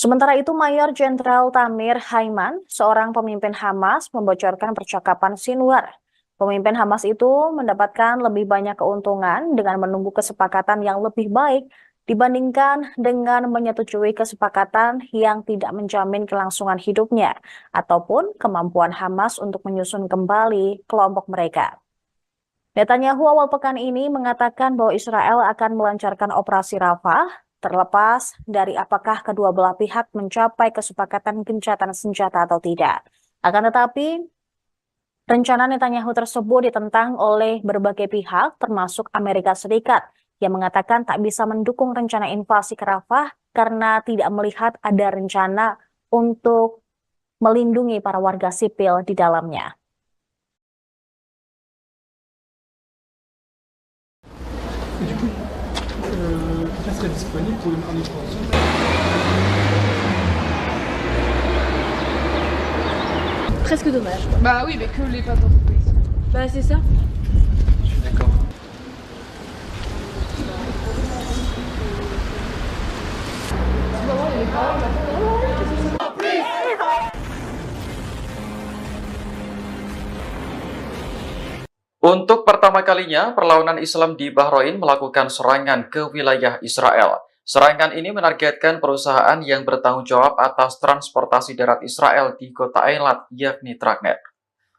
Sementara itu, Mayor Jenderal Tamir Haiman, seorang pemimpin Hamas, membocorkan percakapan Sinwar. Pemimpin Hamas itu mendapatkan lebih banyak keuntungan dengan menunggu kesepakatan yang lebih baik dibandingkan dengan menyetujui kesepakatan yang tidak menjamin kelangsungan hidupnya ataupun kemampuan Hamas untuk menyusun kembali kelompok mereka. Netanyahu awal pekan ini mengatakan bahwa Israel akan melancarkan operasi Rafah terlepas dari apakah kedua belah pihak mencapai kesepakatan gencatan senjata atau tidak. Akan tetapi, rencana Netanyahu tersebut ditentang oleh berbagai pihak, termasuk Amerika Serikat, yang mengatakan tak bisa mendukung rencana invasi ke Rafah karena tidak melihat ada rencana untuk melindungi para warga sipil di dalamnya. Et du coup, quand serait disponible pour une intervention? Presque dommage, quoi. Bah oui, mais que les pas d'entreprise. Bah c'est ça. Je suis d'accord. Untuk pertama kalinya, perlawanan Islam di Bahrain melakukan serangan ke wilayah Israel. Serangan ini menargetkan perusahaan yang bertanggung jawab atas transportasi darat Israel di kota Eilat, yakni Tragnet.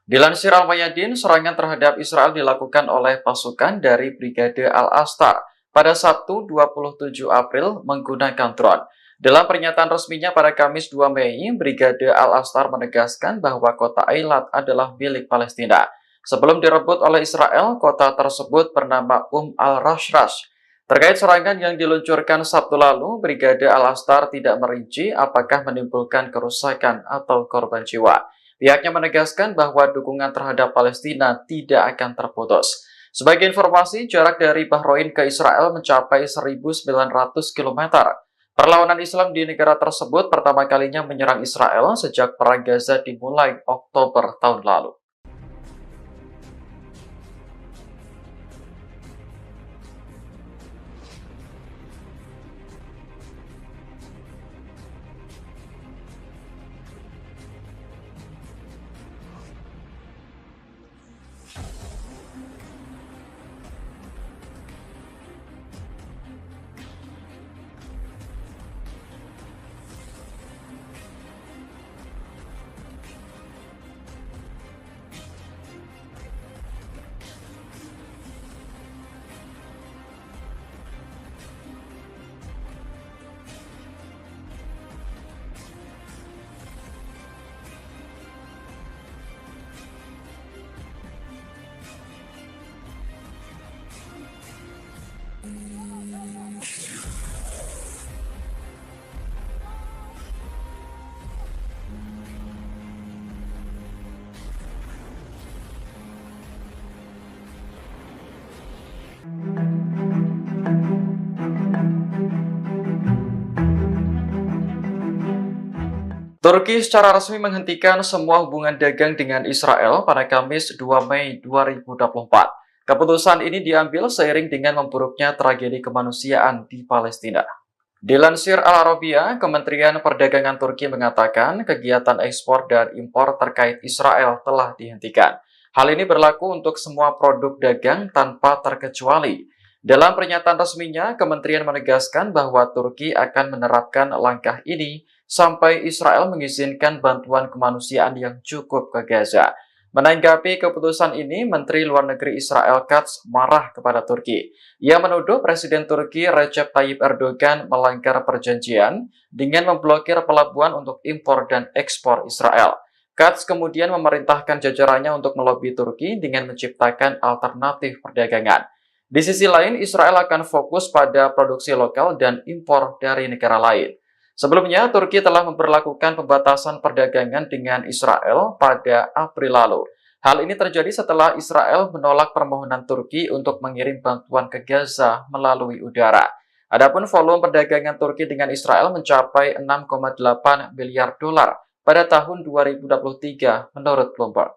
Dilansir Al-Mayadin, serangan terhadap Israel dilakukan oleh pasukan dari Brigade Al-Astar pada Sabtu 27 April menggunakan drone. Dalam pernyataan resminya pada Kamis 2 Mei, Brigade Al-Astar menegaskan bahwa kota Eilat adalah milik Palestina. Sebelum direbut oleh Israel, kota tersebut bernama al-Rashrash. Terkait serangan yang diluncurkan Sabtu lalu, Brigade Al-Astar tidak merinci apakah menimbulkan kerusakan atau korban jiwa. Pihaknya menegaskan bahwa dukungan terhadap Palestina tidak akan terputus. Sebagai informasi, jarak dari Bahrain ke Israel mencapai 1.900 km. Perlawanan Islam di negara tersebut pertama kalinya menyerang Israel sejak Perang Gaza dimulai Oktober tahun lalu. Turki secara resmi menghentikan semua hubungan dagang dengan Israel pada Kamis 2 Mei 2024. Keputusan ini diambil seiring dengan memburuknya tragedi kemanusiaan di Palestina. Dilansir Al-Arabiya, Kementerian Perdagangan Turki mengatakan kegiatan ekspor dan impor terkait Israel telah dihentikan. Hal ini berlaku untuk semua produk dagang tanpa terkecuali. Dalam pernyataan resminya, kementerian menegaskan bahwa Turki akan menerapkan langkah ini sampai Israel mengizinkan bantuan kemanusiaan yang cukup ke Gaza. Menanggapi keputusan ini, Menteri Luar Negeri Israel Katz marah kepada Turki. Ia menuduh Presiden Turki Recep Tayyip Erdogan melanggar perjanjian dengan memblokir pelabuhan untuk impor dan ekspor Israel. Katz kemudian memerintahkan jajarannya untuk melobi Turki dengan menciptakan alternatif perdagangan. Di sisi lain, Israel akan fokus pada produksi lokal dan impor dari negara lain. Sebelumnya, Turki telah memberlakukan pembatasan perdagangan dengan Israel pada April lalu. Hal ini terjadi setelah Israel menolak permohonan Turki untuk mengirim bantuan ke Gaza melalui udara. Adapun volume perdagangan Turki dengan Israel mencapai 6,8 miliar dolar pada tahun 2023 menurut Bloomberg.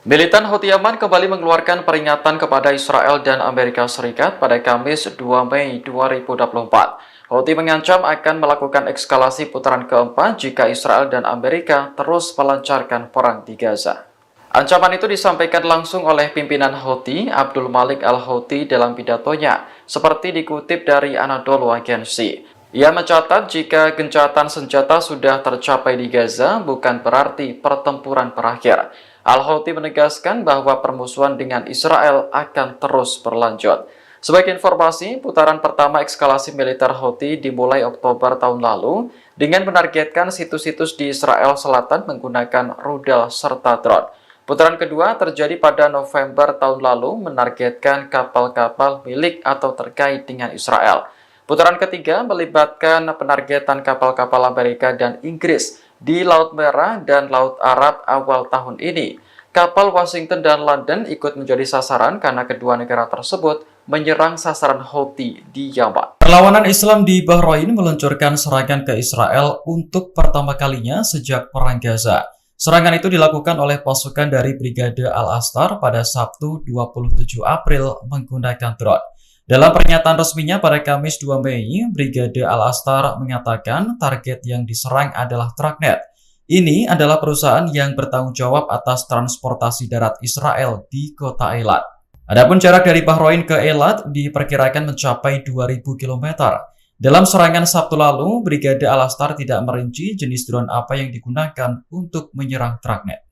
Militan Houthi Yaman kembali mengeluarkan peringatan kepada Israel dan Amerika Serikat pada Kamis 2 Mei 2024. Houthi mengancam akan melakukan eskalasi putaran keempat jika Israel dan Amerika terus melancarkan perang di Gaza. Ancaman itu disampaikan langsung oleh pimpinan Houthi, Abdul Malik al-Houthi dalam pidatonya, seperti dikutip dari Anadolu Agency. Ia mencatat jika gencatan senjata sudah tercapai di Gaza bukan berarti pertempuran berakhir. Al-Houthi menegaskan bahwa permusuhan dengan Israel akan terus berlanjut. Sebagai informasi, putaran pertama eskalasi militer Houthi dimulai Oktober tahun lalu dengan menargetkan situs-situs di Israel Selatan menggunakan rudal serta drone. Putaran kedua terjadi pada November tahun lalu menargetkan kapal-kapal milik atau terkait dengan Israel. Putaran ketiga melibatkan penargetan kapal-kapal Amerika dan Inggris di Laut Merah dan Laut Arab awal tahun ini. Kapal Washington dan London ikut menjadi sasaran karena kedua negara tersebut menyerang sasaran Houthi di Yaman. Perlawanan Islam di Bahrain meluncurkan serangan ke Israel untuk pertama kalinya sejak Perang Gaza. Serangan itu dilakukan oleh pasukan dari Brigade Al-Astar pada Sabtu 27 April menggunakan drone. Dalam pernyataan resminya pada Kamis 2 Mei, Brigade Al-Astar mengatakan target yang diserang adalah Tragnet. Ini adalah perusahaan yang bertanggung jawab atas transportasi darat Israel di kota Eilat. Adapun jarak dari Bahrain ke Eilat diperkirakan mencapai 2.000 km. Dalam serangan Sabtu lalu, Brigade Al-Astar tidak merinci jenis drone apa yang digunakan untuk menyerang Tragnet.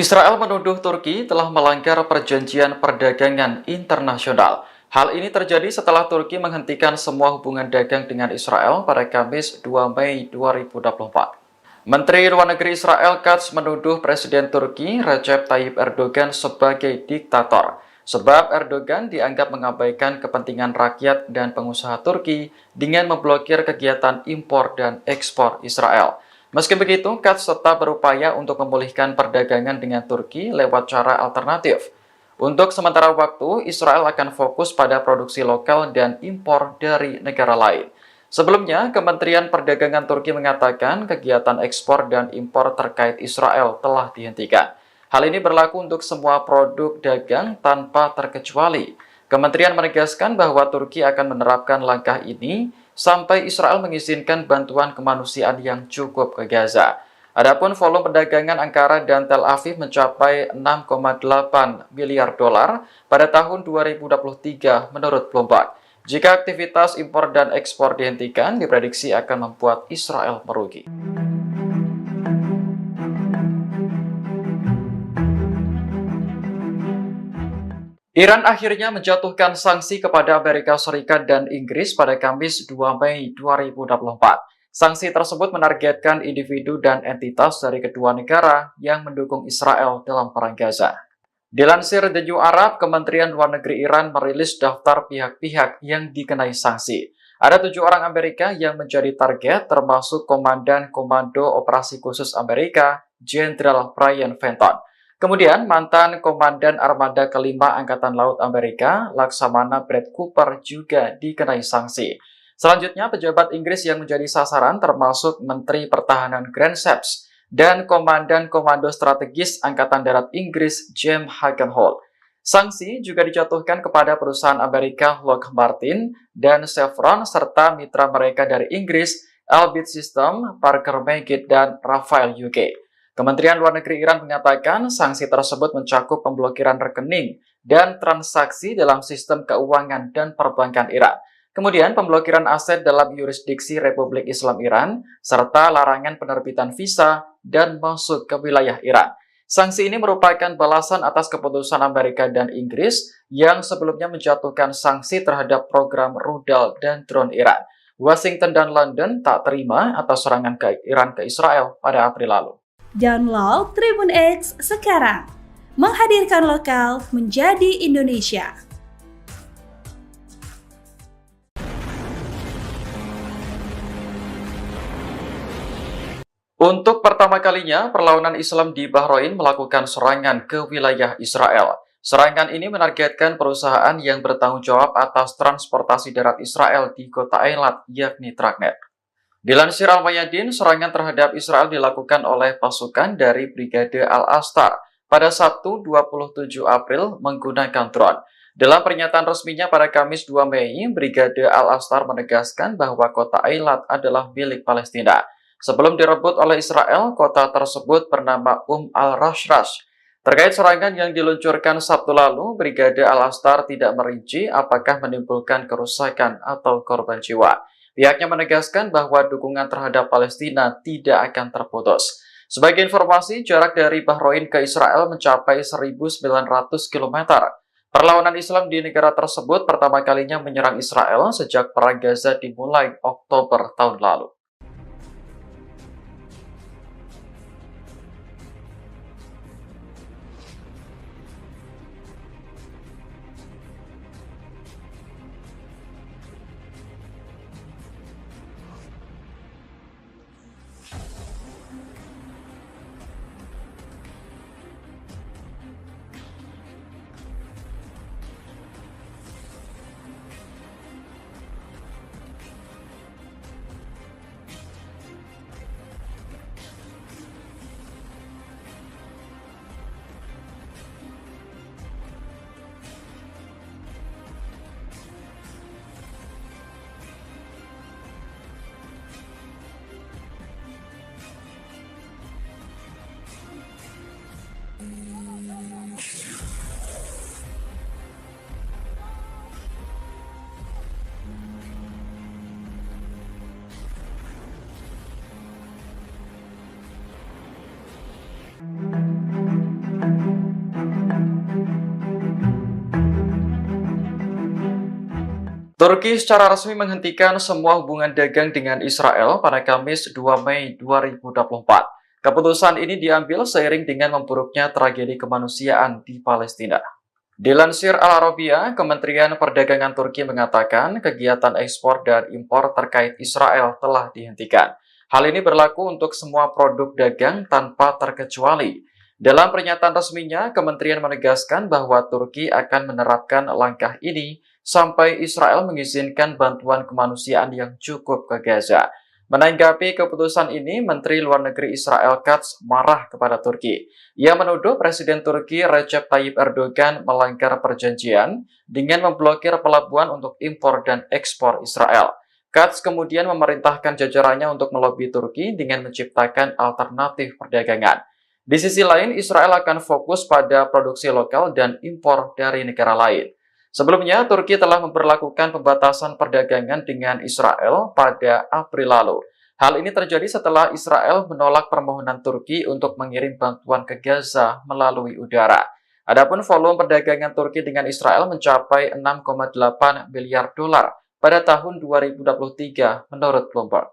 Israel menuduh Turki telah melanggar perjanjian perdagangan internasional. Hal ini terjadi setelah Turki menghentikan semua hubungan dagang dengan Israel pada Kamis 2 Mei 2024. Menteri Luar Negeri Israel Katz menuduh Presiden Turki Recep Tayyip Erdogan sebagai diktator, sebab Erdogan dianggap mengabaikan kepentingan rakyat dan pengusaha Turki dengan memblokir kegiatan impor dan ekspor Israel. Meski begitu, Katz tetap berupaya untuk memulihkan perdagangan dengan Turki lewat cara alternatif. Untuk sementara waktu, Israel akan fokus pada produksi lokal dan impor dari negara lain. Sebelumnya, Kementerian Perdagangan Turki mengatakan kegiatan ekspor dan impor terkait Israel telah dihentikan. Hal ini berlaku untuk semua produk dagang tanpa terkecuali. Kementerian menegaskan bahwa Turki akan menerapkan langkah ini sampai Israel mengizinkan bantuan kemanusiaan yang cukup ke Gaza. Adapun volume perdagangan Ankara dan Tel Aviv mencapai 6,8 miliar dolar pada tahun 2023 menurut Bloomberg. Jika aktivitas impor dan ekspor dihentikan, diprediksi akan membuat Israel merugi. Iran akhirnya menjatuhkan sanksi kepada Amerika Serikat dan Inggris pada Kamis 2 Mei 2024. Sanksi tersebut menargetkan individu dan entitas dari kedua negara yang mendukung Israel dalam perang Gaza. Dilansir The New Arab, Kementerian Luar Negeri Iran merilis daftar pihak-pihak yang dikenai sanksi. Ada 7 orang Amerika yang menjadi target, termasuk Komandan Komando Operasi Khusus Amerika, Jenderal Brian Fenton. Kemudian, mantan Komandan Armada Kelima Angkatan Laut Amerika, Laksamana Brad Cooper juga dikenai sanksi. Selanjutnya, pejabat Inggris yang menjadi sasaran termasuk Menteri Pertahanan Grant Shapps dan Komandan Komando Strategis Angkatan Darat Inggris, James Hagenholt. Sanksi juga dijatuhkan kepada perusahaan Amerika Lockheed Martin dan Chevron serta mitra mereka dari Inggris, Elbit System, Parker Magid, dan Rafael UK. Kementerian Luar Negeri Iran mengatakan sanksi tersebut mencakup pemblokiran rekening dan transaksi dalam sistem keuangan dan perbankan Iran. Kemudian pemblokiran aset dalam yurisdiksi Republik Islam Iran, serta larangan penerbitan visa dan masuk ke wilayah Iran. Sanksi ini merupakan balasan atas keputusan Amerika dan Inggris yang sebelumnya menjatuhkan sanksi terhadap program rudal dan drone Iran. Washington dan London tak terima atas serangan Iran ke Israel pada April lalu. Download Tribun X sekarang, menghadirkan lokal menjadi Indonesia. Untuk pertama kalinya, perlawanan Islam di Bahrain melakukan serangan ke wilayah Israel. Serangan ini menargetkan perusahaan yang bertanggung jawab atas transportasi darat Israel di kota Eilat, yakni Tragnet. Dilansir Al-Mayadin, serangan terhadap Israel dilakukan oleh pasukan dari Brigade Al-Astar pada Sabtu 27 April menggunakan drone. Dalam pernyataan resminya pada Kamis 2 Mei, Brigade Al-Astar menegaskan bahwa kota Eilat adalah milik Palestina. Sebelum direbut oleh Israel, kota tersebut bernama Al-Rashrash. Terkait serangan yang diluncurkan Sabtu lalu, Brigade Al-Astar tidak merinci apakah menimbulkan kerusakan atau korban jiwa. Pihaknya menegaskan bahwa dukungan terhadap Palestina tidak akan terputus. Sebagai informasi, jarak dari Bahrain ke Israel mencapai 1.900 km. Perlawanan Islam di negara tersebut pertama kalinya menyerang Israel sejak Perang Gaza dimulai Oktober tahun lalu. Turki secara resmi menghentikan semua hubungan dagang dengan Israel pada Kamis 2 Mei 2024. Keputusan ini diambil seiring dengan memburuknya tragedi kemanusiaan di Palestina. Dilansir Al-Arabiya, Kementerian Perdagangan Turki mengatakan kegiatan ekspor dan impor terkait Israel telah dihentikan. Hal ini berlaku untuk semua produk dagang tanpa terkecuali. Dalam pernyataan resminya, Kementerian menegaskan bahwa Turki akan menerapkan langkah ini sampai Israel mengizinkan bantuan kemanusiaan yang cukup ke Gaza. Menanggapi keputusan ini, Menteri Luar Negeri Israel Katz marah kepada Turki. Ia menuduh Presiden Turki Recep Tayyip Erdogan melanggar perjanjian dengan memblokir pelabuhan untuk impor dan ekspor Israel. Katz kemudian memerintahkan jajarannya untuk melobi Turki dengan menciptakan alternatif perdagangan. Di sisi lain, Israel akan fokus pada produksi lokal dan impor dari negara lain. Sebelumnya, Turki telah memperlakukan pembatasan perdagangan dengan Israel pada April lalu. Hal ini terjadi setelah Israel menolak permohonan Turki untuk mengirim bantuan ke Gaza melalui udara. Adapun volume perdagangan Turki dengan Israel mencapai 6,8 miliar dolar pada tahun 2023 menurut Bloomberg.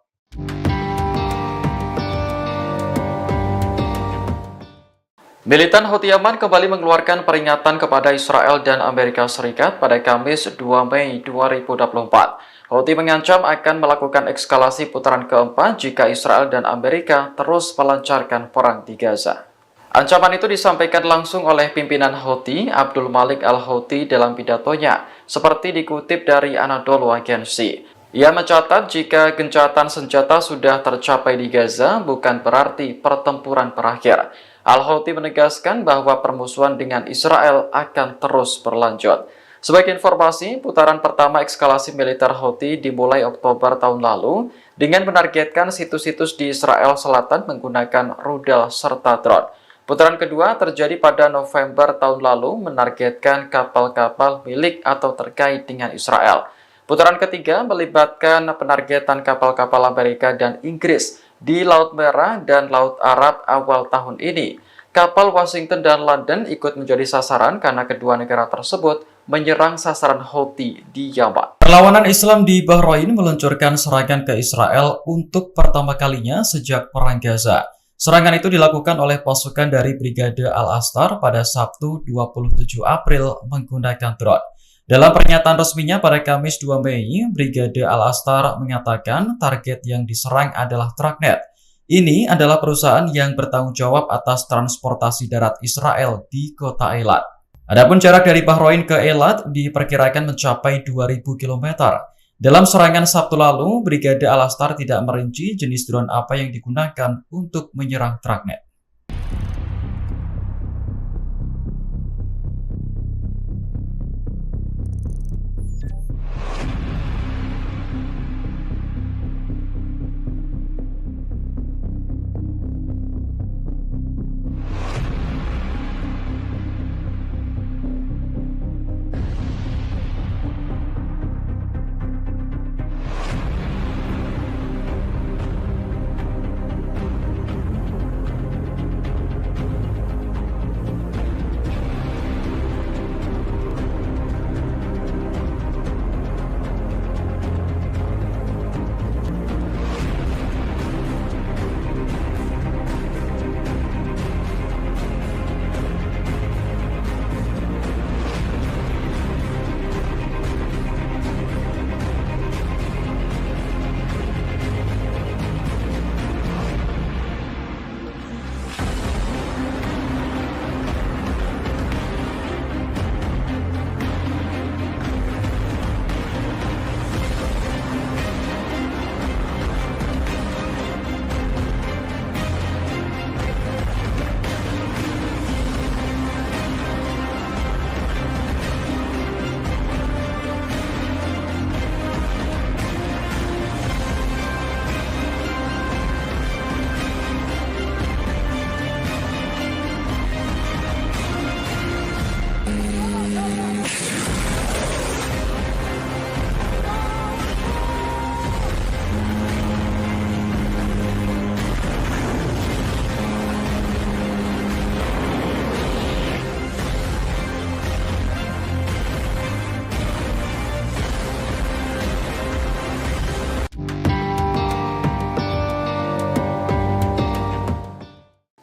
Militan Houthi Yaman kembali mengeluarkan peringatan kepada Israel dan Amerika Serikat pada Kamis 2 Mei 2024. Houthi mengancam akan melakukan eskalasi putaran keempat jika Israel dan Amerika terus melancarkan perang di Gaza. Ancaman itu disampaikan langsung oleh pimpinan Houthi, Abdul Malik al-Houthi dalam pidatonya, seperti dikutip dari Anadolu Agency. Ia mencatat jika gencatan senjata sudah tercapai di Gaza, bukan berarti pertempuran berakhir. Al-Houthi menegaskan bahwa permusuhan dengan Israel akan terus berlanjut. Sebagai informasi, putaran pertama eskalasi militer Houthi dimulai Oktober tahun lalu dengan menargetkan situs-situs di Israel Selatan menggunakan rudal serta drone. Putaran kedua terjadi pada November tahun lalu menargetkan kapal-kapal milik atau terkait dengan Israel. Putaran ketiga melibatkan penargetan kapal-kapal Amerika dan Inggris di Laut Merah dan Laut Arab awal tahun ini. Kapal Washington dan London ikut menjadi sasaran karena kedua negara tersebut menyerang sasaran Houthi di Yaman. Perlawanan Islam di Bahrain meluncurkan serangan ke Israel untuk pertama kalinya sejak Perang Gaza. Serangan itu dilakukan oleh pasukan dari Brigade Al-Astar pada Sabtu 27 April menggunakan drone. Dalam pernyataan resminya pada Kamis 2 Mei, Brigade Al-Astar mengatakan target yang diserang adalah Tragnet. Ini adalah perusahaan yang bertanggung jawab atas transportasi darat Israel di kota Eilat. Adapun jarak dari Bahrain ke Eilat diperkirakan mencapai 2.000 km. Dalam serangan Sabtu lalu, Brigade Al-Astar tidak merinci jenis drone apa yang digunakan untuk menyerang Tragnet.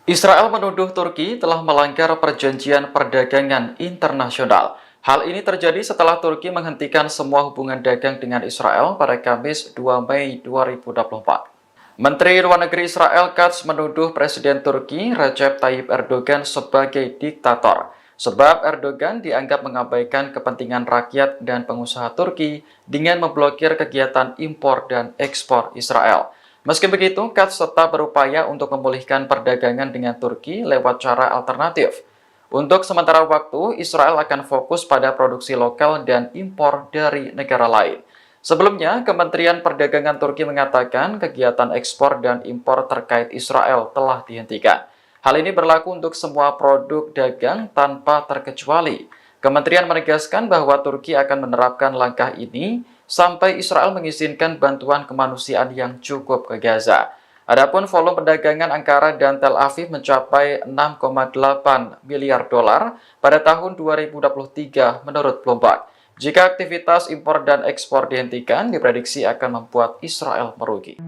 Israel menuduh Turki telah melanggar perjanjian perdagangan internasional. Hal ini terjadi setelah Turki menghentikan semua hubungan dagang dengan Israel pada Kamis 2 Mei 2024. Menteri Luar Negeri Israel Katz menuduh Presiden Turki Recep Tayyip Erdogan sebagai diktator, sebab Erdogan dianggap mengabaikan kepentingan rakyat dan pengusaha Turki dengan memblokir kegiatan impor dan ekspor Israel. Meski begitu, Katz tetap berupaya untuk memulihkan perdagangan dengan Turki lewat cara alternatif. Untuk sementara waktu, Israel akan fokus pada produksi lokal dan impor dari negara lain. Sebelumnya, Kementerian Perdagangan Turki mengatakan kegiatan ekspor dan impor terkait Israel telah dihentikan. Hal ini berlaku untuk semua produk dagang tanpa terkecuali. Kementerian menegaskan bahwa Turki akan menerapkan langkah ini sampai Israel mengizinkan bantuan kemanusiaan yang cukup ke Gaza. Adapun volume perdagangan Ankara dan Tel Aviv mencapai 6,8 miliar dolar pada tahun 2023 menurut Bloomberg. Jika aktivitas impor dan ekspor dihentikan, diprediksi akan membuat Israel merugi.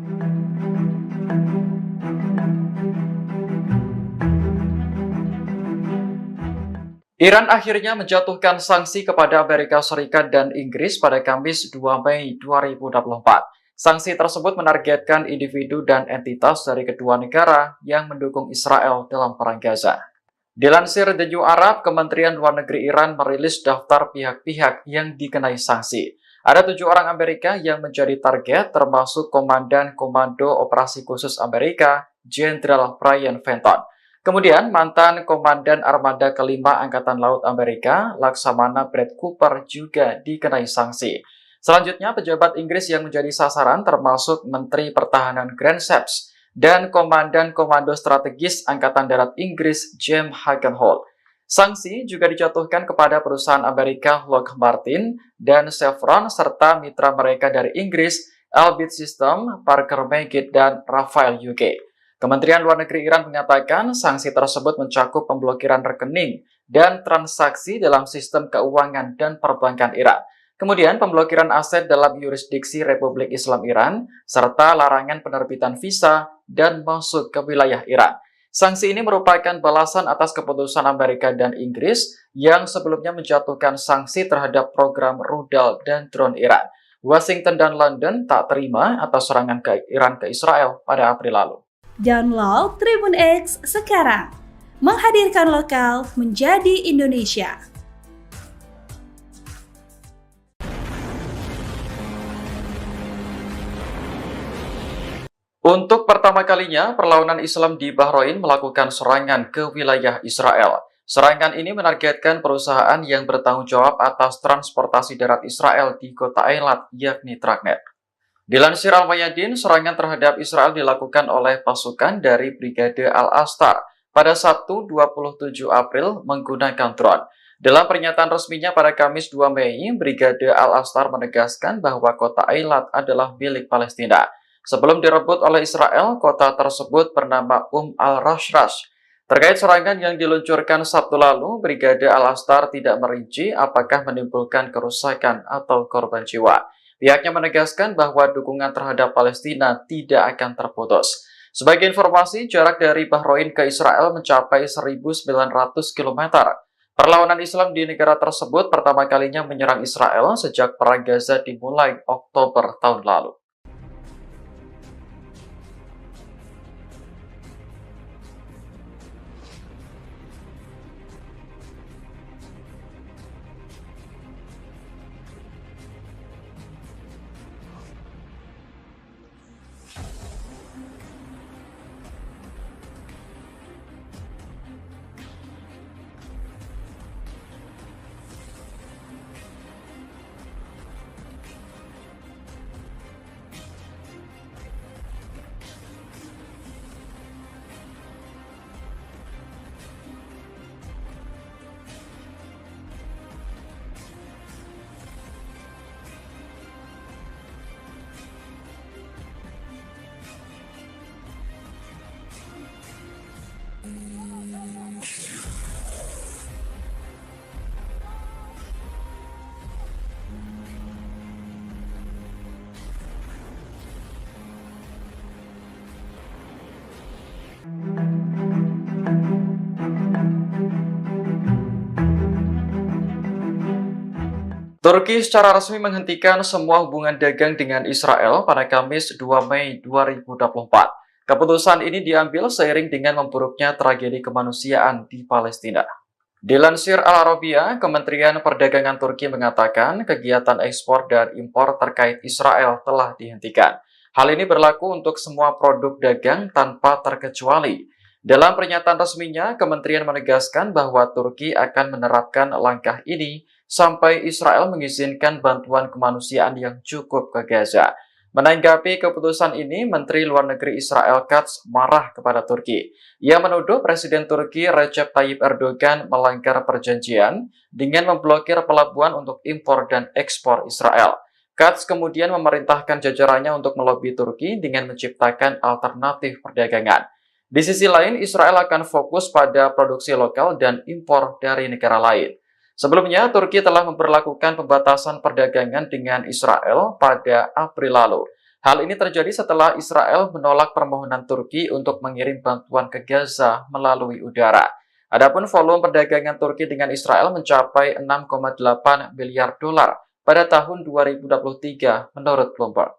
Iran akhirnya menjatuhkan sanksi kepada Amerika Serikat dan Inggris pada Kamis 2 Mei 2024. Sanksi tersebut menargetkan individu dan entitas dari kedua negara yang mendukung Israel dalam perang Gaza. Dilansir The New Arab, Kementerian Luar Negeri Iran merilis daftar pihak-pihak yang dikenai sanksi. Ada 7 orang Amerika yang menjadi target, termasuk Komandan Komando Operasi Khusus Amerika, Jenderal Brian Fenton. Kemudian, mantan Komandan Armada Kelima Angkatan Laut Amerika, Laksamana Brad Cooper juga dikenai sanksi. Selanjutnya, pejabat Inggris yang menjadi sasaran termasuk Menteri Pertahanan Grant Shapps dan Komandan Komando Strategis Angkatan Darat Inggris James Hagenholt. Sanksi juga dijatuhkan kepada perusahaan Amerika Lockheed Martin dan Chevron serta mitra mereka dari Inggris, Elbit System, Parker Meggitt, dan Rafael UK. Kementerian Luar Negeri Iran mengatakan sanksi tersebut mencakup pemblokiran rekening dan transaksi dalam sistem keuangan dan perbankan Iran. Kemudian pemblokiran aset dalam yurisdiksi Republik Islam Iran, serta larangan penerbitan visa dan masuk ke wilayah Iran. Sanksi ini merupakan balasan atas keputusan Amerika dan Inggris yang sebelumnya menjatuhkan sanksi terhadap program rudal dan drone Iran. Washington dan London tak terima atas serangan Iran ke Israel pada April lalu. Download Tribun X sekarang, menghadirkan lokal menjadi Indonesia. Untuk pertama kalinya, perlawanan Islam di Bahrain melakukan serangan ke wilayah Israel. Serangan ini menargetkan perusahaan yang bertanggung jawab atas transportasi darat Israel di kota Eilat, yakni Tragnet. Dilansir Al-Mayadin, serangan terhadap Israel dilakukan oleh pasukan dari Brigade Al-Astar pada Sabtu 27 April menggunakan drone. Dalam pernyataan resminya pada Kamis 2 Mei, Brigade Al-Astar menegaskan bahwa kota Eilat adalah milik Palestina. Sebelum direbut oleh Israel, kota tersebut bernama Al-Rashrash. Terkait serangan yang diluncurkan Sabtu lalu, Brigade Al-Astar tidak merinci apakah menimbulkan kerusakan atau korban jiwa. Pihaknya menegaskan bahwa dukungan terhadap Palestina tidak akan terputus. Sebagai informasi, jarak dari Bahrain ke Israel mencapai 1.900 km. Perlawanan Islam di negara tersebut pertama kalinya menyerang Israel sejak Perang Gaza dimulai Oktober tahun lalu. Turki secara resmi menghentikan semua hubungan dagang dengan Israel pada Kamis 2 Mei 2024. Keputusan ini diambil seiring dengan memburuknya tragedi kemanusiaan di Palestina. Dilansir Al-Arabiya, Kementerian Perdagangan Turki mengatakan kegiatan ekspor dan impor terkait Israel telah dihentikan. Hal ini berlaku untuk semua produk dagang tanpa terkecuali. Dalam pernyataan resminya, Kementerian menegaskan bahwa Turki akan menerapkan langkah ini sampai Israel mengizinkan bantuan kemanusiaan yang cukup ke Gaza. Menanggapi keputusan ini, Menteri Luar Negeri Israel Katz marah kepada Turki. Ia menuduh Presiden Turki Recep Tayyip Erdogan melanggar perjanjian dengan memblokir pelabuhan untuk impor dan ekspor Israel. Katz kemudian memerintahkan jajarannya untuk melobi Turki dengan menciptakan alternatif perdagangan. Di sisi lain, Israel akan fokus pada produksi lokal dan impor dari negara lain. Sebelumnya, Turki telah memperlakukan pembatasan perdagangan dengan Israel pada April lalu. Hal ini terjadi setelah Israel menolak permohonan Turki untuk mengirim bantuan ke Gaza melalui udara. Adapun volume perdagangan Turki dengan Israel mencapai 6,8 miliar dolar pada tahun 2023 menurut Bloomberg.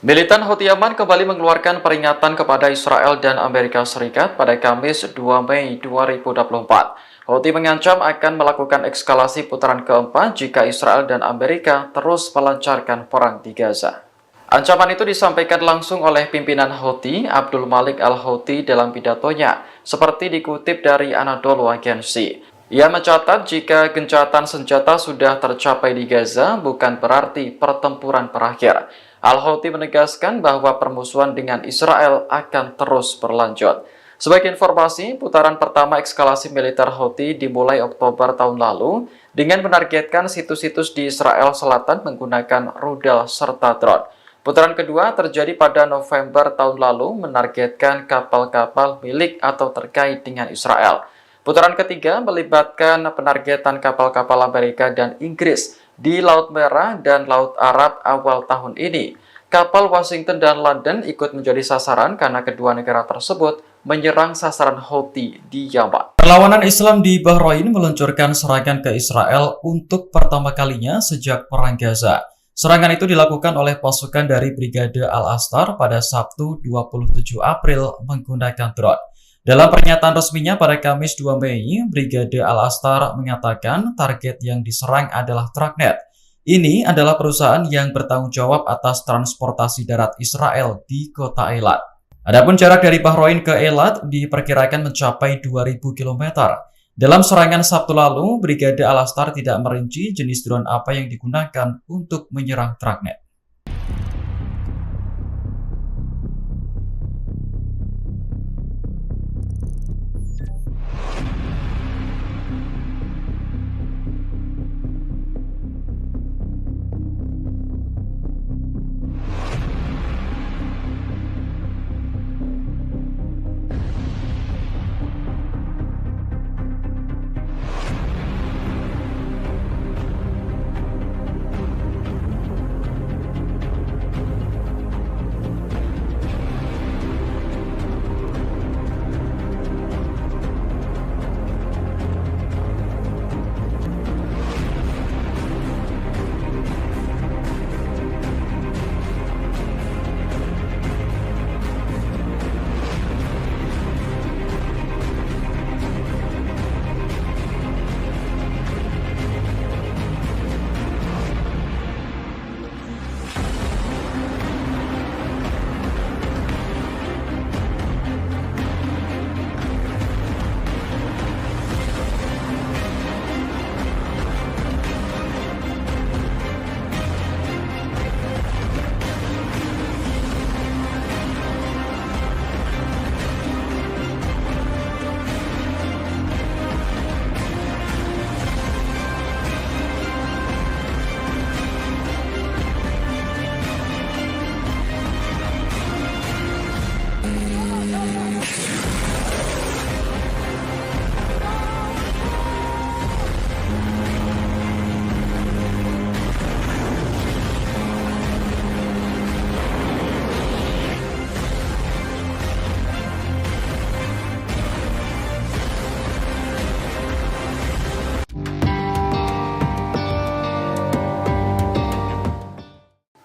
Militan Houthi Yaman kembali mengeluarkan peringatan kepada Israel dan Amerika Serikat pada Kamis 2 Mei 2024. Houthi mengancam akan melakukan eskalasi putaran keempat jika Israel dan Amerika terus melancarkan perang di Gaza. Ancaman itu disampaikan langsung oleh pimpinan Houthi, Abdul Malik al-Houthi dalam pidatonya, seperti dikutip dari Anadolu Agency. Ia mencatat jika gencatan senjata sudah tercapai di Gaza, bukan berarti pertempuran berakhir. Al-Houthi menegaskan bahwa permusuhan dengan Israel akan terus berlanjut. Sebagai informasi, putaran pertama eskalasi militer Houthi dimulai Oktober tahun lalu dengan menargetkan situs-situs di Israel Selatan menggunakan rudal serta drone. Putaran kedua terjadi pada November tahun lalu menargetkan kapal-kapal milik atau terkait dengan Israel. Putaran ketiga melibatkan penargetan kapal-kapal Amerika dan Inggris di Laut Merah dan Laut Arab awal tahun ini. Kapal Washington dan London ikut menjadi sasaran karena kedua negara tersebut menyerang sasaran Houthi di Yaman. Perlawanan Islam di Bahrain meluncurkan serangan ke Israel untuk pertama kalinya sejak Perang Gaza. Serangan itu dilakukan oleh pasukan dari Brigade Al-Astar pada Sabtu 27 April menggunakan drone. Dalam pernyataan resminya pada Kamis 2 Mei, Brigade Al-Astar mengatakan target yang diserang adalah Trucknet. Ini adalah perusahaan yang bertanggung jawab atas transportasi darat Israel di kota Eilat. Adapun jarak dari Bahrain ke Eilat diperkirakan mencapai 2.000 km. Dalam serangan Sabtu lalu, Brigade Al-Astar tidak merinci jenis drone apa yang digunakan untuk menyerang Trucknet.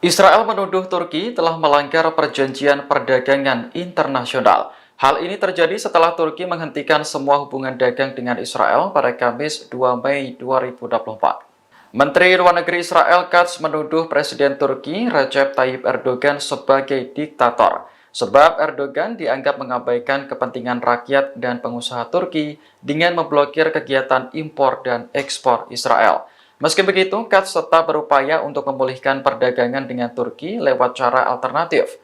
Israel menuduh Turki telah melanggar perjanjian perdagangan internasional. Hal ini terjadi setelah Turki menghentikan semua hubungan dagang dengan Israel pada Kamis 2 Mei 2024. Menteri Luar Negeri Israel Katz menuduh Presiden Turki Recep Tayyip Erdogan sebagai diktator, sebab Erdogan dianggap mengabaikan kepentingan rakyat dan pengusaha Turki dengan memblokir kegiatan impor dan ekspor Israel. Meski begitu, Katz tetap berupaya untuk memulihkan perdagangan dengan Turki lewat cara alternatif.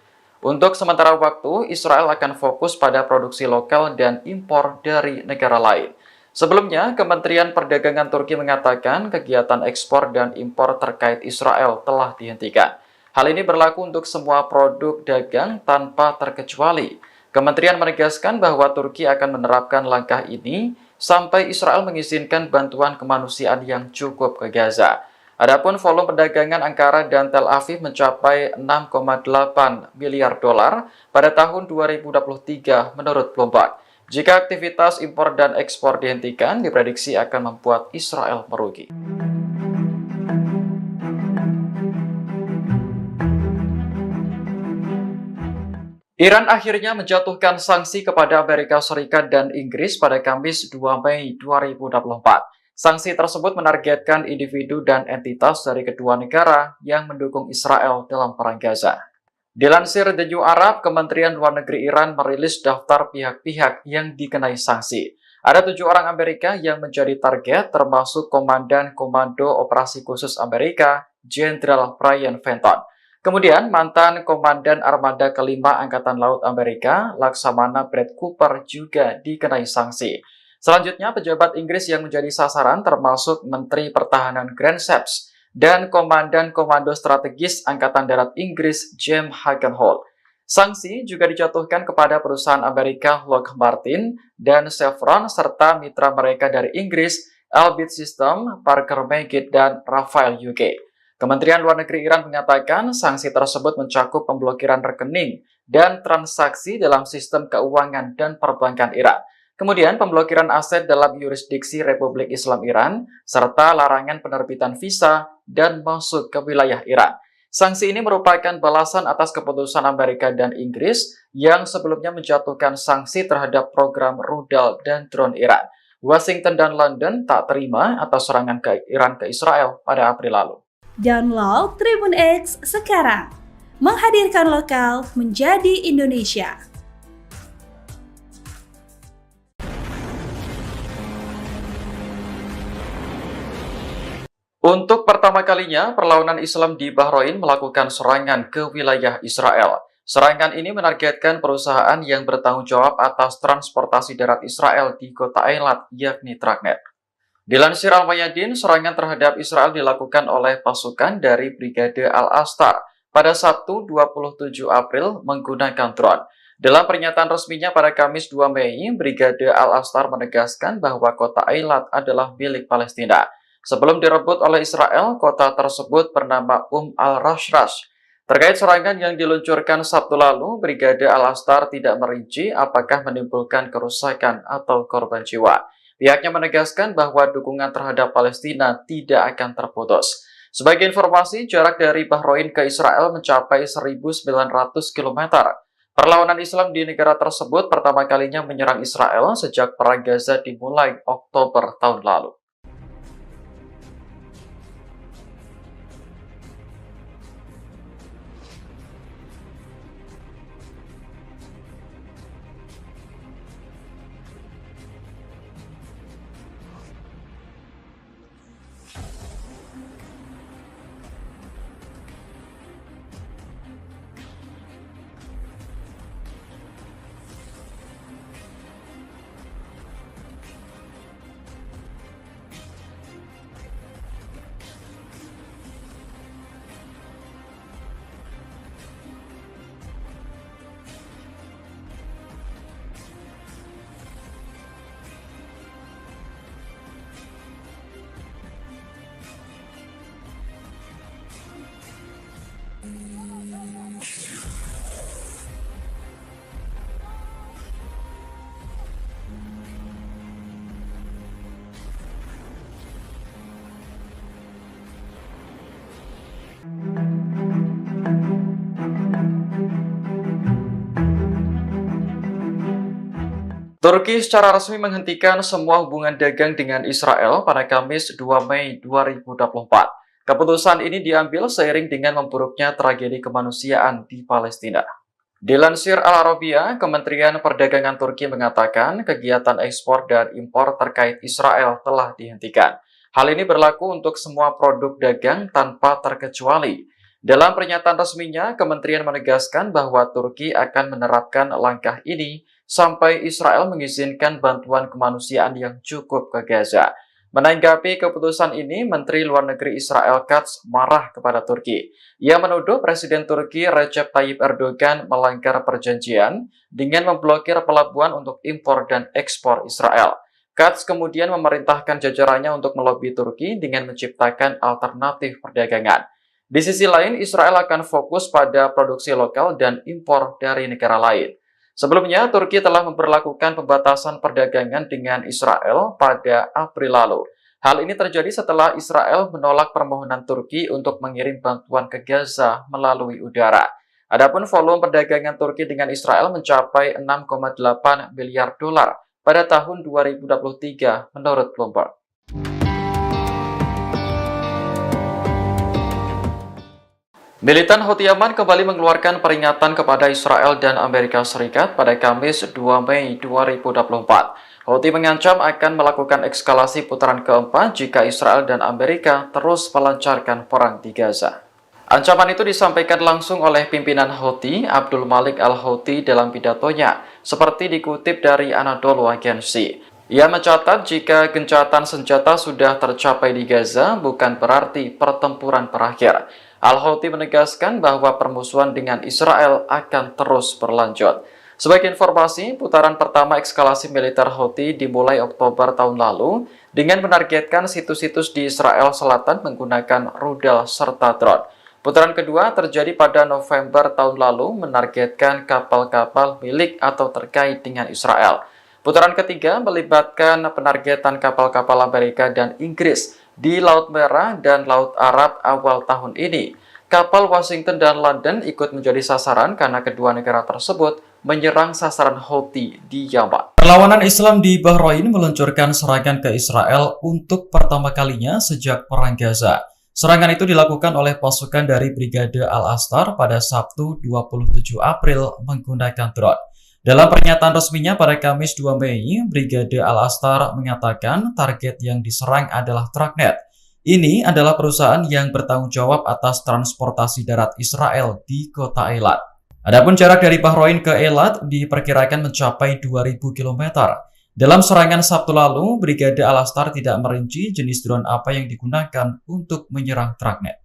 Untuk sementara waktu, Israel akan fokus pada produksi lokal dan impor dari negara lain. Sebelumnya, Kementerian Perdagangan Turki mengatakan kegiatan ekspor dan impor terkait Israel telah dihentikan. Hal ini berlaku untuk semua produk dagang tanpa terkecuali. Kementerian menegaskan bahwa Turki akan menerapkan langkah ini sampai Israel mengizinkan bantuan kemanusiaan yang cukup ke Gaza. Adapun volume perdagangan Ankara dan Tel Aviv mencapai 6,8 miliar dolar pada tahun 2023 menurut Bloomberg. Jika aktivitas impor dan ekspor dihentikan, diprediksi akan membuat Israel merugi. Iran akhirnya menjatuhkan sanksi kepada Amerika Serikat dan Inggris pada Kamis 2 Mei 2024. Sanksi tersebut menargetkan individu dan entitas dari kedua negara yang mendukung Israel dalam perang Gaza. Dilansir The New Arab, Kementerian Luar Negeri Iran merilis daftar pihak-pihak yang dikenai sanksi. Ada 7 orang Amerika yang menjadi target, termasuk Komandan Komando Operasi Khusus Amerika, Jenderal Brian Fenton. Kemudian, mantan Komandan Armada Kelima Angkatan Laut Amerika, Laksamana Brad Cooper juga dikenai sanksi. Selanjutnya, pejabat Inggris yang menjadi sasaran termasuk Menteri Pertahanan Grant Shapps dan Komandan Komando Strategis Angkatan Darat Inggris James Hagenholt. Sanksi juga dijatuhkan kepada perusahaan Amerika Lockheed Martin dan Chevron serta mitra mereka dari Inggris, Elbit System, Parker Meggitt, dan Rafael UK. Kementerian Luar Negeri Iran mengatakan sanksi tersebut mencakup pemblokiran rekening dan transaksi dalam sistem keuangan dan perbankan Iran. Kemudian pemblokiran aset dalam yurisdiksi Republik Islam Iran, serta larangan penerbitan visa dan masuk ke wilayah Iran. Sanksi ini merupakan balasan atas keputusan Amerika dan Inggris yang sebelumnya menjatuhkan sanksi terhadap program rudal dan drone Iran. Washington dan London tak terima atas serangan Iran ke Israel pada April lalu. Download Tribun X sekarang, menghadirkan lokal menjadi Indonesia. Untuk pertama kalinya, perlawanan Islam di Bahrain melakukan serangan ke wilayah Israel. Serangan ini menargetkan perusahaan yang bertanggung jawab atas transportasi darat Israel di kota Eilat, yakni Tragnet. Dilansir Al-Mayadin, serangan terhadap Israel dilakukan oleh pasukan dari Brigade Al-Astar pada Sabtu 27 April menggunakan drone. Dalam pernyataan resminya pada Kamis 2 Mei, Brigade Al-Astar menegaskan bahwa kota Eilat adalah milik Palestina. Sebelum direbut oleh Israel, kota tersebut bernama Al-Rashrash. Terkait serangan yang diluncurkan Sabtu lalu, Brigade Al-Astar tidak merinci apakah menimbulkan kerusakan atau korban jiwa. Pihaknya menegaskan bahwa dukungan terhadap Palestina tidak akan terputus. Sebagai informasi, jarak dari Bahrain ke Israel mencapai 1.900 km. Perlawanan Islam di negara tersebut pertama kalinya menyerang Israel sejak Perang Gaza dimulai Oktober tahun lalu. Turki secara resmi menghentikan semua hubungan dagang dengan Israel pada Kamis 2 Mei 2024. Keputusan ini diambil seiring dengan memburuknya tragedi kemanusiaan di Palestina. Dilansir Al-Arabiya, Kementerian Perdagangan Turki mengatakan kegiatan ekspor dan impor terkait Israel telah dihentikan. Hal ini berlaku untuk semua produk dagang tanpa terkecuali. Dalam pernyataan resminya, Kementerian menegaskan bahwa Turki akan menerapkan langkah ini sampai Israel mengizinkan bantuan kemanusiaan yang cukup ke Gaza. Menanggapi keputusan ini, Menteri Luar Negeri Israel Katz marah kepada Turki. Ia menuduh Presiden Turki Recep Tayyip Erdogan melanggar perjanjian dengan memblokir pelabuhan untuk impor dan ekspor Israel. Katz kemudian memerintahkan jajarannya untuk melobi Turki dengan menciptakan alternatif perdagangan. Di sisi lain, Israel akan fokus pada produksi lokal dan impor dari negara lain. Sebelumnya, Turki telah memperlakukan pembatasan perdagangan dengan Israel pada April lalu. Hal ini terjadi setelah Israel menolak permohonan Turki untuk mengirim bantuan ke Gaza melalui udara. Adapun volume perdagangan Turki dengan Israel mencapai 6,8 miliar dolar pada tahun 2023 menurut Bloomberg. Militan Houthi Yaman kembali mengeluarkan peringatan kepada Israel dan Amerika Serikat pada Kamis 2 Mei 2024. Houthi mengancam akan melakukan eskalasi putaran keempat jika Israel dan Amerika terus melancarkan perang di Gaza. Ancaman itu disampaikan langsung oleh pimpinan Houthi, Abdul Malik al-Houthi dalam pidatonya, seperti dikutip dari Anadolu Agency. Ia mencatat jika gencatan senjata sudah tercapai di Gaza, bukan berarti pertempuran berakhir. Al-Houthi menegaskan bahwa permusuhan dengan Israel akan terus berlanjut. Sebagai informasi, putaran pertama eskalasi militer Houthi dimulai Oktober tahun lalu dengan menargetkan situs-situs di Israel Selatan menggunakan rudal serta drone. Putaran kedua terjadi pada November tahun lalu menargetkan kapal-kapal milik atau terkait dengan Israel. Putaran ketiga melibatkan penargetan kapal-kapal Amerika dan Inggris di Laut Merah dan Laut Arab awal tahun ini. Kapal Washington dan London ikut menjadi sasaran karena kedua negara tersebut menyerang sasaran Houthi di Yaman. Perlawanan Islam di Bahrain meluncurkan serangan ke Israel untuk pertama kalinya sejak Perang Gaza. Serangan itu dilakukan oleh pasukan dari Brigade Al-Astar pada Sabtu 27 April menggunakan drone. Dalam pernyataan resminya pada Kamis 2 Mei, Brigade Al-Astar mengatakan target yang diserang adalah Tragnet. Ini adalah perusahaan yang bertanggung jawab atas transportasi darat Israel di kota Eilat. Adapun jarak dari Bahrain ke Eilat diperkirakan mencapai 2.000 km. Dalam serangan Sabtu lalu, Brigade Al-Astar tidak merinci jenis drone apa yang digunakan untuk menyerang Tragnet.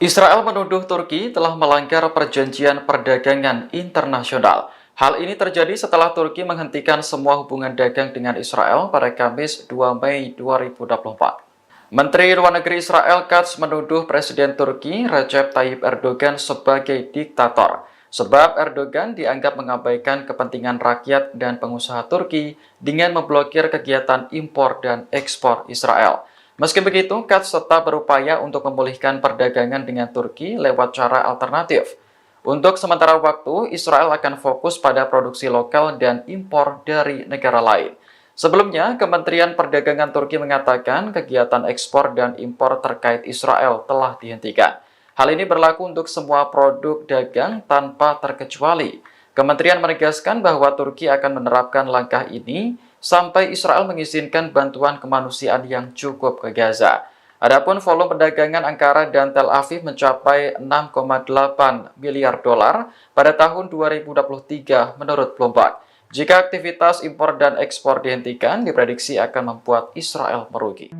Israel menuduh Turki telah melanggar perjanjian perdagangan internasional. Hal ini terjadi setelah Turki menghentikan semua hubungan dagang dengan Israel pada Kamis 2 Mei 2024. Menteri Luar Negeri Israel Katz menuduh Presiden Turki Recep Tayyip Erdogan sebagai diktator. Sebab Erdogan dianggap mengabaikan kepentingan rakyat dan pengusaha Turki dengan memblokir kegiatan impor dan ekspor Israel. Meski begitu, Katz tetap berupaya untuk memulihkan perdagangan dengan Turki lewat cara alternatif. Untuk sementara waktu, Israel akan fokus pada produksi lokal dan impor dari negara lain. Sebelumnya, Kementerian Perdagangan Turki mengatakan kegiatan ekspor dan impor terkait Israel telah dihentikan. Hal ini berlaku untuk semua produk dagang tanpa terkecuali. Kementerian menegaskan bahwa Turki akan menerapkan langkah ini sampai Israel mengizinkan bantuan kemanusiaan yang cukup ke Gaza. Adapun volume perdagangan Ankara dan Tel Aviv mencapai 6,8 miliar dolar pada tahun 2023 menurut Bloomberg. Jika aktivitas impor dan ekspor dihentikan, diprediksi akan membuat Israel merugi.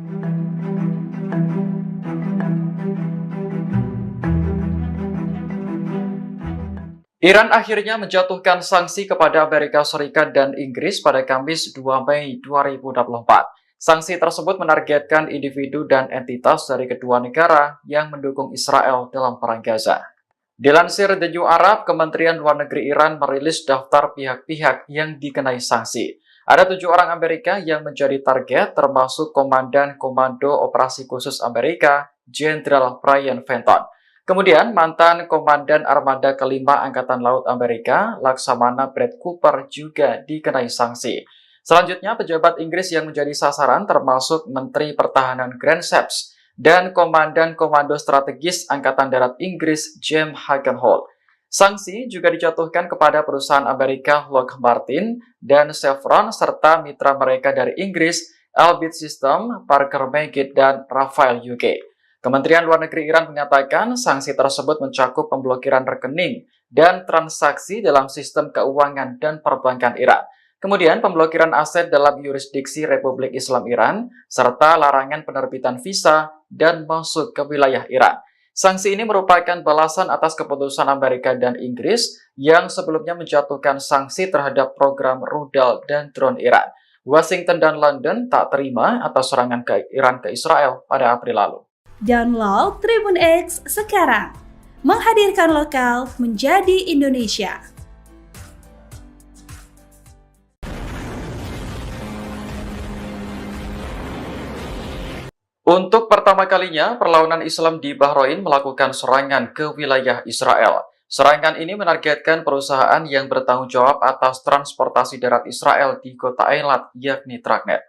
Iran akhirnya menjatuhkan sanksi kepada Amerika Serikat dan Inggris pada Kamis 2 Mei 2024. Sanksi tersebut menargetkan individu dan entitas dari kedua negara yang mendukung Israel dalam perang Gaza. Dilansir The New Arab, Kementerian Luar Negeri Iran merilis daftar pihak-pihak yang dikenai sanksi. Ada 7 orang Amerika yang menjadi target, termasuk Komandan Komando Operasi Khusus Amerika, Jenderal Brian Fenton. Kemudian, mantan Komandan Armada Kelima Angkatan Laut Amerika, Laksamana Brad Cooper juga dikenai sanksi. Selanjutnya, pejabat Inggris yang menjadi sasaran termasuk Menteri Pertahanan Grant Shapps dan Komandan Komando Strategis Angkatan Darat Inggris James Hagenholt. Sanksi juga dijatuhkan kepada perusahaan Amerika Lockheed Martin dan Chevron serta mitra mereka dari Inggris, Elbit System, Parker Meggitt, dan Rafael UK. Kementerian Luar Negeri Iran mengatakan sanksi tersebut mencakup pemblokiran rekening dan transaksi dalam sistem keuangan dan perbankan Iran. Kemudian pemblokiran aset dalam yurisdiksi Republik Islam Iran, serta larangan penerbitan visa dan masuk ke wilayah Iran. Sanksi ini merupakan balasan atas keputusan Amerika dan Inggris yang sebelumnya menjatuhkan sanksi terhadap program rudal dan drone Iran. Washington dan London tak terima atas serangan ke Iran ke Israel pada April lalu. Download Tribun X sekarang, menghadirkan lokal menjadi Indonesia. Untuk pertama kalinya, perlawanan Islam di Bahrain melakukan serangan ke wilayah Israel. Serangan ini menargetkan perusahaan yang bertanggung jawab atas transportasi darat Israel di kota Eilat, yakni Tragnet.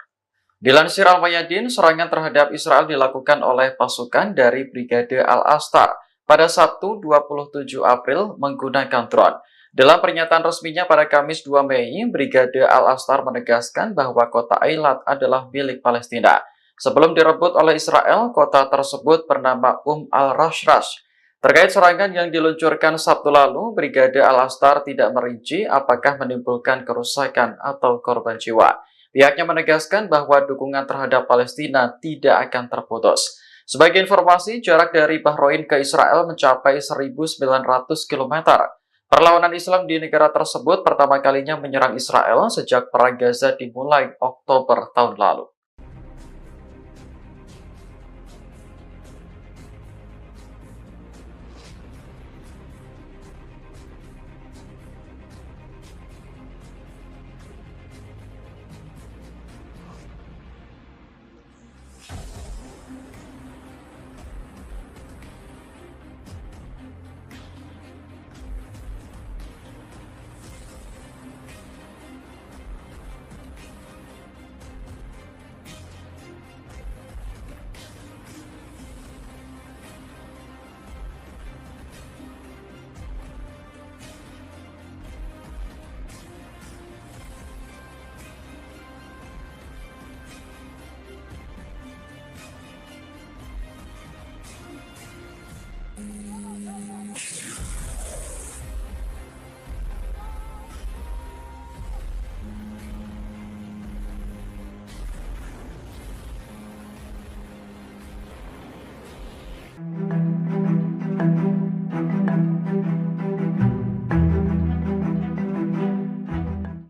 Dilansir Al-Mayadin, serangan terhadap Israel dilakukan oleh pasukan dari Brigade Al-Astar pada Sabtu 27 April menggunakan drone. Dalam pernyataan resminya pada Kamis 2 Mei, Brigade Al-Astar menegaskan bahwa kota Eilat adalah milik Palestina. Sebelum direbut oleh Israel, kota tersebut bernama al-Rashrash. Terkait serangan yang diluncurkan Sabtu lalu, Brigade Al-Astar tidak merinci apakah menimbulkan kerusakan atau korban jiwa. Pihaknya menegaskan bahwa dukungan terhadap Palestina tidak akan terputus. Sebagai informasi, jarak dari Bahrain ke Israel mencapai 1.900 km. Perlawanan Islam di negara tersebut pertama kalinya menyerang Israel sejak Perang Gaza dimulai Oktober tahun lalu.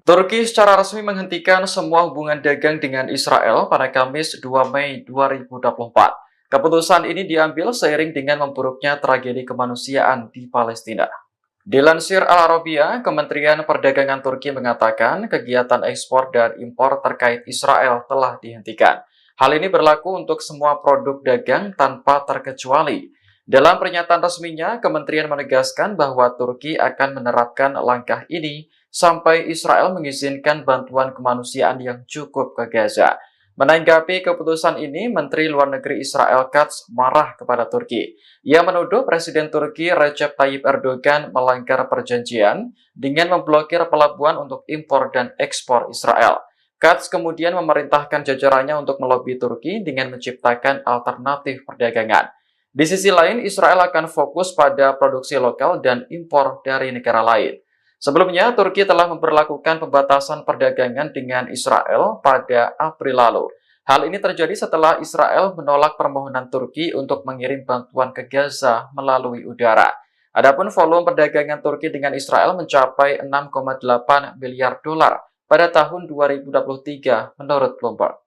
Turki secara resmi menghentikan semua hubungan dagang dengan Israel pada Kamis 2 Mei 2024. Keputusan ini diambil seiring dengan memburuknya tragedi kemanusiaan di Palestina. Dilansir Al Arabiya, Kementerian Perdagangan Turki mengatakan kegiatan ekspor dan impor terkait Israel telah dihentikan. Hal ini berlaku untuk semua produk dagang tanpa terkecuali. Dalam pernyataan resminya, Kementerian menegaskan bahwa Turki akan menerapkan langkah ini sampai Israel mengizinkan bantuan kemanusiaan yang cukup ke Gaza. Menanggapi keputusan ini, Menteri Luar Negeri Israel Katz marah kepada Turki. Ia menuduh Presiden Turki Recep Tayyip Erdogan melanggar perjanjian dengan memblokir pelabuhan untuk impor dan ekspor Israel. Katz kemudian memerintahkan jajarannya untuk melobi Turki dengan menciptakan alternatif perdagangan. Di sisi lain, Israel akan fokus pada produksi lokal dan impor dari negara lain. Sebelumnya, Turki telah memberlakukan pembatasan perdagangan dengan Israel pada April lalu. Hal ini terjadi setelah Israel menolak permohonan Turki untuk mengirim bantuan ke Gaza melalui udara. Adapun volume perdagangan Turki dengan Israel mencapai 6,8 miliar dolar pada tahun 2023 menurut Bloomberg.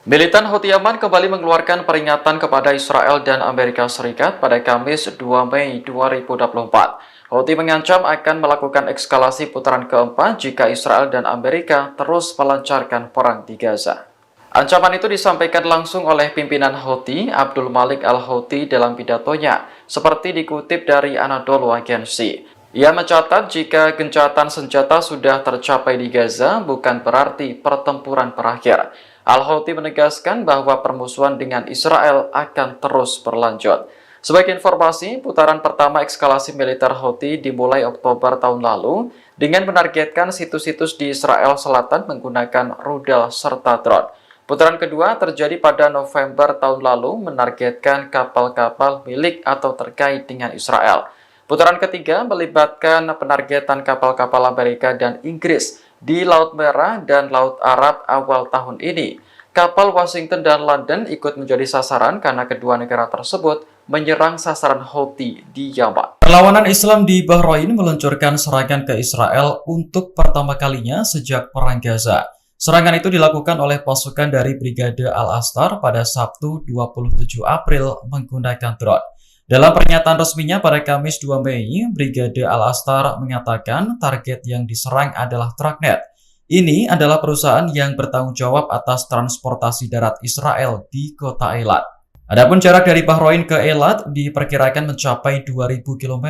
Militan Houthi Yaman kembali mengeluarkan peringatan kepada Israel dan Amerika Serikat pada Kamis 2 Mei 2024. Houthi mengancam akan melakukan eskalasi putaran keempat jika Israel dan Amerika terus melancarkan perang di Gaza. Ancaman itu disampaikan langsung oleh pimpinan Houthi, Abdul Malik Al-Houthi dalam pidatonya, seperti dikutip dari Anadolu Agency. Ia mencatat jika gencatan senjata sudah tercapai di Gaza, bukan berarti pertempuran berakhir. Al-Houthi menegaskan bahwa permusuhan dengan Israel akan terus berlanjut. Sebagai informasi, putaran pertama eskalasi militer Houthi dimulai Oktober tahun lalu dengan menargetkan situs-situs di Israel Selatan menggunakan rudal serta drone. Putaran kedua terjadi pada November tahun lalu menargetkan kapal-kapal milik atau terkait dengan Israel. Putaran ketiga melibatkan penargetan kapal-kapal Amerika dan Inggris di Laut Merah dan Laut Arab awal tahun ini. Kapal Washington dan London ikut menjadi sasaran karena kedua negara tersebut menyerang sasaran Houthi di Yaman. Perlawanan Islam di Bahrain meluncurkan serangan ke Israel untuk pertama kalinya sejak Perang Gaza. Serangan itu dilakukan oleh pasukan dari Brigade Al-Astar pada Sabtu 27 April menggunakan drone. Dalam pernyataan resminya pada Kamis 2 Mei, Brigade Al-Astar mengatakan target yang diserang adalah Tragnet. Ini adalah perusahaan yang bertanggung jawab atas transportasi darat Israel di kota Eilat. Adapun jarak dari Bahrain ke Eilat diperkirakan mencapai 2.000 km.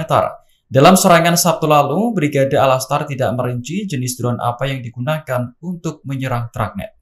Dalam serangan Sabtu lalu, Brigade Al-Astar tidak merinci jenis drone apa yang digunakan untuk menyerang Tragnet.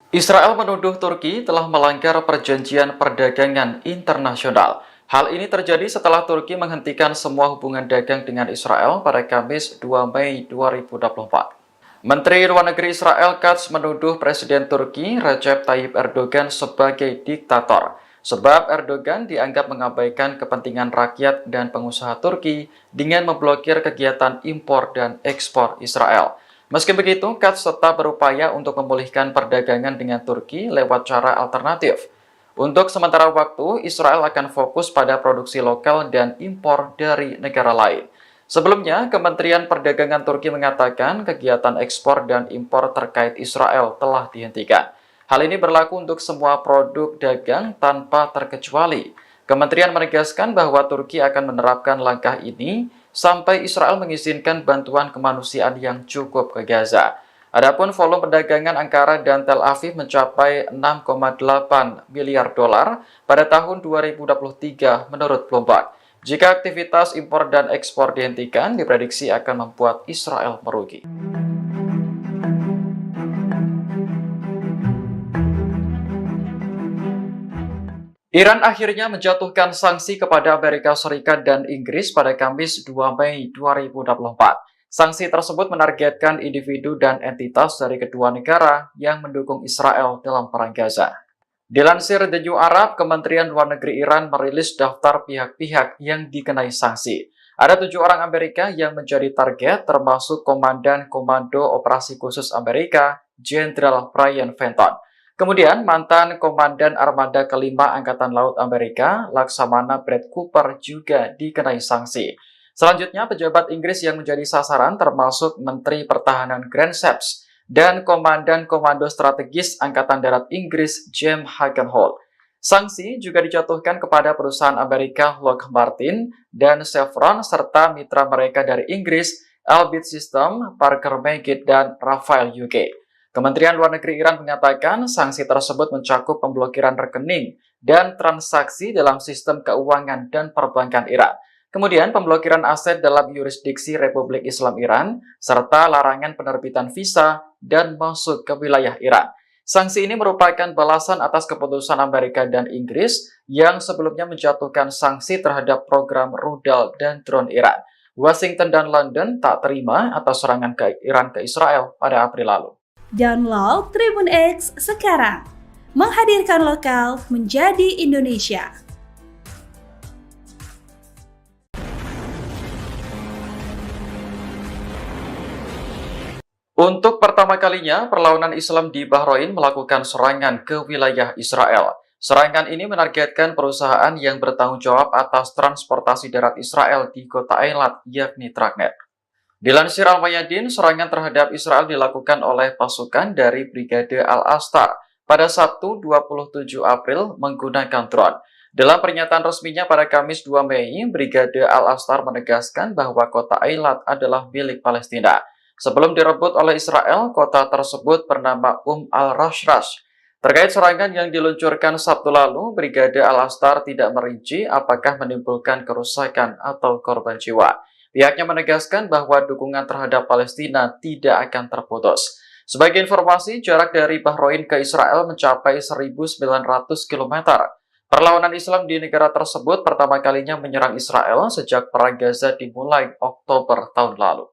Israel menuduh Turki telah melanggar perjanjian perdagangan internasional. Hal ini terjadi setelah Turki menghentikan semua hubungan dagang dengan Israel pada Kamis 2 Mei 2024. Menteri Luar Negeri Israel Katz menuduh Presiden Turki Recep Tayyip Erdogan sebagai diktator, sebab Erdogan dianggap mengabaikan kepentingan rakyat dan pengusaha Turki dengan memblokir kegiatan impor dan ekspor Israel. Meski begitu, Katz tetap berupaya untuk memulihkan perdagangan dengan Turki lewat cara alternatif. Untuk sementara waktu, Israel akan fokus pada produksi lokal dan impor dari negara lain. Sebelumnya, Kementerian Perdagangan Turki mengatakan kegiatan ekspor dan impor terkait Israel telah dihentikan. Hal ini berlaku untuk semua produk dagang tanpa terkecuali. Kementerian menegaskan bahwa Turki akan menerapkan langkah ini sampai Israel mengizinkan bantuan kemanusiaan yang cukup ke Gaza. Adapun volume perdagangan Ankara dan Tel Aviv mencapai 6,8 miliar dolar pada tahun 2023 menurut Bloomberg. Jika aktivitas impor dan ekspor dihentikan, diprediksi akan membuat Israel merugi. Iran akhirnya menjatuhkan sanksi kepada Amerika Serikat dan Inggris pada Kamis 2 Mei 2024. Sanksi tersebut menargetkan individu dan entitas dari kedua negara yang mendukung Israel dalam perang Gaza. Dilansir The New Arab, Kementerian Luar Negeri Iran merilis daftar pihak-pihak yang dikenai sanksi. Ada 7 orang Amerika yang menjadi target, termasuk Komandan Komando Operasi Khusus Amerika, Jenderal Brian Fenton. Kemudian, mantan Komandan Armada Kelima Angkatan Laut Amerika, Laksamana Brad Cooper juga dikenai sanksi. Selanjutnya, pejabat Inggris yang menjadi sasaran termasuk Menteri Pertahanan Grant Shapps dan Komandan Komando Strategis Angkatan Darat Inggris, James Hagenholt. Sanksi juga dijatuhkan kepada perusahaan Amerika Lockheed Martin dan Chevron serta mitra mereka dari Inggris, Elbit System, Parker Meggitt, dan Rafael UK. Kementerian Luar Negeri Iran menyatakan sanksi tersebut mencakup pemblokiran rekening dan transaksi dalam sistem keuangan dan perbankan Iran. Kemudian pemblokiran aset dalam yurisdiksi Republik Islam Iran, serta larangan penerbitan visa dan masuk ke wilayah Iran. Sanksi ini merupakan balasan atas keputusan Amerika dan Inggris yang sebelumnya menjatuhkan sanksi terhadap program rudal dan drone Iran. Washington dan London tak terima atas serangan Iran ke Israel pada April lalu. Download Tribun X sekarang, menghadirkan lokal menjadi Indonesia. Untuk pertama kalinya, perlawanan Islam di Bahrain melakukan serangan ke wilayah Israel. Serangan ini menargetkan perusahaan yang bertanggung jawab atas transportasi darat Israel di kota Eilat, yakni Tragnet. Dilansir Al-Mayadin, serangan terhadap Israel dilakukan oleh pasukan dari Brigade Al-Astar pada Sabtu 27 April menggunakan drone. Dalam pernyataan resminya pada Kamis 2 Mei, Brigade Al-Astar menegaskan bahwa kota Eilat adalah milik Palestina. Sebelum direbut oleh Israel, kota tersebut bernama al-Rashrash. Terkait serangan yang diluncurkan Sabtu lalu, Brigade Al-Astar tidak merinci apakah menimbulkan kerusakan atau korban jiwa. Pihaknya menegaskan bahwa dukungan terhadap Palestina tidak akan terputus. Sebagai informasi, jarak dari Bahrain ke Israel mencapai 1.900 km. Perlawanan Islam di negara tersebut pertama kalinya menyerang Israel sejak Perang Gaza dimulai Oktober tahun lalu.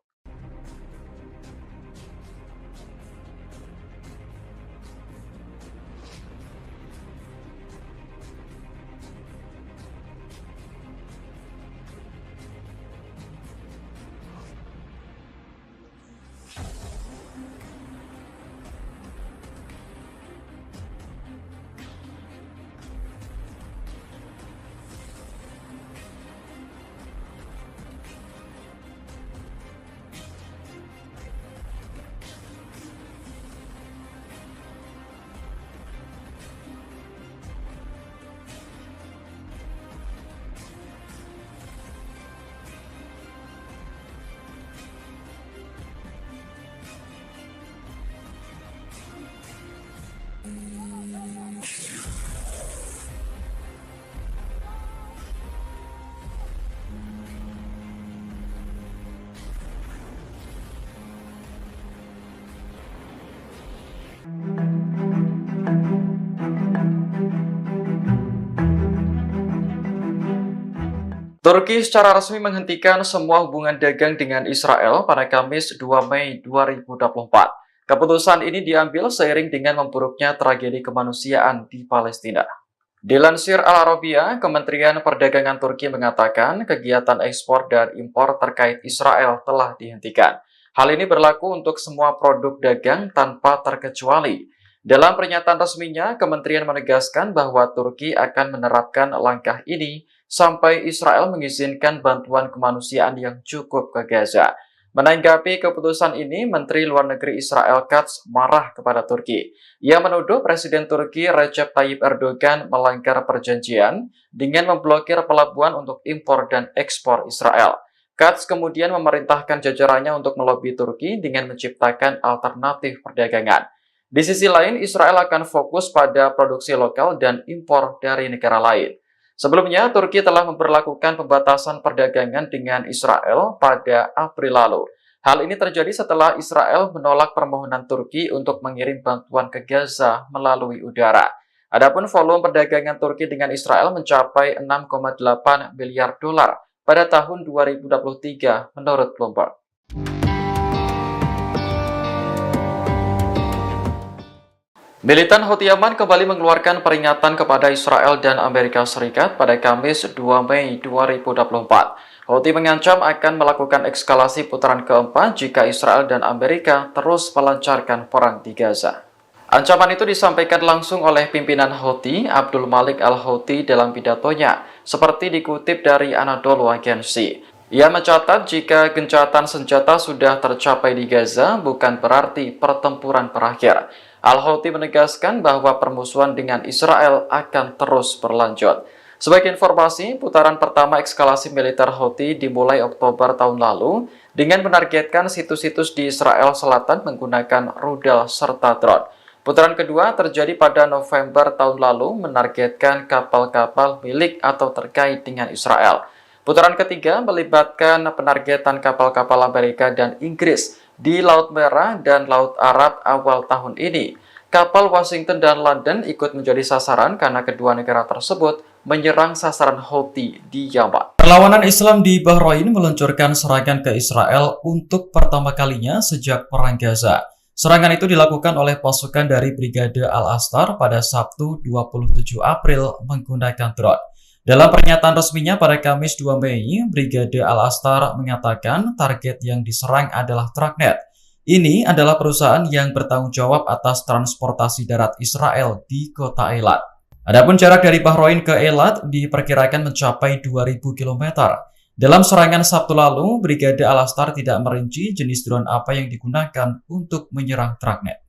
Turki secara resmi menghentikan semua hubungan dagang dengan Israel pada Kamis 2 Mei 2024. Keputusan ini diambil seiring dengan memburuknya tragedi kemanusiaan di Palestina. Dilansir Al Arabiya, Kementerian Perdagangan Turki mengatakan kegiatan ekspor dan impor terkait Israel telah dihentikan. Hal ini berlaku untuk semua produk dagang tanpa terkecuali. Dalam pernyataan resminya, kementerian menegaskan bahwa Turki akan menerapkan langkah ini sampai Israel mengizinkan bantuan kemanusiaan yang cukup ke Gaza. Menanggapi keputusan ini, Menteri Luar Negeri Israel Katz marah kepada Turki. Ia menuduh Presiden Turki Recep Tayyip Erdogan melanggar perjanjian dengan memblokir pelabuhan untuk impor dan ekspor Israel. Katz kemudian memerintahkan jajarannya untuk melobi Turki dengan menciptakan alternatif perdagangan. Di sisi lain, Israel akan fokus pada produksi lokal dan impor dari negara lain. Sebelumnya, Turki telah memberlakukan pembatasan perdagangan dengan Israel pada April lalu. Hal ini terjadi setelah Israel menolak permohonan Turki untuk mengirim bantuan ke Gaza melalui udara. Adapun volume perdagangan Turki dengan Israel mencapai 6,8 miliar dolar pada tahun 2023 menurut Bloomberg. Militan Houthi Yaman kembali mengeluarkan peringatan kepada Israel dan Amerika Serikat pada Kamis 2 Mei 2024. Houthi mengancam akan melakukan eskalasi putaran keempat jika Israel dan Amerika terus melancarkan perang di Gaza. Ancaman itu disampaikan langsung oleh pimpinan Houthi, Abdul Malik al-Houthi dalam pidatonya, seperti dikutip dari Anadolu Agency. Ia mencatat jika gencatan senjata sudah tercapai di Gaza, bukan berarti pertempuran berakhir. Al-Houthi menegaskan bahwa permusuhan dengan Israel akan terus berlanjut. Sebagai informasi, putaran pertama eskalasi militer Houthi dimulai Oktober tahun lalu dengan menargetkan situs-situs di Israel Selatan menggunakan rudal serta drone. Putaran kedua terjadi pada November tahun lalu menargetkan kapal-kapal milik atau terkait dengan Israel. Putaran ketiga melibatkan penargetan kapal-kapal Amerika dan Inggris di Laut Merah dan Laut Arab awal tahun ini. Kapal Washington dan London ikut menjadi sasaran karena kedua negara tersebut menyerang sasaran Houthi di Yaman. Perlawanan Islam di Bahrain meluncurkan serangan ke Israel untuk pertama kalinya sejak Perang Gaza. Serangan itu dilakukan oleh pasukan dari Brigade Al-Astar pada Sabtu 27 April menggunakan drone. Dalam pernyataan resminya pada Kamis 2 Mei, Brigade Al-Astar mengatakan target yang diserang adalah Tragnet. Ini adalah perusahaan yang bertanggung jawab atas transportasi darat Israel di kota Eilat. Adapun jarak dari Bahrain ke Eilat diperkirakan mencapai 2.000 km. Dalam serangan Sabtu lalu, Brigade Al-Astar tidak merinci jenis drone apa yang digunakan untuk menyerang Tragnet.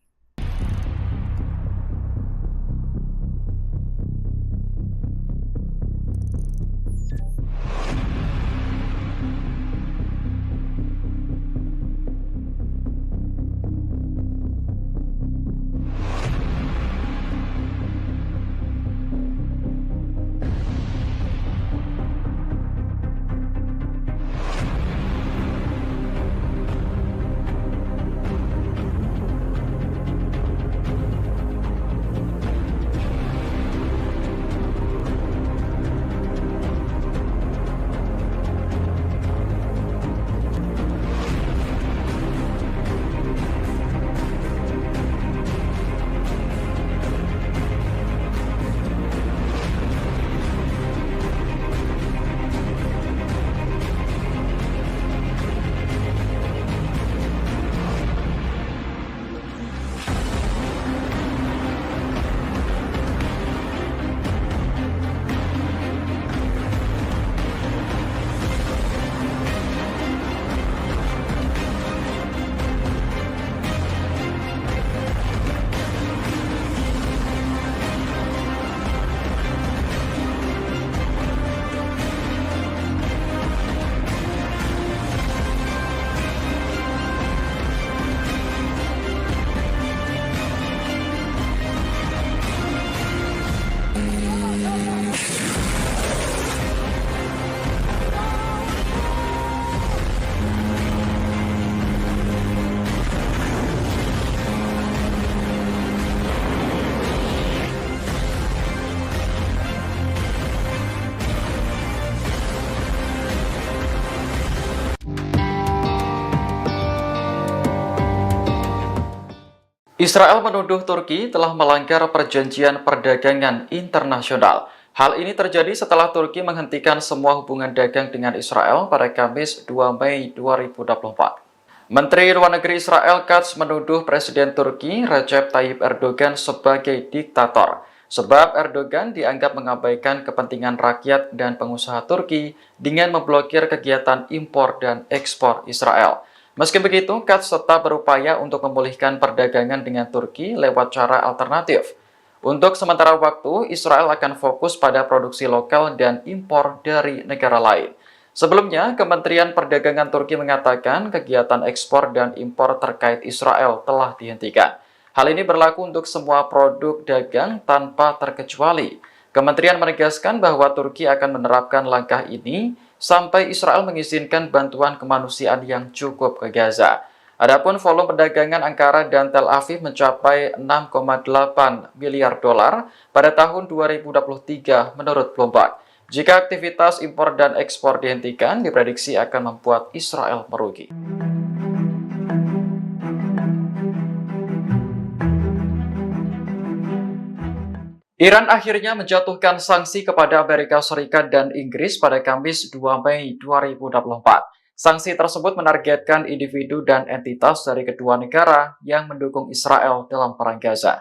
Israel menuduh Turki telah melanggar perjanjian perdagangan internasional. Hal ini terjadi setelah Turki menghentikan semua hubungan dagang dengan Israel pada Kamis 2 Mei 2024. Menteri Luar Negeri Israel Katz menuduh Presiden Turki Recep Tayyip Erdogan sebagai diktator, sebab Erdogan dianggap mengabaikan kepentingan rakyat dan pengusaha Turki dengan memblokir kegiatan impor dan ekspor Israel. Meski begitu, Katz tetap berupaya untuk memulihkan perdagangan dengan Turki lewat cara alternatif. Untuk sementara waktu, Israel akan fokus pada produksi lokal dan impor dari negara lain. Sebelumnya, Kementerian Perdagangan Turki mengatakan kegiatan ekspor dan impor terkait Israel telah dihentikan. Hal ini berlaku untuk semua produk dagang tanpa terkecuali. Kementerian menegaskan bahwa Turki akan menerapkan langkah ini sampai Israel mengizinkan bantuan kemanusiaan yang cukup ke Gaza. Adapun volume perdagangan Ankara dan Tel Aviv mencapai 6,8 miliar dolar pada tahun 2023 menurut Bloomberg. Jika aktivitas impor dan ekspor dihentikan, diprediksi akan membuat Israel merugi. Iran akhirnya menjatuhkan sanksi kepada Amerika Serikat dan Inggris pada Kamis 2 Mei 2024. Sanksi tersebut menargetkan individu dan entitas dari kedua negara yang mendukung Israel dalam perang Gaza.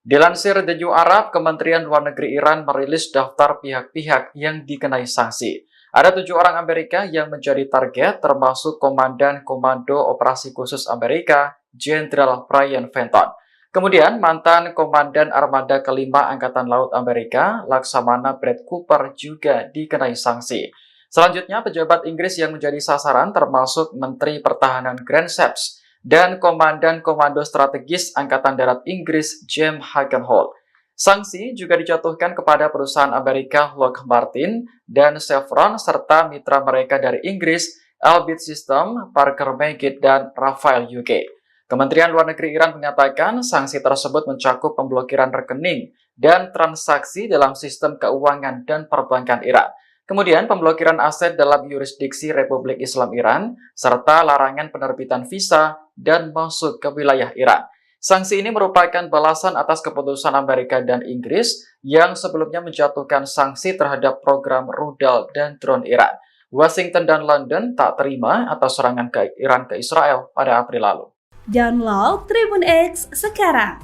Dilansir The New Arab, Kementerian Luar Negeri Iran merilis daftar pihak-pihak yang dikenai sanksi. Ada 7 orang Amerika yang menjadi target, termasuk Komandan Komando Operasi Khusus Amerika, Jenderal Brian Fenton. Kemudian, mantan Komandan Armada Kelima Angkatan Laut Amerika, Laksamana Brad Cooper juga dikenai sanksi. Selanjutnya, pejabat Inggris yang menjadi sasaran termasuk Menteri Pertahanan Grant Shapps dan Komandan Komando Strategis Angkatan Darat Inggris James Hagenholt. Sanksi juga dijatuhkan kepada perusahaan Amerika Lockheed Martin dan Chevron serta mitra mereka dari Inggris, Elbit System, Parker Meggitt, dan Rafael UK. Kementerian Luar Negeri Iran mengatakan sanksi tersebut mencakup pemblokiran rekening dan transaksi dalam sistem keuangan dan perbankan Iran. Kemudian pemblokiran aset dalam yurisdiksi Republik Islam Iran, serta larangan penerbitan visa dan masuk ke wilayah Iran. Sanksi ini merupakan balasan atas keputusan Amerika dan Inggris yang sebelumnya menjatuhkan sanksi terhadap program rudal dan drone Iran. Washington dan London tak terima atas serangan ke Iran ke Israel pada April lalu. Download Tribun X sekarang,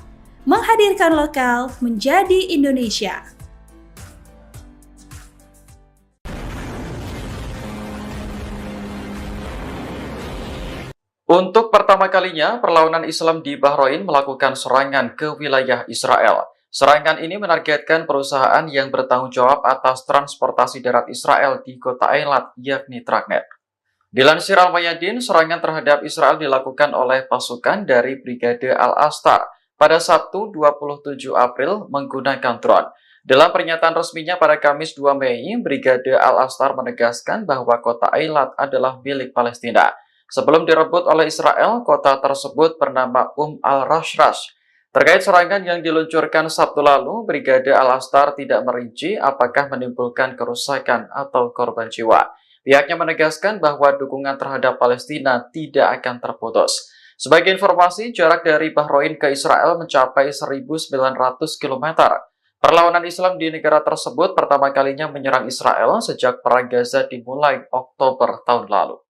menghadirkan lokal menjadi Indonesia. Untuk pertama kalinya, perlawanan Islam di Bahrain melakukan serangan ke wilayah Israel. Serangan ini menargetkan perusahaan yang bertanggung jawab atas transportasi darat Israel di kota Eilat, yakni Tragnet. Dilansir Al-Mayadin, serangan terhadap Israel dilakukan oleh pasukan dari Brigade Al-Astar pada Sabtu 27 April menggunakan drone. Dalam pernyataan resminya pada Kamis 2 Mei, Brigade Al-Astar menegaskan bahwa kota Eilat adalah milik Palestina. Sebelum direbut oleh Israel, kota tersebut bernama al-Rashrash. Terkait serangan yang diluncurkan Sabtu lalu, Brigade Al-Astar tidak merinci apakah menimbulkan kerusakan atau korban jiwa. Pihaknya menegaskan bahwa dukungan terhadap Palestina tidak akan terputus. Sebagai informasi, jarak dari Bahrain ke Israel mencapai 1.900 km. Perlawanan Islam di negara tersebut pertama kalinya menyerang Israel sejak Perang Gaza dimulai Oktober tahun lalu.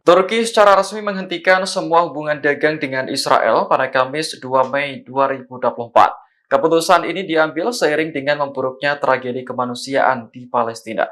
Turki secara resmi menghentikan semua hubungan dagang dengan Israel pada Kamis 2 Mei 2024. Keputusan ini diambil seiring dengan memburuknya tragedi kemanusiaan di Palestina.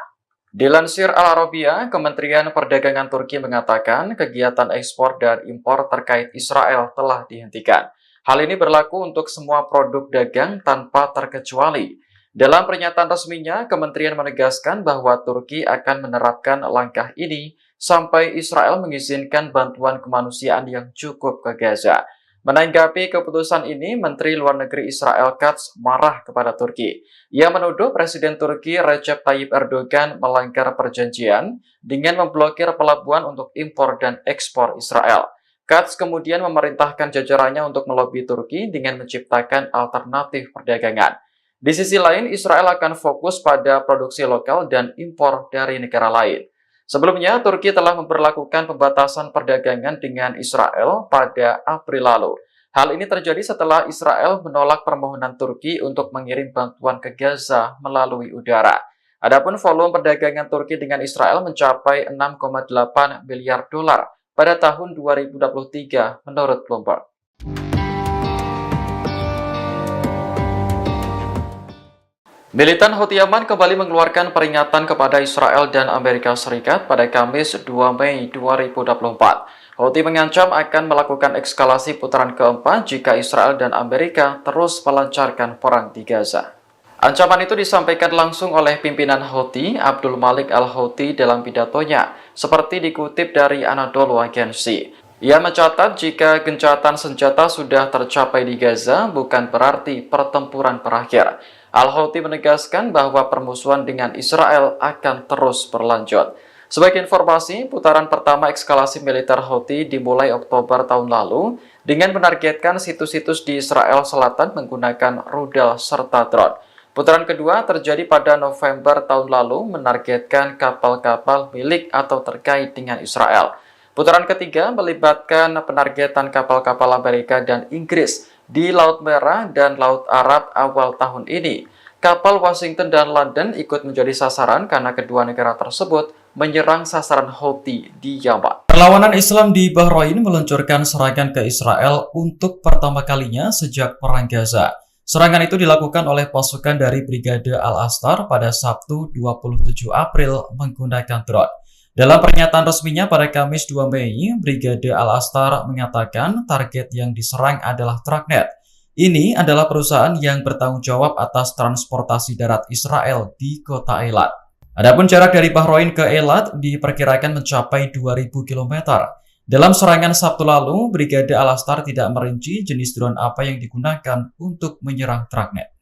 Dilansir Al Arabiya, Kementerian Perdagangan Turki mengatakan kegiatan ekspor dan impor terkait Israel telah dihentikan. Hal ini berlaku untuk semua produk dagang tanpa terkecuali. Dalam pernyataan resminya, kementerian menegaskan bahwa Turki akan menerapkan langkah ini sampai Israel mengizinkan bantuan kemanusiaan yang cukup ke Gaza. Menanggapi keputusan ini, Menteri Luar Negeri Israel Katz marah kepada Turki. Ia menuduh Presiden Turki Recep Tayyip Erdogan melanggar perjanjian dengan memblokir pelabuhan untuk impor dan ekspor Israel. Katz kemudian memerintahkan jajarannya untuk melobi Turki dengan menciptakan alternatif perdagangan. Di sisi lain, Israel akan fokus pada produksi lokal dan impor dari negara lain. Sebelumnya, Turki telah memperlakukan pembatasan perdagangan dengan Israel pada April lalu. Hal ini terjadi setelah Israel menolak permohonan Turki untuk mengirim bantuan ke Gaza melalui udara. Adapun volume perdagangan Turki dengan Israel mencapai 6,8 miliar dolar pada tahun 2023 menurut Bloomberg. Militan Houthi Yaman kembali mengeluarkan peringatan kepada Israel dan Amerika Serikat pada Kamis 2 Mei 2024. Houthi mengancam akan melakukan eskalasi putaran keempat jika Israel dan Amerika terus melancarkan perang di Gaza. Ancaman itu disampaikan langsung oleh pimpinan Houthi, Abdul Malik al-Houthi dalam pidatonya, seperti dikutip dari Anadolu Agency. Ia mencatat jika gencatan senjata sudah tercapai di Gaza, bukan berarti pertempuran berakhir. Al-Houthi menegaskan bahwa permusuhan dengan Israel akan terus berlanjut. Sebagai informasi, putaran pertama eskalasi militer Houthi dimulai Oktober tahun lalu dengan menargetkan situs-situs di Israel Selatan menggunakan rudal serta drone. Putaran kedua terjadi pada November tahun lalu menargetkan kapal-kapal milik atau terkait dengan Israel. Putaran ketiga melibatkan penargetan kapal-kapal Amerika dan Inggris di Laut Merah dan Laut Arab awal tahun ini. Kapal Washington dan London ikut menjadi sasaran karena kedua negara tersebut menyerang sasaran Houthi di Yaman. Perlawanan Islam di Bahrain meluncurkan serangan ke Israel untuk pertama kalinya sejak Perang Gaza. Serangan itu dilakukan oleh pasukan dari Brigade Al-Astar pada Sabtu 27 April menggunakan drone. Dalam pernyataan resminya pada Kamis 2 Mei, Brigade Al-Astar mengatakan target yang diserang adalah Tragnet. Ini adalah perusahaan yang bertanggung jawab atas transportasi darat Israel di kota Eilat. Adapun jarak dari Bahrain ke Eilat diperkirakan mencapai 2.000 km. Dalam serangan Sabtu lalu, Brigade Al-Astar tidak merinci jenis drone apa yang digunakan untuk menyerang Tragnet.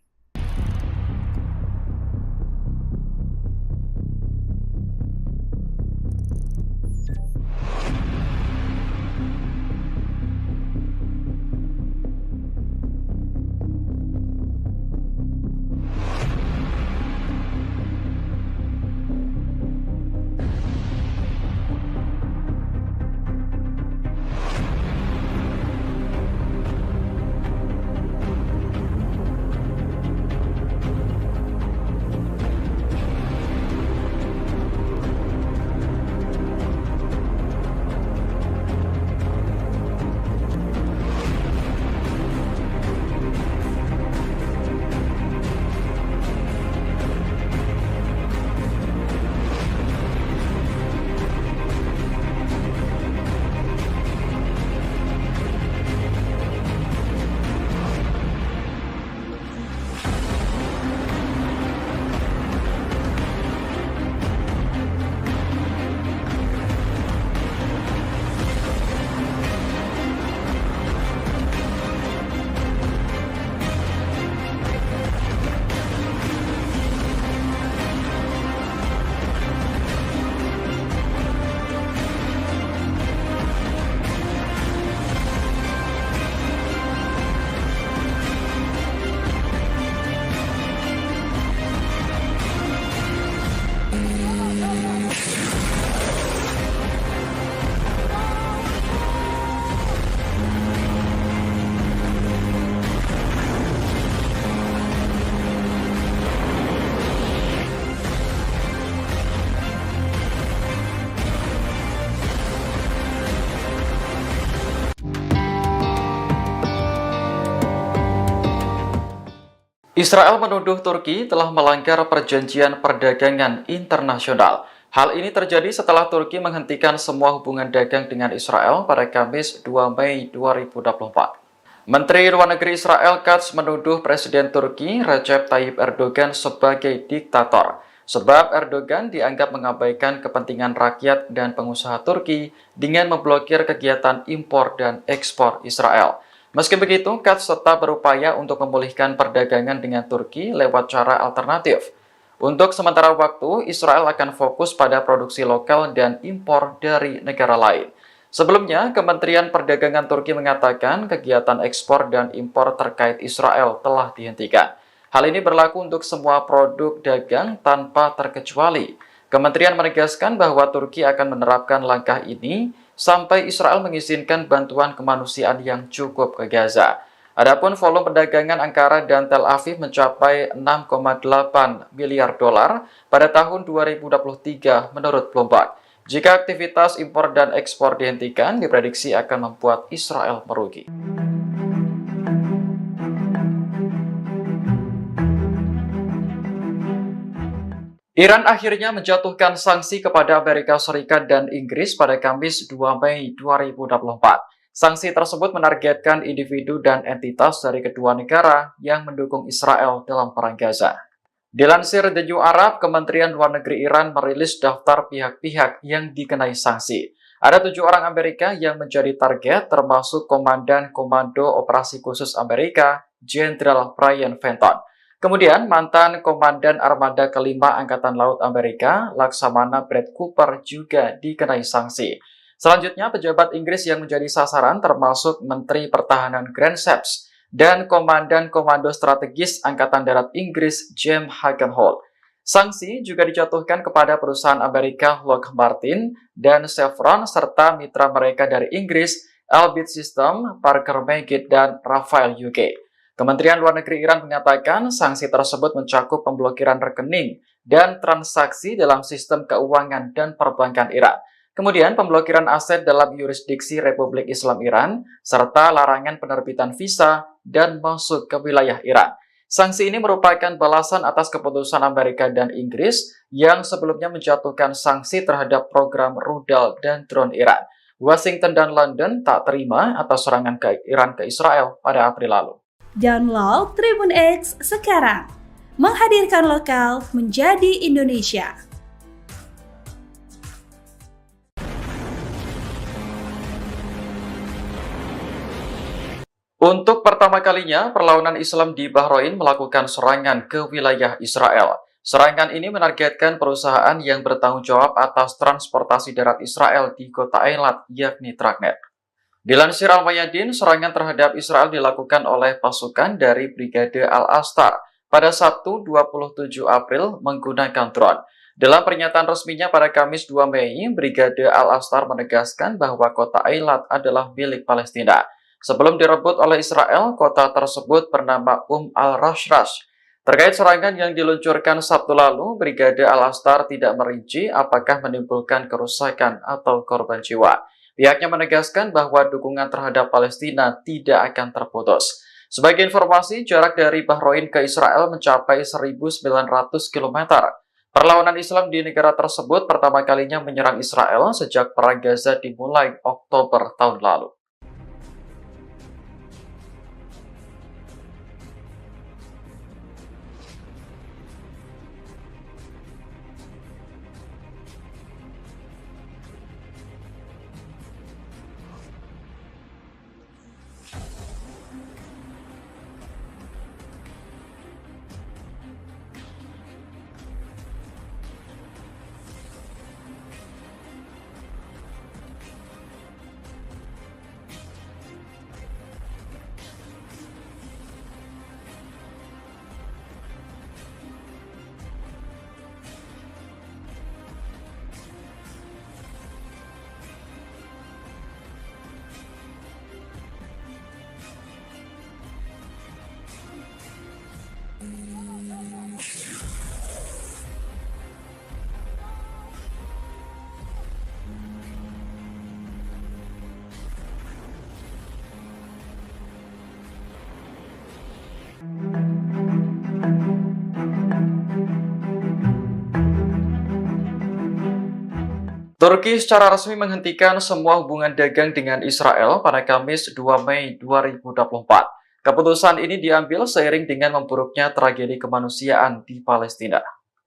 Israel menuduh Turki telah melanggar perjanjian perdagangan internasional. Hal ini terjadi setelah Turki menghentikan semua hubungan dagang dengan Israel pada Kamis 2 Mei 2024. Menteri Luar Negeri Israel Katz menuduh Presiden Turki Recep Tayyip Erdogan sebagai diktator, sebab Erdogan dianggap mengabaikan kepentingan rakyat dan pengusaha Turki dengan memblokir kegiatan impor dan ekspor Israel. Meski begitu, Katz tetap berupaya untuk memulihkan perdagangan dengan Turki lewat cara alternatif. Untuk sementara waktu, Israel akan fokus pada produksi lokal dan impor dari negara lain. Sebelumnya, Kementerian Perdagangan Turki mengatakan kegiatan ekspor dan impor terkait Israel telah dihentikan. Hal ini berlaku untuk semua produk dagang tanpa terkecuali. Kementerian menegaskan bahwa Turki akan menerapkan langkah ini sampai Israel mengizinkan bantuan kemanusiaan yang cukup ke Gaza. Adapun volume perdagangan Ankara dan Tel Aviv mencapai 6,8 miliar dolar pada tahun 2023 menurut Bloomberg. Jika aktivitas impor dan ekspor dihentikan, diprediksi akan membuat Israel merugi. Iran akhirnya menjatuhkan sanksi kepada Amerika Serikat dan Inggris pada Kamis 2 Mei 2024. Sanksi tersebut menargetkan individu dan entitas dari kedua negara yang mendukung Israel dalam perang Gaza. Dilansir The New Arab, Kementerian Luar Negeri Iran merilis daftar pihak-pihak yang dikenai sanksi. Ada 7 orang Amerika yang menjadi target, termasuk Komandan Komando Operasi Khusus Amerika, Jenderal Brian Fenton. Kemudian, mantan Komandan Armada Kelima Angkatan Laut Amerika, Laksamana Brad Cooper juga dikenai sanksi. Selanjutnya, pejabat Inggris yang menjadi sasaran termasuk Menteri Pertahanan Grant Shapps dan Komandan Komando Strategis Angkatan Darat Inggris James Hagenholt. Sanksi juga dijatuhkan kepada perusahaan Amerika Lockheed Martin dan Chevron serta mitra mereka dari Inggris, Elbit System, Parker Meggitt, dan Rafael UK. Kementerian Luar Negeri Iran mengatakan sanksi tersebut mencakup pemblokiran rekening dan transaksi dalam sistem keuangan dan perbankan Iran. Kemudian pemblokiran aset dalam yurisdiksi Republik Islam Iran, serta larangan penerbitan visa dan masuk ke wilayah Iran. Sanksi ini merupakan balasan atas keputusan Amerika dan Inggris yang sebelumnya menjatuhkan sanksi terhadap program rudal dan drone Iran. Washington dan London tak terima atas serangan Iran ke Israel pada April lalu. Download Tribun X sekarang, menghadirkan lokal menjadi Indonesia. Untuk pertama kalinya, perlawanan Islam di Bahrain melakukan serangan ke wilayah Israel. Serangan ini menargetkan perusahaan yang bertanggung jawab atas transportasi darat Israel di kota Eilat, yakni Tragnet. Dilansir Al-Mayadin, serangan terhadap Israel dilakukan oleh pasukan dari Brigade Al-Astar pada Sabtu 27 April menggunakan drone. Dalam pernyataan resminya pada Kamis 2 Mei, Brigade Al-Astar menegaskan bahwa kota Eilat adalah milik Palestina. Sebelum direbut oleh Israel, kota tersebut bernama al-Rashrash. Terkait serangan yang diluncurkan Sabtu lalu, Brigade Al-Astar tidak merinci apakah menimbulkan kerusakan atau korban jiwa. Pihaknya menegaskan bahwa dukungan terhadap Palestina tidak akan terputus. Sebagai informasi, jarak dari Bahrain ke Israel mencapai 1.900 km. Perlawanan Islam di negara tersebut pertama kalinya menyerang Israel sejak Perang Gaza dimulai Oktober tahun lalu. Turki secara resmi menghentikan semua hubungan dagang dengan Israel pada Kamis 2 Mei 2024. Keputusan ini diambil seiring dengan memburuknya tragedi kemanusiaan di Palestina.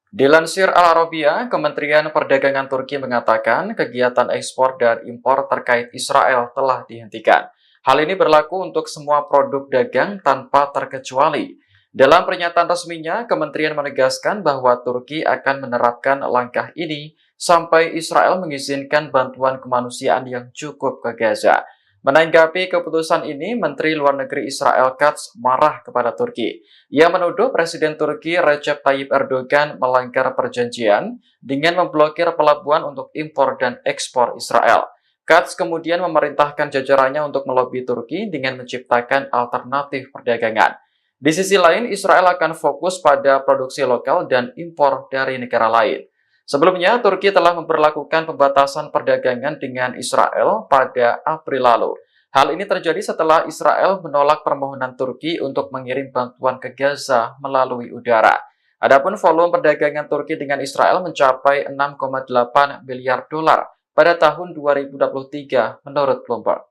Dilansir Al Arabiya, Kementerian Perdagangan Turki mengatakan kegiatan ekspor dan impor terkait Israel telah dihentikan. Hal ini berlaku untuk semua produk dagang tanpa terkecuali. Dalam pernyataan resminya, kementerian menegaskan bahwa Turki akan menerapkan langkah ini sampai Israel mengizinkan bantuan kemanusiaan yang cukup ke Gaza. Menanggapi keputusan ini, Menteri Luar Negeri Israel Katz marah kepada Turki. Ia menuduh Presiden Turki Recep Tayyip Erdogan melanggar perjanjian dengan memblokir pelabuhan untuk impor dan ekspor Israel. Katz kemudian memerintahkan jajarannya untuk melobi Turki dengan menciptakan alternatif perdagangan. Di sisi lain, Israel akan fokus pada produksi lokal dan impor dari negara lain. Sebelumnya, Turki telah memperlakukan pembatasan perdagangan dengan Israel pada April lalu. Hal ini terjadi setelah Israel menolak permohonan Turki untuk mengirim bantuan ke Gaza melalui udara. Adapun volume perdagangan Turki dengan Israel mencapai 6,8 miliar dolar pada tahun 2023 menurut Bloomberg.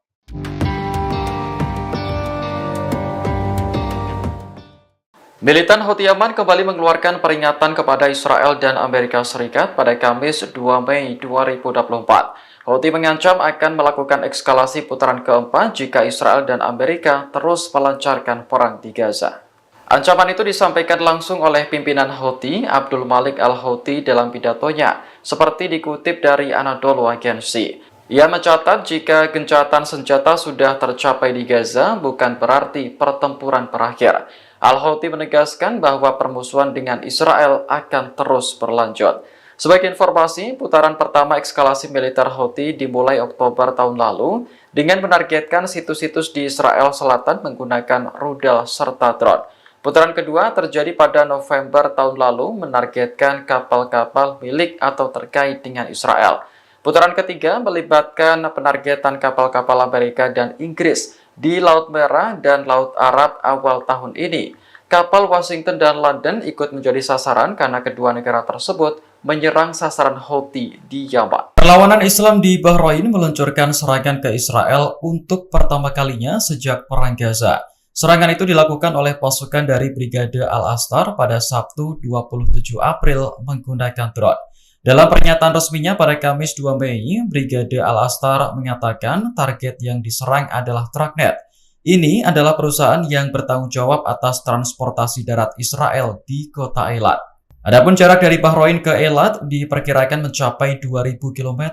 Militan Houthi Yaman kembali mengeluarkan peringatan kepada Israel dan Amerika Serikat pada Kamis 2 Mei 2024. Houthi mengancam akan melakukan eskalasi putaran keempat jika Israel dan Amerika terus melancarkan perang di Gaza. Ancaman itu disampaikan langsung oleh pimpinan Houthi, Abdul Malik al-Houthi dalam pidatonya, seperti dikutip dari Anadolu Agency. Ia mencatat jika gencatan senjata sudah tercapai di Gaza bukan berarti pertempuran berakhir. Al-Houthi menegaskan bahwa permusuhan dengan Israel akan terus berlanjut. Sebagai informasi, putaran pertama eskalasi militer Houthi dimulai Oktober tahun lalu dengan menargetkan situs-situs di Israel Selatan menggunakan rudal serta drone. Putaran kedua terjadi pada November tahun lalu menargetkan kapal-kapal milik atau terkait dengan Israel. Putaran ketiga melibatkan penargetan kapal-kapal Amerika dan Inggris di Laut Merah dan Laut Arab awal tahun ini. Kapal Washington dan London ikut menjadi sasaran karena kedua negara tersebut menyerang sasaran Houthi di Yaman. Perlawanan Islam di Bahrain meluncurkan serangan ke Israel untuk pertama kalinya sejak Perang Gaza. Serangan itu dilakukan oleh pasukan dari Brigade Al-Astar pada Sabtu 27 April menggunakan drone. Dalam pernyataan resminya pada Kamis 2 Mei, Brigade Al-Astar mengatakan target yang diserang adalah Traqnet. Ini adalah perusahaan yang bertanggung jawab atas transportasi darat Israel di kota Eilat. Adapun jarak dari Bahrain ke Eilat diperkirakan mencapai 2.000 km.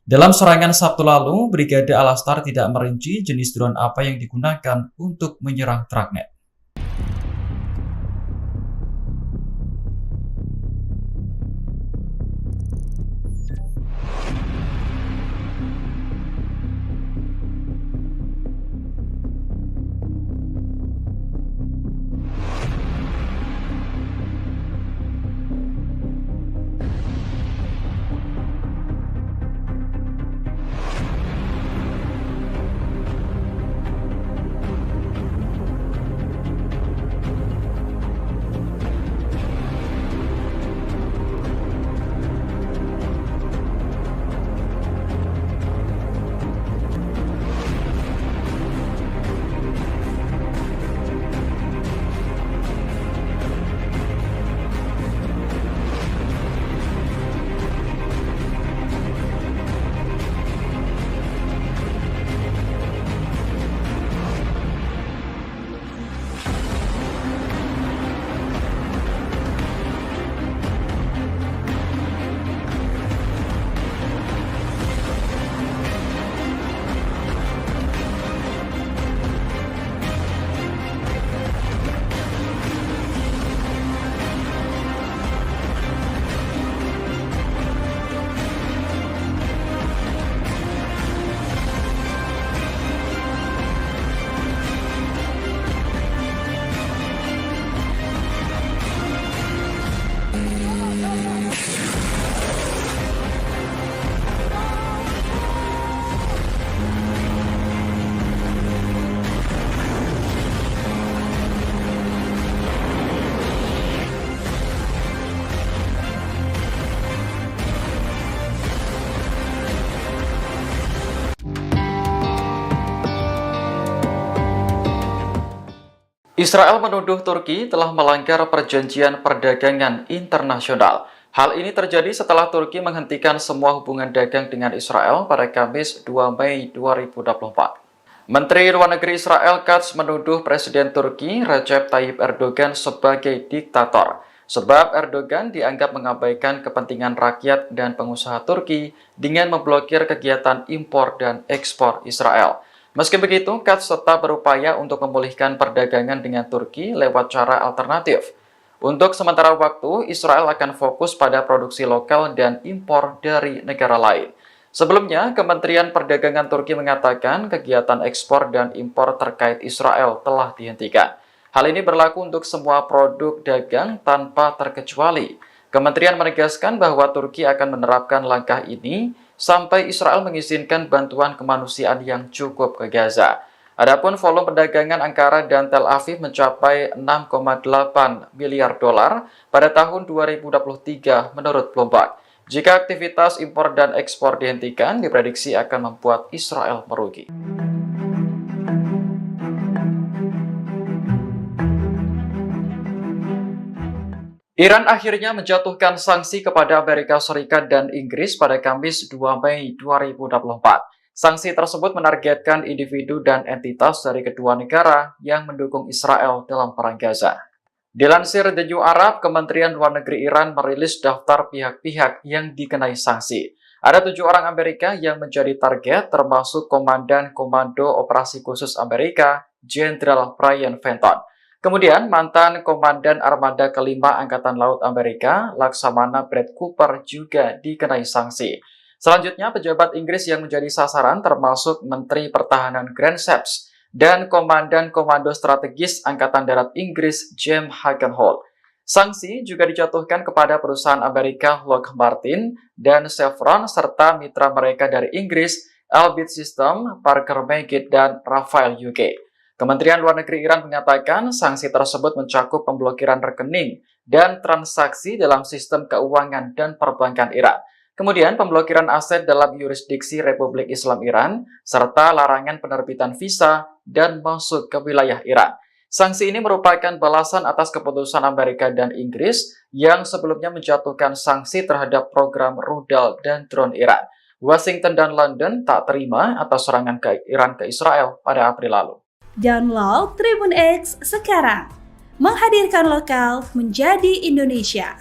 Dalam serangan Sabtu lalu, Brigade Al-Astar tidak merinci jenis drone apa yang digunakan untuk menyerang Traqnet. Israel menuduh Turki telah melanggar perjanjian perdagangan internasional. Hal ini terjadi setelah Turki menghentikan semua hubungan dagang dengan Israel pada Kamis 2 Mei 2024. Menteri Luar Negeri Israel Katz menuduh Presiden Turki Recep Tayyip Erdogan sebagai diktator, sebab Erdogan dianggap mengabaikan kepentingan rakyat dan pengusaha Turki dengan memblokir kegiatan impor dan ekspor Israel. Meski begitu, Katz tetap berupaya untuk memulihkan perdagangan dengan Turki lewat cara alternatif. Untuk sementara waktu, Israel akan fokus pada produksi lokal dan impor dari negara lain. Sebelumnya, Kementerian Perdagangan Turki mengatakan kegiatan ekspor dan impor terkait Israel telah dihentikan. Hal ini berlaku untuk semua produk dagang tanpa terkecuali. Kementerian menegaskan bahwa Turki akan menerapkan langkah ini sampai Israel mengizinkan bantuan kemanusiaan yang cukup ke Gaza. Adapun volume perdagangan Ankara dan Tel Aviv mencapai 6,8 miliar dolar pada tahun 2023 menurut Bloomberg. Jika aktivitas impor dan ekspor dihentikan, diprediksi akan membuat Israel merugi. Iran akhirnya menjatuhkan sanksi kepada Amerika Serikat dan Inggris pada Kamis 2 Mei 2024. Sanksi tersebut menargetkan individu dan entitas dari kedua negara yang mendukung Israel dalam perang Gaza. Dilansir The New Arab, Kementerian Luar Negeri Iran merilis daftar pihak-pihak yang dikenai sanksi. Ada 7 orang Amerika yang menjadi target, termasuk Komandan Komando Operasi Khusus Amerika, Jenderal Brian Fenton. Kemudian, mantan Komandan Armada Kelima Angkatan Laut Amerika, Laksamana Brad Cooper juga dikenai sanksi. Selanjutnya, pejabat Inggris yang menjadi sasaran termasuk Menteri Pertahanan Grant Shapps dan Komandan Komando Strategis Angkatan Darat Inggris, James Hagenholt. Sanksi juga dijatuhkan kepada perusahaan Amerika Lockheed Martin dan Chevron serta mitra mereka dari Inggris, Elbit System, Parker Meggitt, dan Rafael UK. Kementerian Luar Negeri Iran mengatakan sanksi tersebut mencakup pemblokiran rekening dan transaksi dalam sistem keuangan dan perbankan Iran. Kemudian pemblokiran aset dalam yurisdiksi Republik Islam Iran, serta larangan penerbitan visa dan masuk ke wilayah Iran. Sanksi ini merupakan balasan atas keputusan Amerika dan Inggris yang sebelumnya menjatuhkan sanksi terhadap program rudal dan drone Iran. Washington dan London tak terima atas serangan Iran ke Israel pada April lalu. Download Tribun X sekarang, menghadirkan lokal menjadi Indonesia.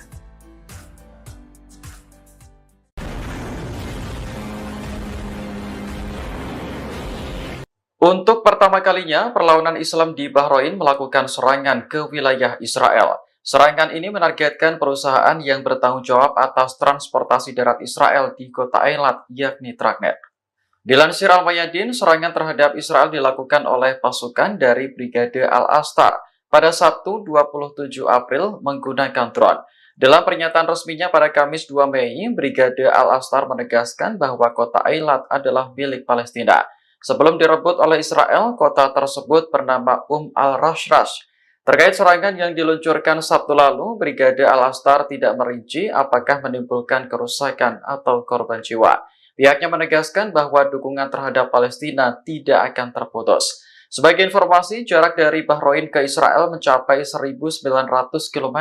Untuk pertama kalinya, perlawanan Islam di Bahrain melakukan serangan ke wilayah Israel. Serangan ini menargetkan perusahaan yang bertanggung jawab atas transportasi darat Israel di kota Eilat, yakni Tragnet. Dilansir Al-Mayadin, serangan terhadap Israel dilakukan oleh pasukan dari Brigade Al-Astar pada Sabtu 27 April menggunakan drone. Dalam pernyataan resminya pada Kamis 2 Mei, Brigade Al-Astar menegaskan bahwa kota Eilat adalah milik Palestina. Sebelum direbut oleh Israel, kota tersebut bernama al-Rashrash. Terkait serangan yang diluncurkan Sabtu lalu, Brigade Al-Astar tidak merinci apakah menimbulkan kerusakan atau korban jiwa. Pihaknya menegaskan bahwa dukungan terhadap Palestina tidak akan terputus. Sebagai informasi, jarak dari Bahrain ke Israel mencapai 1.900 km.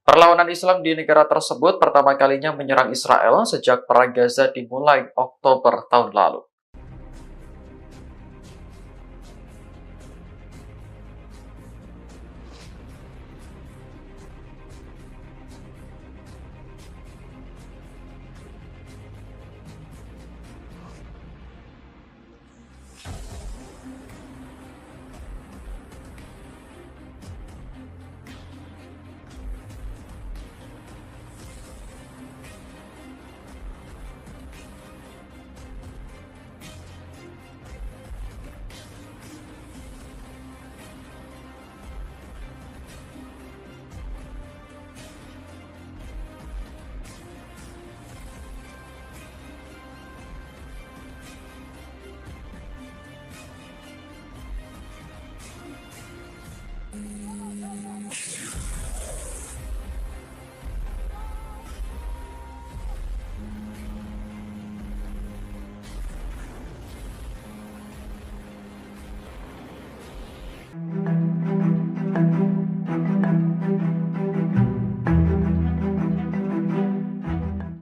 Perlawanan Islam di negara tersebut pertama kalinya menyerang Israel sejak Perang Gaza dimulai Oktober tahun lalu.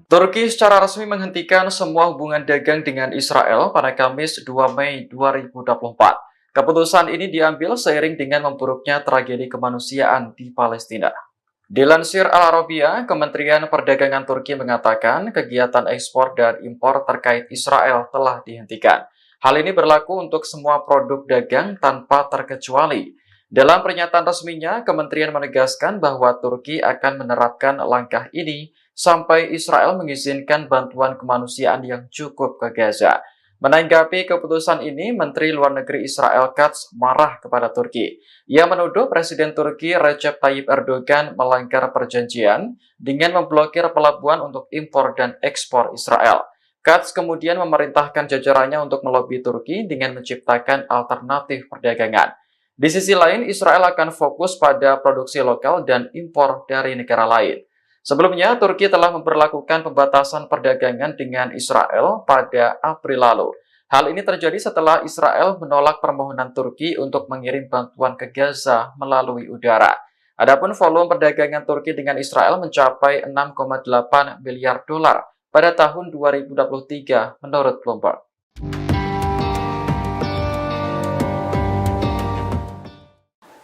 Turki secara resmi menghentikan semua hubungan dagang dengan Israel pada Kamis 2 Mei 2024. Keputusan ini diambil seiring dengan memburuknya tragedi kemanusiaan di Palestina. Dilansir Al Arabiya, Kementerian Perdagangan Turki mengatakan kegiatan ekspor dan impor terkait Israel telah dihentikan. Hal ini berlaku untuk semua produk dagang tanpa terkecuali. Dalam pernyataan resminya, kementerian menegaskan bahwa Turki akan menerapkan langkah ini sampai Israel mengizinkan bantuan kemanusiaan yang cukup ke Gaza. Menanggapi keputusan ini, Menteri Luar Negeri Israel Katz marah kepada Turki. Ia menuduh Presiden Turki Recep Tayyip Erdogan melanggar perjanjian dengan memblokir pelabuhan untuk impor dan ekspor Israel. Katz kemudian memerintahkan jajarannya untuk melobi Turki dengan menciptakan alternatif perdagangan. Di sisi lain, Israel akan fokus pada produksi lokal dan impor dari negara lain. Sebelumnya, Turki telah memperlakukan pembatasan perdagangan dengan Israel pada April lalu. Hal ini terjadi setelah Israel menolak permohonan Turki untuk mengirim bantuan ke Gaza melalui udara. Adapun volume perdagangan Turki dengan Israel mencapai 6,8 miliar dolar pada tahun 2023 menurut Bloomberg.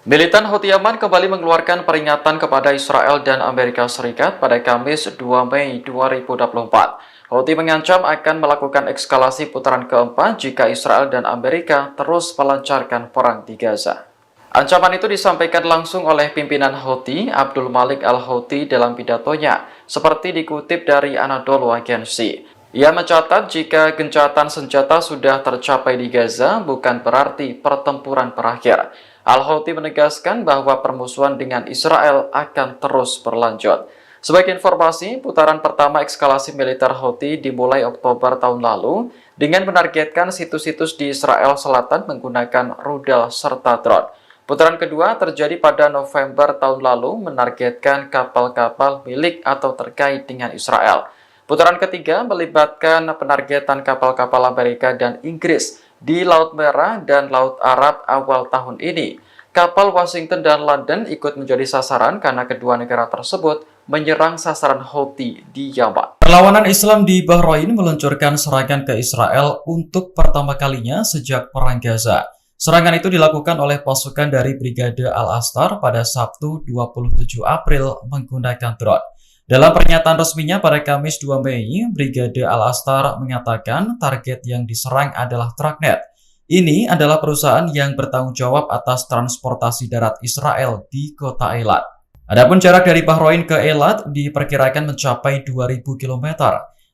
Militan Houthi Yaman kembali mengeluarkan peringatan kepada Israel dan Amerika Serikat pada Kamis 2 Mei 2024. Houthi mengancam akan melakukan eskalasi putaran keempat jika Israel dan Amerika terus melancarkan perang di Gaza. Ancaman itu disampaikan langsung oleh pimpinan Houthi, Abdul Malik al-Houthi dalam pidatonya, seperti dikutip dari Anadolu Agency. Ia mencatat jika gencatan senjata sudah tercapai di Gaza, bukan berarti pertempuran berakhir. Al-Houthi menegaskan bahwa permusuhan dengan Israel akan terus berlanjut. Sebagai informasi, putaran pertama eskalasi militer Houthi dimulai Oktober tahun lalu dengan menargetkan situs-situs di Israel Selatan menggunakan rudal serta drone. Putaran kedua terjadi pada November tahun lalu menargetkan kapal-kapal milik atau terkait dengan Israel. Putaran ketiga melibatkan penargetan kapal-kapal Amerika dan Inggris di Laut Merah dan Laut Arab awal tahun ini. Kapal Washington dan London ikut menjadi sasaran karena kedua negara tersebut menyerang sasaran Houthi di Yaman. Perlawanan Islam di Bahrain meluncurkan serangan ke Israel untuk pertama kalinya sejak Perang Gaza. Serangan itu dilakukan oleh pasukan dari Brigade Al-Astar pada Sabtu 27 April menggunakan drone. Dalam pernyataan resminya pada Kamis 2 Mei, Brigade Al-Astar mengatakan target yang diserang adalah Tragnet. Ini adalah perusahaan yang bertanggung jawab atas transportasi darat Israel di kota Eilat. Adapun jarak dari Bahrain ke Eilat diperkirakan mencapai 2.000 km.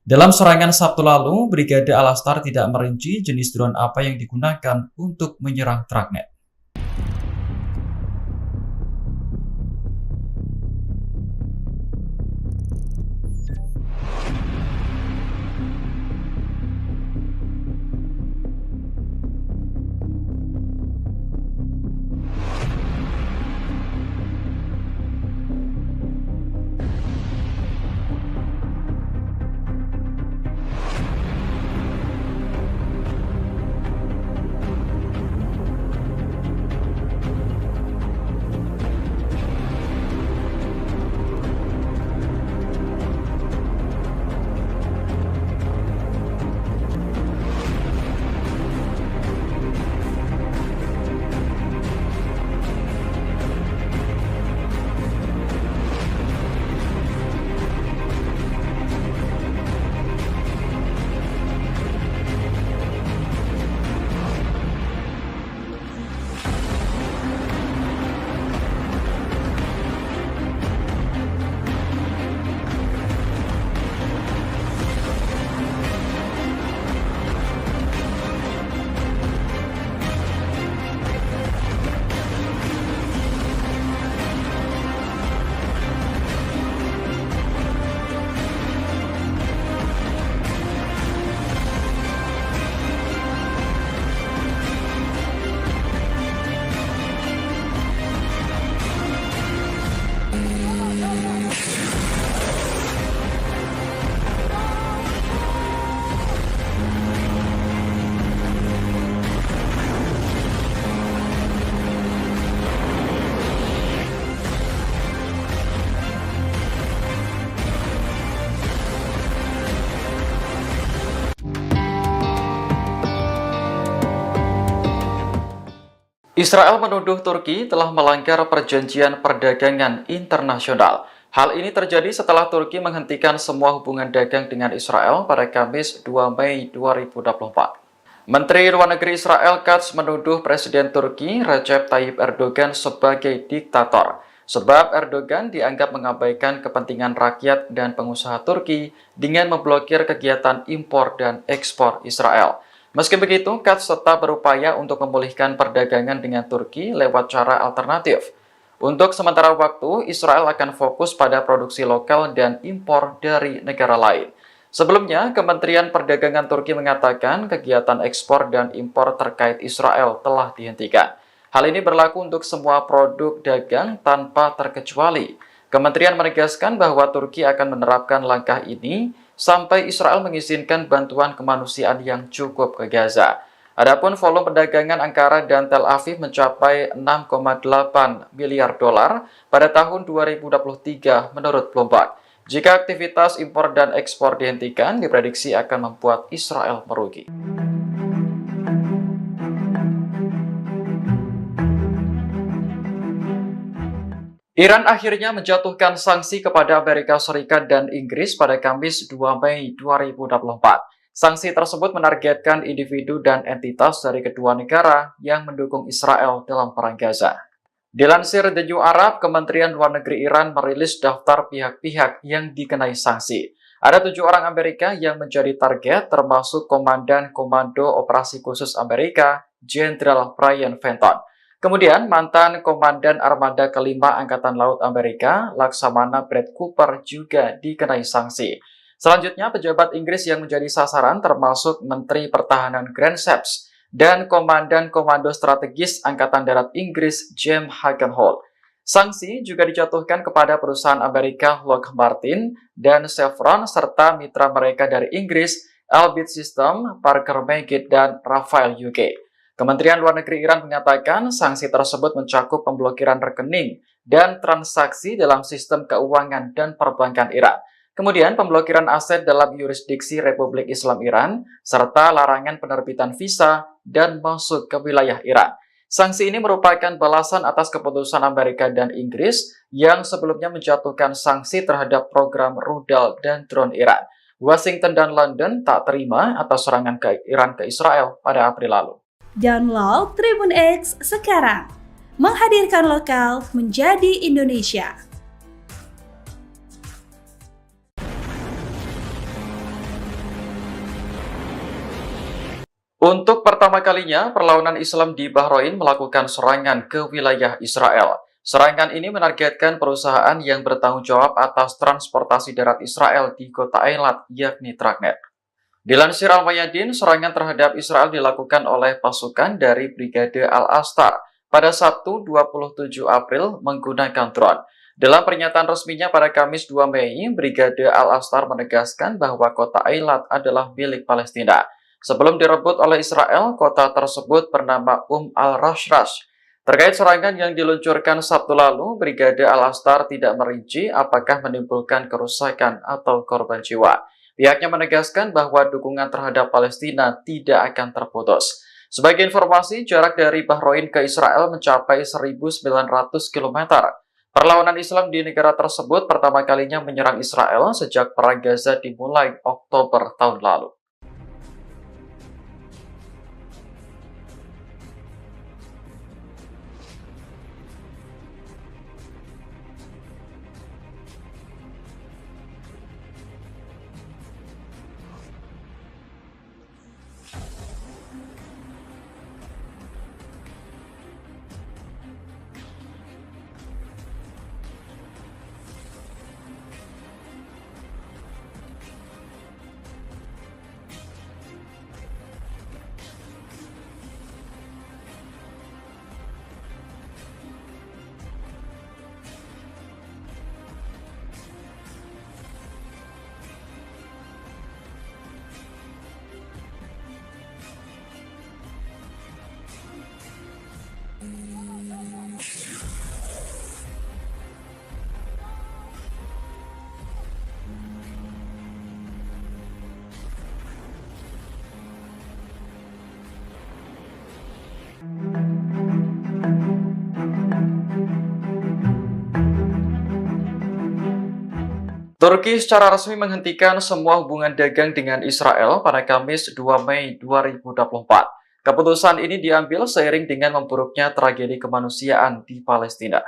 Dalam serangan Sabtu lalu, Brigade Al-Astar tidak merinci jenis drone apa yang digunakan untuk menyerang Tragnet. Israel menuduh Turki telah melanggar perjanjian perdagangan internasional. Hal ini terjadi setelah Turki menghentikan semua hubungan dagang dengan Israel pada Kamis 2 Mei 2024. Menteri Luar Negeri Israel Katz menuduh Presiden Turki Recep Tayyip Erdogan sebagai diktator, sebab Erdogan dianggap mengabaikan kepentingan rakyat dan pengusaha Turki dengan memblokir kegiatan impor dan ekspor Israel. Meski begitu, Katz tetap berupaya untuk memulihkan perdagangan dengan Turki lewat cara alternatif. Untuk sementara waktu, Israel akan fokus pada produksi lokal dan impor dari negara lain. Sebelumnya, Kementerian Perdagangan Turki mengatakan kegiatan ekspor dan impor terkait Israel telah dihentikan. Hal ini berlaku untuk semua produk dagang tanpa terkecuali. Kementerian menegaskan bahwa Turki akan menerapkan langkah ini sampai Israel mengizinkan bantuan kemanusiaan yang cukup ke Gaza. Adapun volume perdagangan Ankara dan Tel Aviv mencapai 6,8 miliar dolar pada tahun 2023 menurut Bloomberg. Jika aktivitas impor dan ekspor dihentikan, diprediksi akan membuat Israel merugi. Iran akhirnya menjatuhkan sanksi kepada Amerika Serikat dan Inggris pada Kamis 2 Mei 2024. Sanksi tersebut menargetkan individu dan entitas dari kedua negara yang mendukung Israel dalam perang Gaza. Dilansir The New Arab, Kementerian Luar Negeri Iran merilis daftar pihak-pihak yang dikenai sanksi. Ada 7 orang Amerika yang menjadi target, termasuk Komandan Komando Operasi Khusus Amerika, Jenderal Brian Fenton. Kemudian, mantan Komandan Armada Kelima Angkatan Laut Amerika, Laksamana Brad Cooper juga dikenai sanksi. Selanjutnya, pejabat Inggris yang menjadi sasaran termasuk Menteri Pertahanan Grant Shapps dan Komandan Komando Strategis Angkatan Darat Inggris, James Hagenholt. Sanksi juga dijatuhkan kepada perusahaan Amerika Lockheed Martin dan Chevron serta mitra mereka dari Inggris, Elbit System, Parker Meggitt, dan Rafael UK. Kementerian Luar Negeri Iran mengatakan sanksi tersebut mencakup pemblokiran rekening dan transaksi dalam sistem keuangan dan perbankan Iran. Kemudian pemblokiran aset dalam yurisdiksi Republik Islam Iran, serta larangan penerbitan visa dan masuk ke wilayah Iran. Sanksi ini merupakan balasan atas keputusan Amerika dan Inggris yang sebelumnya menjatuhkan sanksi terhadap program rudal dan drone Iran. Washington dan London tak terima atas serangan ke Iran ke Israel pada April lalu. Download Tribun X sekarang, menghadirkan lokal menjadi Indonesia. Untuk pertama kalinya, perlawanan Islam di Bahrain melakukan serangan ke wilayah Israel. Serangan ini menargetkan perusahaan yang bertanggung jawab atas transportasi darat Israel di kota Eilat, yakni Tragnet. Dilansir Al-Mayadin, serangan terhadap Israel dilakukan oleh pasukan dari Brigade Al-Astar pada Sabtu 27 April menggunakan drone. Dalam pernyataan resminya pada Kamis 2 Mei, Brigade Al-Astar menegaskan bahwa kota Eilat adalah milik Palestina. Sebelum direbut oleh Israel, kota tersebut bernama Al-Rashrash. Terkait serangan yang diluncurkan Sabtu lalu, Brigade Al-Astar tidak merinci apakah menimbulkan kerusakan atau korban jiwa. Pihaknya menegaskan bahwa dukungan terhadap Palestina tidak akan terputus. Sebagai informasi, jarak dari Bahrain ke Israel mencapai 1.900 km. Perlawanan Islam di negara tersebut pertama kalinya menyerang Israel sejak Perang Gaza dimulai Oktober tahun lalu. Turki secara resmi menghentikan semua hubungan dagang dengan Israel pada Kamis 2 Mei 2024. Keputusan ini diambil seiring dengan memburuknya tragedi kemanusiaan di Palestina.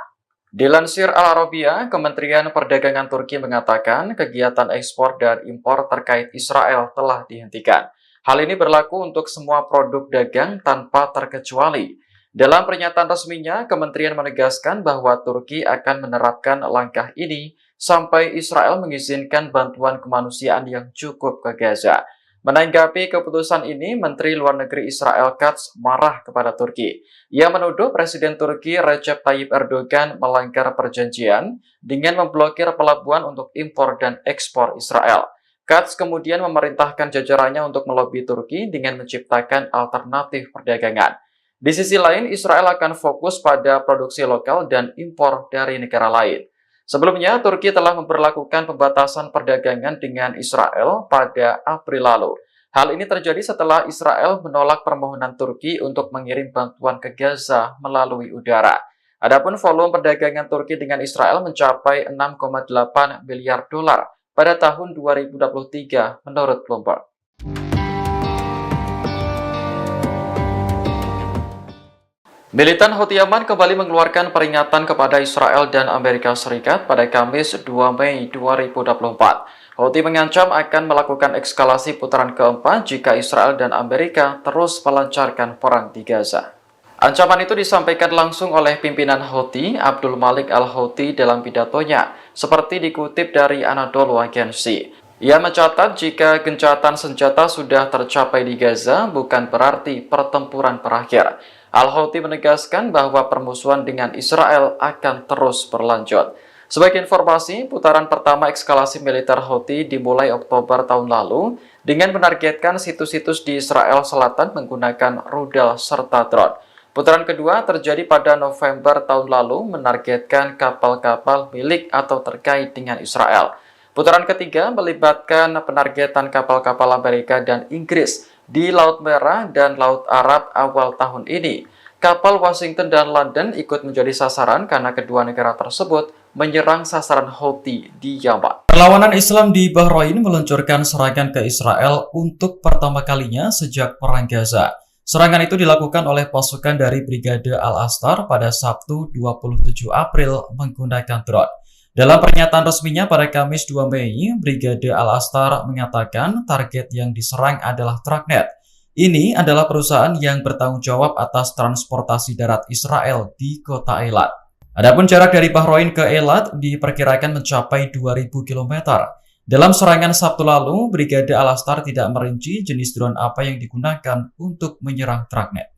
Dilansir Al Arabiya, Kementerian Perdagangan Turki mengatakan kegiatan ekspor dan impor terkait Israel telah dihentikan. Hal ini berlaku untuk semua produk dagang tanpa terkecuali. Dalam pernyataan resminya, kementerian menegaskan bahwa Turki akan menerapkan langkah ini sampai Israel mengizinkan bantuan kemanusiaan yang cukup ke Gaza. Menanggapi keputusan ini, Menteri Luar Negeri Israel Katz marah kepada Turki. Ia menuduh Presiden Turki Recep Tayyip Erdogan melanggar perjanjian dengan memblokir pelabuhan untuk impor dan ekspor Israel. Katz kemudian memerintahkan jajarannya untuk melobi Turki dengan menciptakan alternatif perdagangan. Di sisi lain, Israel akan fokus pada produksi lokal dan impor dari negara lain. Sebelumnya, Turki telah memperlakukan pembatasan perdagangan dengan Israel pada April lalu. Hal ini terjadi setelah Israel menolak permohonan Turki untuk mengirim bantuan ke Gaza melalui udara. Adapun volume perdagangan Turki dengan Israel mencapai 6,8 miliar dolar pada tahun 2023 menurut Bloomberg. Militan Houthi Yaman kembali mengeluarkan peringatan kepada Israel dan Amerika Serikat pada Kamis 2 Mei 2024. Houthi mengancam akan melakukan eskalasi putaran keempat jika Israel dan Amerika terus melancarkan perang di Gaza. Ancaman itu disampaikan langsung oleh pimpinan Houthi, Abdul Malik al-Houthi dalam pidatonya, seperti dikutip dari Anadolu Agency. Ia mencatat jika gencatan senjata sudah tercapai di Gaza, bukan berarti pertempuran berakhir. Al-Houthi menegaskan bahwa permusuhan dengan Israel akan terus berlanjut. Sebagai informasi, putaran pertama eskalasi militer Houthi dimulai Oktober tahun lalu dengan menargetkan situs-situs di Israel Selatan menggunakan rudal serta drone. Putaran kedua terjadi pada November tahun lalu menargetkan kapal-kapal milik atau terkait dengan Israel. Putaran ketiga melibatkan penargetan kapal-kapal Amerika dan Inggris di Laut Merah dan Laut Arab awal tahun ini. Kapal Washington dan London ikut menjadi sasaran karena kedua negara tersebut menyerang sasaran Houthi di Yaman. Perlawanan Islam di Bahrain meluncurkan serangan ke Israel untuk pertama kalinya sejak Perang Gaza. Serangan itu dilakukan oleh pasukan dari Brigade Al-Astar pada Sabtu 27 April menggunakan drone. Dalam pernyataan resminya pada Kamis 2 Mei, Brigade Al-Astar mengatakan target yang diserang adalah Tragnet. Ini adalah perusahaan yang bertanggung jawab atas transportasi darat Israel di kota Eilat. Adapun jarak dari Bahrain ke Eilat diperkirakan mencapai 2.000 km. Dalam serangan Sabtu lalu, Brigade Al-Astar tidak merinci jenis drone apa yang digunakan untuk menyerang Tragnet.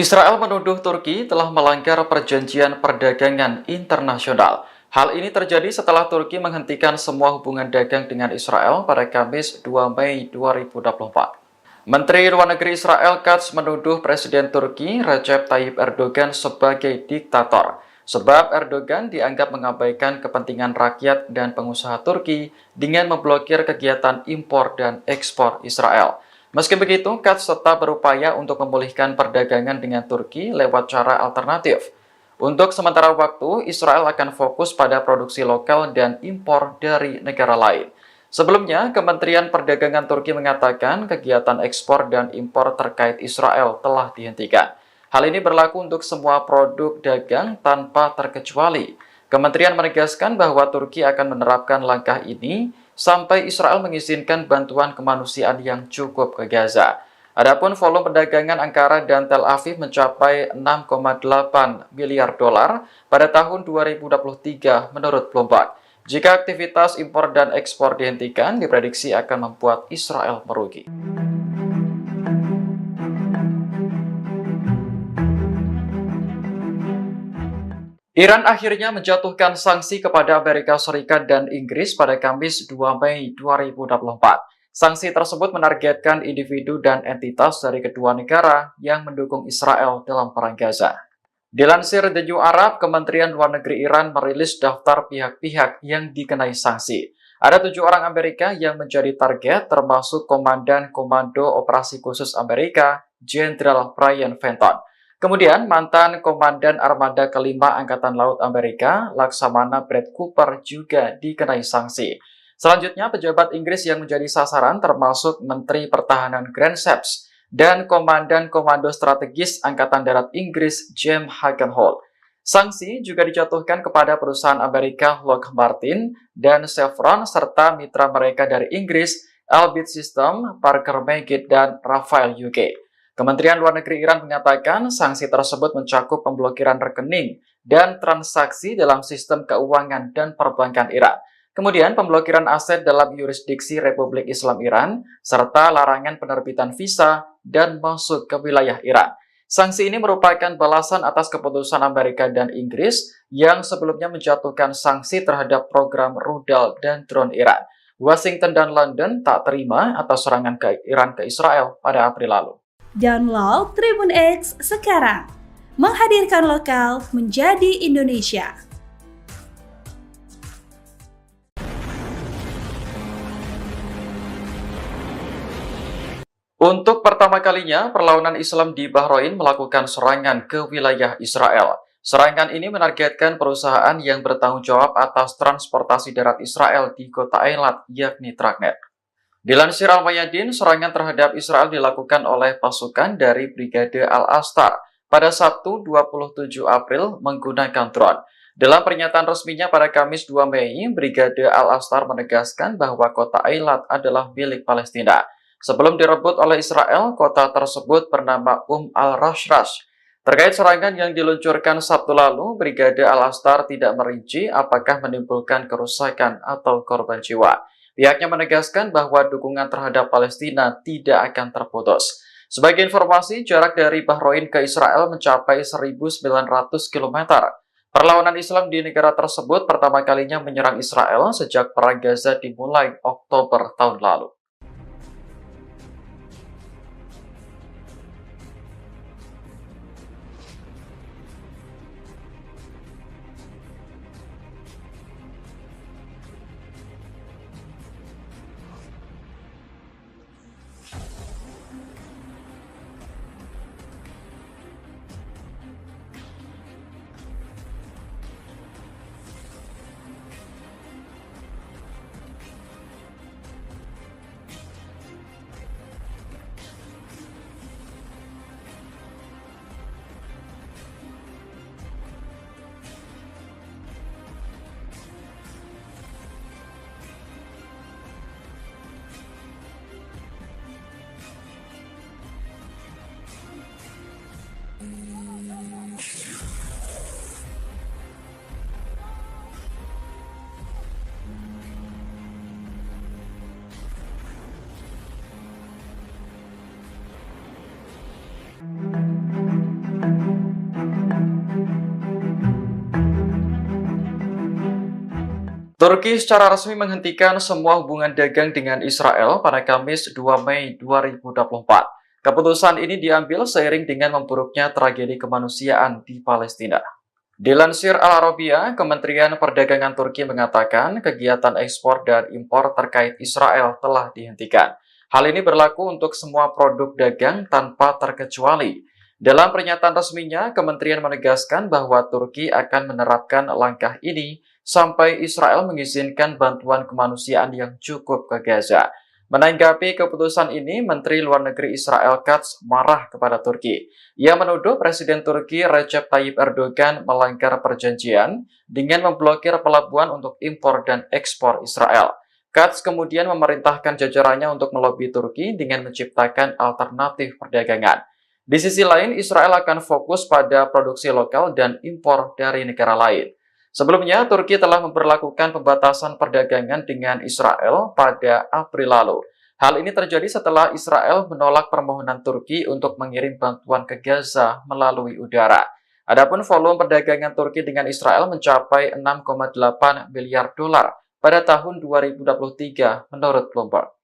Israel menuduh Turki telah melanggar perjanjian perdagangan internasional. Hal ini terjadi setelah Turki menghentikan semua hubungan dagang dengan Israel pada Kamis 2 Mei 2024. Menteri Luar Negeri Israel Katz menuduh Presiden Turki Recep Tayyip Erdogan sebagai diktator, sebab Erdogan dianggap mengabaikan kepentingan rakyat dan pengusaha Turki dengan memblokir kegiatan impor dan ekspor Israel. Meski begitu, Katz tetap berupaya untuk memulihkan perdagangan dengan Turki lewat cara alternatif. Untuk sementara waktu, Israel akan fokus pada produksi lokal dan impor dari negara lain. Sebelumnya, Kementerian Perdagangan Turki mengatakan kegiatan ekspor dan impor terkait Israel telah dihentikan. Hal ini berlaku untuk semua produk dagang tanpa terkecuali. Kementerian menegaskan bahwa Turki akan menerapkan langkah ini sampai Israel mengizinkan bantuan kemanusiaan yang cukup ke Gaza. Adapun volume perdagangan Ankara dan Tel Aviv mencapai 6,8 miliar dolar pada tahun 2023 menurut Bloomberg. Jika aktivitas impor dan ekspor dihentikan, diprediksi akan membuat Israel merugi. Iran akhirnya menjatuhkan sanksi kepada Amerika Serikat dan Inggris pada Kamis 2 Mei 2024. Sanksi tersebut menargetkan individu dan entitas dari kedua negara yang mendukung Israel dalam perang Gaza. Dilansir The New Arab, Kementerian Luar Negeri Iran merilis daftar pihak-pihak yang dikenai sanksi. Ada 7 orang Amerika yang menjadi target, termasuk Komandan Komando Operasi Khusus Amerika, Jenderal Brian Fenton. Kemudian, mantan Komandan Armada Kelima Angkatan Laut Amerika, Laksamana Brad Cooper juga dikenai sanksi. Selanjutnya, pejabat Inggris yang menjadi sasaran termasuk Menteri Pertahanan Grant Shapps dan Komandan Komando Strategis Angkatan Darat Inggris, James Hagenholt. Sanksi juga dijatuhkan kepada perusahaan Amerika Lockheed Martin dan Chevron serta mitra mereka dari Inggris, Elbit System, Parker Meggitt, dan Rafael UK. Kementerian Luar Negeri Iran menyatakan sanksi tersebut mencakup pemblokiran rekening dan transaksi dalam sistem keuangan dan perbankan Iran. Kemudian pemblokiran aset dalam yurisdiksi Republik Islam Iran, serta larangan penerbitan visa dan masuk ke wilayah Iran. Sanksi ini merupakan balasan atas keputusan Amerika dan Inggris yang sebelumnya menjatuhkan sanksi terhadap program rudal dan drone Iran. Washington dan London tak terima atas serangan ke Iran ke Israel pada April lalu. Download Tribun X sekarang, menghadirkan lokal menjadi Indonesia. Untuk pertama kalinya, perlawanan Islam di Bahrain melakukan serangan ke wilayah Israel. Serangan ini menargetkan perusahaan yang bertanggung jawab atas transportasi darat Israel di kota Eilat, yakni Tragnet. Dilansir Al-Mayadin, serangan terhadap Israel dilakukan oleh pasukan dari Brigade Al-Astar pada Sabtu 27 April menggunakan drone. Dalam pernyataan resminya pada Kamis 2 Mei, Brigade Al-Astar menegaskan bahwa kota Eilat adalah milik Palestina. Sebelum direbut oleh Israel, kota tersebut bernama Al-Rashrash. Terkait serangan yang diluncurkan Sabtu lalu, Brigade Al-Astar tidak merinci apakah menimbulkan kerusakan atau korban jiwa. Pihaknya menegaskan bahwa dukungan terhadap Palestina tidak akan terputus. Sebagai informasi, jarak dari Bahrain ke Israel mencapai 1.900 km. Perlawanan Islam di negara tersebut pertama kalinya menyerang Israel sejak Perang Gaza dimulai Oktober tahun lalu. Turki secara resmi menghentikan semua hubungan dagang dengan Israel pada Kamis 2 Mei 2024. Keputusan ini diambil seiring dengan memburuknya tragedi kemanusiaan di Palestina. Dilansir Al Arabiya, Kementerian Perdagangan Turki mengatakan kegiatan ekspor dan impor terkait Israel telah dihentikan. Hal ini berlaku untuk semua produk dagang tanpa terkecuali. Dalam pernyataan resminya, kementerian menegaskan bahwa Turki akan menerapkan langkah ini sampai Israel mengizinkan bantuan kemanusiaan yang cukup ke Gaza. Menanggapi keputusan ini, Menteri Luar Negeri Israel Katz marah kepada Turki. Ia menuduh Presiden Turki Recep Tayyip Erdogan melanggar perjanjian dengan memblokir pelabuhan untuk impor dan ekspor Israel. Katz kemudian memerintahkan jajarannya untuk melobi Turki dengan menciptakan alternatif perdagangan. Di sisi lain, Israel akan fokus pada produksi lokal dan impor dari negara lain. Sebelumnya, Turki telah memberlakukan pembatasan perdagangan dengan Israel pada April lalu. Hal ini terjadi setelah Israel menolak permohonan Turki untuk mengirim bantuan ke Gaza melalui udara. Adapun volume perdagangan Turki dengan Israel mencapai 6,8 miliar dolar pada tahun 2023 menurut Bloomberg.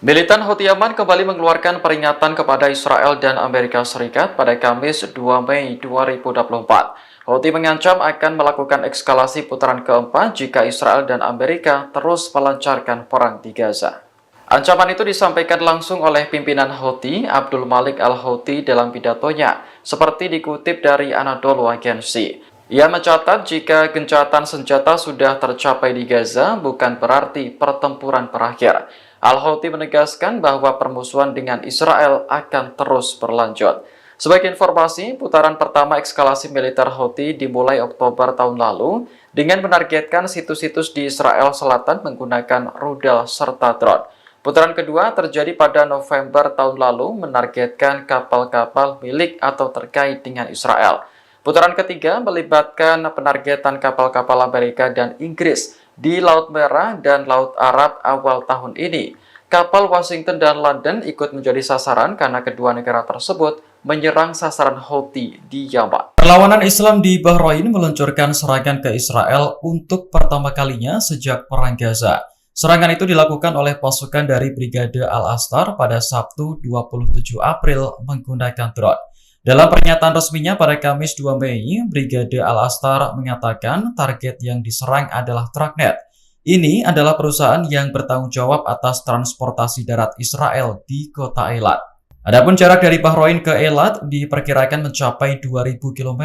Militan Houthi Yaman kembali mengeluarkan peringatan kepada Israel dan Amerika Serikat pada Kamis 2 Mei 2024. Houthi mengancam akan melakukan eskalasi putaran keempat jika Israel dan Amerika terus melancarkan perang di Gaza. Ancaman itu disampaikan langsung oleh pimpinan Houthi, Abdul Malik Al-Houthi dalam pidatonya, seperti dikutip dari Anadolu Agency. Ia mencatat jika gencatan senjata sudah tercapai di Gaza, bukan berarti pertempuran berakhir. Al-Houthi menegaskan bahwa permusuhan dengan Israel akan terus berlanjut. Sebagai informasi, putaran pertama eskalasi militer Houthi dimulai Oktober tahun lalu dengan menargetkan situs-situs di Israel Selatan menggunakan rudal serta drone. Putaran kedua terjadi pada November tahun lalu menargetkan kapal-kapal milik atau terkait dengan Israel. Putaran ketiga melibatkan penargetan kapal-kapal Amerika dan Inggris di Laut Merah dan Laut Arab awal tahun ini. Kapal Washington dan London ikut menjadi sasaran karena kedua negara tersebut menyerang sasaran Houthi di Yaman. Perlawanan Islam di Bahrain meluncurkan serangan ke Israel untuk pertama kalinya sejak Perang Gaza. Serangan itu dilakukan oleh pasukan dari Brigade Al-Astar pada Sabtu 27 April menggunakan drone. Dalam pernyataan resminya pada Kamis 2 Mei, Brigade Al-Astar mengatakan target yang diserang adalah Tragnet. Ini adalah perusahaan yang bertanggung jawab atas transportasi darat Israel di kota Eilat. Adapun jarak dari Bahrain ke Eilat diperkirakan mencapai 2.000 km.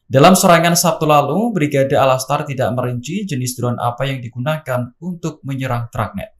Dalam serangan Sabtu lalu, Brigade Al-Astar tidak merinci jenis drone apa yang digunakan untuk menyerang Tragnet.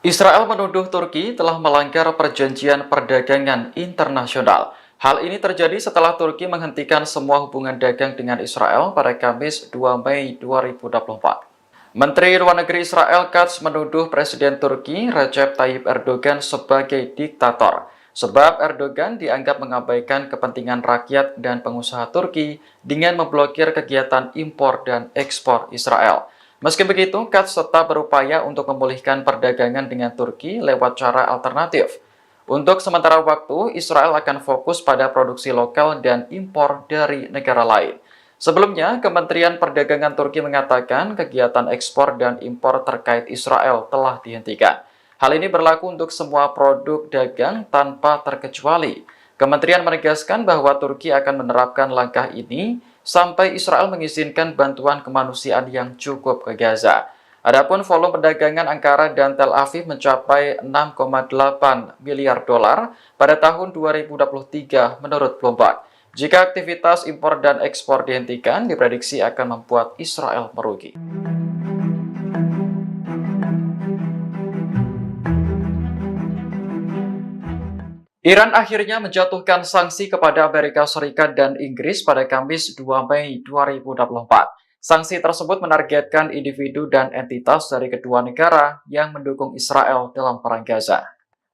Israel menuduh Turki telah melanggar perjanjian perdagangan internasional. Hal ini terjadi setelah Turki menghentikan semua hubungan dagang dengan Israel pada Kamis 2 Mei 2024. Menteri Luar Negeri Israel Katz menuduh Presiden Turki Recep Tayyip Erdogan sebagai diktator, sebab Erdogan dianggap mengabaikan kepentingan rakyat dan pengusaha Turki dengan memblokir kegiatan impor dan ekspor Israel. Meski begitu, Katz tetap berupaya untuk memulihkan perdagangan dengan Turki lewat cara alternatif. Untuk sementara waktu, Israel akan fokus pada produksi lokal dan impor dari negara lain. Sebelumnya, Kementerian Perdagangan Turki mengatakan kegiatan ekspor dan impor terkait Israel telah dihentikan. Hal ini berlaku untuk semua produk dagang tanpa terkecuali. Kementerian menegaskan bahwa Turki akan menerapkan langkah ini sampai Israel mengizinkan bantuan kemanusiaan yang cukup ke Gaza. Adapun volume perdagangan Ankara dan Tel Aviv mencapai 6,8 miliar dolar pada tahun 2023 menurut Bloomberg. Jika aktivitas impor dan ekspor dihentikan, diprediksi akan membuat Israel merugi. Iran akhirnya menjatuhkan sanksi kepada Amerika Serikat dan Inggris pada Kamis 2 Mei 2024. Sanksi tersebut menargetkan individu dan entitas dari kedua negara yang mendukung Israel dalam perang Gaza.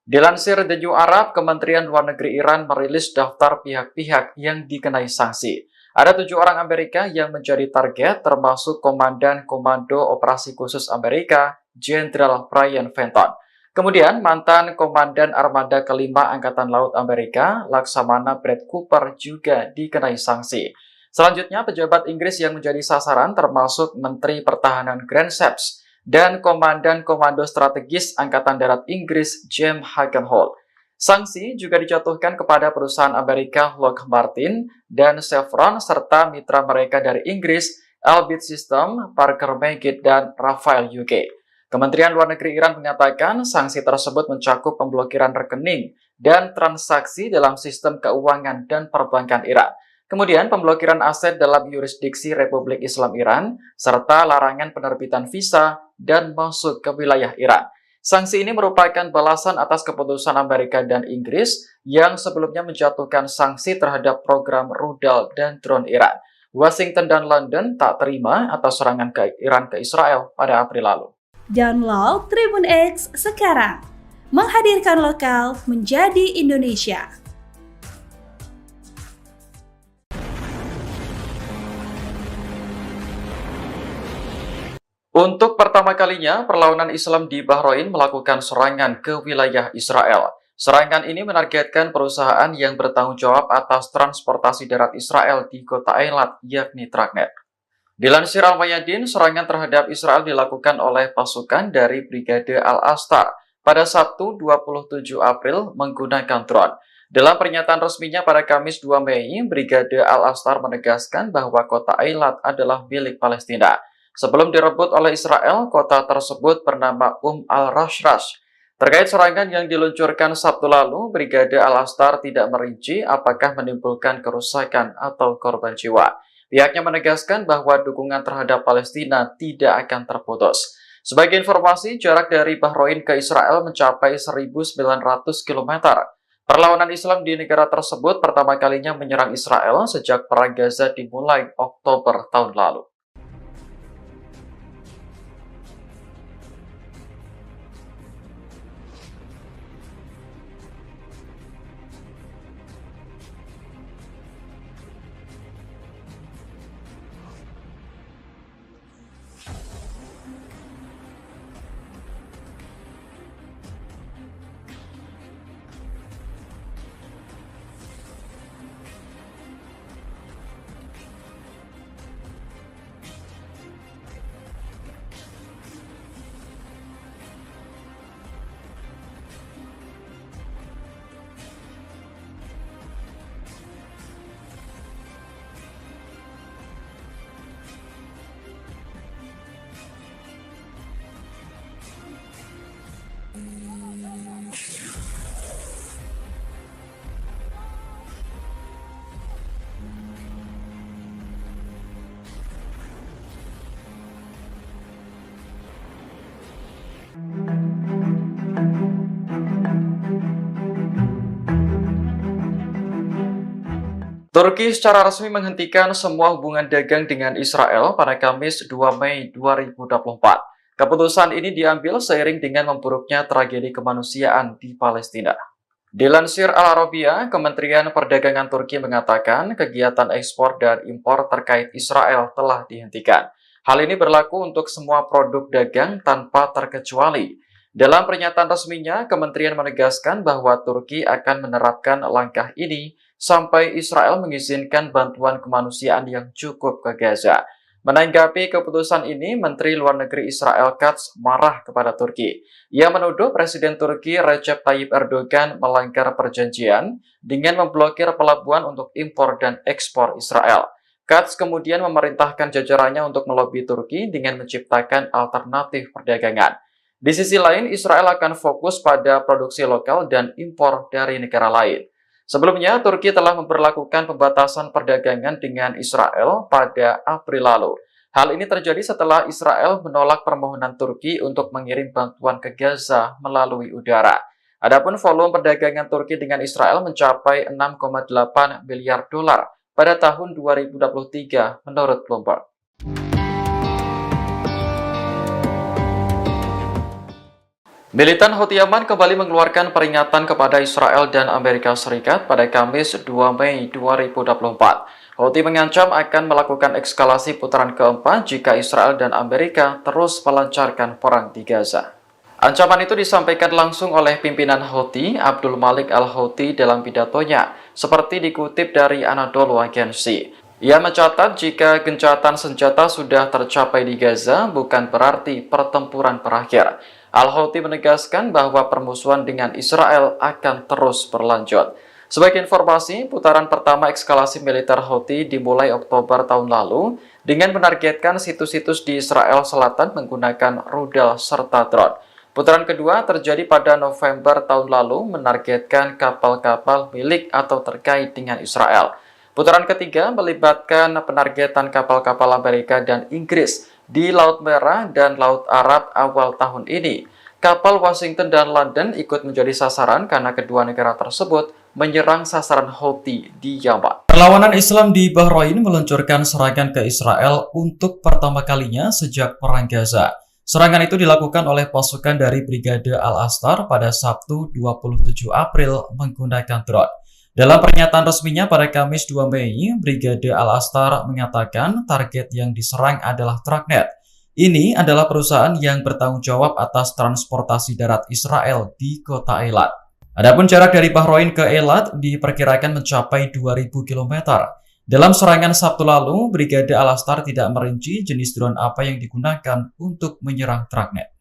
Dilansir The New Arab, Kementerian Luar Negeri Iran merilis daftar pihak-pihak yang dikenai sanksi. Ada 7 orang Amerika yang menjadi target, termasuk Komandan Komando Operasi Khusus Amerika, Jenderal Brian Fenton. Kemudian, mantan Komandan Armada Kelima Angkatan Laut Amerika, Laksamana Brett Cooper juga dikenai sanksi. Selanjutnya, pejabat Inggris yang menjadi sasaran termasuk Menteri Pertahanan Grant Shapps dan Komandan Komando Strategis Angkatan Darat Inggris, James Hagenholt. Sanksi juga dijatuhkan kepada perusahaan Amerika Lockheed Martin dan Chevron serta mitra mereka dari Inggris, Elbit System, Parker Meggitt, dan Rafael UK. Kementerian Luar Negeri Iran menyatakan sanksi tersebut mencakup pemblokiran rekening dan transaksi dalam sistem keuangan dan perbankan Iran. Kemudian pemblokiran aset dalam yurisdiksi Republik Islam Iran, serta larangan penerbitan visa dan masuk ke wilayah Iran. Sanksi ini merupakan balasan atas keputusan Amerika dan Inggris yang sebelumnya menjatuhkan sanksi terhadap program rudal dan drone Iran. Washington dan London tak terima atas serangan Iran ke Israel pada April lalu. Download Tribun X sekarang, menghadirkan lokal menjadi Indonesia. Untuk pertama kalinya, perlawanan Islam di Bahrain melakukan serangan ke wilayah Israel. Serangan ini menargetkan perusahaan yang bertanggung jawab atas transportasi darat Israel di kota Eilat, yakni Tragnet. Dilansir Al-Mayadin, serangan terhadap Israel dilakukan oleh pasukan dari Brigade Al-Astar pada Sabtu 27 April menggunakan drone. Dalam pernyataan resminya pada Kamis 2 Mei, Brigade Al-Astar menegaskan bahwa kota Eilat adalah milik Palestina. Sebelum direbut oleh Israel, kota tersebut bernama al-Rashrash. Terkait serangan yang diluncurkan Sabtu lalu, Brigade Al-Astar tidak merinci apakah menimbulkan kerusakan atau korban jiwa. Pihaknya menegaskan bahwa dukungan terhadap Palestina tidak akan terputus. Sebagai informasi, jarak dari Bahrain ke Israel mencapai 1.900 km. Perlawanan Islam di negara tersebut pertama kalinya menyerang Israel sejak Perang Gaza dimulai Oktober tahun lalu. Turki secara resmi menghentikan semua hubungan dagang dengan Israel pada Kamis 2 Mei 2024. Keputusan ini diambil seiring dengan memburuknya tragedi kemanusiaan di Palestina. Dilansir Al Arabiya, Kementerian Perdagangan Turki mengatakan kegiatan ekspor dan impor terkait Israel telah dihentikan. Hal ini berlaku untuk semua produk dagang tanpa terkecuali. Dalam pernyataan resminya, kementerian menegaskan bahwa Turki akan menerapkan langkah ini sampai Israel mengizinkan bantuan kemanusiaan yang cukup ke Gaza. Menanggapi keputusan ini, Menteri Luar Negeri Israel Katz marah kepada Turki. Ia menuduh Presiden Turki Recep Tayyip Erdogan melanggar perjanjian dengan memblokir pelabuhan untuk impor dan ekspor Israel. Katz kemudian memerintahkan jajarannya untuk melobi Turki dengan menciptakan alternatif perdagangan. Di sisi lain, Israel akan fokus pada produksi lokal dan impor dari negara lain. Sebelumnya, Turki telah memberlakukan pembatasan perdagangan dengan Israel pada April lalu. Hal ini terjadi setelah Israel menolak permohonan Turki untuk mengirim bantuan ke Gaza melalui udara. Adapun volume perdagangan Turki dengan Israel mencapai 6,8 miliar dolar pada tahun 2023 menurut Bloomberg. Militan Houthi Yaman kembali mengeluarkan peringatan kepada Israel dan Amerika Serikat pada Kamis 2 Mei 2024. Houthi mengancam akan melakukan eskalasi putaran keempat jika Israel dan Amerika terus melancarkan perang di Gaza. Ancaman itu disampaikan langsung oleh pimpinan Houthi, Abdul Malik al-Houthi dalam pidatonya, seperti dikutip dari Anadolu Agency. Ia mencatat jika gencatan senjata sudah tercapai di Gaza, bukan berarti pertempuran berakhir. Al-Houthi menegaskan bahwa permusuhan dengan Israel akan terus berlanjut. Sebagai informasi, putaran pertama eskalasi militer Houthi dimulai Oktober tahun lalu dengan menargetkan situs-situs di Israel Selatan menggunakan rudal serta drone. Putaran kedua terjadi pada November tahun lalu menargetkan kapal-kapal milik atau terkait dengan Israel. Putaran ketiga melibatkan penargetan kapal-kapal Amerika dan Inggris di Laut Merah dan Laut Arab awal tahun ini. Kapal Washington dan London ikut menjadi sasaran karena kedua negara tersebut menyerang sasaran Houthi di Yaman. Perlawanan Islam di Bahrain meluncurkan serangan ke Israel untuk pertama kalinya sejak Perang Gaza. Serangan itu dilakukan oleh pasukan dari Brigade Al-Astar pada Sabtu 27 April menggunakan drone. Dalam pernyataan resminya pada Kamis 2 Mei, Brigade Al-Astar mengatakan target yang diserang adalah Tragnet. Ini adalah perusahaan yang bertanggung jawab atas transportasi darat Israel di kota Eilat. Adapun jarak dari Bahrain ke Eilat diperkirakan mencapai 2.000 km. Dalam serangan Sabtu lalu, Brigade Al-Astar tidak merinci jenis drone apa yang digunakan untuk menyerang Tragnet.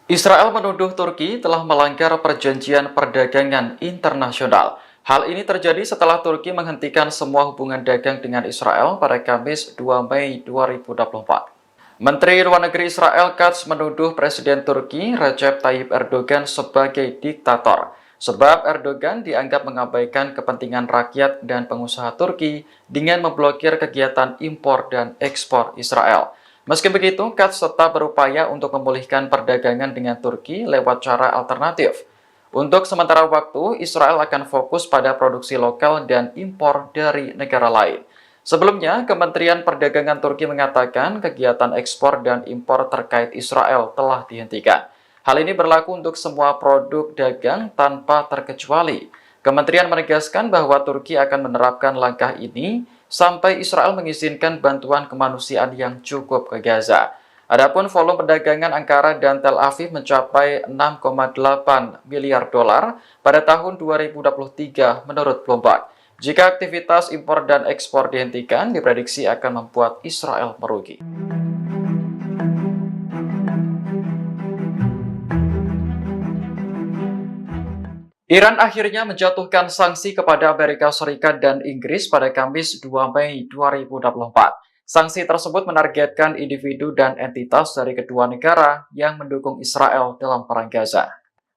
Israel menuduh Turki telah melanggar perjanjian perdagangan internasional. Hal ini terjadi setelah Turki menghentikan semua hubungan dagang dengan Israel pada Kamis 2 Mei 2024. Menteri Luar Negeri Israel Katz menuduh Presiden Turki Recep Tayyip Erdogan sebagai diktator, sebab Erdogan dianggap mengabaikan kepentingan rakyat dan pengusaha Turki dengan memblokir kegiatan impor dan ekspor Israel. Meski begitu, Katz tetap berupaya untuk memulihkan perdagangan dengan Turki lewat cara alternatif. Untuk sementara waktu, Israel akan fokus pada produksi lokal dan impor dari negara lain. Sebelumnya, Kementerian Perdagangan Turki mengatakan kegiatan ekspor dan impor terkait Israel telah dihentikan. Hal ini berlaku untuk semua produk dagang tanpa terkecuali. Kementerian menegaskan bahwa Turki akan menerapkan langkah ini sampai Israel mengizinkan bantuan kemanusiaan yang cukup ke Gaza. Adapun volume perdagangan Ankara dan Tel Aviv mencapai 6,8 miliar dolar pada tahun 2023 menurut Bloomberg. Jika aktivitas impor dan ekspor dihentikan, diprediksi akan membuat Israel merugi. Iran akhirnya menjatuhkan sanksi kepada Amerika Serikat dan Inggris pada Kamis 2 Mei 2024. Sanksi tersebut menargetkan individu dan entitas dari kedua negara yang mendukung Israel dalam perang Gaza.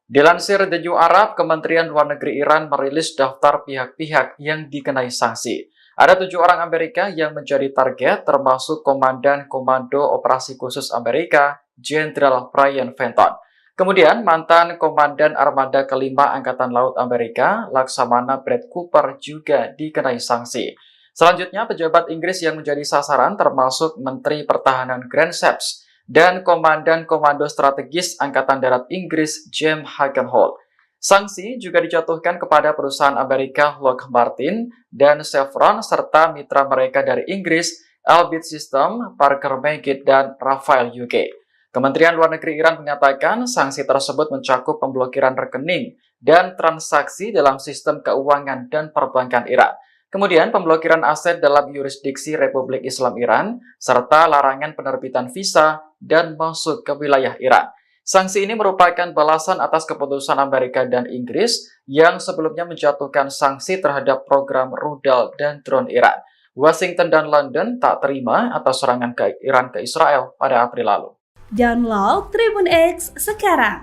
Dilansir The New Arab, Kementerian Luar Negeri Iran merilis daftar pihak-pihak yang dikenai sanksi. Ada 7 orang Amerika yang menjadi target, termasuk Komandan Komando Operasi Khusus Amerika, Jenderal Brian Fenton. Kemudian, mantan Komandan Armada Kelima Angkatan Laut Amerika, Laksamana Brad Cooper juga dikenai sanksi. Selanjutnya, pejabat Inggris yang menjadi sasaran termasuk Menteri Pertahanan Grant Shapps dan Komandan Komando Strategis Angkatan Darat Inggris James Hagenholt. Sanksi juga dijatuhkan kepada perusahaan Amerika Lockheed Martin dan Chevron serta mitra mereka dari Inggris, Elbit System, Parker Meggitt, dan Rafael UK. Kementerian Luar Negeri Iran mengatakan sanksi tersebut mencakup pemblokiran rekening dan transaksi dalam sistem keuangan dan perbankan Iran. Kemudian pemblokiran aset dalam yurisdiksi Republik Islam Iran, serta larangan penerbitan visa dan masuk ke wilayah Iran. Sanksi ini merupakan balasan atas keputusan Amerika dan Inggris yang sebelumnya menjatuhkan sanksi terhadap program rudal dan drone Iran. Washington dan London tak terima atas serangan ke Iran ke Israel pada April lalu. Download Tribun X sekarang,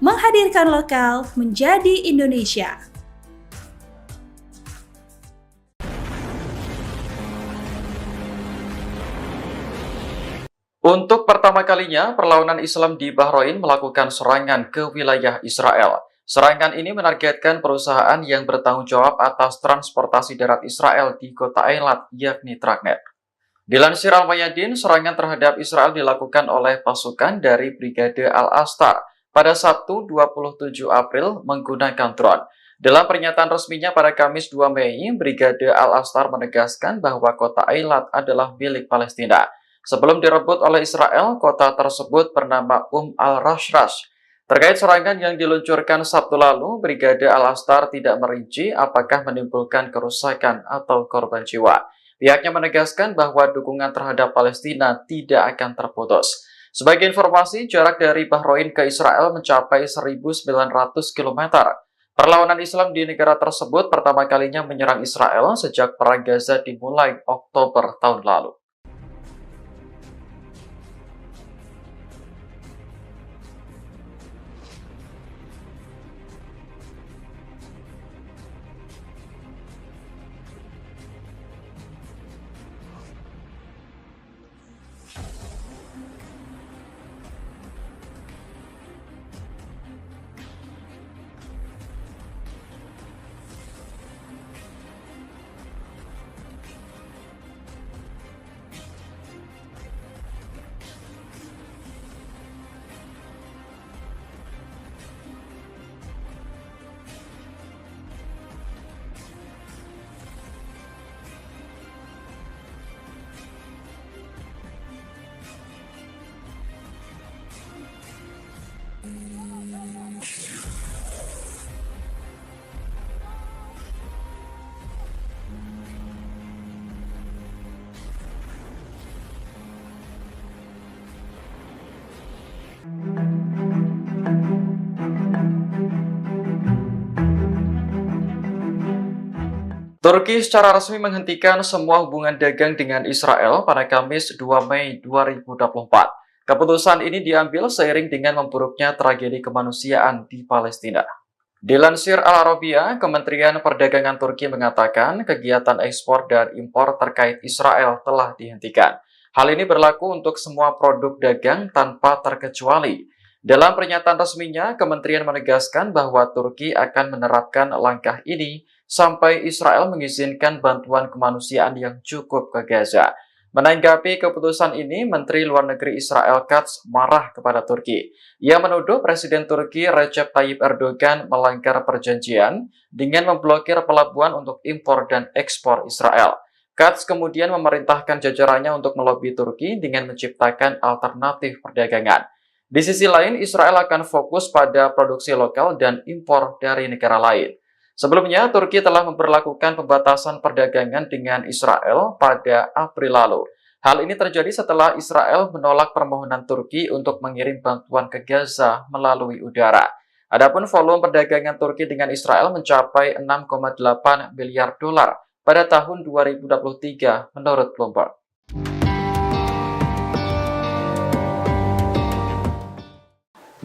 menghadirkan lokal menjadi Indonesia. Untuk pertama kalinya, perlawanan Islam di Bahrain melakukan serangan ke wilayah Israel. Serangan ini menargetkan perusahaan yang bertanggung jawab atas transportasi darat Israel di kota Eilat, yakni Tragnet. Dilansir Al-Mayadin, serangan terhadap Israel dilakukan oleh pasukan dari Brigade Al-Astar pada Sabtu 27 April menggunakan drone. Dalam pernyataan resminya pada Kamis 2 Mei, Brigade Al-Astar menegaskan bahwa kota Eilat adalah milik Palestina. Sebelum direbut oleh Israel, kota tersebut bernama Al-Rashrash. Terkait serangan yang diluncurkan Sabtu lalu, Brigade Al-Astar tidak merinci apakah menimbulkan kerusakan atau korban jiwa. Pihaknya menegaskan bahwa dukungan terhadap Palestina tidak akan terputus. Sebagai informasi, jarak dari Bahrain ke Israel mencapai 1.900 km. Perlawanan Islam di negara tersebut pertama kalinya menyerang Israel sejak Perang Gaza dimulai Oktober tahun lalu. Turki secara resmi menghentikan semua hubungan dagang dengan Israel pada Kamis 2 Mei 2024. Keputusan ini diambil seiring dengan memburuknya tragedi kemanusiaan di Palestina. Dilansir Al Arabiya, Kementerian Perdagangan Turki mengatakan kegiatan ekspor dan impor terkait Israel telah dihentikan. Hal ini berlaku untuk semua produk dagang tanpa terkecuali. Dalam pernyataan resminya, kementerian menegaskan bahwa Turki akan menerapkan langkah ini sampai Israel mengizinkan bantuan kemanusiaan yang cukup ke Gaza. Menanggapi keputusan ini, Menteri Luar Negeri Israel Katz marah kepada Turki. Ia menuduh Presiden Turki Recep Tayyip Erdogan melanggar perjanjian dengan memblokir pelabuhan untuk impor dan ekspor Israel. Katz kemudian memerintahkan jajarannya untuk melobi Turki dengan menciptakan alternatif perdagangan. Di sisi lain, Israel akan fokus pada produksi lokal dan impor dari negara lain. Sebelumnya, Turki telah memberlakukan pembatasan perdagangan dengan Israel pada April lalu. Hal ini terjadi setelah Israel menolak permohonan Turki untuk mengirim bantuan ke Gaza melalui udara. Adapun volume perdagangan Turki dengan Israel mencapai 6,8 miliar dolar pada tahun 2023 menurut Bloomberg.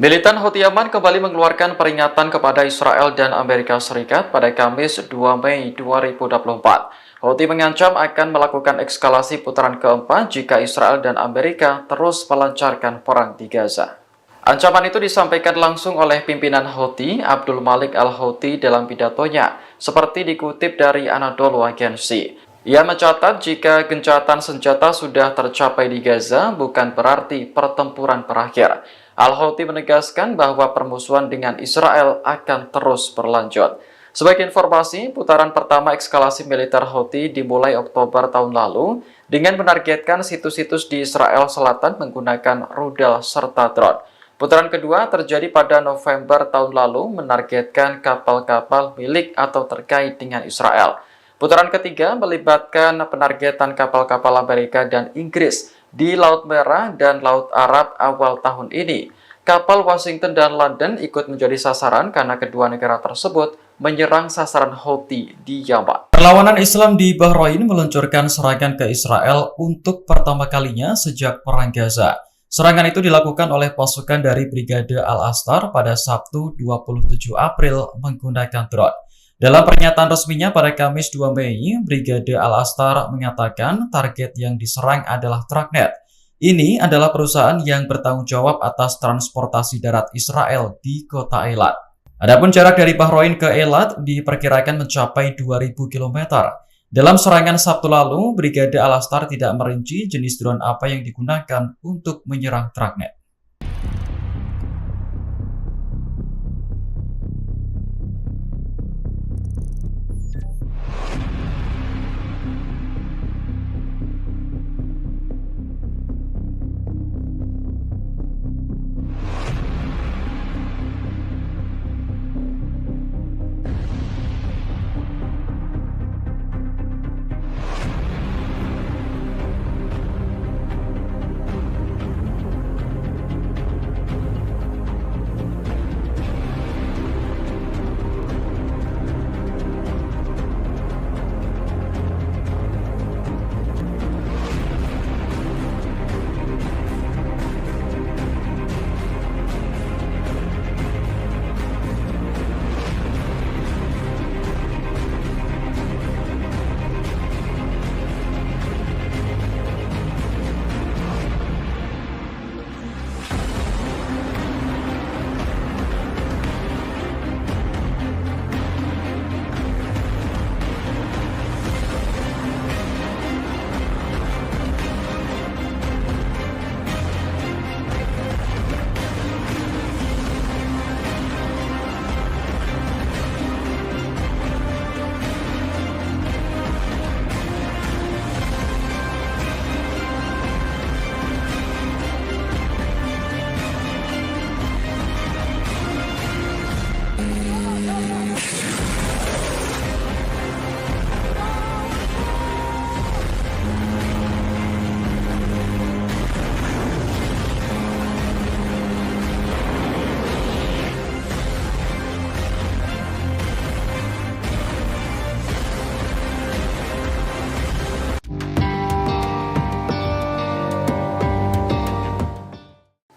Militan Houthi Yaman kembali mengeluarkan peringatan kepada Israel dan Amerika Serikat pada Kamis 2 Mei 2024. Houthi mengancam akan melakukan eskalasi putaran keempat jika Israel dan Amerika terus melancarkan perang di Gaza. Ancaman itu disampaikan langsung oleh pimpinan Houthi, Abdul Malik al-Houthi dalam pidatonya, seperti dikutip dari Anadolu Agency. Ia mencatat jika gencatan senjata sudah tercapai di Gaza, bukan berarti pertempuran berakhir. Al-Houthi menegaskan bahwa permusuhan dengan Israel akan terus berlanjut. Sebagai informasi, putaran pertama eskalasi militer Houthi dimulai Oktober tahun lalu dengan menargetkan situs-situs di Israel Selatan menggunakan rudal serta drone. Putaran kedua terjadi pada November tahun lalu menargetkan kapal-kapal milik atau terkait dengan Israel. Putaran ketiga melibatkan penargetan kapal-kapal Amerika dan Inggris di Laut Merah dan Laut Arab awal tahun ini. Kapal Washington dan London ikut menjadi sasaran karena kedua negara tersebut menyerang sasaran Houthi di Yaman. Perlawanan Islam di Bahrain meluncurkan serangan ke Israel untuk pertama kalinya sejak Perang Gaza. Serangan itu dilakukan oleh pasukan dari Brigade Al-Astar pada Sabtu 27 April menggunakan drone. Dalam pernyataan resminya pada Kamis 2 Mei, Brigade Al-Astar mengatakan target yang diserang adalah Tragnet. Ini adalah perusahaan yang bertanggung jawab atas transportasi darat Israel di kota Eilat. Adapun jarak dari Bahrain ke Eilat diperkirakan mencapai 2.000 km. Dalam serangan Sabtu lalu, Brigade Al-Astar tidak merinci jenis drone apa yang digunakan untuk menyerang Tragnet.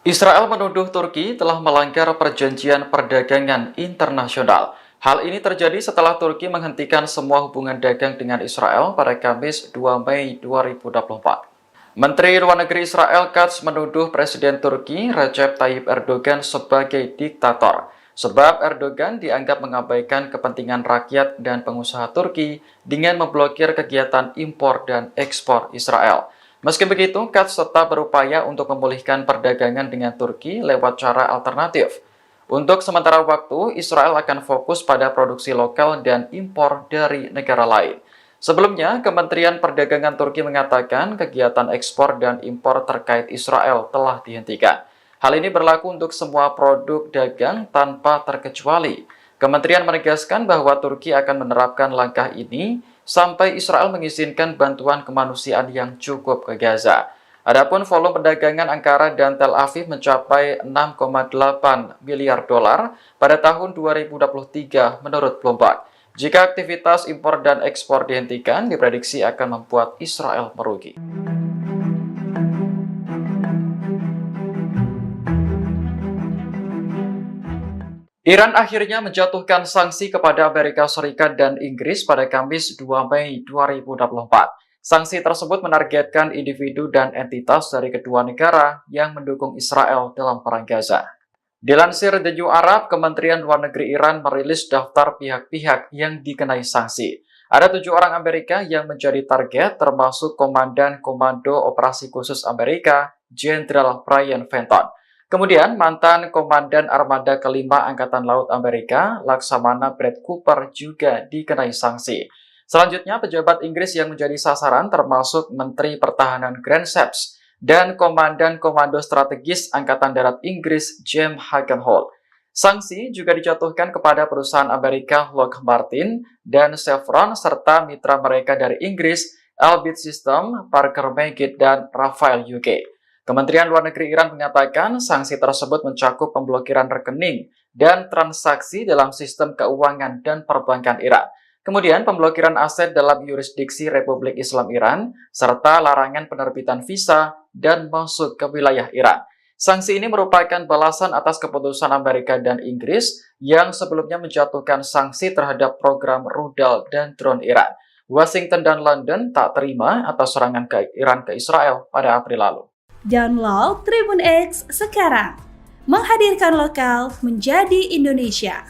Israel menuduh Turki telah melanggar perjanjian perdagangan internasional. Hal ini terjadi setelah Turki menghentikan semua hubungan dagang dengan Israel pada Kamis 2 Mei 2024. Menteri Luar Negeri Israel Katz menuduh Presiden Turki Recep Tayyip Erdogan sebagai diktator, sebab Erdogan dianggap mengabaikan kepentingan rakyat dan pengusaha Turki dengan memblokir kegiatan impor dan ekspor Israel. Meski begitu, Katz tetap berupaya untuk memulihkan perdagangan dengan Turki lewat cara alternatif. Untuk sementara waktu, Israel akan fokus pada produksi lokal dan impor dari negara lain. Sebelumnya, Kementerian Perdagangan Turki mengatakan kegiatan ekspor dan impor terkait Israel telah dihentikan. Hal ini berlaku untuk semua produk dagang tanpa terkecuali. Kementerian menegaskan bahwa Turki akan menerapkan langkah ini sampai Israel mengizinkan bantuan kemanusiaan yang cukup ke Gaza. Adapun volume perdagangan Ankara dan Tel Aviv mencapai 6,8 miliar dolar pada tahun 2023 menurut Bloomberg. Jika aktivitas impor dan ekspor dihentikan, diprediksi akan membuat Israel merugi. Iran akhirnya menjatuhkan sanksi kepada Amerika Serikat dan Inggris pada Kamis 2 Mei 2024. Sanksi tersebut menargetkan individu dan entitas dari kedua negara yang mendukung Israel dalam perang Gaza. Dilansir The New Arab, Kementerian Luar Negeri Iran merilis daftar pihak-pihak yang dikenai sanksi. Ada 7 orang Amerika yang menjadi target, termasuk Komandan Komando Operasi Khusus Amerika, Jenderal Brian Fenton. Kemudian, mantan Komandan Armada Kelima Angkatan Laut Amerika, Laksamana Brad Cooper juga dikenai sanksi. Selanjutnya, pejabat Inggris yang menjadi sasaran termasuk Menteri Pertahanan Grant Shapps dan Komandan Komando Strategis Angkatan Darat Inggris, James Hagenholt. Sanksi juga dijatuhkan kepada perusahaan Amerika Lockheed Martin dan Chevron serta mitra mereka dari Inggris, Elbit System, Parker Meggitt, dan Rafael UK. Kementerian Luar Negeri Iran mengatakan sanksi tersebut mencakup pemblokiran rekening dan transaksi dalam sistem keuangan dan perbankan Iran. Kemudian pemblokiran aset dalam yurisdiksi Republik Islam Iran, serta larangan penerbitan visa dan masuk ke wilayah Iran. Sanksi ini merupakan balasan atas keputusan Amerika dan Inggris yang sebelumnya menjatuhkan sanksi terhadap program rudal dan drone Iran. Washington dan London tak terima atas serangan Iran ke Israel pada April lalu. Download Tribun X sekarang, menghadirkan lokal menjadi Indonesia.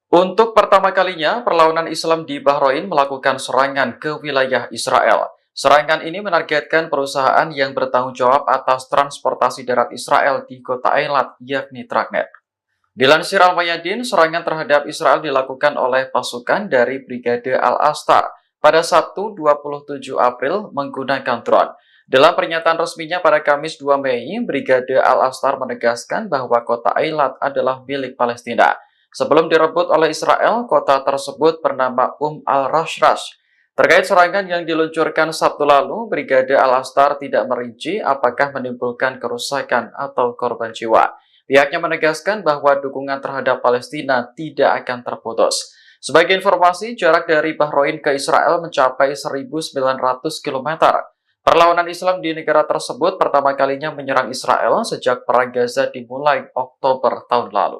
Untuk pertama kalinya, perlawanan Islam di Bahrain melakukan serangan ke wilayah Israel. Serangan ini menargetkan perusahaan yang bertanggung jawab atas transportasi darat Israel di kota Eilat, yakni Tragnet. Dilansir Al-Mayadin, serangan terhadap Israel dilakukan oleh pasukan dari Brigade Al-Astar pada Sabtu 27 April menggunakan drone. Dalam pernyataan resminya pada Kamis 2 Mei, Brigade Al-Astar menegaskan bahwa kota Eilat adalah milik Palestina. Sebelum direbut oleh Israel, kota tersebut bernama Al-Rashrash. Terkait serangan yang diluncurkan Sabtu lalu, Brigade Al-Astar tidak merinci apakah menimbulkan kerusakan atau korban jiwa. Pihaknya menegaskan bahwa dukungan terhadap Palestina tidak akan terputus. Sebagai informasi, jarak dari Bahrain ke Israel mencapai 1.900 km. Perlawanan Islam di negara tersebut pertama kalinya menyerang Israel sejak Perang Gaza dimulai Oktober tahun lalu.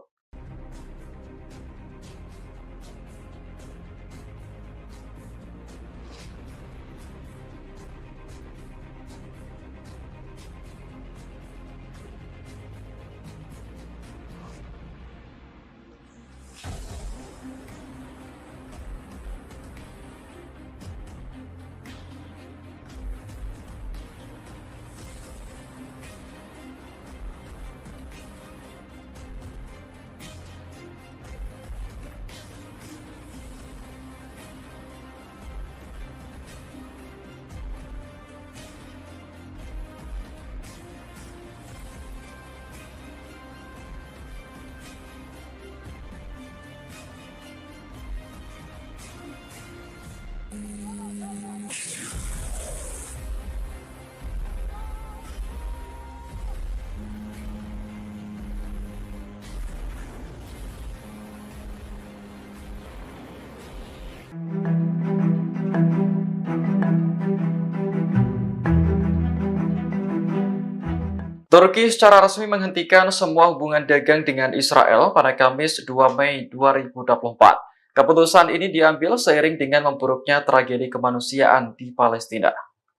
Turki secara resmi menghentikan semua hubungan dagang dengan Israel pada Kamis 2 Mei 2024. Keputusan ini diambil seiring dengan memburuknya tragedi kemanusiaan di Palestina.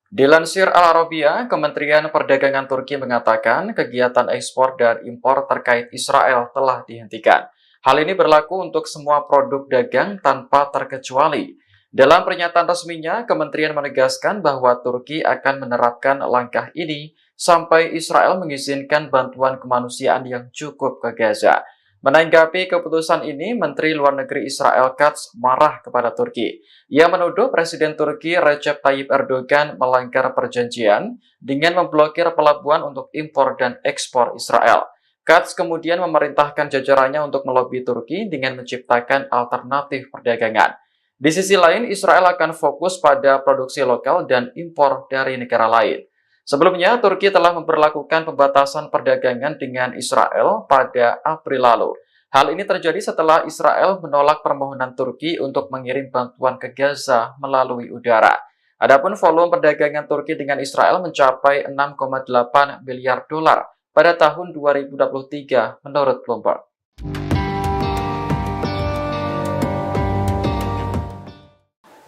Dilansir Al Arabiya, Kementerian Perdagangan Turki mengatakan kegiatan ekspor dan impor terkait Israel telah dihentikan. Hal ini berlaku untuk semua produk dagang tanpa terkecuali. Dalam pernyataan resminya, Kementerian menegaskan bahwa Turki akan menerapkan langkah ini sampai Israel mengizinkan bantuan kemanusiaan yang cukup ke Gaza. Menanggapi keputusan ini, Menteri Luar Negeri Israel Katz marah kepada Turki. Ia menuduh Presiden Turki Recep Tayyip Erdogan melanggar perjanjian dengan memblokir pelabuhan untuk impor dan ekspor Israel. Katz kemudian memerintahkan jajarannya untuk melobi Turki dengan menciptakan alternatif perdagangan. Di sisi lain, Israel akan fokus pada produksi lokal dan impor dari negara lain. Sebelumnya, Turki telah memperlakukan pembatasan perdagangan dengan Israel pada April lalu. Hal ini terjadi setelah Israel menolak permohonan Turki untuk mengirim bantuan ke Gaza melalui udara. Adapun volume perdagangan Turki dengan Israel mencapai 6,8 miliar dolar pada tahun 2023 menurut Bloomberg.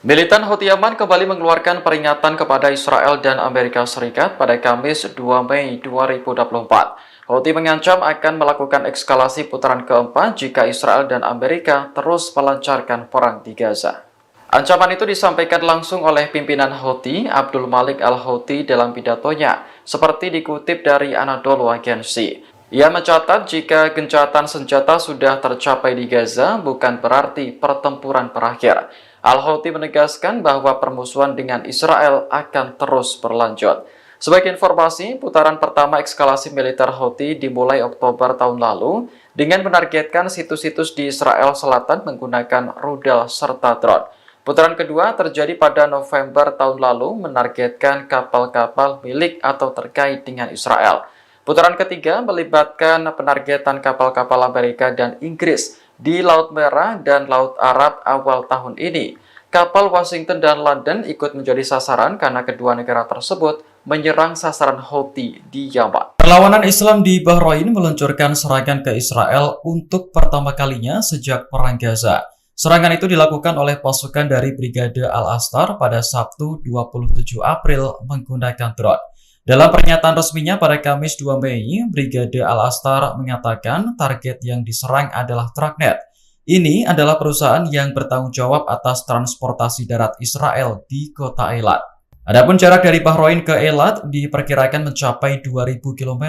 Militan Houthi Yaman kembali mengeluarkan peringatan kepada Israel dan Amerika Serikat pada Kamis 2 Mei 2024. Houthi mengancam akan melakukan eskalasi putaran keempat jika Israel dan Amerika terus melancarkan perang di Gaza. Ancaman itu disampaikan langsung oleh pimpinan Houthi, Abdul Malik al-Houthi dalam pidatonya, seperti dikutip dari Anadolu Agency. Ia mencatat jika gencatan senjata sudah tercapai di Gaza bukan berarti pertempuran berakhir. Al-Houthi menegaskan bahwa permusuhan dengan Israel akan terus berlanjut. Sebagai informasi, putaran pertama eskalasi militer Houthi dimulai Oktober tahun lalu dengan menargetkan situs-situs di Israel Selatan menggunakan rudal serta drone. Putaran kedua terjadi pada November tahun lalu menargetkan kapal-kapal milik atau terkait dengan Israel. Putaran ketiga melibatkan penargetan kapal-kapal Amerika dan Inggris di Laut Merah dan Laut Arab awal tahun ini. Kapal Washington dan London ikut menjadi sasaran karena kedua negara tersebut menyerang sasaran Houthi di Yaman. Perlawanan Islam di Bahrain meluncurkan serangan ke Israel untuk pertama kalinya sejak Perang Gaza. Serangan itu dilakukan oleh pasukan dari Brigade Al-Astar pada Sabtu 27 April menggunakan drone. Dalam pernyataan resminya pada Kamis 2 Mei, Brigade Al-Astar mengatakan target yang diserang adalah Trucknet. Ini adalah perusahaan yang bertanggung jawab atas transportasi darat Israel di kota Eilat. Adapun jarak dari Bahrain ke Eilat diperkirakan mencapai 2.000 km.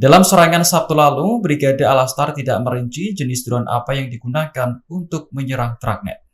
Dalam serangan Sabtu lalu, Brigade Al-Astar tidak merinci jenis drone apa yang digunakan untuk menyerang Trucknet.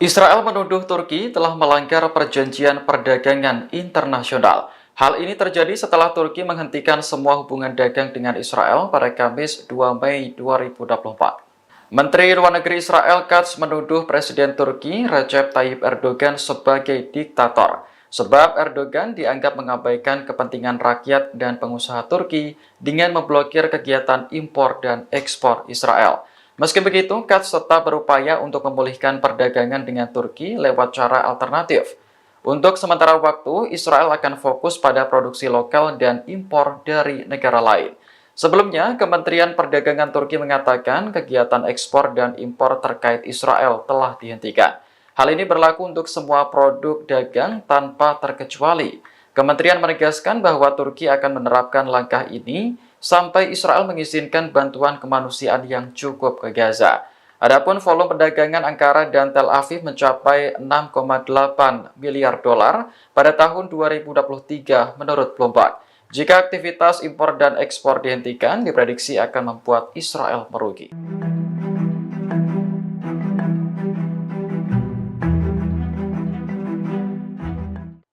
Israel menuduh Turki telah melanggar perjanjian perdagangan internasional. Hal ini terjadi setelah Turki menghentikan semua hubungan dagang dengan Israel pada Kamis 2 Mei 2024. Menteri Luar Negeri Israel Katz menuduh Presiden Turki Recep Tayyip Erdogan sebagai diktator, sebab Erdogan dianggap mengabaikan kepentingan rakyat dan pengusaha Turki dengan memblokir kegiatan impor dan ekspor Israel. Meski begitu, Katz tetap berupaya untuk memulihkan perdagangan dengan Turki lewat cara alternatif. Untuk sementara waktu, Israel akan fokus pada produksi lokal dan impor dari negara lain. Sebelumnya, Kementerian Perdagangan Turki mengatakan kegiatan ekspor dan impor terkait Israel telah dihentikan. Hal ini berlaku untuk semua produk dagang tanpa terkecuali. Kementerian menegaskan bahwa Turki akan menerapkan langkah ini sampai Israel mengizinkan bantuan kemanusiaan yang cukup ke Gaza. Adapun volume perdagangan Ankara dan Tel Aviv mencapai 6,8 miliar dolar pada tahun 2023 menurut Bloomberg. Jika aktivitas impor dan ekspor dihentikan, diprediksi akan membuat Israel merugi.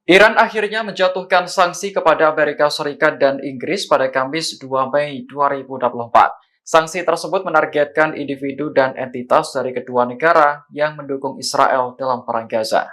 Iran akhirnya menjatuhkan sanksi kepada Amerika Serikat dan Inggris pada Kamis 2 Mei 2024. Sanksi tersebut menargetkan individu dan entitas dari kedua negara yang mendukung Israel dalam perang Gaza.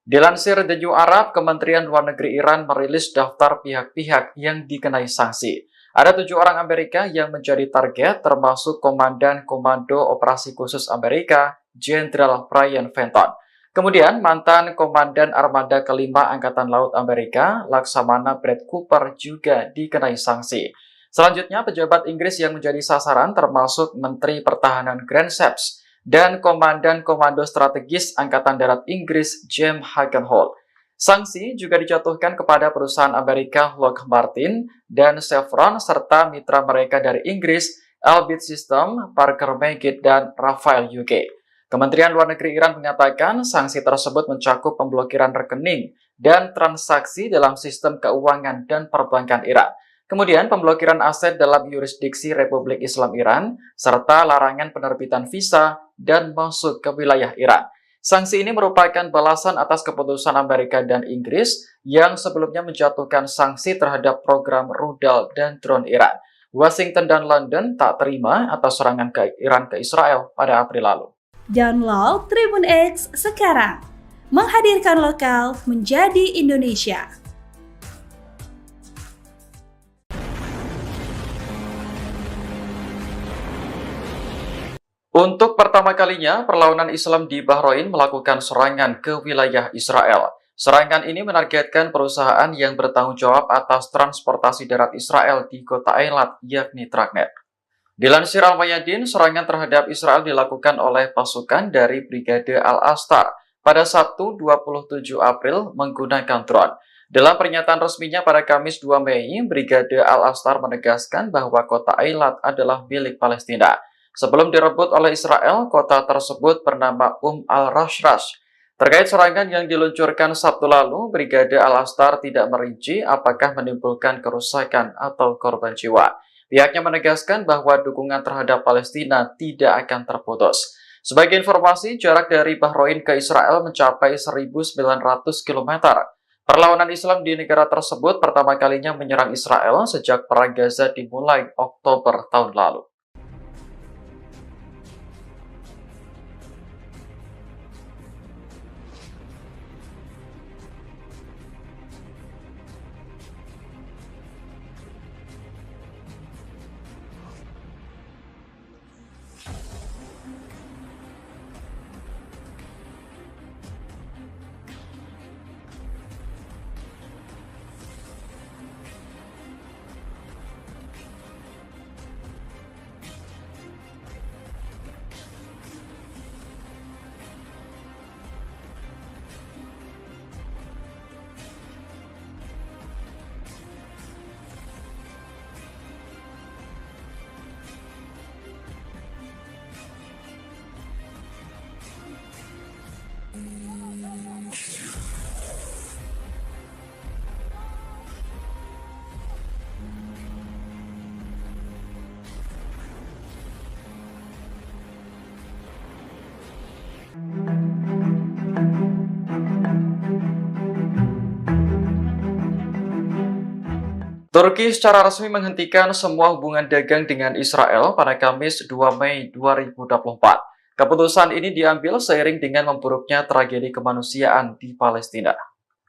Dilansir The New Arab, Kementerian Luar Negeri Iran merilis daftar pihak-pihak yang dikenai sanksi. Ada 7 orang Amerika yang menjadi target, termasuk Komandan Komando Operasi Khusus Amerika, Jenderal Brian Fenton. Kemudian, mantan Komandan Armada Kelima Angkatan Laut Amerika, Laksamana Brad Cooper juga dikenai sanksi. Selanjutnya, pejabat Inggris yang menjadi sasaran termasuk Menteri Pertahanan Grant Shapps dan Komandan Komando Strategis Angkatan Darat Inggris, James Hagenholt. Sanksi juga dijatuhkan kepada perusahaan Amerika Lockheed Martin dan Chevron serta mitra mereka dari Inggris, Elbit System, Parker Meggitt, dan Rafael UK. Kementerian Luar Negeri Iran mengatakan sanksi tersebut mencakup pemblokiran rekening dan transaksi dalam sistem keuangan dan perbankan Iran. Kemudian pemblokiran aset dalam yurisdiksi Republik Islam Iran, serta larangan penerbitan visa dan masuk ke wilayah Iran. Sanksi ini merupakan balasan atas keputusan Amerika dan Inggris yang sebelumnya menjatuhkan sanksi terhadap program rudal dan drone Iran. Washington dan London tak terima atas serangan Iran ke Israel pada April lalu. Download Tribun X sekarang, menghadirkan lokal menjadi Indonesia. Untuk pertama kalinya, perlawanan Islam di Bahrain melakukan serangan ke wilayah Israel. Serangan ini menargetkan perusahaan yang bertanggung jawab atas transportasi darat Israel di kota Eilat, yakni Tragnet. Dilansir Al-Mayadin, serangan terhadap Israel dilakukan oleh pasukan dari Brigade Al-Astar pada Sabtu 27 April menggunakan drone. Dalam pernyataan resminya pada Kamis 2 Mei, Brigade Al-Astar menegaskan bahwa kota Eilat adalah milik Palestina. Sebelum direbut oleh Israel, kota tersebut bernama Al-Rashrash. Terkait serangan yang diluncurkan Sabtu lalu, Brigade Al-Astar tidak merinci apakah menimbulkan kerusakan atau korban jiwa. Pihaknya menegaskan bahwa dukungan terhadap Palestina tidak akan terputus. Sebagai informasi, jarak dari Bahrain ke Israel mencapai 1.900 km. Perlawanan Islam di negara tersebut pertama kalinya menyerang Israel sejak Perang Gaza dimulai Oktober tahun lalu. Turki secara resmi menghentikan semua hubungan dagang dengan Israel pada Kamis 2 Mei 2024. Keputusan ini diambil seiring dengan memburuknya tragedi kemanusiaan di Palestina.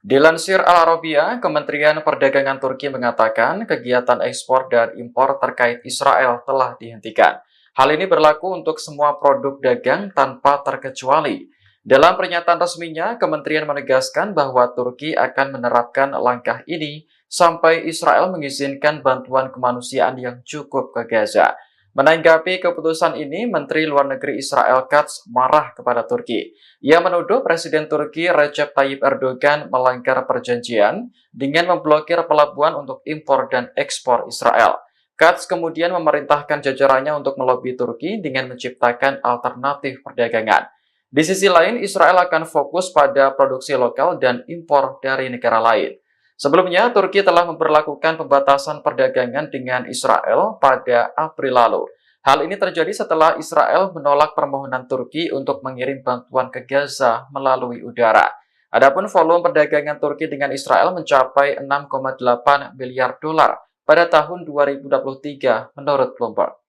Dilansir Al Arabiya, Kementerian Perdagangan Turki mengatakan kegiatan ekspor dan impor terkait Israel telah dihentikan. Hal ini berlaku untuk semua produk dagang tanpa terkecuali. Dalam pernyataan resminya, kementerian menegaskan bahwa Turki akan menerapkan langkah ini sampai Israel mengizinkan bantuan kemanusiaan yang cukup ke Gaza. Menanggapi keputusan ini, Menteri Luar Negeri Israel Katz marah kepada Turki. Ia menuduh Presiden Turki Recep Tayyip Erdogan melanggar perjanjian dengan memblokir pelabuhan untuk impor dan ekspor Israel. Katz kemudian memerintahkan jajarannya untuk melobi Turki dengan menciptakan alternatif perdagangan. Di sisi lain, Israel akan fokus pada produksi lokal dan impor dari negara lain. Sebelumnya, Turki telah memperlakukan pembatasan perdagangan dengan Israel pada April lalu. Hal ini terjadi setelah Israel menolak permohonan Turki untuk mengirim bantuan ke Gaza melalui udara. Adapun volume perdagangan Turki dengan Israel mencapai 6,8 miliar dolar pada tahun 2023 menurut Bloomberg.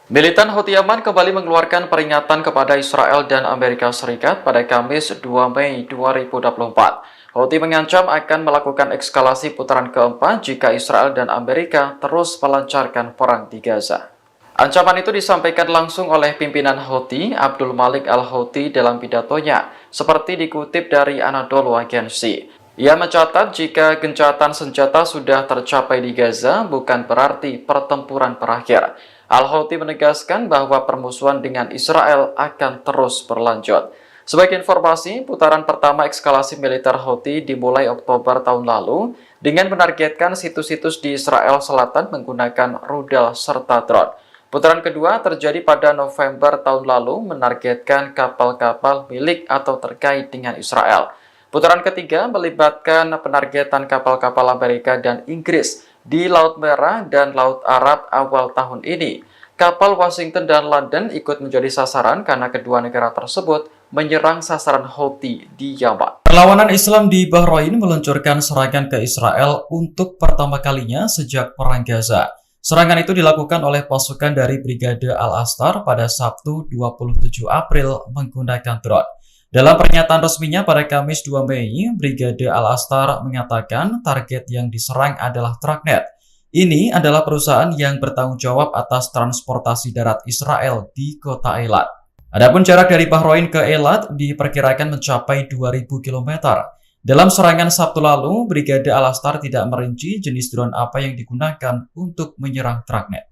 Militan Houthi Yaman kembali mengeluarkan peringatan kepada Israel dan Amerika Serikat pada Kamis 2 Mei 2024. Houthi mengancam akan melakukan eskalasi putaran keempat jika Israel dan Amerika terus melancarkan perang di Gaza. Ancaman itu disampaikan langsung oleh pimpinan Houthi, Abdul Malik al-Houthi dalam pidatonya, seperti dikutip dari Anadolu Agency. Ia mencatat jika gencatan senjata sudah tercapai di Gaza, bukan berarti pertempuran berakhir. Al-Houthi menegaskan bahwa permusuhan dengan Israel akan terus berlanjut. Sebagai informasi, putaran pertama eskalasi militer Houthi dimulai Oktober tahun lalu dengan menargetkan situs-situs di Israel Selatan menggunakan rudal serta drone. Putaran kedua terjadi pada November tahun lalu menargetkan kapal-kapal milik atau terkait dengan Israel. Putaran ketiga melibatkan penargetan kapal-kapal Amerika dan Inggris di Laut Merah dan Laut Arab awal tahun ini. Kapal Washington dan London ikut menjadi sasaran karena kedua negara tersebut menyerang sasaran Houthi di Yaman. Perlawanan Islam di Bahrain meluncurkan serangan ke Israel untuk pertama kalinya sejak Perang Gaza. Serangan itu dilakukan oleh pasukan dari Brigade Al-Astar pada Sabtu 27 April menggunakan drone. Dalam pernyataan resminya pada Kamis 2 Mei, Brigade Al-Astar mengatakan target yang diserang adalah Tragnet. Ini adalah perusahaan yang bertanggung jawab atas transportasi darat Israel di kota Eilat. Adapun jarak dari Bahrain ke Eilat diperkirakan mencapai 2.000 km. Dalam serangan Sabtu lalu, Brigade Al-Astar tidak merinci jenis drone apa yang digunakan untuk menyerang Tragnet.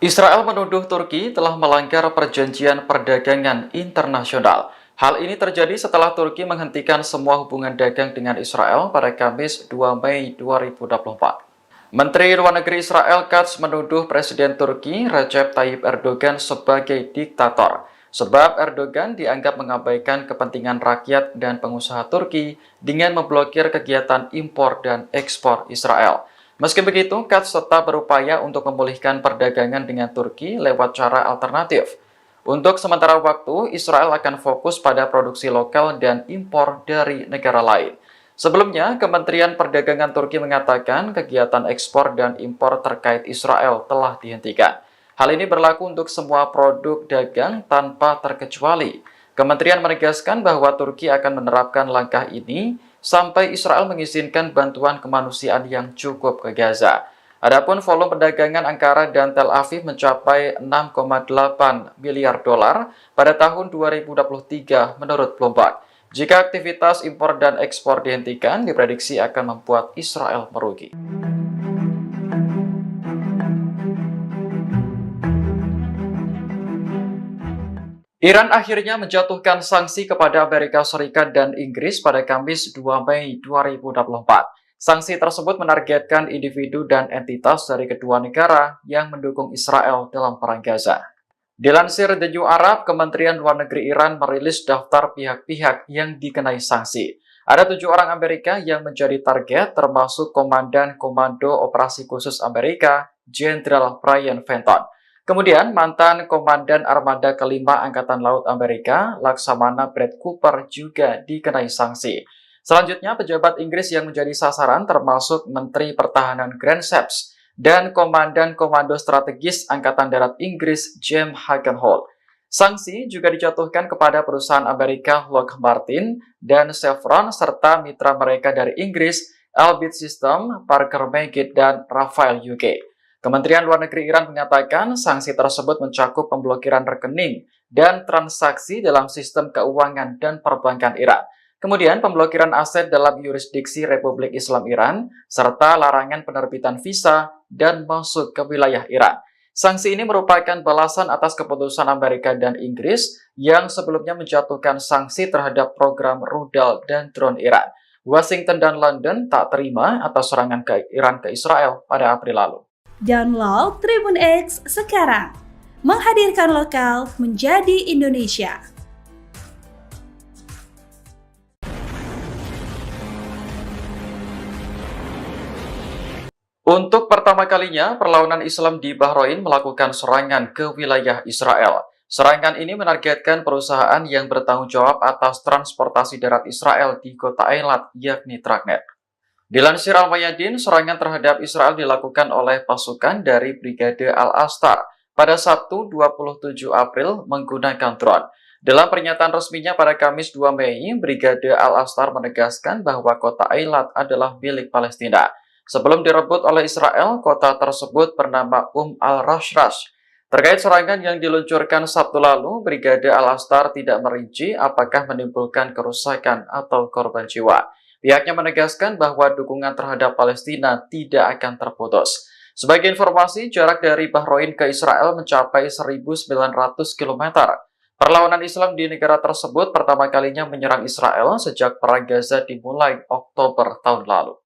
Israel menuduh Turki telah melanggar perjanjian perdagangan internasional. Hal ini terjadi setelah Turki menghentikan semua hubungan dagang dengan Israel pada Kamis 2 Mei 2024. Menteri Luar Negeri Israel Katz menuduh Presiden Turki Recep Tayyip Erdogan sebagai diktator, sebab Erdogan dianggap mengabaikan kepentingan rakyat dan pengusaha Turki dengan memblokir kegiatan impor dan ekspor Israel. Meski begitu, Katz tetap berupaya untuk memulihkan perdagangan dengan Turki lewat cara alternatif. Untuk sementara waktu, Israel akan fokus pada produksi lokal dan impor dari negara lain. Sebelumnya, Kementerian Perdagangan Turki mengatakan kegiatan ekspor dan impor terkait Israel telah dihentikan. Hal ini berlaku untuk semua produk dagang tanpa terkecuali. Kementerian menegaskan bahwa Turki akan menerapkan langkah ini sampai Israel mengizinkan bantuan kemanusiaan yang cukup ke Gaza. Adapun volume perdagangan Ankara dan Tel Aviv mencapai 6,8 miliar dolar pada tahun 2023 menurut Bloomberg. Jika aktivitas impor dan ekspor dihentikan, diprediksi akan membuat Israel merugi. Iran akhirnya menjatuhkan sanksi kepada Amerika Serikat dan Inggris pada Kamis 2 Mei 2024. Sanksi tersebut menargetkan individu dan entitas dari kedua negara yang mendukung Israel dalam perang Gaza. Dilansir The New Arab, Kementerian Luar Negeri Iran merilis daftar pihak-pihak yang dikenai sanksi. Ada 7 orang Amerika yang menjadi target, termasuk Komandan Komando Operasi Khusus Amerika, Jenderal Brian Fenton. Kemudian, mantan Komandan Armada Kelima Angkatan Laut Amerika, Laksamana Brad Cooper juga dikenai sanksi. Selanjutnya, pejabat Inggris yang menjadi sasaran termasuk Menteri Pertahanan Grant Shapps dan Komandan Komando Strategis Angkatan Darat Inggris, James Hagenholt. Sanksi juga dijatuhkan kepada perusahaan Amerika Lockheed Martin dan Chevron serta mitra mereka dari Inggris, Elbit System, Parker Meggitt, dan Rafael UK. Kementerian Luar Negeri Iran mengatakan sanksi tersebut mencakup pemblokiran rekening dan transaksi dalam sistem keuangan dan perbankan Iran. Kemudian pemblokiran aset dalam yurisdiksi Republik Islam Iran, serta larangan penerbitan visa dan masuk ke wilayah Iran. Sanksi ini merupakan balasan atas keputusan Amerika dan Inggris yang sebelumnya menjatuhkan sanksi terhadap program rudal dan drone Iran. Washington dan London tak terima atas serangan ke Iran ke Israel pada April lalu. Download Tribun X sekarang, menghadirkan lokal menjadi Indonesia. Untuk pertama kalinya, perlawanan Islam di Bahrain melakukan serangan ke wilayah Israel. Serangan ini menargetkan perusahaan yang bertanggung jawab atas transportasi darat Israel di kota Eilat, yakni Tragnet. Dilansir Al-Mayadin, serangan terhadap Israel dilakukan oleh pasukan dari Brigade Al-Astar pada Sabtu 27 April menggunakan drone. Dalam pernyataan resminya pada Kamis 2 Mei, Brigade Al-Astar menegaskan bahwa kota Eilat adalah milik Palestina. Sebelum direbut oleh Israel, kota tersebut bernama Al-Rashrash. Terkait serangan yang diluncurkan Sabtu lalu, Brigade Al-Astar tidak merinci apakah menimbulkan kerusakan atau korban jiwa. Pihaknya menegaskan bahwa dukungan terhadap Palestina tidak akan terputus. Sebagai informasi, jarak dari Bahrain ke Israel mencapai 1.900 km. Perlawanan Islam di negara tersebut pertama kalinya menyerang Israel sejak Perang Gaza dimulai Oktober tahun lalu.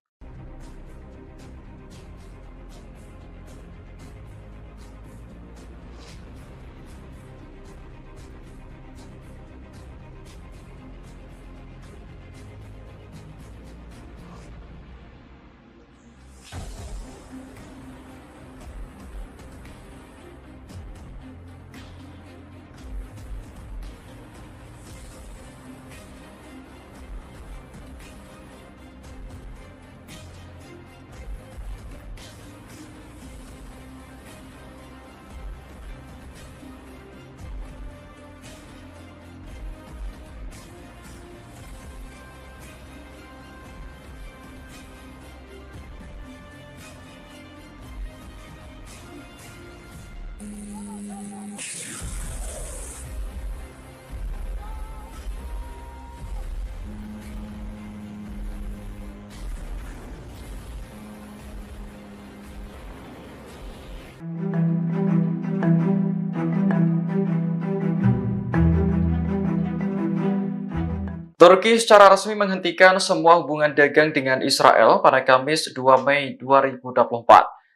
Turki secara resmi menghentikan semua hubungan dagang dengan Israel pada Kamis 2 Mei 2024.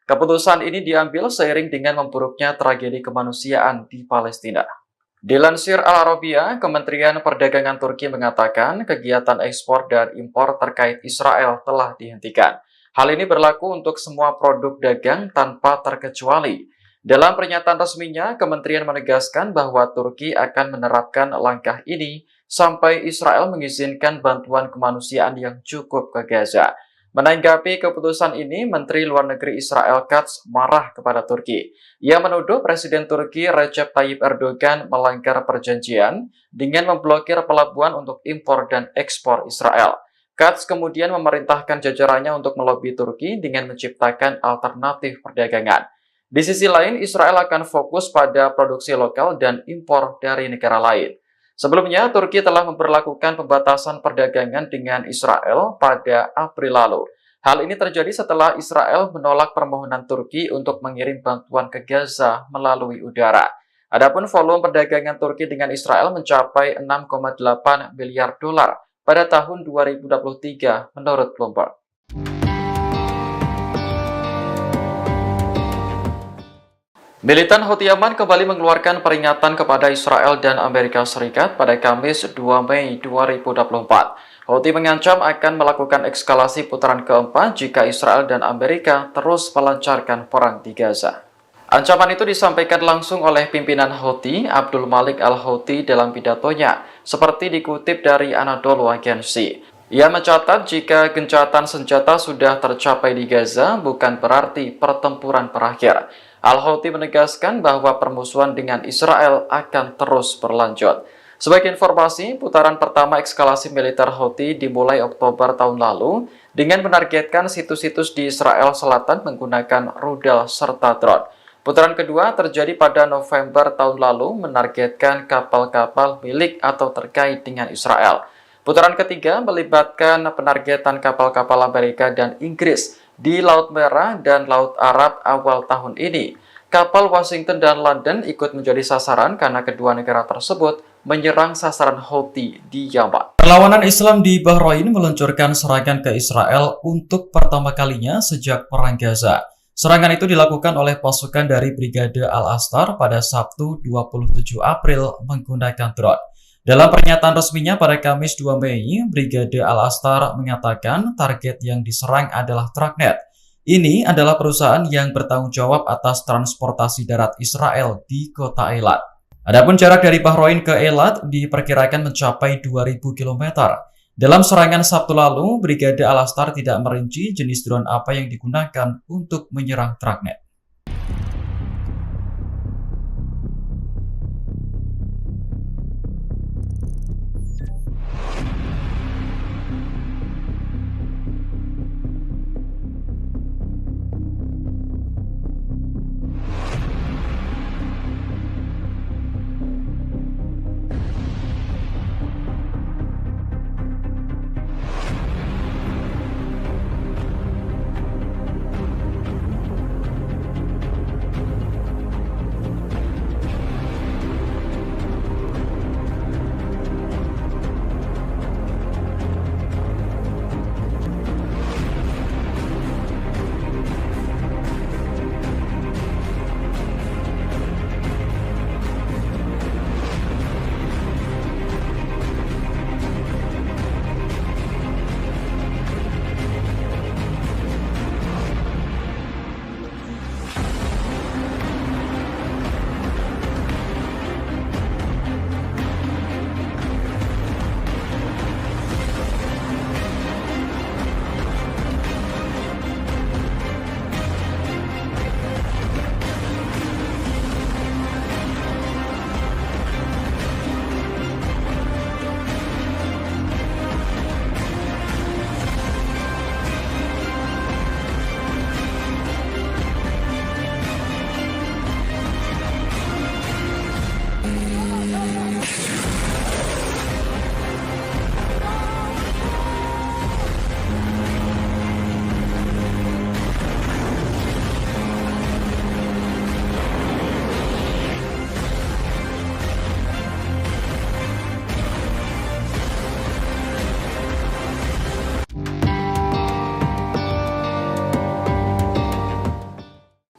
Keputusan ini diambil seiring dengan memburuknya tragedi kemanusiaan di Palestina. Dilansir Al Arabiya, Kementerian Perdagangan Turki mengatakan kegiatan ekspor dan impor terkait Israel telah dihentikan. Hal ini berlaku untuk semua produk dagang tanpa terkecuali. Dalam pernyataan resminya, kementerian menegaskan bahwa Turki akan menerapkan langkah ini sampai Israel mengizinkan bantuan kemanusiaan yang cukup ke Gaza. Menanggapi keputusan ini, Menteri Luar Negeri Israel Katz marah kepada Turki. Ia menuduh Presiden Turki Recep Tayyip Erdogan melanggar perjanjian dengan memblokir pelabuhan untuk impor dan ekspor Israel. Katz kemudian memerintahkan jajarannya untuk melobi Turki dengan menciptakan alternatif perdagangan. Di sisi lain, Israel akan fokus pada produksi lokal dan impor dari negara lain. Sebelumnya, Turki telah memperlakukan pembatasan perdagangan dengan Israel pada April lalu. Hal ini terjadi setelah Israel menolak permohonan Turki untuk mengirim bantuan ke Gaza melalui udara. Adapun volume perdagangan Turki dengan Israel mencapai 6,8 miliar dolar pada tahun 2023 menurut Bloomberg. Militan Houthi Yaman kembali mengeluarkan peringatan kepada Israel dan Amerika Serikat pada Kamis 2 Mei 2024. Houthi mengancam akan melakukan eskalasi putaran keempat jika Israel dan Amerika terus melancarkan perang di Gaza. Ancaman itu disampaikan langsung oleh pimpinan Houthi, Abdul Malik Al-Houthi dalam pidatonya, seperti dikutip dari Anadolu Agency. Ia mencatat jika gencatan senjata sudah tercapai di Gaza, bukan berarti pertempuran berakhir. Al-Houthi menegaskan bahwa permusuhan dengan Israel akan terus berlanjut. Sebagai informasi, putaran pertama eskalasi militer Houthi dimulai Oktober tahun lalu dengan menargetkan situs-situs di Israel Selatan menggunakan rudal serta drone. Putaran kedua terjadi pada November tahun lalu menargetkan kapal-kapal milik atau terkait dengan Israel. Putaran ketiga melibatkan penargetan kapal-kapal Amerika dan Inggris di Laut Merah dan Laut Arab awal tahun ini. Kapal Washington dan London ikut menjadi sasaran karena kedua negara tersebut menyerang sasaran Houthi di Yaman. Perlawanan Islam di Bahrain meluncurkan serangan ke Israel untuk pertama kalinya sejak Perang Gaza. Serangan itu dilakukan oleh pasukan dari Brigade Al-Astar pada Sabtu 27 April menggunakan drone. Dalam pernyataan resminya pada Kamis 2 Mei, Brigade Al-Astar mengatakan target yang diserang adalah Tragnet. Ini adalah perusahaan yang bertanggung jawab atas transportasi darat Israel di kota Eilat. Adapun jarak dari Bahrain ke Eilat diperkirakan mencapai 2.000 km. Dalam serangan Sabtu lalu, Brigade Al-Astar tidak merinci jenis drone apa yang digunakan untuk menyerang Tragnet.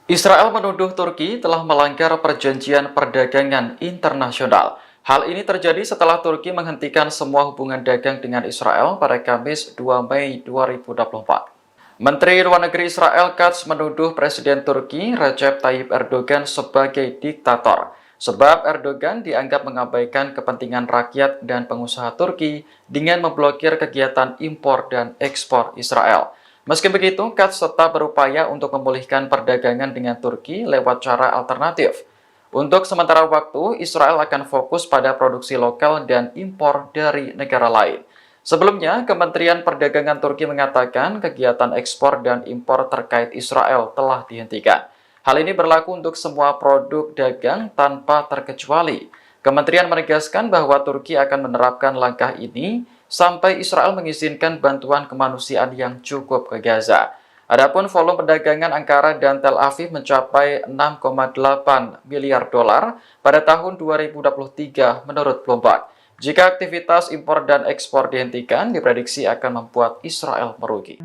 Israel menuduh Turki telah melanggar perjanjian perdagangan internasional. Hal ini terjadi setelah Turki menghentikan semua hubungan dagang dengan Israel pada Kamis 2 Mei 2024. Menteri Luar Negeri Israel Katz menuduh Presiden Turki Recep Tayyip Erdogan sebagai diktator, sebab Erdogan dianggap mengabaikan kepentingan rakyat dan pengusaha Turki dengan memblokir kegiatan impor dan ekspor Israel. Meski begitu, Katz tetap berupaya untuk memulihkan perdagangan dengan Turki lewat cara alternatif. Untuk sementara waktu, Israel akan fokus pada produksi lokal dan impor dari negara lain. Sebelumnya, Kementerian Perdagangan Turki mengatakan kegiatan ekspor dan impor terkait Israel telah dihentikan. Hal ini berlaku untuk semua produk dagang tanpa terkecuali. Kementerian menegaskan bahwa Turki akan menerapkan langkah ini sampai Israel mengizinkan bantuan kemanusiaan yang cukup ke Gaza. Adapun volume perdagangan Ankara dan Tel Aviv mencapai 6,8 miliar dolar pada tahun 2023 menurut Bloomberg. Jika aktivitas impor dan ekspor dihentikan, diprediksi akan membuat Israel merugi.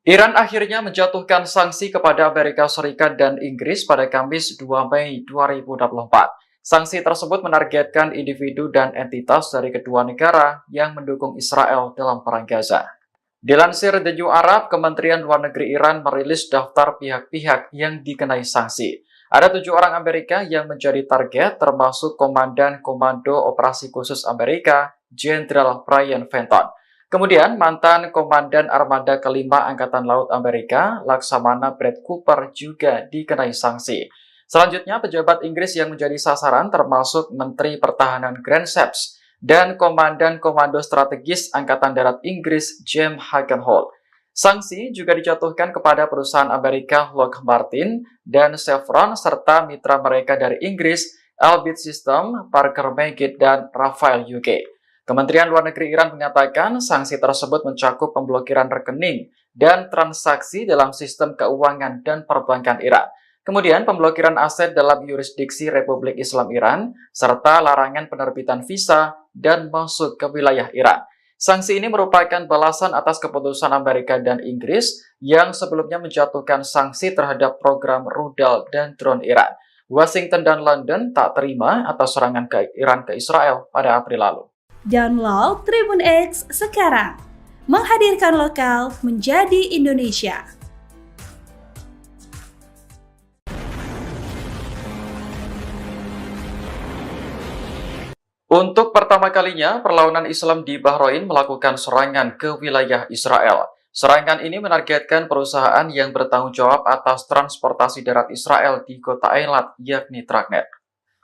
Iran akhirnya menjatuhkan sanksi kepada Amerika Serikat dan Inggris pada Kamis 2 Mei 2024. Sanksi tersebut menargetkan individu dan entitas dari kedua negara yang mendukung Israel dalam perang Gaza. Dilansir The New Arab, Kementerian Luar Negeri Iran merilis daftar pihak-pihak yang dikenai sanksi. Ada 7 orang Amerika yang menjadi target, termasuk Komandan Komando Operasi Khusus Amerika, Jenderal Brian Fenton. Kemudian, mantan Komandan Armada Kelima Angkatan Laut Amerika, Laksamana Brad Cooper juga dikenai sanksi. Selanjutnya, pejabat Inggris yang menjadi sasaran termasuk Menteri Pertahanan Grant Shapps dan Komandan Komando Strategis Angkatan Darat Inggris, James Hagenholt. Sanksi juga dijatuhkan kepada perusahaan Amerika Lockheed Martin dan Chevron serta mitra mereka dari Inggris, Elbit System, Parker Meggitt, dan Rafael UK. Kementerian Luar Negeri Iran menyatakan sanksi tersebut mencakup pemblokiran rekening dan transaksi dalam sistem keuangan dan perbankan Iran. Kemudian pemblokiran aset dalam yurisdiksi Republik Islam Iran, serta larangan penerbitan visa dan masuk ke wilayah Iran. Sanksi ini merupakan balasan atas keputusan Amerika dan Inggris yang sebelumnya menjatuhkan sanksi terhadap program rudal dan drone Iran. Washington dan London tak terima atas serangan Iran ke Israel pada April lalu. Download Tribun X sekarang, menghadirkan lokal menjadi Indonesia. Untuk pertama kalinya, perlawanan Islam di Bahrain melakukan serangan ke wilayah Israel. Serangan ini menargetkan perusahaan yang bertanggung jawab atas transportasi darat Israel di kota Eilat, yakni Tragnet.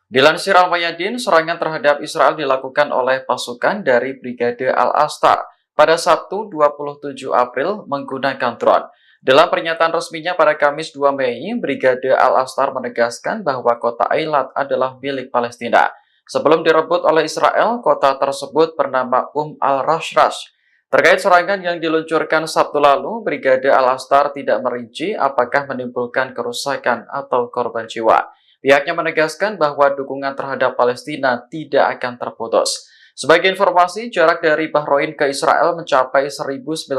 Dilansir Al-Mayadin, serangan terhadap Israel dilakukan oleh pasukan dari Brigade Al-Astar pada Sabtu 27 April menggunakan drone. Dalam pernyataan resminya pada Kamis 2 Mei, Brigade Al-Astar menegaskan bahwa kota Eilat adalah milik Palestina. Sebelum direbut oleh Israel, kota tersebut bernama Al-Rashrash. Terkait serangan yang diluncurkan Sabtu lalu, Brigade Al-Astar tidak merinci apakah menimbulkan kerusakan atau korban jiwa. Pihaknya menegaskan bahwa dukungan terhadap Palestina tidak akan terputus. Sebagai informasi, jarak dari Bahrain ke Israel mencapai 1.900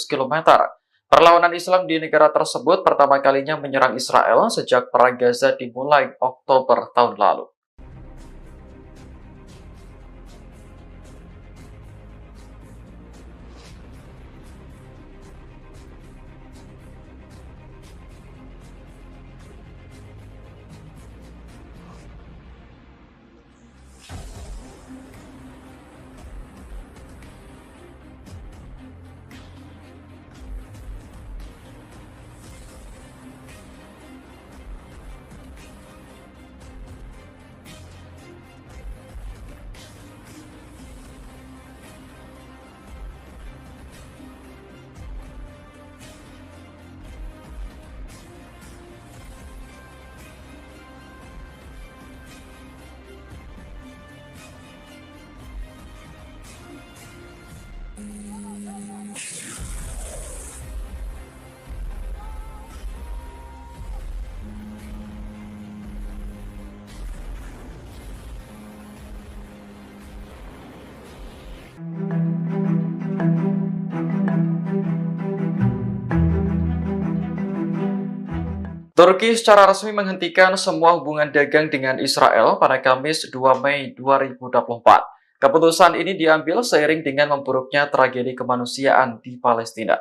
km. Perlawanan Islam di negara tersebut pertama kalinya menyerang Israel sejak Perang Gaza dimulai Oktober tahun lalu. Turki secara resmi menghentikan semua hubungan dagang dengan Israel pada Kamis 2 Mei 2024. Keputusan ini diambil seiring dengan memburuknya tragedi kemanusiaan di Palestina.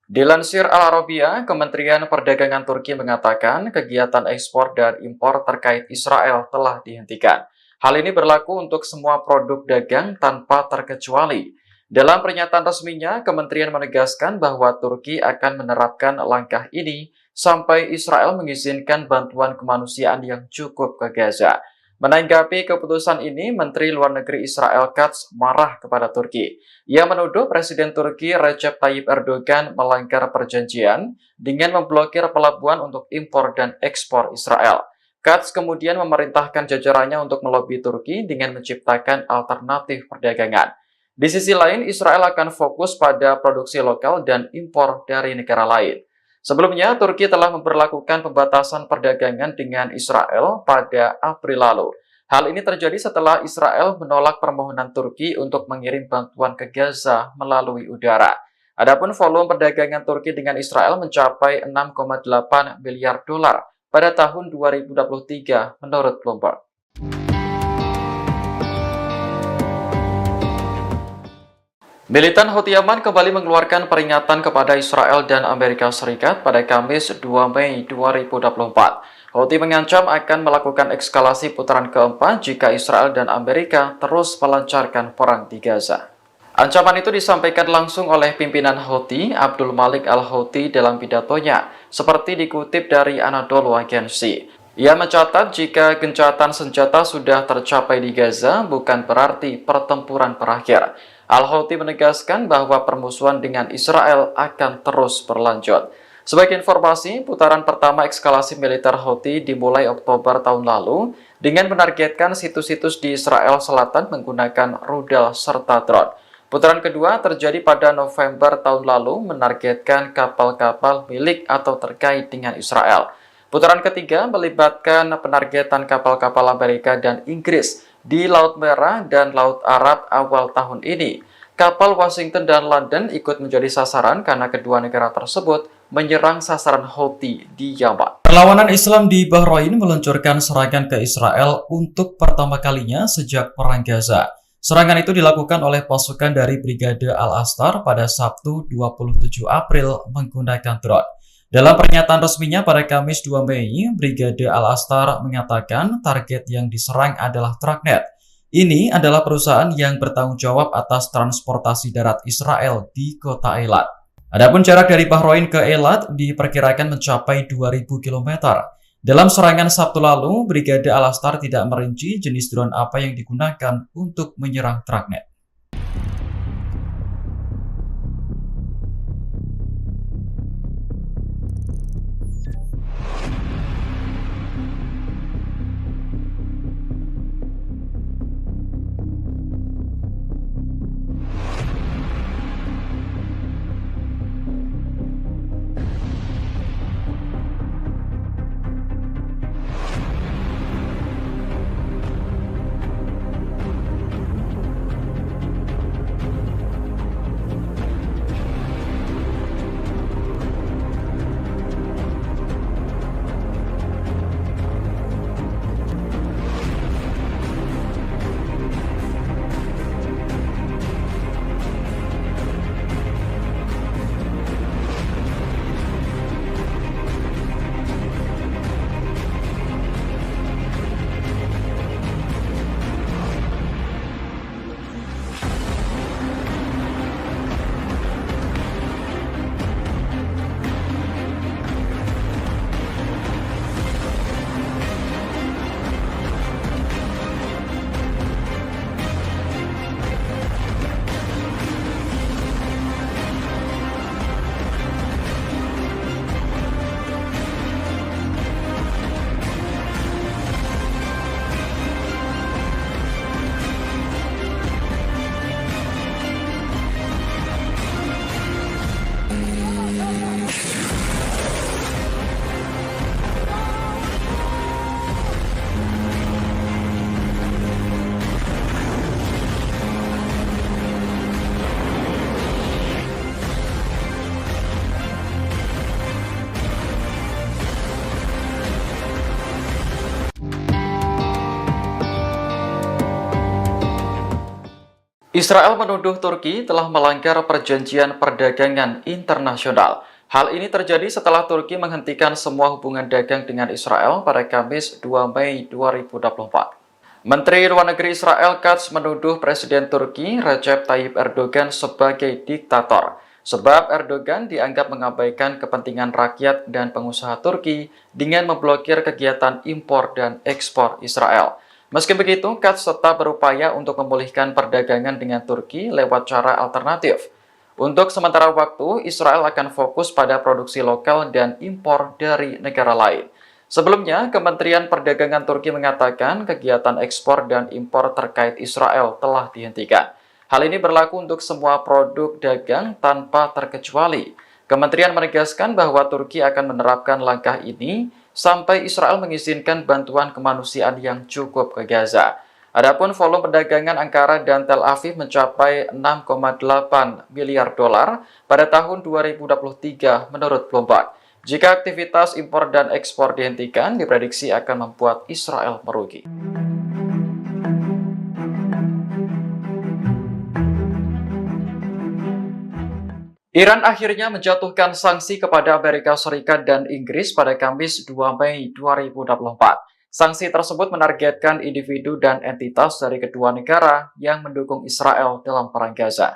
Dilansir Al Arabiya, Kementerian Perdagangan Turki mengatakan kegiatan ekspor dan impor terkait Israel telah dihentikan. Hal ini berlaku untuk semua produk dagang tanpa terkecuali. Dalam pernyataan resminya, kementerian menegaskan bahwa Turki akan menerapkan langkah ini sampai Israel mengizinkan bantuan kemanusiaan yang cukup ke Gaza. Menanggapi keputusan ini, Menteri Luar Negeri Israel Katz marah kepada Turki. Ia menuduh Presiden Turki Recep Tayyip Erdogan melanggar perjanjian dengan memblokir pelabuhan untuk impor dan ekspor Israel. Katz kemudian memerintahkan jajarannya untuk melobi Turki dengan menciptakan alternatif perdagangan. Di sisi lain, Israel akan fokus pada produksi lokal dan impor dari negara lain. Sebelumnya, Turki telah memberlakukan pembatasan perdagangan dengan Israel pada April lalu. Hal ini terjadi setelah Israel menolak permohonan Turki untuk mengirim bantuan ke Gaza melalui udara. Adapun volume perdagangan Turki dengan Israel mencapai 6,8 miliar dolar pada tahun 2023 menurut Bloomberg. Militan Houthi Yaman kembali mengeluarkan peringatan kepada Israel dan Amerika Serikat pada Kamis 2 Mei 2024. Houthi mengancam akan melakukan eskalasi putaran keempat jika Israel dan Amerika terus melancarkan perang di Gaza. Ancaman itu disampaikan langsung oleh pimpinan Houthi, Abdul Malik al-Houthi dalam pidatonya, seperti dikutip dari Anadolu Agency. Ia mencatat jika gencatan senjata sudah tercapai di Gaza, bukan berarti pertempuran berakhir. Al-Houthi menegaskan bahwa permusuhan dengan Israel akan terus berlanjut. Sebagai informasi, putaran pertama eskalasi militer Houthi dimulai Oktober tahun lalu dengan menargetkan situs-situs di Israel Selatan menggunakan rudal serta drone. Putaran kedua terjadi pada November tahun lalu menargetkan kapal-kapal milik atau terkait dengan Israel. Putaran ketiga melibatkan penargetan kapal-kapal Amerika dan Inggris di Laut Merah dan Laut Arab awal tahun ini. Kapal Washington dan London ikut menjadi sasaran karena kedua negara tersebut menyerang sasaran Houthi di Yaman. Perlawanan Islam di Bahrain meluncurkan serangan ke Israel untuk pertama kalinya sejak Perang Gaza. Serangan itu dilakukan oleh pasukan dari Brigade Al-Astar pada Sabtu 27 April menggunakan drone. Dalam pernyataan resminya pada Kamis 2 Mei, Brigade Al-Astar mengatakan target yang diserang adalah Tragnet. Ini adalah perusahaan yang bertanggung jawab atas transportasi darat Israel di kota Eilat. Adapun jarak dari Bahrain ke Eilat diperkirakan mencapai 2.000 km. Dalam serangan Sabtu lalu, Brigade Al-Astar tidak merinci jenis drone apa yang digunakan untuk menyerang Tragnet. Israel menuduh Turki telah melanggar perjanjian perdagangan internasional. Hal ini terjadi setelah Turki menghentikan semua hubungan dagang dengan Israel pada Kamis 2 Mei 2024. Menteri Luar Negeri Israel Katz menuduh Presiden Turki Recep Tayyip Erdogan sebagai diktator, sebab Erdogan dianggap mengabaikan kepentingan rakyat dan pengusaha Turki dengan memblokir kegiatan impor dan ekspor Israel. Meski begitu, Katz tetap berupaya untuk memulihkan perdagangan dengan Turki lewat cara alternatif. Untuk sementara waktu, Israel akan fokus pada produksi lokal dan impor dari negara lain. Sebelumnya, Kementerian Perdagangan Turki mengatakan kegiatan ekspor dan impor terkait Israel telah dihentikan. Hal ini berlaku untuk semua produk dagang tanpa terkecuali. Kementerian menegaskan bahwa Turki akan menerapkan langkah ini sampai Israel mengizinkan bantuan kemanusiaan yang cukup ke Gaza. Adapun volume perdagangan Ankara dan Tel Aviv mencapai 6,8 miliar dolar pada tahun 2023 menurut Bloomberg. Jika aktivitas impor dan ekspor dihentikan, diprediksi akan membuat Israel merugi. Iran akhirnya menjatuhkan sanksi kepada Amerika Serikat dan Inggris pada Kamis 2 Mei 2024. Sanksi tersebut menargetkan individu dan entitas dari kedua negara yang mendukung Israel dalam perang Gaza.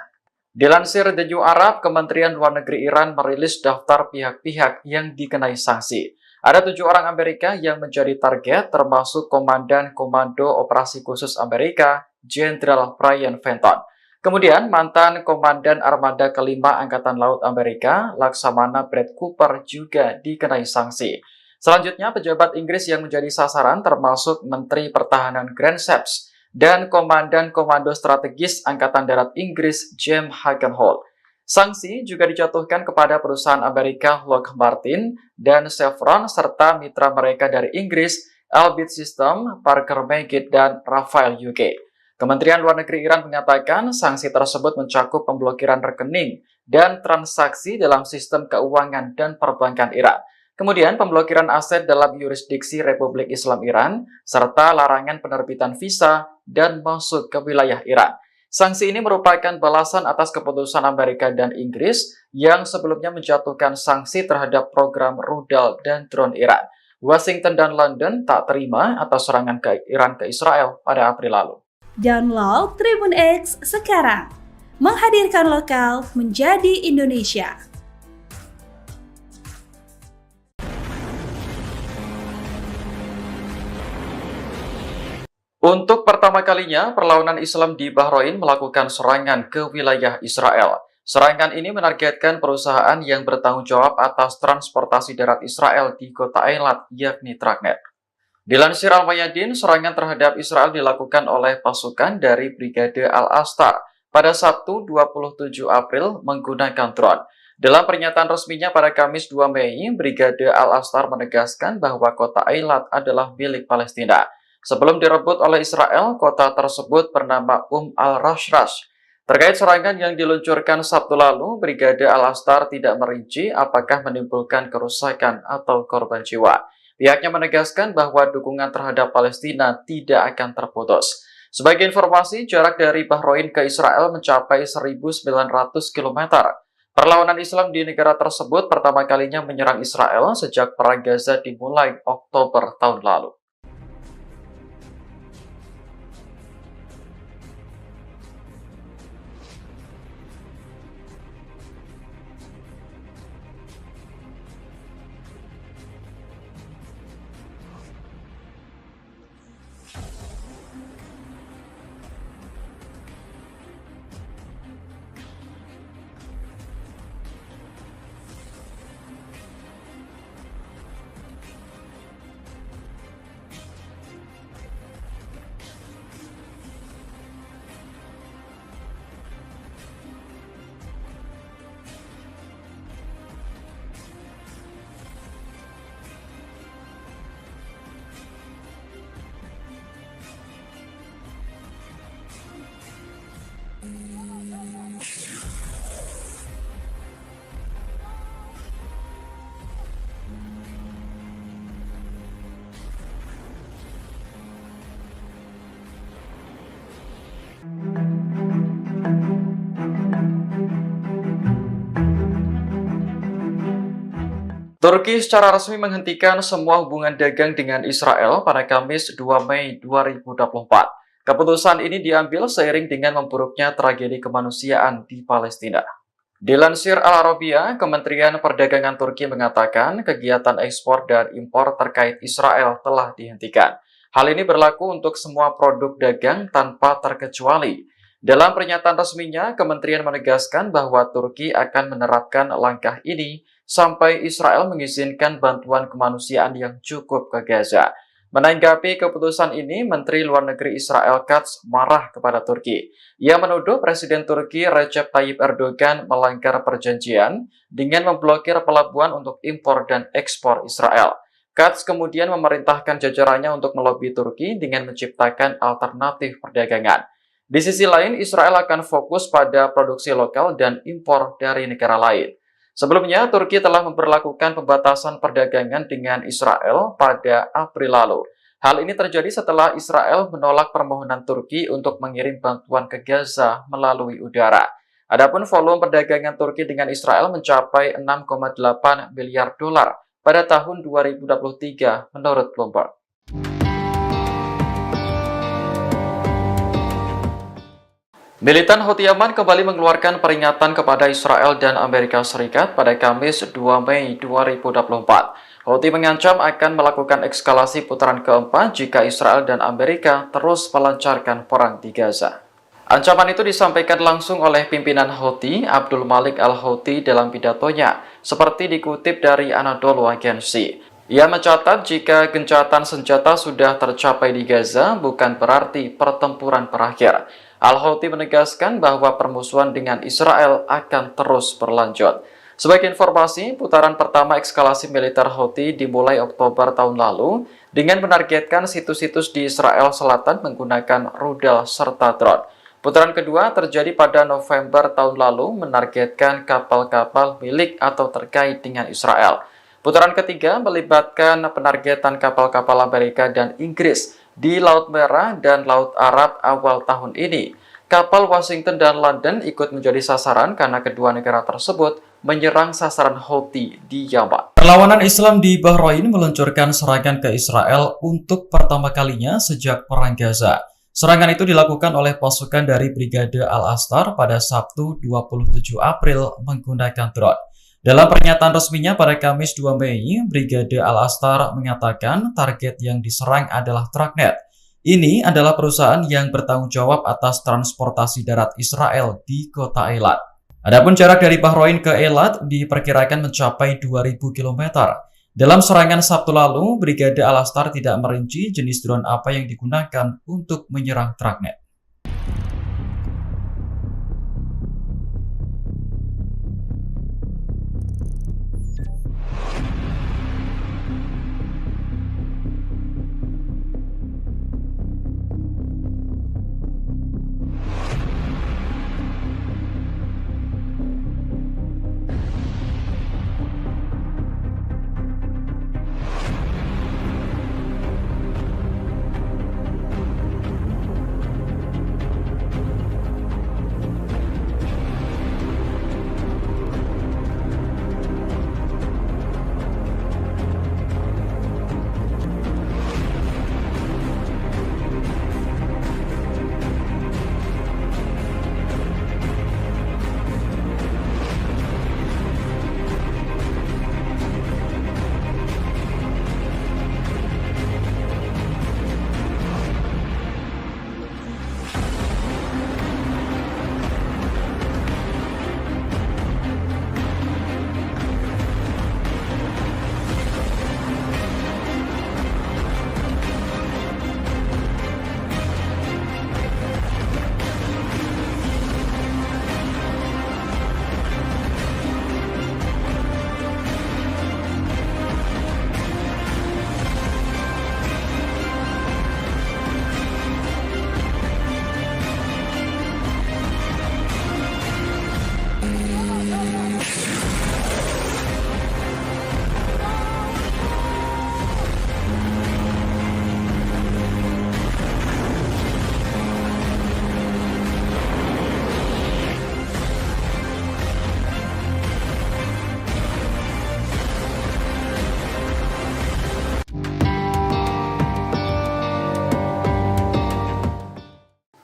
Dilansir The New Arab, Kementerian Luar Negeri Iran merilis daftar pihak-pihak yang dikenai sanksi. Ada 7 orang Amerika yang menjadi target, termasuk Komandan Komando Operasi Khusus Amerika, Jenderal Brian Fenton. Kemudian, mantan Komandan Armada Kelima Angkatan Laut Amerika, Laksamana Brad Cooper juga dikenai sanksi. Selanjutnya, pejabat Inggris yang menjadi sasaran termasuk Menteri Pertahanan Grant Shapps dan Komandan Komando Strategis Angkatan Darat Inggris James Hagenholt. Sanksi juga dijatuhkan kepada perusahaan Amerika Lockheed Martin dan Chevron serta mitra mereka dari Inggris, Elbit System, Parker Meggitt, dan Rafael UK. Kementerian Luar Negeri Iran mengatakan sanksi tersebut mencakup pemblokiran rekening dan transaksi dalam sistem keuangan dan perbankan Iran. Kemudian pemblokiran aset dalam yurisdiksi Republik Islam Iran, serta larangan penerbitan visa dan masuk ke wilayah Iran. Sanksi ini merupakan balasan atas keputusan Amerika dan Inggris yang sebelumnya menjatuhkan sanksi terhadap program rudal dan drone Iran. Washington dan London tak terima atas serangan ke Iran ke Israel pada April lalu. Download Tribun X sekarang, menghadirkan lokal menjadi Indonesia. Untuk pertama kalinya, perlawanan Islam di Bahrain melakukan serangan ke wilayah Israel. Serangan ini menargetkan perusahaan yang bertanggung jawab atas transportasi darat Israel di kota Eilat, yakni Tragnet. Dilansir Al-Mayadin, serangan terhadap Israel dilakukan oleh pasukan dari Brigade Al-Astar pada Sabtu 27 April menggunakan drone. Dalam pernyataan resminya pada Kamis 2 Mei, Brigade Al-Astar menegaskan bahwa kota Eilat adalah milik Palestina. Sebelum direbut oleh Israel, kota tersebut bernama al-Rashrash. Terkait serangan yang diluncurkan Sabtu lalu, Brigade Al-Astar tidak merinci apakah menimbulkan kerusakan atau korban jiwa. Pihaknya menegaskan bahwa dukungan terhadap Palestina tidak akan terputus. Sebagai informasi, jarak dari Bahrain ke Israel mencapai 1.900 km. Perlawanan Islam di negara tersebut pertama kalinya menyerang Israel sejak Perang Gaza dimulai Oktober tahun lalu. Turki secara resmi menghentikan semua hubungan dagang dengan Israel pada Kamis 2 Mei 2024. Keputusan ini diambil seiring dengan memburuknya tragedi kemanusiaan di Palestina. Dilansir Al Arabiya, Kementerian Perdagangan Turki mengatakan kegiatan ekspor dan impor terkait Israel telah dihentikan. Hal ini berlaku untuk semua produk dagang tanpa terkecuali. Dalam pernyataan resminya, kementerian menegaskan bahwa Turki akan menerapkan langkah ini sampai Israel mengizinkan bantuan kemanusiaan yang cukup ke Gaza. Menanggapi keputusan ini, Menteri Luar Negeri Israel Katz marah kepada Turki. Ia menuduh Presiden Turki Recep Tayyip Erdogan melanggar perjanjian dengan memblokir pelabuhan untuk impor dan ekspor Israel. Katz kemudian memerintahkan jajarannya untuk melobi Turki dengan menciptakan alternatif perdagangan. Di sisi lain, Israel akan fokus pada produksi lokal dan impor dari negara lain. Sebelumnya, Turki telah memberlakukan pembatasan perdagangan dengan Israel pada April lalu. Hal ini terjadi setelah Israel menolak permohonan Turki untuk mengirim bantuan ke Gaza melalui udara. Adapun volume perdagangan Turki dengan Israel mencapai 6,8 miliar dolar pada tahun 2023 menurut Bloomberg. Militan Houthi Yaman kembali mengeluarkan peringatan kepada Israel dan Amerika Serikat pada Kamis 2 Mei 2024. Houthi mengancam akan melakukan eskalasi putaran keempat jika Israel dan Amerika terus melancarkan perang di Gaza. Ancaman itu disampaikan langsung oleh pimpinan Houthi, Abdul Malik al-Houthi dalam pidatonya, seperti dikutip dari Anadolu Agency. Ia mencatat jika gencatan senjata sudah tercapai di Gaza, bukan berarti pertempuran berakhir. Al-Houthi menegaskan bahwa permusuhan dengan Israel akan terus berlanjut. Sebagai informasi, putaran pertama eskalasi militer Houthi dimulai Oktober tahun lalu dengan menargetkan situs-situs di Israel Selatan menggunakan rudal serta drone. Putaran kedua terjadi pada November tahun lalu menargetkan kapal-kapal milik atau terkait dengan Israel. Putaran ketiga melibatkan penargetan kapal-kapal Amerika dan Inggris di Laut Merah dan Laut Arab awal tahun ini. Kapal Washington dan London ikut menjadi sasaran karena kedua negara tersebut menyerang sasaran Houthi di Yaman. Perlawanan Islam di Bahrain meluncurkan serangan ke Israel untuk pertama kalinya sejak Perang Gaza. Serangan itu dilakukan oleh pasukan dari Brigade Al-Astar pada Sabtu 27 April menggunakan drone. Dalam pernyataan resminya pada Kamis 2 Mei, Brigade Al-Astar mengatakan target yang diserang adalah Tragnet. Ini adalah perusahaan yang bertanggung jawab atas transportasi darat Israel di kota Eilat. Adapun jarak dari Bahrain ke Eilat diperkirakan mencapai 2.000 km. Dalam serangan Sabtu lalu, Brigade Al-Astar tidak merinci jenis drone apa yang digunakan untuk menyerang Tragnet.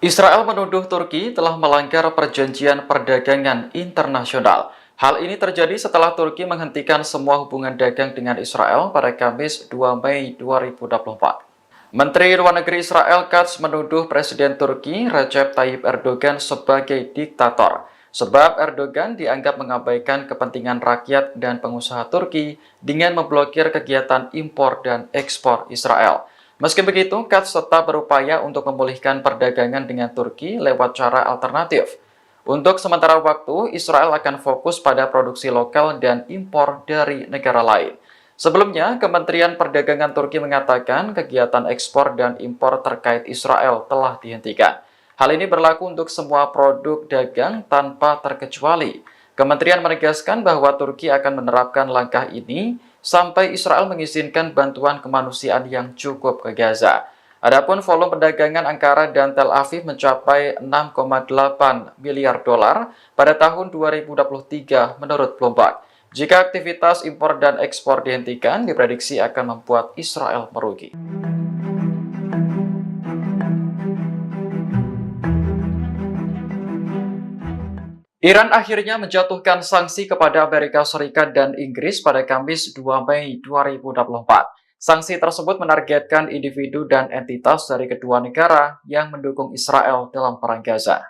Israel menuduh Turki telah melanggar perjanjian perdagangan internasional. Hal ini terjadi setelah Turki menghentikan semua hubungan dagang dengan Israel pada Kamis 2 Mei 2024. Menteri Luar Negeri Israel Katz menuduh Presiden Turki Recep Tayyip Erdogan sebagai diktator, sebab Erdogan dianggap mengabaikan kepentingan rakyat dan pengusaha Turki dengan memblokir kegiatan impor dan ekspor Israel. Meski begitu, Katz tetap berupaya untuk memulihkan perdagangan dengan Turki lewat cara alternatif. Untuk sementara waktu, Israel akan fokus pada produksi lokal dan impor dari negara lain. Sebelumnya, Kementerian Perdagangan Turki mengatakan kegiatan ekspor dan impor terkait Israel telah dihentikan. Hal ini berlaku untuk semua produk dagang tanpa terkecuali. Kementerian menegaskan bahwa Turki akan menerapkan langkah ini sampai Israel mengizinkan bantuan kemanusiaan yang cukup ke Gaza. Adapun volume perdagangan Ankara dan Tel Aviv mencapai 6,8 miliar dolar pada tahun 2023 menurut Bloomberg. Jika aktivitas impor dan ekspor dihentikan, diprediksi akan membuat Israel merugi. Iran akhirnya menjatuhkan sanksi kepada Amerika Serikat dan Inggris pada Kamis 2 Mei 2024. Sanksi tersebut menargetkan individu dan entitas dari kedua negara yang mendukung Israel dalam perang Gaza.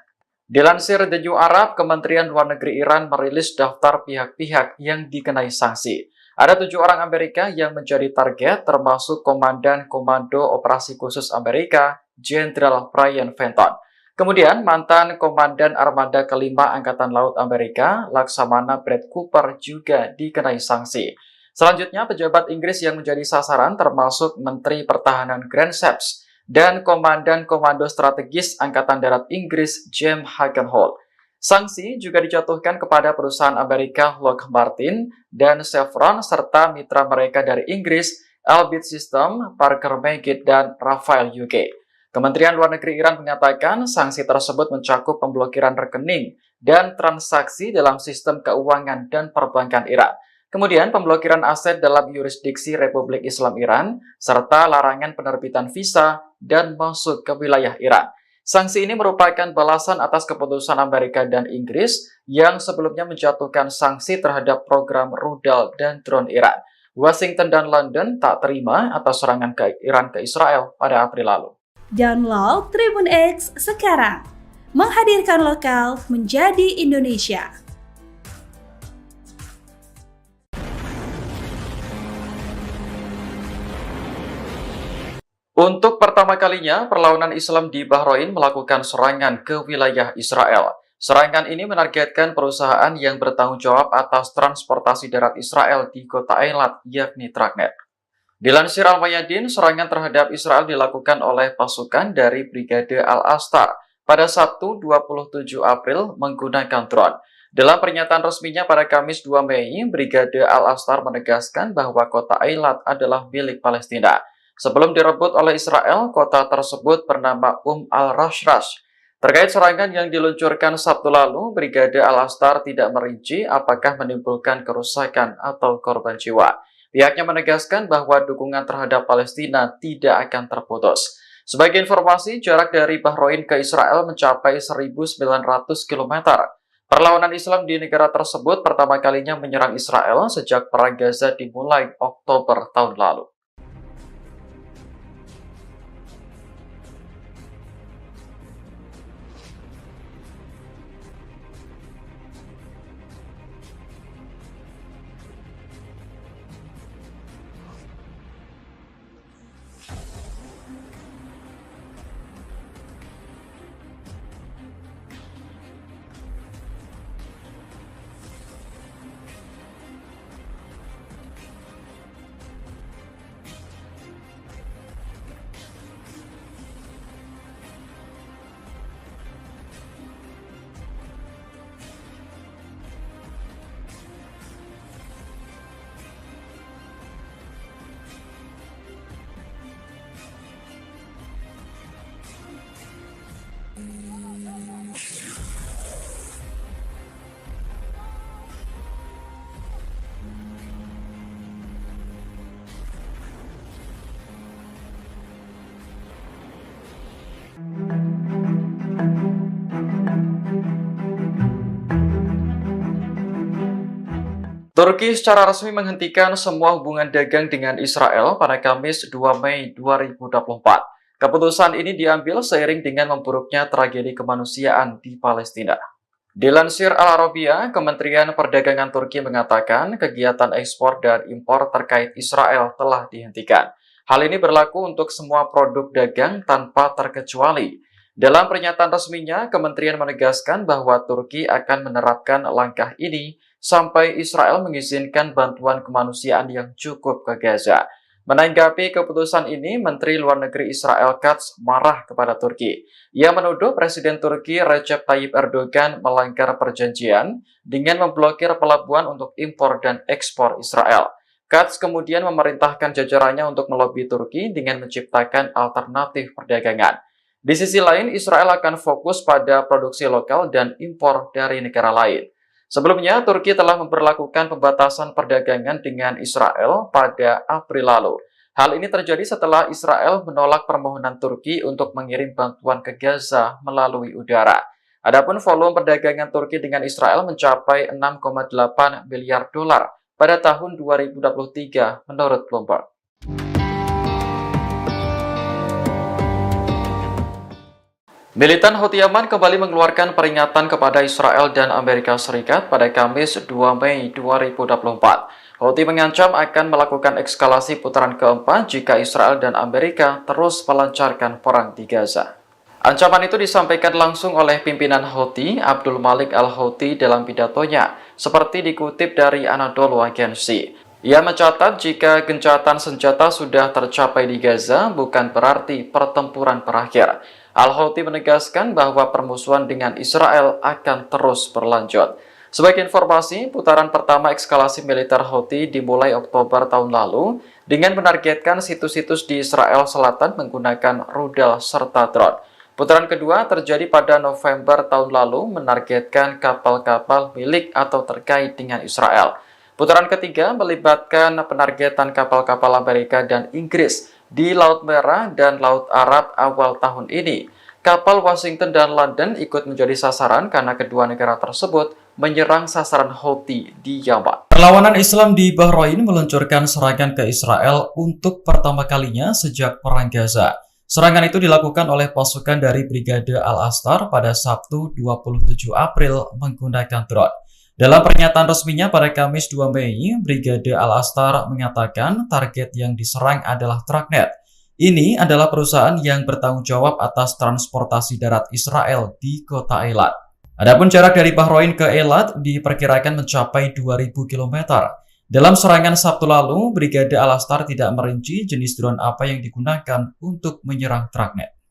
Dilansir The New Arab, Kementerian Luar Negeri Iran merilis daftar pihak-pihak yang dikenai sanksi. Ada 7 orang Amerika yang menjadi target, termasuk Komandan Komando Operasi Khusus Amerika, Jenderal Brian Fenton. Kemudian, mantan Komandan Armada Kelima Angkatan Laut Amerika, Laksamana Brad Cooper juga dikenai sanksi. Selanjutnya, pejabat Inggris yang menjadi sasaran termasuk Menteri Pertahanan Grant Shapps dan Komandan Komando Strategis Angkatan Darat Inggris James Hagenholt. Sanksi juga dijatuhkan kepada perusahaan Amerika Lockheed Martin dan Chevron serta mitra mereka dari Inggris, Elbit System, Parker Meggitt, dan Rafael UK. Kementerian Luar Negeri Iran mengatakan sanksi tersebut mencakup pemblokiran rekening dan transaksi dalam sistem keuangan dan perbankan Iran. Kemudian pemblokiran aset dalam yurisdiksi Republik Islam Iran, serta larangan penerbitan visa dan masuk ke wilayah Iran. Sanksi ini merupakan balasan atas keputusan Amerika dan Inggris yang sebelumnya menjatuhkan sanksi terhadap program rudal dan drone Iran. Washington dan London tak terima atas serangan ke Iran ke Israel pada April lalu. Download Tribun X sekarang, menghadirkan lokal menjadi Indonesia. Untuk pertama kalinya, perlawanan Islam di Bahrain melakukan serangan ke wilayah Israel. Serangan ini menargetkan perusahaan yang bertanggung jawab atas transportasi darat Israel di kota Eilat, yakni Tragnet. Dilansir Al-Mayadin, serangan terhadap Israel dilakukan oleh pasukan dari Brigade Al-Astar pada Sabtu 27 April menggunakan drone. Dalam pernyataan resminya pada Kamis 2 Mei, Brigade Al-Astar menegaskan bahwa kota Eilat adalah milik Palestina. Sebelum direbut oleh Israel, kota tersebut bernama al-Rashrash. Terkait serangan yang diluncurkan Sabtu lalu, Brigade Al-Astar tidak merinci apakah menimbulkan kerusakan atau korban jiwa. Pihaknya menegaskan bahwa dukungan terhadap Palestina tidak akan terputus. Sebagai informasi, jarak dari Bahrain ke Israel mencapai 1.900 km. Perlawanan Islam di negara tersebut pertama kalinya menyerang Israel sejak Perang Gaza dimulai Oktober tahun lalu. Turki secara resmi menghentikan semua hubungan dagang dengan Israel pada Kamis 2 Mei 2024. Keputusan ini diambil seiring dengan memburuknya tragedi kemanusiaan di Palestina. Dilansir Al Arabiya, Kementerian Perdagangan Turki mengatakan kegiatan ekspor dan impor terkait Israel telah dihentikan. Hal ini berlaku untuk semua produk dagang tanpa terkecuali. Dalam pernyataan resminya, Kementerian menegaskan bahwa Turki akan menerapkan langkah ini sampai Israel mengizinkan bantuan kemanusiaan yang cukup ke Gaza. Menanggapi keputusan ini, Menteri Luar Negeri Israel Katz marah kepada Turki. Ia menuduh Presiden Turki Recep Tayyip Erdogan melanggar perjanjian dengan memblokir pelabuhan untuk impor dan ekspor Israel. Katz kemudian memerintahkan jajarannya untuk melobi Turki dengan menciptakan alternatif perdagangan. Di sisi lain, Israel akan fokus pada produksi lokal dan impor dari negara lain. Sebelumnya, Turki telah memperlakukan pembatasan perdagangan dengan Israel pada April lalu. Hal ini terjadi setelah Israel menolak permohonan Turki untuk mengirim bantuan ke Gaza melalui udara. Adapun volume perdagangan Turki dengan Israel mencapai 6,8 miliar dolar pada tahun 2023 menurut Bloomberg. Militan Houthi Yaman kembali mengeluarkan peringatan kepada Israel dan Amerika Serikat pada Kamis 2 Mei 2024. Houthi mengancam akan melakukan eskalasi putaran keempat jika Israel dan Amerika terus melancarkan perang di Gaza. Ancaman itu disampaikan langsung oleh pimpinan Houthi, Abdul Malik al-Houthi dalam pidatonya, seperti dikutip dari Anadolu Agency. Ia mencatat jika gencatan senjata sudah tercapai di Gaza bukan berarti pertempuran berakhir. Al-Houthi menegaskan bahwa permusuhan dengan Israel akan terus berlanjut. Sebagai informasi, putaran pertama eskalasi militer Houthi dimulai Oktober tahun lalu dengan menargetkan situs-situs di Israel Selatan menggunakan rudal serta drone. Putaran kedua terjadi pada November tahun lalu menargetkan kapal-kapal milik atau terkait dengan Israel. Putaran ketiga melibatkan penargetan kapal-kapal Amerika dan Inggris di Laut Merah dan Laut Arab awal tahun ini. Kapal Washington dan London ikut menjadi sasaran karena kedua negara tersebut menyerang sasaran Houthi di Yaman. Perlawanan Islam di Bahrain meluncurkan serangan ke Israel untuk pertama kalinya sejak Perang Gaza. Serangan itu dilakukan oleh pasukan dari Brigade Al-Astar pada Sabtu 27 April menggunakan drone. Dalam pernyataan resminya pada Kamis 2 Mei, Brigade Al-Astar mengatakan target yang diserang adalah Tragnet. Ini adalah perusahaan yang bertanggung jawab atas transportasi darat Israel di kota Eilat. Adapun jarak dari Bahrain ke Eilat diperkirakan mencapai 2.000 km. Dalam serangan Sabtu lalu, Brigade Al-Astar tidak merinci jenis drone apa yang digunakan untuk menyerang Tragnet.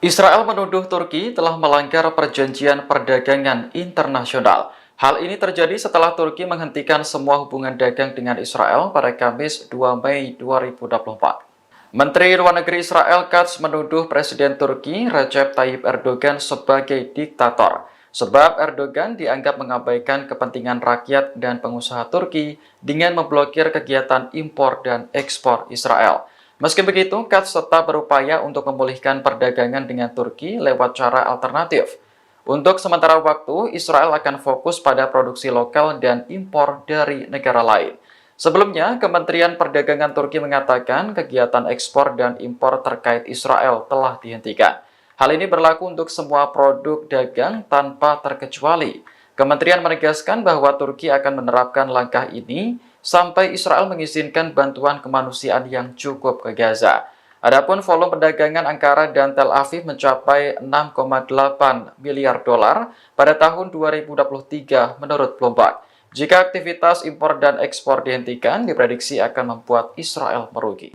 Israel menuduh Turki telah melanggar perjanjian perdagangan internasional. Hal ini terjadi setelah Turki menghentikan semua hubungan dagang dengan Israel pada Kamis 2 Mei 2024. Menteri Luar Negeri Israel Katz menuduh Presiden Turki Recep Tayyip Erdogan sebagai diktator, sebab Erdogan dianggap mengabaikan kepentingan rakyat dan pengusaha Turki dengan memblokir kegiatan impor dan ekspor Israel. Meski begitu, Katz tetap berupaya untuk memulihkan perdagangan dengan Turki lewat cara alternatif. Untuk sementara waktu, Israel akan fokus pada produksi lokal dan impor dari negara lain. Sebelumnya, Kementerian Perdagangan Turki mengatakan kegiatan ekspor dan impor terkait Israel telah dihentikan. Hal ini berlaku untuk semua produk dagang tanpa terkecuali. Kementerian menegaskan bahwa Turki akan menerapkan langkah ini sampai Israel mengizinkan bantuan kemanusiaan yang cukup ke Gaza. Adapun volume perdagangan Ankara dan Tel Aviv mencapai 6,8 miliar dolar pada tahun 2023 menurut Bloomberg. Jika aktivitas impor dan ekspor dihentikan, diprediksi akan membuat Israel merugi.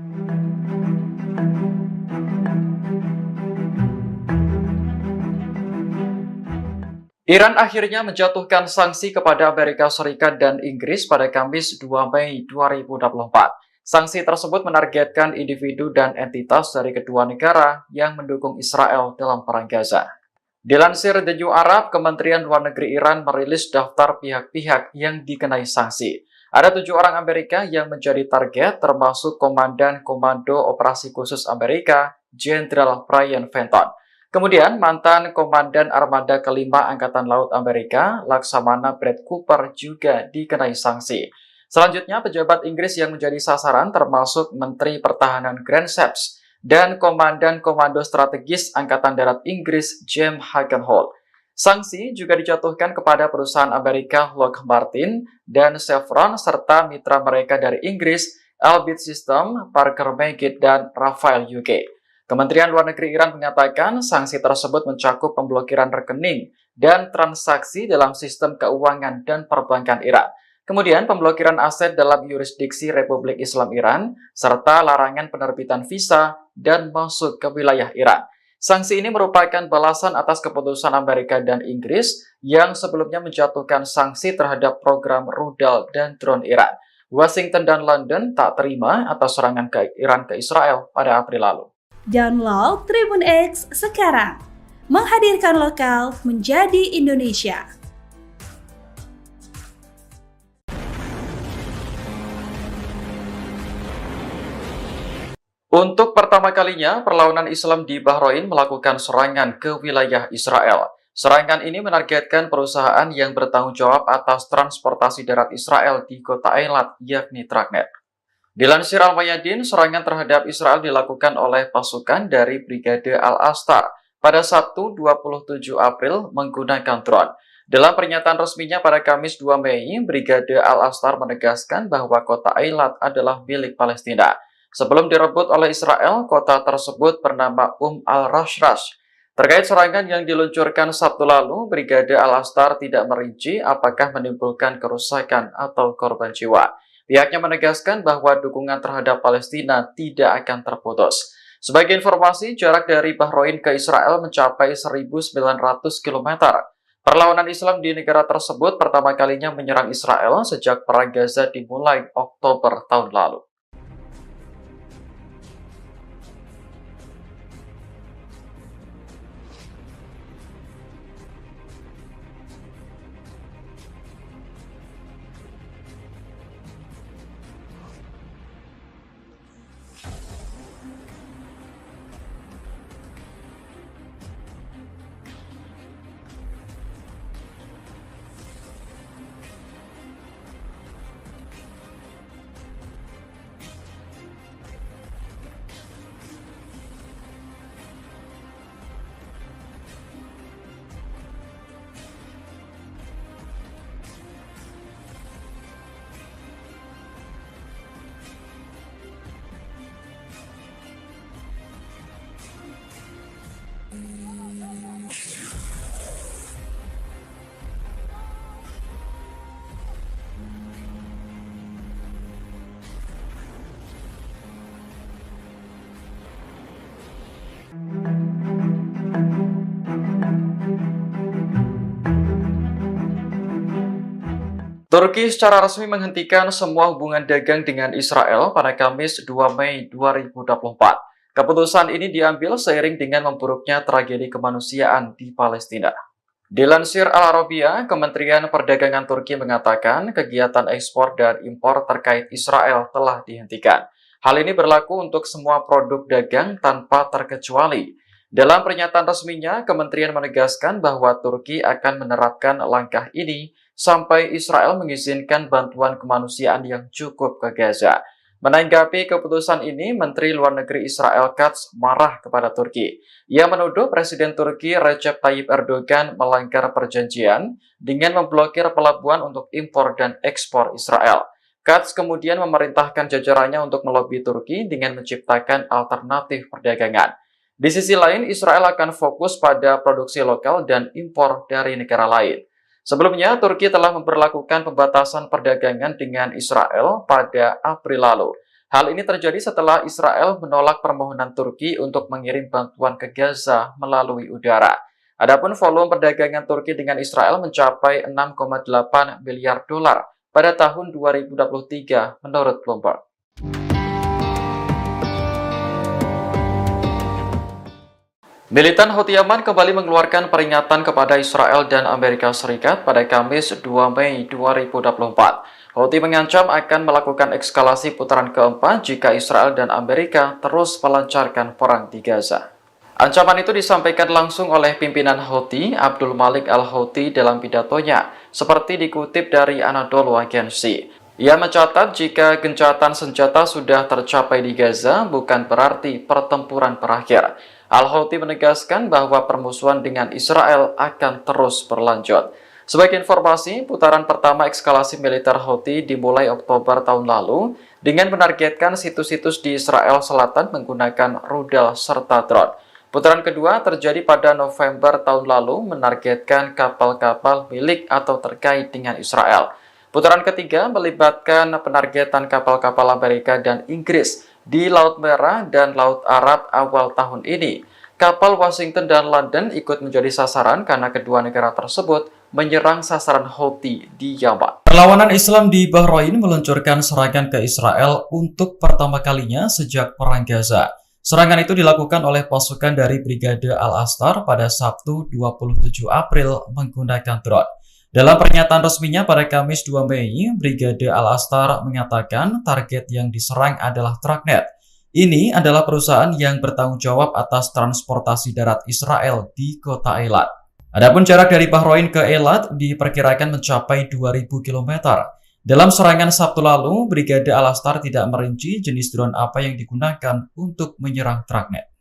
Iran akhirnya menjatuhkan sanksi kepada Amerika Serikat dan Inggris pada Kamis 2 Mei 2024. Sanksi tersebut menargetkan individu dan entitas dari kedua negara yang mendukung Israel dalam perang Gaza. Dilansir The New Arab, Kementerian Luar Negeri Iran merilis daftar pihak-pihak yang dikenai sanksi. Ada 7 orang Amerika yang menjadi target, termasuk Komandan Komando Operasi Khusus Amerika, Jenderal Brian Fenton. Kemudian, mantan Komandan Armada Kelima Angkatan Laut Amerika, Laksamana Brad Cooper juga dikenai sanksi. Selanjutnya, pejabat Inggris yang menjadi sasaran termasuk Menteri Pertahanan Grant Shapps dan Komandan Komando Strategis Angkatan Darat Inggris, James Hagenholt. Sanksi juga dijatuhkan kepada perusahaan Amerika Lockheed Martin dan Chevron serta mitra mereka dari Inggris, Elbit System, Parker Meggitt, dan Rafael UK. Kementerian Luar Negeri Iran mengatakan sanksi tersebut mencakup pemblokiran rekening dan transaksi dalam sistem keuangan dan perbankan Iran. Kemudian pemblokiran aset dalam yurisdiksi Republik Islam Iran, serta larangan penerbitan visa dan masuk ke wilayah Iran. Sanksi ini merupakan balasan atas keputusan Amerika dan Inggris yang sebelumnya menjatuhkan sanksi terhadap program rudal dan drone Iran. Washington dan London tak terima atas serangan Iran ke Israel pada April lalu. Download Tribun X sekarang, menghadirkan lokal menjadi Indonesia. Untuk pertama kalinya, perlawanan Islam di Bahrain melakukan serangan ke wilayah Israel. Serangan ini menargetkan perusahaan yang bertanggung jawab atas transportasi darat Israel di kota Eilat, yakni Tragnet. Dilansir Al-Mayadin, serangan terhadap Israel dilakukan oleh pasukan dari Brigade Al-Astar pada Sabtu 27 April menggunakan drone. Dalam pernyataan resminya pada Kamis 2 Mei, Brigade Al-Astar menegaskan bahwa kota Eilat adalah milik Palestina. Sebelum direbut oleh Israel, kota tersebut bernama Al-Rashrash. Terkait serangan yang diluncurkan Sabtu lalu, Brigade Al-Astar tidak merinci apakah menimbulkan kerusakan atau korban jiwa. Pihaknya menegaskan bahwa dukungan terhadap Palestina tidak akan terputus. Sebagai informasi, jarak dari Bahrain ke Israel mencapai 1.900 km. Perlawanan Islam di negara tersebut pertama kalinya menyerang Israel sejak Perang Gaza dimulai Oktober tahun lalu. Turki secara resmi menghentikan semua hubungan dagang dengan Israel pada Kamis 2 Mei 2024. Keputusan ini diambil seiring dengan memburuknya tragedi kemanusiaan di Palestina. Dilansir Al Arabiya, Kementerian Perdagangan Turki mengatakan kegiatan ekspor dan impor terkait Israel telah dihentikan. Hal ini berlaku untuk semua produk dagang tanpa terkecuali. Dalam pernyataan resminya, Kementerian menegaskan bahwa Turki akan menerapkan langkah ini sampai Israel mengizinkan bantuan kemanusiaan yang cukup ke Gaza. Menanggapi keputusan ini, Menteri Luar Negeri Israel Katz marah kepada Turki. Ia menuduh Presiden Turki Recep Tayyip Erdogan melanggar perjanjian dengan memblokir pelabuhan untuk impor dan ekspor Israel. Katz kemudian memerintahkan jajarannya untuk melobi Turki dengan menciptakan alternatif perdagangan. Di sisi lain, Israel akan fokus pada produksi lokal dan impor dari negara lain. Sebelumnya, Turki telah memperlakukan pembatasan perdagangan dengan Israel pada April lalu. Hal ini terjadi setelah Israel menolak permohonan Turki untuk mengirim bantuan ke Gaza melalui udara. Adapun volume perdagangan Turki dengan Israel mencapai 6,8 miliar dolar pada tahun 2023 menurut Bloomberg. Militan Houthi Yaman kembali mengeluarkan peringatan kepada Israel dan Amerika Serikat pada Kamis 2 Mei 2024. Houthi mengancam akan melakukan eskalasi putaran keempat jika Israel dan Amerika terus melancarkan perang di Gaza. Ancaman itu disampaikan langsung oleh pimpinan Houthi, Abdul Malik al-Houthi dalam pidatonya, seperti dikutip dari Anadolu Agency. Ia mencatat jika gencatan senjata sudah tercapai di Gaza, bukan berarti pertempuran berakhir. Al-Houthi menegaskan bahwa permusuhan dengan Israel akan terus berlanjut. Sebagai informasi, putaran pertama eskalasi militer Houthi dimulai Oktober tahun lalu dengan menargetkan situs-situs di Israel Selatan menggunakan rudal serta drone. Putaran kedua terjadi pada November tahun lalu menargetkan kapal-kapal milik atau terkait dengan Israel. Putaran ketiga melibatkan penargetan kapal-kapal Amerika dan Inggris di Laut Merah dan Laut Arab awal tahun ini. Kapal Washington dan London ikut menjadi sasaran karena kedua negara tersebut menyerang sasaran Houthi di Yaman. Perlawanan Islam di Bahrain meluncurkan serangan ke Israel untuk pertama kalinya sejak Perang Gaza. Serangan itu dilakukan oleh pasukan dari Brigade Al-Astar pada Sabtu 27 April menggunakan drone. Dalam pernyataan resminya pada Kamis 2 Mei, Brigade Al-Astar mengatakan target yang diserang adalah Tragnet. Ini adalah perusahaan yang bertanggung jawab atas transportasi darat Israel di kota Eilat. Adapun jarak dari Bahrain ke Eilat diperkirakan mencapai 2.000 km. Dalam serangan Sabtu lalu, Brigade Al-Astar tidak merinci jenis drone apa yang digunakan untuk menyerang Tragnet.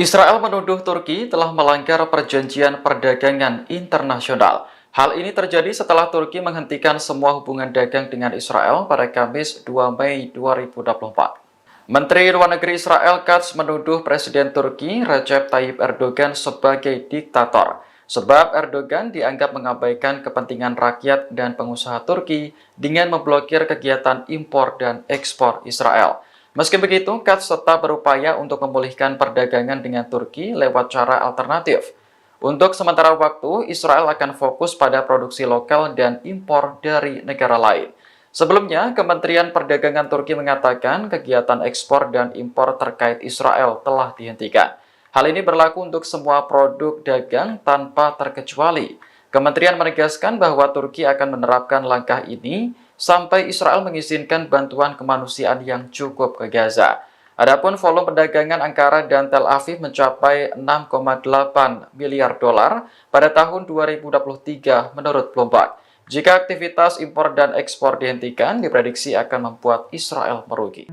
Israel menuduh Turki telah melanggar perjanjian perdagangan internasional. Hal ini terjadi setelah Turki menghentikan semua hubungan dagang dengan Israel pada Kamis 2 Mei 2024. Menteri Luar Negeri Israel Katz menuduh Presiden Turki Recep Tayyip Erdogan sebagai diktator, sebab Erdogan dianggap mengabaikan kepentingan rakyat dan pengusaha Turki dengan memblokir kegiatan impor dan ekspor Israel. Meski begitu, Katz tetap berupaya untuk memulihkan perdagangan dengan Turki lewat cara alternatif. Untuk sementara waktu, Israel akan fokus pada produksi lokal dan impor dari negara lain. Sebelumnya, Kementerian Perdagangan Turki mengatakan kegiatan ekspor dan impor terkait Israel telah dihentikan. Hal ini berlaku untuk semua produk dagang tanpa terkecuali. Kementerian menegaskan bahwa Turki akan menerapkan langkah ini sampai Israel mengizinkan bantuan kemanusiaan yang cukup ke Gaza. Adapun volume perdagangan Ankara dan Tel Aviv mencapai 6,8 miliar dolar pada tahun 2023 menurut Bloomberg. Jika aktivitas impor dan ekspor dihentikan, diprediksi akan membuat Israel merugi.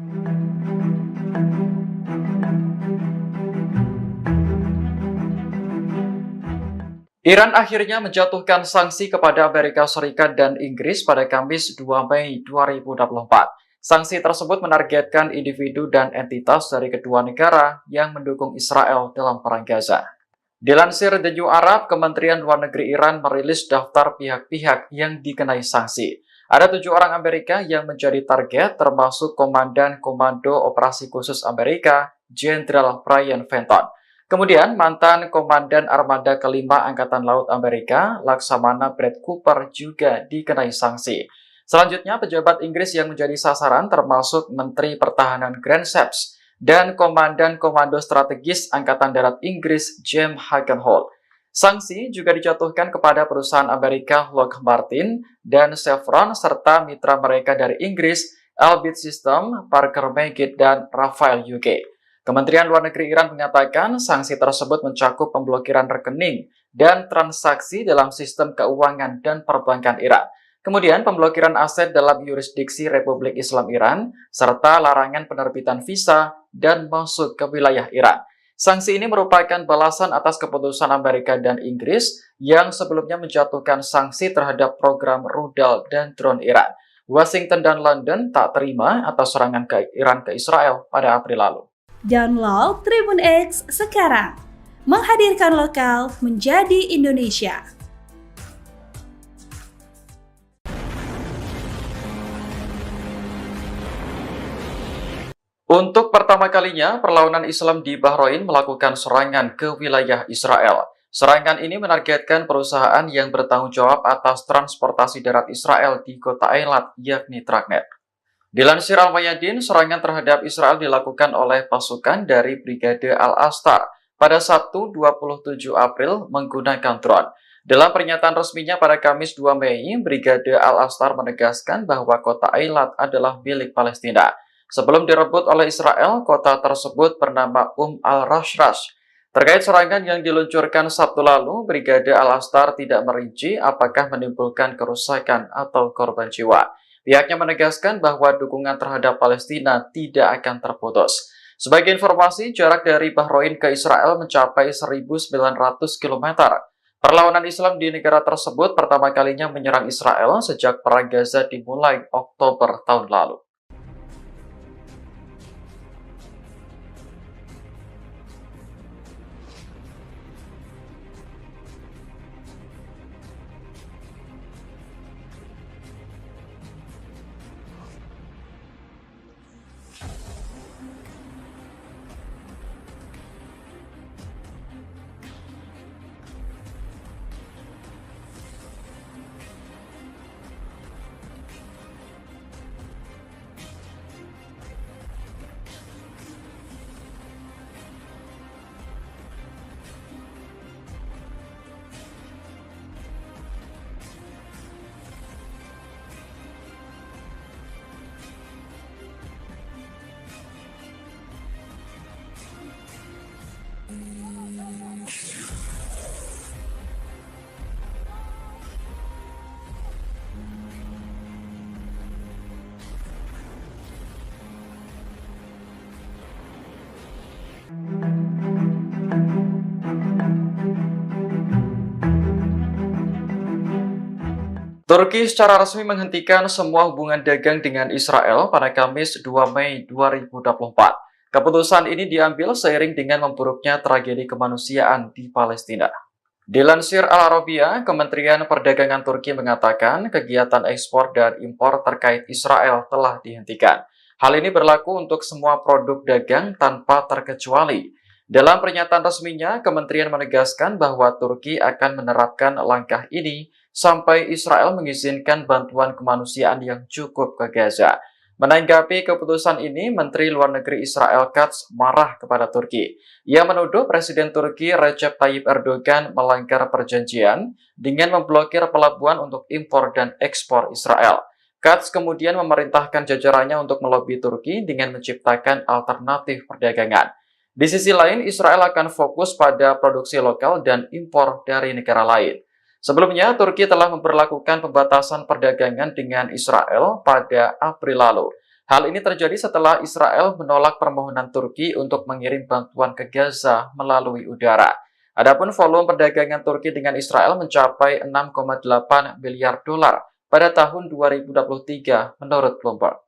Iran akhirnya menjatuhkan sanksi kepada Amerika Serikat dan Inggris pada Kamis 2 Mei 2024. Sanksi tersebut menargetkan individu dan entitas dari kedua negara yang mendukung Israel dalam perang Gaza. Dilansir The New Arab, Kementerian Luar Negeri Iran merilis daftar pihak-pihak yang dikenai sanksi. Ada 7 orang Amerika yang menjadi target, termasuk Komandan Komando Operasi Khusus Amerika, Jenderal Brian Fenton. Kemudian, mantan Komandan Armada Kelima Angkatan Laut Amerika, Laksamana Brad Cooper juga dikenai sanksi. Selanjutnya, pejabat Inggris yang menjadi sasaran termasuk Menteri Pertahanan Grant Shapps dan Komandan Komando Strategis Angkatan Darat Inggris, James Hagenholt. Sanksi juga dijatuhkan kepada perusahaan Amerika Lockheed Martin dan Chevron serta mitra mereka dari Inggris, Elbit System, Parker Meggitt, dan Rafael UK. Kementerian Luar Negeri Iran mengatakan sanksi tersebut mencakup pemblokiran rekening dan transaksi dalam sistem keuangan dan perbankan Iran. Kemudian pemblokiran aset dalam yurisdiksi Republik Islam Iran, serta larangan penerbitan visa dan masuk ke wilayah Iran. Sanksi ini merupakan balasan atas keputusan Amerika dan Inggris yang sebelumnya menjatuhkan sanksi terhadap program rudal dan drone Iran. Washington dan London tak terima atas serangan Iran ke Israel pada April lalu. Download Tribun X sekarang, menghadirkan lokal menjadi Indonesia. Untuk pertama kalinya, perlawanan Islam di Bahrain melakukan serangan ke wilayah Israel. Serangan ini menargetkan perusahaan yang bertanggung jawab atas transportasi darat Israel di kota Eilat, yakni Tragnet. Dilansir Al-Mayadin, serangan terhadap Israel dilakukan oleh pasukan dari Brigade Al-Astar pada Sabtu 27 April menggunakan drone. Dalam pernyataan resminya pada Kamis 2 Mei, Brigade Al-Astar menegaskan bahwa kota Eilat adalah milik Palestina. Sebelum direbut oleh Israel, kota tersebut bernama al-Rashrash. Terkait serangan yang diluncurkan Sabtu lalu, Brigade Al-Astar tidak merinci apakah menimbulkan kerusakan atau korban jiwa. Pihaknya menegaskan bahwa dukungan terhadap Palestina tidak akan terputus. Sebagai informasi, jarak dari Bahrain ke Israel mencapai 1.900 km. Perlawanan Islam di negara tersebut pertama kalinya menyerang Israel sejak Perang Gaza dimulai Oktober tahun lalu. Turki secara resmi menghentikan semua hubungan dagang dengan Israel pada Kamis 2 Mei 2024. Keputusan ini diambil seiring dengan memburuknya tragedi kemanusiaan di Palestina. Dilansir Al Arabiya, Kementerian Perdagangan Turki mengatakan kegiatan ekspor dan impor terkait Israel telah dihentikan. Hal ini berlaku untuk semua produk dagang tanpa terkecuali. Dalam pernyataan resminya, kementerian menegaskan bahwa Turki akan menerapkan langkah ini sampai Israel mengizinkan bantuan kemanusiaan yang cukup ke Gaza. Menanggapi keputusan ini, Menteri Luar Negeri Israel Katz marah kepada Turki. Ia menuduh Presiden Turki Recep Tayyip Erdogan melanggar perjanjian dengan memblokir pelabuhan untuk impor dan ekspor Israel. Katz kemudian memerintahkan jajarannya untuk melobi Turki dengan menciptakan alternatif perdagangan. Di sisi lain, Israel akan fokus pada produksi lokal dan impor dari negara lain. Sebelumnya, Turki telah memperlakukan pembatasan perdagangan dengan Israel pada April lalu. Hal ini terjadi setelah Israel menolak permohonan Turki untuk mengirim bantuan ke Gaza melalui udara. Adapun volume perdagangan Turki dengan Israel mencapai 6,8 miliar dolar pada tahun 2023 menurut Bloomberg.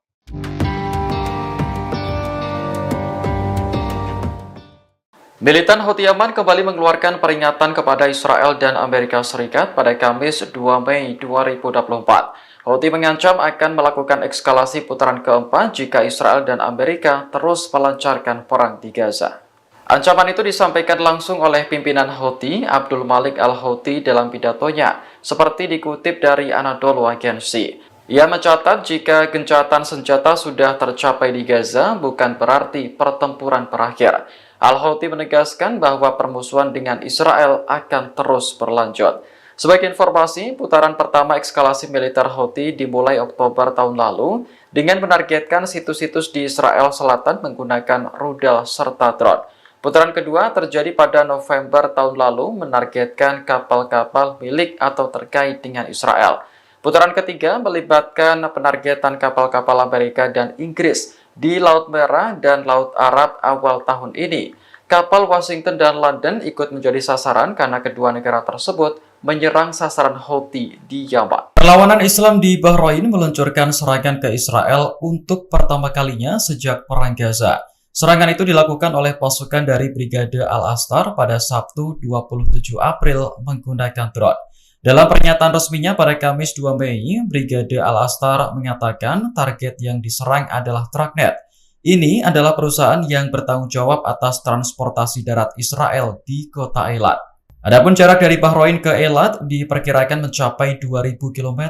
Militan Houthi Yaman kembali mengeluarkan peringatan kepada Israel dan Amerika Serikat pada Kamis 2 Mei 2024. Houthi mengancam akan melakukan eskalasi putaran keempat jika Israel dan Amerika terus melancarkan perang di Gaza. Ancaman itu disampaikan langsung oleh pimpinan Houthi, Abdul Malik Al-Houthi dalam pidatonya, seperti dikutip dari Anadolu Agency. Ia mencatat jika gencatan senjata sudah tercapai di Gaza, bukan berarti pertempuran berakhir. Al-Houthi menegaskan bahwa permusuhan dengan Israel akan terus berlanjut. Sebagai informasi, putaran pertama eskalasi militer Houthi dimulai Oktober tahun lalu dengan menargetkan situs-situs di Israel Selatan menggunakan rudal serta drone. Putaran kedua terjadi pada November tahun lalu menargetkan kapal-kapal milik atau terkait dengan Israel. Putaran ketiga melibatkan penargetan kapal-kapal Amerika dan Inggris di Laut Merah dan Laut Arab awal tahun ini. Kapal Washington dan London ikut menjadi sasaran karena kedua negara tersebut menyerang sasaran Houthi di Yaman. Perlawanan Islam di Bahrain meluncurkan serangan ke Israel untuk pertama kalinya sejak Perang Gaza. Serangan itu dilakukan oleh pasukan dari Brigade Al-Astar pada Sabtu 27 April menggunakan drone. Dalam pernyataan resminya pada Kamis 2 Mei, Brigade Al-Astar mengatakan target yang diserang adalah Tragnet. Ini adalah perusahaan yang bertanggung jawab atas transportasi darat Israel di kota Eilat. Adapun jarak dari Bahrain ke Eilat diperkirakan mencapai 2.000 km.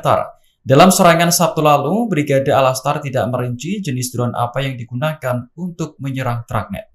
Dalam serangan Sabtu lalu, Brigade Al-Astar tidak merinci jenis drone apa yang digunakan untuk menyerang Tragnet.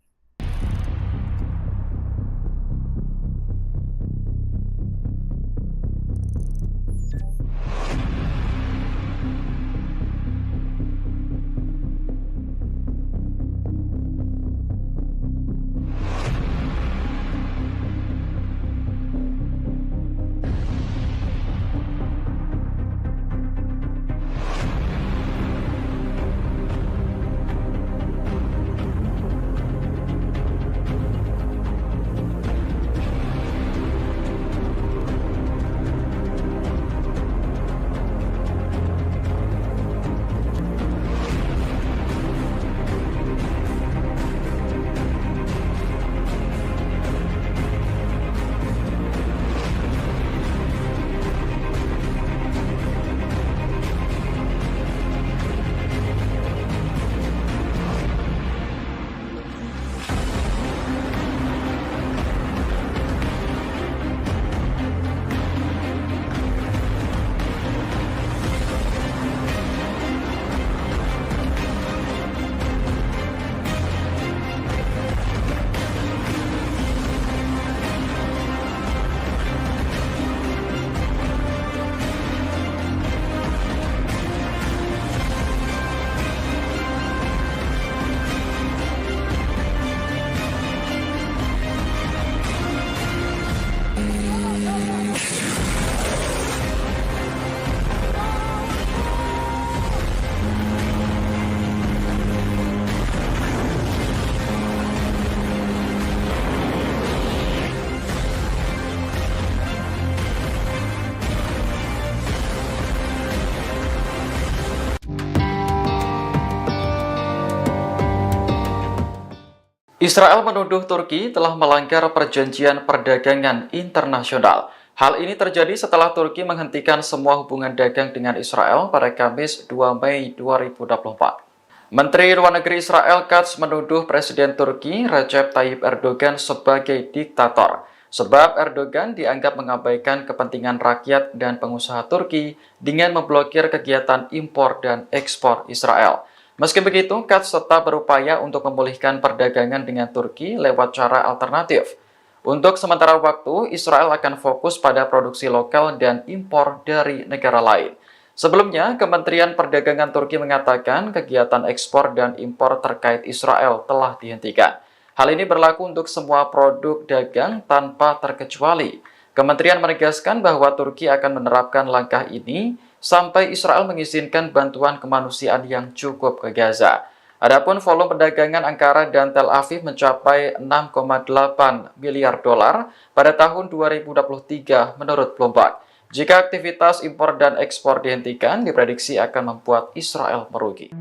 Israel menuduh Turki telah melanggar perjanjian perdagangan internasional. Hal ini terjadi setelah Turki menghentikan semua hubungan dagang dengan Israel pada Kamis 2 Mei 2024. Menteri Luar Negeri Israel Katz menuduh Presiden Turki Recep Tayyip Erdogan sebagai diktator, sebab Erdogan dianggap mengabaikan kepentingan rakyat dan pengusaha Turki dengan memblokir kegiatan impor dan ekspor Israel. Meski begitu, Katz tetap berupaya untuk memulihkan perdagangan dengan Turki lewat cara alternatif. Untuk sementara waktu, Israel akan fokus pada produksi lokal dan impor dari negara lain. Sebelumnya, Kementerian Perdagangan Turki mengatakan kegiatan ekspor dan impor terkait Israel telah dihentikan. Hal ini berlaku untuk semua produk dagang tanpa terkecuali. Kementerian menegaskan bahwa Turki akan menerapkan langkah ini sampai Israel mengizinkan bantuan kemanusiaan yang cukup ke Gaza. Adapun volume perdagangan Ankara dan Tel Aviv mencapai 6,8 miliar dolar pada tahun 2023 menurut Bloomberg. Jika aktivitas impor dan ekspor dihentikan, diprediksi akan membuat Israel merugi.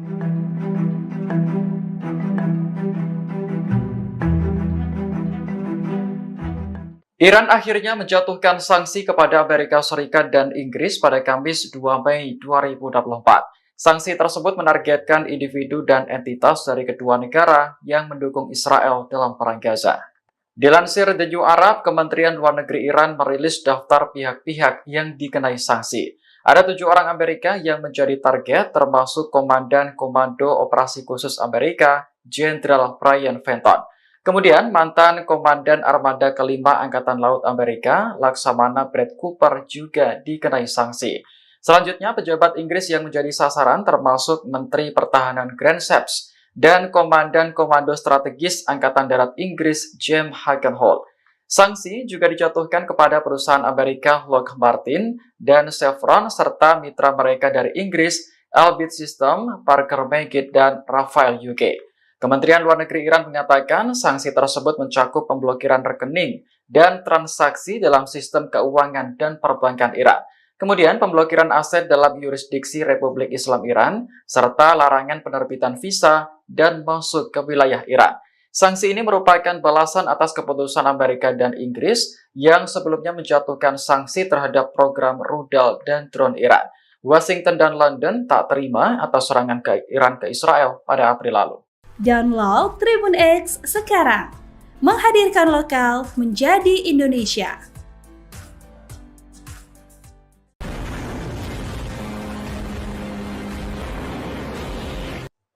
Iran akhirnya menjatuhkan sanksi kepada Amerika Serikat dan Inggris pada Kamis 2 Mei 2024. Sanksi tersebut menargetkan individu dan entitas dari kedua negara yang mendukung Israel dalam perang Gaza. Dilansir The New Arab, Kementerian Luar Negeri Iran merilis daftar pihak-pihak yang dikenai sanksi. Ada 7 orang Amerika yang menjadi target, termasuk Komandan Komando Operasi Khusus Amerika, Jenderal Brian Fenton. Kemudian, mantan Komandan Armada Kelima Angkatan Laut Amerika, Laksamana Brad Cooper juga dikenai sanksi. Selanjutnya, pejabat Inggris yang menjadi sasaran termasuk Menteri Pertahanan Grant Shapps dan Komandan Komando Strategis Angkatan Darat Inggris, James Hagenholt. Sanksi juga dijatuhkan kepada perusahaan Amerika Lockheed Martin dan Chevron serta mitra mereka dari Inggris, Elbit System, Parker Meggitt, dan Rafael UK. Kementerian Luar Negeri Iran menyatakan sanksi tersebut mencakup pemblokiran rekening dan transaksi dalam sistem keuangan dan perbankan Iran. Kemudian pemblokiran aset dalam yurisdiksi Republik Islam Iran, serta larangan penerbitan visa dan masuk ke wilayah Iran. Sanksi ini merupakan balasan atas keputusan Amerika dan Inggris yang sebelumnya menjatuhkan sanksi terhadap program rudal dan drone Iran. Washington dan London tak terima atas serangan ke Iran ke Israel pada April lalu. Download Tribun X sekarang, menghadirkan lokal menjadi Indonesia.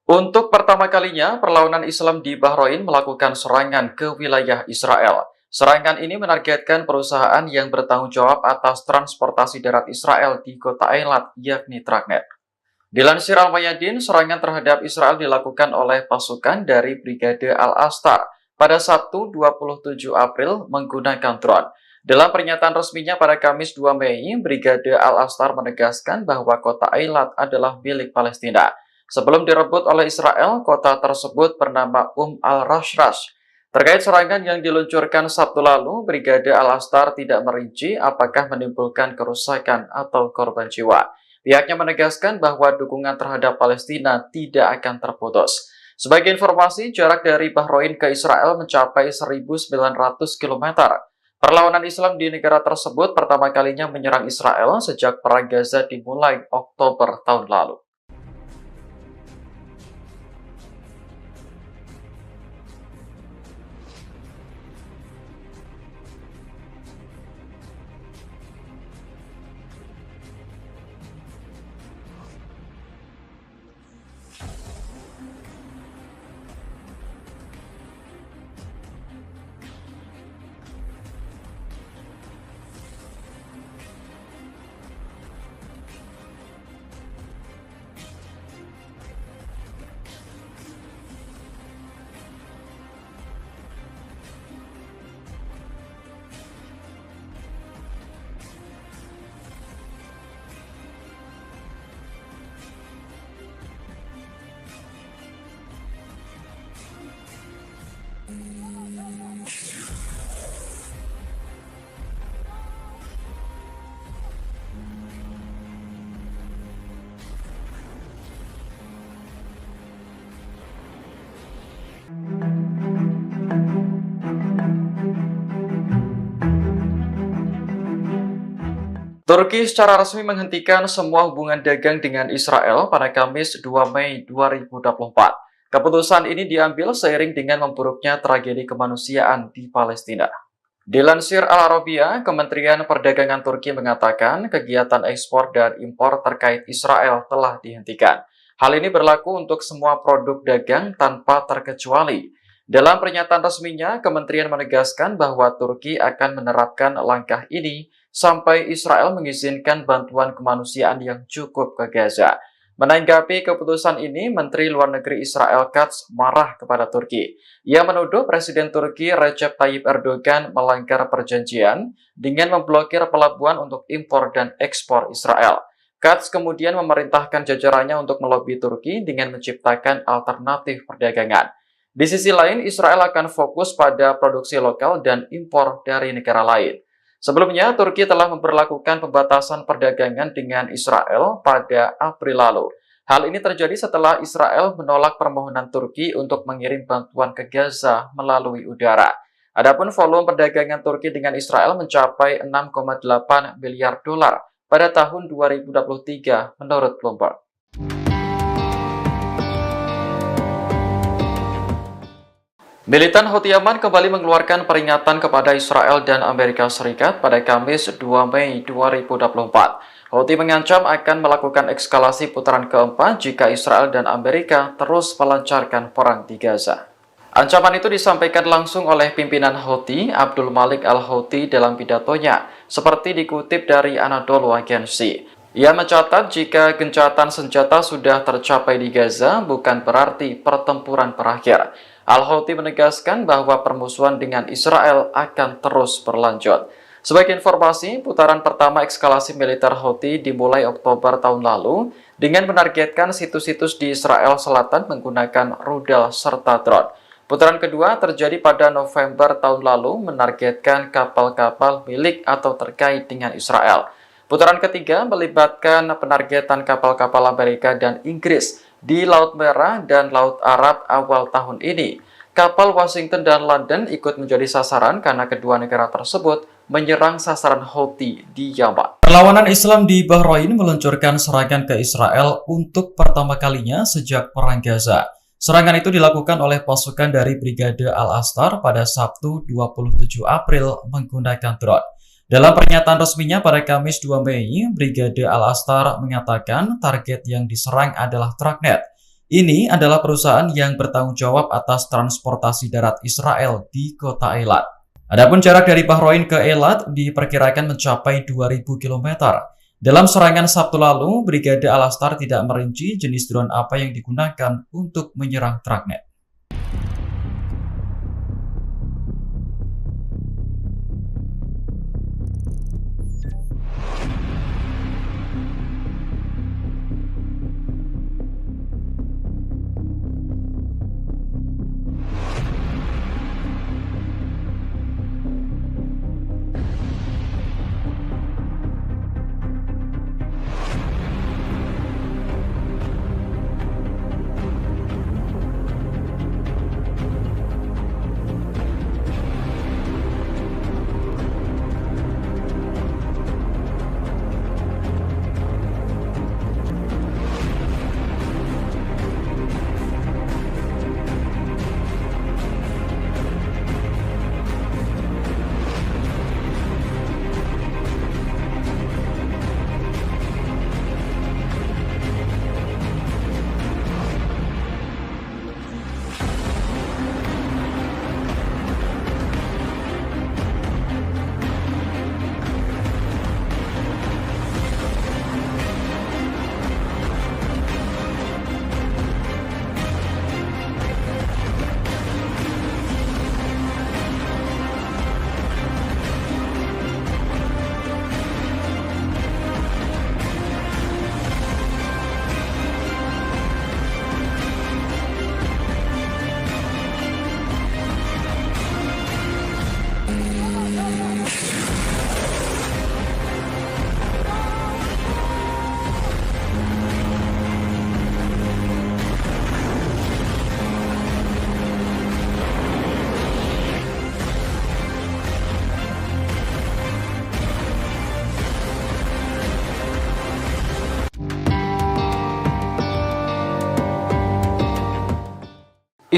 Untuk pertama kalinya, perlawanan Islam di Bahrain melakukan serangan ke wilayah Israel. Serangan ini menargetkan perusahaan yang bertanggung jawab atas transportasi darat Israel di kota Eilat, yakni Tragnet. Dilansir Al-Mayadin, serangan terhadap Israel dilakukan oleh pasukan dari Brigade Al-Astar pada Sabtu 27 April menggunakan drone. Dalam pernyataan resminya pada Kamis 2 Mei, Brigade Al-Astar menegaskan bahwa kota Eilat adalah milik Palestina. Sebelum direbut oleh Israel, kota tersebut bernama Al-Rashrash. Terkait serangan yang diluncurkan Sabtu lalu, Brigade Al-Astar tidak merinci apakah menimbulkan kerusakan atau korban jiwa. Pihaknya menegaskan bahwa dukungan terhadap Palestina tidak akan terputus. Sebagai informasi, jarak dari Bahrain ke Israel mencapai 1.900 km. Perlawanan Islam di negara tersebut pertama kalinya menyerang Israel sejak Perang Gaza dimulai Oktober tahun lalu. Turki secara resmi menghentikan semua hubungan dagang dengan Israel pada Kamis 2 Mei 2024. Keputusan ini diambil seiring dengan memburuknya tragedi kemanusiaan di Palestina. Dilansir Al Arabiya, Kementerian Perdagangan Turki mengatakan kegiatan ekspor dan impor terkait Israel telah dihentikan. Hal ini berlaku untuk semua produk dagang tanpa terkecuali. Dalam pernyataan resminya, kementerian menegaskan bahwa Turki akan menerapkan langkah ini sampai Israel mengizinkan bantuan kemanusiaan yang cukup ke Gaza. Menanggapi keputusan ini, Menteri Luar Negeri Israel Katz marah kepada Turki. Ia menuduh Presiden Turki Recep Tayyip Erdogan melanggar perjanjian dengan memblokir pelabuhan untuk impor dan ekspor Israel. Katz kemudian memerintahkan jajarannya untuk melobi Turki dengan menciptakan alternatif perdagangan. Di sisi lain, Israel akan fokus pada produksi lokal dan impor dari negara lain. Sebelumnya, Turki telah memberlakukan pembatasan perdagangan dengan Israel pada April lalu. Hal ini terjadi setelah Israel menolak permohonan Turki untuk mengirim bantuan ke Gaza melalui udara. Adapun volume perdagangan Turki dengan Israel mencapai 6,8 miliar dolar pada tahun 2023 menurut Bloomberg. Militan Houthi Yaman kembali mengeluarkan peringatan kepada Israel dan Amerika Serikat pada Kamis 2 Mei 2024. Houthi mengancam akan melakukan eskalasi putaran keempat jika Israel dan Amerika terus melancarkan perang di Gaza. Ancaman itu disampaikan langsung oleh pimpinan Houthi, Abdul Malik Al-Houthi dalam pidatonya, seperti dikutip dari Anadolu Agency. Ia mencatat jika gencatan senjata sudah tercapai di Gaza, bukan berarti pertempuran berakhir. Al-Houthi menegaskan bahwa permusuhan dengan Israel akan terus berlanjut. Sebagai informasi, putaran pertama eskalasi militer Houthi dimulai Oktober tahun lalu dengan menargetkan situs-situs di Israel Selatan menggunakan rudal serta drone. Putaran kedua terjadi pada November tahun lalu menargetkan kapal-kapal milik atau terkait dengan Israel. Putaran ketiga melibatkan penargetan kapal-kapal Amerika dan Inggris di Laut Merah dan Laut Arab awal tahun ini. Kapal Washington dan London ikut menjadi sasaran karena kedua negara tersebut menyerang sasaran Houthi di Yaman. Perlawanan Islam di Bahrain meluncurkan serangan ke Israel untuk pertama kalinya sejak Perang Gaza. Serangan itu dilakukan oleh pasukan dari Brigade Al-Astar pada Sabtu 27 April menggunakan drone. Dalam pernyataan resminya pada Kamis 2 Mei, Brigade Al-Astar mengatakan target yang diserang adalah Tragnet. Ini adalah perusahaan yang bertanggung jawab atas transportasi darat Israel di kota Eilat. Adapun jarak dari Bahrain ke Eilat diperkirakan mencapai 2.000 km. Dalam serangan Sabtu lalu, Brigade Al-Astar tidak merinci jenis drone apa yang digunakan untuk menyerang Tragnet.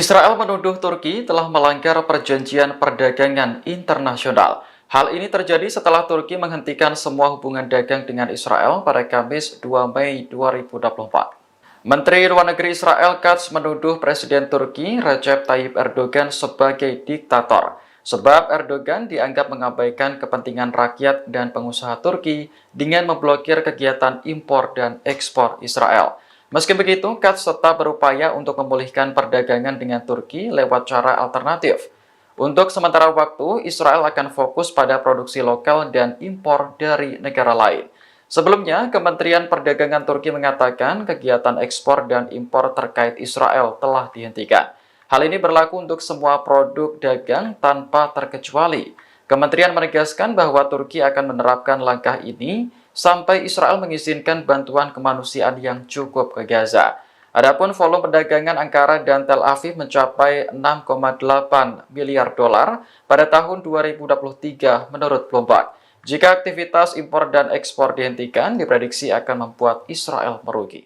Israel menuduh Turki telah melanggar perjanjian perdagangan internasional. Hal ini terjadi setelah Turki menghentikan semua hubungan dagang dengan Israel pada Kamis 2 Mei 2024. Menteri Luar Negeri Israel Katz menuduh Presiden Turki Recep Tayyip Erdogan sebagai diktator, sebab Erdogan dianggap mengabaikan kepentingan rakyat dan pengusaha Turki dengan memblokir kegiatan impor dan ekspor Israel. Meski begitu, Katz tetap berupaya untuk memulihkan perdagangan dengan Turki lewat cara alternatif. Untuk sementara waktu, Israel akan fokus pada produksi lokal dan impor dari negara lain. Sebelumnya, Kementerian Perdagangan Turki mengatakan kegiatan ekspor dan impor terkait Israel telah dihentikan. Hal ini berlaku untuk semua produk dagang tanpa terkecuali. Kementerian menegaskan bahwa Turki akan menerapkan langkah ini sampai Israel mengizinkan bantuan kemanusiaan yang cukup ke Gaza. Adapun volume perdagangan Ankara dan Tel Aviv mencapai 6,8 miliar dolar pada tahun 2023 menurut Bloomberg. Jika aktivitas impor dan ekspor dihentikan, diprediksi akan membuat Israel merugi.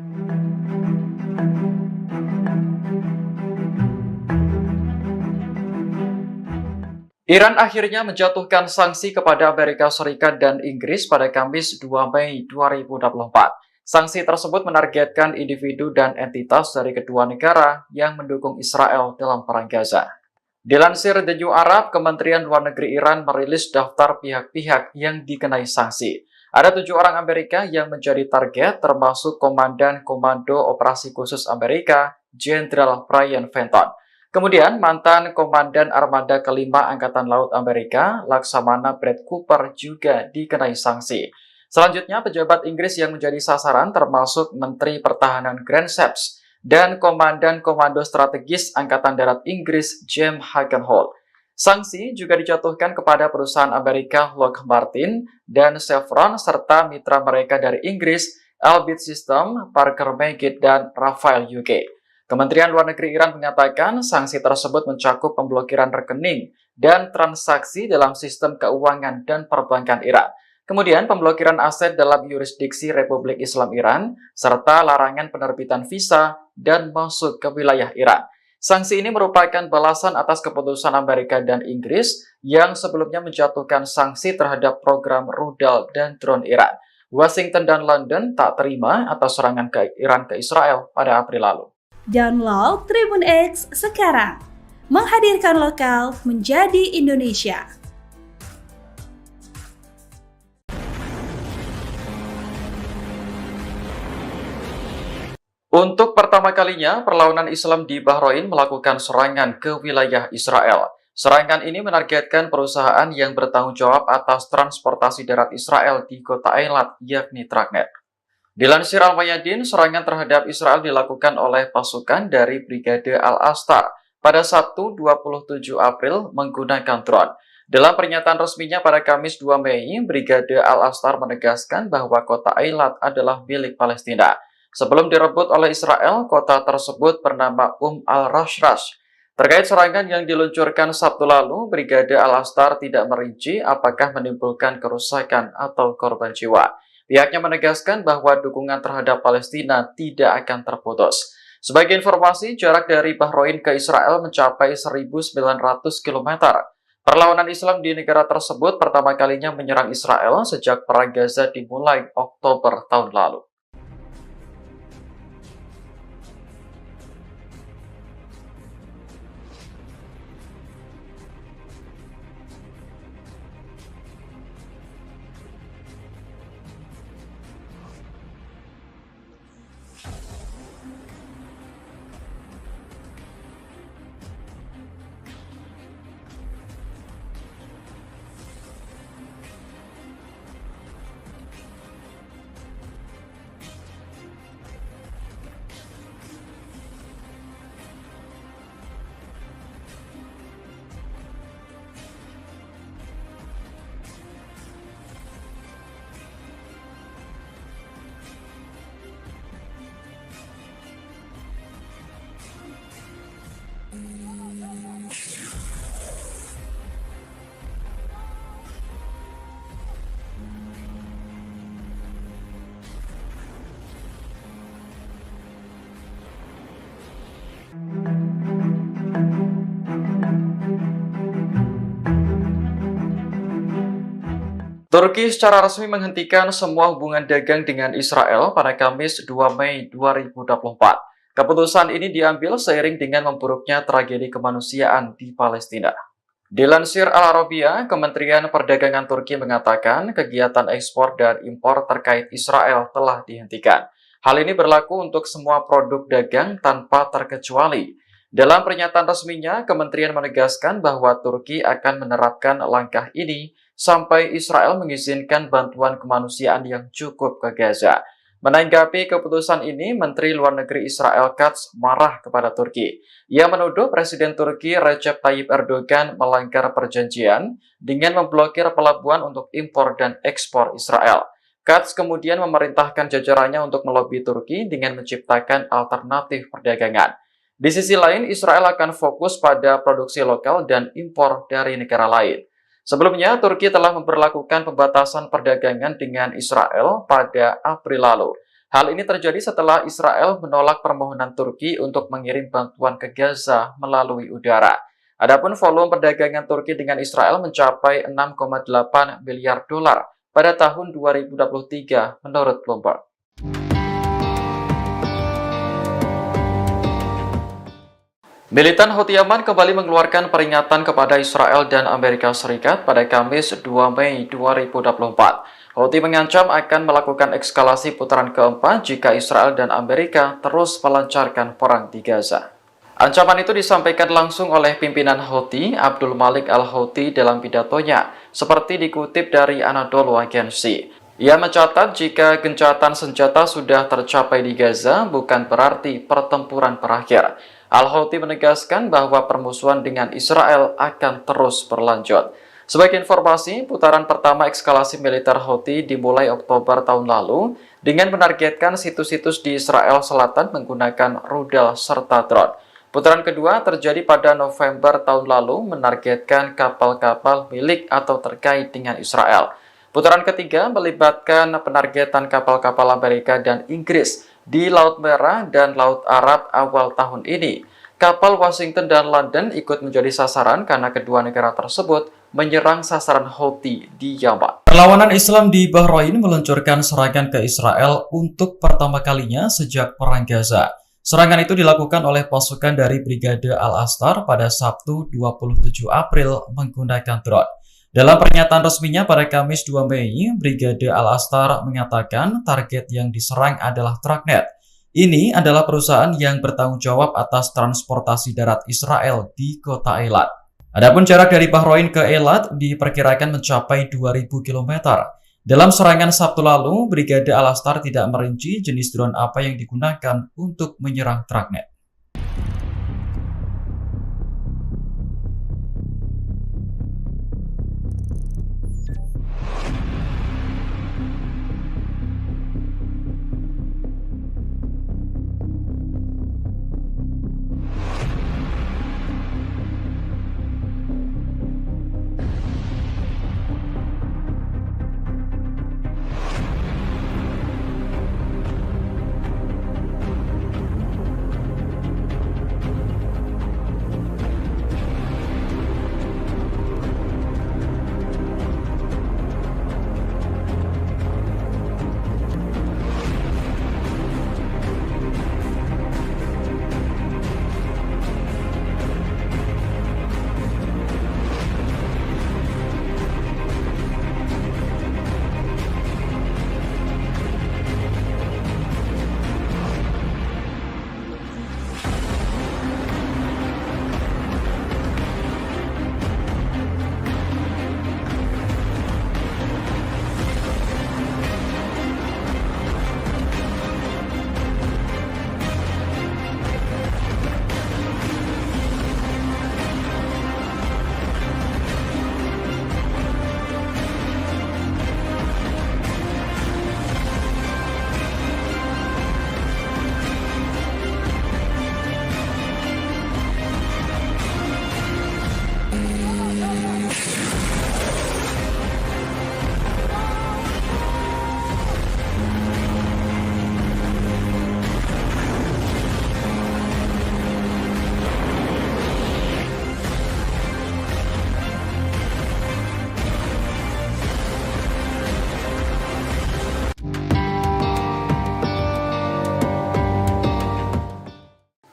Iran akhirnya menjatuhkan sanksi kepada Amerika Serikat dan Inggris pada Kamis 2 Mei 2024. Sanksi tersebut menargetkan individu dan entitas dari kedua negara yang mendukung Israel dalam perang Gaza. Dilansir The New Arab, Kementerian Luar Negeri Iran merilis daftar pihak-pihak yang dikenai sanksi. Ada 7 orang Amerika yang menjadi target, termasuk Komandan Komando Operasi Khusus Amerika, Jenderal Brian Fenton. Kemudian, mantan Komandan Armada Kelima Angkatan Laut Amerika, Laksamana Brett Cooper juga dikenai sanksi. Selanjutnya, pejabat Inggris yang menjadi sasaran termasuk Menteri Pertahanan Grant Shapps dan Komandan Komando Strategis Angkatan Darat Inggris, James Hagenholt. Sanksi juga dijatuhkan kepada perusahaan Amerika Lockheed Martin dan Chevron serta mitra mereka dari Inggris, Elbit System, Parker Meggitt, dan Rafael UK. Kementerian Luar Negeri Iran menyatakan sanksi tersebut mencakup pemblokiran rekening dan transaksi dalam sistem keuangan dan perbankan Iran. Kemudian pemblokiran aset dalam yurisdiksi Republik Islam Iran, serta larangan penerbitan visa dan masuk ke wilayah Iran. Sanksi ini merupakan balasan atas keputusan Amerika dan Inggris yang sebelumnya menjatuhkan sanksi terhadap program rudal dan drone Iran. Washington dan London tak terima atas serangan ke Iran ke Israel pada April lalu. Download Tribun X sekarang, menghadirkan lokal menjadi Indonesia. Untuk pertama kalinya, perlawanan Islam di Bahrain melakukan serangan ke wilayah Israel. Serangan ini menargetkan perusahaan yang bertanggung jawab atas transportasi darat Israel di kota Eilat, yakni Tragnet. Dilansir Al-Mayadin, serangan terhadap Israel dilakukan oleh pasukan dari Brigade Al-Astar pada Sabtu 27 April menggunakan drone. Dalam pernyataan resminya pada Kamis 2 Mei, Brigade Al-Astar menegaskan bahwa kota Eilat adalah milik Palestina. Sebelum direbut oleh Israel, kota tersebut bernama al-Rashrash. Terkait serangan yang diluncurkan Sabtu lalu, Brigade Al-Astar tidak merinci apakah menimbulkan kerusakan atau korban jiwa. Pihaknya menegaskan bahwa dukungan terhadap Palestina tidak akan terputus. Sebagai informasi, jarak dari Bahrain ke Israel mencapai 1.900 km. Perlawanan Islam di negara tersebut pertama kalinya menyerang Israel sejak Perang Gaza dimulai Oktober tahun lalu. Turki secara resmi menghentikan semua hubungan dagang dengan Israel pada Kamis 2 Mei 2024. Keputusan ini diambil seiring dengan memburuknya tragedi kemanusiaan di Palestina. Dilansir Al Arabiya, Kementerian Perdagangan Turki mengatakan kegiatan ekspor dan impor terkait Israel telah dihentikan. Hal ini berlaku untuk semua produk dagang tanpa terkecuali. Dalam pernyataan resminya, kementerian menegaskan bahwa Turki akan menerapkan langkah ini sampai Israel mengizinkan bantuan kemanusiaan yang cukup ke Gaza. Menanggapi keputusan ini, Menteri Luar Negeri Israel Katz marah kepada Turki. Ia menuduh Presiden Turki Recep Tayyip Erdogan melanggar perjanjian dengan memblokir pelabuhan untuk impor dan ekspor Israel. Katz kemudian memerintahkan jajarannya untuk melobi Turki dengan menciptakan alternatif perdagangan. Di sisi lain, Israel akan fokus pada produksi lokal dan impor dari negara lain. Sebelumnya, Turki telah memberlakukan pembatasan perdagangan dengan Israel pada April lalu. Hal ini terjadi setelah Israel menolak permohonan Turki untuk mengirim bantuan ke Gaza melalui udara. Adapun volume perdagangan Turki dengan Israel mencapai 6,8 miliar dolar pada tahun 2023 menurut Bloomberg. Militan Houthi Yaman kembali mengeluarkan peringatan kepada Israel dan Amerika Serikat pada Kamis 2 Mei 2024. Houthi mengancam akan melakukan eskalasi putaran keempat jika Israel dan Amerika terus melancarkan perang di Gaza. Ancaman itu disampaikan langsung oleh pimpinan Houthi, Abdul Malik al-Houthi dalam pidatonya, seperti dikutip dari Anadolu Agency. Ia mencatat jika gencatan senjata sudah tercapai di Gaza, bukan berarti pertempuran berakhir. Al-Houthi menegaskan bahwa permusuhan dengan Israel akan terus berlanjut. Sebagai informasi, putaran pertama eskalasi militer Houthi dimulai Oktober tahun lalu dengan menargetkan situs-situs di Israel Selatan menggunakan rudal serta drone. Putaran kedua terjadi pada November tahun lalu menargetkan kapal-kapal milik atau terkait dengan Israel. Putaran ketiga melibatkan penargetan kapal-kapal Amerika dan Inggris di Laut Merah dan Laut Arab awal tahun ini. Kapal Washington dan London ikut menjadi sasaran karena kedua negara tersebut menyerang sasaran Houthi di Yaman. Perlawanan Islam di Bahrain meluncurkan serangan ke Israel untuk pertama kalinya sejak Perang Gaza. Serangan itu dilakukan oleh pasukan dari Brigade Al-Astar pada Sabtu 27 April menggunakan drone. Dalam pernyataan resminya pada Kamis 2 Mei, Brigade Al-Astar mengatakan target yang diserang adalah Tragnet. Ini adalah perusahaan yang bertanggung jawab atas transportasi darat Israel di kota Eilat. Adapun jarak dari Bahrain ke Eilat diperkirakan mencapai 2.000 km. Dalam serangan Sabtu lalu, Brigade Al-Astar tidak merinci jenis drone apa yang digunakan untuk menyerang Tragnet.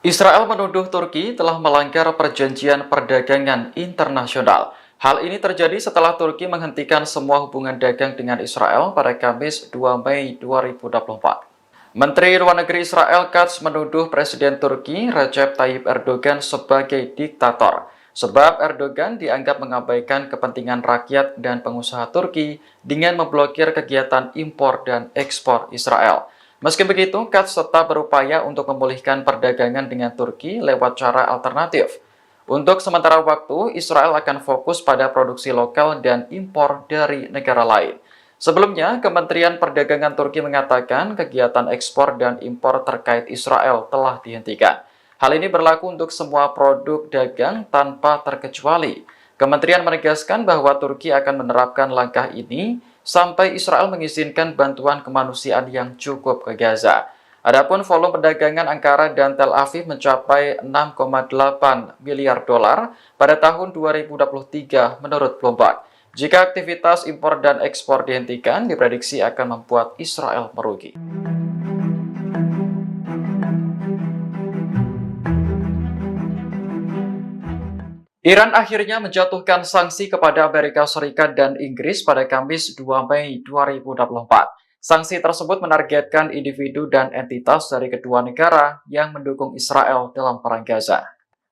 Israel menuduh Turki telah melanggar perjanjian perdagangan internasional. Hal ini terjadi setelah Turki menghentikan semua hubungan dagang dengan Israel pada Kamis 2 Mei 2024. Menteri Luar Negeri Israel Katz menuduh Presiden Turki Recep Tayyip Erdogan sebagai diktator, sebab Erdogan dianggap mengabaikan kepentingan rakyat dan pengusaha Turki dengan memblokir kegiatan impor dan ekspor Israel. Meski begitu, Katz tetap berupaya untuk memulihkan perdagangan dengan Turki lewat cara alternatif. Untuk sementara waktu, Israel akan fokus pada produksi lokal dan impor dari negara lain. Sebelumnya, Kementerian Perdagangan Turki mengatakan kegiatan ekspor dan impor terkait Israel telah dihentikan. Hal ini berlaku untuk semua produk dagang tanpa terkecuali. Kementerian menegaskan bahwa Turki akan menerapkan langkah ini sampai Israel mengizinkan bantuan kemanusiaan yang cukup ke Gaza. Adapun volume perdagangan Ankara dan Tel Aviv mencapai 6,8 miliar dolar pada tahun 2023 menurut Bloomberg. Jika aktivitas impor dan ekspor dihentikan, diprediksi akan membuat Israel merugi. Iran akhirnya menjatuhkan sanksi kepada Amerika Serikat dan Inggris pada Kamis 2 Mei 2024. Sanksi tersebut menargetkan individu dan entitas dari kedua negara yang mendukung Israel dalam perang Gaza.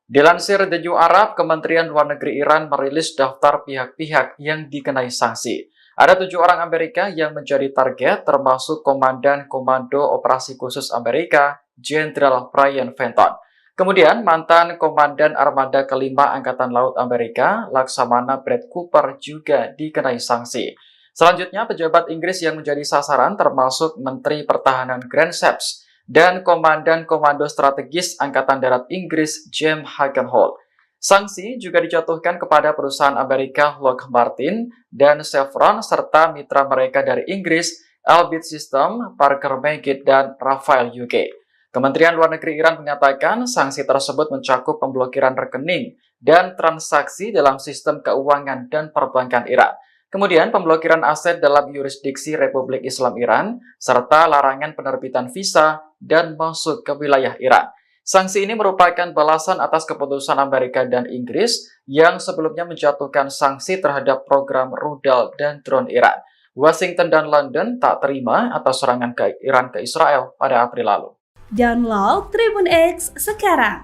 Dilansir The New Arab, Kementerian Luar Negeri Iran merilis daftar pihak-pihak yang dikenai sanksi. Ada 7 orang Amerika yang menjadi target, termasuk Komandan Komando Operasi Khusus Amerika, Jenderal Brian Fenton. Kemudian, mantan Komandan Armada Kelima Angkatan Laut Amerika, Laksamana Brad Cooper juga dikenai sanksi. Selanjutnya, pejabat Inggris yang menjadi sasaran termasuk Menteri Pertahanan Grant Shapps dan Komandan Komando Strategis Angkatan Darat Inggris James Hagenholt. Sanksi juga dijatuhkan kepada perusahaan Amerika Lockheed Martin dan Chevron serta mitra mereka dari Inggris, Elbit System, Parker Meggitt, dan Rafael UK. Kementerian Luar Negeri Iran mengatakan sanksi tersebut mencakup pemblokiran rekening dan transaksi dalam sistem keuangan dan perbankan Iran. Kemudian pemblokiran aset dalam yurisdiksi Republik Islam Iran, serta larangan penerbitan visa dan masuk ke wilayah Iran. Sanksi ini merupakan balasan atas keputusan Amerika dan Inggris yang sebelumnya menjatuhkan sanksi terhadap program rudal dan drone Iran. Washington dan London tak terima atas serangan ke Iran ke Israel pada April lalu. Download Tribun X sekarang,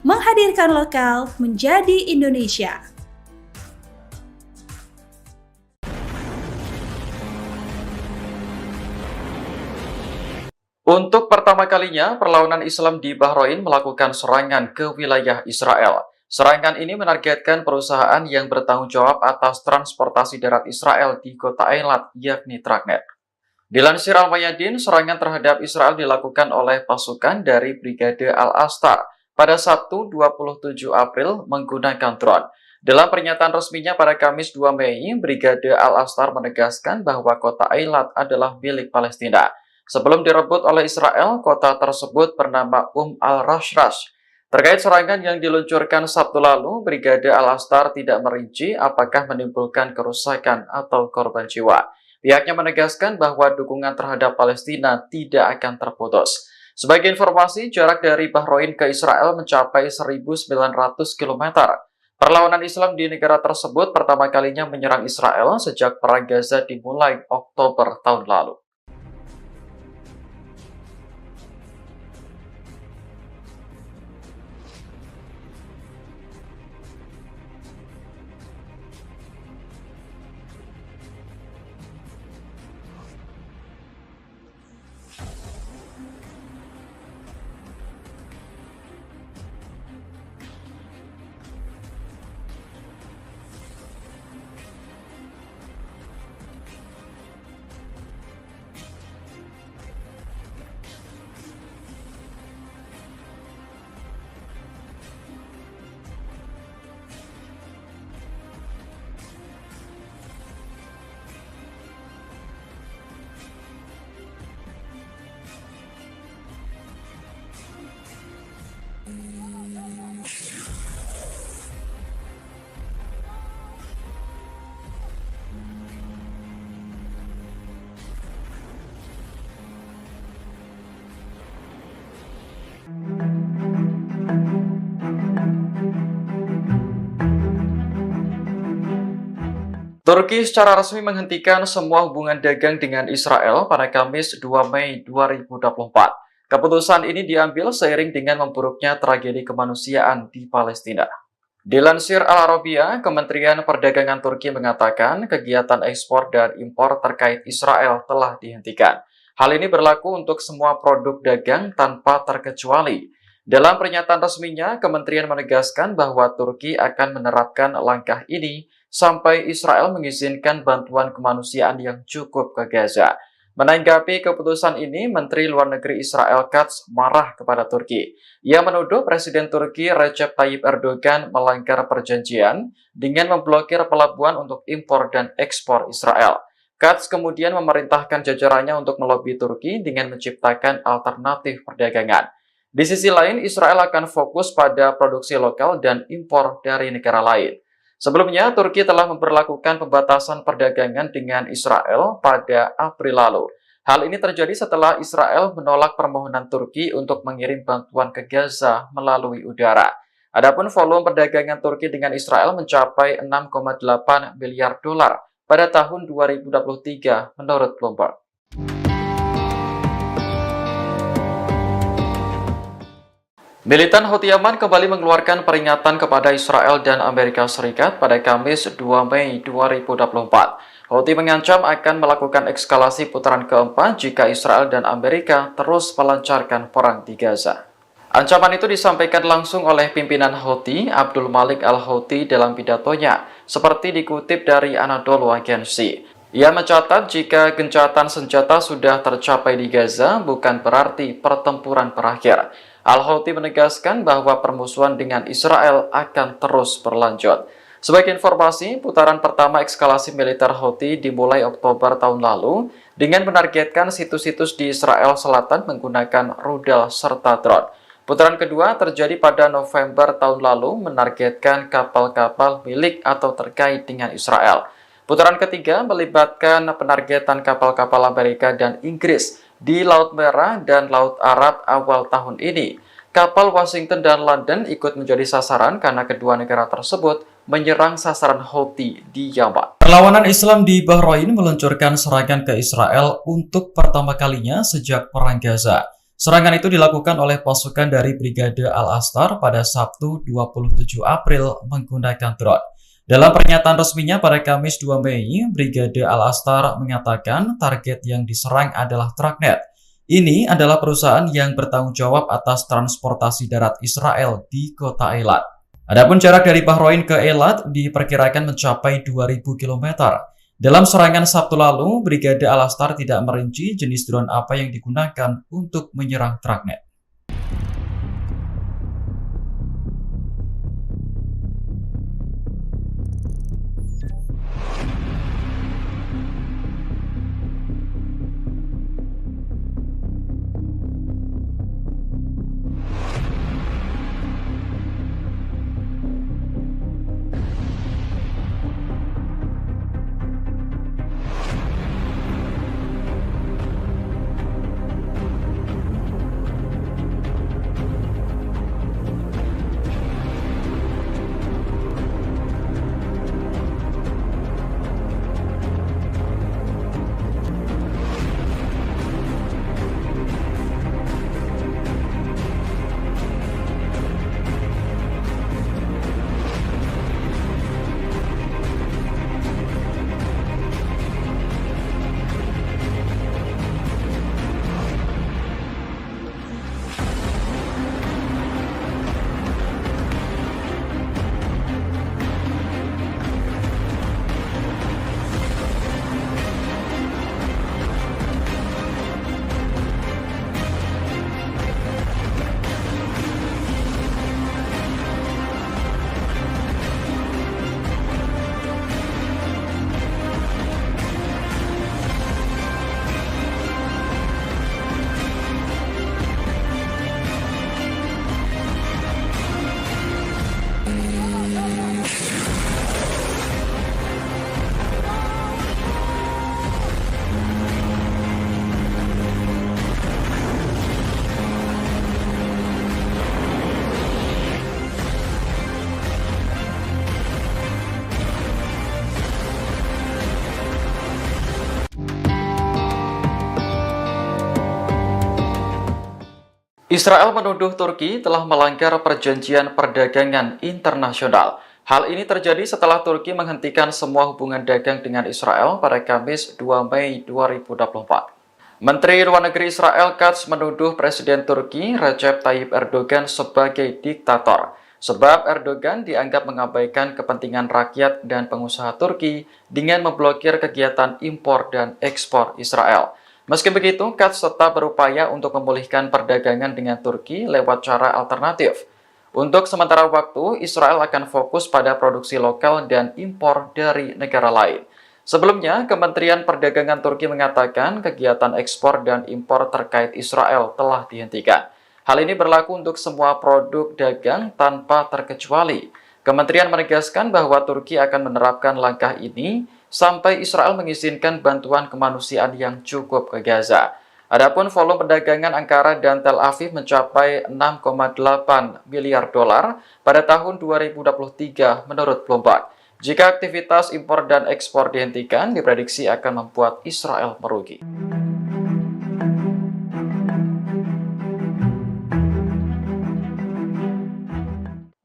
menghadirkan lokal menjadi Indonesia. Untuk pertama kalinya, perlawanan Islam di Bahrain melakukan serangan ke wilayah Israel. Serangan ini menargetkan perusahaan yang bertanggung jawab atas transportasi darat Israel di kota Eilat, yakni Tragnet. Dilansir Al-Mayadin, serangan terhadap Israel dilakukan oleh pasukan dari Brigade Al-Astar pada Sabtu 27 April menggunakan drone. Dalam pernyataan resminya pada Kamis 2 Mei, Brigade Al-Astar menegaskan bahwa kota Eilat adalah milik Palestina. Sebelum direbut oleh Israel, kota tersebut bernama al-Rashrash. Terkait serangan yang diluncurkan Sabtu lalu, Brigade Al-Astar tidak merinci apakah menimbulkan kerusakan atau korban jiwa. Pihaknya menegaskan bahwa dukungan terhadap Palestina tidak akan terputus. Sebagai informasi, jarak dari Bahrain ke Israel mencapai 1.900 km. Perlawanan Islam di negara tersebut pertama kalinya menyerang Israel sejak Perang Gaza dimulai Oktober tahun lalu. Turki secara resmi menghentikan semua hubungan dagang dengan Israel pada Kamis 2 Mei 2024. Keputusan ini diambil seiring dengan memburuknya tragedi kemanusiaan di Palestina. Dilansir Al Arabiya, Kementerian Perdagangan Turki mengatakan kegiatan ekspor dan impor terkait Israel telah dihentikan. Hal ini berlaku untuk semua produk dagang tanpa terkecuali. Dalam pernyataan resminya, kementerian menegaskan bahwa Turki akan menerapkan langkah ini sampai Israel mengizinkan bantuan kemanusiaan yang cukup ke Gaza. Menanggapi keputusan ini, Menteri Luar Negeri Israel Katz marah kepada Turki. Ia menuduh Presiden Turki Recep Tayyip Erdogan melanggar perjanjian dengan memblokir pelabuhan untuk impor dan ekspor Israel. Katz kemudian memerintahkan jajarannya untuk melobi Turki dengan menciptakan alternatif perdagangan. Di sisi lain, Israel akan fokus pada produksi lokal dan impor dari negara lain. Sebelumnya, Turki telah memberlakukan pembatasan perdagangan dengan Israel pada April lalu. Hal ini terjadi setelah Israel menolak permohonan Turki untuk mengirim bantuan ke Gaza melalui udara. Adapun volume perdagangan Turki dengan Israel mencapai 6,8 miliar dolar pada tahun 2023 menurut Bloomberg. Militan Houthi Yaman kembali mengeluarkan peringatan kepada Israel dan Amerika Serikat pada Kamis 2 Mei 2024. Houthi mengancam akan melakukan eskalasi putaran keempat jika Israel dan Amerika terus melancarkan perang di Gaza. Ancaman itu disampaikan langsung oleh pimpinan Houthi, Abdul Malik al-Houthi dalam pidatonya, seperti dikutip dari Anadolu Agency. Ia mencatat jika gencatan senjata sudah tercapai di Gaza bukan berarti pertempuran berakhir. Al-Houthi menegaskan bahwa permusuhan dengan Israel akan terus berlanjut. Sebagai informasi, putaran pertama eskalasi militer Houthi dimulai Oktober tahun lalu dengan menargetkan situs-situs di Israel Selatan menggunakan rudal serta drone. Putaran kedua terjadi pada November tahun lalu menargetkan kapal-kapal milik atau terkait dengan Israel. Putaran ketiga melibatkan penargetan kapal-kapal Amerika dan Inggris di Laut Merah dan Laut Arab awal tahun ini. Kapal Washington dan London ikut menjadi sasaran karena kedua negara tersebut menyerang sasaran Houthi di Yaman. Perlawanan Islam di Bahrain meluncurkan serangan ke Israel untuk pertama kalinya sejak Perang Gaza. Serangan itu dilakukan oleh pasukan dari Brigade Al-Astar pada Sabtu 27 April menggunakan drone. Dalam pernyataan resminya pada Kamis 2 Mei, Brigade Al-Astar mengatakan target yang diserang adalah Tragnet. Ini adalah perusahaan yang bertanggung jawab atas transportasi darat Israel di kota Eilat. Adapun jarak dari Bahrain ke Eilat diperkirakan mencapai 2.000 km. Dalam serangan Sabtu lalu, Brigade Al-Astar tidak merinci jenis drone apa yang digunakan untuk menyerang Tragnet. Israel menuduh Turki telah melanggar perjanjian perdagangan internasional. Hal ini terjadi setelah Turki menghentikan semua hubungan dagang dengan Israel pada Kamis 2 Mei 2024. Menteri Luar Negeri Israel Katz menuduh Presiden Turki Recep Tayyip Erdogan sebagai diktator, sebab Erdogan dianggap mengabaikan kepentingan rakyat dan pengusaha Turki dengan memblokir kegiatan impor dan ekspor Israel. Meski begitu, Katz tetap berupaya untuk memulihkan perdagangan dengan Turki lewat cara alternatif. Untuk sementara waktu, Israel akan fokus pada produksi lokal dan impor dari negara lain. Sebelumnya, Kementerian Perdagangan Turki mengatakan kegiatan ekspor dan impor terkait Israel telah dihentikan. Hal ini berlaku untuk semua produk dagang tanpa terkecuali. Kementerian menegaskan bahwa Turki akan menerapkan langkah ini sampai Israel mengizinkan bantuan kemanusiaan yang cukup ke Gaza. Adapun volume perdagangan Ankara dan Tel Aviv mencapai 6,8 miliar dolar pada tahun 2023 menurut Bloomberg. Jika aktivitas impor dan ekspor dihentikan, diprediksi akan membuat Israel merugi.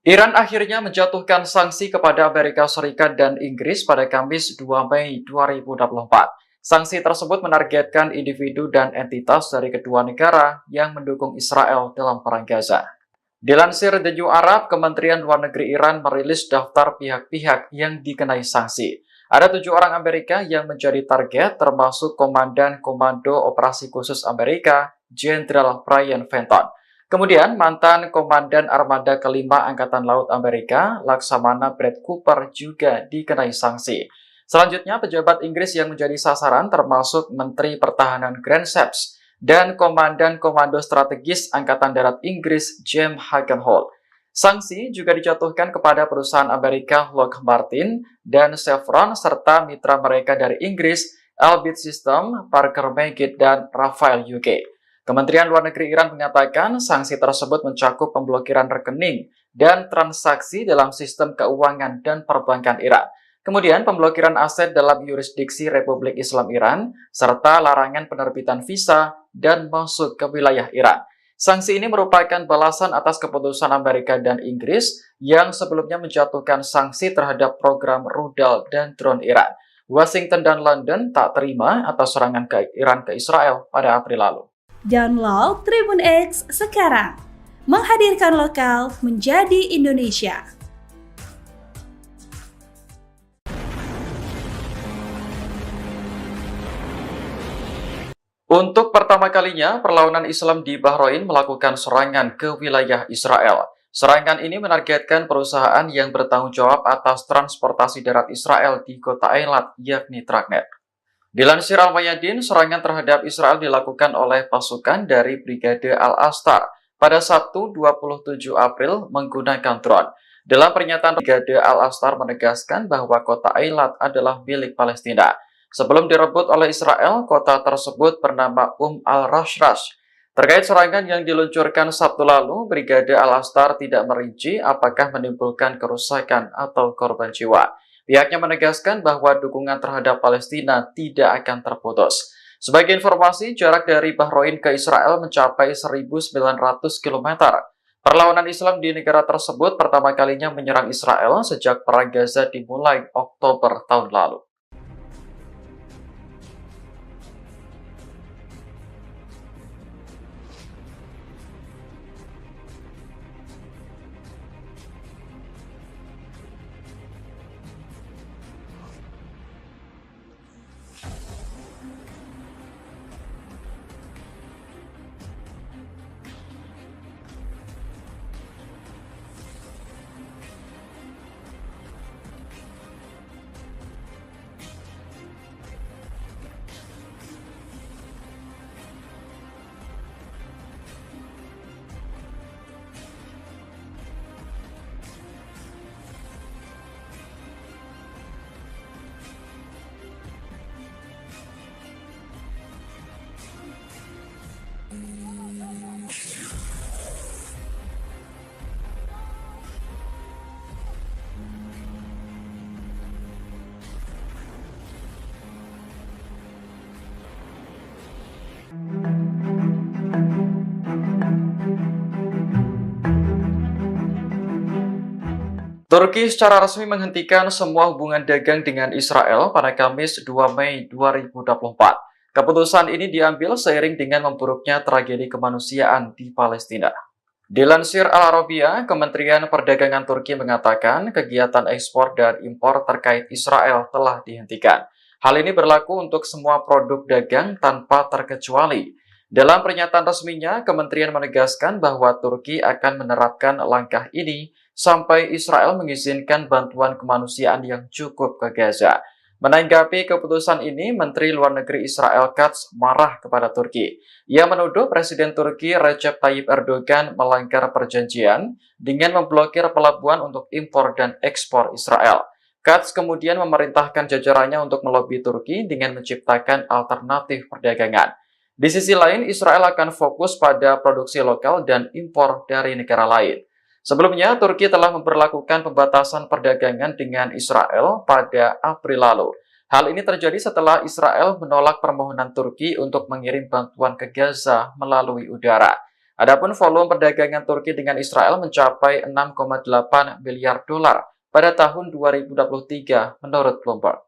Iran akhirnya menjatuhkan sanksi kepada Amerika Serikat dan Inggris pada Kamis 2 Mei 2024. Sanksi tersebut menargetkan individu dan entitas dari kedua negara yang mendukung Israel dalam perang Gaza. Dilansir The New Arab, Kementerian Luar Negeri Iran merilis daftar pihak-pihak yang dikenai sanksi. Ada 7 orang Amerika yang menjadi target, termasuk Komandan Komando Operasi Khusus Amerika, Jenderal Brian Fenton. Kemudian, mantan Komandan Armada Kelima Angkatan Laut Amerika, Laksamana Brad Cooper juga dikenai sanksi. Selanjutnya, pejabat Inggris yang menjadi sasaran termasuk Menteri Pertahanan Grant Shapps dan Komandan Komando Strategis Angkatan Darat Inggris, James Hagenholt. Sanksi juga dijatuhkan kepada perusahaan Amerika Lockheed Martin dan Chevron serta mitra mereka dari Inggris, Elbit System, Parker Meggitt, dan Rafael UK. Kementerian Luar Negeri Iran mengatakan sanksi tersebut mencakup pemblokiran rekening dan transaksi dalam sistem keuangan dan perbankan Iran. Kemudian pemblokiran aset dalam yurisdiksi Republik Islam Iran, serta larangan penerbitan visa dan masuk ke wilayah Iran. Sanksi ini merupakan balasan atas keputusan Amerika dan Inggris yang sebelumnya menjatuhkan sanksi terhadap program rudal dan drone Iran. Washington dan London tak terima atas serangan Iran ke Israel pada April lalu. Download Tribun X sekarang, menghadirkan lokal menjadi Indonesia. Untuk pertama kalinya, perlawanan Islam di Bahrain melakukan serangan ke wilayah Israel. Serangan ini menargetkan perusahaan yang bertanggung jawab atas transportasi darat Israel di kota Eilat, yakni Tragnet. Dilansir Al-Mayadin, serangan terhadap Israel dilakukan oleh pasukan dari Brigade Al-Astar pada Sabtu 27 April menggunakan drone. Dalam pernyataan, Brigade Al-Astar menegaskan bahwa kota Eilat adalah milik Palestina. Sebelum direbut oleh Israel, kota tersebut bernama al-Rashrash. Terkait serangan yang diluncurkan Sabtu lalu, Brigade Al-Astar tidak merinci apakah menimbulkan kerusakan atau korban jiwa. Pihaknya menegaskan bahwa dukungan terhadap Palestina tidak akan terputus. Sebagai informasi, jarak dari Bahrain ke Israel mencapai 1.900 km. Perlawanan Islam di negara tersebut pertama kalinya menyerang Israel sejak Perang Gaza dimulai Oktober tahun lalu. Turki secara resmi menghentikan semua hubungan dagang dengan Israel pada Kamis 2 Mei 2024. Keputusan ini diambil seiring dengan memburuknya tragedi kemanusiaan di Palestina. Dilansir Al Arabiya, Kementerian Perdagangan Turki mengatakan kegiatan ekspor dan impor terkait Israel telah dihentikan. Hal ini berlaku untuk semua produk dagang tanpa terkecuali. Dalam pernyataan resminya, kementerian menegaskan bahwa Turki akan menerapkan langkah ini sampai Israel mengizinkan bantuan kemanusiaan yang cukup ke Gaza. Menanggapi keputusan ini, Menteri Luar Negeri Israel Katz marah kepada Turki. Ia menuduh Presiden Turki Recep Tayyip Erdogan melanggar perjanjian dengan memblokir pelabuhan untuk impor dan ekspor Israel. Katz kemudian memerintahkan jajarannya untuk melobi Turki dengan menciptakan alternatif perdagangan. Di sisi lain, Israel akan fokus pada produksi lokal dan impor dari negara lain. Sebelumnya, Turki telah memperlakukan pembatasan perdagangan dengan Israel pada April lalu. Hal ini terjadi setelah Israel menolak permohonan Turki untuk mengirim bantuan ke Gaza melalui udara. Adapun volume perdagangan Turki dengan Israel mencapai 6,8 miliar dolar pada tahun 2023 menurut Bloomberg.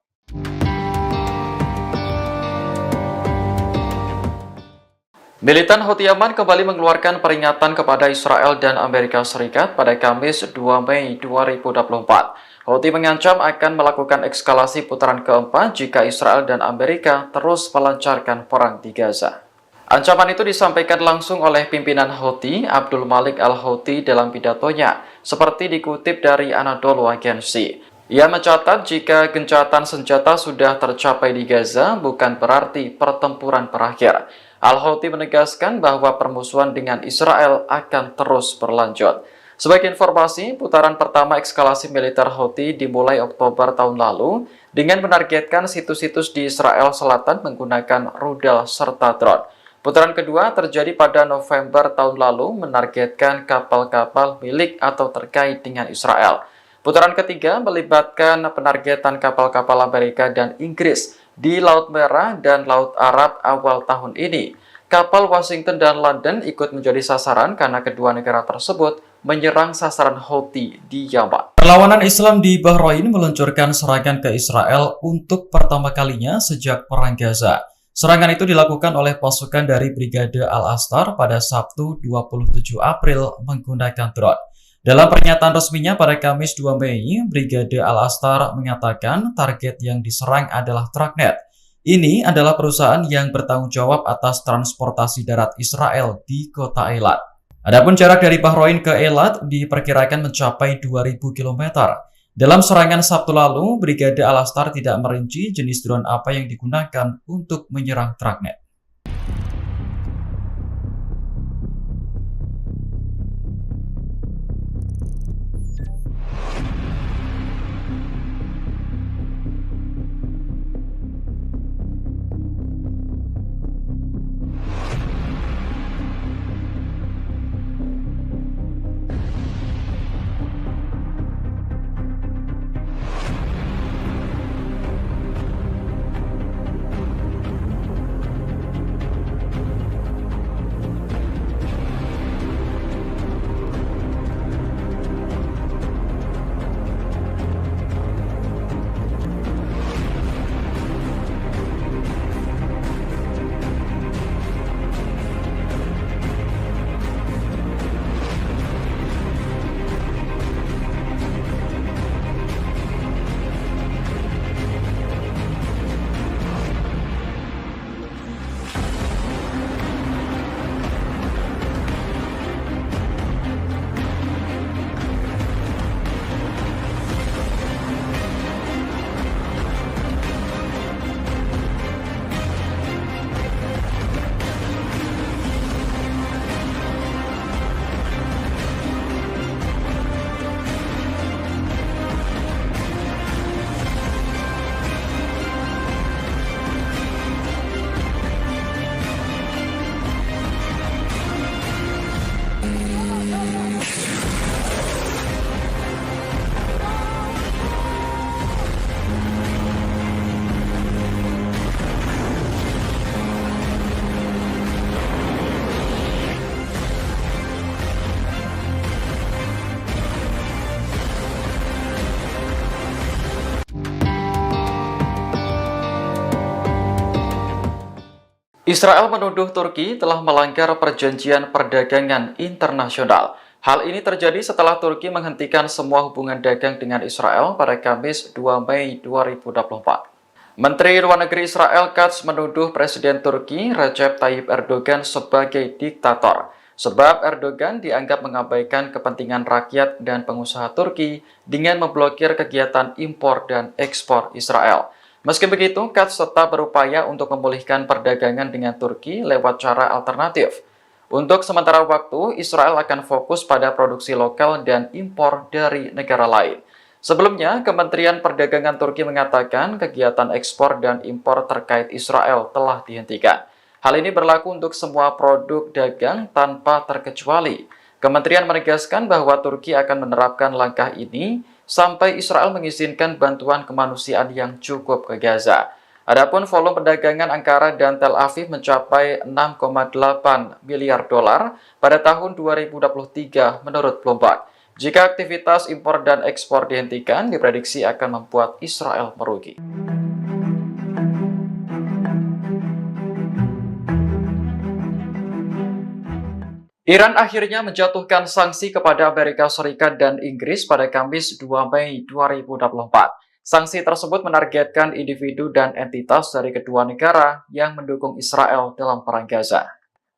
Militan Houthi Yaman kembali mengeluarkan peringatan kepada Israel dan Amerika Serikat pada Kamis 2 Mei 2024. Houthi mengancam akan melakukan eskalasi putaran keempat jika Israel dan Amerika terus melancarkan perang di Gaza. Ancaman itu disampaikan langsung oleh pimpinan Houthi, Abdul Malik al-Houthi dalam pidatonya, seperti dikutip dari Anadolu Agency. Ia mencatat jika gencatan senjata sudah tercapai di Gaza bukan berarti pertempuran berakhir. Al-Houthi menegaskan bahwa permusuhan dengan Israel akan terus berlanjut. Sebagai informasi, putaran pertama eskalasi militer Houthi dimulai Oktober tahun lalu dengan menargetkan situs-situs di Israel Selatan menggunakan rudal serta drone. Putaran kedua terjadi pada November tahun lalu menargetkan kapal-kapal milik atau terkait dengan Israel. Putaran ketiga melibatkan penargetan kapal-kapal Amerika dan Inggris di Laut Merah dan Laut Arab awal tahun ini. Kapal Washington dan London ikut menjadi sasaran karena kedua negara tersebut menyerang sasaran Houthi di Yaman. Perlawanan Islam di Bahrain meluncurkan serangan ke Israel untuk pertama kalinya sejak Perang Gaza. Serangan itu dilakukan oleh pasukan dari Brigade Al-Astar pada Sabtu 27 April menggunakan drone. Dalam pernyataan resminya pada Kamis 2 Mei, Brigade Al-Astar mengatakan target yang diserang adalah Traqnet. Ini adalah perusahaan yang bertanggung jawab atas transportasi darat Israel di kota Eilat. Adapun jarak dari Bahrain ke Eilat diperkirakan mencapai 2.000 km. Dalam serangan Sabtu lalu, Brigade Al-Astar tidak merinci jenis drone apa yang digunakan untuk menyerang Traqnet. Israel menuduh Turki telah melanggar perjanjian perdagangan internasional. Hal ini terjadi setelah Turki menghentikan semua hubungan dagang dengan Israel pada Kamis 2 Mei 2024. Menteri Luar Negeri Israel Katz menuduh Presiden Turki Recep Tayyip Erdogan sebagai diktator, sebab Erdogan dianggap mengabaikan kepentingan rakyat dan pengusaha Turki dengan memblokir kegiatan impor dan ekspor Israel. Meski begitu, Katz tetap berupaya untuk memulihkan perdagangan dengan Turki lewat cara alternatif. Untuk sementara waktu, Israel akan fokus pada produksi lokal dan impor dari negara lain. Sebelumnya, Kementerian Perdagangan Turki mengatakan kegiatan ekspor dan impor terkait Israel telah dihentikan. Hal ini berlaku untuk semua produk dagang tanpa terkecuali. Kementerian menegaskan bahwa Turki akan menerapkan langkah ini sampai Israel mengizinkan bantuan kemanusiaan yang cukup ke Gaza. Adapun volume perdagangan Ankara dan Tel Aviv mencapai 6,8 miliar dolar pada tahun 2023 menurut Bloomberg. Jika aktivitas impor dan ekspor dihentikan, diprediksi akan membuat Israel merugi. Iran akhirnya menjatuhkan sanksi kepada Amerika Serikat dan Inggris pada Kamis 2 Mei 2024. Sanksi tersebut menargetkan individu dan entitas dari kedua negara yang mendukung Israel dalam perang Gaza.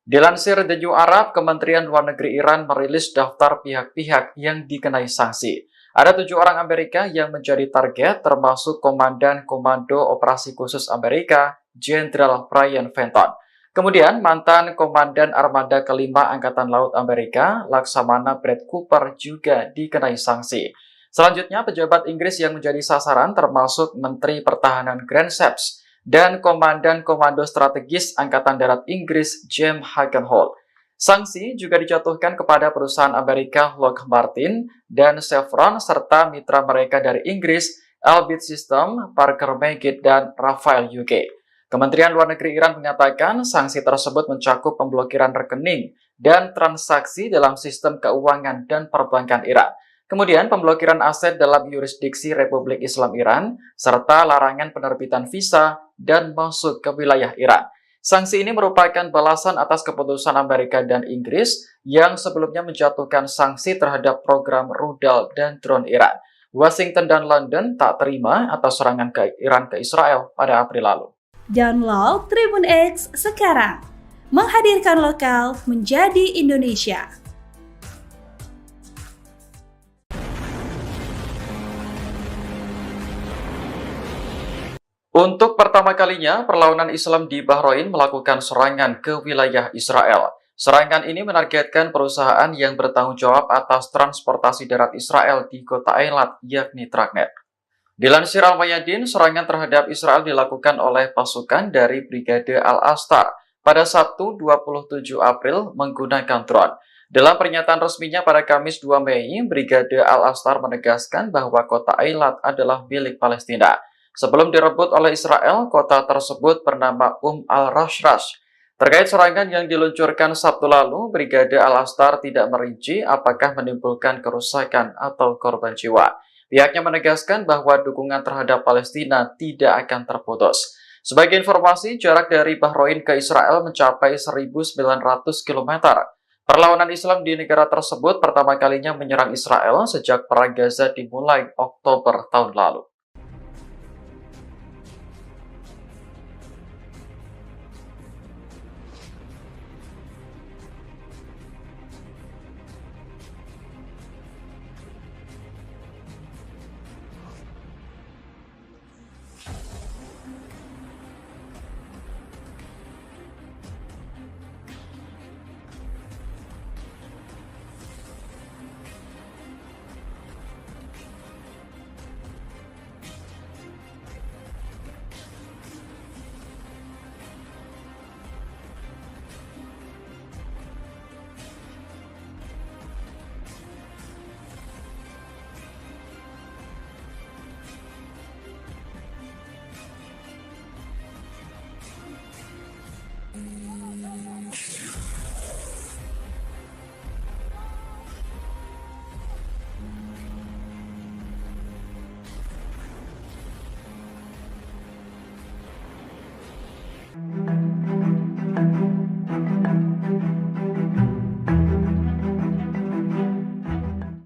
Dilansir The New Arab, Kementerian Luar Negeri Iran merilis daftar pihak-pihak yang dikenai sanksi. Ada 7 orang Amerika yang menjadi target, termasuk Komandan Komando Operasi Khusus Amerika, Jenderal Brian Fenton. Kemudian, mantan Komandan Armada Kelima Angkatan Laut Amerika, Laksamana Brad Cooper juga dikenai sanksi. Selanjutnya, pejabat Inggris yang menjadi sasaran termasuk Menteri Pertahanan Grant Shapps dan Komandan Komando Strategis Angkatan Darat Inggris, James Hagenholt. Sanksi juga dijatuhkan kepada perusahaan Amerika Lockheed Martin dan Chevron serta mitra mereka dari Inggris, Elbit System, Parker Meggitt, dan Rafael UK. Kementerian Luar Negeri Iran menyatakan sanksi tersebut mencakup pemblokiran rekening dan transaksi dalam sistem keuangan dan perbankan Iran. Kemudian pemblokiran aset dalam yurisdiksi Republik Islam Iran, serta larangan penerbitan visa dan masuk ke wilayah Iran. Sanksi ini merupakan balasan atas keputusan Amerika dan Inggris yang sebelumnya menjatuhkan sanksi terhadap program rudal dan drone Iran. Washington dan London tak terima atas serangan ke Iran ke Israel pada April lalu. Download Tribun X sekarang, menghadirkan lokal menjadi Indonesia. Untuk pertama kalinya, perlawanan Islam di Bahrain melakukan serangan ke wilayah Israel. Serangan ini menargetkan perusahaan yang bertanggung jawab atas transportasi darat Israel di kota Eilat, yakni Tragnet. Dilansir Al-Mayadin, serangan terhadap Israel dilakukan oleh pasukan dari Brigade Al-Astar pada Sabtu 27 April menggunakan drone. Dalam pernyataan resminya pada Kamis 2 Mei, Brigade Al-Astar menegaskan bahwa kota Eilat adalah milik Palestina. Sebelum direbut oleh Israel, kota tersebut bernama Al-Rashrash. Terkait serangan yang diluncurkan Sabtu lalu, Brigade Al-Astar tidak merinci apakah menimbulkan kerusakan atau korban jiwa. Pihaknya menegaskan bahwa dukungan terhadap Palestina tidak akan terputus. Sebagai informasi, jarak dari Bahrain ke Israel mencapai 1.900 km. Perlawanan Islam di negara tersebut pertama kalinya menyerang Israel sejak Perang Gaza dimulai Oktober tahun lalu.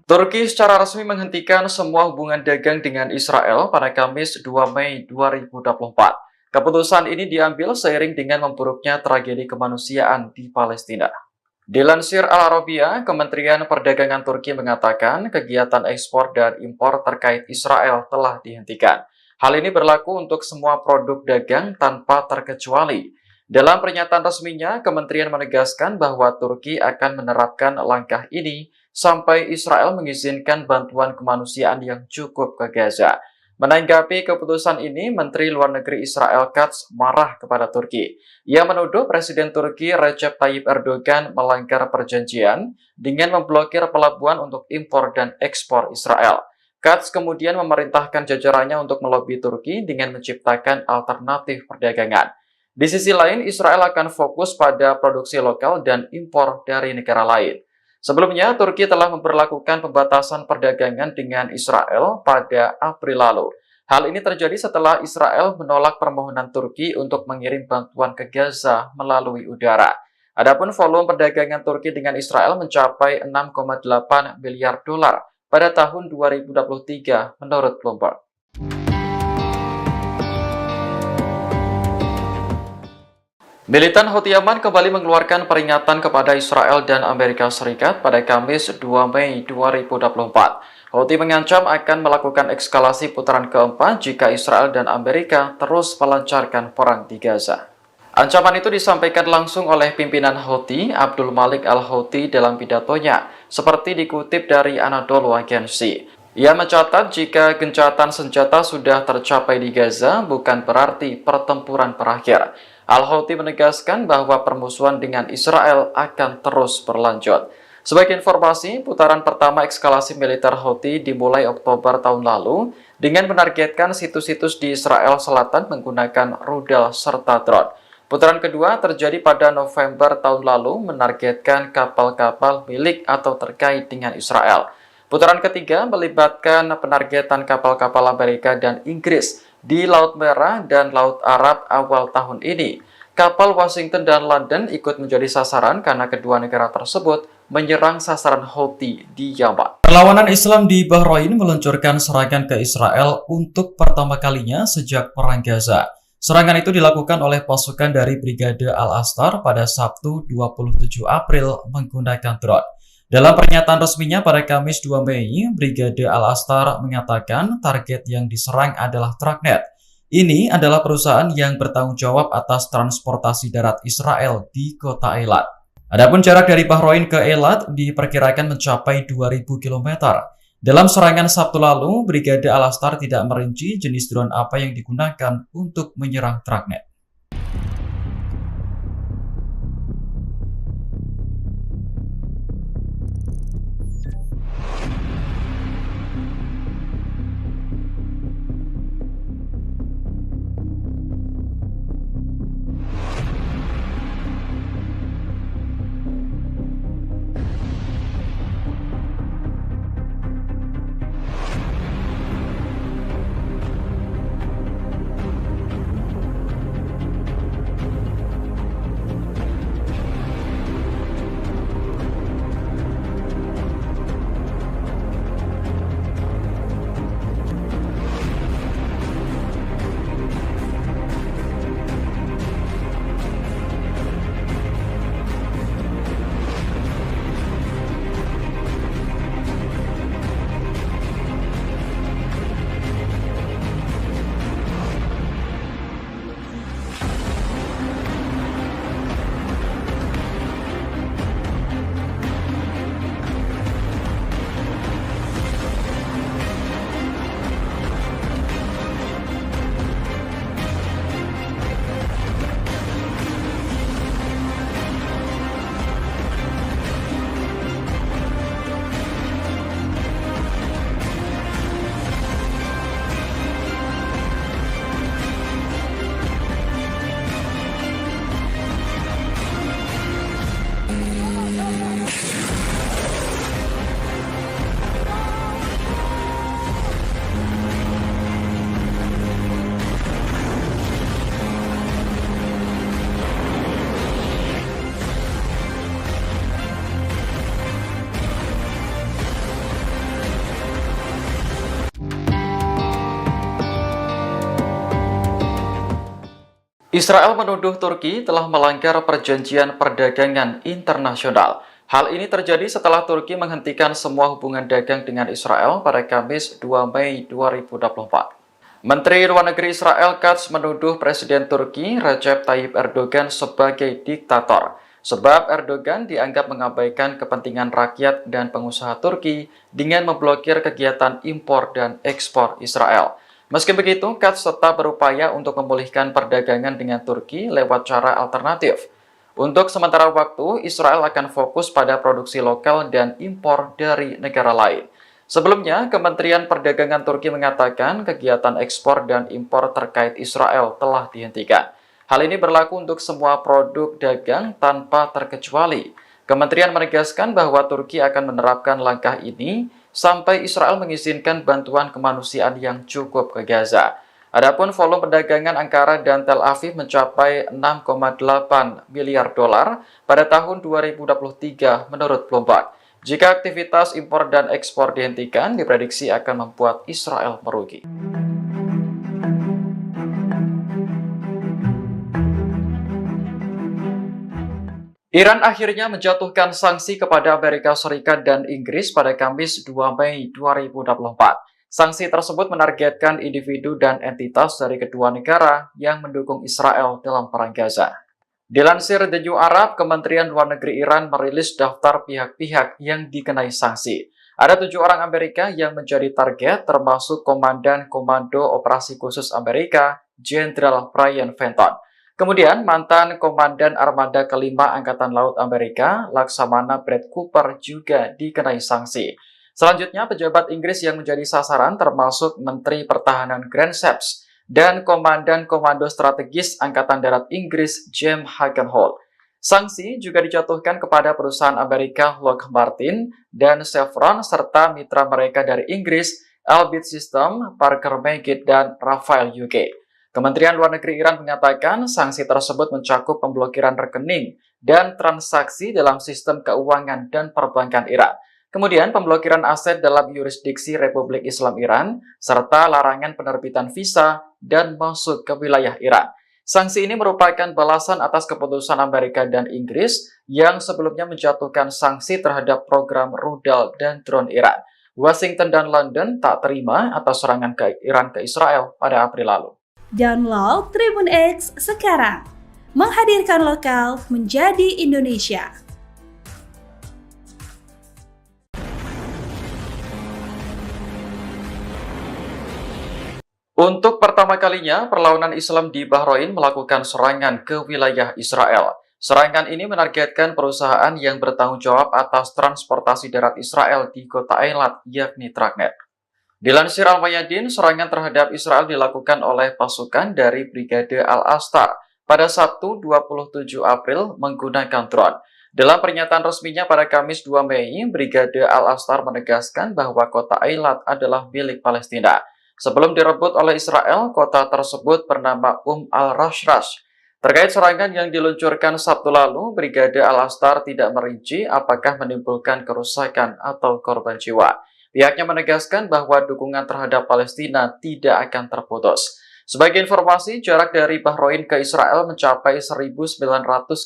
Turki secara resmi menghentikan semua hubungan dagang dengan Israel pada Kamis 2 Mei 2024. Keputusan ini diambil seiring dengan memburuknya tragedi kemanusiaan di Palestina. Dilansir Al Arabiya, Kementerian Perdagangan Turki mengatakan kegiatan ekspor dan impor terkait Israel telah dihentikan. Hal ini berlaku untuk semua produk dagang tanpa terkecuali. Dalam pernyataan resminya, kementerian menegaskan bahwa Turki akan menerapkan langkah ini sampai Israel mengizinkan bantuan kemanusiaan yang cukup ke Gaza. Menanggapi keputusan ini, Menteri Luar Negeri Israel Katz marah kepada Turki. Ia menuduh Presiden Turki Recep Tayyip Erdogan melanggar perjanjian dengan memblokir pelabuhan untuk impor dan ekspor Israel. Katz kemudian memerintahkan jajarannya untuk melobi Turki dengan menciptakan alternatif perdagangan. Di sisi lain, Israel akan fokus pada produksi lokal dan impor dari negara lain. Sebelumnya, Turki telah memperlakukan pembatasan perdagangan dengan Israel pada April lalu. Hal ini terjadi setelah Israel menolak permohonan Turki untuk mengirim bantuan ke Gaza melalui udara. Adapun volume perdagangan Turki dengan Israel mencapai 6,8 miliar dolar pada tahun 2023 menurut Bloomberg. Militan Houthi Yaman kembali mengeluarkan peringatan kepada Israel dan Amerika Serikat pada Kamis 2 Mei 2024. Houthi mengancam akan melakukan eskalasi putaran keempat jika Israel dan Amerika terus melancarkan perang di Gaza. Ancaman itu disampaikan langsung oleh pimpinan Houthi, Abdul Malik al-Houthi dalam pidatonya, seperti dikutip dari Anadolu Agency. Ia mencatat jika gencatan senjata sudah tercapai di Gaza bukan berarti pertempuran berakhir. Al-Houthi menegaskan bahwa permusuhan dengan Israel akan terus berlanjut. Sebagai informasi, putaran pertama eskalasi militer Houthi dimulai Oktober tahun lalu dengan menargetkan situs-situs di Israel Selatan menggunakan rudal serta drone. Putaran kedua terjadi pada November tahun lalu menargetkan kapal-kapal milik atau terkait dengan Israel. Putaran ketiga melibatkan penargetan kapal-kapal Amerika dan Inggris di Laut Merah dan Laut Arab awal tahun ini. Kapal Washington dan London ikut menjadi sasaran karena kedua negara tersebut menyerang sasaran Houthi di Yaman. Perlawanan Islam di Bahrain meluncurkan serangan ke Israel untuk pertama kalinya sejak Perang Gaza. Serangan itu dilakukan oleh pasukan dari Brigade Al-Astar pada Sabtu 27 April menggunakan drone. Dalam pernyataan resminya pada Kamis 2 Mei, Brigade Al-Astar mengatakan target yang diserang adalah Tragnet. Ini adalah perusahaan yang bertanggung jawab atas transportasi darat Israel di kota Eilat. Adapun jarak dari Bahrain ke Eilat diperkirakan mencapai 2.000 km. Dalam serangan Sabtu lalu, Brigade Al-Astar tidak merinci jenis drone apa yang digunakan untuk menyerang Tragnet. Israel menuduh Turki telah melanggar perjanjian perdagangan internasional. Hal ini terjadi setelah Turki menghentikan semua hubungan dagang dengan Israel pada Kamis 2 Mei 2024. Menteri Luar Negeri Israel Katz menuduh Presiden Turki Recep Tayyip Erdogan sebagai diktator, sebab Erdogan dianggap mengabaikan kepentingan rakyat dan pengusaha Turki dengan memblokir kegiatan impor dan ekspor Israel. Meski begitu, Katz tetap berupaya untuk memulihkan perdagangan dengan Turki lewat cara alternatif. Untuk sementara waktu, Israel akan fokus pada produksi lokal dan impor dari negara lain. Sebelumnya, Kementerian Perdagangan Turki mengatakan kegiatan ekspor dan impor terkait Israel telah dihentikan. Hal ini berlaku untuk semua produk dagang tanpa terkecuali. Kementerian menegaskan bahwa Turki akan menerapkan langkah ini sampai Israel mengizinkan bantuan kemanusiaan yang cukup ke Gaza. Adapun volume perdagangan Ankara dan Tel Aviv mencapai 6,8 miliar dolar pada tahun 2023 menurut Bloomberg. Jika aktivitas impor dan ekspor dihentikan, diprediksi akan membuat Israel merugi. Iran akhirnya menjatuhkan sanksi kepada Amerika Serikat dan Inggris pada Kamis 2 Mei 2024. Sanksi tersebut menargetkan individu dan entitas dari kedua negara yang mendukung Israel dalam perang Gaza. Dilansir The New Arab, Kementerian Luar Negeri Iran merilis daftar pihak-pihak yang dikenai sanksi. Ada 7 orang Amerika yang menjadi target, termasuk Komandan Komando Operasi Khusus Amerika, Jenderal Brian Fenton. Kemudian, mantan Komandan Armada Kelima Angkatan Laut Amerika, Laksamana Brett Cooper juga dikenai sanksi. Selanjutnya, pejabat Inggris yang menjadi sasaran termasuk Menteri Pertahanan Grant Shapps dan Komandan Komando Strategis Angkatan Darat Inggris, James Hagenholt. Sanksi juga dijatuhkan kepada perusahaan Amerika Lockheed Martin dan Chevron serta mitra mereka dari Inggris, Elbit System, Parker Meggitt, dan Rafael UK. Kementerian Luar Negeri Iran mengatakan sanksi tersebut mencakup pemblokiran rekening dan transaksi dalam sistem keuangan dan perbankan Iran. Kemudian pemblokiran aset dalam yurisdiksi Republik Islam Iran, serta larangan penerbitan visa dan masuk ke wilayah Iran. Sanksi ini merupakan balasan atas keputusan Amerika dan Inggris yang sebelumnya menjatuhkan sanksi terhadap program rudal dan drone Iran. Washington dan London tak terima atas serangan ke Iran ke Israel pada April lalu. Download Tribun X sekarang, menghadirkan lokal menjadi Indonesia. Untuk pertama kalinya, perlawanan Islam di Bahrain melakukan serangan ke wilayah Israel. Serangan ini menargetkan perusahaan yang bertanggung jawab atas transportasi darat Israel di kota Eilat, yakni Tragnet. Dilansir Al-Mayadin, serangan terhadap Israel dilakukan oleh pasukan dari Brigade Al-Astar pada Sabtu 27 April menggunakan drone. Dalam pernyataan resminya pada Kamis 2 Mei, Brigade Al-Astar menegaskan bahwa kota Eilat adalah milik Palestina. Sebelum direbut oleh Israel, kota tersebut bernama al-Rashrash. Terkait serangan yang diluncurkan Sabtu lalu, Brigade Al-Astar tidak merinci apakah menimbulkan kerusakan atau korban jiwa. Pihaknya menegaskan bahwa dukungan terhadap Palestina tidak akan terputus. Sebagai informasi, jarak dari Bahrain ke Israel mencapai 1.900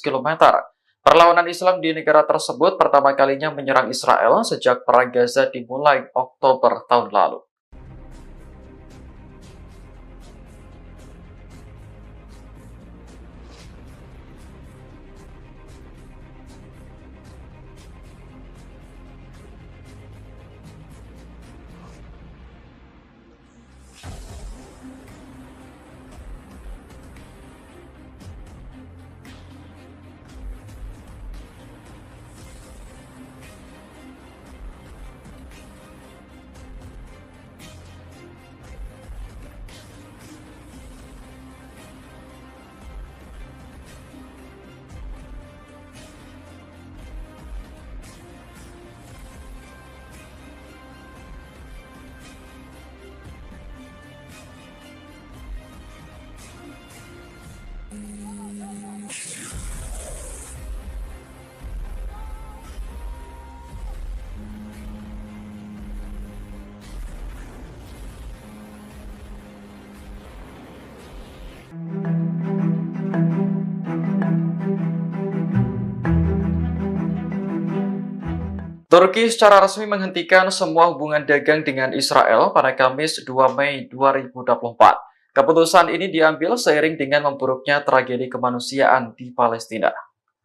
km. Perlawanan Islam di negara tersebut pertama kalinya menyerang Israel sejak Perang Gaza dimulai Oktober tahun lalu. Turki secara resmi menghentikan semua hubungan dagang dengan Israel pada Kamis 2 Mei 2024. Keputusan ini diambil seiring dengan memburuknya tragedi kemanusiaan di Palestina.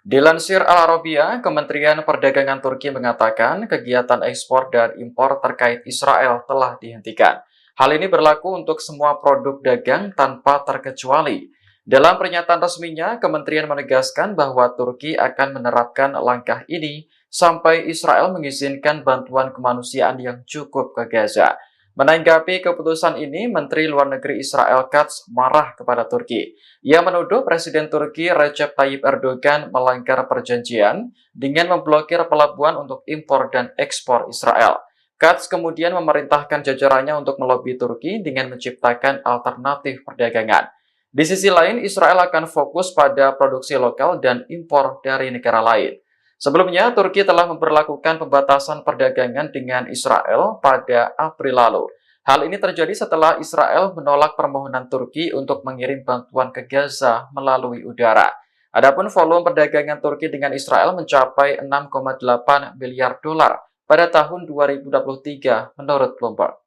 Dilansir Al Arabiya, Kementerian Perdagangan Turki mengatakan kegiatan ekspor dan impor terkait Israel telah dihentikan. Hal ini berlaku untuk semua produk dagang tanpa terkecuali. Dalam pernyataan resminya, kementerian menegaskan bahwa Turki akan menerapkan langkah ini sampai Israel mengizinkan bantuan kemanusiaan yang cukup ke Gaza. Menanggapi keputusan ini, Menteri Luar Negeri Israel Katz marah kepada Turki. Ia menuduh Presiden Turki Recep Tayyip Erdogan melanggar perjanjian dengan memblokir pelabuhan untuk impor dan ekspor Israel. Katz kemudian memerintahkan jajarannya untuk melobi Turki dengan menciptakan alternatif perdagangan. Di sisi lain, Israel akan fokus pada produksi lokal dan impor dari negara lain. Sebelumnya, Turki telah memberlakukan pembatasan perdagangan dengan Israel pada April lalu. Hal ini terjadi setelah Israel menolak permohonan Turki untuk mengirim bantuan ke Gaza melalui udara. Adapun volume perdagangan Turki dengan Israel mencapai 6,8 miliar dolar pada tahun 2023 menurut Bloomberg.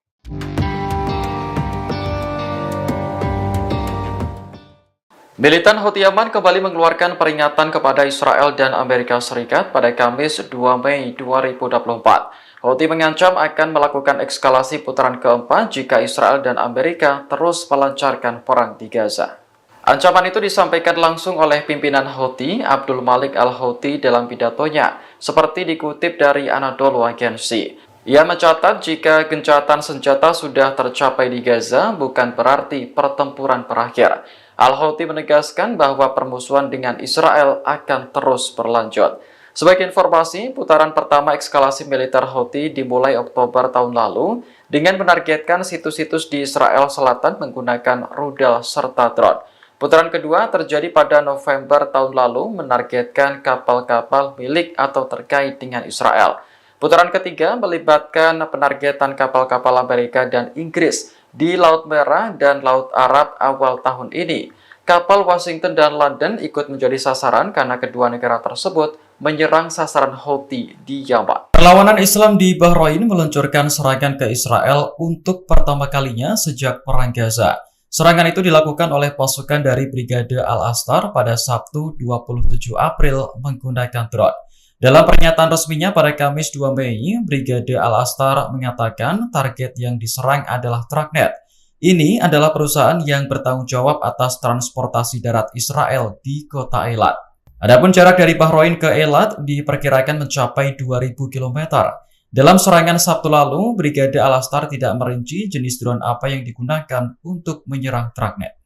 Militan Houthi Yaman kembali mengeluarkan peringatan kepada Israel dan Amerika Serikat pada Kamis 2 Mei 2024. Houthi mengancam akan melakukan eskalasi putaran keempat jika Israel dan Amerika terus melancarkan perang di Gaza. Ancaman itu disampaikan langsung oleh pimpinan Houthi, Abdul Malik al-Houthi dalam pidatonya, seperti dikutip dari Anadolu Agency. Ia mencatat jika gencatan senjata sudah tercapai di Gaza, bukan berarti pertempuran berakhir. Al-Houthi menegaskan bahwa permusuhan dengan Israel akan terus berlanjut. Sebagai informasi, putaran pertama eskalasi militer Houthi dimulai Oktober tahun lalu dengan menargetkan situs-situs di Israel Selatan menggunakan rudal serta drone. Putaran kedua terjadi pada November tahun lalu menargetkan kapal-kapal milik atau terkait dengan Israel. Putaran ketiga melibatkan penargetan kapal-kapal Amerika dan Inggris di Laut Merah dan Laut Arab awal tahun ini. Kapal Washington dan London ikut menjadi sasaran karena kedua negara tersebut menyerang sasaran Houthi di Yaman. Perlawanan Islam di Bahrain meluncurkan serangan ke Israel untuk pertama kalinya sejak Perang Gaza. Serangan itu dilakukan oleh pasukan dari Brigade Al-Astar pada Sabtu 27 April menggunakan drone. Dalam pernyataan resminya pada Kamis 2 Mei, Brigade Al-Astar mengatakan target yang diserang adalah Tragnet. Ini adalah perusahaan yang bertanggung jawab atas transportasi darat Israel di kota Eilat. Adapun jarak dari Bahrain ke Eilat diperkirakan mencapai 2.000 km. Dalam serangan Sabtu lalu, Brigade Al-Astar tidak merinci jenis drone apa yang digunakan untuk menyerang Tragnet.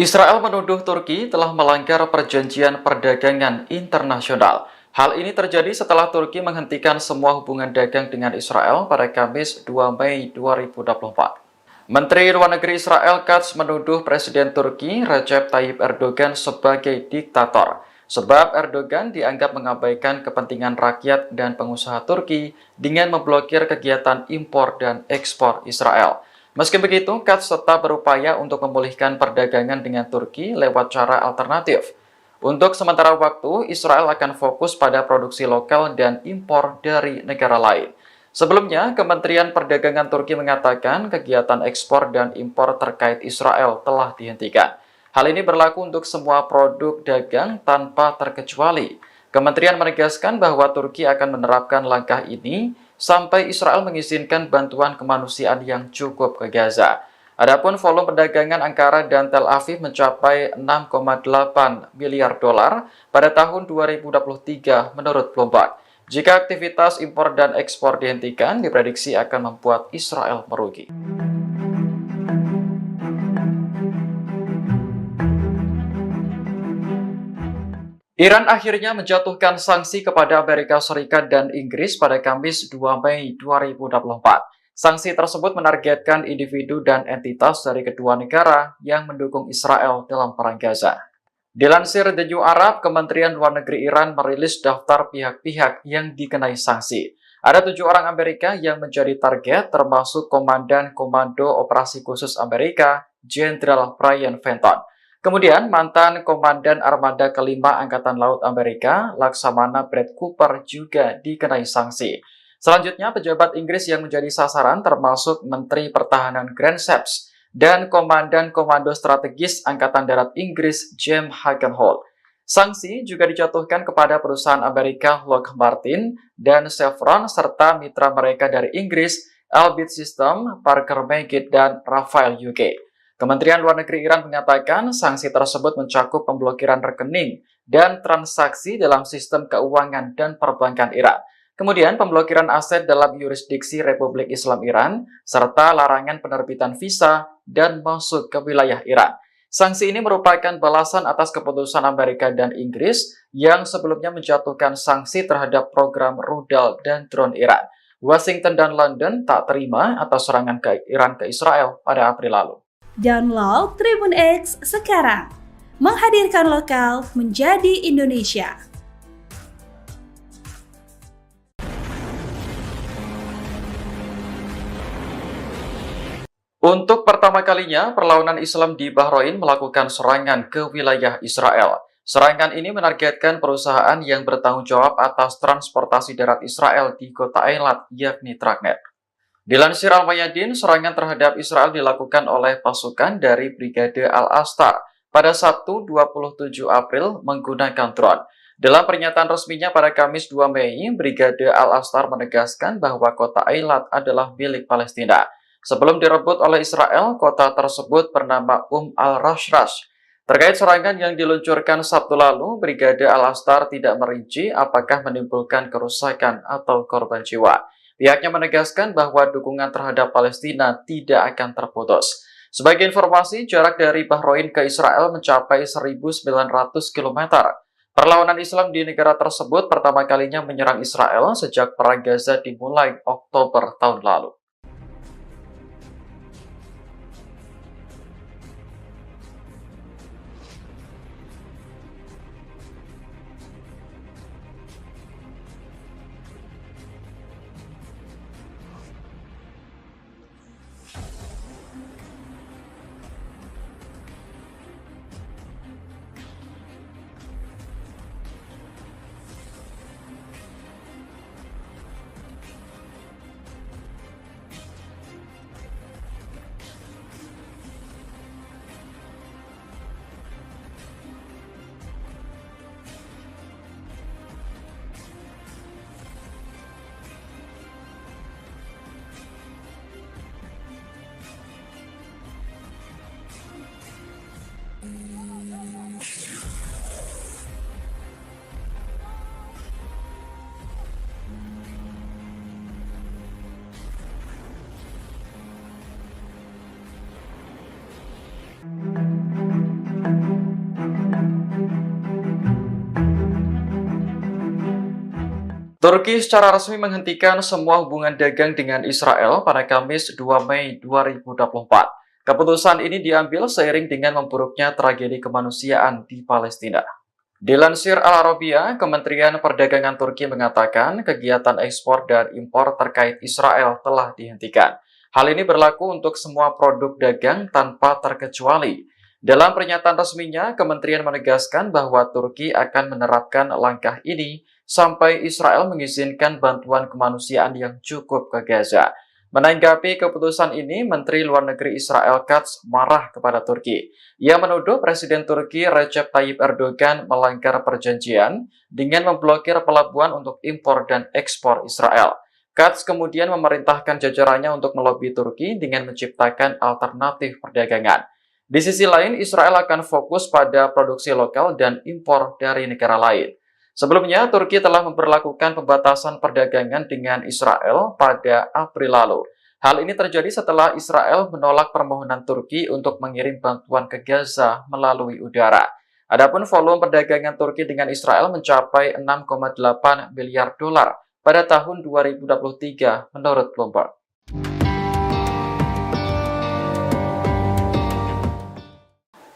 Israel menuduh Turki telah melanggar perjanjian perdagangan internasional. Hal ini terjadi setelah Turki menghentikan semua hubungan dagang dengan Israel pada Kamis 2 Mei 2024. Menteri Luar Negeri Israel Katz menuduh Presiden Turki Recep Tayyip Erdogan sebagai diktator, sebab Erdogan dianggap mengabaikan kepentingan rakyat dan pengusaha Turki dengan memblokir kegiatan impor dan ekspor Israel. Meski begitu, Katz tetap berupaya untuk memulihkan perdagangan dengan Turki lewat cara alternatif. Untuk sementara waktu, Israel akan fokus pada produksi lokal dan impor dari negara lain. Sebelumnya, Kementerian Perdagangan Turki mengatakan kegiatan ekspor dan impor terkait Israel telah dihentikan. Hal ini berlaku untuk semua produk dagang tanpa terkecuali. Kementerian menegaskan bahwa Turki akan menerapkan langkah ini sampai Israel mengizinkan bantuan kemanusiaan yang cukup ke Gaza. Adapun volume perdagangan Ankara dan Tel Aviv mencapai 6,8 miliar dolar pada tahun 2023 menurut Bloomberg. Jika aktivitas impor dan ekspor dihentikan, diprediksi akan membuat Israel merugi. Iran akhirnya menjatuhkan sanksi kepada Amerika Serikat dan Inggris pada Kamis 2 Mei 2024. Sanksi tersebut menargetkan individu dan entitas dari kedua negara yang mendukung Israel dalam perang Gaza. Dilansir The New Arab, Kementerian Luar Negeri Iran merilis daftar pihak-pihak yang dikenai sanksi. Ada 7 orang Amerika yang menjadi target, termasuk Komandan Komando Operasi Khusus Amerika, Jenderal Brian Fenton. Kemudian, mantan Komandan Armada Kelima Angkatan Laut Amerika, Laksamana Brad Cooper juga dikenai sanksi. Selanjutnya, pejabat Inggris yang menjadi sasaran termasuk Menteri Pertahanan Grant Shapps dan Komandan Komando Strategis Angkatan Darat Inggris, James Hagenholt. Sanksi juga dijatuhkan kepada perusahaan Amerika Lockheed Martin dan Chevron serta mitra mereka dari Inggris, Elbit System, Parker Meggitt, dan Rafael UK. Kementerian Luar Negeri Iran mengatakan sanksi tersebut mencakup pemblokiran rekening dan transaksi dalam sistem keuangan dan perbankan Iran. Kemudian pemblokiran aset dalam yurisdiksi Republik Islam Iran, serta larangan penerbitan visa dan masuk ke wilayah Iran. Sanksi ini merupakan balasan atas keputusan Amerika dan Inggris yang sebelumnya menjatuhkan sanksi terhadap program rudal dan drone Iran. Washington dan London tak terima atas serangan ke Iran ke Israel pada April lalu. Download Tribun X sekarang, menghadirkan lokal menjadi Indonesia. Untuk pertama kalinya, perlawanan Islam di Bahrain melakukan serangan ke wilayah Israel. Serangan ini menargetkan perusahaan yang bertanggung jawab atas transportasi darat Israel di kota Eilat, yakni Tragnet. Dilansir Al-Mayadin, serangan terhadap Israel dilakukan oleh pasukan dari Brigade Al-Astar pada Sabtu 27 April menggunakan drone. Dalam pernyataan resminya pada Kamis 2 Mei, Brigade Al-Astar menegaskan bahwa kota Eilat adalah milik Palestina. Sebelum direbut oleh Israel, kota tersebut bernama al-Rashrash. Terkait serangan yang diluncurkan Sabtu lalu, Brigade Al-Astar tidak merinci apakah menimbulkan kerusakan atau korban jiwa. Pihaknya menegaskan bahwa dukungan terhadap Palestina tidak akan terputus. Sebagai informasi, jarak dari Bahrain ke Israel mencapai 1.900 km. Perlawanan Islam di negara tersebut pertama kalinya menyerang Israel sejak Perang Gaza dimulai Oktober tahun lalu. Turki secara resmi menghentikan semua hubungan dagang dengan Israel pada Kamis 2 Mei 2024. Keputusan ini diambil seiring dengan memburuknya tragedi kemanusiaan di Palestina. Dilansir Al Arabiya, Kementerian Perdagangan Turki mengatakan kegiatan ekspor dan impor terkait Israel telah dihentikan. Hal ini berlaku untuk semua produk dagang tanpa terkecuali. Dalam pernyataan resminya, kementerian menegaskan bahwa Turki akan menerapkan langkah ini sampai Israel mengizinkan bantuan kemanusiaan yang cukup ke Gaza. Menanggapi keputusan ini, Menteri Luar Negeri Israel Katz marah kepada Turki. Ia menuduh Presiden Turki Recep Tayyip Erdogan melanggar perjanjian dengan memblokir pelabuhan untuk impor dan ekspor Israel. Katz kemudian memerintahkan jajarannya untuk melobi Turki dengan menciptakan alternatif perdagangan. Di sisi lain, Israel akan fokus pada produksi lokal dan impor dari negara lain. Sebelumnya, Turki telah memberlakukan pembatasan perdagangan dengan Israel pada April lalu. Hal ini terjadi setelah Israel menolak permohonan Turki untuk mengirim bantuan ke Gaza melalui udara. Adapun volume perdagangan Turki dengan Israel mencapai 6,8 miliar dolar pada tahun 2023 menurut Bloomberg.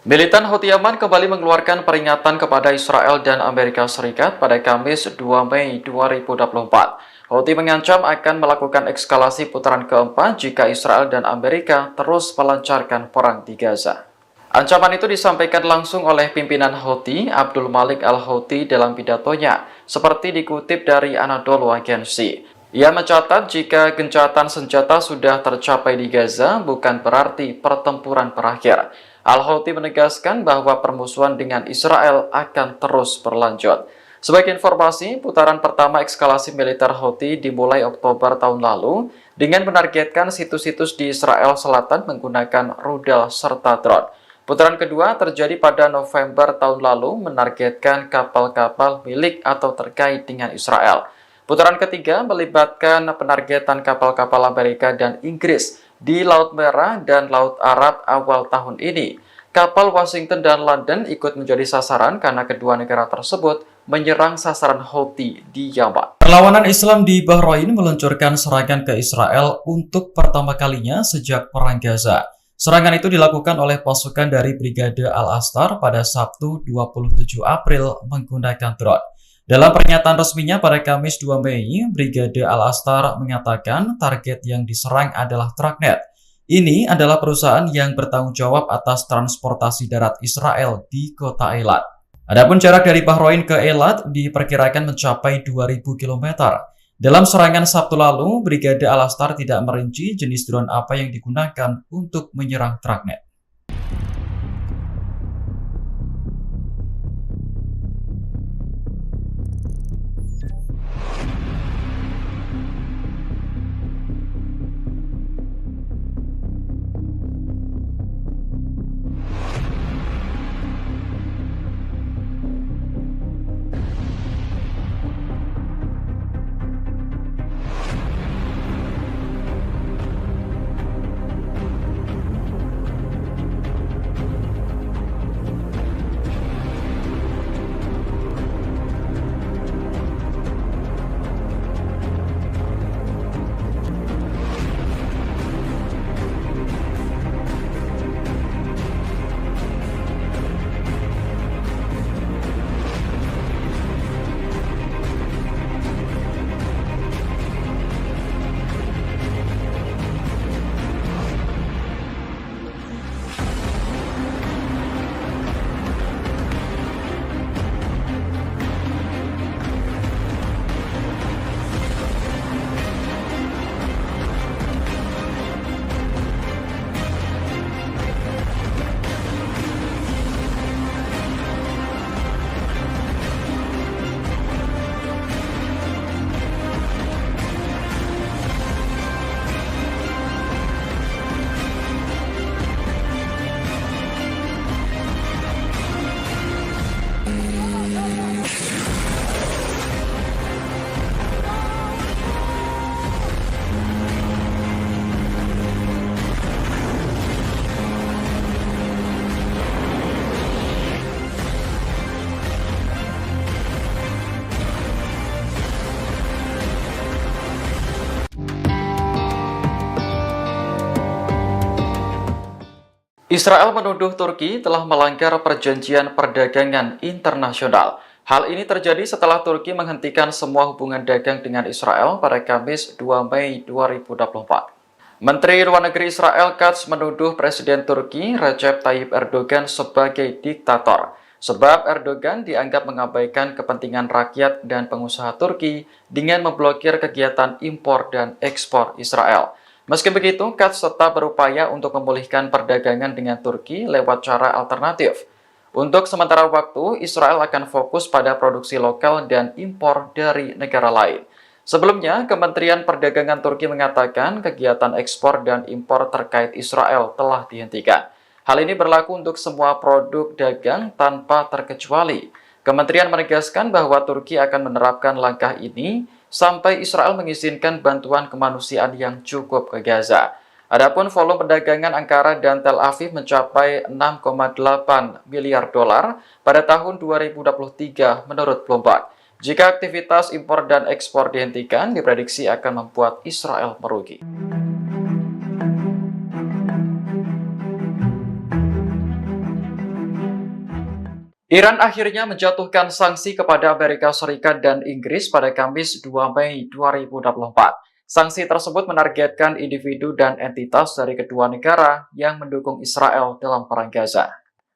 Militan Houthi Yaman kembali mengeluarkan peringatan kepada Israel dan Amerika Serikat pada Kamis 2 Mei 2024. Houthi mengancam akan melakukan eskalasi putaran keempat jika Israel dan Amerika terus melancarkan perang di Gaza. Ancaman itu disampaikan langsung oleh pimpinan Houthi, Abdul Malik Al-Houthi dalam pidatonya, seperti dikutip dari Anadolu Agency. Ia mencatat jika gencatan senjata sudah tercapai di Gaza, bukan berarti pertempuran berakhir. Al-Houthi menegaskan bahwa permusuhan dengan Israel akan terus berlanjut. Sebagai informasi, putaran pertama eskalasi militer Houthi dimulai Oktober tahun lalu dengan menargetkan situs-situs di Israel Selatan menggunakan rudal serta drone. Putaran kedua terjadi pada November tahun lalu menargetkan kapal-kapal milik atau terkait dengan Israel. Putaran ketiga melibatkan penargetan kapal-kapal Amerika dan Inggris di Laut Merah dan Laut Arab awal tahun ini. Kapal Washington dan London ikut menjadi sasaran karena kedua negara tersebut menyerang sasaran Houthi di Yaman. Perlawanan Islam di Bahrain meluncurkan serangan ke Israel untuk pertama kalinya sejak Perang Gaza. Serangan itu dilakukan oleh pasukan dari Brigade Al-Astar pada Sabtu 27 April menggunakan drone. Dalam pernyataan resminya pada Kamis 2 Mei, Brigade Al-Astar mengatakan target yang diserang adalah Tragnet. Ini adalah perusahaan yang bertanggung jawab atas transportasi darat Israel di kota Eilat. Adapun jarak dari Bahrain ke Eilat diperkirakan mencapai 2.000 km. Dalam serangan Sabtu lalu, Brigade Al-Astar tidak merinci jenis drone apa yang digunakan untuk menyerang Tragnet. Israel menuduh Turki telah melanggar perjanjian perdagangan internasional. Hal ini terjadi setelah Turki menghentikan semua hubungan dagang dengan Israel pada Kamis 2 Mei 2024. Menteri Luar Negeri Israel Katz menuduh Presiden Turki Recep Tayyip Erdogan sebagai diktator, sebab Erdogan dianggap mengabaikan kepentingan rakyat dan pengusaha Turki dengan memblokir kegiatan impor dan ekspor Israel. Meski begitu, Katz tetap berupaya untuk memulihkan perdagangan dengan Turki lewat cara alternatif. Untuk sementara waktu, Israel akan fokus pada produksi lokal dan impor dari negara lain. Sebelumnya, Kementerian Perdagangan Turki mengatakan kegiatan ekspor dan impor terkait Israel telah dihentikan. Hal ini berlaku untuk semua produk dagang tanpa terkecuali. Kementerian menegaskan bahwa Turki akan menerapkan langkah ini sampai Israel mengizinkan bantuan kemanusiaan yang cukup ke Gaza. Adapun volume perdagangan Ankara dan Tel Aviv mencapai 6,8 miliar dolar pada tahun 2023 menurut Bloomberg. Jika aktivitas impor dan ekspor dihentikan, diprediksi akan membuat Israel merugi. Iran akhirnya menjatuhkan sanksi kepada Amerika Serikat dan Inggris pada Kamis 2 Mei 2024. Sanksi tersebut menargetkan individu dan entitas dari kedua negara yang mendukung Israel dalam perang Gaza.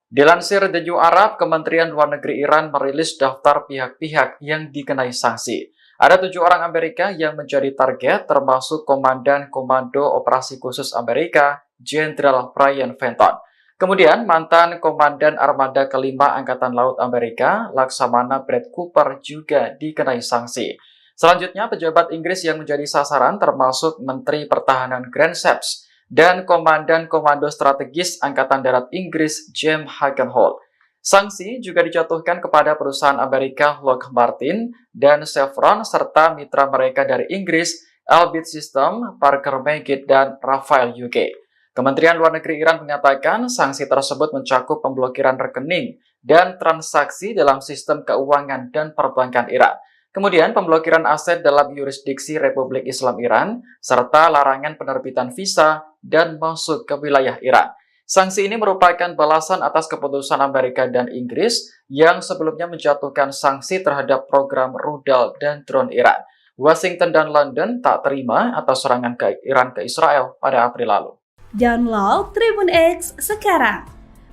Dilansir The New Arab, Kementerian Luar Negeri Iran merilis daftar pihak-pihak yang dikenai sanksi. Ada 7 orang Amerika yang menjadi target, termasuk Komandan Komando Operasi Khusus Amerika, Jenderal Brian Fenton. Kemudian, mantan Komandan Armada Kelima Angkatan Laut Amerika, Laksamana Brad Cooper juga dikenai sanksi. Selanjutnya, pejabat Inggris yang menjadi sasaran termasuk Menteri Pertahanan Grant Shapps dan Komandan Komando Strategis Angkatan Darat Inggris, James Hagenholt. Sanksi juga dijatuhkan kepada perusahaan Amerika Lockheed Martin dan Chevron serta mitra mereka dari Inggris, Elbit System, Parker Meggitt, dan Rafael UK. Kementerian Luar Negeri Iran menyatakan sanksi tersebut mencakup pemblokiran rekening dan transaksi dalam sistem keuangan dan perbankan Iran. Kemudian pemblokiran aset dalam yurisdiksi Republik Islam Iran, serta larangan penerbitan visa dan masuk ke wilayah Iran. Sanksi ini merupakan balasan atas keputusan Amerika dan Inggris yang sebelumnya menjatuhkan sanksi terhadap program rudal dan drone Iran. Washington dan London tak terima atas serangan Iran ke Israel pada April lalu. Download Tribun X sekarang,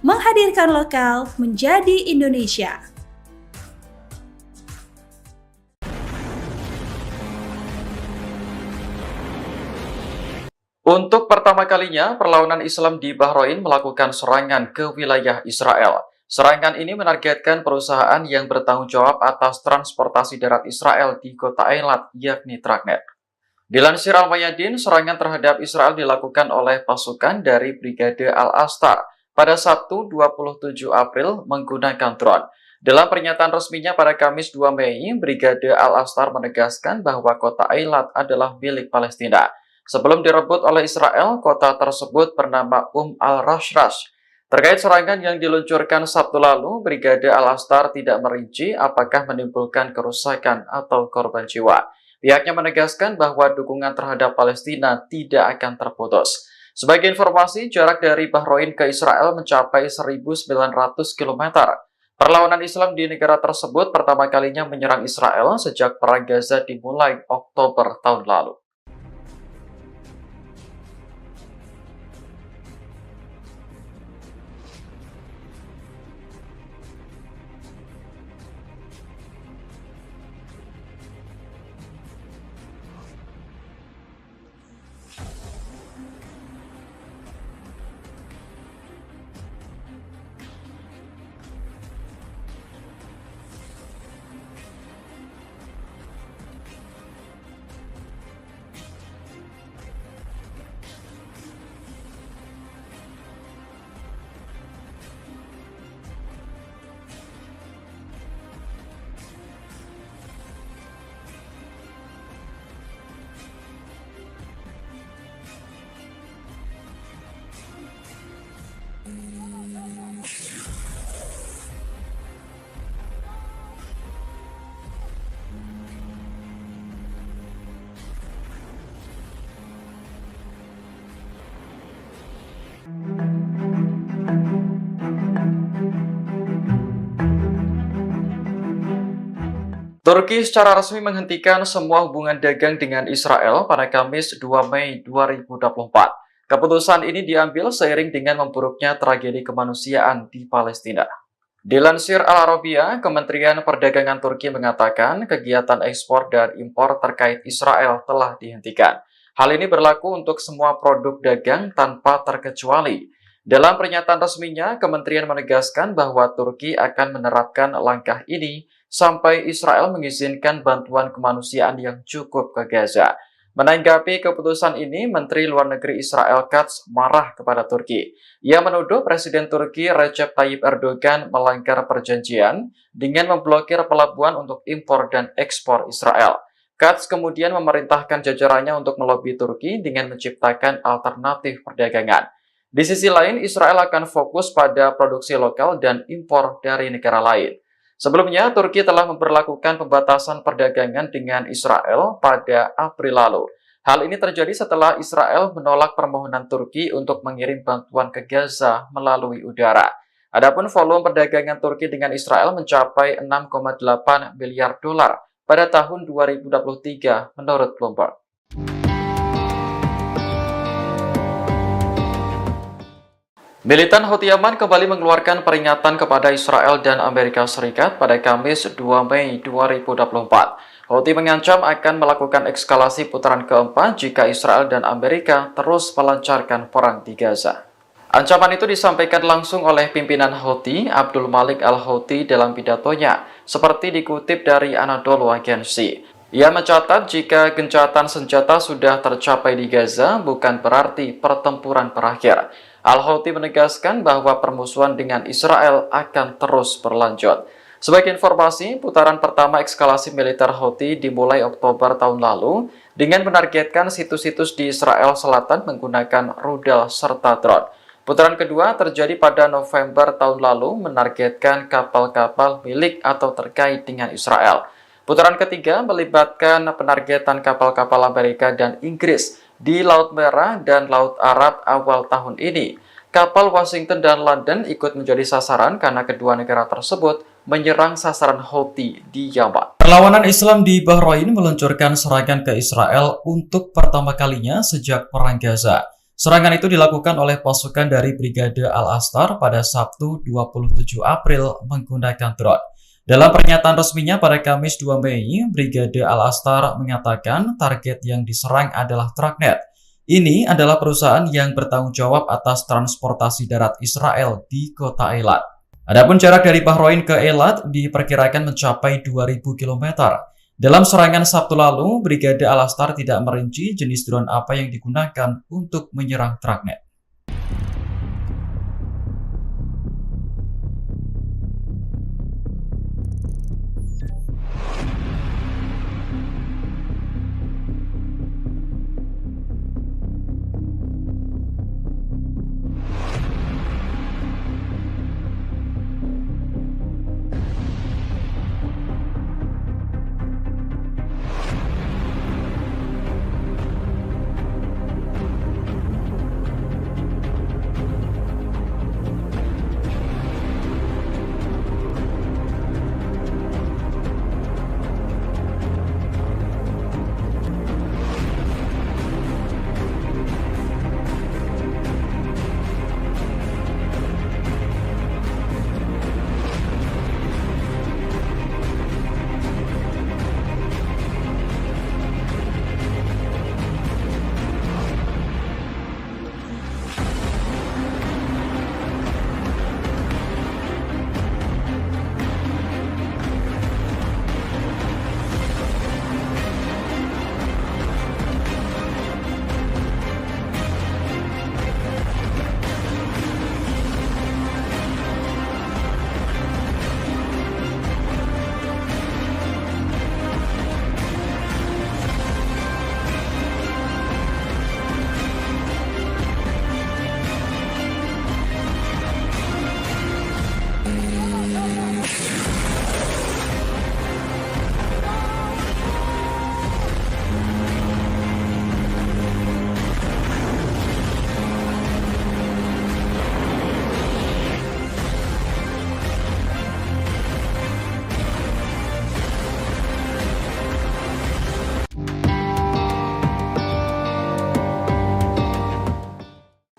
menghadirkan lokal menjadi Indonesia. Untuk pertama kalinya, perlawanan Islam di Bahrain melakukan serangan ke wilayah Israel. Serangan ini menargetkan perusahaan yang bertanggung jawab atas transportasi darat Israel di kota Eilat, yakni Tragnet. Dilansir Al-Mayadin, serangan terhadap Israel dilakukan oleh pasukan dari Brigade Al-Astar pada Sabtu 27 April menggunakan drone. Dalam pernyataan resminya pada Kamis 2 Mei, Brigade Al-Astar menegaskan bahwa kota Eilat adalah milik Palestina. Sebelum direbut oleh Israel, kota tersebut bernama al-Rashrash. Terkait serangan yang diluncurkan Sabtu lalu, Brigade Al-Astar tidak merinci apakah menimbulkan kerusakan atau korban jiwa. Pihaknya menegaskan bahwa dukungan terhadap Palestina tidak akan terputus. Sebagai informasi, jarak dari Bahrain ke Israel mencapai 1.900 km. Perlawanan Islam di negara tersebut pertama kalinya menyerang Israel sejak Perang Gaza dimulai Oktober tahun lalu. Turki secara resmi menghentikan semua hubungan dagang dengan Israel pada Kamis 2 Mei 2024. Keputusan ini diambil seiring dengan memburuknya tragedi kemanusiaan di Palestina. Dilansir Al Arabiya, Kementerian Perdagangan Turki mengatakan kegiatan ekspor dan impor terkait Israel telah dihentikan. Hal ini berlaku untuk semua produk dagang tanpa terkecuali. Dalam pernyataan resminya, kementerian menegaskan bahwa Turki akan menerapkan langkah ini sampai Israel mengizinkan bantuan kemanusiaan yang cukup ke Gaza. Menanggapi keputusan ini, Menteri Luar Negeri Israel Katz marah kepada Turki. Ia menuduh Presiden Turki Recep Tayyip Erdogan melanggar perjanjian dengan memblokir pelabuhan untuk impor dan ekspor Israel. Katz kemudian memerintahkan jajarannya untuk melobi Turki dengan menciptakan alternatif perdagangan. Di sisi lain, Israel akan fokus pada produksi lokal dan impor dari negara lain. Sebelumnya, Turki telah memberlakukan pembatasan perdagangan dengan Israel pada April lalu. Hal ini terjadi setelah Israel menolak permohonan Turki untuk mengirim bantuan ke Gaza melalui udara. Adapun volume perdagangan Turki dengan Israel mencapai 6,8 miliar dolar pada tahun 2023 menurut Bloomberg. Militan Houthi Yaman kembali mengeluarkan peringatan kepada Israel dan Amerika Serikat pada Kamis 2 Mei 2024. Houthi mengancam akan melakukan eskalasi putaran keempat jika Israel dan Amerika terus melancarkan perang di Gaza. Ancaman itu disampaikan langsung oleh pimpinan Houthi, Abdul Malik al-Houthi dalam pidatonya, seperti dikutip dari Anadolu Agency. Ia mencatat jika gencatan senjata sudah tercapai di Gaza, bukan berarti pertempuran berakhir. Al-Houthi menegaskan bahwa permusuhan dengan Israel akan terus berlanjut. Sebagai informasi, putaran pertama eskalasi militer Houthi dimulai Oktober tahun lalu dengan menargetkan situs-situs di Israel Selatan menggunakan rudal serta drone. Putaran kedua terjadi pada November tahun lalu menargetkan kapal-kapal milik atau terkait dengan Israel. Putaran ketiga melibatkan penargetan kapal-kapal Amerika dan Inggris di Laut Merah dan Laut Arab awal tahun ini. Kapal Washington dan London ikut menjadi sasaran karena kedua negara tersebut menyerang sasaran Houthi di Yaman. Perlawanan Islam di Bahrain meluncurkan serangan ke Israel untuk pertama kalinya sejak Perang Gaza. Serangan itu dilakukan oleh pasukan dari Brigade Al-Astar pada Sabtu 27 April menggunakan drone. Dalam pernyataan resminya pada Kamis 2 Mei, Brigade Al-Astar mengatakan target yang diserang adalah Tragnet. Ini adalah perusahaan yang bertanggung jawab atas transportasi darat Israel di kota Eilat. Adapun jarak dari Bahrain ke Eilat diperkirakan mencapai 2.000 km. Dalam serangan Sabtu lalu, Brigade Al-Astar tidak merinci jenis drone apa yang digunakan untuk menyerang Tragnet.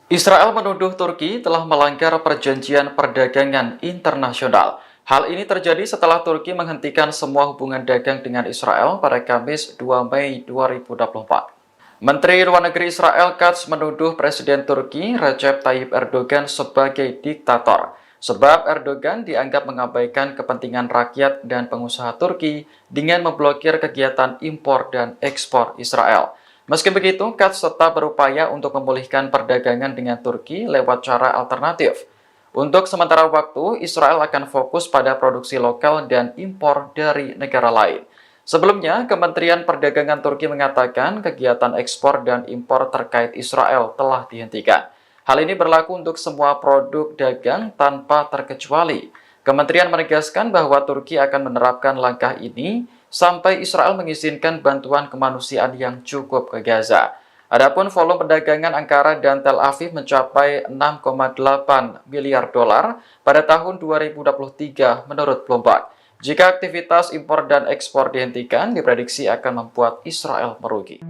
Israel menuduh Turki telah melanggar perjanjian perdagangan internasional. Hal ini terjadi setelah Turki menghentikan semua hubungan dagang dengan Israel pada Kamis 2 Mei 2024. Menteri Luar Negeri Israel Katz menuduh Presiden Turki Recep Tayyip Erdogan sebagai diktator, sebab Erdogan dianggap mengabaikan kepentingan rakyat dan pengusaha Turki dengan memblokir kegiatan impor dan ekspor Israel. Meski begitu, Katz tetap berupaya untuk memulihkan perdagangan dengan Turki lewat cara alternatif. Untuk sementara waktu, Israel akan fokus pada produksi lokal dan impor dari negara lain. Sebelumnya, Kementerian Perdagangan Turki mengatakan kegiatan ekspor dan impor terkait Israel telah dihentikan. Hal ini berlaku untuk semua produk dagang tanpa terkecuali. Kementerian menegaskan bahwa Turki akan menerapkan langkah ini sampai Israel mengizinkan bantuan kemanusiaan yang cukup ke Gaza. Adapun volume perdagangan Ankara dan Tel Aviv mencapai 6,8 miliar dolar pada tahun 2023 menurut Bloomberg. Jika aktivitas impor dan ekspor dihentikan, diprediksi akan membuat Israel merugi.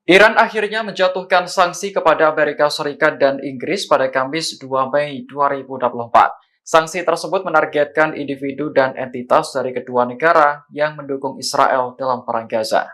Iran akhirnya menjatuhkan sanksi kepada Amerika Serikat dan Inggris pada Kamis 2 Mei 2024. Sanksi tersebut menargetkan individu dan entitas dari kedua negara yang mendukung Israel dalam perang Gaza.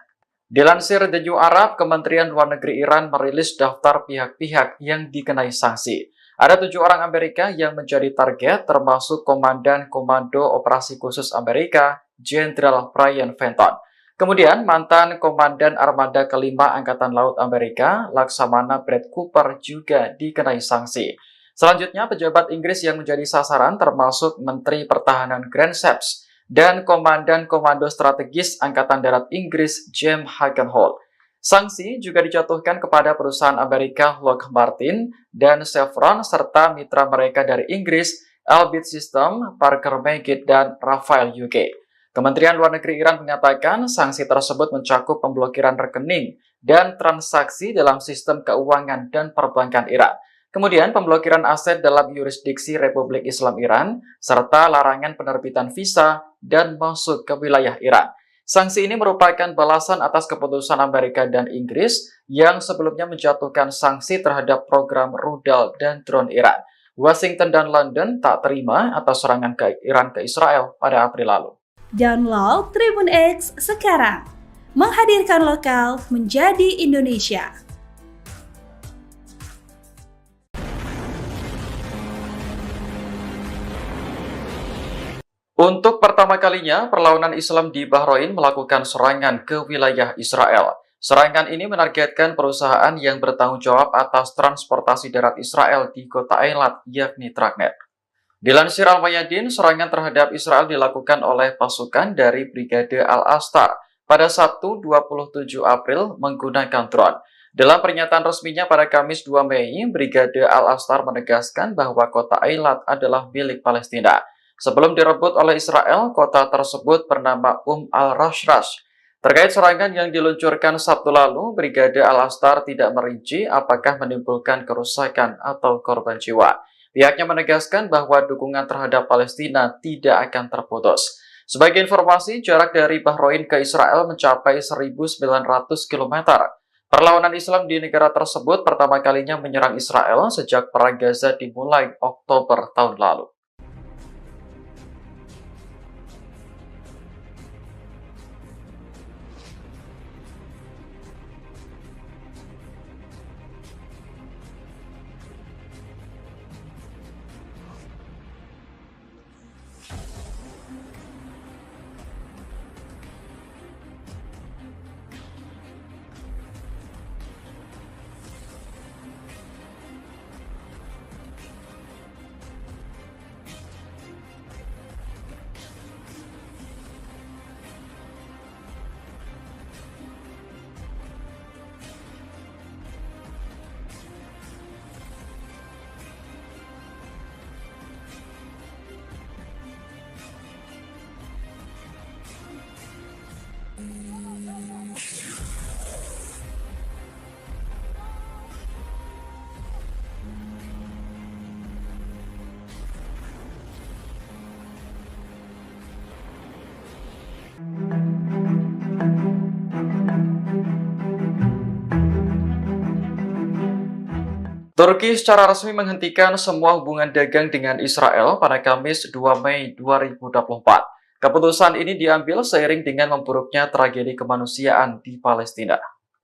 Dilansir The New Arab, Kementerian Luar Negeri Iran merilis daftar pihak-pihak yang dikenai sanksi. Ada 7 orang Amerika yang menjadi target, termasuk Komandan Komando Operasi Khusus Amerika, Jenderal Brian Fenton. Kemudian, mantan Komandan Armada Kelima Angkatan Laut Amerika, Laksamana Brad Cooper juga dikenai sanksi. Selanjutnya, pejabat Inggris yang menjadi sasaran termasuk Menteri Pertahanan Grant Shapps dan Komandan Komando Strategis Angkatan Darat Inggris James Hagenholt. Sanksi juga dijatuhkan kepada perusahaan Amerika Lockheed Martin dan Chevron serta mitra mereka dari Inggris, Elbit System, Parker Meggitt, dan Rafael UK. Kementerian Luar Negeri Iran mengatakan sanksi tersebut mencakup pemblokiran rekening dan transaksi dalam sistem keuangan dan perbankan Iran. Kemudian pemblokiran aset dalam yurisdiksi Republik Islam Iran, serta larangan penerbitan visa dan masuk ke wilayah Iran. Sanksi ini merupakan balasan atas keputusan Amerika dan Inggris yang sebelumnya menjatuhkan sanksi terhadap program rudal dan drone Iran. Washington dan London tak terima atas serangan ke Iran ke Israel pada April lalu. Download Tribun X sekarang, menghadirkan lokal menjadi Indonesia. Untuk pertama kalinya, perlawanan Islam di Bahrain melakukan serangan ke wilayah Israel. Serangan ini menargetkan perusahaan yang bertanggung jawab atas transportasi darat Israel di kota Eilat, yakni Tragnet. Dilansir Al-Mayadin, serangan terhadap Israel dilakukan oleh pasukan dari Brigade Al-Astar pada Sabtu 27 April menggunakan drone. Dalam pernyataan resminya pada Kamis 2 Mei, Brigade Al-Astar menegaskan bahwa kota Eilat adalah milik Palestina. Sebelum direbut oleh Israel, kota tersebut bernama al-Rashrash. Terkait serangan yang diluncurkan Sabtu lalu, Brigade Al-Astar tidak merinci apakah menimbulkan kerusakan atau korban jiwa. Pihaknya menegaskan bahwa dukungan terhadap Palestina tidak akan terputus. Sebagai informasi, jarak dari Bahrain ke Israel mencapai 1.900 km. Perlawanan Islam di negara tersebut pertama kalinya menyerang Israel sejak Perang Gaza dimulai Oktober tahun lalu. Turki secara resmi menghentikan semua hubungan dagang dengan Israel pada Kamis 2 Mei 2024. Keputusan ini diambil seiring dengan memburuknya tragedi kemanusiaan di Palestina.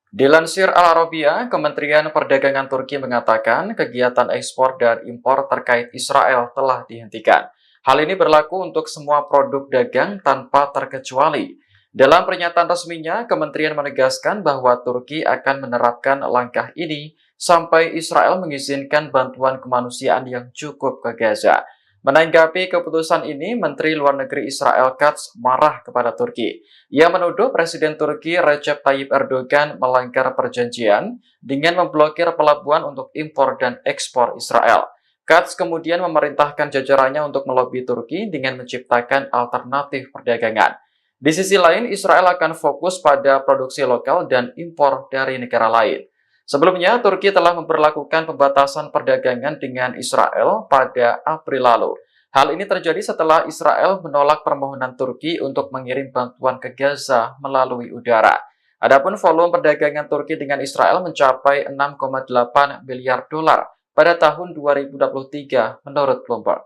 Dilansir Al Arabiya, Kementerian Perdagangan Turki mengatakan kegiatan ekspor dan impor terkait Israel telah dihentikan. Hal ini berlaku untuk semua produk dagang tanpa terkecuali. Dalam pernyataan resminya, Kementerian menegaskan bahwa Turki akan menerapkan langkah ini sampai Israel mengizinkan bantuan kemanusiaan yang cukup ke Gaza. Menanggapi keputusan ini, Menteri Luar Negeri Israel Katz marah kepada Turki. Ia menuduh Presiden Turki Recep Tayyip Erdogan melanggar perjanjian dengan memblokir pelabuhan untuk impor dan ekspor Israel. Katz kemudian memerintahkan jajarannya untuk melobi Turki dengan menciptakan alternatif perdagangan. Di sisi lain, Israel akan fokus pada produksi lokal dan impor dari negara lain. Sebelumnya, Turki telah memberlakukan pembatasan perdagangan dengan Israel pada April lalu. Hal ini terjadi setelah Israel menolak permohonan Turki untuk mengirim bantuan ke Gaza melalui udara. Adapun volume perdagangan Turki dengan Israel mencapai 6,8 miliar dolar pada tahun 2023 menurut Bloomberg.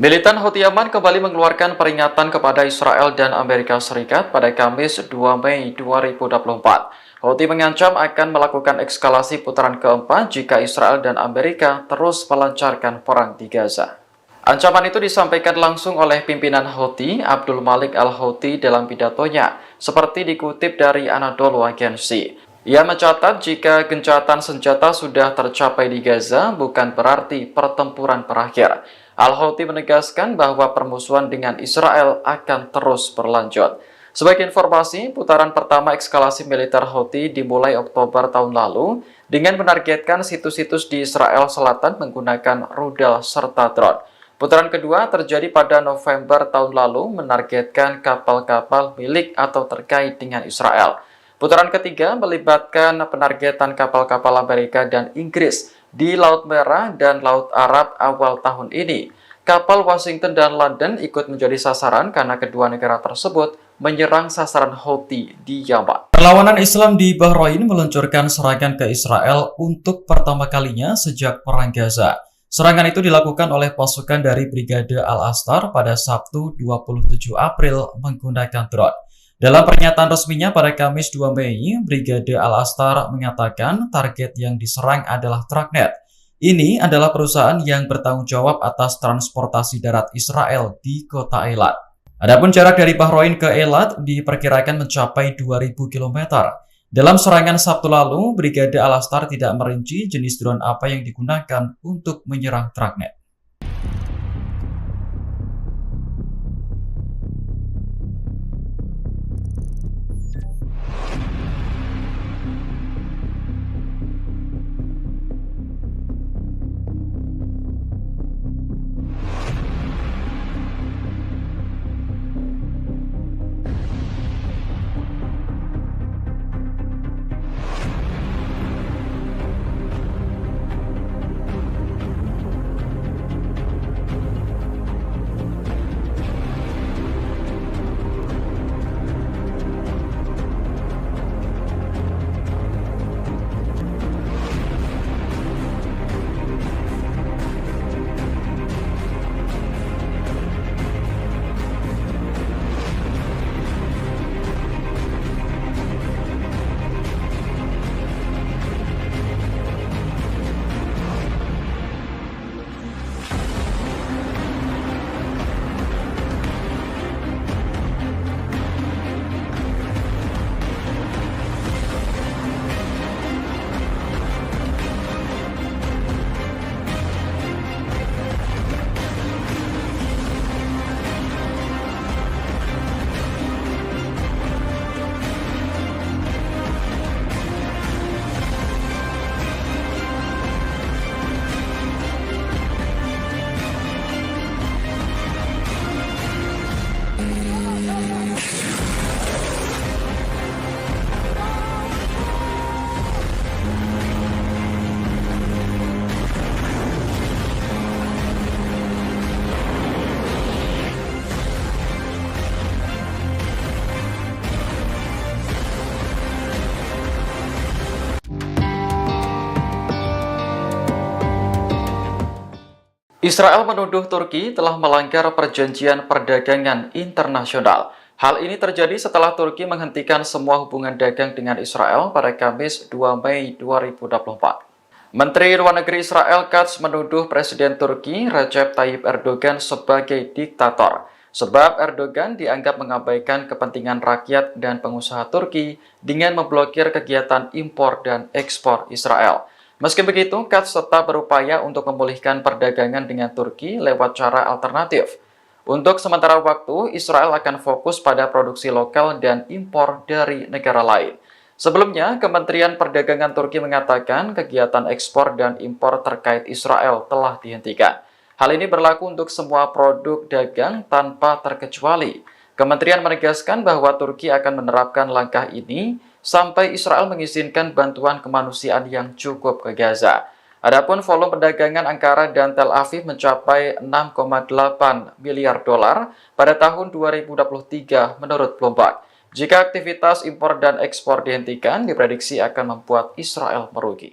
Militan Houthi Yaman kembali mengeluarkan peringatan kepada Israel dan Amerika Serikat pada Kamis 2 Mei 2024. Houthi mengancam akan melakukan eskalasi putaran keempat jika Israel dan Amerika terus melancarkan perang di Gaza. Ancaman itu disampaikan langsung oleh pimpinan Houthi, Abdul Malik al-Houthi dalam pidatonya, seperti dikutip dari Anadolu Agency. Ia mencatat jika gencatan senjata sudah tercapai di Gaza, bukan berarti pertempuran berakhir. Al-Houthi menegaskan bahwa permusuhan dengan Israel akan terus berlanjut. Sebagai informasi, putaran pertama eskalasi militer Houthi dimulai Oktober tahun lalu dengan menargetkan situs-situs di Israel Selatan menggunakan rudal serta drone. Putaran kedua terjadi pada November tahun lalu menargetkan kapal-kapal milik atau terkait dengan Israel. Putaran ketiga melibatkan penargetan kapal-kapal Amerika dan Inggris di Laut Merah dan Laut Arab awal tahun ini. Kapal Washington dan London ikut menjadi sasaran karena kedua negara tersebut menyerang sasaran Houthi di Yaman. Perlawanan Islam di Bahrain meluncurkan serangan ke Israel untuk pertama kalinya sejak Perang Gaza. Serangan itu dilakukan oleh pasukan dari Brigade Al-Astar pada Sabtu 27 April menggunakan drone. Dalam pernyataan resminya pada Kamis 2 Mei, Brigade Al-Astar mengatakan target yang diserang adalah Tragnet. Ini adalah perusahaan yang bertanggung jawab atas transportasi darat Israel di kota Eilat. Adapun jarak dari Bahrain ke Eilat diperkirakan mencapai 2.000 km. Dalam serangan Sabtu lalu, Brigade Al-Astar tidak merinci jenis drone apa yang digunakan untuk menyerang Tragnet. Israel menuduh Turki telah melanggar perjanjian perdagangan internasional. Hal ini terjadi setelah Turki menghentikan semua hubungan dagang dengan Israel pada Kamis 2 Mei 2024. Menteri Luar Negeri Israel Katz menuduh Presiden Turki Recep Tayyip Erdogan sebagai diktator, sebab Erdogan dianggap mengabaikan kepentingan rakyat dan pengusaha Turki dengan memblokir kegiatan impor dan ekspor Israel. Meski begitu, Katz tetap berupaya untuk memulihkan perdagangan dengan Turki lewat cara alternatif. Untuk sementara waktu, Israel akan fokus pada produksi lokal dan impor dari negara lain. Sebelumnya, Kementerian Perdagangan Turki mengatakan kegiatan ekspor dan impor terkait Israel telah dihentikan. Hal ini berlaku untuk semua produk dagang tanpa terkecuali. Kementerian menegaskan bahwa Turki akan menerapkan langkah ini sampai Israel mengizinkan bantuan kemanusiaan yang cukup ke Gaza. Adapun volume perdagangan Ankara dan Tel Aviv mencapai 6,8 miliar dolar pada tahun 2023 menurut Bloomberg. Jika aktivitas impor dan ekspor dihentikan, diprediksi akan membuat Israel merugi.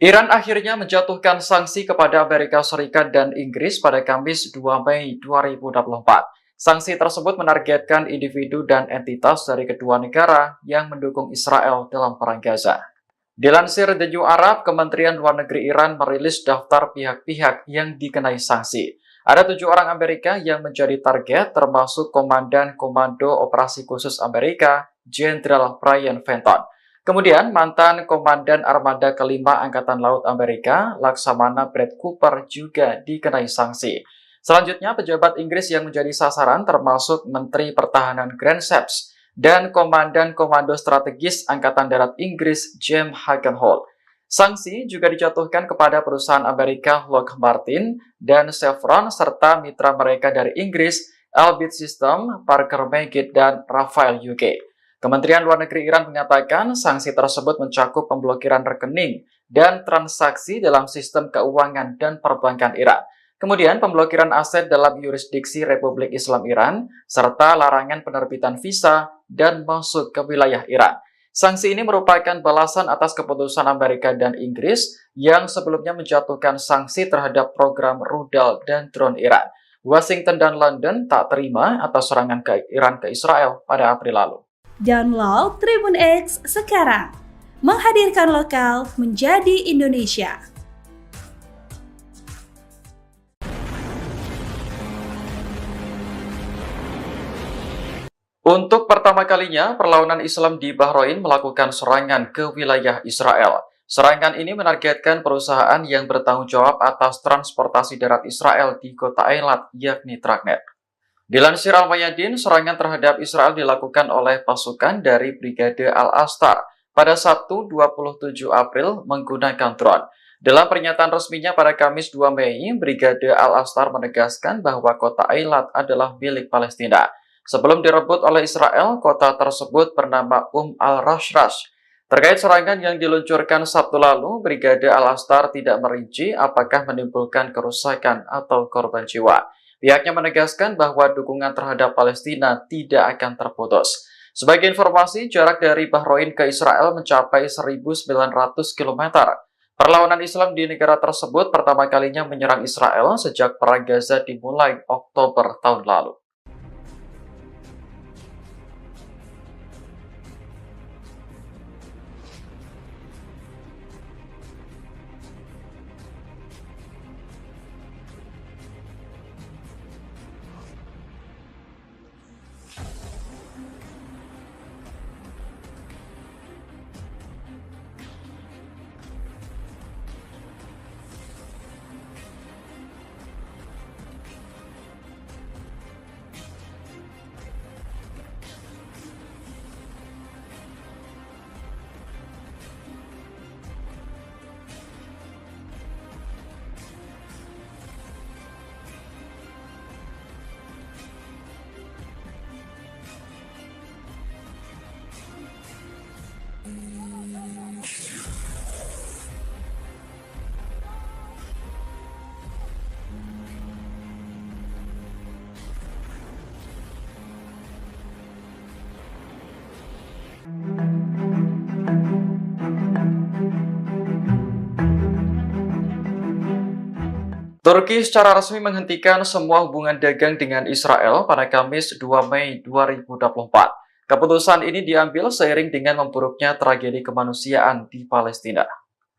Iran akhirnya menjatuhkan sanksi kepada Amerika Serikat dan Inggris pada Kamis 2 Mei 2024. Sanksi tersebut menargetkan individu dan entitas dari kedua negara yang mendukung Israel dalam perang Gaza. Dilansir The New Arab, Kementerian Luar Negeri Iran merilis daftar pihak-pihak yang dikenai sanksi. Ada 7 orang Amerika yang menjadi target, termasuk Komandan Komando Operasi Khusus Amerika, Jenderal Brian Fenton. Kemudian, mantan Komandan Armada Kelima Angkatan Laut Amerika, Laksamana Brad Cooper juga dikenai sanksi. Selanjutnya, pejabat Inggris yang menjadi sasaran termasuk Menteri Pertahanan Grant Shapps dan Komandan Komando Strategis Angkatan Darat Inggris, James Hagenholt. Sanksi juga dijatuhkan kepada perusahaan Amerika Lockheed Martin dan Chevron serta mitra mereka dari Inggris, Elbit System, Parker Meggitt, dan Rafael UK. Kementerian Luar Negeri Iran mengatakan sanksi tersebut mencakup pemblokiran rekening dan transaksi dalam sistem keuangan dan perbankan Iran. Kemudian pemblokiran aset dalam yurisdiksi Republik Islam Iran, serta larangan penerbitan visa dan masuk ke wilayah Iran. Sanksi ini merupakan balasan atas keputusan Amerika dan Inggris yang sebelumnya menjatuhkan sanksi terhadap program rudal dan drone Iran. Washington dan London tak terima atas serangan Iran ke Israel pada April lalu. Download Tribun X sekarang, menghadirkan lokal menjadi Indonesia. Untuk pertama kalinya, perlawanan Islam di Bahrain melakukan serangan ke wilayah Israel. Serangan ini menargetkan perusahaan yang bertanggung jawab atas transportasi darat Israel di kota Eilat, yakni Tragnet. Dilansir Al-Mayadin, serangan terhadap Israel dilakukan oleh pasukan dari Brigade Al-Astar pada Sabtu 27 April menggunakan drone. Dalam pernyataan resminya pada Kamis 2 Mei, Brigade Al-Astar menegaskan bahwa kota Eilat adalah milik Palestina. Sebelum direbut oleh Israel, kota tersebut bernama Al-Rashrash. Terkait serangan yang diluncurkan Sabtu lalu, Brigade Al-Astar tidak merinci apakah menimbulkan kerusakan atau korban jiwa. Pihaknya menegaskan bahwa dukungan terhadap Palestina tidak akan terputus. Sebagai informasi, jarak dari Bahrain ke Israel mencapai 1.900 km. Perlawanan Islam di negara tersebut pertama kalinya menyerang Israel sejak Perang Gaza dimulai Oktober tahun lalu. Turki secara resmi menghentikan semua hubungan dagang dengan Israel pada Kamis 2 Mei 2024. Keputusan ini diambil seiring dengan memburuknya tragedi kemanusiaan di Palestina.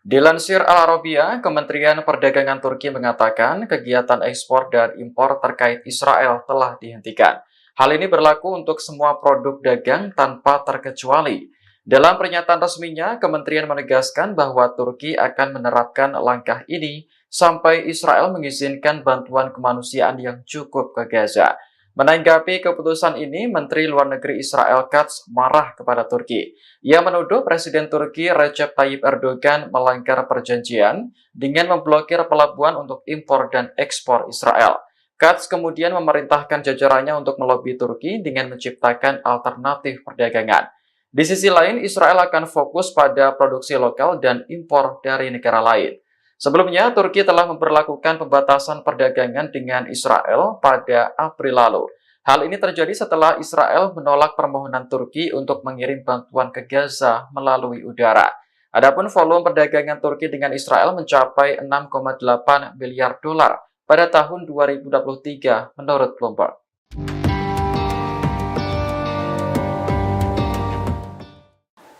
Dilansir Al Arabiya, Kementerian Perdagangan Turki mengatakan kegiatan ekspor dan impor terkait Israel telah dihentikan. Hal ini berlaku untuk semua produk dagang tanpa terkecuali. Dalam pernyataan resminya, kementerian menegaskan bahwa Turki akan menerapkan langkah ini sampai Israel mengizinkan bantuan kemanusiaan yang cukup ke Gaza. Menanggapi keputusan ini, Menteri Luar Negeri Israel Katz marah kepada Turki. Ia menuduh Presiden Turki Recep Tayyip Erdogan melanggar perjanjian dengan memblokir pelabuhan untuk impor dan ekspor Israel. Katz kemudian memerintahkan jajarannya untuk melobi Turki dengan menciptakan alternatif perdagangan. Di sisi lain, Israel akan fokus pada produksi lokal dan impor dari negara lain. Sebelumnya, Turki telah memperlakukan pembatasan perdagangan dengan Israel pada April lalu. Hal ini terjadi setelah Israel menolak permohonan Turki untuk mengirim bantuan ke Gaza melalui udara. Adapun volume perdagangan Turki dengan Israel mencapai 6,8 miliar dolar pada tahun 2023 menurut Bloomberg.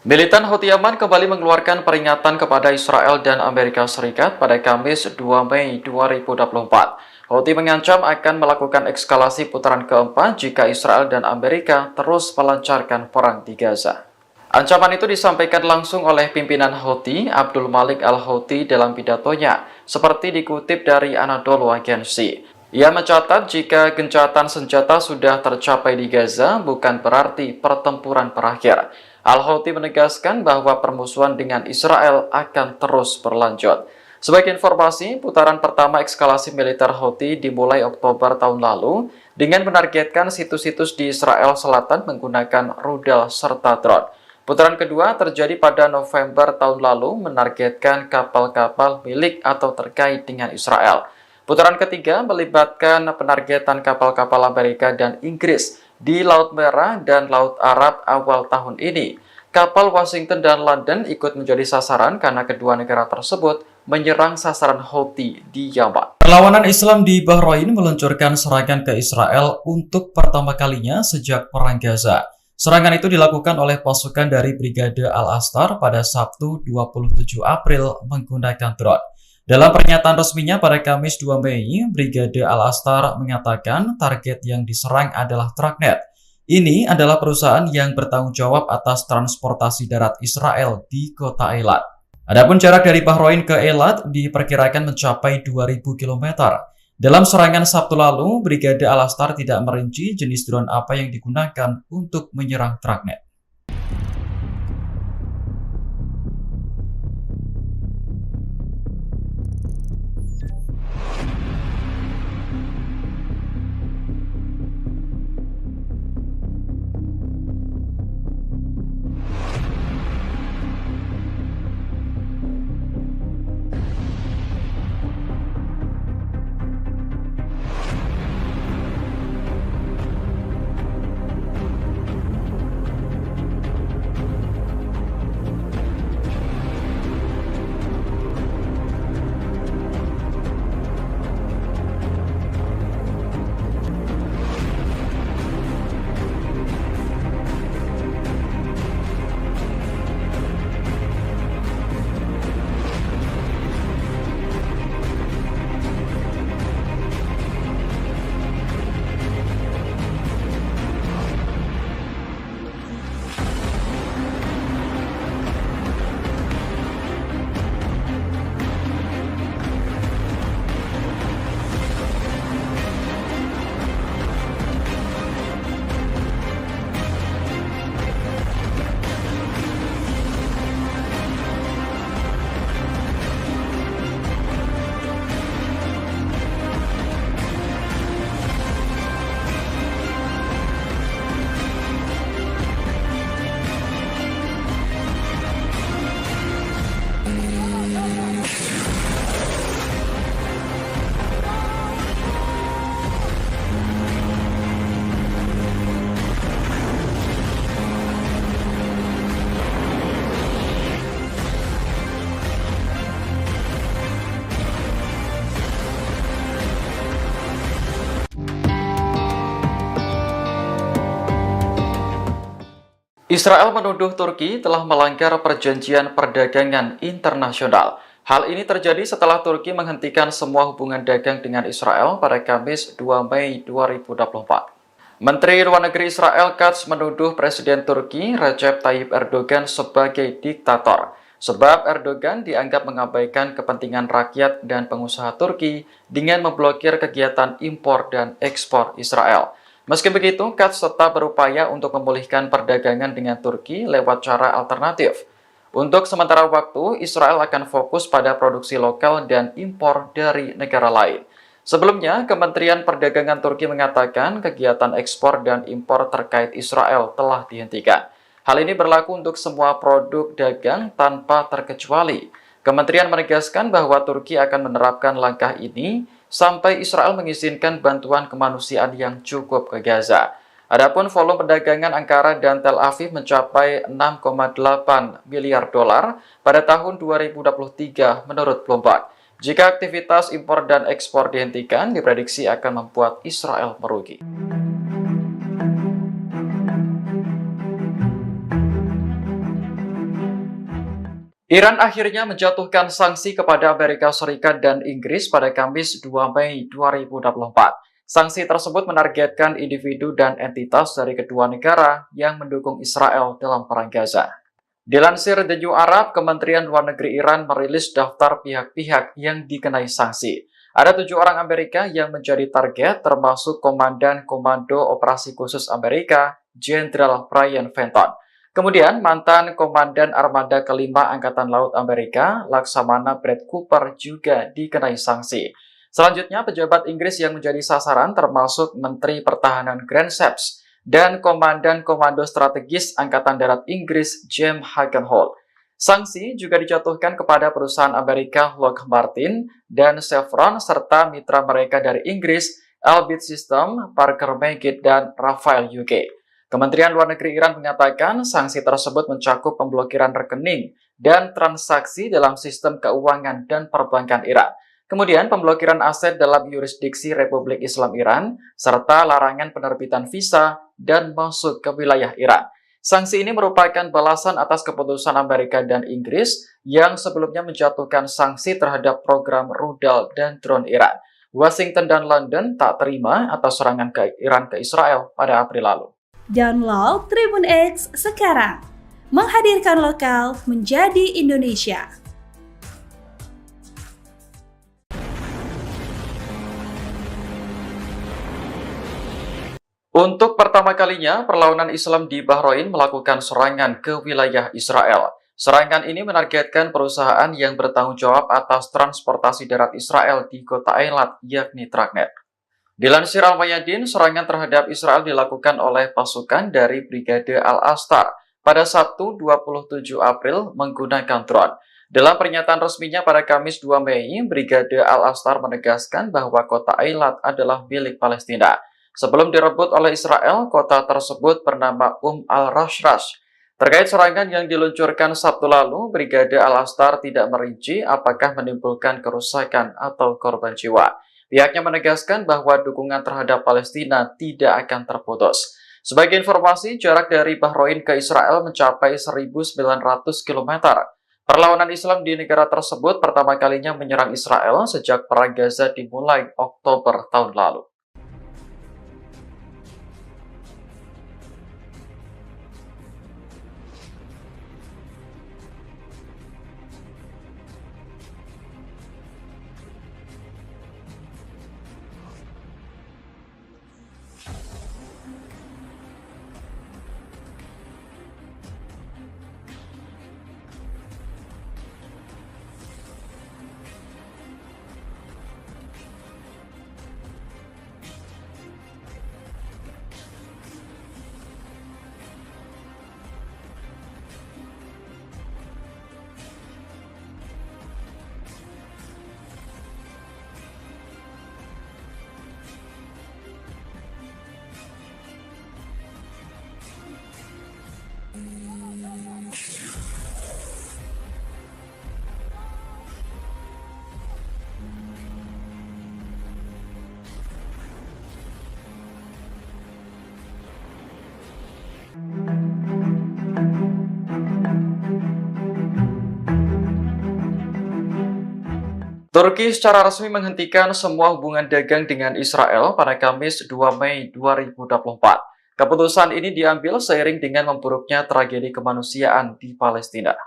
Militan Houthi Yaman kembali mengeluarkan peringatan kepada Israel dan Amerika Serikat pada Kamis 2 Mei 2024. Houthi mengancam akan melakukan eskalasi putaran keempat jika Israel dan Amerika terus melancarkan perang di Gaza. Ancaman itu disampaikan langsung oleh pimpinan Houthi, Abdul Malik al-Houthi dalam pidatonya, seperti dikutip dari Anadolu Agency. Ia mencatat jika gencatan senjata sudah tercapai di Gaza bukan berarti pertempuran berakhir. Al-Houthi menegaskan bahwa permusuhan dengan Israel akan terus berlanjut. Sebagai informasi, putaran pertama eskalasi militer Houthi dimulai Oktober tahun lalu dengan menargetkan situs-situs di Israel Selatan menggunakan rudal serta drone. Putaran kedua terjadi pada November tahun lalu menargetkan kapal-kapal milik atau terkait dengan Israel. Putaran ketiga melibatkan penargetan kapal-kapal Amerika dan Inggris di Laut Merah dan Laut Arab awal tahun ini. Kapal Washington dan London ikut menjadi sasaran karena kedua negara tersebut menyerang sasaran Houthi di Yaman. Perlawanan Islam di Bahrain meluncurkan serangan ke Israel untuk pertama kalinya sejak Perang Gaza. Serangan itu dilakukan oleh pasukan dari Brigade Al-Astar pada Sabtu 27 April menggunakan drone. Dalam pernyataan resminya pada Kamis 2 Mei, Brigade Al-Astar mengatakan target yang diserang adalah Trucknet. Ini adalah perusahaan yang bertanggung jawab atas transportasi darat Israel di kota Eilat. Adapun jarak dari Bahrain ke Eilat diperkirakan mencapai 2.000 km. Dalam serangan Sabtu lalu, Brigade Al-Astar tidak merinci jenis drone apa yang digunakan untuk menyerang Trucknet. Israel menuduh Turki telah melanggar perjanjian perdagangan internasional. Hal ini terjadi setelah Turki menghentikan semua hubungan dagang dengan Israel pada Kamis 2 Mei 2024. Menteri Luar Negeri Israel Katz menuduh Presiden Turki Recep Tayyip Erdogan sebagai diktator, sebab Erdogan dianggap mengabaikan kepentingan rakyat dan pengusaha Turki dengan memblokir kegiatan impor dan ekspor Israel. Meski begitu, Katz tetap berupaya untuk memulihkan perdagangan dengan Turki lewat cara alternatif. Untuk sementara waktu, Israel akan fokus pada produksi lokal dan impor dari negara lain. Sebelumnya, Kementerian Perdagangan Turki mengatakan kegiatan ekspor dan impor terkait Israel telah dihentikan. Hal ini berlaku untuk semua produk dagang tanpa terkecuali. Kementerian menegaskan bahwa Turki akan menerapkan langkah ini sampai Israel mengizinkan bantuan kemanusiaan yang cukup ke Gaza. Adapun volume perdagangan Ankara dan Tel Aviv mencapai 6,8 miliar dolar pada tahun 2023 menurut Bloomberg. Jika aktivitas impor dan ekspor dihentikan, diprediksi akan membuat Israel merugi. Iran akhirnya menjatuhkan sanksi kepada Amerika Serikat dan Inggris pada Kamis 2 Mei 2024. Sanksi tersebut menargetkan individu dan entitas dari kedua negara yang mendukung Israel dalam perang Gaza. Dilansir The New Arab, Kementerian Luar Negeri Iran merilis daftar pihak-pihak yang dikenai sanksi. Ada 7 orang Amerika yang menjadi target, termasuk Komandan Komando Operasi Khusus Amerika, Jenderal Brian Fenton. Kemudian, mantan Komandan Armada Kelima Angkatan Laut Amerika, Laksamana Brad Cooper juga dikenai sanksi. Selanjutnya, pejabat Inggris yang menjadi sasaran termasuk Menteri Pertahanan Grant Shapps dan Komandan Komando Strategis Angkatan Darat Inggris James Hagenholt. Sanksi juga dijatuhkan kepada perusahaan Amerika Lockheed Martin dan Chevron serta mitra mereka dari Inggris, Elbit System, Parker Magid, dan Rafael UK. Kementerian Luar Negeri Iran mengatakan sanksi tersebut mencakup pemblokiran rekening dan transaksi dalam sistem keuangan dan perbankan Iran. Kemudian pemblokiran aset dalam yurisdiksi Republik Islam Iran, serta larangan penerbitan visa dan masuk ke wilayah Iran. Sanksi ini merupakan balasan atas keputusan Amerika dan Inggris yang sebelumnya menjatuhkan sanksi terhadap program rudal dan drone Iran. Washington dan London tak terima atas serangan ke Iran ke Israel pada April lalu. Download Tribun X sekarang, menghadirkan lokal menjadi Indonesia. Untuk pertama kalinya, perlawanan Islam di Bahrain melakukan serangan ke wilayah Israel. Serangan ini menargetkan perusahaan yang bertanggung jawab atas transportasi darat Israel di kota Eilat, yakni Tragnet. Dilansir Al-Mayadin, serangan terhadap Israel dilakukan oleh pasukan dari Brigade Al-Astar pada Sabtu 27 April menggunakan drone. Dalam pernyataan resminya pada Kamis 2 Mei, Brigade Al-Astar menegaskan bahwa kota Eilat adalah milik Palestina. Sebelum direbut oleh Israel, kota tersebut bernama Al-Rashrash. Terkait serangan yang diluncurkan Sabtu lalu, Brigade Al-Astar tidak merinci apakah menimbulkan kerusakan atau korban jiwa. Pihaknya menegaskan bahwa dukungan terhadap Palestina tidak akan terputus. Sebagai informasi, jarak dari Bahrain ke Israel mencapai 1.900 km. Perlawanan Islam di negara tersebut pertama kalinya menyerang Israel sejak Perang Gaza dimulai Oktober tahun lalu. Turki secara resmi menghentikan semua hubungan dagang dengan Israel pada Kamis 2 Mei 2024. Keputusan ini diambil seiring dengan memburuknya tragedi kemanusiaan di Palestina.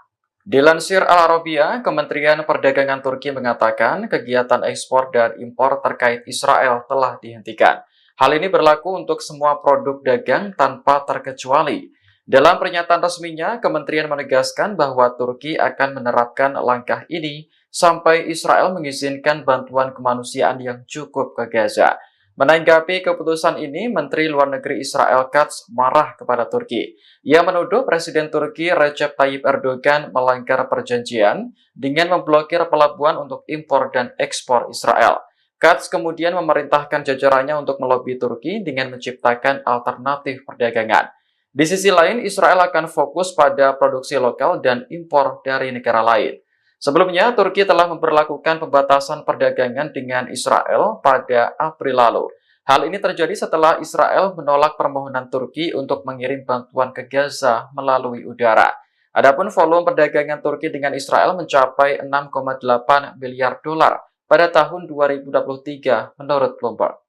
Dilansir Al Arabiya, Kementerian Perdagangan Turki mengatakan kegiatan ekspor dan impor terkait Israel telah dihentikan. Hal ini berlaku untuk semua produk dagang tanpa terkecuali. Dalam pernyataan resminya, kementerian menegaskan bahwa Turki akan menerapkan langkah ini sampai Israel mengizinkan bantuan kemanusiaan yang cukup ke Gaza. Menanggapi keputusan ini, Menteri Luar Negeri Israel Katz marah kepada Turki. Ia menuduh Presiden Turki Recep Tayyip Erdogan melanggar perjanjian dengan memblokir pelabuhan untuk impor dan ekspor Israel. Katz kemudian memerintahkan jajarannya untuk melobi Turki dengan menciptakan alternatif perdagangan. Di sisi lain, Israel akan fokus pada produksi lokal dan impor dari negara lain. Sebelumnya, Turki telah memberlakukan pembatasan perdagangan dengan Israel pada April lalu. Hal ini terjadi setelah Israel menolak permohonan Turki untuk mengirim bantuan ke Gaza melalui udara. Adapun volume perdagangan Turki dengan Israel mencapai 6,8 miliar dolar pada tahun 2023 menurut Bloomberg.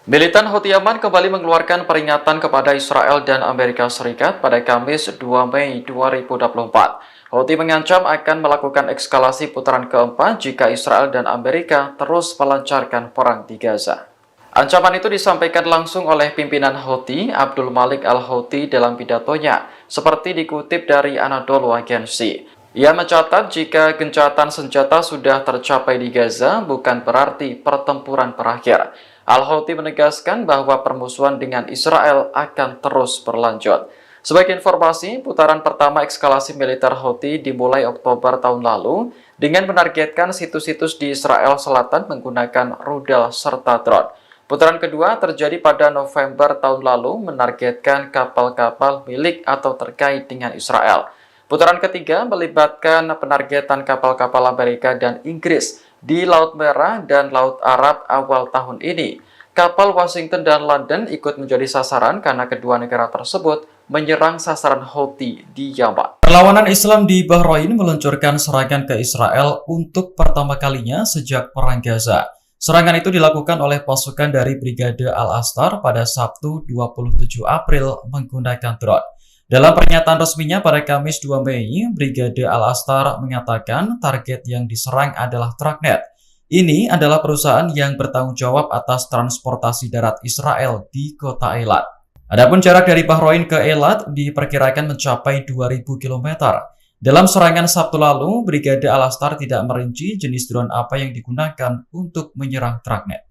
Militan Houthi Yaman kembali mengeluarkan peringatan kepada Israel dan Amerika Serikat pada Kamis 2 Mei 2024. Houthi mengancam akan melakukan eskalasi putaran keempat jika Israel dan Amerika terus melancarkan perang di Gaza. Ancaman itu disampaikan langsung oleh pimpinan Houthi, Abdul Malik al-Houthi dalam pidatonya, seperti dikutip dari Anadolu Agency. Ia mencatat jika gencatan senjata sudah tercapai di Gaza, bukan berarti pertempuran berakhir. Al-Houthi menegaskan bahwa permusuhan dengan Israel akan terus berlanjut. Sebagai informasi, putaran pertama eskalasi militer Houthi dimulai Oktober tahun lalu dengan menargetkan situs-situs di Israel Selatan menggunakan rudal serta drone. Putaran kedua terjadi pada November tahun lalu menargetkan kapal-kapal milik atau terkait dengan Israel. Putaran ketiga melibatkan penargetan kapal-kapal Amerika dan Inggris di Laut Merah dan Laut Arab awal tahun ini. Kapal Washington dan London ikut menjadi sasaran karena kedua negara tersebut menyerang sasaran Houthi di Yaman. Perlawanan Islam di Bahrain meluncurkan serangan ke Israel untuk pertama kalinya sejak Perang Gaza. Serangan itu dilakukan oleh pasukan dari Brigade Al-Astar pada Sabtu 27 April menggunakan drone. Dalam pernyataan resminya pada Kamis 2 Mei, Brigade Al-Astar mengatakan target yang diserang adalah Tragnet. Ini adalah perusahaan yang bertanggung jawab atas transportasi darat Israel di kota Eilat. Adapun jarak dari Bahrain ke Eilat diperkirakan mencapai 2.000 km. Dalam serangan Sabtu lalu, Brigade Al-Astar tidak merinci jenis drone apa yang digunakan untuk menyerang Tragnet.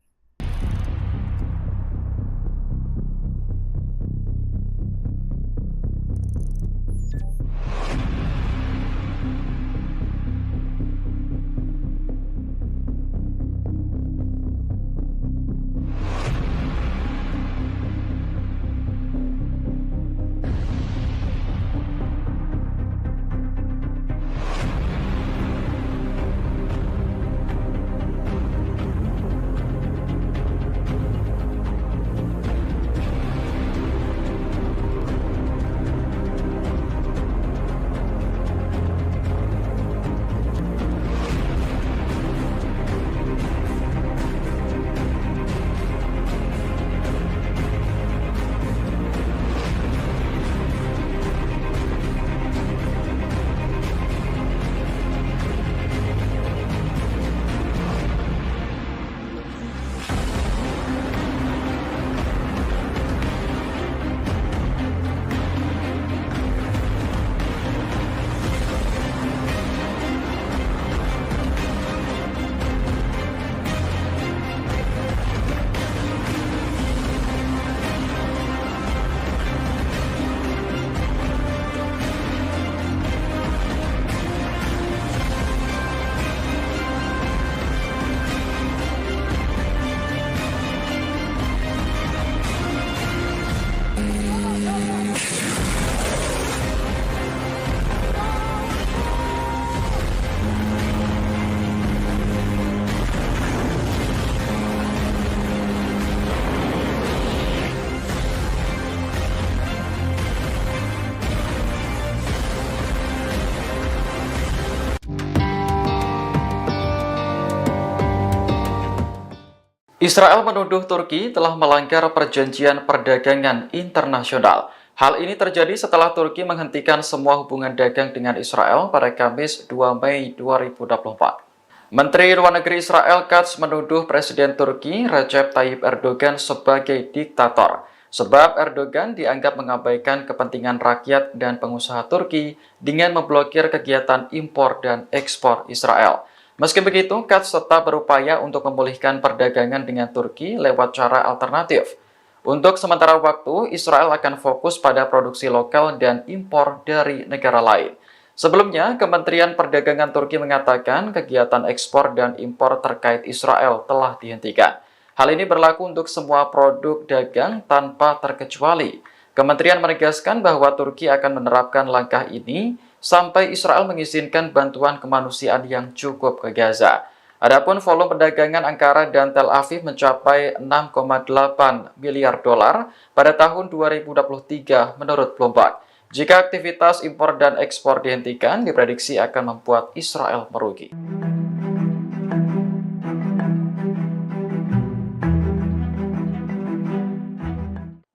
Israel menuduh Turki telah melanggar perjanjian perdagangan internasional. Hal ini terjadi setelah Turki menghentikan semua hubungan dagang dengan Israel pada Kamis 2 Mei 2024. Menteri Luar Negeri Israel Katz menuduh Presiden Turki Recep Tayyip Erdogan sebagai diktator, sebab Erdogan dianggap mengabaikan kepentingan rakyat dan pengusaha Turki dengan memblokir kegiatan impor dan ekspor Israel. Meski begitu, Katz tetap berupaya untuk memulihkan perdagangan dengan Turki lewat cara alternatif. Untuk sementara waktu, Israel akan fokus pada produksi lokal dan impor dari negara lain. Sebelumnya, Kementerian Perdagangan Turki mengatakan kegiatan ekspor dan impor terkait Israel telah dihentikan. Hal ini berlaku untuk semua produk dagang tanpa terkecuali. Kementerian menegaskan bahwa Turki akan menerapkan langkah ini sampai Israel mengizinkan bantuan kemanusiaan yang cukup ke Gaza. Adapun volume perdagangan Ankara dan Tel Aviv mencapai 6,8 miliar dolar pada tahun 2023 menurut Bloomberg. Jika aktivitas impor dan ekspor dihentikan, diprediksi akan membuat Israel merugi.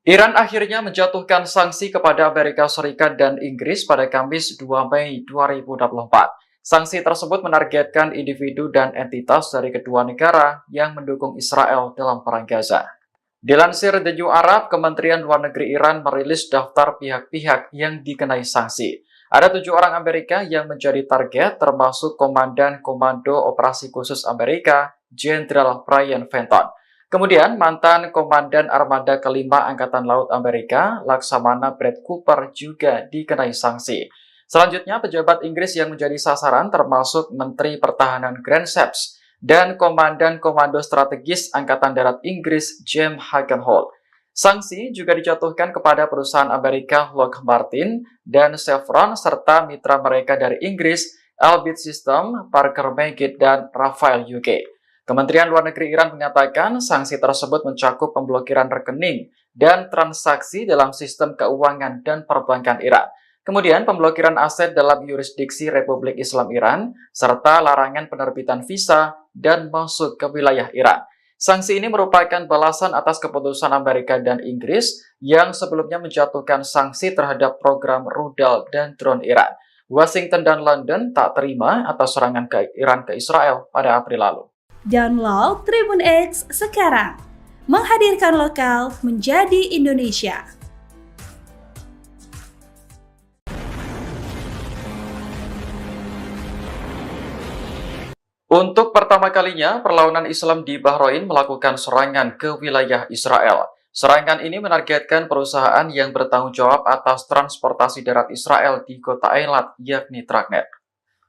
Iran akhirnya menjatuhkan sanksi kepada Amerika Serikat dan Inggris pada Kamis 2 Mei 2024. Sanksi tersebut menargetkan individu dan entitas dari kedua negara yang mendukung Israel dalam perang Gaza. Dilansir The New Arab, Kementerian Luar Negeri Iran merilis daftar pihak-pihak yang dikenai sanksi. Ada 7 orang Amerika yang menjadi target, termasuk Komandan Komando Operasi Khusus Amerika, Jenderal Brian Fenton. Kemudian, mantan Komandan Armada Kelima Angkatan Laut Amerika, Laksamana Brett Cooper juga dikenai sanksi. Selanjutnya, pejabat Inggris yang menjadi sasaran termasuk Menteri Pertahanan Grant Shapps dan Komandan Komando Strategis Angkatan Darat Inggris, James Hagenholt. Sanksi juga dijatuhkan kepada perusahaan Amerika Lockheed Martin dan Chevron serta mitra mereka dari Inggris, Elbit System, Parker Meggitt, dan Rafael UK. Kementerian Luar Negeri Iran mengatakan sanksi tersebut mencakup pemblokiran rekening dan transaksi dalam sistem keuangan dan perbankan Iran. Kemudian pemblokiran aset dalam yurisdiksi Republik Islam Iran, serta larangan penerbitan visa dan masuk ke wilayah Iran. Sanksi ini merupakan balasan atas keputusan Amerika dan Inggris yang sebelumnya menjatuhkan sanksi terhadap program rudal dan drone Iran. Washington dan London tak terima atas serangan ke Iran ke Israel pada April lalu. Download Tribun X sekarang, menghadirkan lokal menjadi Indonesia. Untuk pertama kalinya, perlawanan Islam di Bahrain melakukan serangan ke wilayah Israel. Serangan ini menargetkan perusahaan yang bertanggung jawab atas transportasi darat Israel di kota Eilat, yakni Tragnet.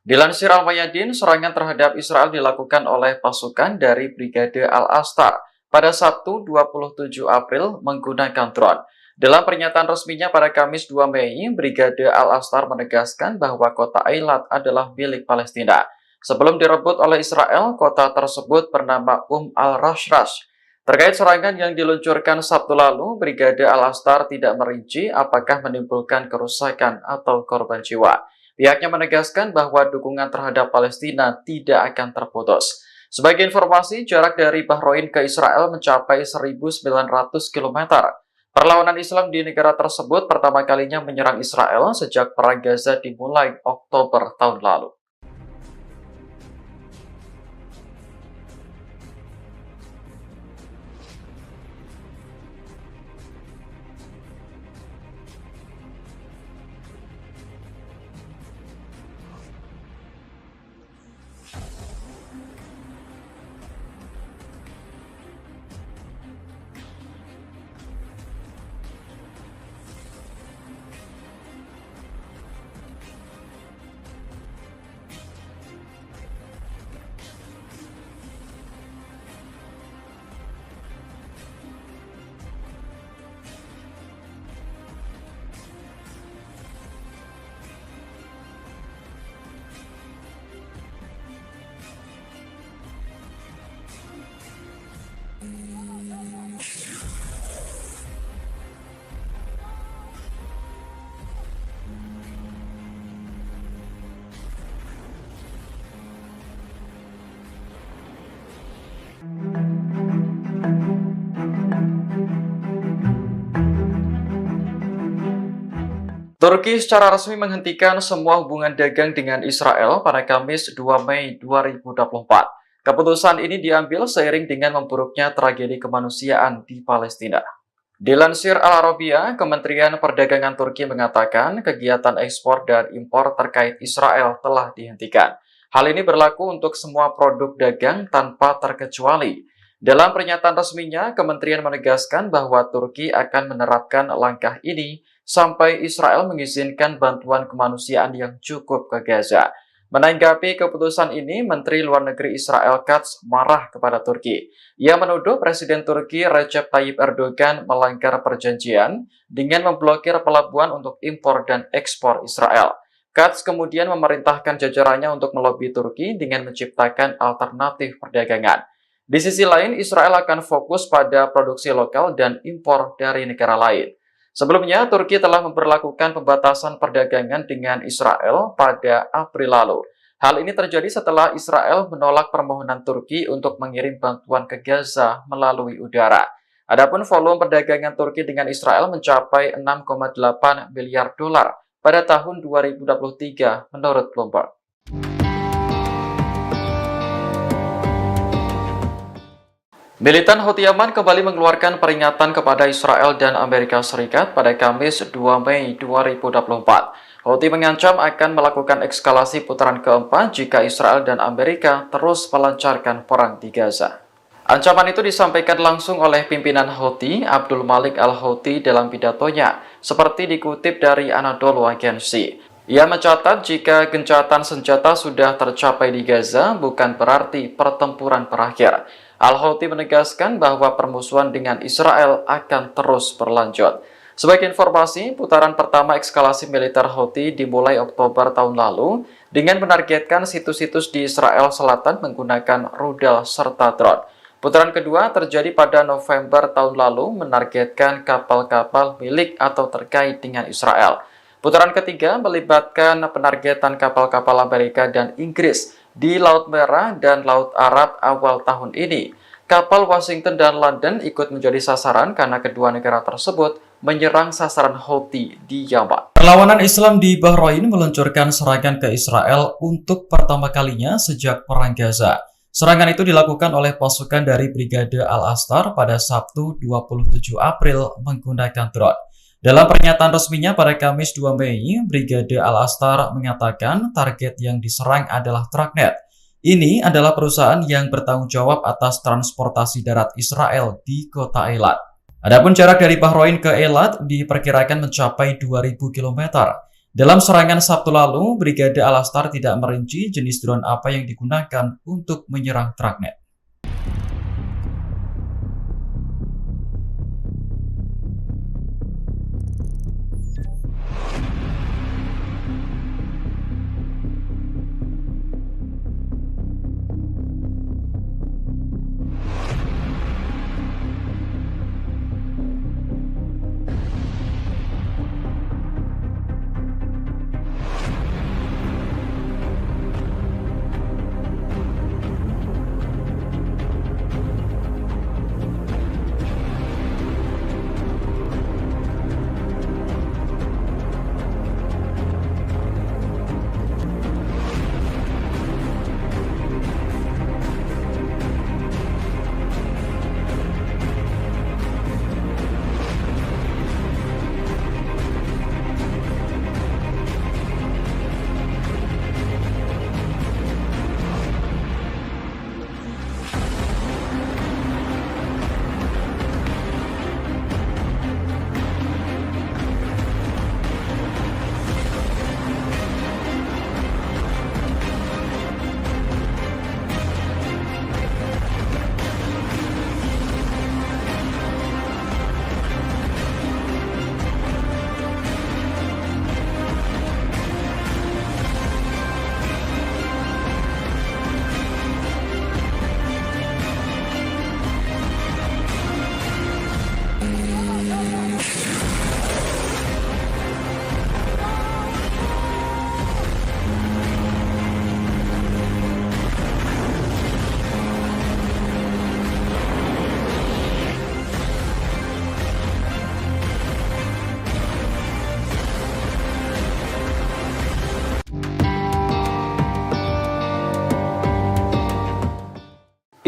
Dilansir Al-Mayadin, serangan terhadap Israel dilakukan oleh pasukan dari Brigade Al-Astar pada Sabtu 27 April menggunakan drone. Dalam pernyataan resminya pada Kamis 2 Mei, Brigade Al-Astar menegaskan bahwa kota Eilat adalah milik Palestina. Sebelum direbut oleh Israel, kota tersebut bernama Al-Rashrash. Terkait serangan yang diluncurkan Sabtu lalu, Brigade Al-Astar tidak merinci apakah menimbulkan kerusakan atau korban jiwa. Pihaknya menegaskan bahwa dukungan terhadap Palestina tidak akan terputus. Sebagai informasi, jarak dari Bahrain ke Israel mencapai 1.900 km. Perlawanan Islam di negara tersebut pertama kalinya menyerang Israel sejak Perang Gaza dimulai Oktober tahun lalu. Turki secara resmi menghentikan semua hubungan dagang dengan Israel pada Kamis 2 Mei 2024. Keputusan ini diambil seiring dengan memburuknya tragedi kemanusiaan di Palestina. Dilansir Al Arabiya, Kementerian Perdagangan Turki mengatakan kegiatan ekspor dan impor terkait Israel telah dihentikan. Hal ini berlaku untuk semua produk dagang tanpa terkecuali. Dalam pernyataan resminya, kementerian menegaskan bahwa Turki akan menerapkan langkah ini sampai Israel mengizinkan bantuan kemanusiaan yang cukup ke Gaza. Menanggapi keputusan ini, Menteri Luar Negeri Israel Katz marah kepada Turki. Ia menuduh Presiden Turki Recep Tayyip Erdogan melanggar perjanjian dengan memblokir pelabuhan untuk impor dan ekspor Israel. Katz kemudian memerintahkan jajarannya untuk melobi Turki dengan menciptakan alternatif perdagangan. Di sisi lain, Israel akan fokus pada produksi lokal dan impor dari negara lain. Sebelumnya, Turki telah memberlakukan pembatasan perdagangan dengan Israel pada April lalu. Hal ini terjadi setelah Israel menolak permohonan Turki untuk mengirim bantuan ke Gaza melalui udara. Adapun volume perdagangan Turki dengan Israel mencapai 6,8 miliar dolar pada tahun 2023 menurut Bloomberg. Militan Houthi Yaman kembali mengeluarkan peringatan kepada Israel dan Amerika Serikat pada Kamis 2 Mei 2024. Houthi mengancam akan melakukan eskalasi putaran keempat jika Israel dan Amerika terus melancarkan perang di Gaza. Ancaman itu disampaikan langsung oleh pimpinan Houthi, Abdul Malik Al-Houthi dalam pidatonya, seperti dikutip dari Anadolu Agency. Ia mencatat jika gencatan senjata sudah tercapai di Gaza, bukan berarti pertempuran berakhir. Al-Houthi menegaskan bahwa permusuhan dengan Israel akan terus berlanjut. Sebagai informasi, putaran pertama eskalasi militer Houthi dimulai Oktober tahun lalu dengan menargetkan situs-situs di Israel Selatan menggunakan rudal serta drone. Putaran kedua terjadi pada November tahun lalu menargetkan kapal-kapal milik atau terkait dengan Israel. Putaran ketiga melibatkan penargetan kapal-kapal Amerika dan Inggris di Laut Merah dan Laut Arab awal tahun ini. Kapal Washington dan London ikut menjadi sasaran karena kedua negara tersebut menyerang sasaran Houthi di Yaman. Perlawanan Islam di Bahrain meluncurkan serangan ke Israel untuk pertama kalinya sejak Perang Gaza. Serangan itu dilakukan oleh pasukan dari Brigade Al-Astar pada Sabtu 27 April menggunakan drone. Dalam pernyataan resminya pada Kamis 2 Mei, Brigade Al-Astar mengatakan target yang diserang adalah Tragnet. Ini adalah perusahaan yang bertanggung jawab atas transportasi darat Israel di kota Eilat. Adapun jarak dari Bahrain ke Eilat diperkirakan mencapai 2.000 km. Dalam serangan Sabtu lalu, Brigade Al-Astar tidak merinci jenis drone apa yang digunakan untuk menyerang Tragnet.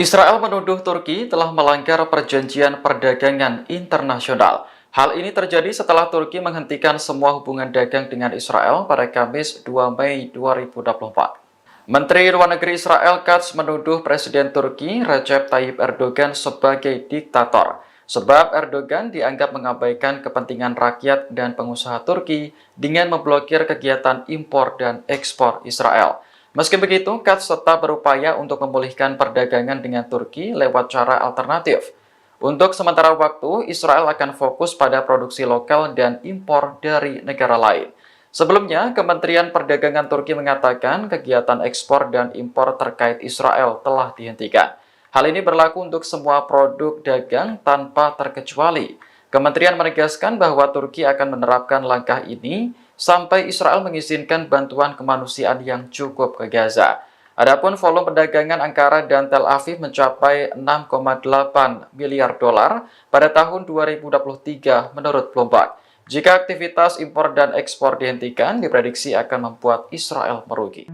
Israel menuduh Turki telah melanggar perjanjian perdagangan internasional. Hal ini terjadi setelah Turki menghentikan semua hubungan dagang dengan Israel pada Kamis 2 Mei 2024. Menteri Luar Negeri Israel Katz menuduh Presiden Turki Recep Tayyip Erdogan sebagai diktator, sebab Erdogan dianggap mengabaikan kepentingan rakyat dan pengusaha Turki dengan memblokir kegiatan impor dan ekspor Israel. Meski begitu, Katz tetap berupaya untuk memulihkan perdagangan dengan Turki lewat cara alternatif. Untuk sementara waktu, Israel akan fokus pada produksi lokal dan impor dari negara lain. Sebelumnya, Kementerian Perdagangan Turki mengatakan kegiatan ekspor dan impor terkait Israel telah dihentikan. Hal ini berlaku untuk semua produk dagang tanpa terkecuali. Kementerian menegaskan bahwa Turki akan menerapkan langkah ini sampai Israel mengizinkan bantuan kemanusiaan yang cukup ke Gaza. Adapun volume perdagangan Ankara dan Tel Aviv mencapai 6,8 miliar dolar pada tahun 2023 menurut Bloomberg. Jika aktivitas impor dan ekspor dihentikan, diprediksi akan membuat Israel merugi.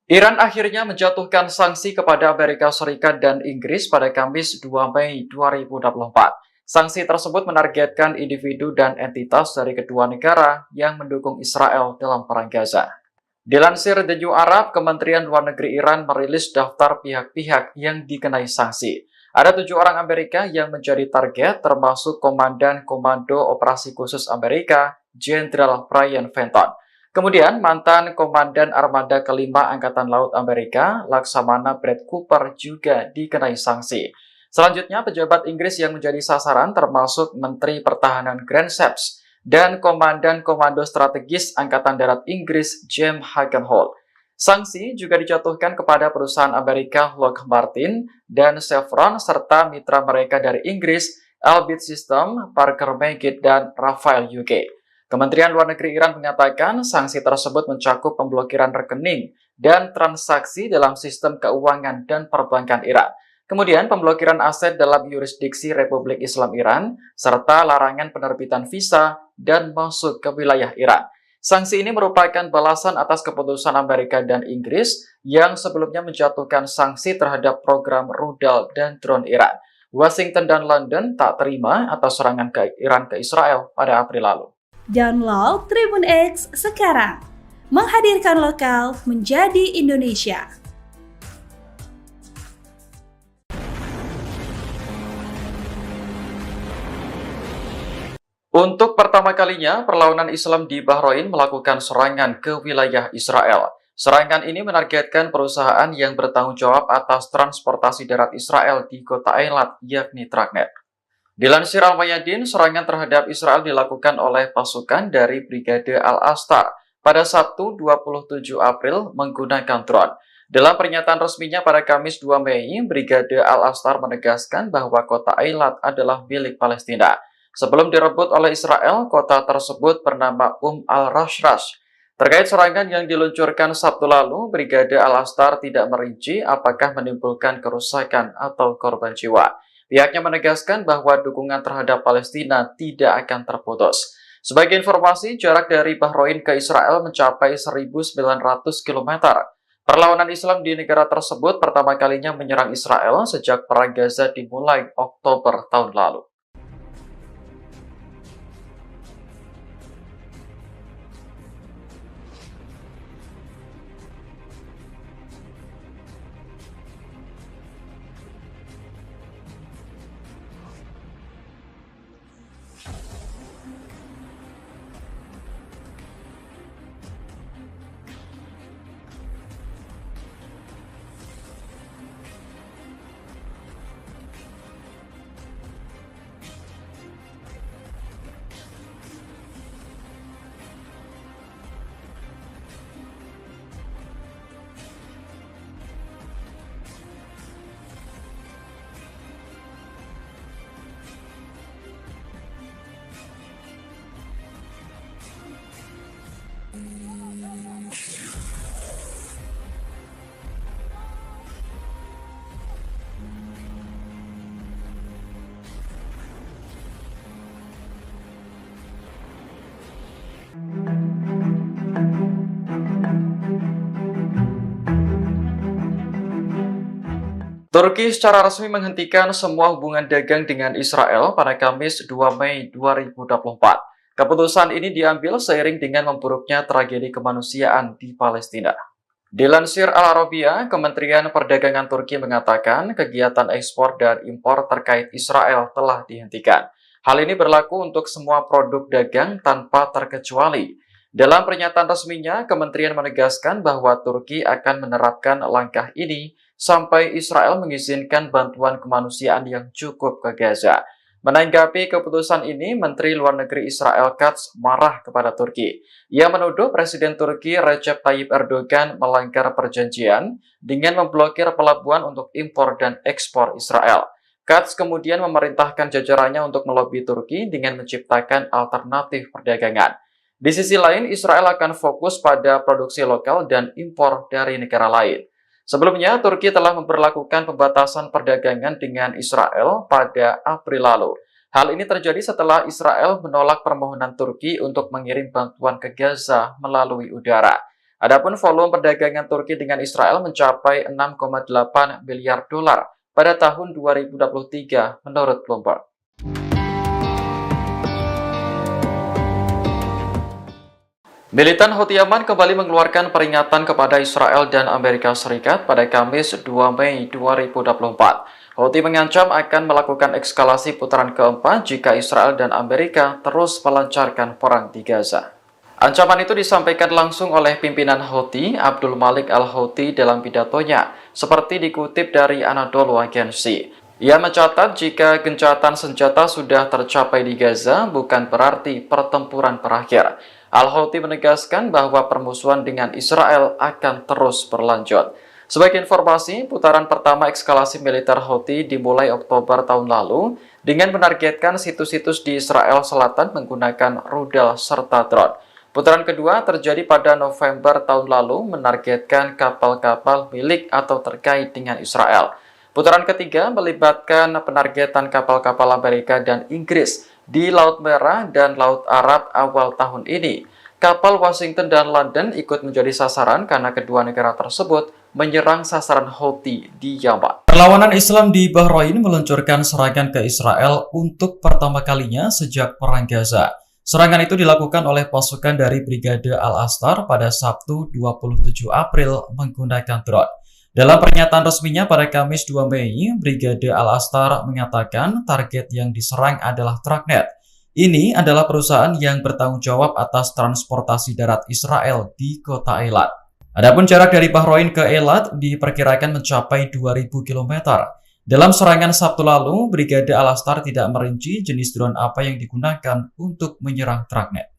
Iran akhirnya menjatuhkan sanksi kepada Amerika Serikat dan Inggris pada Kamis 2 Mei 2024. Sanksi tersebut menargetkan individu dan entitas dari kedua negara yang mendukung Israel dalam perang Gaza. Dilansir The New Arab, Kementerian Luar Negeri Iran merilis daftar pihak-pihak yang dikenai sanksi. Ada 7 orang Amerika yang menjadi target, termasuk Komandan Komando Operasi Khusus Amerika, Jenderal Brian Fenton. Kemudian, mantan Komandan Armada Kelima Angkatan Laut Amerika, Laksamana Brad Cooper juga dikenai sanksi. Selanjutnya, pejabat Inggris yang menjadi sasaran termasuk Menteri Pertahanan Grant Shapps dan Komandan Komando Strategis Angkatan Darat Inggris, James Hagenholt. Sanksi juga dijatuhkan kepada perusahaan Amerika Lockheed Martin dan Chevron serta mitra mereka dari Inggris, Elbit System, Parker Meggitt, dan Rafael UK. Kementerian Luar Negeri Iran menyatakan sanksi tersebut mencakup pemblokiran rekening dan transaksi dalam sistem keuangan dan perbankan Iran. Kemudian pemblokiran aset dalam yurisdiksi Republik Islam Iran, serta larangan penerbitan visa dan masuk ke wilayah Iran. Sanksi ini merupakan balasan atas keputusan Amerika dan Inggris yang sebelumnya menjatuhkan sanksi terhadap program rudal dan drone Iran. Washington dan London tak terima atas serangan Iran ke Israel pada April lalu. Download Tribun X sekarang, menghadirkan lokal menjadi Indonesia. Untuk pertama kalinya, perlawanan Islam di Bahrain melakukan serangan ke wilayah Israel. Serangan ini menargetkan perusahaan yang bertanggung jawab atas transportasi darat Israel di kota Eilat, yakni Tragnet. Dilansir Al-Mayadin, serangan terhadap Israel dilakukan oleh pasukan dari Brigade Al-Astar pada Sabtu 27 April menggunakan drone. Dalam pernyataan resminya pada Kamis 2 Mei, Brigade Al-Astar menegaskan bahwa kota Eilat adalah milik Palestina. Sebelum direbut oleh Israel, kota tersebut bernama al-Rashrash. Terkait serangan yang diluncurkan Sabtu lalu, Brigade Al-Astar tidak merinci apakah menimbulkan kerusakan atau korban jiwa. Pihaknya menegaskan bahwa dukungan terhadap Palestina tidak akan terputus. Sebagai informasi, jarak dari Bahrain ke Israel mencapai 1.900 km. Perlawanan Islam di negara tersebut pertama kalinya menyerang Israel sejak Perang Gaza dimulai Oktober tahun lalu. Turki secara resmi menghentikan semua hubungan dagang dengan Israel pada Kamis 2 Mei 2024. Keputusan ini diambil seiring dengan memburuknya tragedi kemanusiaan di Palestina. Dilansir Al Arabiya, Kementerian Perdagangan Turki mengatakan kegiatan ekspor dan impor terkait Israel telah dihentikan. Hal ini berlaku untuk semua produk dagang tanpa terkecuali. Dalam pernyataan resminya, kementerian menegaskan bahwa Turki akan menerapkan langkah ini sampai Israel mengizinkan bantuan kemanusiaan yang cukup ke Gaza. Menanggapi keputusan ini, Menteri Luar Negeri Israel Katz marah kepada Turki. Ia menuduh Presiden Turki Recep Tayyip Erdogan melanggar perjanjian dengan memblokir pelabuhan untuk impor dan ekspor Israel. Katz kemudian memerintahkan jajarannya untuk melobi Turki dengan menciptakan alternatif perdagangan. Di sisi lain, Israel akan fokus pada produksi lokal dan impor dari negara lain. Sebelumnya, Turki telah memberlakukan pembatasan perdagangan dengan Israel pada April lalu. Hal ini terjadi setelah Israel menolak permohonan Turki untuk mengirim bantuan ke Gaza melalui udara. Adapun volume perdagangan Turki dengan Israel mencapai 6,8 miliar dolar pada tahun 2023 menurut Bloomberg. Militan Houthi Yaman kembali mengeluarkan peringatan kepada Israel dan Amerika Serikat pada Kamis 2 Mei 2024. Houthi mengancam akan melakukan eskalasi putaran keempat jika Israel dan Amerika terus melancarkan perang di Gaza. Ancaman itu disampaikan langsung oleh pimpinan Houthi, Abdul Malik al-Houthi dalam pidatonya, seperti dikutip dari Anadolu Agency. Ia mencatat jika gencatan senjata sudah tercapai di Gaza, bukan berarti pertempuran berakhir. Al-Houthi menegaskan bahwa permusuhan dengan Israel akan terus berlanjut. Sebagai informasi, putaran pertama eskalasi militer Houthi dimulai Oktober tahun lalu dengan menargetkan situs-situs di Israel Selatan menggunakan rudal serta drone. Putaran kedua terjadi pada November tahun lalu menargetkan kapal-kapal milik atau terkait dengan Israel. Putaran ketiga melibatkan penargetan kapal-kapal Amerika dan Inggris di Laut Merah dan Laut Arab awal tahun ini. Kapal Washington dan London ikut menjadi sasaran karena kedua negara tersebut menyerang sasaran Houthi di Yaman. Perlawanan Islam di Bahrain meluncurkan serangan ke Israel untuk pertama kalinya sejak Perang Gaza. Serangan itu dilakukan oleh pasukan dari Brigade Al-Astar pada Sabtu 27 April menggunakan drone. Dalam pernyataan resminya pada Kamis 2 Mei, Brigade Al-Astar mengatakan target yang diserang adalah Tragnet. Ini adalah perusahaan yang bertanggung jawab atas transportasi darat Israel di kota Eilat. Adapun jarak dari Bahrain ke Eilat diperkirakan mencapai 2.000 km. Dalam serangan Sabtu lalu, Brigade Al-Astar tidak merinci jenis drone apa yang digunakan untuk menyerang Tragnet.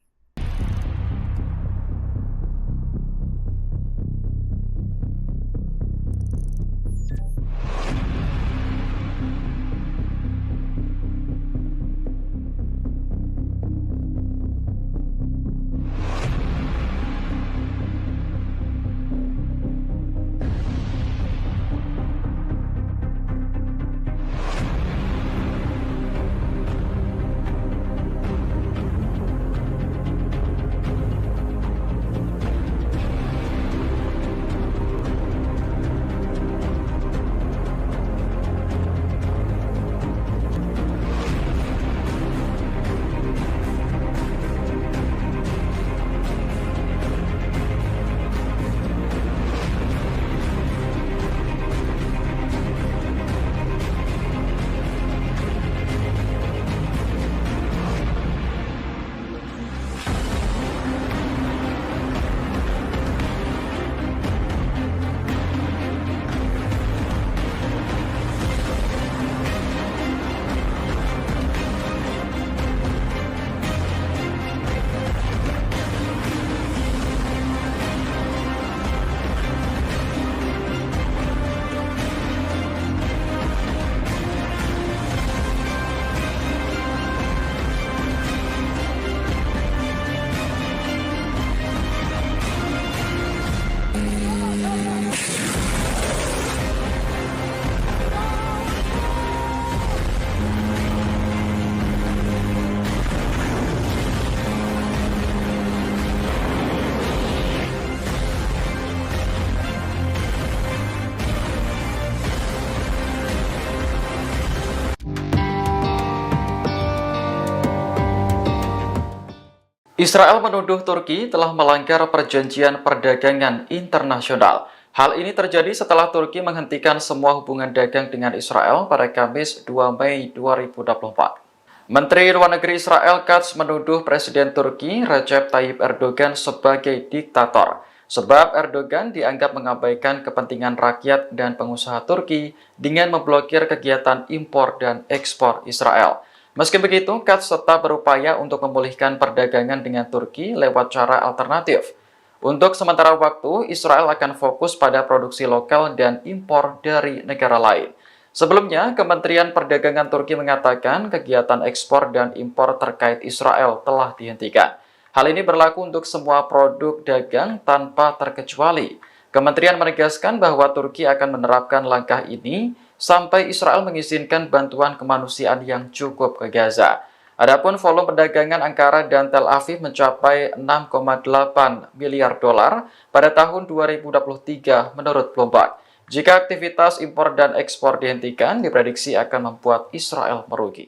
Israel menuduh Turki telah melanggar perjanjian perdagangan internasional. Hal ini terjadi setelah Turki menghentikan semua hubungan dagang dengan Israel pada Kamis 2 Mei 2024. Menteri Luar Negeri Israel Katz menuduh Presiden Turki Recep Tayyip Erdogan sebagai diktator, sebab Erdogan dianggap mengabaikan kepentingan rakyat dan pengusaha Turki dengan memblokir kegiatan impor dan ekspor Israel. Meski begitu, Katz tetap berupaya untuk memulihkan perdagangan dengan Turki lewat cara alternatif. Untuk sementara waktu, Israel akan fokus pada produksi lokal dan impor dari negara lain. Sebelumnya, Kementerian Perdagangan Turki mengatakan kegiatan ekspor dan impor terkait Israel telah dihentikan. Hal ini berlaku untuk semua produk dagang tanpa terkecuali. Kementerian menegaskan bahwa Turki akan menerapkan langkah ini sampai Israel mengizinkan bantuan kemanusiaan yang cukup ke Gaza. Adapun volume perdagangan Ankara dan Tel Aviv mencapai 6,8 miliar dolar pada tahun 2023 menurut Bloomberg. Jika aktivitas impor dan ekspor dihentikan, diprediksi akan membuat Israel merugi.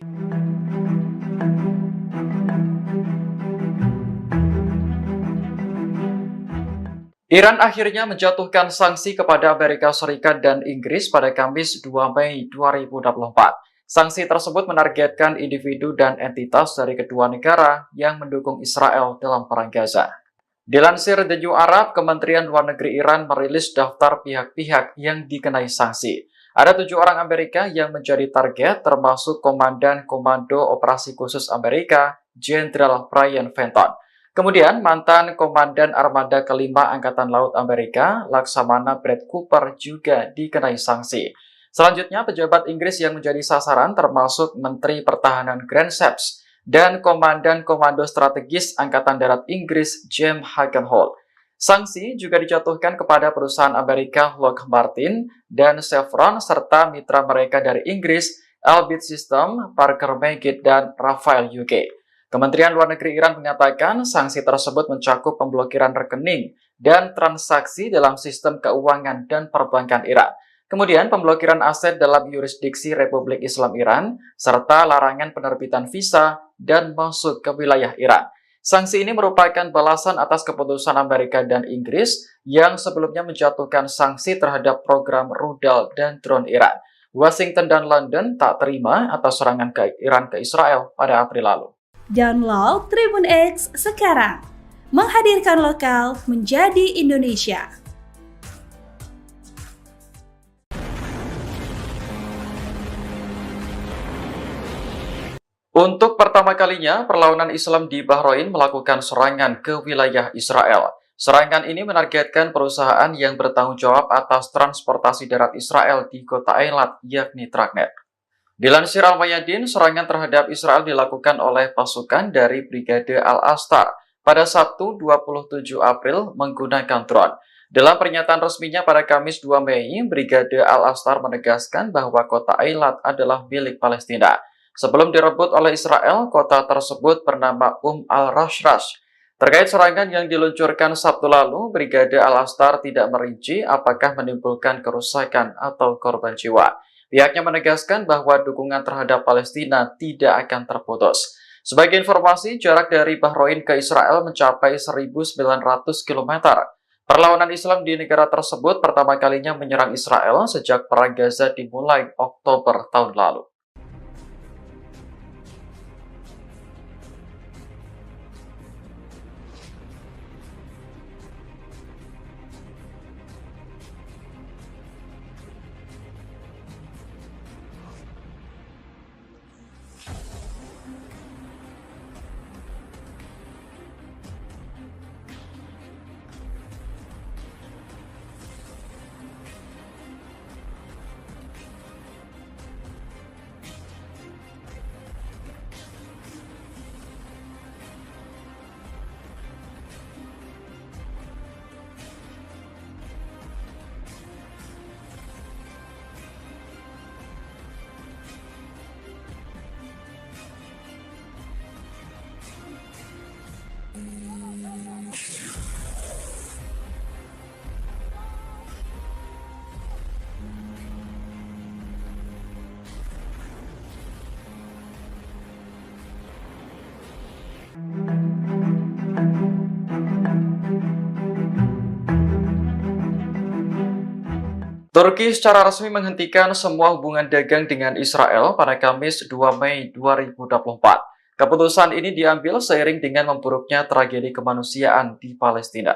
Iran akhirnya menjatuhkan sanksi kepada Amerika Serikat dan Inggris pada Kamis 2 Mei 2024. Sanksi tersebut menargetkan individu dan entitas dari kedua negara yang mendukung Israel dalam perang Gaza. Dilansir The New Arab, Kementerian Luar Negeri Iran merilis daftar pihak-pihak yang dikenai sanksi. Ada 7 orang Amerika yang menjadi target, termasuk Komandan Komando Operasi Khusus Amerika, Jenderal Brian Fenton. Kemudian, mantan Komandan Armada Kelima Angkatan Laut Amerika, Laksamana Brad Cooper juga dikenai sanksi. Selanjutnya, pejabat Inggris yang menjadi sasaran termasuk Menteri Pertahanan Grant Shapps dan Komandan Komando Strategis Angkatan Darat Inggris, James Hagenholt. Sanksi juga dijatuhkan kepada perusahaan Amerika Lockheed Martin dan Chevron serta mitra mereka dari Inggris, Elbit System, Parker Meggitt, dan Rafael UK. Kementerian Luar Negeri Iran mengatakan sanksi tersebut mencakup pemblokiran rekening dan transaksi dalam sistem keuangan dan perbankan Iran. Kemudian pemblokiran aset dalam yurisdiksi Republik Islam Iran, serta larangan penerbitan visa dan masuk ke wilayah Iran. Sanksi ini merupakan balasan atas keputusan Amerika dan Inggris yang sebelumnya menjatuhkan sanksi terhadap program rudal dan drone Iran. Washington dan London tak terima atas serangan ke Iran ke Israel pada April lalu. Download Tribun X sekarang, menghadirkan lokal menjadi Indonesia. Untuk pertama kalinya, perlawanan Islam di Bahrain melakukan serangan ke wilayah Israel. Serangan ini menargetkan perusahaan yang bertanggung jawab atas transportasi darat Israel di kota Eilat, yakni Tragnet. Dilansir Al-Mayadin, serangan terhadap Israel dilakukan oleh pasukan dari Brigade Al-Astar pada Sabtu 27 April menggunakan drone. Dalam pernyataan resminya pada Kamis 2 Mei, Brigade Al-Astar menegaskan bahwa kota Eilat adalah milik Palestina. Sebelum direbut oleh Israel, kota tersebut bernama al-Rashrash. Terkait serangan yang diluncurkan Sabtu lalu, Brigade Al-Astar tidak merinci apakah menimbulkan kerusakan atau korban jiwa. Pihaknya menegaskan bahwa dukungan terhadap Palestina tidak akan terputus. Sebagai informasi, jarak dari Bahrain ke Israel mencapai 1.900 km. Perlawanan Islam di negara tersebut pertama kalinya menyerang Israel sejak Perang Gaza dimulai Oktober tahun lalu. Turki secara resmi menghentikan semua hubungan dagang dengan Israel pada Kamis 2 Mei 2024. Keputusan ini diambil seiring dengan memburuknya tragedi kemanusiaan di Palestina.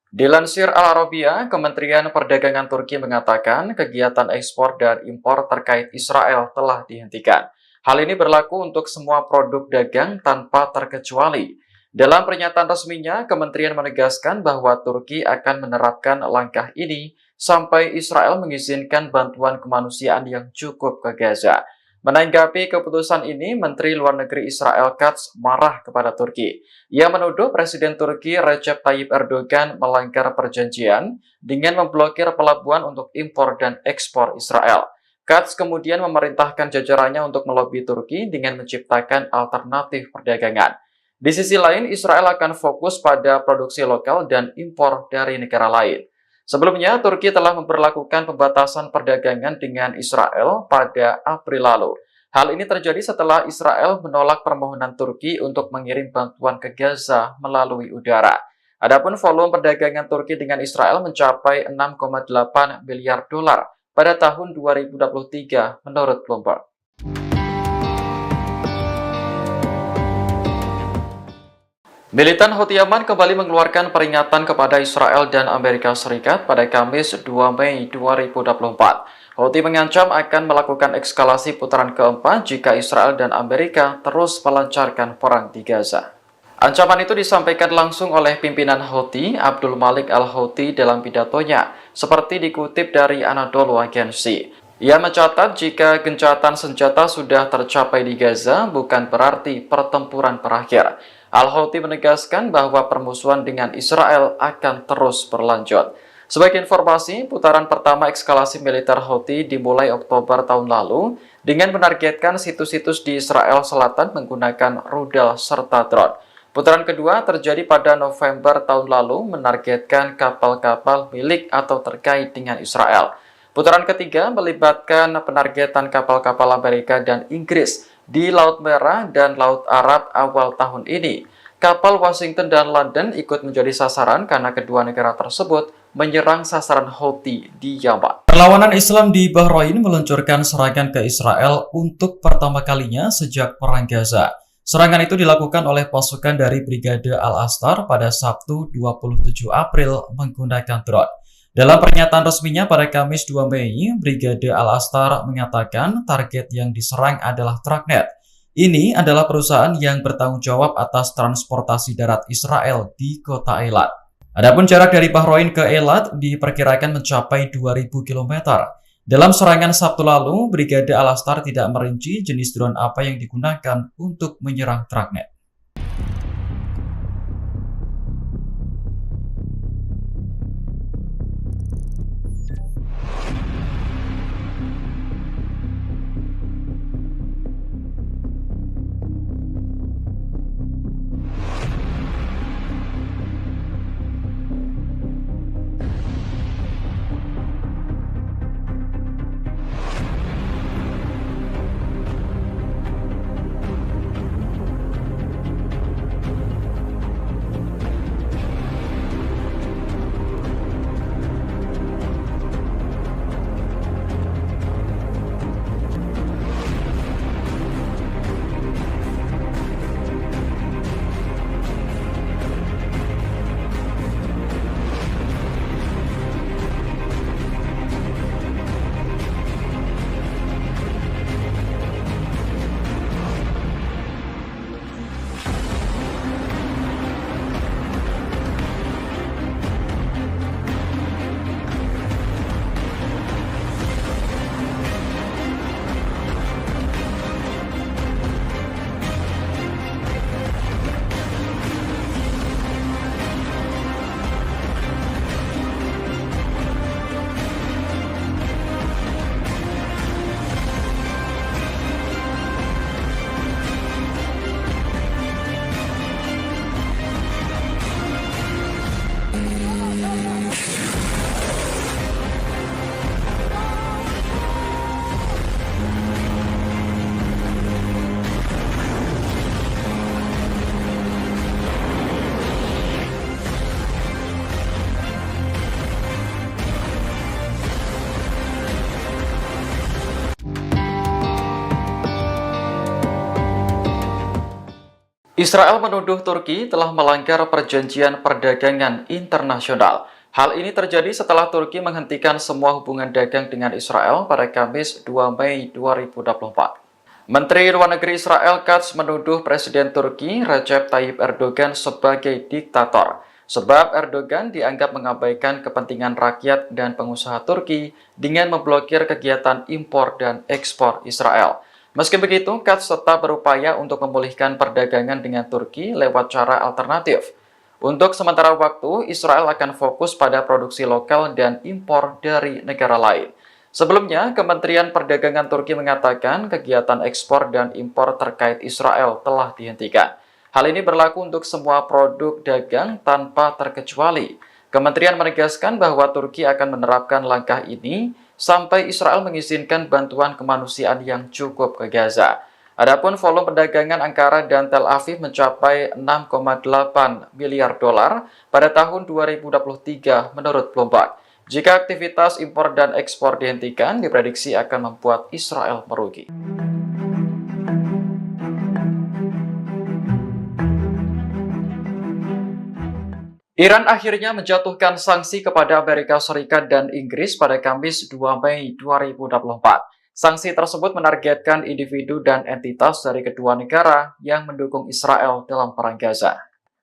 Dilansir Al Arabiya, Kementerian Perdagangan Turki mengatakan kegiatan ekspor dan impor terkait Israel telah dihentikan. Hal ini berlaku untuk semua produk dagang tanpa terkecuali. Dalam pernyataan resminya, kementerian menegaskan bahwa Turki akan menerapkan langkah ini sampai Israel mengizinkan bantuan kemanusiaan yang cukup ke Gaza. Menanggapi keputusan ini, Menteri Luar Negeri Israel Katz marah kepada Turki. Ia menuduh Presiden Turki Recep Tayyip Erdogan melanggar perjanjian dengan memblokir pelabuhan untuk impor dan ekspor Israel. Katz kemudian memerintahkan jajarannya untuk melobi Turki dengan menciptakan alternatif perdagangan. Di sisi lain, Israel akan fokus pada produksi lokal dan impor dari negara lain. Sebelumnya, Turki telah memperlakukan pembatasan perdagangan dengan Israel pada April lalu. Hal ini terjadi setelah Israel menolak permohonan Turki untuk mengirim bantuan ke Gaza melalui udara. Adapun volume perdagangan Turki dengan Israel mencapai 6,8 miliar dolar pada tahun 2023 menurut Bloomberg. Militan Houthi Yaman kembali mengeluarkan peringatan kepada Israel dan Amerika Serikat pada Kamis 2 Mei 2024. Houthi mengancam akan melakukan eskalasi putaran keempat jika Israel dan Amerika terus melancarkan perang di Gaza. Ancaman itu disampaikan langsung oleh pimpinan Houthi, Abdul Malik al-Houthi dalam pidatonya, seperti dikutip dari Anadolu Agency. Ia mencatat jika gencatan senjata sudah tercapai di Gaza, bukan berarti pertempuran berakhir. Al-Houthi menegaskan bahwa permusuhan dengan Israel akan terus berlanjut. Sebagai informasi, putaran pertama eskalasi militer Houthi dimulai Oktober tahun lalu dengan menargetkan situs-situs di Israel Selatan menggunakan rudal serta drone. Putaran kedua terjadi pada November tahun lalu menargetkan kapal-kapal milik atau terkait dengan Israel. Putaran ketiga melibatkan penargetan kapal-kapal Amerika dan Inggris di Laut Merah dan Laut Arab awal tahun ini. Kapal Washington dan London ikut menjadi sasaran karena kedua negara tersebut menyerang sasaran Houthi di Yaman. Perlawanan Islam di Bahrain meluncurkan serangan ke Israel untuk pertama kalinya sejak Perang Gaza. Serangan itu dilakukan oleh pasukan dari Brigade Al-Astar pada Sabtu 27 April menggunakan drone. Dalam pernyataan resminya pada Kamis 2 Mei, Brigade Al-Astar mengatakan target yang diserang adalah Tragnet. Ini adalah perusahaan yang bertanggung jawab atas transportasi darat Israel di kota Eilat. Adapun jarak dari Bahrain ke Eilat diperkirakan mencapai 2.000 km. Dalam serangan Sabtu lalu, Brigade Al-Astar tidak merinci jenis drone apa yang digunakan untuk menyerang Tragnet. Israel menuduh Turki telah melanggar perjanjian perdagangan internasional. Hal ini terjadi setelah Turki menghentikan semua hubungan dagang dengan Israel pada Kamis 2 Mei 2024. Menteri Luar Negeri Israel Katz menuduh Presiden Turki Recep Tayyip Erdogan sebagai diktator, sebab Erdogan dianggap mengabaikan kepentingan rakyat dan pengusaha Turki dengan memblokir kegiatan impor dan ekspor Israel. Meski begitu, Katz tetap berupaya untuk memulihkan perdagangan dengan Turki lewat cara alternatif. Untuk sementara waktu, Israel akan fokus pada produksi lokal dan impor dari negara lain. Sebelumnya, Kementerian Perdagangan Turki mengatakan kegiatan ekspor dan impor terkait Israel telah dihentikan. Hal ini berlaku untuk semua produk dagang tanpa terkecuali. Kementerian menegaskan bahwa Turki akan menerapkan langkah ini sampai Israel mengizinkan bantuan kemanusiaan yang cukup ke Gaza. Adapun volume perdagangan Ankara dan Tel Aviv mencapai 6,8 miliar dolar pada tahun 2023 menurut Bloomberg. Jika aktivitas impor dan ekspor dihentikan, diprediksi akan membuat Israel merugi. Iran akhirnya menjatuhkan sanksi kepada Amerika Serikat dan Inggris pada Kamis 2 Mei 2024. Sanksi tersebut menargetkan individu dan entitas dari kedua negara yang mendukung Israel dalam perang Gaza.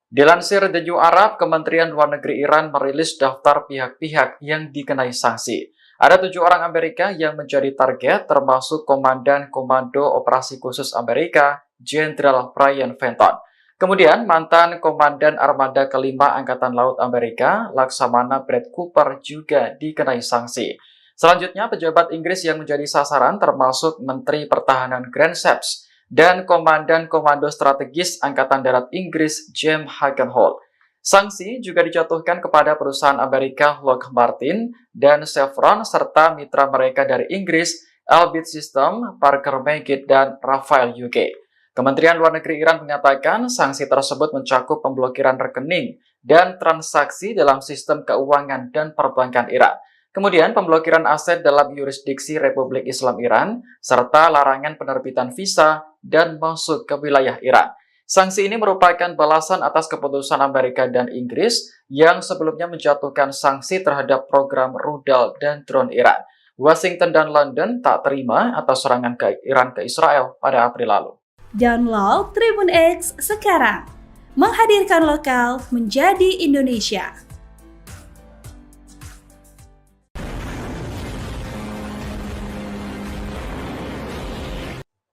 Dilansir The New Arab, Kementerian Luar Negeri Iran merilis daftar pihak-pihak yang dikenai sanksi. Ada 7 orang Amerika yang menjadi target, termasuk Komandan Komando Operasi Khusus Amerika, Jenderal Brian Fenton. Kemudian, mantan Komandan Armada Kelima Angkatan Laut Amerika, Laksamana Brad Cooper juga dikenai sanksi. Selanjutnya, pejabat Inggris yang menjadi sasaran termasuk Menteri Pertahanan Grant Shapps dan Komandan Komando Strategis Angkatan Darat Inggris James Hagenholt. Sanksi juga dijatuhkan kepada perusahaan Amerika Lockheed Martin dan Chevron serta mitra mereka dari Inggris, Elbit System, Parker Meggitt, dan Rafael UK. Kementerian Luar Negeri Iran mengatakan sanksi tersebut mencakup pemblokiran rekening dan transaksi dalam sistem keuangan dan perbankan Iran. Kemudian pemblokiran aset dalam yurisdiksi Republik Islam Iran, serta larangan penerbitan visa dan masuk ke wilayah Iran. Sanksi ini merupakan balasan atas keputusan Amerika dan Inggris yang sebelumnya menjatuhkan sanksi terhadap program rudal dan drone Iran. Washington dan London tak terima atas serangan ke Iran ke Israel pada April lalu. Download Tribun X sekarang, menghadirkan lokal menjadi Indonesia.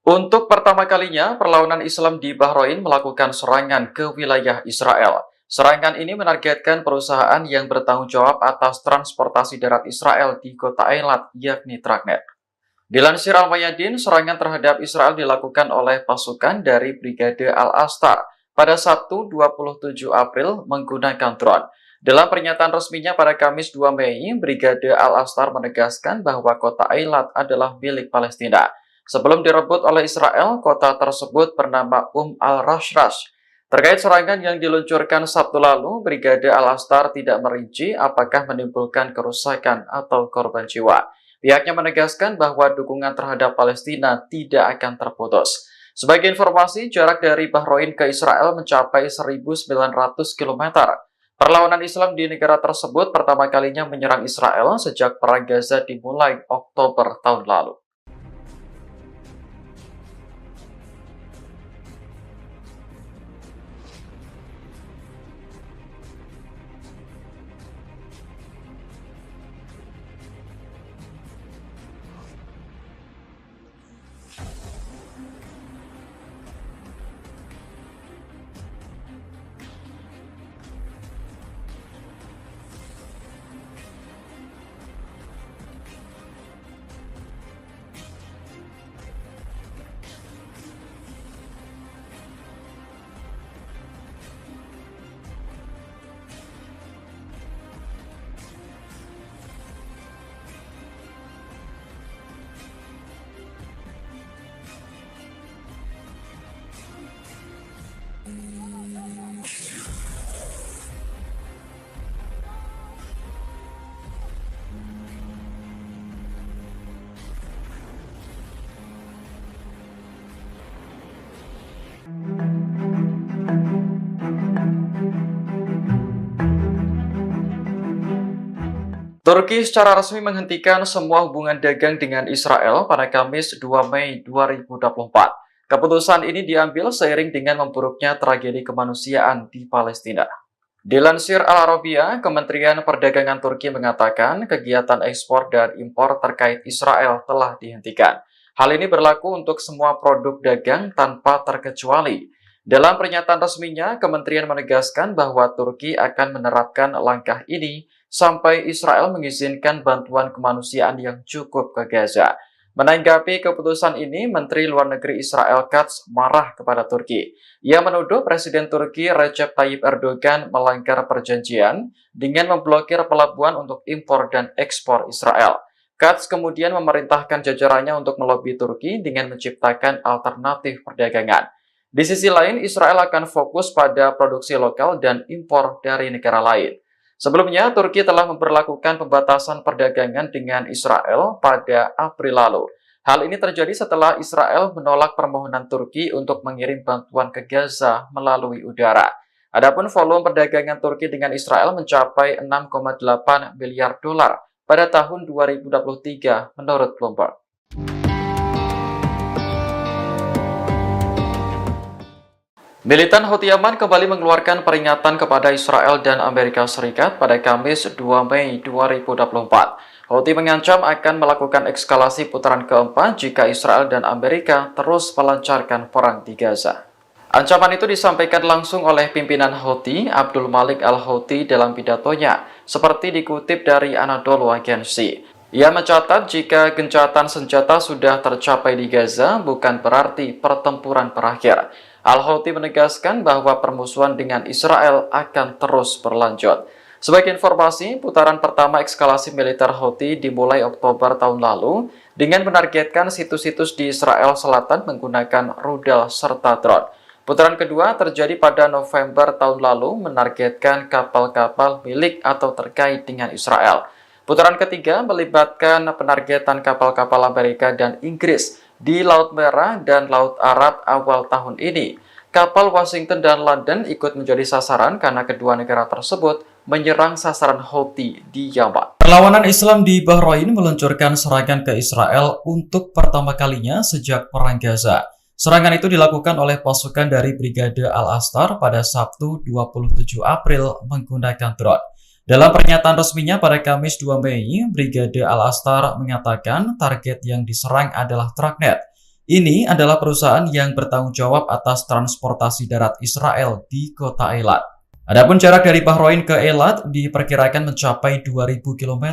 Untuk pertama kalinya, perlawanan Islam di Bahrain melakukan serangan ke wilayah Israel. Serangan ini menargetkan perusahaan yang bertanggung jawab atas transportasi darat Israel di kota Eilat, yakni Tragnet. Dilansir Al-Mayadin, serangan terhadap Israel dilakukan oleh pasukan dari Brigade Al-Astar pada Sabtu 27 April menggunakan drone. Dalam pernyataan resminya pada Kamis 2 Mei, Brigade Al-Astar menegaskan bahwa kota Eilat adalah milik Palestina. Sebelum direbut oleh Israel, kota tersebut bernama al-Rashrash. Terkait serangan yang diluncurkan Sabtu lalu, Brigade Al-Astar tidak merinci apakah menimbulkan kerusakan atau korban jiwa. Pihaknya menegaskan bahwa dukungan terhadap Palestina tidak akan terputus. Sebagai informasi, jarak dari Bahrain ke Israel mencapai 1.900 km. Perlawanan Islam di negara tersebut pertama kalinya menyerang Israel sejak Perang Gaza dimulai Oktober tahun lalu. Turki secara resmi menghentikan semua hubungan dagang dengan Israel pada Kamis 2 Mei 2024. Keputusan ini diambil seiring dengan memburuknya tragedi kemanusiaan di Palestina. Dilansir Al Arabiya, Kementerian Perdagangan Turki mengatakan kegiatan ekspor dan impor terkait Israel telah dihentikan. Hal ini berlaku untuk semua produk dagang tanpa terkecuali. Dalam pernyataan resminya, Kementerian menegaskan bahwa Turki akan menerapkan langkah ini sampai Israel mengizinkan bantuan kemanusiaan yang cukup ke Gaza. Menanggapi keputusan ini, Menteri Luar Negeri Israel Katz marah kepada Turki. Ia menuduh Presiden Turki Recep Tayyip Erdogan melanggar perjanjian dengan memblokir pelabuhan untuk impor dan ekspor Israel. Katz kemudian memerintahkan jajarannya untuk melobi Turki dengan menciptakan alternatif perdagangan. Di sisi lain, Israel akan fokus pada produksi lokal dan impor dari negara lain. Sebelumnya, Turki telah memperlakukan pembatasan perdagangan dengan Israel pada April lalu. Hal ini terjadi setelah Israel menolak permohonan Turki untuk mengirim bantuan ke Gaza melalui udara. Adapun volume perdagangan Turki dengan Israel mencapai 6,8 miliar dolar pada tahun 2023 menurut Bloomberg. Militan Houthi Yaman kembali mengeluarkan peringatan kepada Israel dan Amerika Serikat pada Kamis 2 Mei 2024. Houthi mengancam akan melakukan eskalasi putaran keempat jika Israel dan Amerika terus melancarkan perang di Gaza. Ancaman itu disampaikan langsung oleh pimpinan Houthi, Abdul Malik al-Houthi dalam pidatonya, seperti dikutip dari Anadolu Agency. Ia mencatat jika gencatan senjata sudah tercapai di Gaza bukan berarti pertempuran berakhir. Al-Houthi menegaskan bahwa permusuhan dengan Israel akan terus berlanjut. Sebagai informasi, putaran pertama eskalasi militer Houthi dimulai Oktober tahun lalu dengan menargetkan situs-situs di Israel Selatan menggunakan rudal serta drone. Putaran kedua terjadi pada November tahun lalu menargetkan kapal-kapal milik atau terkait dengan Israel. Putaran ketiga melibatkan penargetan kapal-kapal Amerika dan Inggris di Laut Merah dan Laut Arab awal tahun ini. Kapal Washington dan London ikut menjadi sasaran karena kedua negara tersebut menyerang sasaran Houthi di Yaman. Perlawanan Islam di Bahrain meluncurkan serangan ke Israel untuk pertama kalinya sejak Perang Gaza. Serangan itu dilakukan oleh pasukan dari Brigade Al-Astar pada Sabtu 27 April menggunakan drone. Dalam pernyataan resminya pada Kamis 2 Mei, Brigade Al-Astar mengatakan target yang diserang adalah Traqnet. Ini adalah perusahaan yang bertanggung jawab atas transportasi darat Israel di kota Eilat. Adapun jarak dari Bahrain ke Eilat diperkirakan mencapai 2.000 km.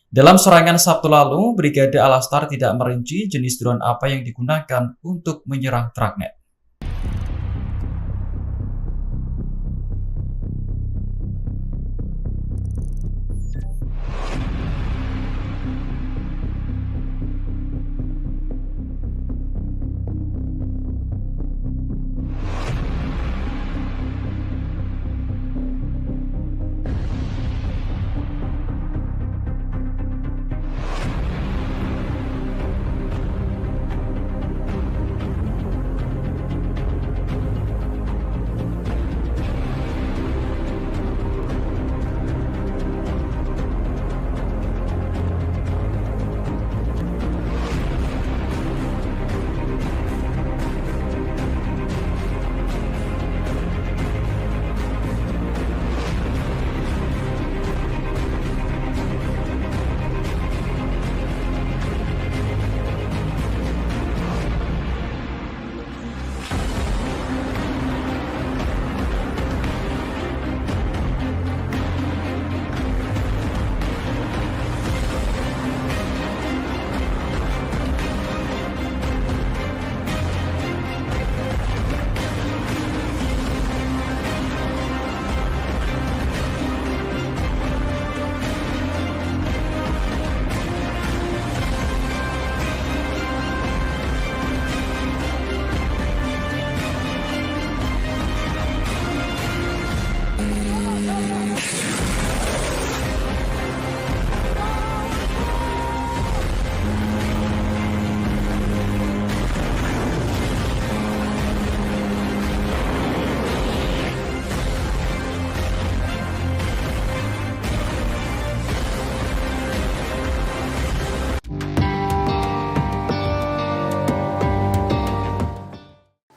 Dalam serangan Sabtu lalu, Brigade Al-Astar tidak merinci jenis drone apa yang digunakan untuk menyerang Traqnet.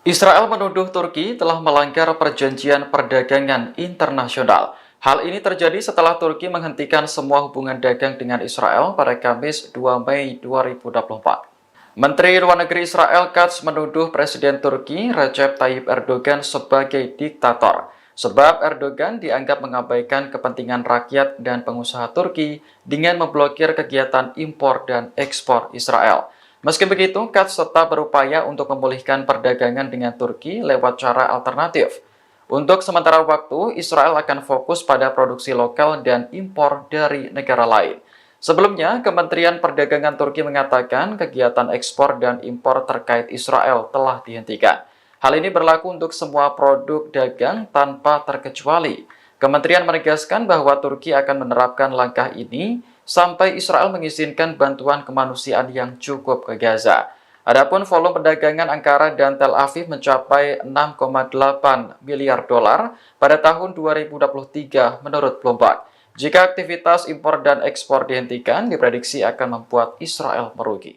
Israel menuduh Turki telah melanggar perjanjian perdagangan internasional. Hal ini terjadi setelah Turki menghentikan semua hubungan dagang dengan Israel pada Kamis 2 Mei 2024. Menteri Luar Negeri Israel Katz menuduh Presiden Turki Recep Tayyip Erdogan sebagai diktator, sebab Erdogan dianggap mengabaikan kepentingan rakyat dan pengusaha Turki dengan memblokir kegiatan impor dan ekspor Israel. Meski begitu, Katz tetap berupaya untuk memulihkan perdagangan dengan Turki lewat cara alternatif. Untuk sementara waktu, Israel akan fokus pada produksi lokal dan impor dari negara lain. Sebelumnya, Kementerian Perdagangan Turki mengatakan kegiatan ekspor dan impor terkait Israel telah dihentikan. Hal ini berlaku untuk semua produk dagang tanpa terkecuali. Kementerian menegaskan bahwa Turki akan menerapkan langkah ini sampai Israel mengizinkan bantuan kemanusiaan yang cukup ke Gaza. Adapun volume perdagangan Ankara dan Tel Aviv mencapai 6,8 miliar dolar pada tahun 2023 menurut Bloomberg. Jika aktivitas impor dan ekspor dihentikan, diprediksi akan membuat Israel merugi.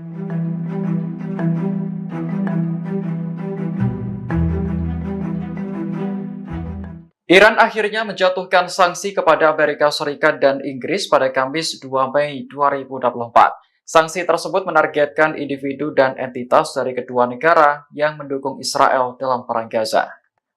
Iran akhirnya menjatuhkan sanksi kepada Amerika Serikat dan Inggris pada Kamis 2 Mei 2024. Sanksi tersebut menargetkan individu dan entitas dari kedua negara yang mendukung Israel dalam perang Gaza.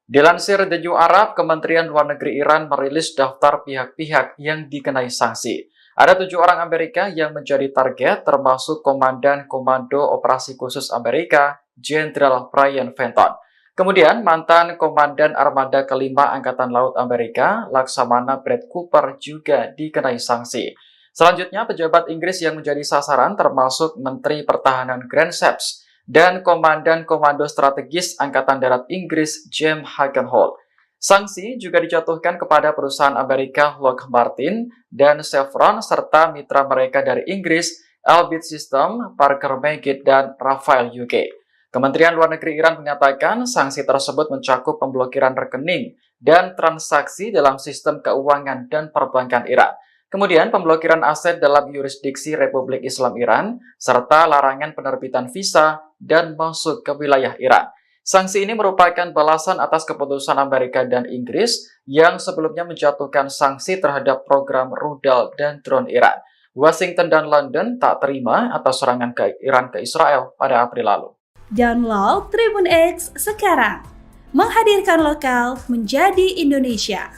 Dilansir The New Arab, Kementerian Luar Negeri Iran merilis daftar pihak-pihak yang dikenai sanksi. Ada 7 orang Amerika yang menjadi target, termasuk Komandan Komando Operasi Khusus Amerika, Jenderal Brian Fenton. Kemudian, mantan Komandan Armada Kelima Angkatan Laut Amerika, Laksamana Brad Cooper juga dikenai sanksi. Selanjutnya, pejabat Inggris yang menjadi sasaran termasuk Menteri Pertahanan Grant Shapps dan Komandan Komando Strategis Angkatan Darat Inggris, James Hagenholt. Sanksi juga dijatuhkan kepada perusahaan Amerika Lockheed Martin dan Chevron serta mitra mereka dari Inggris, Elbit System, Parker Meggitt, dan Rafael UK. Kementerian Luar Negeri Iran mengatakan sanksi tersebut mencakup pemblokiran rekening dan transaksi dalam sistem keuangan dan perbankan Iran. Kemudian pemblokiran aset dalam yurisdiksi Republik Islam Iran, serta larangan penerbitan visa dan masuk ke wilayah Iran. Sanksi ini merupakan balasan atas keputusan Amerika dan Inggris yang sebelumnya menjatuhkan sanksi terhadap program rudal dan drone Iran. Washington dan London tak terima atas serangan Iran ke Israel pada April lalu. Download Tribun X sekarang, menghadirkan lokal menjadi Indonesia.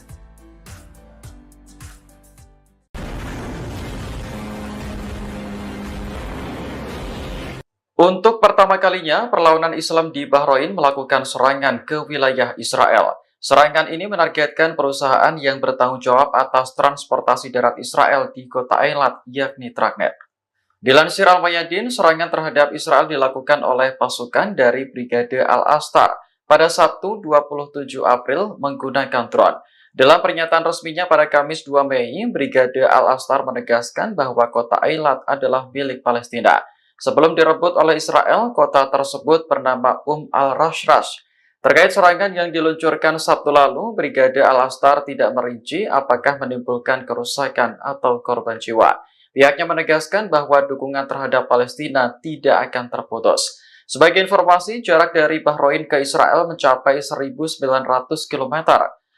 Untuk pertama kalinya, perlawanan Islam di Bahrain melakukan serangan ke wilayah Israel. Serangan ini menargetkan perusahaan yang bertanggung jawab atas transportasi darat Israel di kota Eilat, yakni Tragnet. Dilansir Al-Mayadin, serangan terhadap Israel dilakukan oleh pasukan dari Brigade Al-Astar pada Sabtu 27 April menggunakan drone. Dalam pernyataan resminya pada Kamis 2 Mei, Brigade Al-Astar menegaskan bahwa kota Eilat adalah milik Palestina. Sebelum direbut oleh Israel, kota tersebut bernama Al-Rashrash. Terkait serangan yang diluncurkan Sabtu lalu, Brigade Al-Astar tidak merinci apakah menimbulkan kerusakan atau korban jiwa. Pihaknya menegaskan bahwa dukungan terhadap Palestina tidak akan terputus. Sebagai informasi, jarak dari Bahrain ke Israel mencapai 1.900 km.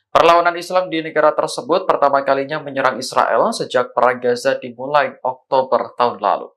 Perlawanan Islam di negara tersebut pertama kalinya menyerang Israel sejak Perang Gaza dimulai Oktober tahun lalu.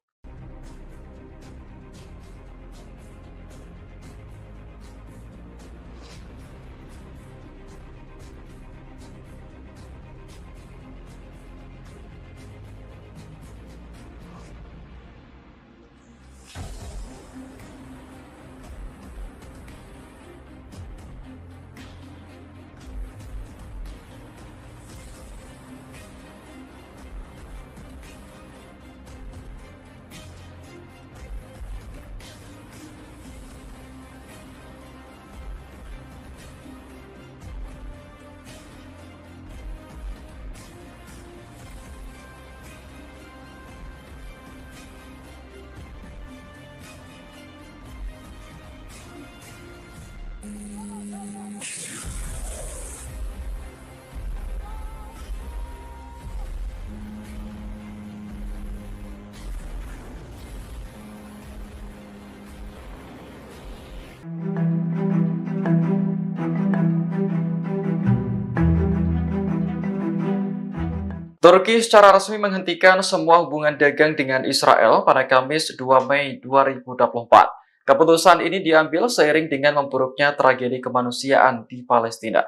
Turki secara resmi menghentikan semua hubungan dagang dengan Israel pada Kamis 2 Mei 2024. Keputusan ini diambil seiring dengan memburuknya tragedi kemanusiaan di Palestina.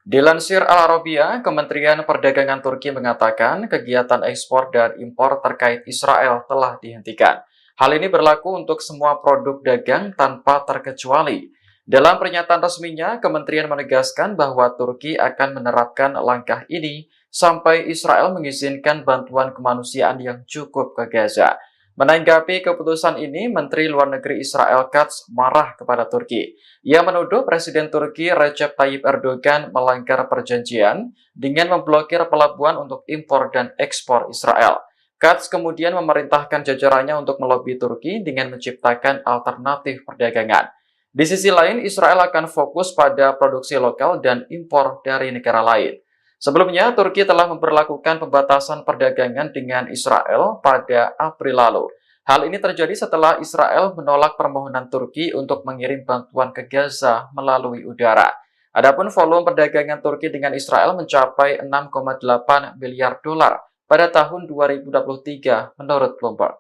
Dilansir Al Arabiya, Kementerian Perdagangan Turki mengatakan kegiatan ekspor dan impor terkait Israel telah dihentikan. Hal ini berlaku untuk semua produk dagang tanpa terkecuali. Dalam pernyataan resminya, kementerian menegaskan bahwa Turki akan menerapkan langkah ini sampai Israel mengizinkan bantuan kemanusiaan yang cukup ke Gaza. Menanggapi keputusan ini, Menteri Luar Negeri Israel Katz marah kepada Turki. Ia menuduh Presiden Turki Recep Tayyip Erdogan melanggar perjanjian dengan memblokir pelabuhan untuk impor dan ekspor Israel. Katz kemudian memerintahkan jajarannya untuk melobi Turki dengan menciptakan alternatif perdagangan. Di sisi lain, Israel akan fokus pada produksi lokal dan impor dari negara lain. Sebelumnya, Turki telah memperlakukan pembatasan perdagangan dengan Israel pada April lalu. Hal ini terjadi setelah Israel menolak permohonan Turki untuk mengirim bantuan ke Gaza melalui udara. Adapun volume perdagangan Turki dengan Israel mencapai 6,8 miliar dolar pada tahun 2023 menurut Bloomberg.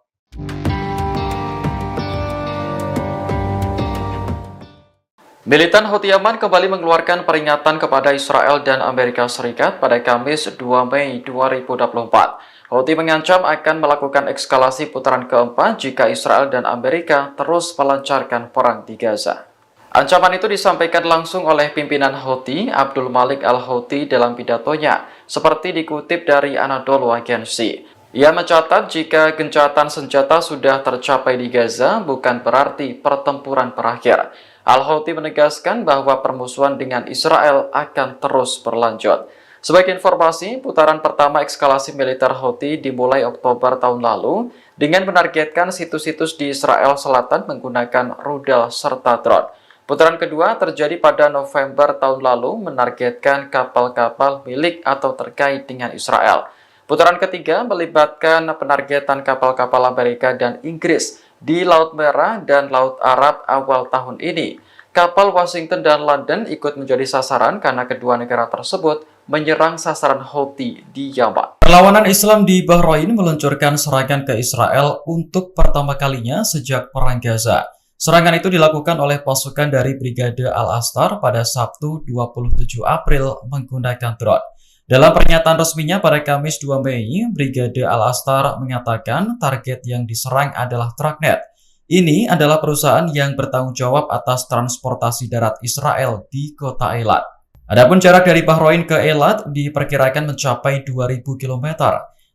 Militan Houthi Yaman kembali mengeluarkan peringatan kepada Israel dan Amerika Serikat pada Kamis 2 Mei 2024. Houthi mengancam akan melakukan eskalasi putaran keempat jika Israel dan Amerika terus melancarkan perang di Gaza. Ancaman itu disampaikan langsung oleh pimpinan Houthi, Abdul Malik al-Houthi dalam pidatonya, seperti dikutip dari Anadolu Agency. Ia mencatat jika gencatan senjata sudah tercapai di Gaza, bukan berarti pertempuran berakhir. Al-Houthi menegaskan bahwa permusuhan dengan Israel akan terus berlanjut. Sebagai informasi, putaran pertama eskalasi militer Houthi dimulai Oktober tahun lalu dengan menargetkan situs-situs di Israel Selatan menggunakan rudal serta drone. Putaran kedua terjadi pada November tahun lalu menargetkan kapal-kapal milik atau terkait dengan Israel. Putaran ketiga melibatkan penargetan kapal-kapal Amerika dan Inggris di Laut Merah dan Laut Arab awal tahun ini. Kapal Washington dan London ikut menjadi sasaran karena kedua negara tersebut menyerang sasaran Houthi di Yaman. Perlawanan Islam di Bahrain meluncurkan serangan ke Israel untuk pertama kalinya sejak Perang Gaza. Serangan itu dilakukan oleh pasukan dari Brigade Al-Astar pada Sabtu 27 April menggunakan drone. Dalam pernyataan resminya pada Kamis 2 Mei, Brigade Al-Astar mengatakan target yang diserang adalah Tragnet. Ini adalah perusahaan yang bertanggung jawab atas transportasi darat Israel di kota Eilat. Adapun jarak dari Bahrain ke Eilat diperkirakan mencapai 2.000 km.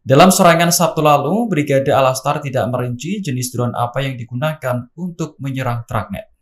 Dalam serangan Sabtu lalu, Brigade Al-Astar tidak merinci jenis drone apa yang digunakan untuk menyerang Tragnet.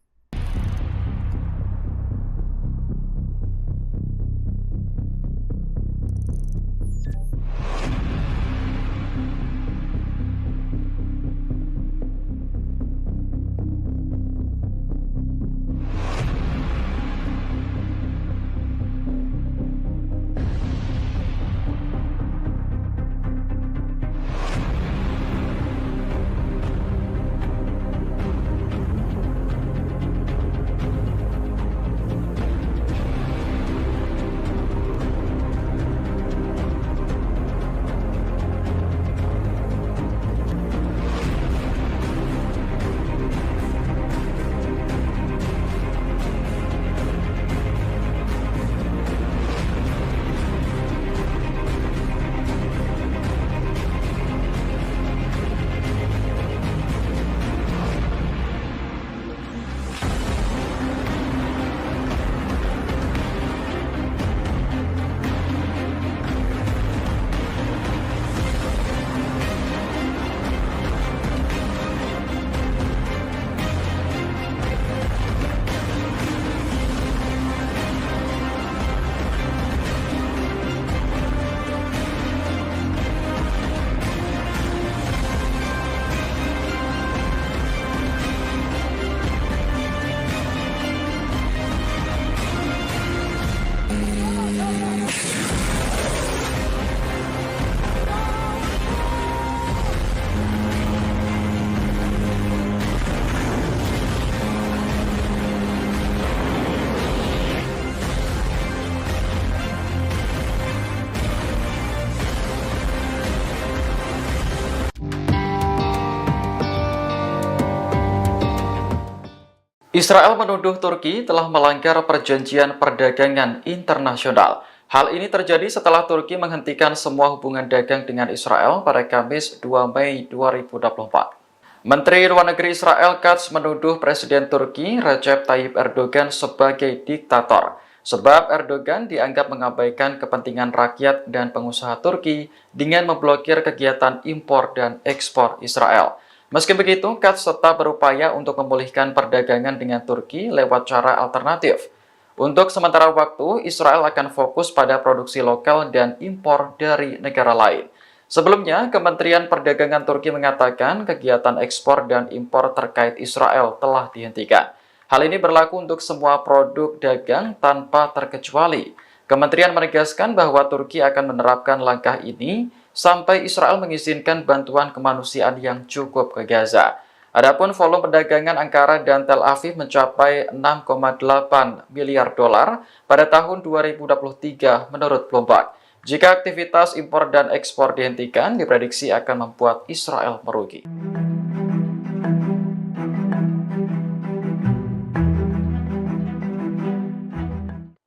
Israel menuduh Turki telah melanggar perjanjian perdagangan internasional. Hal ini terjadi setelah Turki menghentikan semua hubungan dagang dengan Israel pada Kamis 2 Mei 2024. Menteri Luar Negeri Israel Katz menuduh Presiden Turki Recep Tayyip Erdogan sebagai diktator, sebab Erdogan dianggap mengabaikan kepentingan rakyat dan pengusaha Turki dengan memblokir kegiatan impor dan ekspor Israel. Meski begitu, Katz tetap berupaya untuk memulihkan perdagangan dengan Turki lewat cara alternatif. Untuk sementara waktu, Israel akan fokus pada produksi lokal dan impor dari negara lain. Sebelumnya, Kementerian Perdagangan Turki mengatakan kegiatan ekspor dan impor terkait Israel telah dihentikan. Hal ini berlaku untuk semua produk dagang tanpa terkecuali. Kementerian menegaskan bahwa Turki akan menerapkan langkah ini sampai Israel mengizinkan bantuan kemanusiaan yang cukup ke Gaza. Adapun volume perdagangan Ankara dan Tel Aviv mencapai 6,8 miliar dolar pada tahun 2023 menurut Bloomberg. Jika aktivitas impor dan ekspor dihentikan, diprediksi akan membuat Israel merugi.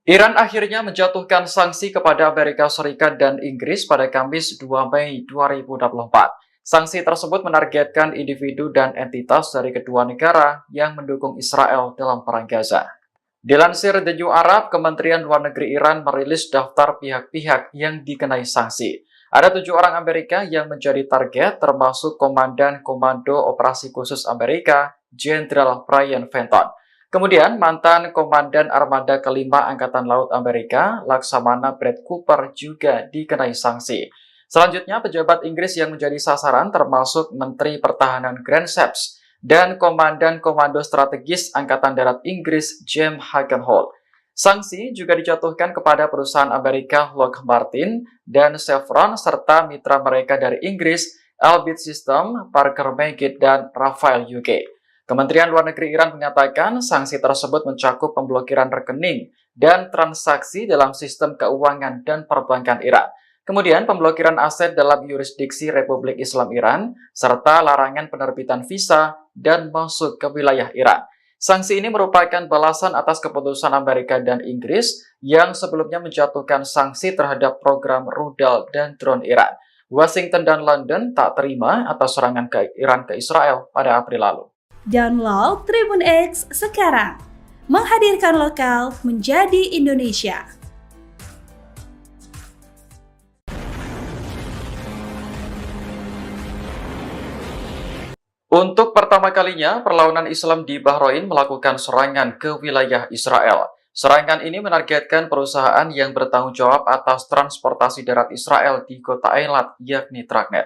Iran akhirnya menjatuhkan sanksi kepada Amerika Serikat dan Inggris pada Kamis 2 Mei 2024. Sanksi tersebut menargetkan individu dan entitas dari kedua negara yang mendukung Israel dalam perang Gaza. Dilansir The New Arab, Kementerian Luar Negeri Iran merilis daftar pihak-pihak yang dikenai sanksi. Ada 7 orang Amerika yang menjadi target, termasuk Komandan Komando Operasi Khusus Amerika, Jenderal Brian Fenton. Kemudian, mantan Komandan Armada Kelima Angkatan Laut Amerika, Laksamana Brad Cooper juga dikenai sanksi. Selanjutnya, pejabat Inggris yang menjadi sasaran termasuk Menteri Pertahanan Grant Shapps dan Komandan Komando Strategis Angkatan Darat Inggris, James Hagenholt. Sanksi juga dijatuhkan kepada perusahaan Amerika Lockheed Martin dan Chevron serta mitra mereka dari Inggris, Elbit System, Parker Meggitt, dan Rafael UK. Kementerian Luar Negeri Iran mengatakan sanksi tersebut mencakup pemblokiran rekening dan transaksi dalam sistem keuangan dan perbankan Iran. Kemudian pemblokiran aset dalam yurisdiksi Republik Islam Iran, serta larangan penerbitan visa dan masuk ke wilayah Iran. Sanksi ini merupakan balasan atas keputusan Amerika dan Inggris yang sebelumnya menjatuhkan sanksi terhadap program rudal dan drone Iran. Washington dan London tak terima atas serangan ke Iran ke Israel pada April lalu. Download Tribun X sekarang, menghadirkan lokal menjadi Indonesia. Untuk pertama kalinya, perlawanan Islam di Bahrain melakukan serangan ke wilayah Israel. Serangan ini menargetkan perusahaan yang bertanggung jawab atas transportasi darat Israel di kota Eilat, yakni Tragnet.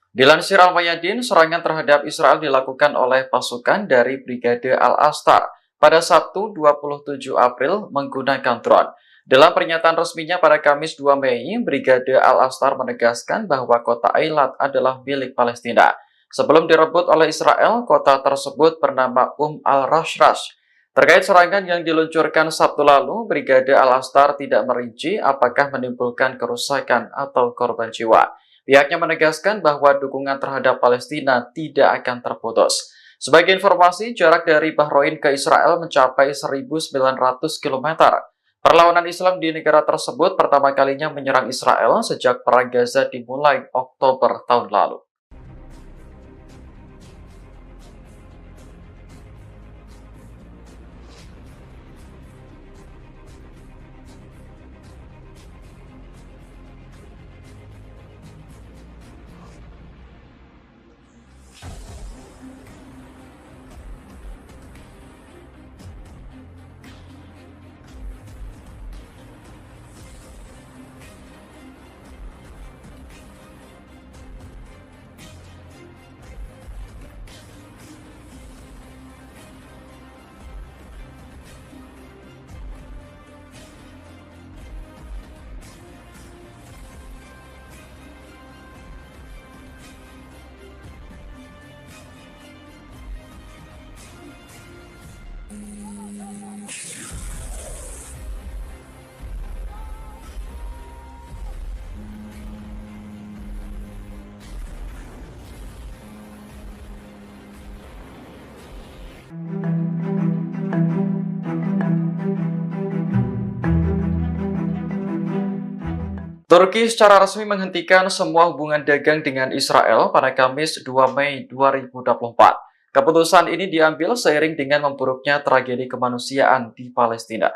Dilansir Al-Mayadin, serangan terhadap Israel dilakukan oleh pasukan dari Brigade Al-Astar pada Sabtu 27 April menggunakan drone. Dalam pernyataan resminya pada Kamis 2 Mei, Brigade Al-Astar menegaskan bahwa kota Eilat adalah milik Palestina. Sebelum direbut oleh Israel, kota tersebut bernama Al-Rashrash. Terkait serangan yang diluncurkan Sabtu lalu, Brigade Al-Astar tidak merinci apakah menimbulkan kerusakan atau korban jiwa. Pihaknya menegaskan bahwa dukungan terhadap Palestina tidak akan terputus. Sebagai informasi, jarak dari Bahrain ke Israel mencapai 1.900 km. Perlawanan Islam di negara tersebut pertama kalinya menyerang Israel sejak Perang Gaza dimulai Oktober tahun lalu. Turki secara resmi menghentikan semua hubungan dagang dengan Israel pada Kamis 2 Mei 2024. Keputusan ini diambil seiring dengan memburuknya tragedi kemanusiaan di Palestina.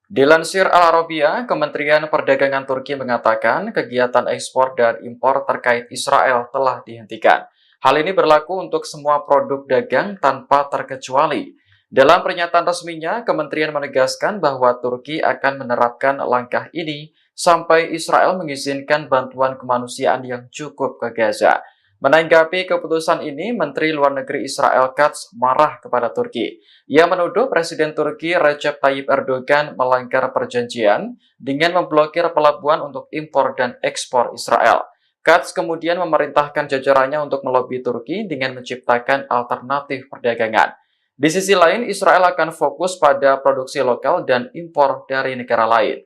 Dilansir Al Arabiya, Kementerian Perdagangan Turki mengatakan kegiatan ekspor dan impor terkait Israel telah dihentikan. Hal ini berlaku untuk semua produk dagang tanpa terkecuali. Dalam pernyataan resminya, kementerian menegaskan bahwa Turki akan menerapkan langkah ini sampai Israel mengizinkan bantuan kemanusiaan yang cukup ke Gaza. Menanggapi keputusan ini, Menteri Luar Negeri Israel Katz marah kepada Turki. Ia menuduh Presiden Turki Recep Tayyip Erdogan melanggar perjanjian dengan memblokir pelabuhan untuk impor dan ekspor Israel. Katz kemudian memerintahkan jajarannya untuk melobi Turki dengan menciptakan alternatif perdagangan. Di sisi lain, Israel akan fokus pada produksi lokal dan impor dari negara lain.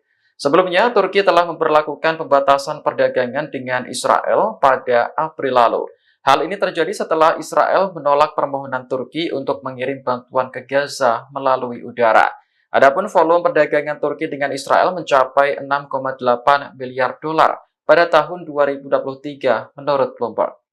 Sebelumnya, Turki telah memberlakukan pembatasan perdagangan dengan Israel pada April lalu. Hal ini terjadi setelah Israel menolak permohonan Turki untuk mengirim bantuan ke Gaza melalui udara. Adapun volume perdagangan Turki dengan Israel mencapai 6,8 miliar dolar pada tahun 2023 menurut Bloomberg.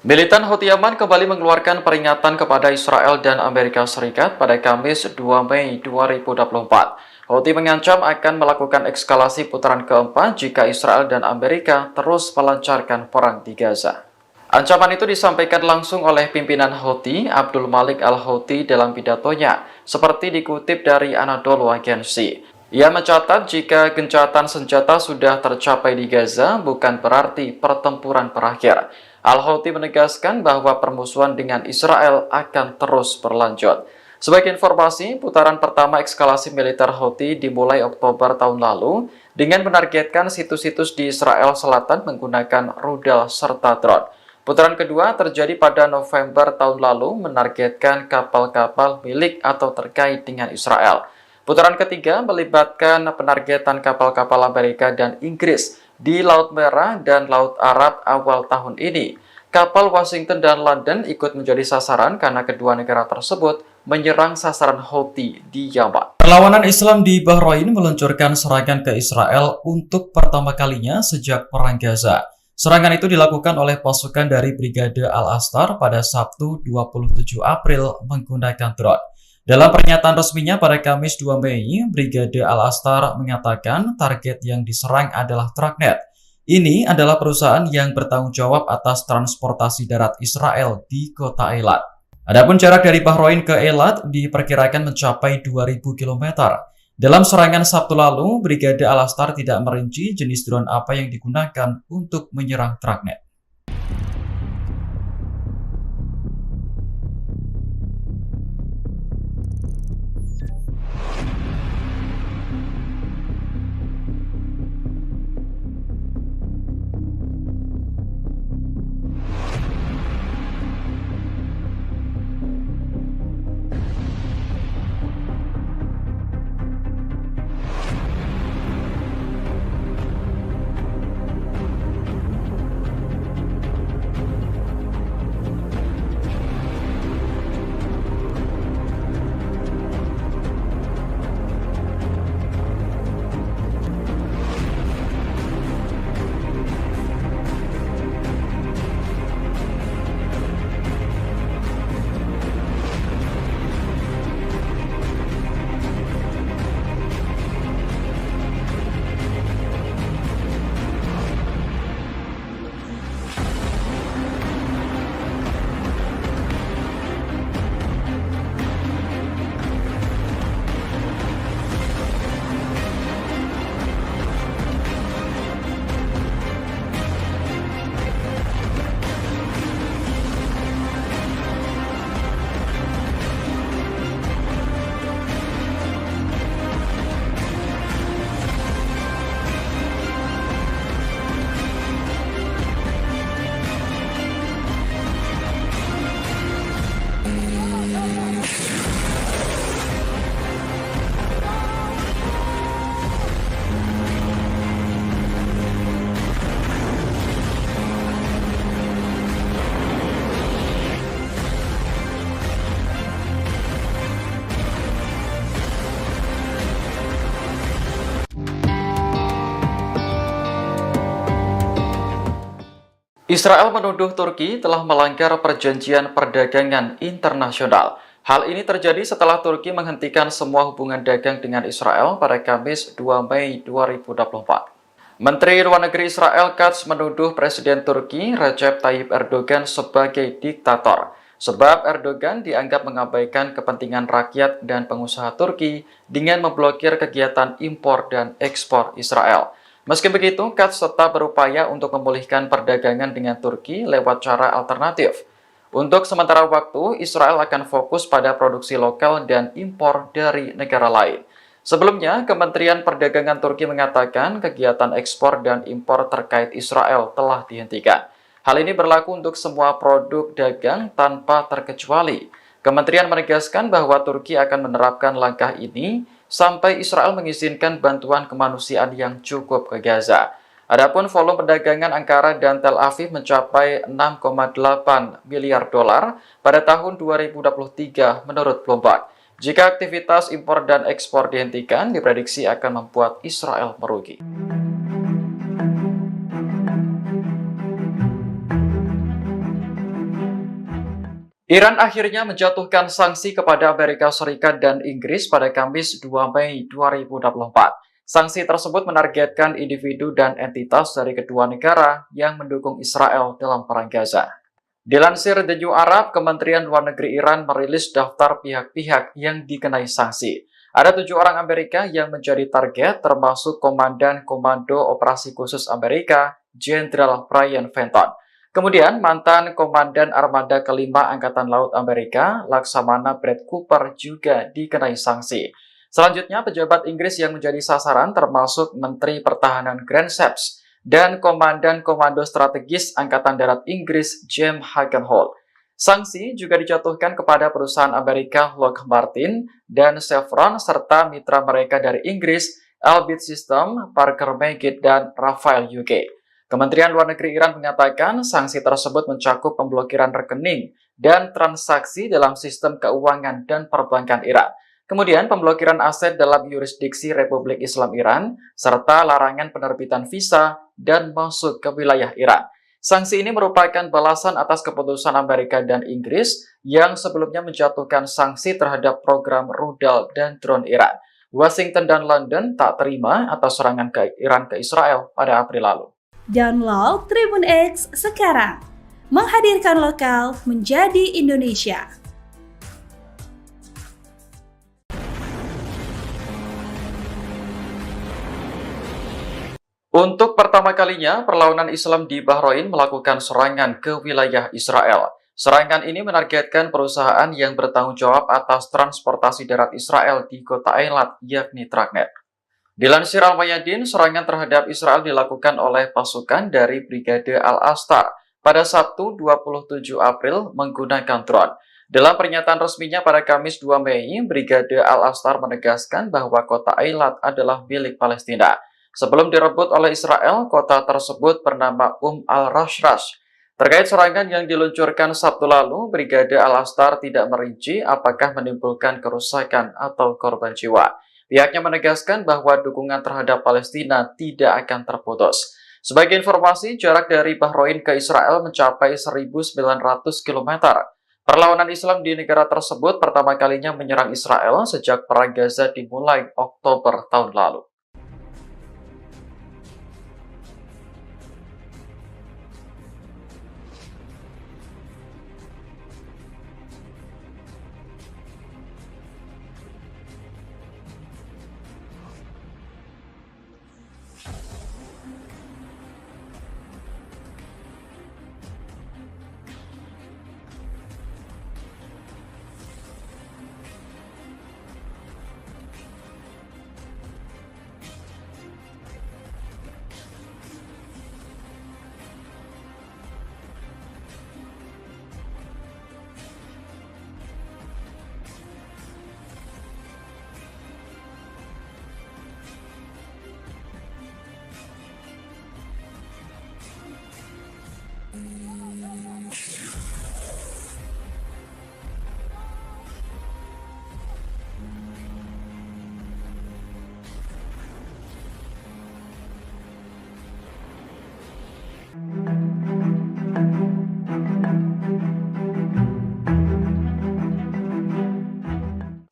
Militan Houthi Yaman kembali mengeluarkan peringatan kepada Israel dan Amerika Serikat pada Kamis 2 Mei 2024. Houthi mengancam akan melakukan eskalasi putaran keempat jika Israel dan Amerika terus melancarkan perang di Gaza. Ancaman itu disampaikan langsung oleh pimpinan Houthi, Abdul Malik al-Houthi dalam pidatonya, seperti dikutip dari Anadolu Agency. Ia mencatat jika gencatan senjata sudah tercapai di Gaza, bukan berarti pertempuran berakhir. Al-Houthi menegaskan bahwa permusuhan dengan Israel akan terus berlanjut. Sebagai informasi, putaran pertama eskalasi militer Houthi dimulai Oktober tahun lalu dengan menargetkan situs-situs di Israel Selatan menggunakan rudal serta drone. Putaran kedua terjadi pada November tahun lalu menargetkan kapal-kapal milik atau terkait dengan Israel. Putaran ketiga melibatkan penargetan kapal-kapal Amerika dan Inggris di Laut Merah dan Laut Arab awal tahun ini. Kapal Washington dan London ikut menjadi sasaran karena kedua negara tersebut menyerang sasaran Houthi di Yaman. Perlawanan Islam di Bahrain meluncurkan serangan ke Israel untuk pertama kalinya sejak Perang Gaza. Serangan itu dilakukan oleh pasukan dari Brigade Al-Astar pada Sabtu 27 April menggunakan drone. Dalam pernyataan resminya pada Kamis 2 Mei, Brigade Al-Astar mengatakan target yang diserang adalah Tragnet. Ini adalah perusahaan yang bertanggung jawab atas transportasi darat Israel di kota Eilat. Adapun jarak dari Bahrain ke Eilat diperkirakan mencapai 2.000 km. Dalam serangan Sabtu lalu, Brigade Al-Astar tidak merinci jenis drone apa yang digunakan untuk menyerang Tragnet. Israel menuduh Turki telah melanggar perjanjian perdagangan internasional. Hal ini terjadi setelah Turki menghentikan semua hubungan dagang dengan Israel pada Kamis 2 Mei 2024. Menteri Luar Negeri Israel Katz menuduh Presiden Turki Recep Tayyip Erdogan sebagai diktator, sebab Erdogan dianggap mengabaikan kepentingan rakyat dan pengusaha Turki dengan memblokir kegiatan impor dan ekspor Israel. Meski begitu, Katz tetap berupaya untuk memulihkan perdagangan dengan Turki lewat cara alternatif. Untuk sementara waktu, Israel akan fokus pada produksi lokal dan impor dari negara lain. Sebelumnya, Kementerian Perdagangan Turki mengatakan kegiatan ekspor dan impor terkait Israel telah dihentikan. Hal ini berlaku untuk semua produk dagang tanpa terkecuali. Kementerian menegaskan bahwa Turki akan menerapkan langkah ini sampai Israel mengizinkan bantuan kemanusiaan yang cukup ke Gaza. Adapun volume perdagangan Ankara dan Tel Aviv mencapai 6,8 miliar dolar pada tahun 2023 menurut Bloomberg. Jika aktivitas impor dan ekspor dihentikan, diprediksi akan membuat Israel merugi. Iran akhirnya menjatuhkan sanksi kepada Amerika Serikat dan Inggris pada Kamis 2 Mei 2024. Sanksi tersebut menargetkan individu dan entitas dari kedua negara yang mendukung Israel dalam perang Gaza. Dilansir The New Arab, Kementerian Luar Negeri Iran merilis daftar pihak-pihak yang dikenai sanksi. Ada 7 orang Amerika yang menjadi target, termasuk Komandan Komando Operasi Khusus Amerika, Jenderal Brian Fenton. Kemudian, mantan Komandan Armada Kelima Angkatan Laut Amerika, Laksamana Brad Cooper juga dikenai sanksi. Selanjutnya, pejabat Inggris yang menjadi sasaran termasuk Menteri Pertahanan Grant Shapps dan Komandan Komando Strategis Angkatan Darat Inggris, James Hagenholt. Sanksi juga dijatuhkan kepada perusahaan Amerika Lockheed Martin dan Chevron serta mitra mereka dari Inggris, Elbit System, Parker Meggitt, dan Rafael UK. Kementerian Luar Negeri Iran mengatakan sanksi tersebut mencakup pemblokiran rekening dan transaksi dalam sistem keuangan dan perbankan Iran. Kemudian pemblokiran aset dalam yurisdiksi Republik Islam Iran, serta larangan penerbitan visa dan masuk ke wilayah Iran. Sanksi ini merupakan balasan atas keputusan Amerika dan Inggris yang sebelumnya menjatuhkan sanksi terhadap program rudal dan drone Iran. Washington dan London tak terima atas serangan Iran ke Israel pada April lalu. Download Tribun X sekarang, menghadirkan lokal menjadi Indonesia. Untuk pertama kalinya, perlawanan Islam di Bahrain melakukan serangan ke wilayah Israel. Serangan ini menargetkan perusahaan yang bertanggung jawab atas transportasi darat Israel di kota Eilat, yakni Tragnet. Dilansir Al-Mayadin, serangan terhadap Israel dilakukan oleh pasukan dari Brigade Al-Astar pada Sabtu 27 April menggunakan drone. Dalam pernyataan resminya pada Kamis 2 Mei, Brigade Al-Astar menegaskan bahwa kota Eilat adalah milik Palestina. Sebelum direbut oleh Israel, kota tersebut bernama al-Rashrash. Terkait serangan yang diluncurkan Sabtu lalu, Brigade Al-Astar tidak merinci apakah menimbulkan kerusakan atau korban jiwa. Pihaknya menegaskan bahwa dukungan terhadap Palestina tidak akan terputus. Sebagai informasi, jarak dari Bahrain ke Israel mencapai 1.900 km. Perlawanan Islam di negara tersebut pertama kalinya menyerang Israel sejak Perang Gaza dimulai Oktober tahun lalu.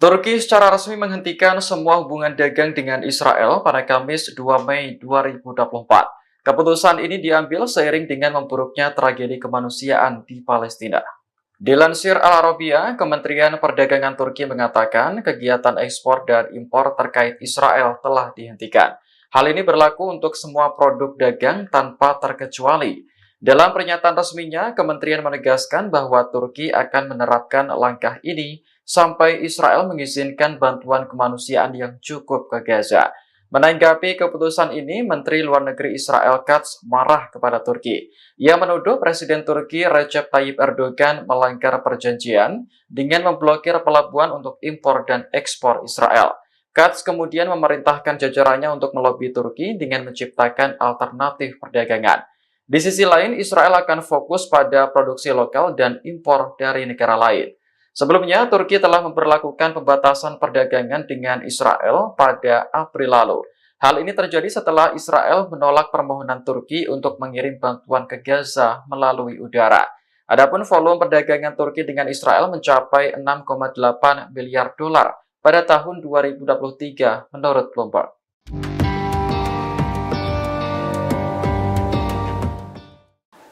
Turki secara resmi menghentikan semua hubungan dagang dengan Israel pada Kamis 2 Mei 2024. Keputusan ini diambil seiring dengan memburuknya tragedi kemanusiaan di Palestina. Dilansir Al Arabiya, Kementerian Perdagangan Turki mengatakan kegiatan ekspor dan impor terkait Israel telah dihentikan. Hal ini berlaku untuk semua produk dagang tanpa terkecuali. Dalam pernyataan resminya, kementerian menegaskan bahwa Turki akan menerapkan langkah ini sampai Israel mengizinkan bantuan kemanusiaan yang cukup ke Gaza. Menanggapi keputusan ini, Menteri Luar Negeri Israel Katz marah kepada Turki. Ia menuduh Presiden Turki Recep Tayyip Erdogan melanggar perjanjian dengan memblokir pelabuhan untuk impor dan ekspor Israel. Katz kemudian memerintahkan jajarannya untuk melobi Turki dengan menciptakan alternatif perdagangan. Di sisi lain, Israel akan fokus pada produksi lokal dan impor dari negara lain. Sebelumnya, Turki telah memberlakukan pembatasan perdagangan dengan Israel pada April lalu. Hal ini terjadi setelah Israel menolak permohonan Turki untuk mengirim bantuan ke Gaza melalui udara. Adapun volume perdagangan Turki dengan Israel mencapai 6,8 miliar dolar pada tahun 2023 menurut Bloomberg.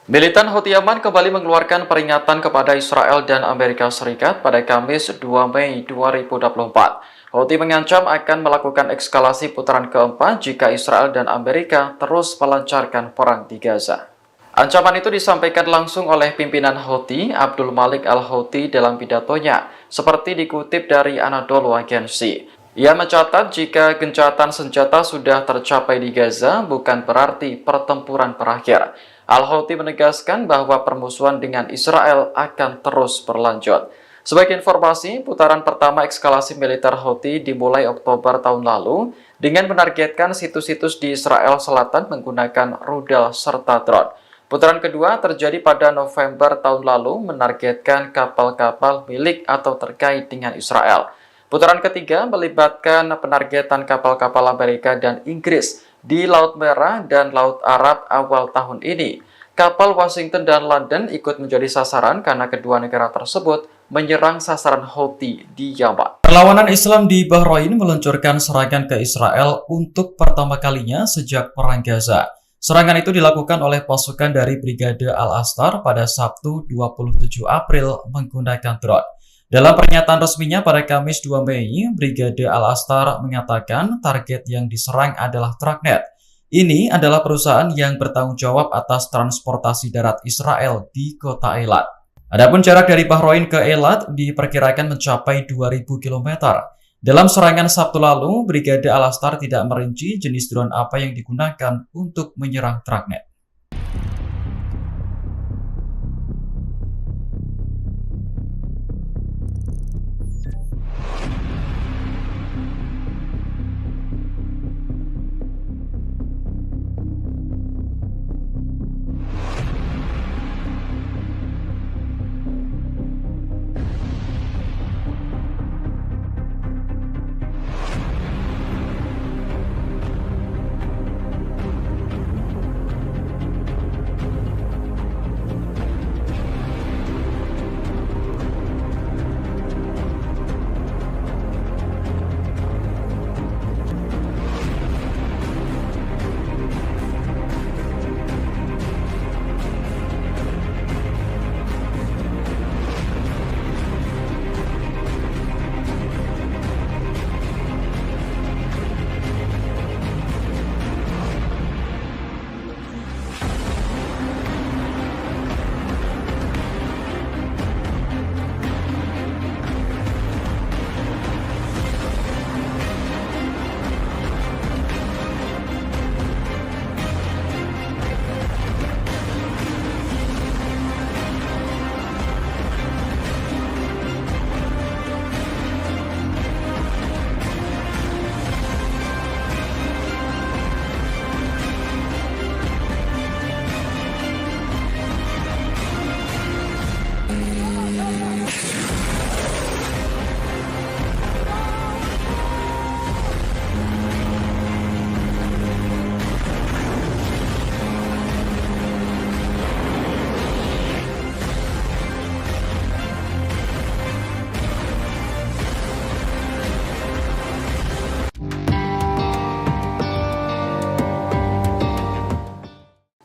Militan Houthi Yaman kembali mengeluarkan peringatan kepada Israel dan Amerika Serikat pada Kamis 2 Mei 2024. Houthi mengancam akan melakukan eskalasi putaran keempat jika Israel dan Amerika terus melancarkan perang di Gaza. Ancaman itu disampaikan langsung oleh pimpinan Houthi, Abdul Malik Al-Houthi dalam pidatonya, seperti dikutip dari Anadolu Agency. Ia mencatat jika gencatan senjata sudah tercapai di Gaza, bukan berarti pertempuran berakhir. Al-Houthi menegaskan bahwa permusuhan dengan Israel akan terus berlanjut. Sebagai informasi, putaran pertama eskalasi militer Houthi dimulai Oktober tahun lalu dengan menargetkan situs-situs di Israel Selatan menggunakan rudal serta drone. Putaran kedua terjadi pada November tahun lalu menargetkan kapal-kapal milik atau terkait dengan Israel. Putaran ketiga melibatkan penargetan kapal-kapal Amerika dan Inggris di Laut Merah dan Laut Arab awal tahun ini. Kapal Washington dan London ikut menjadi sasaran karena kedua negara tersebut menyerang sasaran Houthi di Yaman. Perlawanan Islam di Bahrain meluncurkan serangan ke Israel untuk pertama kalinya sejak Perang Gaza. Serangan itu dilakukan oleh pasukan dari Brigade Al-Astar pada Sabtu 27 April menggunakan drone. Dalam pernyataan resminya pada Kamis 2 Mei, Brigade Al-Astar mengatakan target yang diserang adalah Tragnet. Ini adalah perusahaan yang bertanggung jawab atas transportasi darat Israel di kota Eilat. Adapun jarak dari Bahrain ke Eilat diperkirakan mencapai 2.000 km. Dalam serangan Sabtu lalu, Brigade Al-Astar tidak merinci jenis drone apa yang digunakan untuk menyerang Tragnet.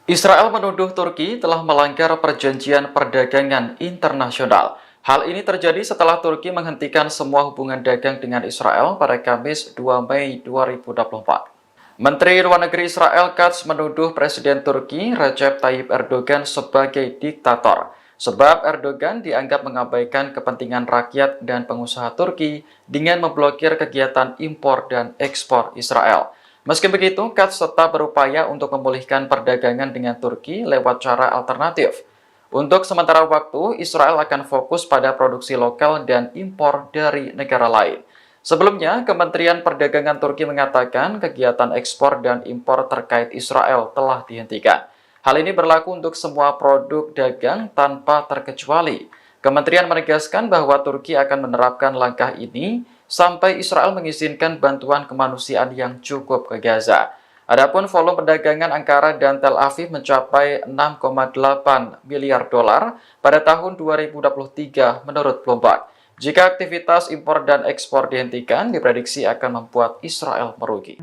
Israel menuduh Turki telah melanggar perjanjian perdagangan internasional. Hal ini terjadi setelah Turki menghentikan semua hubungan dagang dengan Israel pada Kamis 2 Mei 2024. Menteri Luar Negeri Israel Katz menuduh Presiden Turki Recep Tayyip Erdogan sebagai diktator, sebab Erdogan dianggap mengabaikan kepentingan rakyat dan pengusaha Turki dengan memblokir kegiatan impor dan ekspor Israel. Meski begitu, Katz tetap berupaya untuk memulihkan perdagangan dengan Turki lewat cara alternatif. Untuk sementara waktu, Israel akan fokus pada produksi lokal dan impor dari negara lain. Sebelumnya, Kementerian Perdagangan Turki mengatakan kegiatan ekspor dan impor terkait Israel telah dihentikan. Hal ini berlaku untuk semua produk dagang tanpa terkecuali. Kementerian menegaskan bahwa Turki akan menerapkan langkah ini sampai Israel mengizinkan bantuan kemanusiaan yang cukup ke Gaza. Adapun volume perdagangan Ankara dan Tel Aviv mencapai 6,8 miliar dolar pada tahun 2023 menurut Bloomberg. Jika aktivitas impor dan ekspor dihentikan, diprediksi akan membuat Israel merugi.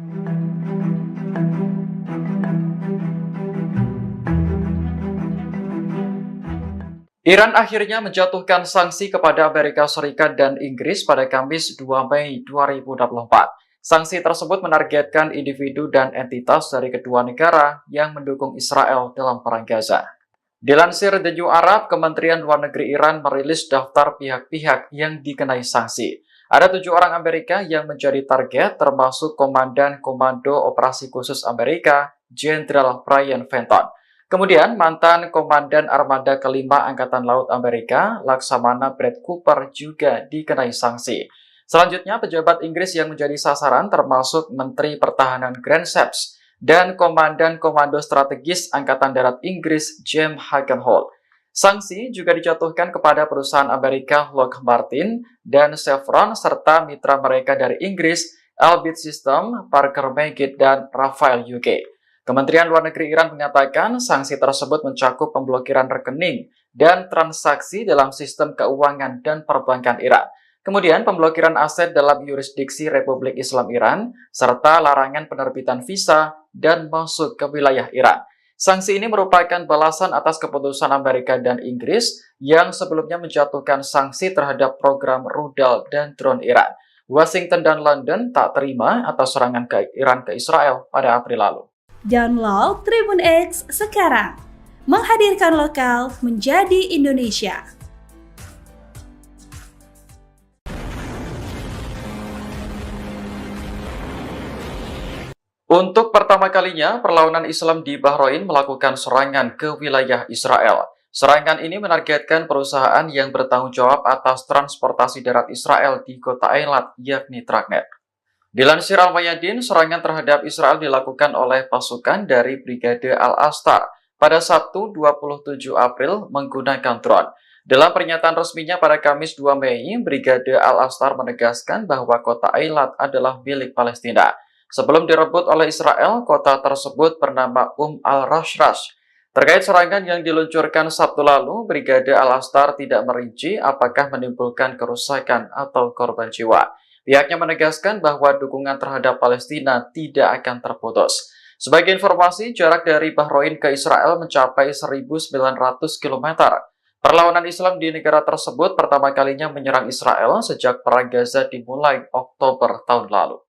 Iran akhirnya menjatuhkan sanksi kepada Amerika Serikat dan Inggris pada Kamis 2 Mei 2024. Sanksi tersebut menargetkan individu dan entitas dari kedua negara yang mendukung Israel dalam perang Gaza. Dilansir The New Arab, Kementerian Luar Negeri Iran merilis daftar pihak-pihak yang dikenai sanksi. Ada 7 orang Amerika yang menjadi target, termasuk Komandan Komando Operasi Khusus Amerika, Jenderal Brian Fenton. Kemudian, mantan Komandan Armada Kelima Angkatan Laut Amerika, Laksamana Brett Cooper juga dikenai sanksi. Selanjutnya, pejabat Inggris yang menjadi sasaran termasuk Menteri Pertahanan Grant Shapps dan Komandan Komando Strategis Angkatan Darat Inggris, James Hagenholt. Sanksi juga dijatuhkan kepada perusahaan Amerika Lockheed Martin dan Chevron serta mitra mereka dari Inggris, Elbit System, Parker Meggitt, dan Rafael UK. Kementerian Luar Negeri Iran mengatakan sanksi tersebut mencakup pemblokiran rekening dan transaksi dalam sistem keuangan dan perbankan Iran. Kemudian pemblokiran aset dalam yurisdiksi Republik Islam Iran, serta larangan penerbitan visa dan masuk ke wilayah Iran. Sanksi ini merupakan balasan atas keputusan Amerika dan Inggris yang sebelumnya menjatuhkan sanksi terhadap program rudal dan drone Iran. Washington dan London tak terima atas serangan Iran ke Israel pada April lalu. Download Tribun X sekarang, menghadirkan lokal menjadi Indonesia. Untuk pertama kalinya, perlawanan Islam di Bahrain melakukan serangan ke wilayah Israel. Serangan ini menargetkan perusahaan yang bertanggung jawab atas transportasi darat Israel di kota Eilat, yakni Tragnet. Dilansir Al-Mayadin, serangan terhadap Israel dilakukan oleh pasukan dari Brigade Al-Astar pada Sabtu 27 April menggunakan drone. Dalam pernyataan resminya pada Kamis 2 Mei, Brigade Al-Astar menegaskan bahwa kota Eilat adalah milik Palestina. Sebelum direbut oleh Israel, kota tersebut bernama al-Rashrash. Terkait serangan yang diluncurkan Sabtu lalu, Brigade Al-Astar tidak merinci apakah menimbulkan kerusakan atau korban jiwa. Pihaknya menegaskan bahwa dukungan terhadap Palestina tidak akan terputus. Sebagai informasi, jarak dari Bahrain ke Israel mencapai 1.900 km. Perlawanan Islam di negara tersebut pertama kalinya menyerang Israel sejak Perang Gaza dimulai Oktober tahun lalu.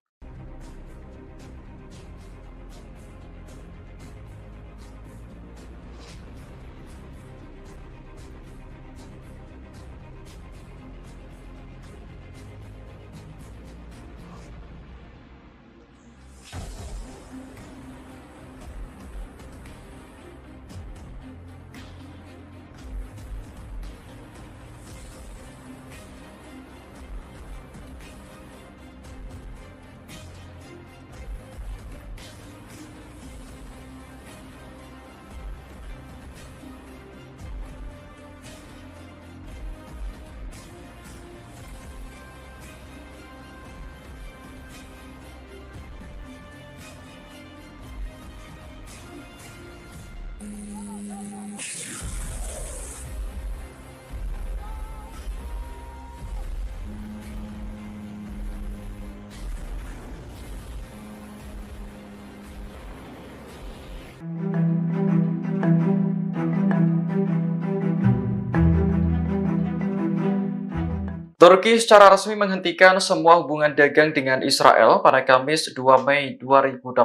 Turki secara resmi menghentikan semua hubungan dagang dengan Israel pada Kamis 2 Mei 2024.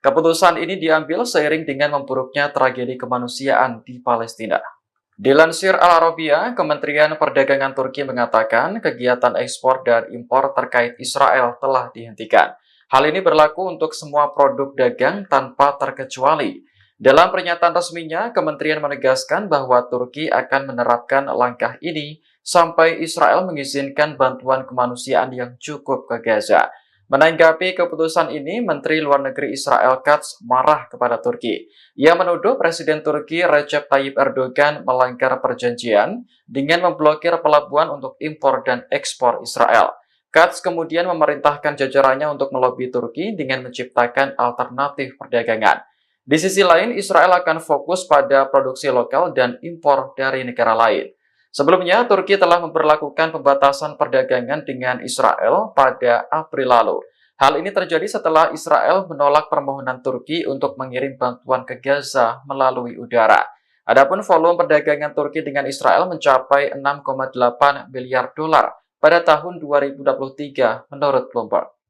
Keputusan ini diambil seiring dengan memburuknya tragedi kemanusiaan di Palestina. Dilansir Al Arabiya, Kementerian Perdagangan Turki mengatakan kegiatan ekspor dan impor terkait Israel telah dihentikan. Hal ini berlaku untuk semua produk dagang tanpa terkecuali. Dalam pernyataan resminya, kementerian menegaskan bahwa Turki akan menerapkan langkah ini sampai Israel mengizinkan bantuan kemanusiaan yang cukup ke Gaza. Menanggapi keputusan ini, Menteri Luar Negeri Israel Katz marah kepada Turki. Ia menuduh Presiden Turki Recep Tayyip Erdogan melanggar perjanjian dengan memblokir pelabuhan untuk impor dan ekspor Israel. Katz kemudian memerintahkan jajarannya untuk melobi Turki dengan menciptakan alternatif perdagangan. Di sisi lain, Israel akan fokus pada produksi lokal dan impor dari negara lain. Sebelumnya, Turki telah memberlakukan pembatasan perdagangan dengan Israel pada April lalu. Hal ini terjadi setelah Israel menolak permohonan Turki untuk mengirim bantuan ke Gaza melalui udara. Adapun volume perdagangan Turki dengan Israel mencapai 6,8 miliar dolar pada tahun 2023 menurut Bloomberg.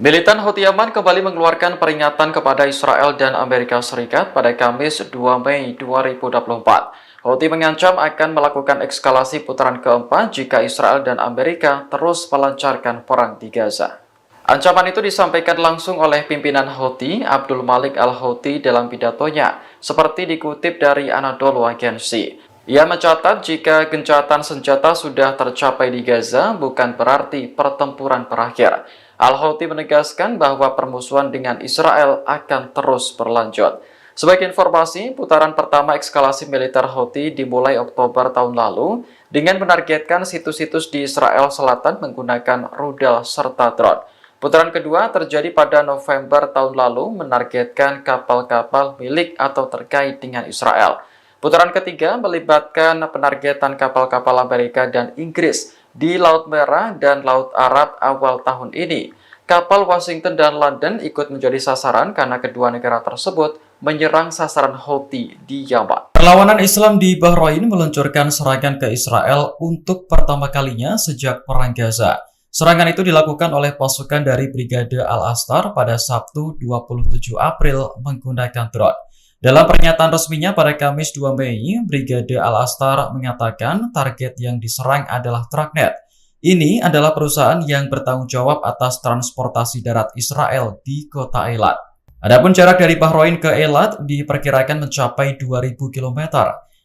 Militan Houthi Yaman kembali mengeluarkan peringatan kepada Israel dan Amerika Serikat pada Kamis 2 Mei 2024. Houthi mengancam akan melakukan eskalasi putaran keempat jika Israel dan Amerika terus melancarkan perang di Gaza. Ancaman itu disampaikan langsung oleh pimpinan Houthi, Abdul Malik al-Houthi dalam pidatonya, seperti dikutip dari Anadolu Agency. Ia mencatat jika gencatan senjata sudah tercapai di Gaza, bukan berarti pertempuran berakhir. Al-Houthi menegaskan bahwa permusuhan dengan Israel akan terus berlanjut. Sebagai informasi, putaran pertama eskalasi militer Houthi dimulai Oktober tahun lalu dengan menargetkan situs-situs di Israel Selatan menggunakan rudal serta drone. Putaran kedua terjadi pada November tahun lalu menargetkan kapal-kapal milik atau terkait dengan Israel. Putaran ketiga melibatkan penargetan kapal-kapal Amerika dan Inggris di Laut Merah dan Laut Arab awal tahun ini. Kapal Washington dan London ikut menjadi sasaran karena kedua negara tersebut menyerang sasaran Houthi di Yaman. Perlawanan Islam di Bahrain meluncurkan serangan ke Israel untuk pertama kalinya sejak Perang Gaza. Serangan itu dilakukan oleh pasukan dari Brigade Al-Astar pada Sabtu 27 April menggunakan drone. Dalam pernyataan resminya pada Kamis 2 Mei, Brigade Al-Astar mengatakan target yang diserang adalah Tragnet. Ini adalah perusahaan yang bertanggung jawab atas transportasi darat Israel di kota Eilat. Adapun jarak dari Bahrain ke Eilat diperkirakan mencapai 2.000 km.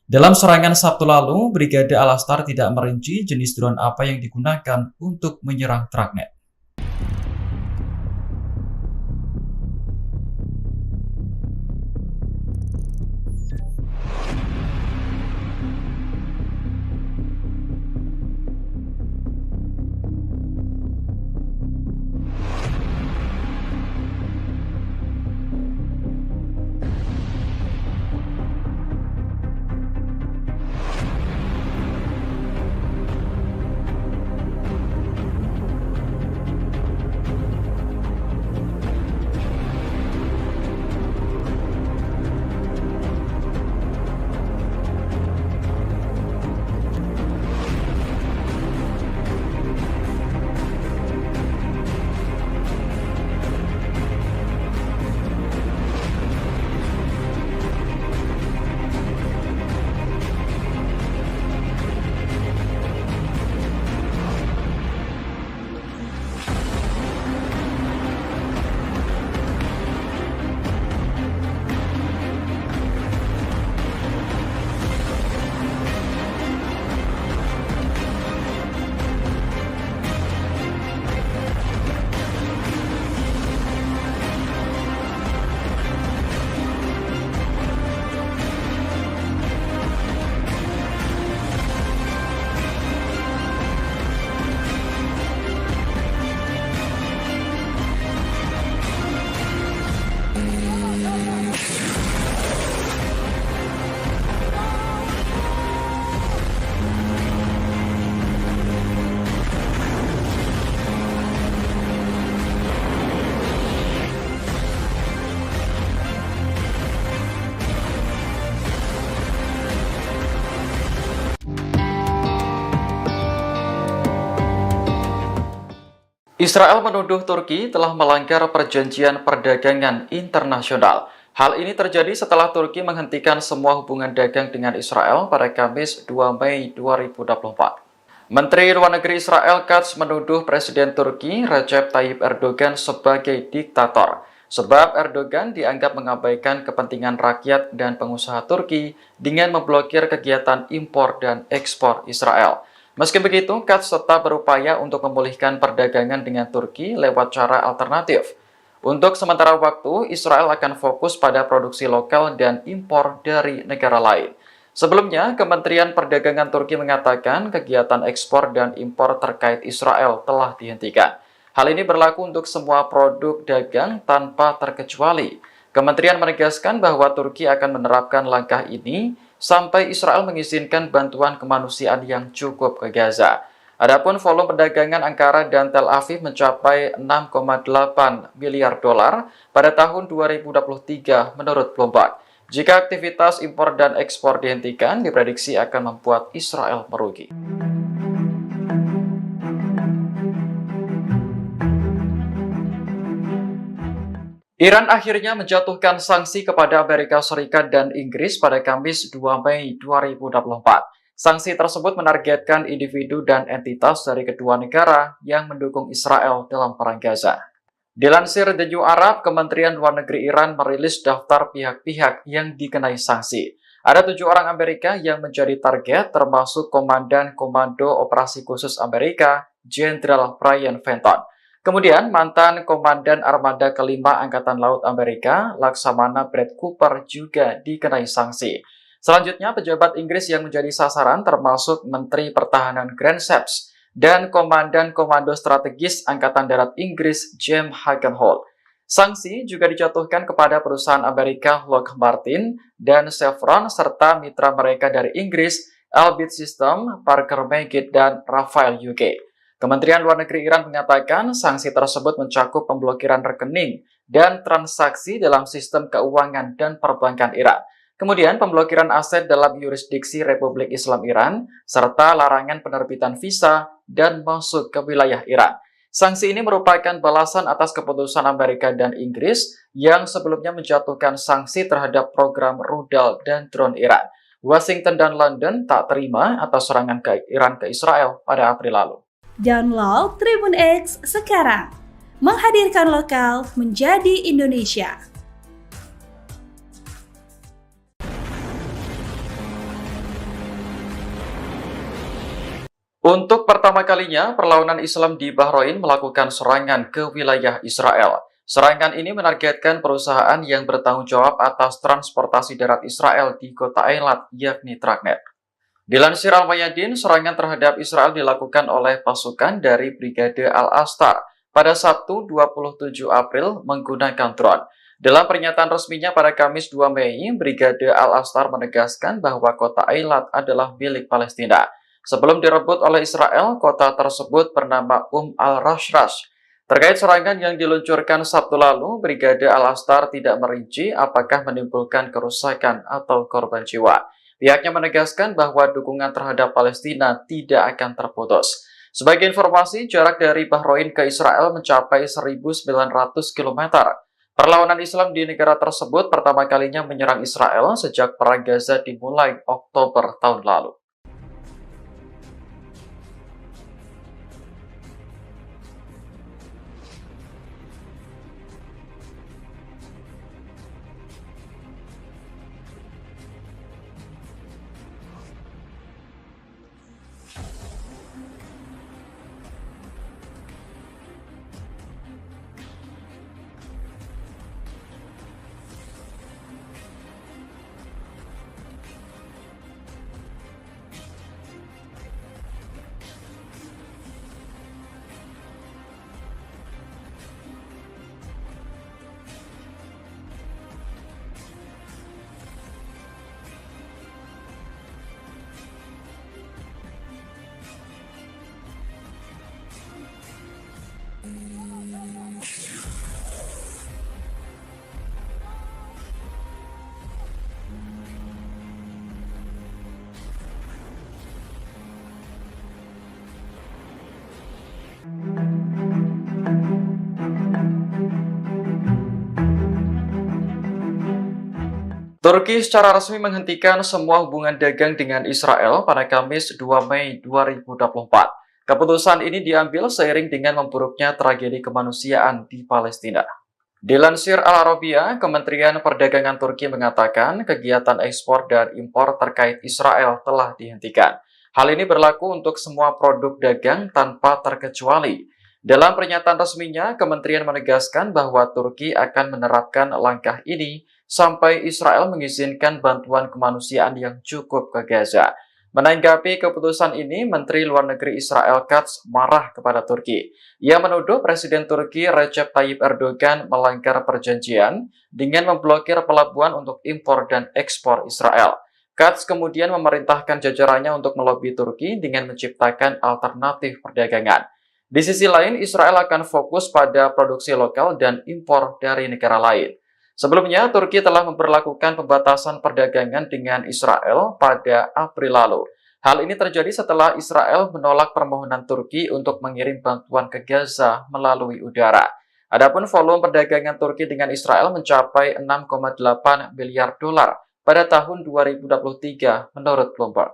Dalam serangan Sabtu lalu, Brigade Al-Astar tidak merinci jenis drone apa yang digunakan untuk menyerang Tragnet. Israel menuduh Turki telah melanggar perjanjian perdagangan internasional. Hal ini terjadi setelah Turki menghentikan semua hubungan dagang dengan Israel pada Kamis 2 Mei 2024. Menteri Luar Negeri Israel Katz menuduh Presiden Turki Recep Tayyip Erdogan sebagai diktator, sebab Erdogan dianggap mengabaikan kepentingan rakyat dan pengusaha Turki dengan memblokir kegiatan impor dan ekspor Israel. Meski begitu, Katz tetap berupaya untuk memulihkan perdagangan dengan Turki lewat cara alternatif. Untuk sementara waktu, Israel akan fokus pada produksi lokal dan impor dari negara lain. Sebelumnya, Kementerian Perdagangan Turki mengatakan kegiatan ekspor dan impor terkait Israel telah dihentikan. Hal ini berlaku untuk semua produk dagang tanpa terkecuali. Kementerian menegaskan bahwa Turki akan menerapkan langkah ini sampai Israel mengizinkan bantuan kemanusiaan yang cukup ke Gaza. Adapun volume perdagangan Ankara dan Tel Aviv mencapai 6,8 miliar dolar pada tahun 2023 menurut Bloomberg. Jika aktivitas impor dan ekspor dihentikan, diprediksi akan membuat Israel merugi. Iran akhirnya menjatuhkan sanksi kepada Amerika Serikat dan Inggris pada Kamis 2 Mei 2024. Sanksi tersebut menargetkan individu dan entitas dari kedua negara yang mendukung Israel dalam perang Gaza. Dilansir The New Arab, Kementerian Luar Negeri Iran merilis daftar pihak-pihak yang dikenai sanksi. Ada 7 orang Amerika yang menjadi target, termasuk Komandan Komando Operasi Khusus Amerika, Jenderal Brian Fenton. Kemudian, mantan Komandan Armada Kelima Angkatan Laut Amerika, Laksamana Brad Cooper juga dikenai sanksi. Selanjutnya, pejabat Inggris yang menjadi sasaran termasuk Menteri Pertahanan Grant Shapps dan Komandan Komando Strategis Angkatan Darat Inggris James Hagenholt. Sanksi juga dijatuhkan kepada perusahaan Amerika Lockheed Martin dan Chevron serta mitra mereka dari Inggris, Elbit System, Parker Meggitt, dan Rafael UK. Kementerian Luar Negeri Iran mengatakan sanksi tersebut mencakup pemblokiran rekening dan transaksi dalam sistem keuangan dan perbankan Iran. Kemudian pemblokiran aset dalam yurisdiksi Republik Islam Iran, serta larangan penerbitan visa dan masuk ke wilayah Iran. Sanksi ini merupakan balasan atas keputusan Amerika dan Inggris yang sebelumnya menjatuhkan sanksi terhadap program rudal dan drone Iran. Washington dan London tak terima atas serangan ke Iran ke Israel pada April lalu. Download Tribun X sekarang, menghadirkan lokal menjadi Indonesia. Untuk pertama kalinya, perlawanan Islam di Bahrain melakukan serangan ke wilayah Israel. Serangan ini menargetkan perusahaan yang bertanggung jawab atas transportasi darat Israel di kota Eilat, yakni Tragnet. Dilansir Al-Mayadin, serangan terhadap Israel dilakukan oleh pasukan dari Brigade Al-Astar pada Sabtu 27 April menggunakan drone. Dalam pernyataan resminya pada Kamis 2 Mei, Brigade Al-Astar menegaskan bahwa kota Eilat adalah milik Palestina. Sebelum direbut oleh Israel, kota tersebut bernama Al-Rashrash. Terkait serangan yang diluncurkan Sabtu lalu, Brigade Al-Astar tidak merinci apakah menimbulkan kerusakan atau korban jiwa. Pihaknya menegaskan bahwa dukungan terhadap Palestina tidak akan terputus. Sebagai informasi, jarak dari Bahrain ke Israel mencapai 1.900 km. Perlawanan Islam di negara tersebut pertama kalinya menyerang Israel sejak Perang Gaza dimulai Oktober tahun lalu. Turki secara resmi menghentikan semua hubungan dagang dengan Israel pada Kamis 2 Mei 2024. Keputusan ini diambil seiring dengan memburuknya tragedi kemanusiaan di Palestina. Dilansir Al Arabiya, Kementerian Perdagangan Turki mengatakan kegiatan ekspor dan impor terkait Israel telah dihentikan. Hal ini berlaku untuk semua produk dagang tanpa terkecuali. Dalam pernyataan resminya, kementerian menegaskan bahwa Turki akan menerapkan langkah ini sampai Israel mengizinkan bantuan kemanusiaan yang cukup ke Gaza. Menanggapi keputusan ini, Menteri Luar Negeri Israel Katz marah kepada Turki. Ia menuduh Presiden Turki Recep Tayyip Erdogan melanggar perjanjian dengan memblokir pelabuhan untuk impor dan ekspor Israel. Katz kemudian memerintahkan jajarannya untuk melobi Turki dengan menciptakan alternatif perdagangan. Di sisi lain, Israel akan fokus pada produksi lokal dan impor dari negara lain. Sebelumnya, Turki telah memberlakukan pembatasan perdagangan dengan Israel pada April lalu. Hal ini terjadi setelah Israel menolak permohonan Turki untuk mengirim bantuan ke Gaza melalui udara. Adapun volume perdagangan Turki dengan Israel mencapai 6,8 miliar dolar pada tahun 2023 menurut Bloomberg.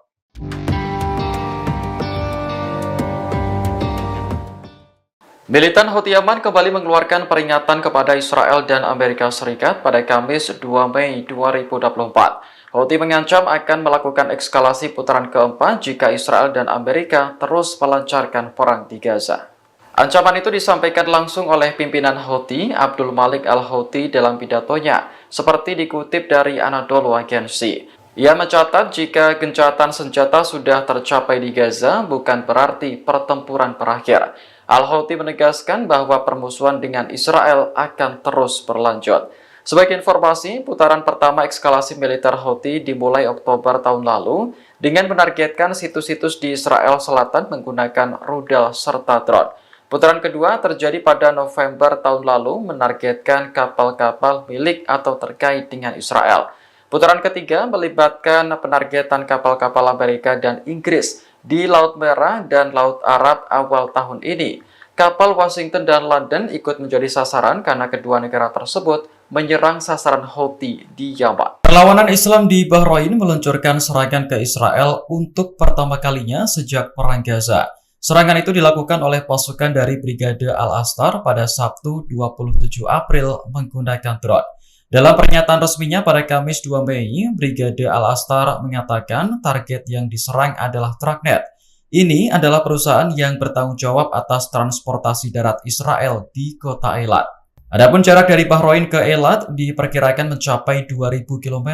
Militan Houthi Yaman kembali mengeluarkan peringatan kepada Israel dan Amerika Serikat pada Kamis 2 Mei 2024. Houthi mengancam akan melakukan eskalasi putaran keempat jika Israel dan Amerika terus melancarkan perang di Gaza. Ancaman itu disampaikan langsung oleh pimpinan Houthi, Abdul Malik al-Houthi dalam pidatonya, seperti dikutip dari Anadolu Agency. Ia mencatat jika gencatan senjata sudah tercapai di Gaza, bukan berarti pertempuran berakhir. Al-Houthi menegaskan bahwa permusuhan dengan Israel akan terus berlanjut. Sebagai informasi, putaran pertama eskalasi militer Houthi dimulai Oktober tahun lalu dengan menargetkan situs-situs di Israel Selatan menggunakan rudal serta drone. Putaran kedua terjadi pada November tahun lalu menargetkan kapal-kapal milik atau terkait dengan Israel. Putaran ketiga melibatkan penargetan kapal-kapal Amerika dan Inggris di Laut Merah dan Laut Arab awal tahun ini. Kapal Washington dan London ikut menjadi sasaran karena kedua negara tersebut menyerang sasaran Houthi di Yaman. Perlawanan Islam di Bahrain meluncurkan serangan ke Israel untuk pertama kalinya sejak Perang Gaza. Serangan itu dilakukan oleh pasukan dari Brigade Al-Astar pada Sabtu 27 April menggunakan drone. Dalam pernyataan resminya pada Kamis 2 Mei, Brigade Al-Astar mengatakan target yang diserang adalah Tragnet. Ini adalah perusahaan yang bertanggung jawab atas transportasi darat Israel di kota Eilat. Adapun jarak dari Bahrain ke Eilat diperkirakan mencapai 2.000 km.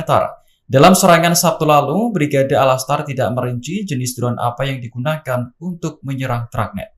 Dalam serangan Sabtu lalu, Brigade Al-Astar tidak merinci jenis drone apa yang digunakan untuk menyerang Tragnet.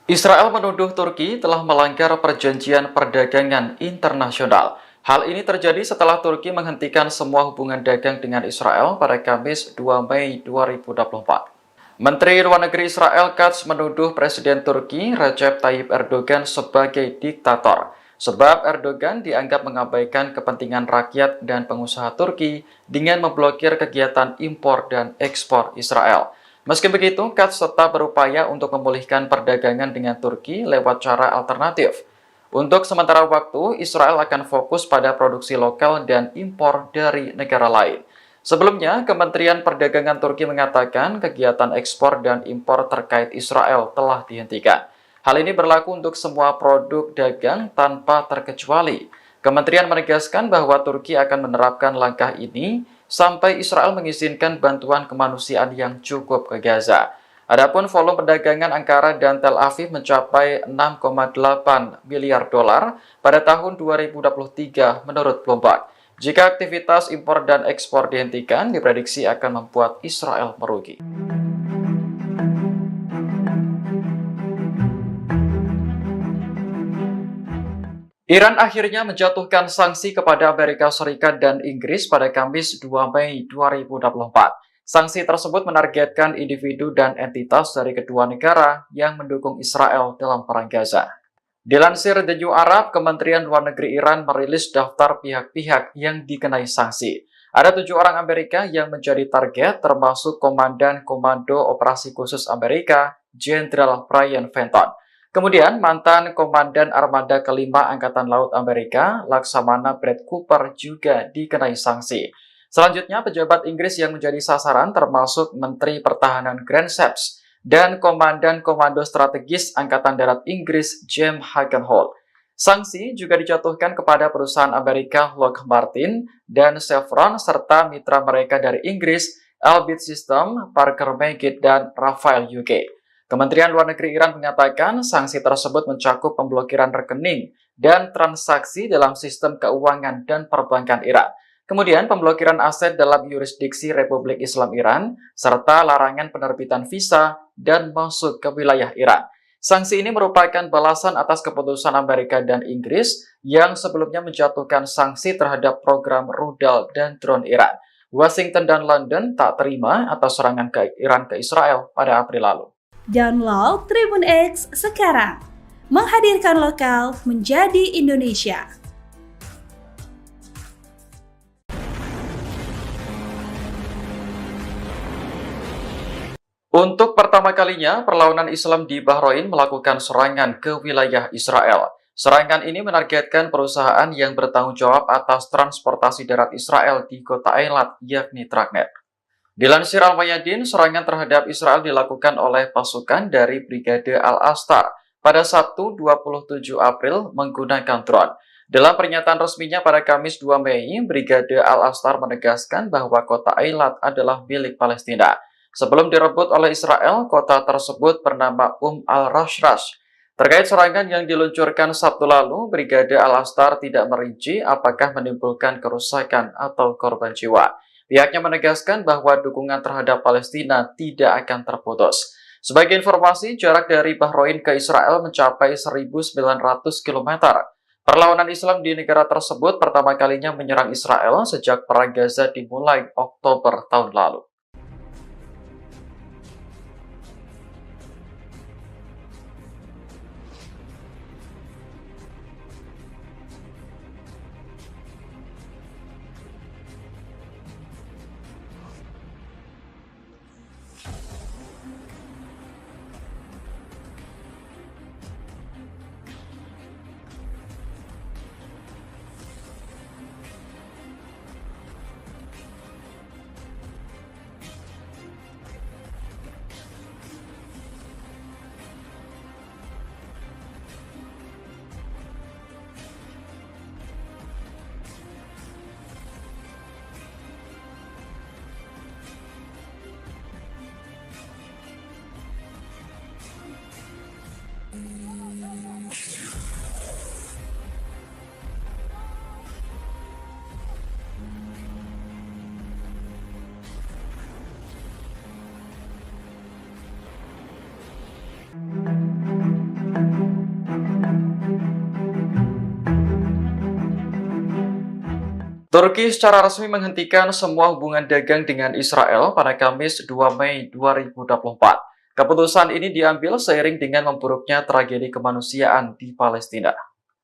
Israel menuduh Turki telah melanggar perjanjian perdagangan internasional. Hal ini terjadi setelah Turki menghentikan semua hubungan dagang dengan Israel pada Kamis 2 Mei 2024. Menteri Luar Negeri Israel Katz menuduh Presiden Turki Recep Tayyip Erdogan sebagai diktator, sebab Erdogan dianggap mengabaikan kepentingan rakyat dan pengusaha Turki dengan memblokir kegiatan impor dan ekspor Israel. Meski begitu, Katz tetap berupaya untuk memulihkan perdagangan dengan Turki lewat cara alternatif. Untuk sementara waktu, Israel akan fokus pada produksi lokal dan impor dari negara lain. Sebelumnya, Kementerian Perdagangan Turki mengatakan kegiatan ekspor dan impor terkait Israel telah dihentikan. Hal ini berlaku untuk semua produk dagang tanpa terkecuali. Kementerian menegaskan bahwa Turki akan menerapkan langkah ini sampai Israel mengizinkan bantuan kemanusiaan yang cukup ke Gaza. Adapun volume perdagangan Ankara dan Tel Aviv mencapai 6,8 miliar dolar pada tahun 2023 menurut Bloomberg. Jika aktivitas impor dan ekspor dihentikan, diprediksi akan membuat Israel merugi. Iran akhirnya menjatuhkan sanksi kepada Amerika Serikat dan Inggris pada Kamis 2 Mei 2024. Sanksi tersebut menargetkan individu dan entitas dari kedua negara yang mendukung Israel dalam perang Gaza. Dilansir The New Arab, Kementerian Luar Negeri Iran merilis daftar pihak-pihak yang dikenai sanksi. Ada 7 orang Amerika yang menjadi target, termasuk Komandan Komando Operasi Khusus Amerika, Jenderal Brian Fenton. Kemudian, mantan Komandan Armada Kelima Angkatan Laut Amerika, Laksamana Brad Cooper juga dikenai sanksi. Selanjutnya, pejabat Inggris yang menjadi sasaran termasuk Menteri Pertahanan Grant Shapps dan Komandan Komando Strategis Angkatan Darat Inggris, James Hagenholt. Sanksi juga dijatuhkan kepada perusahaan Amerika Lockheed Martin dan Chevron serta mitra mereka dari Inggris, Elbit System, Parker Meggitt, dan Rafael UK. Kementerian Luar Negeri Iran mengatakan sanksi tersebut mencakup pemblokiran rekening dan transaksi dalam sistem keuangan dan perbankan Iran. Kemudian pemblokiran aset dalam yurisdiksi Republik Islam Iran, serta larangan penerbitan visa dan masuk ke wilayah Iran. Sanksi ini merupakan balasan atas keputusan Amerika dan Inggris yang sebelumnya menjatuhkan sanksi terhadap program rudal dan drone Iran. Washington dan London tak terima atas serangan Iran ke Israel pada April lalu. Download Tribun X sekarang, menghadirkan lokal menjadi Indonesia. Untuk pertama kalinya, perlawanan Islam di Bahrain melakukan serangan ke wilayah Israel. Serangan ini menargetkan perusahaan yang bertanggung jawab atas transportasi darat Israel di kota Eilat, yakni Tragnet. Dilansir Al-Mayadin, serangan terhadap Israel dilakukan oleh pasukan dari Brigade Al-Astar pada Sabtu 27 April menggunakan drone. Dalam pernyataan resminya pada Kamis 2 Mei, Brigade Al-Astar menegaskan bahwa kota Eilat adalah milik Palestina. Sebelum direbut oleh Israel, kota tersebut bernama Al-Rashrash. Terkait serangan yang diluncurkan Sabtu lalu, Brigade Al-Astar tidak merinci apakah menimbulkan kerusakan atau korban jiwa. Pihaknya menegaskan bahwa dukungan terhadap Palestina tidak akan terputus. Sebagai informasi, jarak dari Bahrain ke Israel mencapai 1.900 km. Perlawanan Islam di negara tersebut pertama kalinya menyerang Israel sejak Perang Gaza dimulai Oktober tahun lalu. Turki secara resmi menghentikan semua hubungan dagang dengan Israel pada Kamis 2 Mei 2024. Keputusan ini diambil seiring dengan memburuknya tragedi kemanusiaan di Palestina.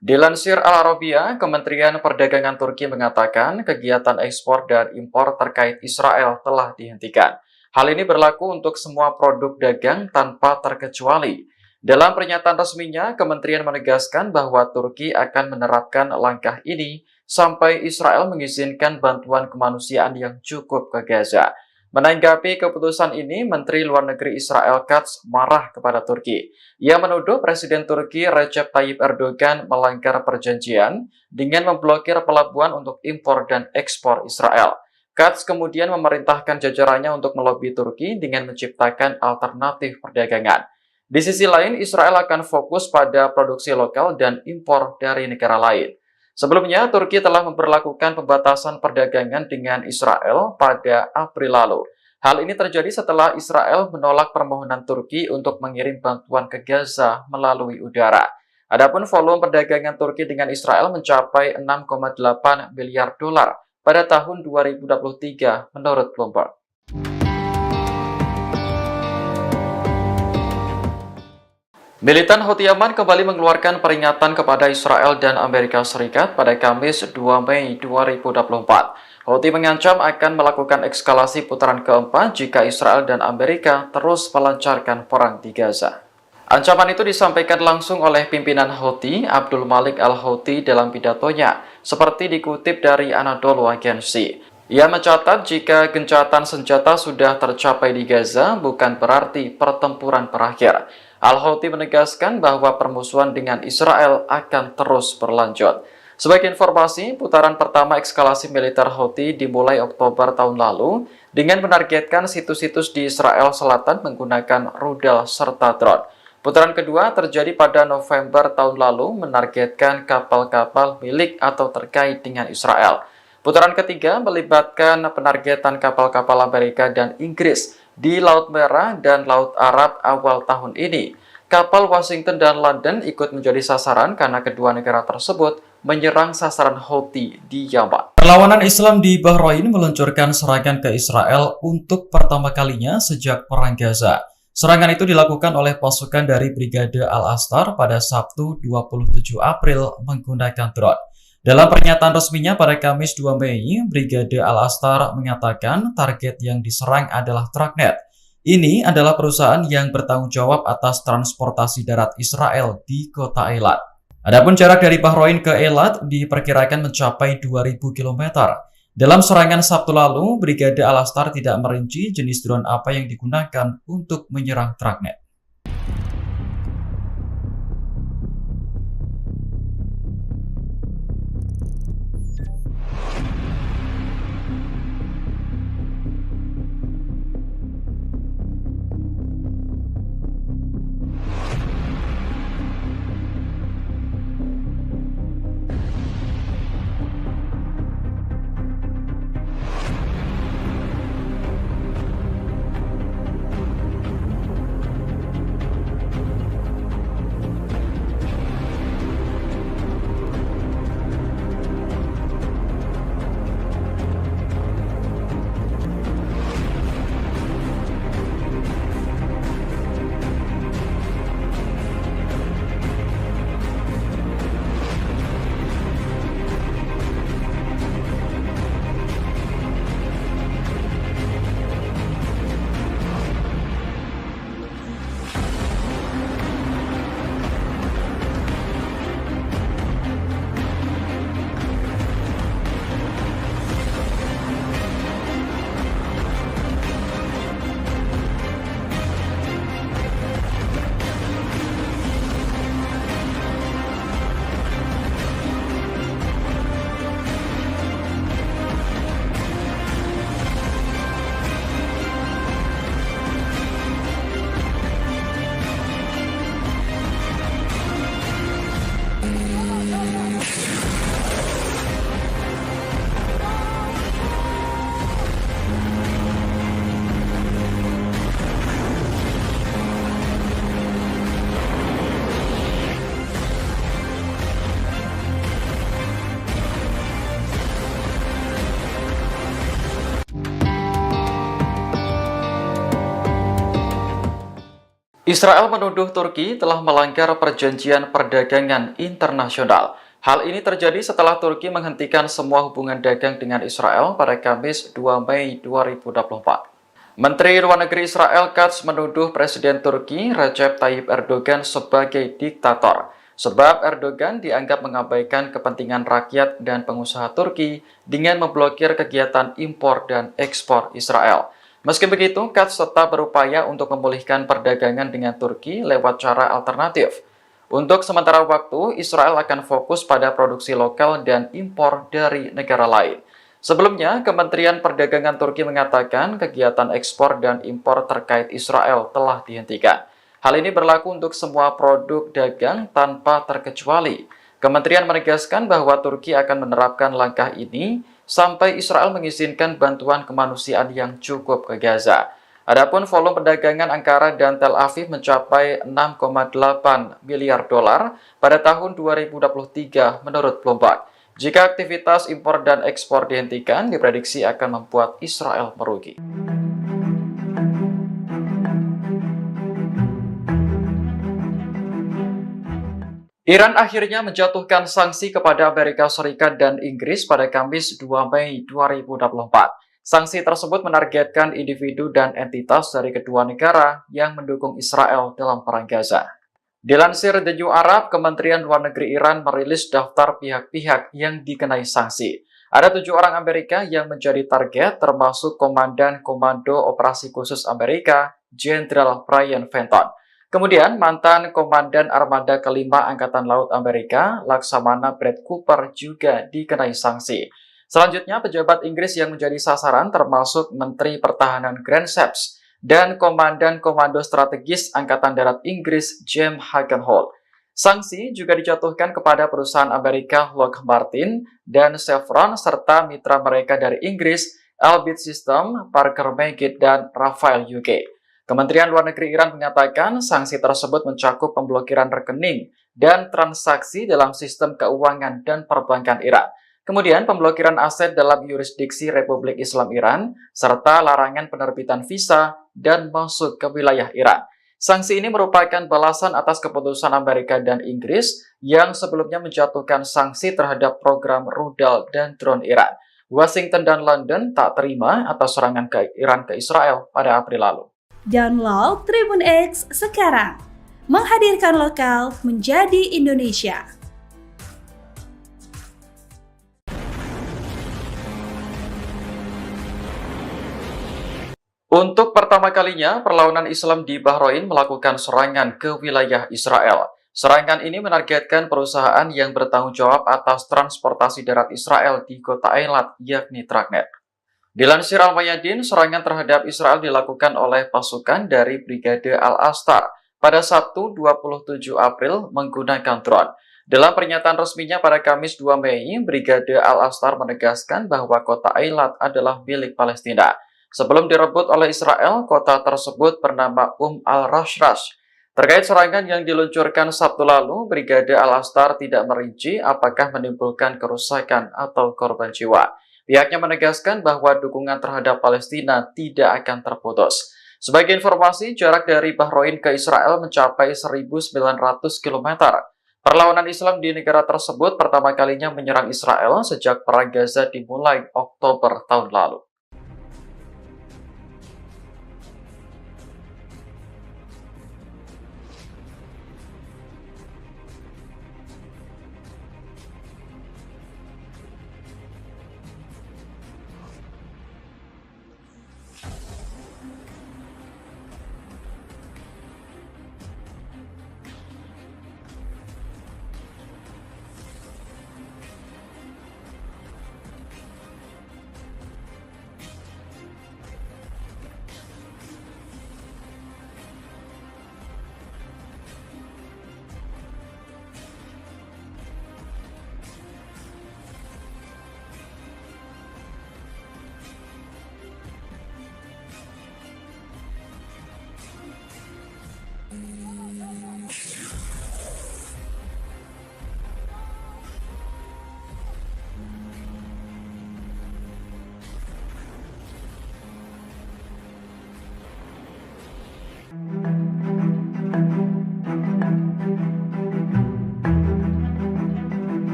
Dilansir Al Arabiya, Kementerian Perdagangan Turki mengatakan kegiatan ekspor dan impor terkait Israel telah dihentikan. Hal ini berlaku untuk semua produk dagang tanpa terkecuali. Dalam pernyataan resminya, kementerian menegaskan bahwa Turki akan menerapkan langkah ini sampai Israel mengizinkan bantuan kemanusiaan yang cukup ke Gaza. Menanggapi keputusan ini, Menteri Luar Negeri Israel Katz marah kepada Turki. Ia menuduh Presiden Turki Recep Tayyip Erdogan melanggar perjanjian dengan memblokir pelabuhan untuk impor dan ekspor Israel. Katz kemudian memerintahkan jajarannya untuk melobi Turki dengan menciptakan alternatif perdagangan. Di sisi lain, Israel akan fokus pada produksi lokal dan impor dari negara lain. Sebelumnya, Turki telah memperlakukan pembatasan perdagangan dengan Israel pada April lalu. Hal ini terjadi setelah Israel menolak permohonan Turki untuk mengirim bantuan ke Gaza melalui udara. Adapun volume perdagangan Turki dengan Israel mencapai 6,8 miliar dolar pada tahun 2023 menurut Bloomberg. Militan Houthi Yaman kembali mengeluarkan peringatan kepada Israel dan Amerika Serikat pada Kamis 2 Mei 2024. Houthi mengancam akan melakukan eskalasi putaran keempat jika Israel dan Amerika terus melancarkan perang di Gaza. Ancaman itu disampaikan langsung oleh pimpinan Houthi, Abdul Malik al-Houthi dalam pidatonya, seperti dikutip dari Anadolu Agency. Ia mencatat jika gencatan senjata sudah tercapai di Gaza bukan berarti pertempuran berakhir. Al-Houthi menegaskan bahwa permusuhan dengan Israel akan terus berlanjut. Sebagai informasi, putaran pertama eskalasi militer Houthi dimulai Oktober tahun lalu dengan menargetkan situs-situs di Israel Selatan menggunakan rudal serta drone. Putaran kedua terjadi pada November tahun lalu menargetkan kapal-kapal milik atau terkait dengan Israel. Putaran ketiga melibatkan penargetan kapal-kapal Amerika dan Inggris di Laut Merah dan Laut Arab awal tahun ini. Kapal Washington dan London ikut menjadi sasaran karena kedua negara tersebut menyerang sasaran Houthi di Yaman. Perlawanan Islam di Bahrain meluncurkan serangan ke Israel untuk pertama kalinya sejak Perang Gaza. Serangan itu dilakukan oleh pasukan dari Brigade Al-Astar pada Sabtu 27 April menggunakan drone. Dalam pernyataan resminya pada Kamis 2 Mei, Brigade Al-Astar mengatakan target yang diserang adalah Trucknet. Ini adalah perusahaan yang bertanggung jawab atas transportasi darat Israel di kota Eilat. Adapun jarak dari Bahrain ke Eilat diperkirakan mencapai 2.000 km. Dalam serangan Sabtu lalu, Brigade Al-Astar tidak merinci jenis drone apa yang digunakan untuk menyerang Trucknet. Israel menuduh Turki telah melanggar perjanjian perdagangan internasional. Hal ini terjadi setelah Turki menghentikan semua hubungan dagang dengan Israel pada Kamis 2 Mei 2024. Menteri Luar Negeri Israel Katz menuduh Presiden Turki Recep Tayyip Erdogan sebagai diktator, sebab Erdogan dianggap mengabaikan kepentingan rakyat dan pengusaha Turki dengan memblokir kegiatan impor dan ekspor Israel. Meski begitu, Katz tetap berupaya untuk memulihkan perdagangan dengan Turki lewat cara alternatif. Untuk sementara waktu, Israel akan fokus pada produksi lokal dan impor dari negara lain. Sebelumnya, Kementerian Perdagangan Turki mengatakan kegiatan ekspor dan impor terkait Israel telah dihentikan. Hal ini berlaku untuk semua produk dagang tanpa terkecuali. Kementerian menegaskan bahwa Turki akan menerapkan langkah ini sampai Israel mengizinkan bantuan kemanusiaan yang cukup ke Gaza. Adapun volume perdagangan Ankara dan Tel Aviv mencapai 6,8 miliar dolar pada tahun 2023 menurut Bloomberg. Jika aktivitas impor dan ekspor dihentikan, diprediksi akan membuat Israel merugi. Iran akhirnya menjatuhkan sanksi kepada Amerika Serikat dan Inggris pada Kamis 2 Mei 2024. Sanksi tersebut menargetkan individu dan entitas dari kedua negara yang mendukung Israel dalam perang Gaza. Dilansir The New Arab, Kementerian Luar Negeri Iran merilis daftar pihak-pihak yang dikenai sanksi. Ada 7 orang Amerika yang menjadi target, termasuk Komandan Komando Operasi Khusus Amerika, Jenderal Brian Fenton. Kemudian, mantan Komandan Armada Kelima Angkatan Laut Amerika, Laksamana Brad Cooper juga dikenai sanksi. Selanjutnya, pejabat Inggris yang menjadi sasaran termasuk Menteri Pertahanan Grant Shapps dan Komandan Komando Strategis Angkatan Darat Inggris, James Hagenholt. Sanksi juga dijatuhkan kepada perusahaan Amerika Lockheed Martin dan Chevron serta mitra mereka dari Inggris, Elbit System, Parker Meggitt, dan Rafael UK. Kementerian Luar Negeri Iran mengatakan sanksi tersebut mencakup pemblokiran rekening dan transaksi dalam sistem keuangan dan perbankan Iran. Kemudian pemblokiran aset dalam yurisdiksi Republik Islam Iran, serta larangan penerbitan visa dan masuk ke wilayah Iran. Sanksi ini merupakan balasan atas keputusan Amerika dan Inggris yang sebelumnya menjatuhkan sanksi terhadap program rudal dan drone Iran. Washington dan London tak terima atas serangan Iran ke Israel pada April lalu. Download Tribun X sekarang, menghadirkan lokal menjadi Indonesia. Untuk pertama kalinya, perlawanan Islam di Bahrain melakukan serangan ke wilayah Israel. Serangan ini menargetkan perusahaan yang bertanggung jawab atas transportasi darat Israel di kota Eilat, yakni Tragnet. Dilansir Al-Mayadin, serangan terhadap Israel dilakukan oleh pasukan dari Brigade Al-Astar pada Sabtu 27 April menggunakan drone. Dalam pernyataan resminya pada Kamis 2 Mei, Brigade Al-Astar menegaskan bahwa kota Eilat adalah milik Palestina. Sebelum direbut oleh Israel, kota tersebut bernama Al-Rashrash. Terkait serangan yang diluncurkan Sabtu lalu, Brigade Al-Astar tidak merinci apakah menimbulkan kerusakan atau korban jiwa. Pihaknya menegaskan bahwa dukungan terhadap Palestina tidak akan terputus. Sebagai informasi, jarak dari Bahrain ke Israel mencapai 1.900 km. Perlawanan Islam di negara tersebut pertama kalinya menyerang Israel sejak Perang Gaza dimulai Oktober tahun lalu.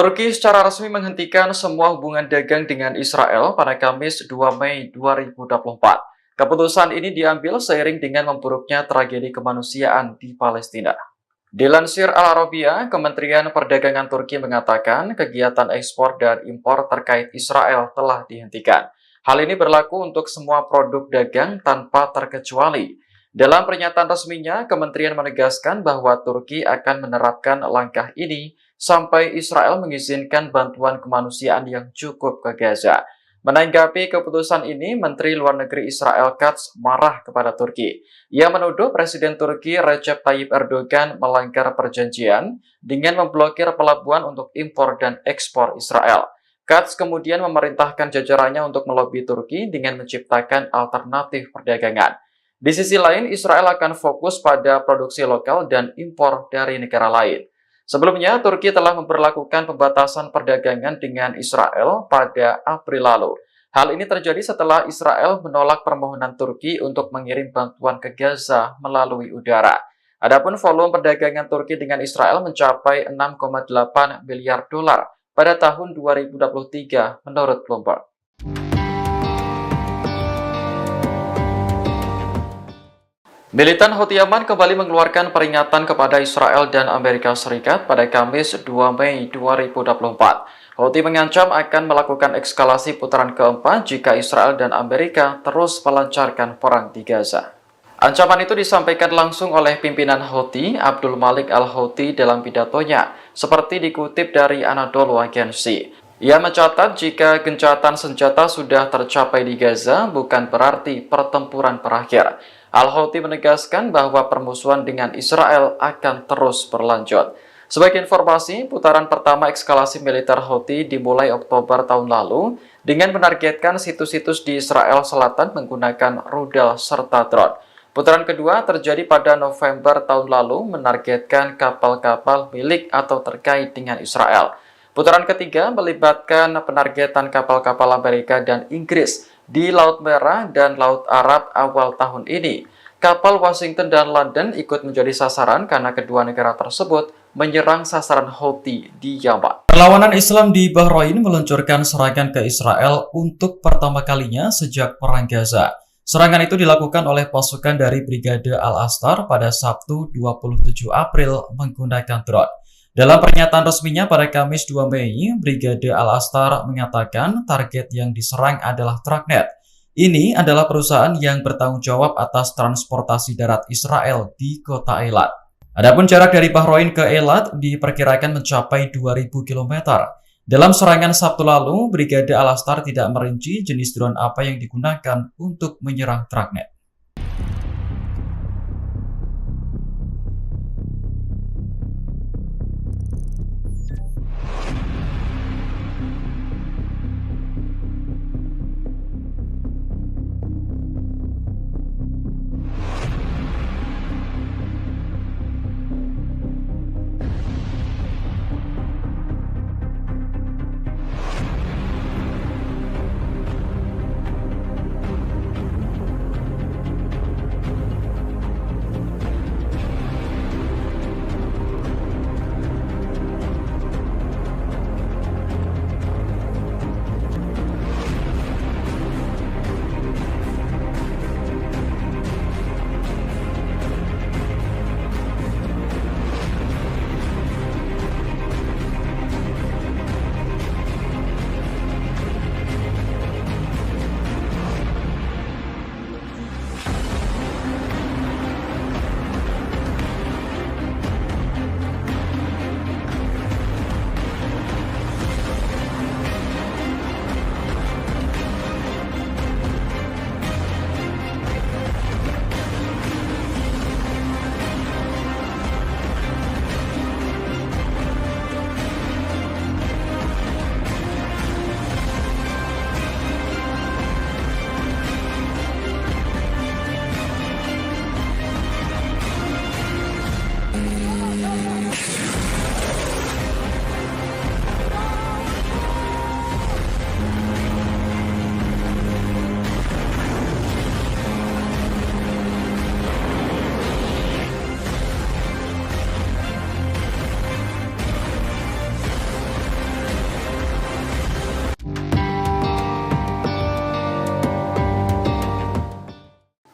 Turki secara resmi menghentikan semua hubungan dagang dengan Israel pada Kamis 2 Mei 2024. Keputusan ini diambil seiring dengan memburuknya tragedi kemanusiaan di Palestina. Dilansir Al Arabiya, Kementerian Perdagangan Turki mengatakan kegiatan ekspor dan impor terkait Israel telah dihentikan. Hal ini berlaku untuk semua produk dagang tanpa terkecuali. Dalam pernyataan resminya, kementerian menegaskan bahwa Turki akan menerapkan langkah ini sampai Israel mengizinkan bantuan kemanusiaan yang cukup ke Gaza. Menanggapi keputusan ini, Menteri Luar Negeri Israel Katz marah kepada Turki. Ia menuduh Presiden Turki Recep Tayyip Erdogan melanggar perjanjian dengan memblokir pelabuhan untuk impor dan ekspor Israel. Katz kemudian memerintahkan jajarannya untuk melobi Turki dengan menciptakan alternatif perdagangan. Di sisi lain, Israel akan fokus pada produksi lokal dan impor dari negara lain. Sebelumnya, Turki telah memperlakukan pembatasan perdagangan dengan Israel pada April lalu. Hal ini terjadi setelah Israel menolak permohonan Turki untuk mengirim bantuan ke Gaza melalui udara. Adapun volume perdagangan Turki dengan Israel mencapai 6,8 miliar dolar pada tahun 2023 menurut Bloomberg. Militan Houthi Yaman kembali mengeluarkan peringatan kepada Israel dan Amerika Serikat pada Kamis 2 Mei 2024. Houthi mengancam akan melakukan eskalasi putaran keempat jika Israel dan Amerika terus melancarkan perang di Gaza. Ancaman itu disampaikan langsung oleh pimpinan Houthi, Abdul Malik al-Houthi dalam pidatonya, seperti dikutip dari Anadolu Agency. Ia mencatat jika gencatan senjata sudah tercapai di Gaza, bukan berarti pertempuran berakhir. Al-Houthi menegaskan bahwa permusuhan dengan Israel akan terus berlanjut. Sebagai informasi, putaran pertama eskalasi militer Houthi dimulai Oktober tahun lalu dengan menargetkan situs-situs di Israel Selatan menggunakan rudal serta drone. Putaran kedua terjadi pada November tahun lalu menargetkan kapal-kapal milik atau terkait dengan Israel. Putaran ketiga melibatkan penargetan kapal-kapal Amerika dan Inggris di Laut Merah dan Laut Arab awal tahun ini. Kapal Washington dan London ikut menjadi sasaran karena kedua negara tersebut menyerang sasaran Houthi di Yaman. Perlawanan Islam di Bahrain meluncurkan serangan ke Israel untuk pertama kalinya sejak Perang Gaza. Serangan itu dilakukan oleh pasukan dari Brigade Al-Astar pada Sabtu 27 April menggunakan drone. Dalam pernyataan resminya pada Kamis 2 Mei, Brigade Al-Astar mengatakan target yang diserang adalah Tragnet. Ini adalah perusahaan yang bertanggung jawab atas transportasi darat Israel di kota Eilat. Adapun jarak dari Bahrain ke Eilat diperkirakan mencapai 2.000 km. Dalam serangan Sabtu lalu, Brigade Al-Astar tidak merinci jenis drone apa yang digunakan untuk menyerang Tragnet.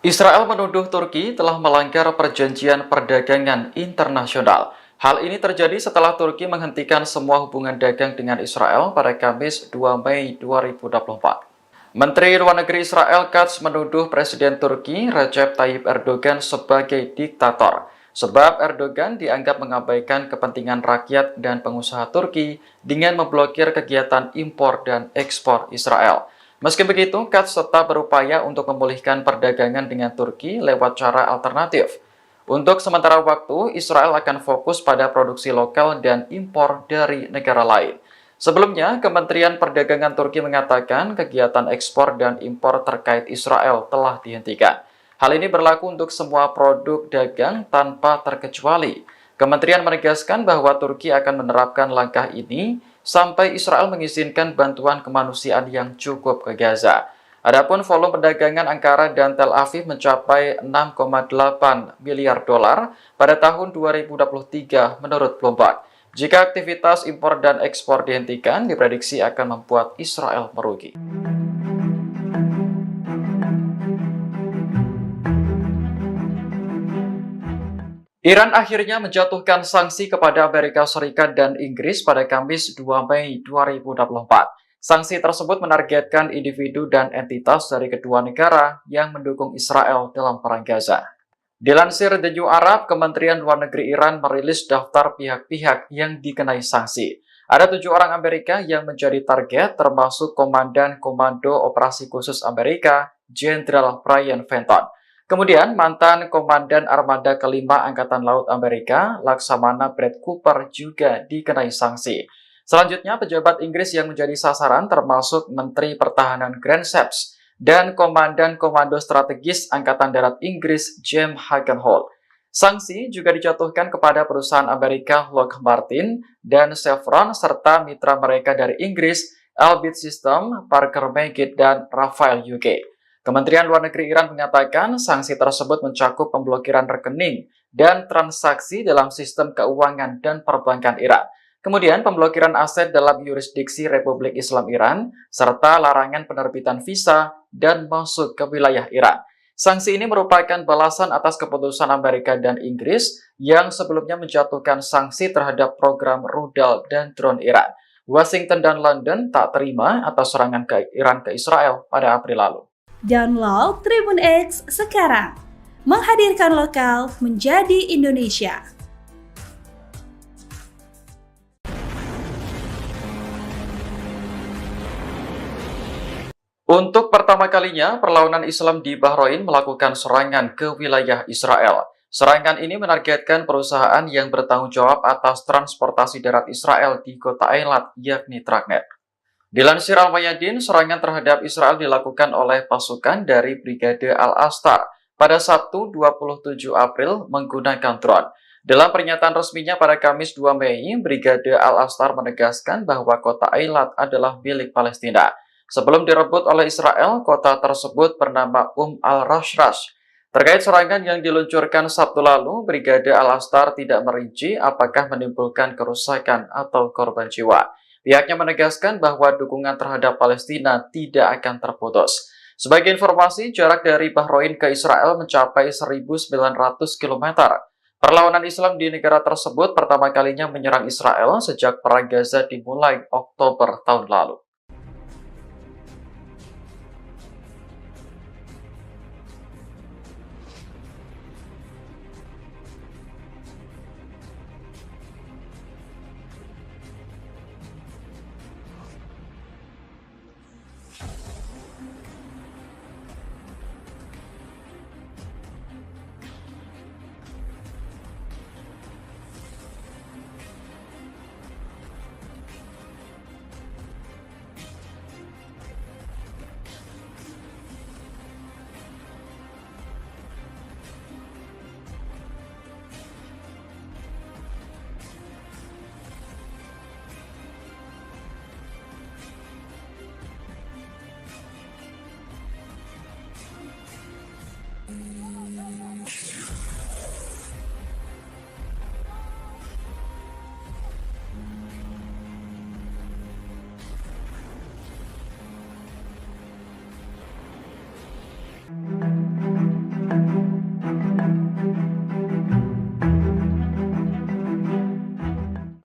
Israel menuduh Turki telah melanggar perjanjian perdagangan internasional. Hal ini terjadi setelah Turki menghentikan semua hubungan dagang dengan Israel pada Kamis 2 Mei 2024. Menteri Luar Negeri Israel Katz menuduh Presiden Turki Recep Tayyip Erdogan sebagai diktator, sebab Erdogan dianggap mengabaikan kepentingan rakyat dan pengusaha Turki dengan memblokir kegiatan impor dan ekspor Israel. Meski begitu, Katz tetap berupaya untuk memulihkan perdagangan dengan Turki lewat cara alternatif. Untuk sementara waktu, Israel akan fokus pada produksi lokal dan impor dari negara lain. Sebelumnya, Kementerian Perdagangan Turki mengatakan kegiatan ekspor dan impor terkait Israel telah dihentikan. Hal ini berlaku untuk semua produk dagang tanpa terkecuali. Kementerian menegaskan bahwa Turki akan menerapkan langkah ini sampai Israel mengizinkan bantuan kemanusiaan yang cukup ke Gaza. Adapun volume perdagangan Ankara dan Tel Aviv mencapai 6,8 miliar dolar pada tahun 2023 menurut Bloomberg. Jika aktivitas impor dan ekspor dihentikan, diprediksi akan membuat Israel merugi. Iran akhirnya menjatuhkan sanksi kepada Amerika Serikat dan Inggris pada Kamis 2 Mei 2024. Sanksi tersebut menargetkan individu dan entitas dari kedua negara yang mendukung Israel dalam perang Gaza. Dilansir The New Arab, Kementerian Luar Negeri Iran merilis daftar pihak-pihak yang dikenai sanksi. Ada 7 orang Amerika yang menjadi target, termasuk Komandan Komando Operasi Khusus Amerika, Jenderal Brian Fenton. Kemudian, mantan Komandan Armada Kelima Angkatan Laut Amerika, Laksamana Brad Cooper juga dikenai sanksi. Selanjutnya, pejabat Inggris yang menjadi sasaran termasuk Menteri Pertahanan Grant Shapps dan Komandan Komando Strategis Angkatan Darat Inggris, James Hagenholt. Sanksi juga dijatuhkan kepada perusahaan Amerika Lockheed Martin dan Chevron serta mitra mereka dari Inggris, Elbit System, Parker Meggitt, dan Rafael UK. Kementerian Luar Negeri Iran mengatakan sanksi tersebut mencakup pemblokiran rekening dan transaksi dalam sistem keuangan dan perbankan Iran. Kemudian pemblokiran aset dalam yurisdiksi Republik Islam Iran, serta larangan penerbitan visa dan masuk ke wilayah Iran. Sanksi ini merupakan balasan atas keputusan Amerika dan Inggris yang sebelumnya menjatuhkan sanksi terhadap program rudal dan drone Iran. Washington dan London tak terima atas serangan ke Iran ke Israel pada April lalu. Download Tribun X sekarang, menghadirkan lokal menjadi Indonesia. Untuk pertama kalinya, perlawanan Islam di Bahrain melakukan serangan ke wilayah Israel. Serangan ini menargetkan perusahaan yang bertanggung jawab atas transportasi darat Israel di kota Eilat, yakni Tragnet. Dilansir Al-Mayadin, serangan terhadap Israel dilakukan oleh pasukan dari Brigade Al-Astar pada Sabtu 27 April menggunakan drone. Dalam pernyataan resminya pada Kamis 2 Mei, Brigade Al-Astar menegaskan bahwa kota Eilat adalah milik Palestina. Sebelum direbut oleh Israel, kota tersebut bernama Al-Rashrash. Terkait serangan yang diluncurkan Sabtu lalu, Brigade Al-Astar tidak merinci apakah menimbulkan kerusakan atau korban jiwa. Pihaknya menegaskan bahwa dukungan terhadap Palestina tidak akan terputus. Sebagai informasi, jarak dari Bahrain ke Israel mencapai 1.900 km. Perlawanan Islam di negara tersebut pertama kalinya menyerang Israel sejak Perang Gaza dimulai Oktober tahun lalu.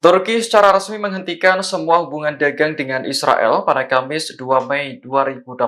Turki secara resmi menghentikan semua hubungan dagang dengan Israel pada Kamis 2 Mei 2024.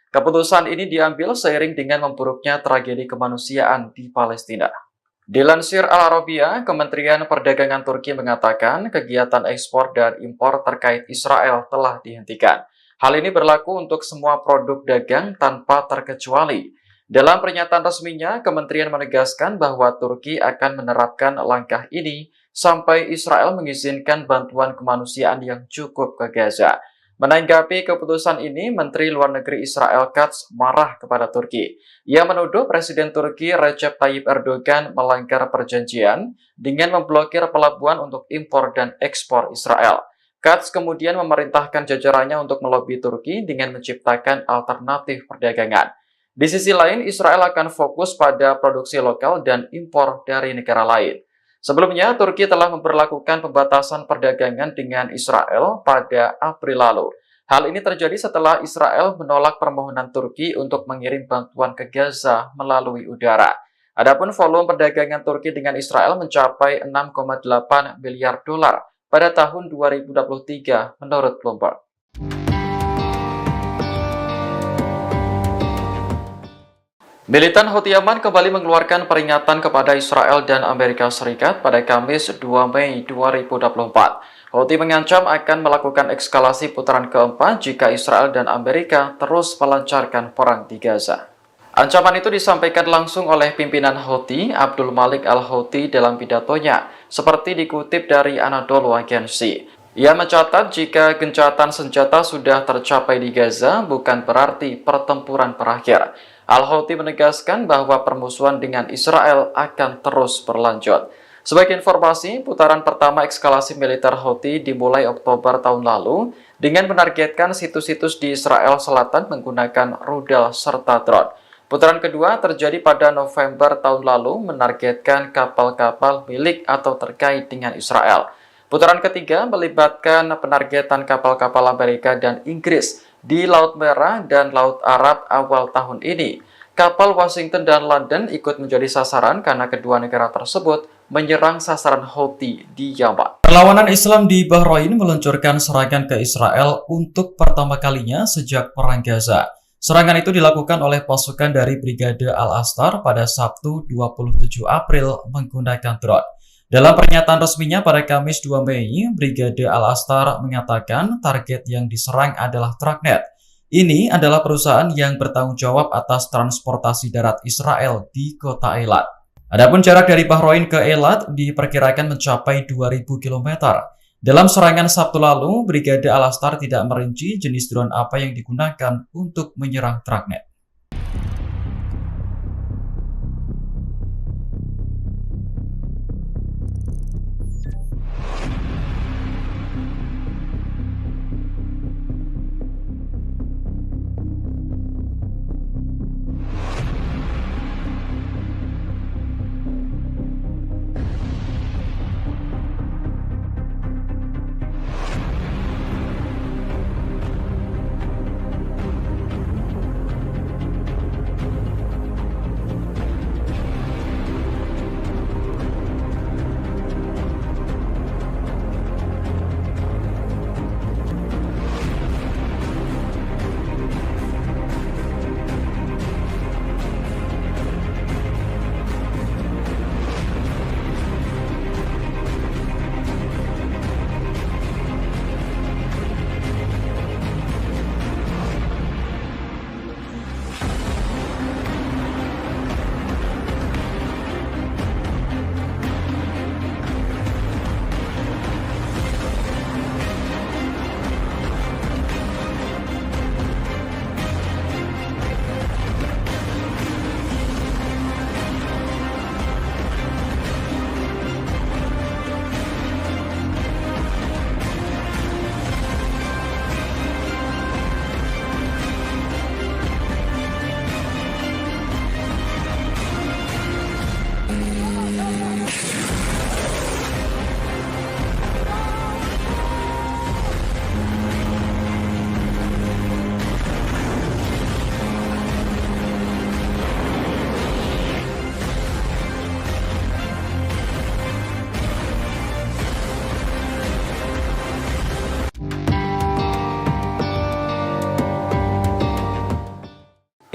Keputusan ini diambil seiring dengan memburuknya tragedi kemanusiaan di Palestina. Dilansir Al Arabiya, Kementerian Perdagangan Turki mengatakan kegiatan ekspor dan impor terkait Israel telah dihentikan. Hal ini berlaku untuk semua produk dagang tanpa terkecuali. Dalam pernyataan resminya, kementerian menegaskan bahwa Turki akan menerapkan langkah ini sampai Israel mengizinkan bantuan kemanusiaan yang cukup ke Gaza. Menanggapi keputusan ini, Menteri Luar Negeri Israel Katz marah kepada Turki. Ia menuduh Presiden Turki Recep Tayyip Erdogan melanggar perjanjian dengan memblokir pelabuhan untuk impor dan ekspor Israel. Katz kemudian memerintahkan jajarannya untuk melobi Turki dengan menciptakan alternatif perdagangan. Di sisi lain, Israel akan fokus pada produksi lokal dan impor dari negara lain. Sebelumnya, Turki telah memperlakukan pembatasan perdagangan dengan Israel pada April lalu. Hal ini terjadi setelah Israel menolak permohonan Turki untuk mengirim bantuan ke Gaza melalui udara. Adapun volume perdagangan Turki dengan Israel mencapai 6,8 miliar dolar pada tahun 2023 menurut Bloomberg. Militan Houthi Yaman kembali mengeluarkan peringatan kepada Israel dan Amerika Serikat pada Kamis 2 Mei 2024. Houthi mengancam akan melakukan eskalasi putaran keempat jika Israel dan Amerika terus melancarkan perang di Gaza. Ancaman itu disampaikan langsung oleh pimpinan Houthi, Abdul Malik Al-Houthi dalam pidatonya, seperti dikutip dari Anadolu Agency. Ia mencatat jika gencatan senjata sudah tercapai di Gaza, bukan berarti pertempuran berakhir. Al-Houthi menegaskan bahwa permusuhan dengan Israel akan terus berlanjut. Sebagai informasi, putaran pertama eskalasi militer Houthi dimulai Oktober tahun lalu dengan menargetkan situs-situs di Israel Selatan menggunakan rudal serta drone. Putaran kedua terjadi pada November tahun lalu menargetkan kapal-kapal milik atau terkait dengan Israel. Putaran ketiga melibatkan penargetan kapal-kapal Amerika dan Inggris di Laut Merah dan Laut Arab awal tahun ini. Kapal Washington dan London ikut menjadi sasaran karena kedua negara tersebut menyerang sasaran Houthi di Yaman. Perlawanan Islam di Bahrain meluncurkan serangan ke Israel untuk pertama kalinya sejak Perang Gaza. Serangan itu dilakukan oleh pasukan dari Brigade Al-Astar pada Sabtu 27 April menggunakan drone. Dalam pernyataan resminya pada Kamis 2 Mei, Brigade Al-Astar mengatakan target yang diserang adalah Tragnet. Ini adalah perusahaan yang bertanggung jawab atas transportasi darat Israel di kota Eilat. Adapun jarak dari Bahrain ke Eilat diperkirakan mencapai 2.000 km. Dalam serangan Sabtu lalu, Brigade Al-Astar tidak merinci jenis drone apa yang digunakan untuk menyerang Tragnet.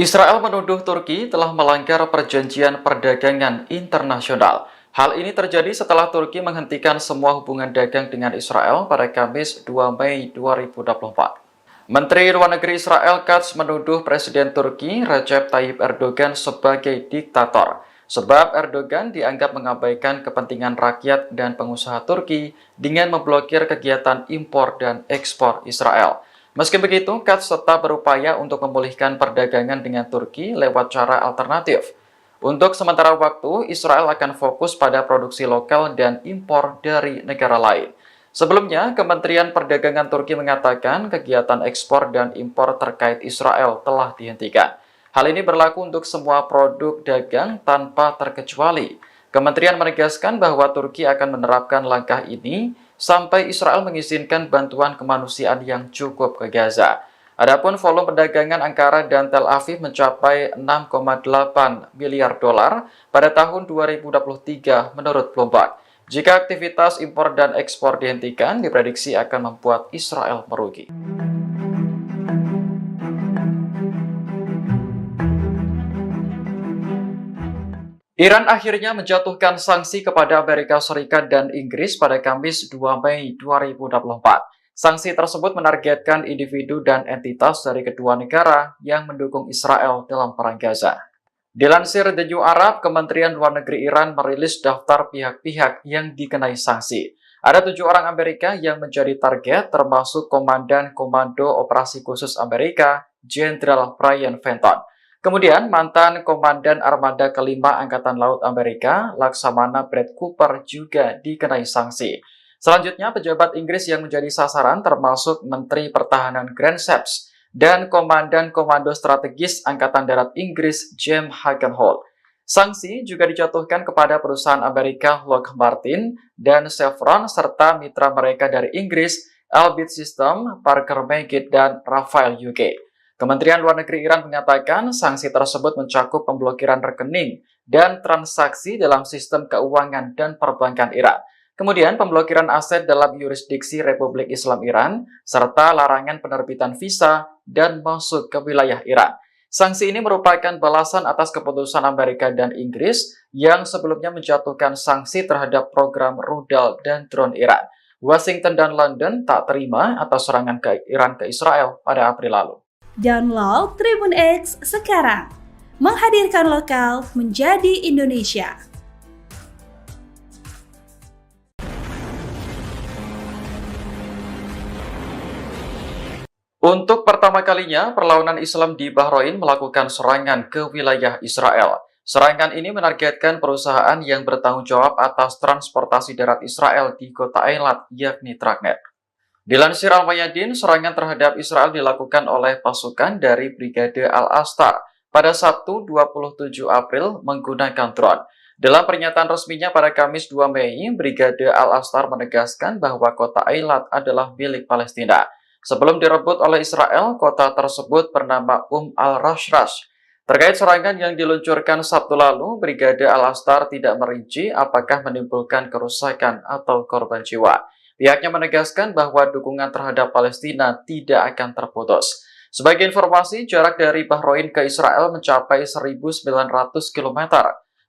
Israel menuduh Turki telah melanggar perjanjian perdagangan internasional. Hal ini terjadi setelah Turki menghentikan semua hubungan dagang dengan Israel pada Kamis 2 Mei 2024. Menteri Luar Negeri Israel Katz menuduh Presiden Turki Recep Tayyip Erdogan sebagai diktator, sebab Erdogan dianggap mengabaikan kepentingan rakyat dan pengusaha Turki dengan memblokir kegiatan impor dan ekspor Israel. Meski begitu, Katz tetap berupaya untuk memulihkan perdagangan dengan Turki lewat cara alternatif. Untuk sementara waktu, Israel akan fokus pada produksi lokal dan impor dari negara lain. Sebelumnya, Kementerian Perdagangan Turki mengatakan kegiatan ekspor dan impor terkait Israel telah dihentikan. Hal ini berlaku untuk semua produk dagang tanpa terkecuali. Kementerian menegaskan bahwa Turki akan menerapkan langkah ini sampai Israel mengizinkan bantuan kemanusiaan yang cukup ke Gaza. Adapun volume perdagangan Ankara dan Tel Aviv mencapai 6,8 miliar dolar pada tahun 2023 menurut Bloomberg. Jika aktivitas impor dan ekspor dihentikan, diprediksi akan membuat Israel merugi. Iran akhirnya menjatuhkan sanksi kepada Amerika Serikat dan Inggris pada Kamis 2 Mei 2024. Sanksi tersebut menargetkan individu dan entitas dari kedua negara yang mendukung Israel dalam perang Gaza. Dilansir The New Arab, Kementerian Luar Negeri Iran merilis daftar pihak-pihak yang dikenai sanksi. Ada 7 orang Amerika yang menjadi target, termasuk Komandan Komando Operasi Khusus Amerika, Jenderal Brian Fenton. Kemudian, mantan Komandan Armada Kelima Angkatan Laut Amerika, Laksamana Brad Cooper juga dikenai sanksi. Selanjutnya, pejabat Inggris yang menjadi sasaran termasuk Menteri Pertahanan Grant Shapps dan Komandan Komando Strategis Angkatan Darat Inggris, James Hagenholt. Sanksi juga dijatuhkan kepada perusahaan Amerika Lockheed Martin dan Chevron serta mitra mereka dari Inggris, Elbit System, Parker Meggitt, dan Rafael UK. Kementerian Luar Negeri Iran menyatakan sanksi tersebut mencakup pemblokiran rekening dan transaksi dalam sistem keuangan dan perbankan Iran. Kemudian pemblokiran aset dalam yurisdiksi Republik Islam Iran, serta larangan penerbitan visa dan masuk ke wilayah Iran. Sanksi ini merupakan balasan atas keputusan Amerika dan Inggris yang sebelumnya menjatuhkan sanksi terhadap program rudal dan drone Iran. Washington dan London tak terima atas serangan Iran ke Israel pada April lalu. Download Tribun X sekarang, menghadirkan lokal menjadi Indonesia. Untuk pertama kalinya, perlawanan Islam di Bahrain melakukan serangan ke wilayah Israel. Serangan ini menargetkan perusahaan yang bertanggung jawab atas transportasi darat Israel di kota Eilat, yakni Tragnet. Dilansir Al-Mayadin, serangan terhadap Israel dilakukan oleh pasukan dari Brigade Al-Astar pada Sabtu 27 April menggunakan drone. Dalam pernyataan resminya pada Kamis 2 Mei, Brigade Al-Astar menegaskan bahwa kota Eilat adalah milik Palestina. Sebelum direbut oleh Israel, kota tersebut bernama al-Rashrash. Terkait serangan yang diluncurkan Sabtu lalu, Brigade Al-Astar tidak merinci apakah menimbulkan kerusakan atau korban jiwa. Pihaknya menegaskan bahwa dukungan terhadap Palestina tidak akan terputus. Sebagai informasi, jarak dari Bahrain ke Israel mencapai 1.900 km.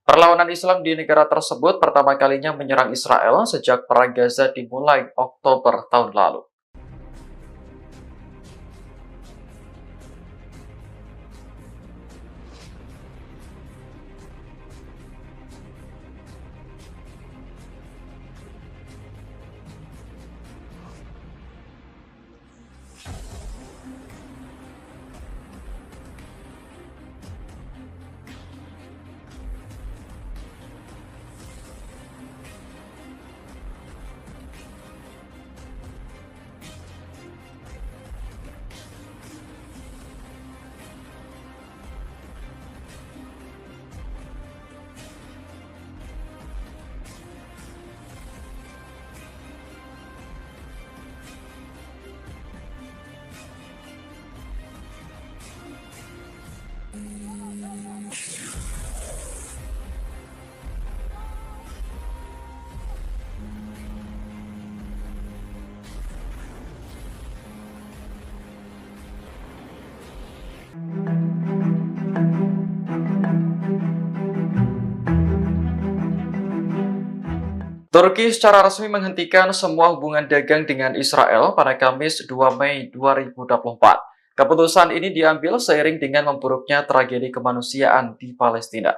Perlawanan Islam di negara tersebut pertama kalinya menyerang Israel sejak Perang Gaza dimulai Oktober tahun lalu. Turki secara resmi menghentikan semua hubungan dagang dengan Israel pada Kamis 2 Mei 2024. Keputusan ini diambil seiring dengan memburuknya tragedi kemanusiaan di Palestina.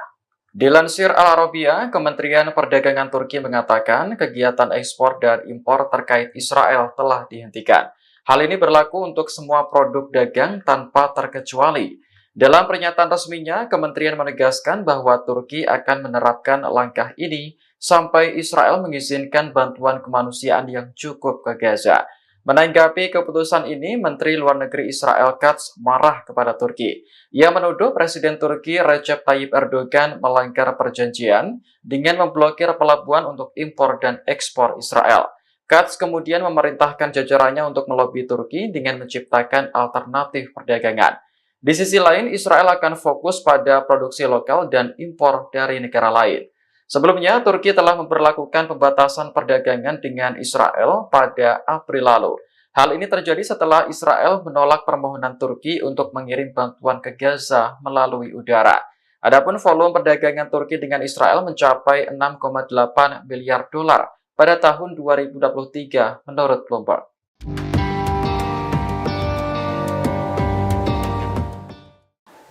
Dilansir Al Arabiya, Kementerian Perdagangan Turki mengatakan kegiatan ekspor dan impor terkait Israel telah dihentikan. Hal ini berlaku untuk semua produk dagang tanpa terkecuali. Dalam pernyataan resminya, kementerian menegaskan bahwa Turki akan menerapkan langkah ini sampai Israel mengizinkan bantuan kemanusiaan yang cukup ke Gaza. Menanggapi keputusan ini, Menteri Luar Negeri Israel Katz marah kepada Turki. Ia menuduh Presiden Turki Recep Tayyip Erdogan melanggar perjanjian dengan memblokir pelabuhan untuk impor dan ekspor Israel. Katz kemudian memerintahkan jajarannya untuk melobi Turki dengan menciptakan alternatif perdagangan. Di sisi lain, Israel akan fokus pada produksi lokal dan impor dari negara lain. Sebelumnya, Turki telah memberlakukan pembatasan perdagangan dengan Israel pada April lalu. Hal ini terjadi setelah Israel menolak permohonan Turki untuk mengirim bantuan ke Gaza melalui udara. Adapun volume perdagangan Turki dengan Israel mencapai 6,8 miliar dolar pada tahun 2023 menurut Bloomberg.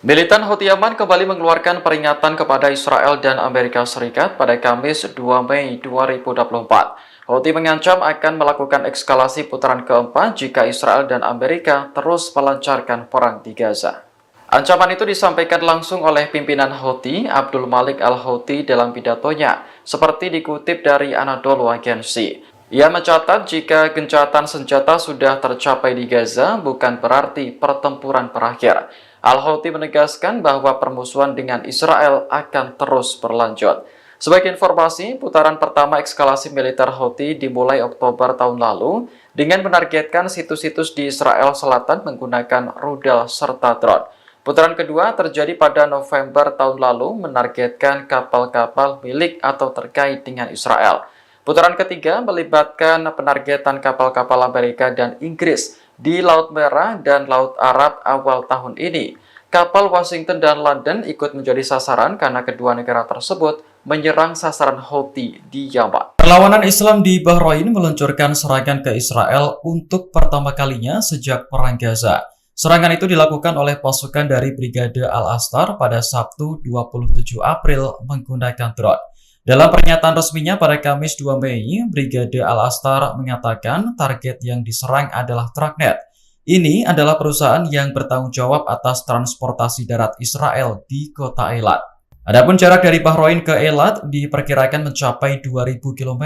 Militan Houthi Yaman kembali mengeluarkan peringatan kepada Israel dan Amerika Serikat pada Kamis 2 Mei 2024. Houthi mengancam akan melakukan eskalasi putaran keempat jika Israel dan Amerika terus melancarkan perang di Gaza. Ancaman itu disampaikan langsung oleh pimpinan Houthi, Abdul Malik al-Houthi dalam pidatonya, seperti dikutip dari Anadolu Agency. Ia mencatat jika gencatan senjata sudah tercapai di Gaza, bukan berarti pertempuran berakhir. Al-Houthi menegaskan bahwa permusuhan dengan Israel akan terus berlanjut. Sebagai informasi, putaran pertama eskalasi militer Houthi dimulai Oktober tahun lalu dengan menargetkan situs-situs di Israel Selatan menggunakan rudal serta drone. Putaran kedua terjadi pada November tahun lalu menargetkan kapal-kapal milik atau terkait dengan Israel. Putaran ketiga melibatkan penargetan kapal-kapal Amerika dan Inggris di Laut Merah dan Laut Arab awal tahun ini. Kapal Washington dan London ikut menjadi sasaran karena kedua negara tersebut menyerang sasaran Houthi di Yaman. Perlawanan Islam di Bahrain meluncurkan serangan ke Israel untuk pertama kalinya sejak Perang Gaza. Serangan itu dilakukan oleh pasukan dari Brigade Al-Astar pada Sabtu 27 April menggunakan drone. Dalam pernyataan resminya pada Kamis 2 Mei, Brigade Al-Astar mengatakan target yang diserang adalah Tragnet. Ini adalah perusahaan yang bertanggung jawab atas transportasi darat Israel di kota Eilat. Adapun jarak dari Bahrain ke Eilat diperkirakan mencapai 2.000 km.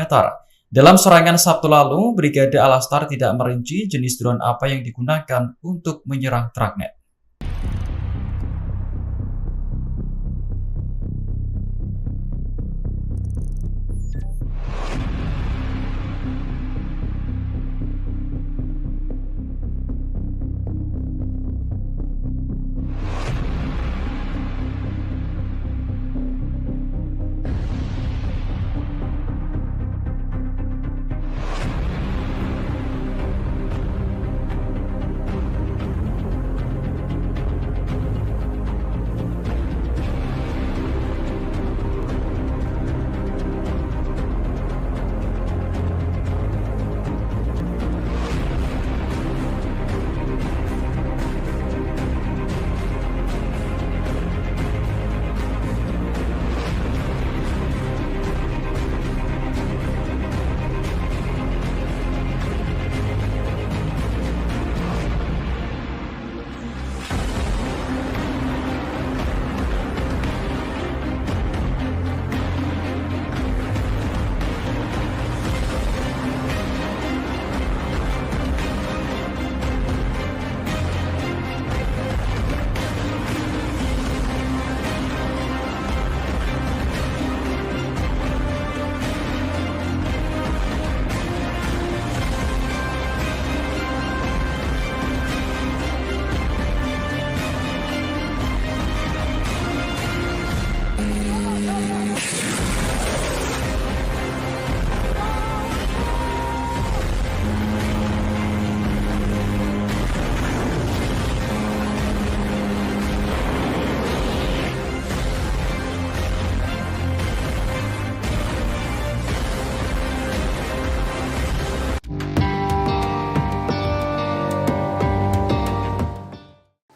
Dalam serangan Sabtu lalu, Brigade Al-Astar tidak merinci jenis drone apa yang digunakan untuk menyerang Tragnet.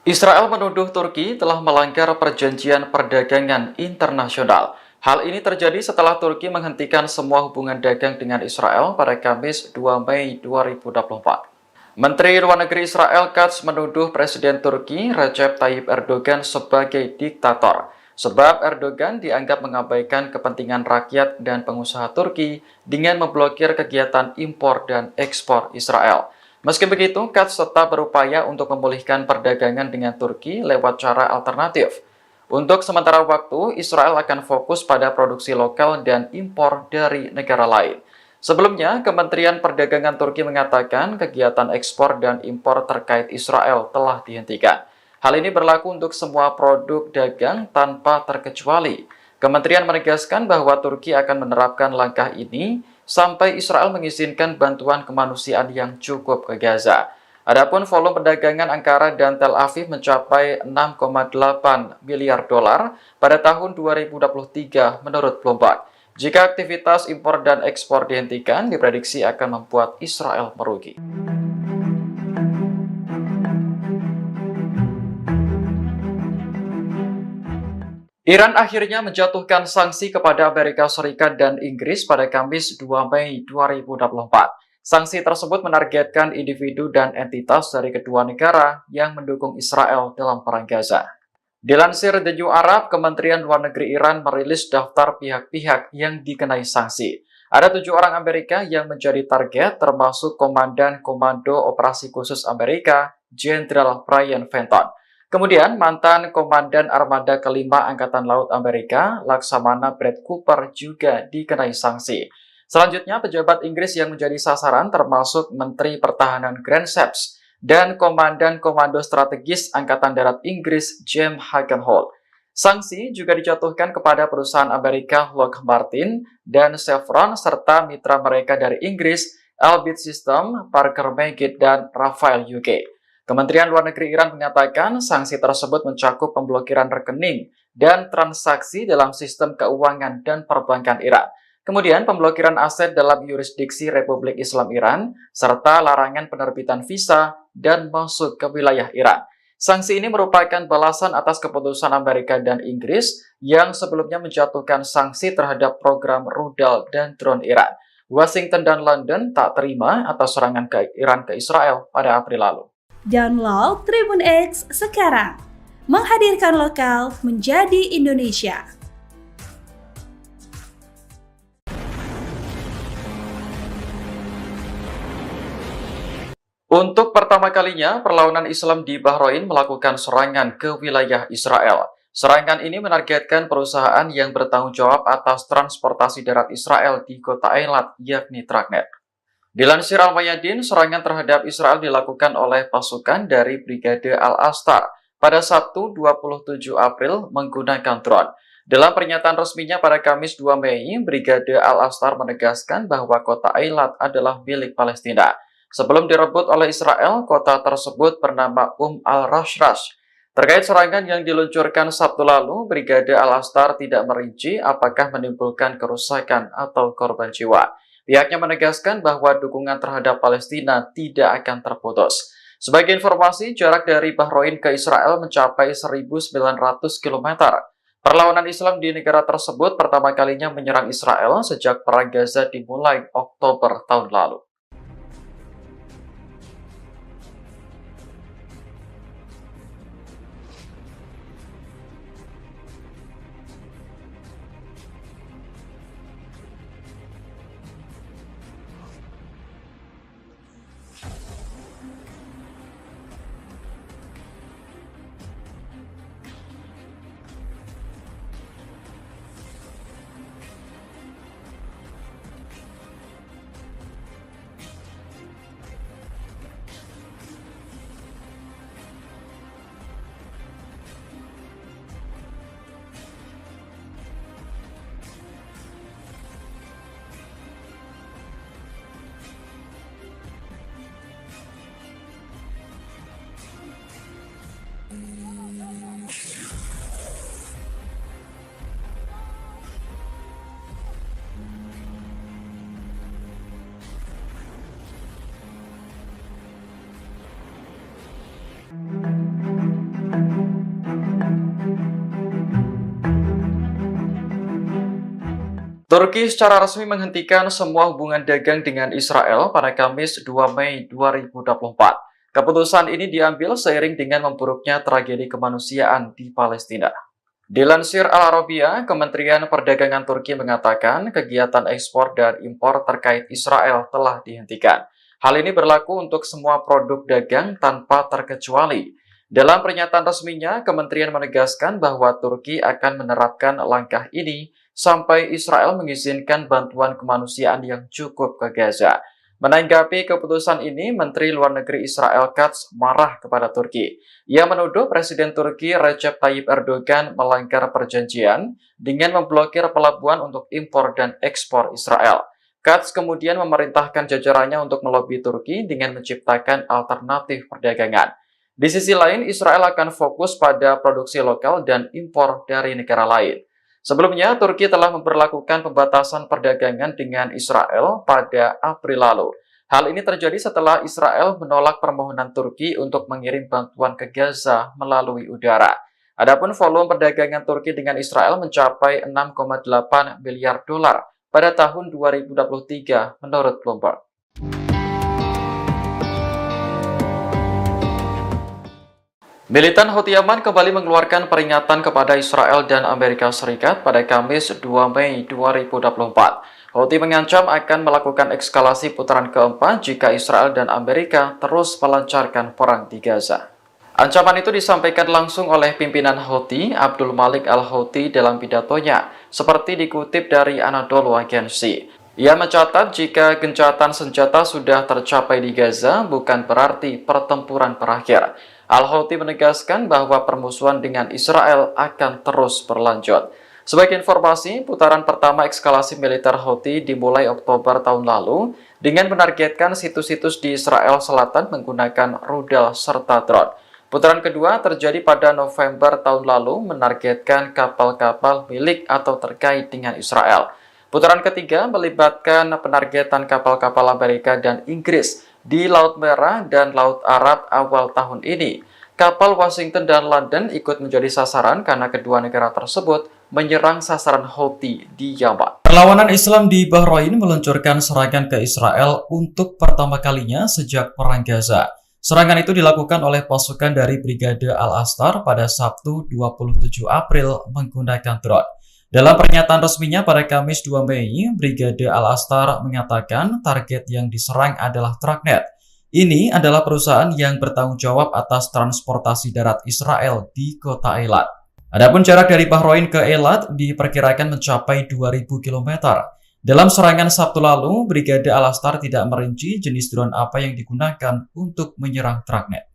Israel menuduh Turki telah melanggar perjanjian perdagangan internasional. Hal ini terjadi setelah Turki menghentikan semua hubungan dagang dengan Israel pada Kamis 2 Mei 2024. Menteri Luar Negeri Israel Katz menuduh Presiden Turki Recep Tayyip Erdogan sebagai diktator, sebab Erdogan dianggap mengabaikan kepentingan rakyat dan pengusaha Turki dengan memblokir kegiatan impor dan ekspor Israel. Meski begitu, Katz tetap berupaya untuk memulihkan perdagangan dengan Turki lewat cara alternatif. Untuk sementara waktu, Israel akan fokus pada produksi lokal dan impor dari negara lain. Sebelumnya, Kementerian Perdagangan Turki mengatakan kegiatan ekspor dan impor terkait Israel telah dihentikan. Hal ini berlaku untuk semua produk dagang tanpa terkecuali. Kementerian menegaskan bahwa Turki akan menerapkan langkah ini sampai Israel mengizinkan bantuan kemanusiaan yang cukup ke Gaza. Adapun volume perdagangan Ankara dan Tel Aviv mencapai 6,8 miliar dolar pada tahun 2023 menurut Bloomberg. Jika aktivitas impor dan ekspor dihentikan, diprediksi akan membuat Israel merugi. Iran akhirnya menjatuhkan sanksi kepada Amerika Serikat dan Inggris pada Kamis 2 Mei 2024. Sanksi tersebut menargetkan individu dan entitas dari kedua negara yang mendukung Israel dalam perang Gaza. Dilansir The New Arab, Kementerian Luar Negeri Iran merilis daftar pihak-pihak yang dikenai sanksi. Ada 7 orang Amerika yang menjadi target, termasuk Komandan Komando Operasi Khusus Amerika, Jenderal Brian Fenton. Kemudian, mantan Komandan Armada Kelima Angkatan Laut Amerika, Laksamana Brett Cooper juga dikenai sanksi. Selanjutnya, pejabat Inggris yang menjadi sasaran termasuk Menteri Pertahanan Grant Shapps dan Komandan Komando Strategis Angkatan Darat Inggris, James Hagenholt. Sanksi juga dijatuhkan kepada perusahaan Amerika Lockheed Martin dan Chevron serta mitra mereka dari Inggris, Elbit System, Parker Meggitt, dan Rafael UK. Kementerian Luar Negeri Iran mengatakan sanksi tersebut mencakup pemblokiran rekening dan transaksi dalam sistem keuangan dan perbankan Iran. Kemudian pemblokiran aset dalam yurisdiksi Republik Islam Iran, serta larangan penerbitan visa dan masuk ke wilayah Iran. Sanksi ini merupakan balasan atas keputusan Amerika dan Inggris yang sebelumnya menjatuhkan sanksi terhadap program rudal dan drone Iran. Washington dan London tak terima atas serangan ke Iran ke Israel pada April lalu. Download Tribun X sekarang, menghadirkan lokal menjadi Indonesia. Untuk pertama kalinya, perlawanan Islam di Bahrain melakukan serangan ke wilayah Israel. Serangan ini menargetkan perusahaan yang bertanggung jawab atas transportasi darat Israel di kota Eilat, yakni Tragnet. Dilansir Al-Mayadin, serangan terhadap Israel dilakukan oleh pasukan dari Brigade Al-Astar pada Sabtu 27 April menggunakan drone. Dalam pernyataan resminya pada Kamis 2 Mei, Brigade Al-Astar menegaskan bahwa kota Eilat adalah milik Palestina. Sebelum direbut oleh Israel, kota tersebut bernama al-Rashrash. Terkait serangan yang diluncurkan Sabtu lalu, Brigade Al-Astar tidak merinci apakah menimbulkan kerusakan atau korban jiwa. Pihaknya menegaskan bahwa dukungan terhadap Palestina tidak akan terputus. Sebagai informasi, jarak dari Bahrain ke Israel mencapai 1.900 km. Perlawanan Islam di negara tersebut pertama kalinya menyerang Israel sejak Perang Gaza dimulai Oktober tahun lalu. Turki secara resmi menghentikan semua hubungan dagang dengan Israel pada Kamis 2 Mei 2024. Keputusan ini diambil seiring dengan memburuknya tragedi kemanusiaan di Palestina. Dilansir Al Arabiya, Kementerian Perdagangan Turki mengatakan kegiatan ekspor dan impor terkait Israel telah dihentikan. Hal ini berlaku untuk semua produk dagang tanpa terkecuali. Dalam pernyataan resminya, kementerian menegaskan bahwa Turki akan menerapkan langkah ini sampai Israel mengizinkan bantuan kemanusiaan yang cukup ke Gaza. Menanggapi keputusan ini, Menteri Luar Negeri Israel Katz marah kepada Turki. Ia menuduh Presiden Turki Recep Tayyip Erdogan melanggar perjanjian dengan memblokir pelabuhan untuk impor dan ekspor Israel. Katz kemudian memerintahkan jajarannya untuk melobi Turki dengan menciptakan alternatif perdagangan. Di sisi lain, Israel akan fokus pada produksi lokal dan impor dari negara lain. Sebelumnya, Turki telah memperlakukan pembatasan perdagangan dengan Israel pada April lalu. Hal ini terjadi setelah Israel menolak permohonan Turki untuk mengirim bantuan ke Gaza melalui udara. Adapun volume perdagangan Turki dengan Israel mencapai 6,8 miliar dolar pada tahun 2023 menurut Bloomberg. Militan Houthi Yaman kembali mengeluarkan peringatan kepada Israel dan Amerika Serikat pada Kamis 2 Mei 2024. Houthi mengancam akan melakukan eskalasi putaran keempat jika Israel dan Amerika terus melancarkan perang di Gaza. Ancaman itu disampaikan langsung oleh pimpinan Houthi, Abdul Malik al-Houthi dalam pidatonya, seperti dikutip dari Anadolu Agency. Ia mencatat jika gencatan senjata sudah tercapai di Gaza, bukan berarti pertempuran berakhir. Al-Houthi menegaskan bahwa permusuhan dengan Israel akan terus berlanjut. Sebagai informasi, putaran pertama eskalasi militer Houthi dimulai Oktober tahun lalu dengan menargetkan situs-situs di Israel Selatan menggunakan rudal serta drone. Putaran kedua terjadi pada November tahun lalu menargetkan kapal-kapal milik atau terkait dengan Israel. Putaran ketiga melibatkan penargetan kapal-kapal Amerika dan Inggris di Laut Merah dan Laut Arab awal tahun ini. Kapal Washington dan London ikut menjadi sasaran karena kedua negara tersebut menyerang sasaran Houthi di Yaman. Perlawanan Islam di Bahrain meluncurkan serangan ke Israel untuk pertama kalinya sejak Perang Gaza. Serangan itu dilakukan oleh pasukan dari Brigade Al-Astar pada Sabtu 27 April menggunakan drone. Dalam pernyataan resminya pada Kamis 2 Mei, Brigade Al-Astar mengatakan target yang diserang adalah Tragnet. Ini adalah perusahaan yang bertanggung jawab atas transportasi darat Israel di kota Eilat. Adapun jarak dari Bahrain ke Eilat diperkirakan mencapai 2.000 km. Dalam serangan Sabtu lalu, Brigade Al-Astar tidak merinci jenis drone apa yang digunakan untuk menyerang Tragnet.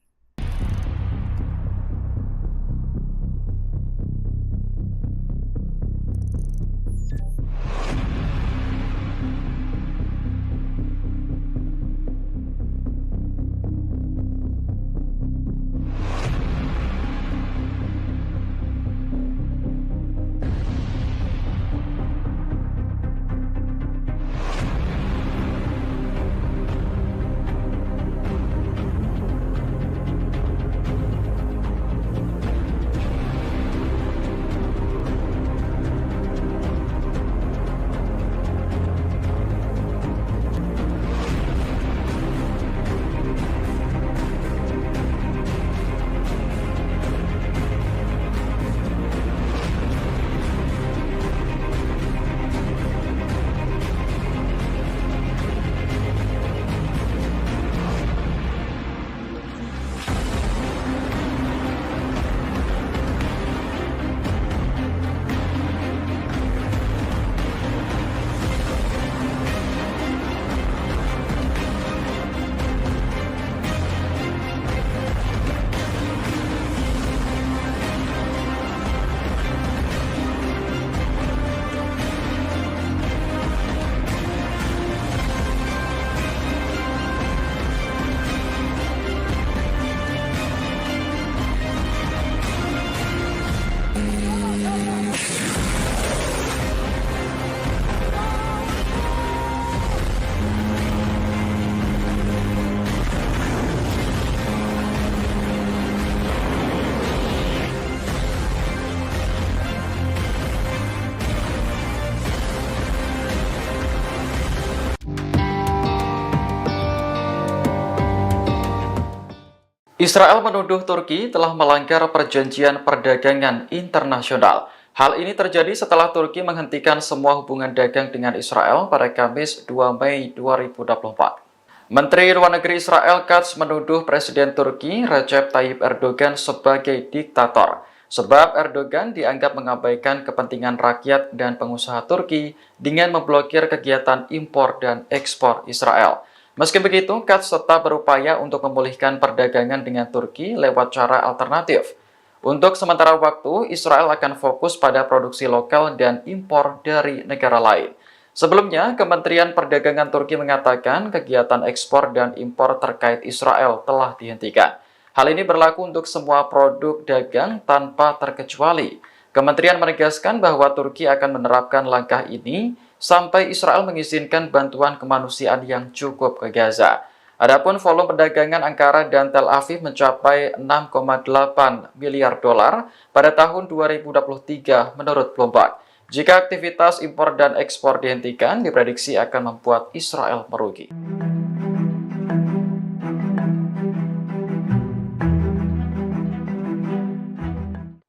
Israel menuduh Turki telah melanggar perjanjian perdagangan internasional. Hal ini terjadi setelah Turki menghentikan semua hubungan dagang dengan Israel pada Kamis 2 Mei 2024. Menteri Luar Negeri Israel Katz menuduh Presiden Turki Recep Tayyip Erdogan sebagai diktator, sebab Erdogan dianggap mengabaikan kepentingan rakyat dan pengusaha Turki dengan memblokir kegiatan impor dan ekspor Israel. Meski begitu, Katz tetap berupaya untuk memulihkan perdagangan dengan Turki lewat cara alternatif. Untuk sementara waktu, Israel akan fokus pada produksi lokal dan impor dari negara lain. Sebelumnya, Kementerian Perdagangan Turki mengatakan kegiatan ekspor dan impor terkait Israel telah dihentikan. Hal ini berlaku untuk semua produk dagang tanpa terkecuali. Kementerian menegaskan bahwa Turki akan menerapkan langkah ini sampai Israel mengizinkan bantuan kemanusiaan yang cukup ke Gaza. Adapun volume perdagangan Ankara dan Tel Aviv mencapai 6,8 miliar dolar pada tahun 2023 menurut Bloomberg. Jika aktivitas impor dan ekspor dihentikan, diprediksi akan membuat Israel merugi.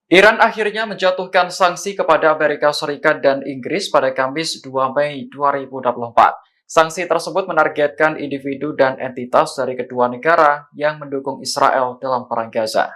Iran akhirnya menjatuhkan sanksi kepada Amerika Serikat dan Inggris pada Kamis 2 Mei 2024. Sanksi tersebut menargetkan individu dan entitas dari kedua negara yang mendukung Israel dalam perang Gaza.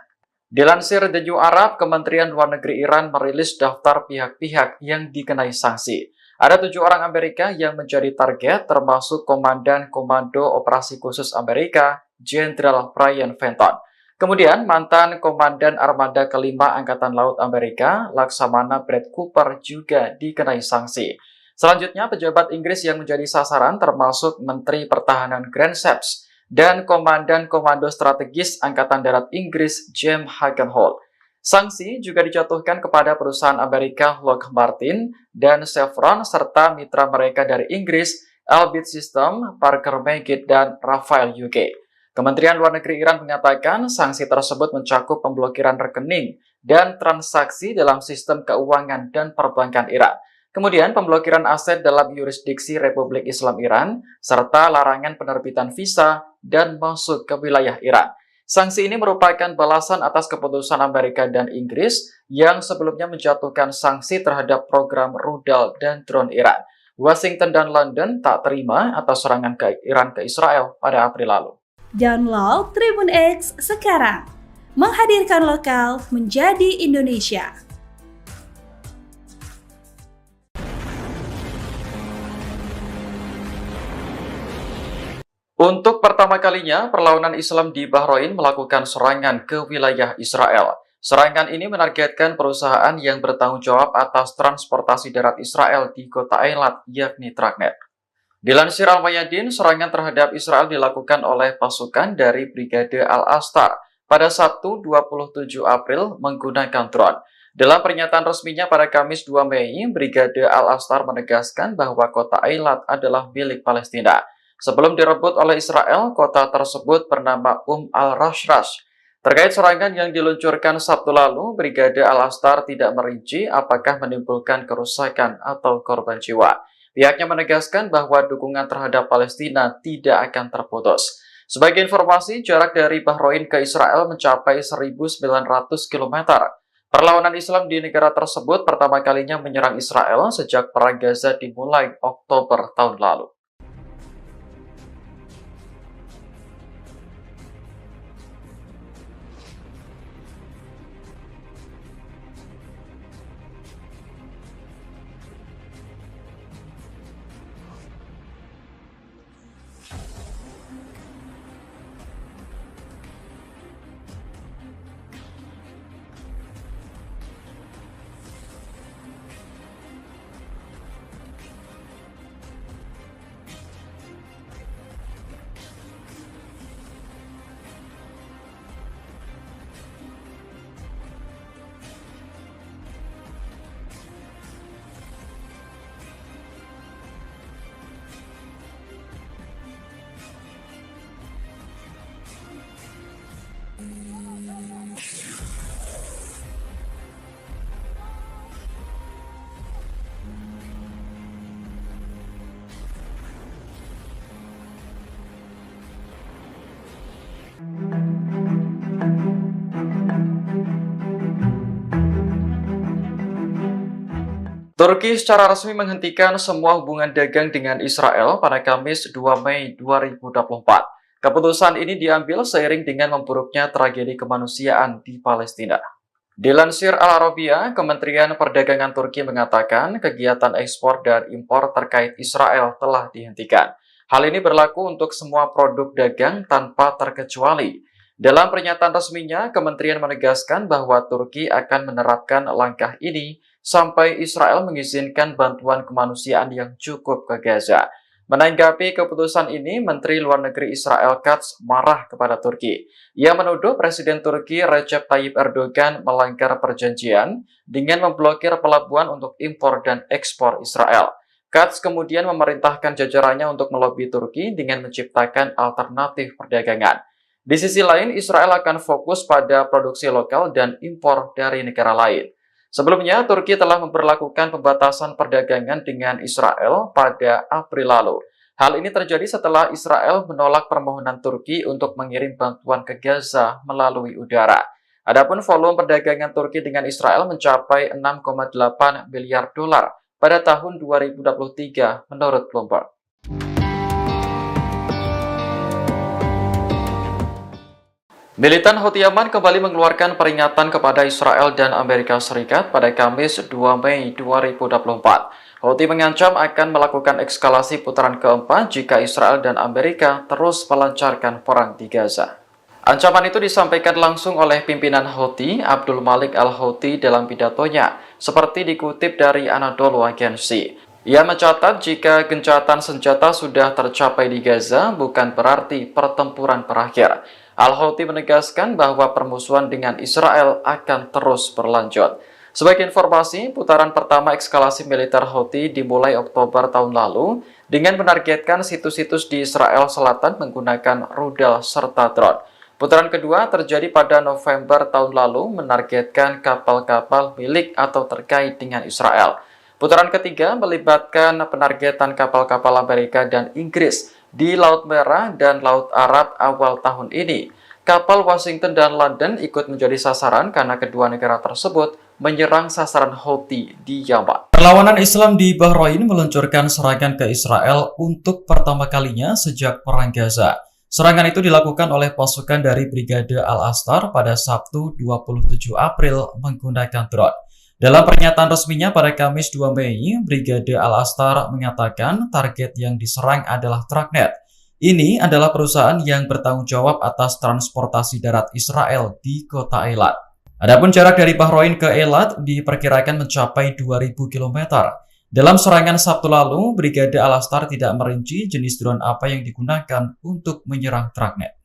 Dilansir The New Arab, Kementerian Luar Negeri Iran merilis daftar pihak-pihak yang dikenai sanksi. Ada 7 orang Amerika yang menjadi target, termasuk Komandan Komando Operasi Khusus Amerika, Jenderal Brian Fenton. Kemudian, mantan Komandan Armada Kelima Angkatan Laut Amerika, Laksamana Brad Cooper juga dikenai sanksi. Selanjutnya, pejabat Inggris yang menjadi sasaran termasuk Menteri Pertahanan Grant Shapps dan Komandan Komando Strategis Angkatan Darat Inggris James Hagenholt. Sanksi juga dijatuhkan kepada perusahaan Amerika Lockheed Martin dan Chevron serta mitra mereka dari Inggris, Elbit System, Parker Meggitt, dan Rafael UK. Kementerian Luar Negeri Iran mengatakan sanksi tersebut mencakup pemblokiran rekening dan transaksi dalam sistem keuangan dan perbankan Iran. Kemudian pemblokiran aset dalam yurisdiksi Republik Islam Iran, serta larangan penerbitan visa dan masuk ke wilayah Iran. Sanksi ini merupakan balasan atas keputusan Amerika dan Inggris yang sebelumnya menjatuhkan sanksi terhadap program rudal dan drone Iran. Washington dan London tak terima atas serangan ke Iran ke Israel pada April lalu. Download Tribun X sekarang, menghadirkan lokal menjadi Indonesia. Untuk pertama kalinya, perlawanan Islam di Bahrain melakukan serangan ke wilayah Israel. Serangan ini menargetkan perusahaan yang bertanggung jawab atas transportasi darat Israel di kota Eilat, yakni Tragnet. Dilansir Al-Mayadin, serangan terhadap Israel dilakukan oleh pasukan dari Brigade Al-Astar pada Sabtu 27 April menggunakan drone. Dalam pernyataan resminya pada Kamis 2 Mei, Brigade Al-Astar menegaskan bahwa kota Eilat adalah milik Palestina. Sebelum direbut oleh Israel, kota tersebut bernama al-Rashrash. Terkait serangan yang diluncurkan Sabtu lalu, Brigade Al-Astar tidak merinci apakah menimbulkan kerusakan atau korban jiwa. Pihaknya menegaskan bahwa dukungan terhadap Palestina tidak akan terputus. Sebagai informasi, jarak dari Bahrain ke Israel mencapai 1.900 km. Perlawanan Islam di negara tersebut pertama kalinya menyerang Israel sejak Perang Gaza dimulai Oktober tahun lalu. Turki secara resmi menghentikan semua hubungan dagang dengan Israel pada Kamis 2 Mei 2024. Keputusan ini diambil seiring dengan memburuknya tragedi kemanusiaan di Palestina. Dilansir Al Arabiya, Kementerian Perdagangan Turki mengatakan kegiatan ekspor dan impor terkait Israel telah dihentikan. Hal ini berlaku untuk semua produk dagang tanpa terkecuali. Dalam pernyataan resminya, kementerian menegaskan bahwa Turki akan menerapkan langkah ini sampai Israel mengizinkan bantuan kemanusiaan yang cukup ke Gaza. Menanggapi keputusan ini, Menteri Luar Negeri Israel Katz marah kepada Turki. Ia menuduh Presiden Turki Recep Tayyip Erdogan melanggar perjanjian dengan memblokir pelabuhan untuk impor dan ekspor Israel. Katz kemudian memerintahkan jajarannya untuk melobi Turki dengan menciptakan alternatif perdagangan. Di sisi lain, Israel akan fokus pada produksi lokal dan impor dari negara lain. Sebelumnya, Turki telah memperlakukan pembatasan perdagangan dengan Israel pada April lalu. Hal ini terjadi setelah Israel menolak permohonan Turki untuk mengirim bantuan ke Gaza melalui udara. Adapun volume perdagangan Turki dengan Israel mencapai 6,8 miliar dolar pada tahun 2023 menurut Bloomberg. Militan Houthi Yaman kembali mengeluarkan peringatan kepada Israel dan Amerika Serikat pada Kamis 2 Mei 2024. Houthi mengancam akan melakukan eskalasi putaran keempat jika Israel dan Amerika terus melancarkan perang di Gaza. Ancaman itu disampaikan langsung oleh pimpinan Houthi, Abdul Malik al-Houthi dalam pidatonya, seperti dikutip dari Anadolu Agency. Ia mencatat jika gencatan senjata sudah tercapai di Gaza bukan berarti pertempuran berakhir. Al-Houthi menegaskan bahwa permusuhan dengan Israel akan terus berlanjut. Sebagai informasi, putaran pertama eskalasi militer Houthi dimulai Oktober tahun lalu dengan menargetkan situs-situs di Israel Selatan menggunakan rudal serta drone. Putaran kedua terjadi pada November tahun lalu menargetkan kapal-kapal milik atau terkait dengan Israel. Putaran ketiga melibatkan penargetan kapal-kapal Amerika dan Inggris di Laut Merah dan Laut Arab awal tahun ini. Kapal Washington dan London ikut menjadi sasaran karena kedua negara tersebut menyerang sasaran Houthi di Yaman. Perlawanan Islam di Bahrain meluncurkan serangan ke Israel untuk pertama kalinya sejak Perang Gaza. Serangan itu dilakukan oleh pasukan dari Brigade Al-Astar pada Sabtu 27 April menggunakan drone. Dalam pernyataan resminya pada Kamis 2 Mei, Brigade Al-Astar mengatakan target yang diserang adalah Tracnet. Ini adalah perusahaan yang bertanggung jawab atas transportasi darat Israel di kota Eilat. Adapun jarak dari Bahrain ke Eilat diperkirakan mencapai 2.000 km. Dalam serangan Sabtu lalu, Brigade Al-Astar tidak merinci jenis drone apa yang digunakan untuk menyerang Tracnet.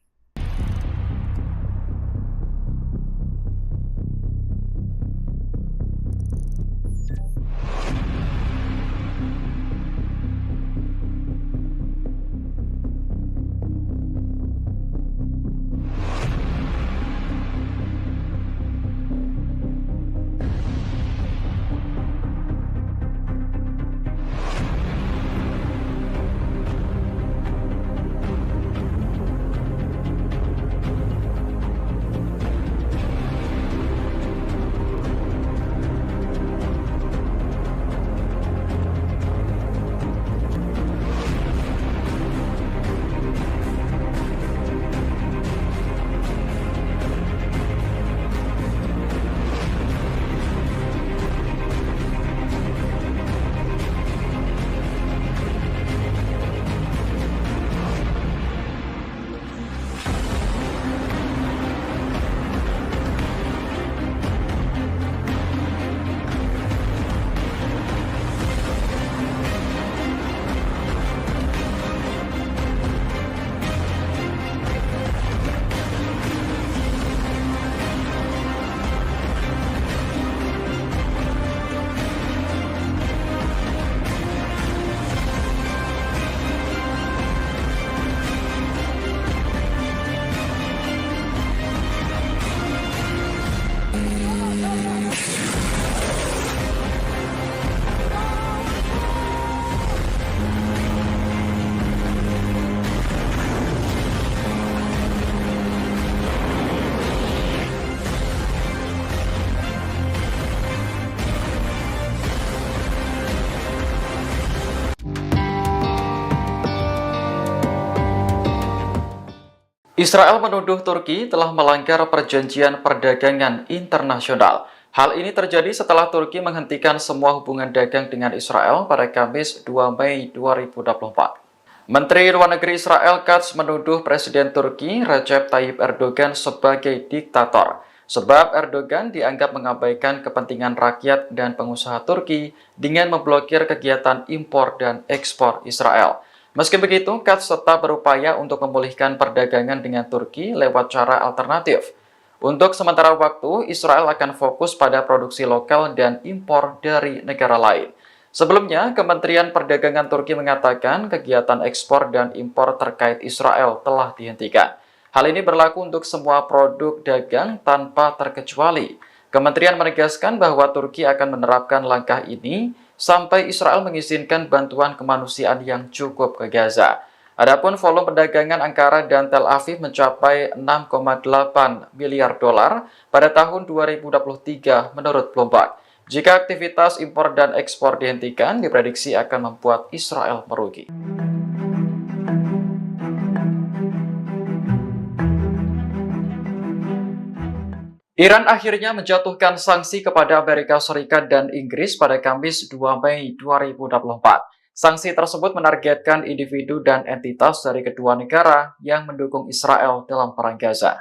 Israel menuduh Turki telah melanggar perjanjian perdagangan internasional. Hal ini terjadi setelah Turki menghentikan semua hubungan dagang dengan Israel pada Kamis 2 Mei 2024. Menteri Luar Negeri Israel Katz menuduh Presiden Turki Recep Tayyip Erdogan sebagai diktator, sebab Erdogan dianggap mengabaikan kepentingan rakyat dan pengusaha Turki dengan memblokir kegiatan impor dan ekspor Israel. Meski begitu, Katz tetap berupaya untuk memulihkan perdagangan dengan Turki lewat cara alternatif. Untuk sementara waktu, Israel akan fokus pada produksi lokal dan impor dari negara lain. Sebelumnya, Kementerian Perdagangan Turki mengatakan kegiatan ekspor dan impor terkait Israel telah dihentikan. Hal ini berlaku untuk semua produk dagang tanpa terkecuali. Kementerian menegaskan bahwa Turki akan menerapkan langkah ini sampai Israel mengizinkan bantuan kemanusiaan yang cukup ke Gaza. Adapun volume perdagangan Ankara dan Tel Aviv mencapai 6,8 miliar dolar pada tahun 2023 menurut Bloomberg. Jika aktivitas impor dan ekspor dihentikan, diprediksi akan membuat Israel merugi. Iran akhirnya menjatuhkan sanksi kepada Amerika Serikat dan Inggris pada Kamis 2 Mei 2024. Sanksi tersebut menargetkan individu dan entitas dari kedua negara yang mendukung Israel dalam perang Gaza.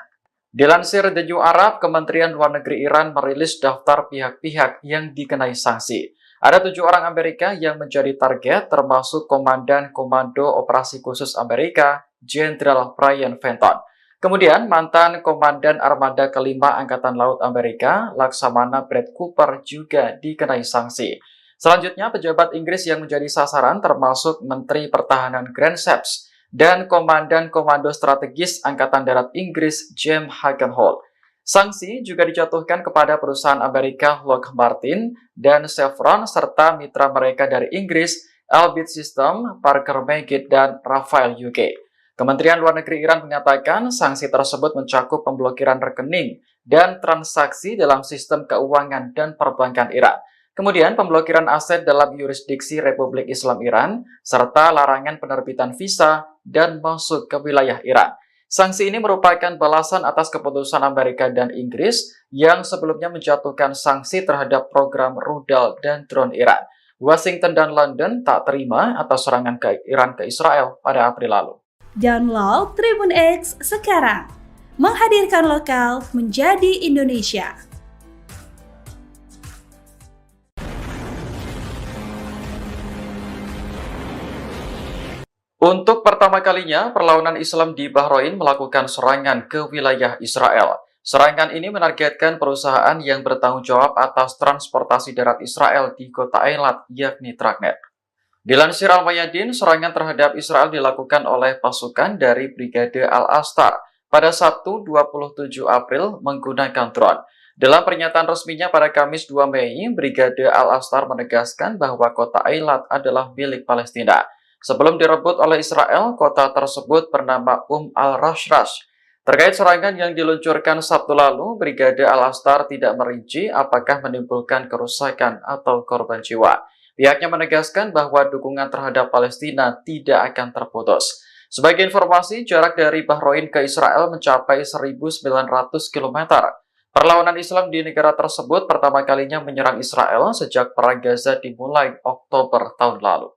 Dilansir The New Arab, Kementerian Luar Negeri Iran merilis daftar pihak-pihak yang dikenai sanksi. Ada 7 orang Amerika yang menjadi target, termasuk Komandan Komando Operasi Khusus Amerika, Jenderal Brian Fenton. Kemudian, mantan Komandan Armada Kelima Angkatan Laut Amerika, Laksamana Brad Cooper juga dikenai sanksi. Selanjutnya, pejabat Inggris yang menjadi sasaran termasuk Menteri Pertahanan Grant Shapps dan Komandan Komando Strategis Angkatan Darat Inggris, James Hagenholt. Sanksi juga dijatuhkan kepada perusahaan Amerika Lockheed Martin dan Chevron serta mitra mereka dari Inggris, Elbit System, Parker Meggitt, dan Rafael UK. Kementerian Luar Negeri Iran mengatakan sanksi tersebut mencakup pemblokiran rekening dan transaksi dalam sistem keuangan dan perbankan Iran. Kemudian pemblokiran aset dalam yurisdiksi Republik Islam Iran, serta larangan penerbitan visa dan masuk ke wilayah Iran. Sanksi ini merupakan balasan atas keputusan Amerika dan Inggris yang sebelumnya menjatuhkan sanksi terhadap program rudal dan drone Iran. Washington dan London tak terima atas serangan Iran ke Israel pada April lalu. Download Tribun X sekarang, menghadirkan lokal menjadi Indonesia. Untuk pertama kalinya, perlawanan Islam di Bahrain melakukan serangan ke wilayah Israel. Serangan ini menargetkan perusahaan yang bertanggung jawab atas transportasi darat Israel di kota Eilat, yakni Tragnet. Dilansir Al-Mayadin, serangan terhadap Israel dilakukan oleh pasukan dari Brigade Al-Astar pada Sabtu 27 April menggunakan drone. Dalam pernyataan resminya pada Kamis 2 Mei, Brigade Al-Astar menegaskan bahwa kota Eilat adalah milik Palestina. Sebelum direbut oleh Israel, kota tersebut bernama Al-Rashrash. Terkait serangan yang diluncurkan Sabtu lalu, Brigade Al-Astar tidak merinci apakah menimbulkan kerusakan atau korban jiwa. Pihaknya menegaskan bahwa dukungan terhadap Palestina tidak akan terputus. Sebagai informasi, jarak dari Bahrain ke Israel mencapai 1.900 km. Perlawanan Islam di negara tersebut pertama kalinya menyerang Israel sejak Perang Gaza dimulai Oktober tahun lalu.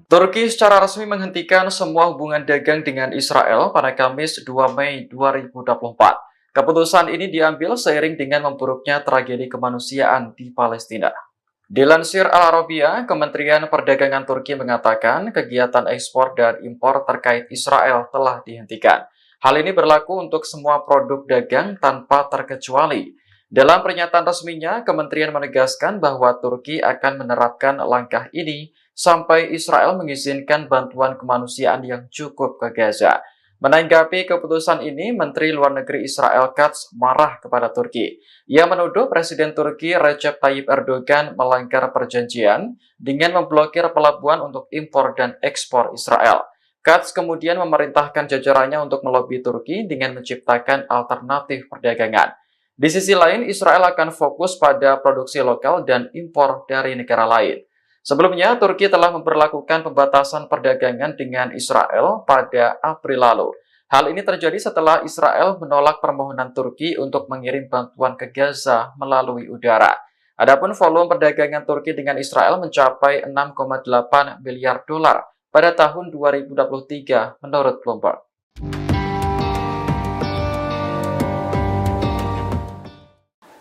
Turki secara resmi menghentikan semua hubungan dagang dengan Israel pada Kamis 2 Mei 2024. Keputusan ini diambil seiring dengan memburuknya tragedi kemanusiaan di Palestina. Dilansir Al Arabiya, Kementerian Perdagangan Turki mengatakan kegiatan ekspor dan impor terkait Israel telah dihentikan. Hal ini berlaku untuk semua produk dagang tanpa terkecuali. Dalam pernyataan resminya, kementerian menegaskan bahwa Turki akan menerapkan langkah ini sampai Israel mengizinkan bantuan kemanusiaan yang cukup ke Gaza. Menanggapi keputusan ini, Menteri Luar Negeri Israel Katz marah kepada Turki. Ia menuduh Presiden Turki Recep Tayyip Erdogan melanggar perjanjian dengan memblokir pelabuhan untuk impor dan ekspor Israel. Katz kemudian memerintahkan jajarannya untuk melobi Turki dengan menciptakan alternatif perdagangan. Di sisi lain, Israel akan fokus pada produksi lokal dan impor dari negara lain. Sebelumnya, Turki telah memperlakukan pembatasan perdagangan dengan Israel pada April lalu. Hal ini terjadi setelah Israel menolak permohonan Turki untuk mengirim bantuan ke Gaza melalui udara. Adapun volume perdagangan Turki dengan Israel mencapai 6,8 miliar dolar pada tahun 2023 menurut Bloomberg.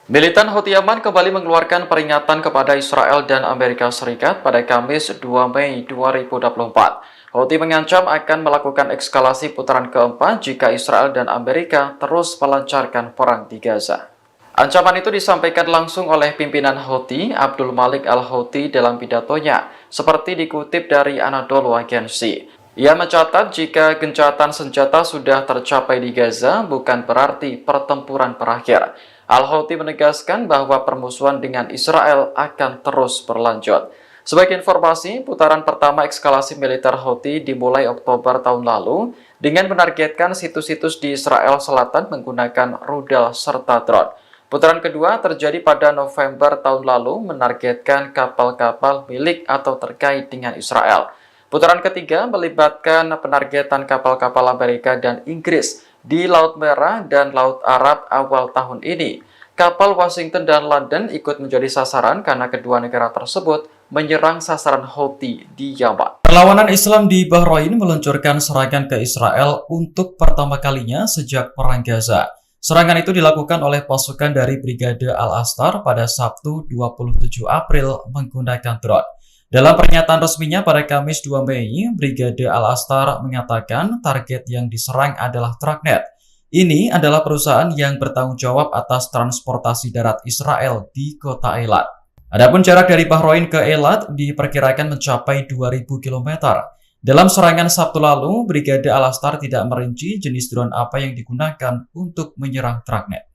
Militan Houthi Yaman kembali mengeluarkan peringatan kepada Israel dan Amerika Serikat pada Kamis 2 Mei 2024. Houthi mengancam akan melakukan eskalasi putaran keempat jika Israel dan Amerika terus melancarkan perang di Gaza. Ancaman itu disampaikan langsung oleh pimpinan Houthi, Abdul Malik al-Houthi dalam pidatonya, seperti dikutip dari Anadolu Agency. Ia mencatat jika gencatan senjata sudah tercapai di Gaza, bukan berarti pertempuran berakhir. Al-Houthi menegaskan bahwa permusuhan dengan Israel akan terus berlanjut. Sebagai informasi, putaran pertama eskalasi militer Houthi dimulai Oktober tahun lalu dengan menargetkan situs-situs di Israel Selatan menggunakan rudal serta drone. Putaran kedua terjadi pada November tahun lalu menargetkan kapal-kapal milik atau terkait dengan Israel. Putaran ketiga melibatkan penargetan kapal-kapal Amerika dan Inggris di Laut Merah dan Laut Arab awal tahun ini. Kapal Washington dan London ikut menjadi sasaran karena kedua negara tersebut menyerang sasaran Houthi di Yaman. Perlawanan Islam di Bahrain meluncurkan serangan ke Israel untuk pertama kalinya sejak Perang Gaza. Serangan itu dilakukan oleh pasukan dari Brigade Al-Astar pada Sabtu 27 April menggunakan drone. Dalam pernyataan resminya pada Kamis 2 Mei, Brigade Al-Astar mengatakan target yang diserang adalah Tragnet. Ini adalah perusahaan yang bertanggung jawab atas transportasi darat Israel di kota Eilat. Adapun jarak dari Bahrain ke Eilat diperkirakan mencapai 2.000 km. Dalam serangan Sabtu lalu, Brigade Al-Astar tidak merinci jenis drone apa yang digunakan untuk menyerang Tragnet.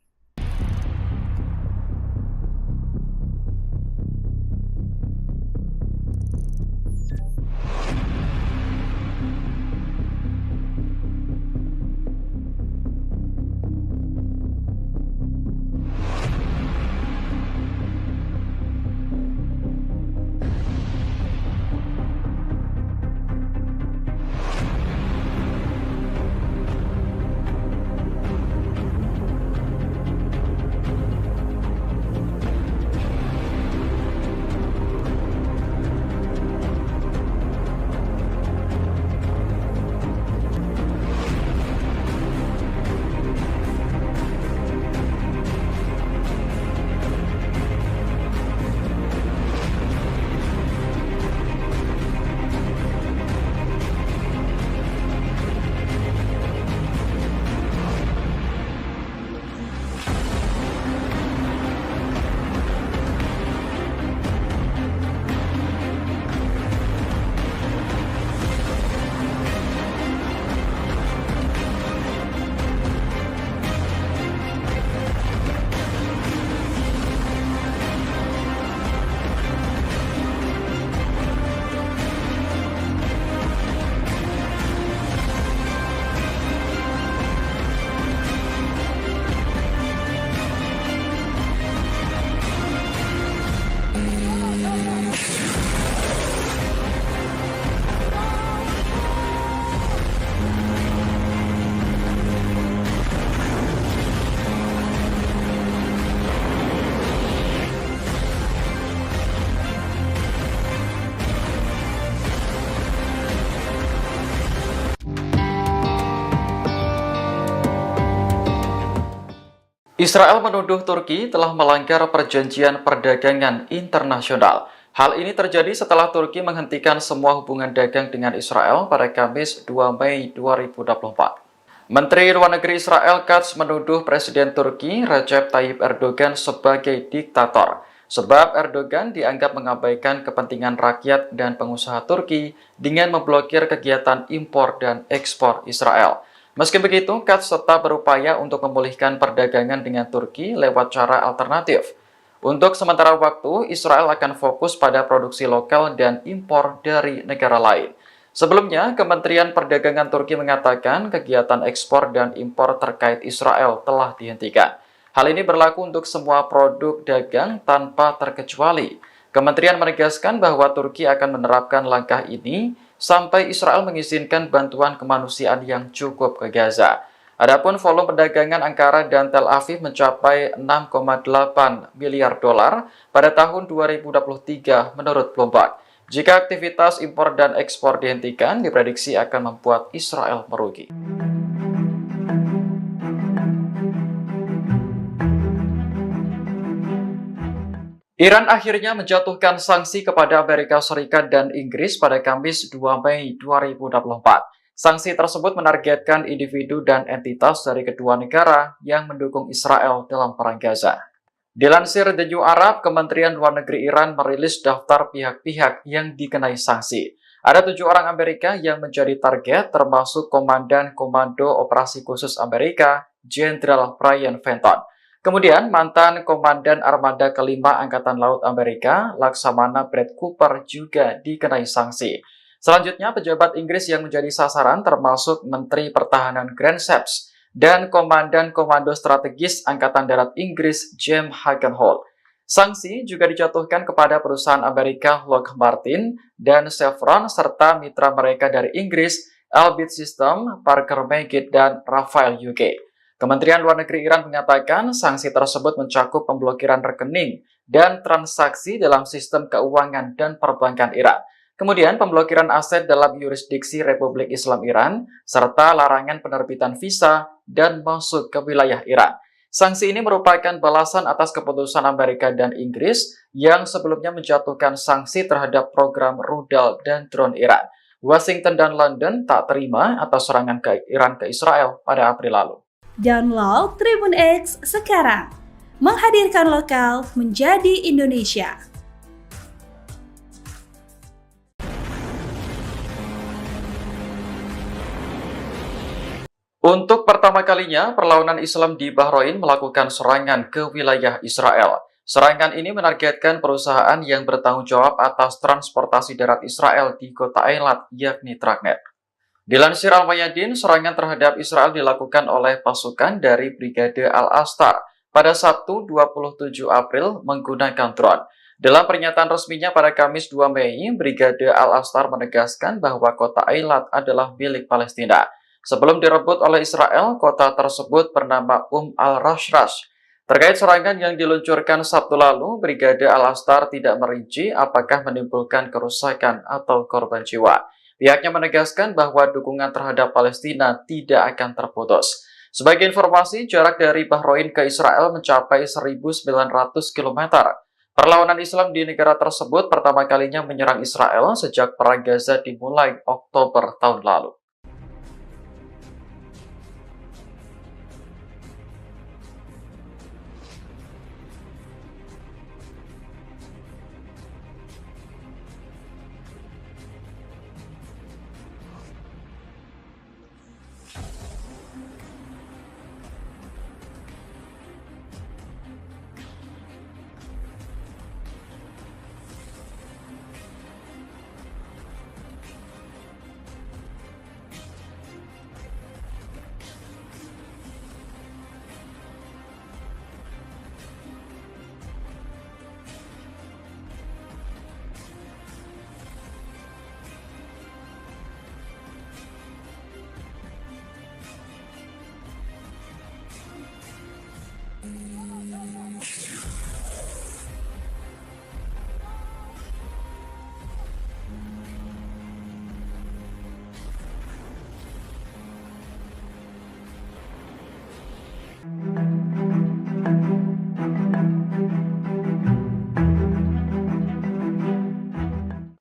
Israel menuduh Turki telah melanggar perjanjian perdagangan internasional. Hal ini terjadi setelah Turki menghentikan semua hubungan dagang dengan Israel pada Kamis 2 Mei 2024. Menteri Luar Negeri Israel Katz menuduh Presiden Turki Recep Tayyip Erdogan sebagai diktator, sebab Erdogan dianggap mengabaikan kepentingan rakyat dan pengusaha Turki dengan memblokir kegiatan impor dan ekspor Israel. Meski begitu, Katz tetap berupaya untuk memulihkan perdagangan dengan Turki lewat cara alternatif. Untuk sementara waktu, Israel akan fokus pada produksi lokal dan impor dari negara lain. Sebelumnya, Kementerian Perdagangan Turki mengatakan kegiatan ekspor dan impor terkait Israel telah dihentikan. Hal ini berlaku untuk semua produk dagang tanpa terkecuali. Kementerian menegaskan bahwa Turki akan menerapkan langkah ini sampai Israel mengizinkan bantuan kemanusiaan yang cukup ke Gaza. Adapun volume perdagangan Ankara dan Tel Aviv mencapai 6,8 miliar dolar pada tahun 2023 menurut Bloomberg. Jika aktivitas impor dan ekspor dihentikan, diprediksi akan membuat Israel merugi. Iran akhirnya menjatuhkan sanksi kepada Amerika Serikat dan Inggris pada Kamis 2 Mei 2024. Sanksi tersebut menargetkan individu dan entitas dari kedua negara yang mendukung Israel dalam perang Gaza. Dilansir The New Arab, Kementerian Luar Negeri Iran merilis daftar pihak-pihak yang dikenai sanksi. Ada 7 orang Amerika yang menjadi target, termasuk Komandan Komando Operasi Khusus Amerika, Jenderal Brian Fenton. Kemudian, mantan Komandan Armada Kelima Angkatan Laut Amerika, Laksamana Brett Cooper juga dikenai sanksi. Selanjutnya, pejabat Inggris yang menjadi sasaran termasuk Menteri Pertahanan Grant Shapps dan Komandan Komando Strategis Angkatan Darat Inggris, James Hagenholt. Sanksi juga dijatuhkan kepada perusahaan Amerika Lockheed Martin dan Chevron serta mitra mereka dari Inggris, Elbit System, Parker Meggitt, dan Rafael UK. Kementerian Luar Negeri Iran mengatakan sanksi tersebut mencakup pemblokiran rekening dan transaksi dalam sistem keuangan dan perbankan Iran. Kemudian pemblokiran aset dalam yurisdiksi Republik Islam Iran, serta larangan penerbitan visa dan masuk ke wilayah Iran. Sanksi ini merupakan balasan atas keputusan Amerika dan Inggris yang sebelumnya menjatuhkan sanksi terhadap program rudal dan drone Iran. Washington dan London tak terima atas serangan ke Iran ke Israel pada April lalu. Download Tribun X sekarang, menghadirkan lokal menjadi Indonesia. Untuk pertama kalinya, perlawanan Islam di Bahrain melakukan serangan ke wilayah Israel. Serangan ini menargetkan perusahaan yang bertanggung jawab atas transportasi darat Israel di kota Eilat, yakni Tragnet. Dilansir Al-Mayadin, serangan terhadap Israel dilakukan oleh pasukan dari Brigade Al-Astar pada Sabtu 27 April menggunakan drone. Dalam pernyataan resminya pada Kamis 2 Mei, Brigade Al-Astar menegaskan bahwa kota Eilat adalah milik Palestina. Sebelum direbut oleh Israel, kota tersebut bernama al-Rashrash. Terkait serangan yang diluncurkan Sabtu lalu, Brigade Al-Astar tidak merinci apakah menimbulkan kerusakan atau korban jiwa. Pihaknya menegaskan bahwa dukungan terhadap Palestina tidak akan terputus. Sebagai informasi, jarak dari Bahrain ke Israel mencapai 1.900 km. Perlawanan Islam di negara tersebut pertama kalinya menyerang Israel sejak Perang Gaza dimulai Oktober tahun lalu.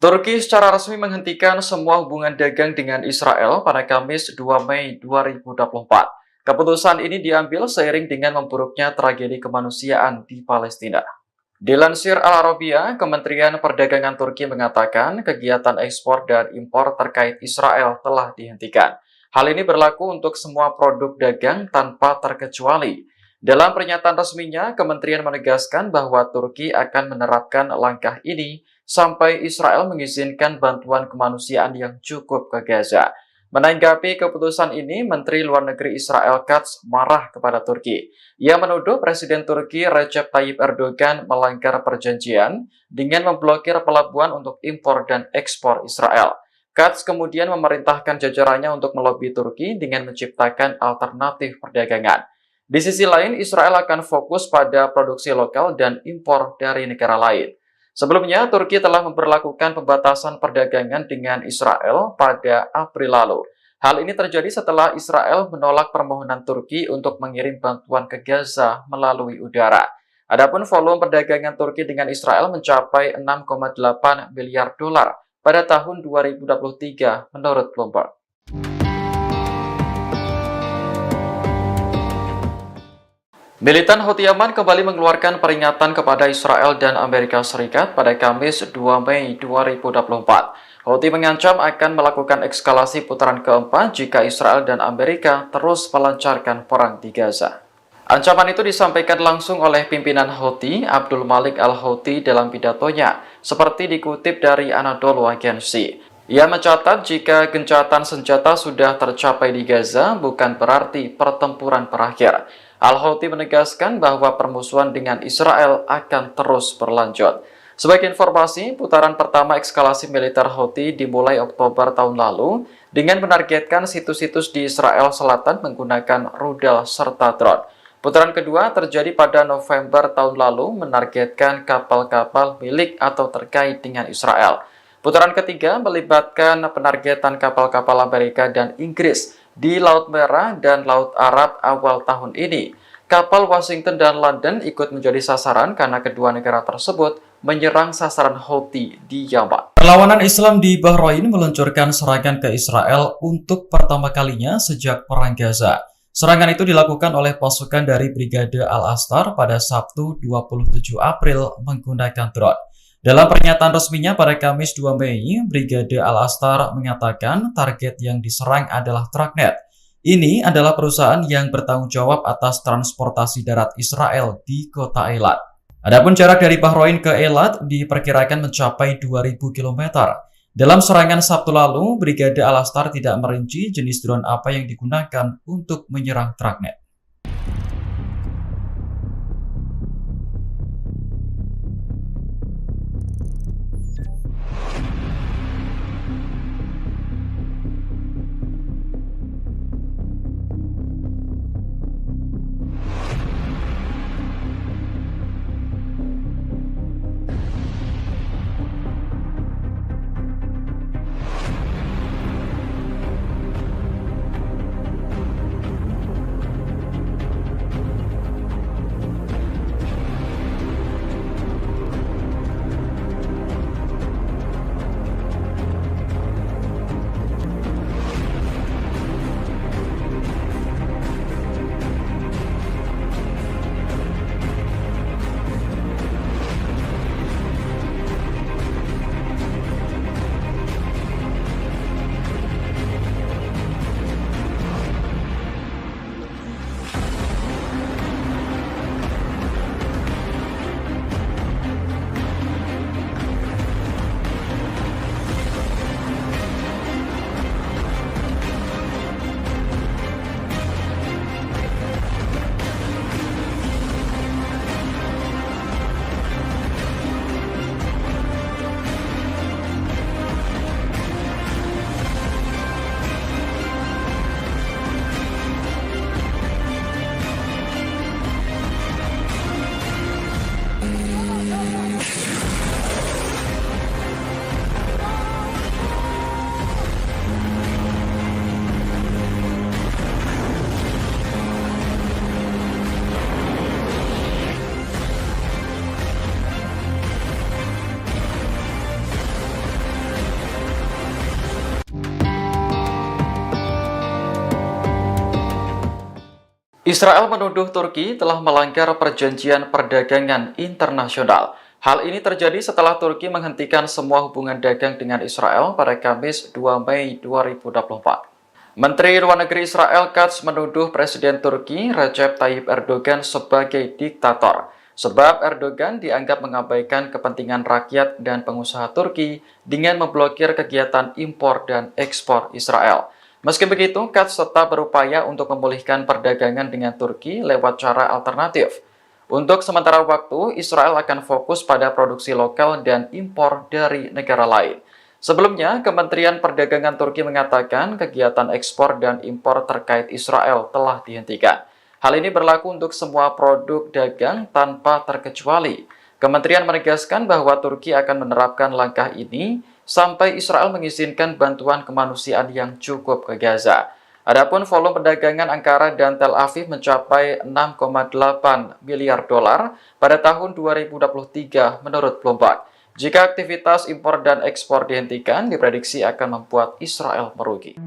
Turki secara resmi menghentikan semua hubungan dagang dengan Israel pada Kamis 2 Mei 2024. Keputusan ini diambil seiring dengan memburuknya tragedi kemanusiaan di Palestina. Dilansir Al Arabiya, Kementerian Perdagangan Turki mengatakan kegiatan ekspor dan impor terkait Israel telah dihentikan. Hal ini berlaku untuk semua produk dagang tanpa terkecuali. Dalam pernyataan resminya, kementerian menegaskan bahwa Turki akan menerapkan langkah ini sampai Israel mengizinkan bantuan kemanusiaan yang cukup ke Gaza. Menanggapi keputusan ini, Menteri Luar Negeri Israel Katz marah kepada Turki. Ia menuduh Presiden Turki Recep Tayyip Erdogan melanggar perjanjian dengan memblokir pelabuhan untuk impor dan ekspor Israel. Katz kemudian memerintahkan jajarannya untuk melobi Turki dengan menciptakan alternatif perdagangan. Di sisi lain, Israel akan fokus pada produksi lokal dan impor dari negara lain. Sebelumnya, Turki telah memberlakukan pembatasan perdagangan dengan Israel pada April lalu. Hal ini terjadi setelah Israel menolak permohonan Turki untuk mengirim bantuan ke Gaza melalui udara. Adapun volume perdagangan Turki dengan Israel mencapai 6,8 miliar dolar pada tahun 2023 menurut Bloomberg. Militan Houthi Yaman kembali mengeluarkan peringatan kepada Israel dan Amerika Serikat pada Kamis 2 Mei 2024. Houthi mengancam akan melakukan eskalasi putaran keempat jika Israel dan Amerika terus melancarkan perang di Gaza. Ancaman itu disampaikan langsung oleh pimpinan Houthi, Abdul Malik al-Houthi dalam pidatonya, seperti dikutip dari Anadolu Agency. Ia mencatat jika gencatan senjata sudah tercapai di Gaza, bukan berarti pertempuran berakhir. Al-Houthi menegaskan bahwa permusuhan dengan Israel akan terus berlanjut. Sebagai informasi, putaran pertama eskalasi militer Houthi dimulai Oktober tahun lalu dengan menargetkan situs-situs di Israel Selatan menggunakan rudal serta drone. Putaran kedua terjadi pada November tahun lalu menargetkan kapal-kapal milik atau terkait dengan Israel. Putaran ketiga melibatkan penargetan kapal-kapal Amerika dan Inggris di Laut Merah dan Laut Arab awal tahun ini. Kapal Washington dan London ikut menjadi sasaran karena kedua negara tersebut menyerang sasaran Houthi di Yaman. Perlawanan Islam di Bahrain meluncurkan serangan ke Israel untuk pertama kalinya sejak Perang Gaza. Serangan itu dilakukan oleh pasukan dari Brigade Al-Astar pada Sabtu 27 April menggunakan drone. Dalam pernyataan resminya pada Kamis 2 Mei, Brigade Al-Astar mengatakan target yang diserang adalah Tragnet. Ini adalah perusahaan yang bertanggung jawab atas transportasi darat Israel di kota Eilat. Adapun jarak dari Bahrain ke Eilat diperkirakan mencapai 2.000 km. Dalam serangan Sabtu lalu, Brigade Al-Astar tidak merinci jenis drone apa yang digunakan untuk menyerang Tragnet. Israel menuduh Turki telah melanggar perjanjian perdagangan internasional. Hal ini terjadi setelah Turki menghentikan semua hubungan dagang dengan Israel pada Kamis 2 Mei 2024. Menteri Luar Negeri Israel Katz menuduh Presiden Turki Recep Tayyip Erdogan sebagai diktator, sebab Erdogan dianggap mengabaikan kepentingan rakyat dan pengusaha Turki dengan memblokir kegiatan impor dan ekspor Israel. Meski begitu, Katz tetap berupaya untuk memulihkan perdagangan dengan Turki lewat cara alternatif. Untuk sementara waktu, Israel akan fokus pada produksi lokal dan impor dari negara lain. Sebelumnya, Kementerian Perdagangan Turki mengatakan kegiatan ekspor dan impor terkait Israel telah dihentikan. Hal ini berlaku untuk semua produk dagang tanpa terkecuali. Kementerian menegaskan bahwa Turki akan menerapkan langkah ini sampai Israel mengizinkan bantuan kemanusiaan yang cukup ke Gaza. Adapun volume perdagangan Ankara dan Tel Aviv mencapai 6,8 miliar dolar pada tahun 2023 menurut Bloomberg. Jika aktivitas impor dan ekspor dihentikan, diprediksi akan membuat Israel merugi.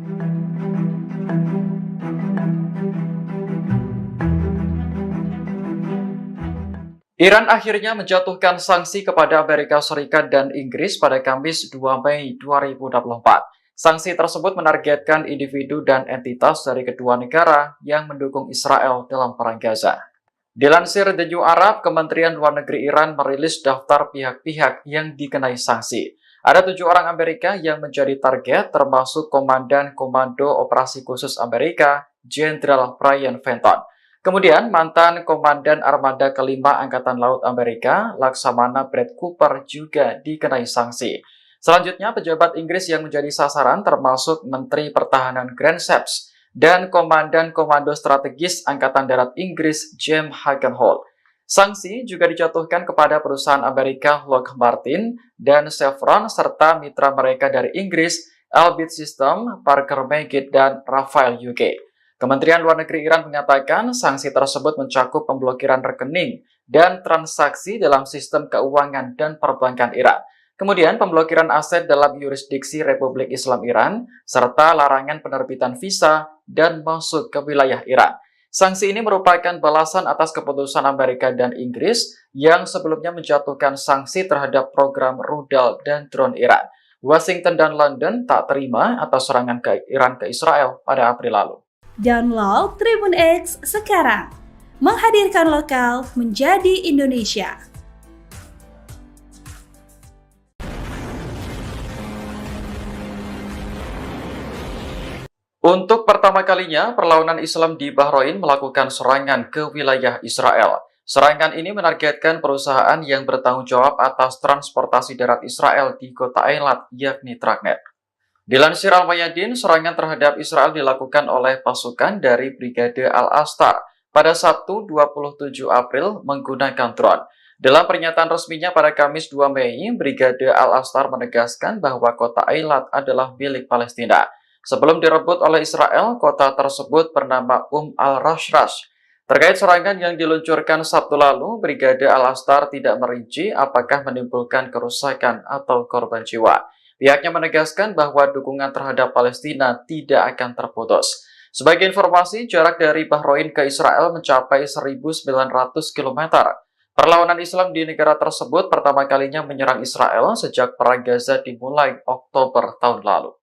Iran akhirnya menjatuhkan sanksi kepada Amerika Serikat dan Inggris pada Kamis 2 Mei 2024. Sanksi tersebut menargetkan individu dan entitas dari kedua negara yang mendukung Israel dalam perang Gaza. Dilansir The New Arab, Kementerian Luar Negeri Iran merilis daftar pihak-pihak yang dikenai sanksi. Ada 7 orang Amerika yang menjadi target, termasuk Komandan Komando Operasi Khusus Amerika, Jenderal Brian Fenton. Kemudian, mantan Komandan Armada Kelima Angkatan Laut Amerika, Laksamana Brad Cooper juga dikenai sanksi. Selanjutnya, pejabat Inggris yang menjadi sasaran termasuk Menteri Pertahanan Grant Shapps dan Komandan Komando Strategis Angkatan Darat Inggris, James Hagenholt. Sanksi juga dijatuhkan kepada perusahaan Amerika Lockheed Martin dan Chevron serta mitra mereka dari Inggris, Elbit System, Parker Meggitt, dan Rafael UK. Kementerian Luar Negeri Iran menyatakan sanksi tersebut mencakup pemblokiran rekening dan transaksi dalam sistem keuangan dan perbankan Iran. Kemudian pemblokiran aset dalam yurisdiksi Republik Islam Iran, serta larangan penerbitan visa dan masuk ke wilayah Iran. Sanksi ini merupakan balasan atas keputusan Amerika dan Inggris yang sebelumnya menjatuhkan sanksi terhadap program rudal dan drone Iran. Washington dan London tak terima atas serangan ke Iran ke Israel pada April lalu. Download Tribun X sekarang, menghadirkan lokal menjadi Indonesia. Untuk pertama kalinya, perlawanan Islam di Bahrain melakukan serangan ke wilayah Israel. Serangan ini menargetkan perusahaan yang bertanggung jawab atas transportasi darat Israel di kota Eilat, yakni Tragnet. Dilansir Al-Mayadin, serangan terhadap Israel dilakukan oleh pasukan dari Brigade Al-Astar pada Sabtu 27 April menggunakan drone. Dalam pernyataan resminya pada Kamis 2 Mei, Brigade Al-Astar menegaskan bahwa kota Eilat adalah milik Palestina. Sebelum direbut oleh Israel, kota tersebut bernama al-Rashrash. Terkait serangan yang diluncurkan Sabtu lalu, Brigade Al-Astar tidak merinci apakah menimbulkan kerusakan atau korban jiwa. Pihaknya menegaskan bahwa dukungan terhadap Palestina tidak akan terputus. Sebagai informasi, jarak dari Bahrain ke Israel mencapai 1.900 km. Perlawanan Islam di negara tersebut pertama kalinya menyerang Israel sejak Perang Gaza dimulai Oktober tahun lalu.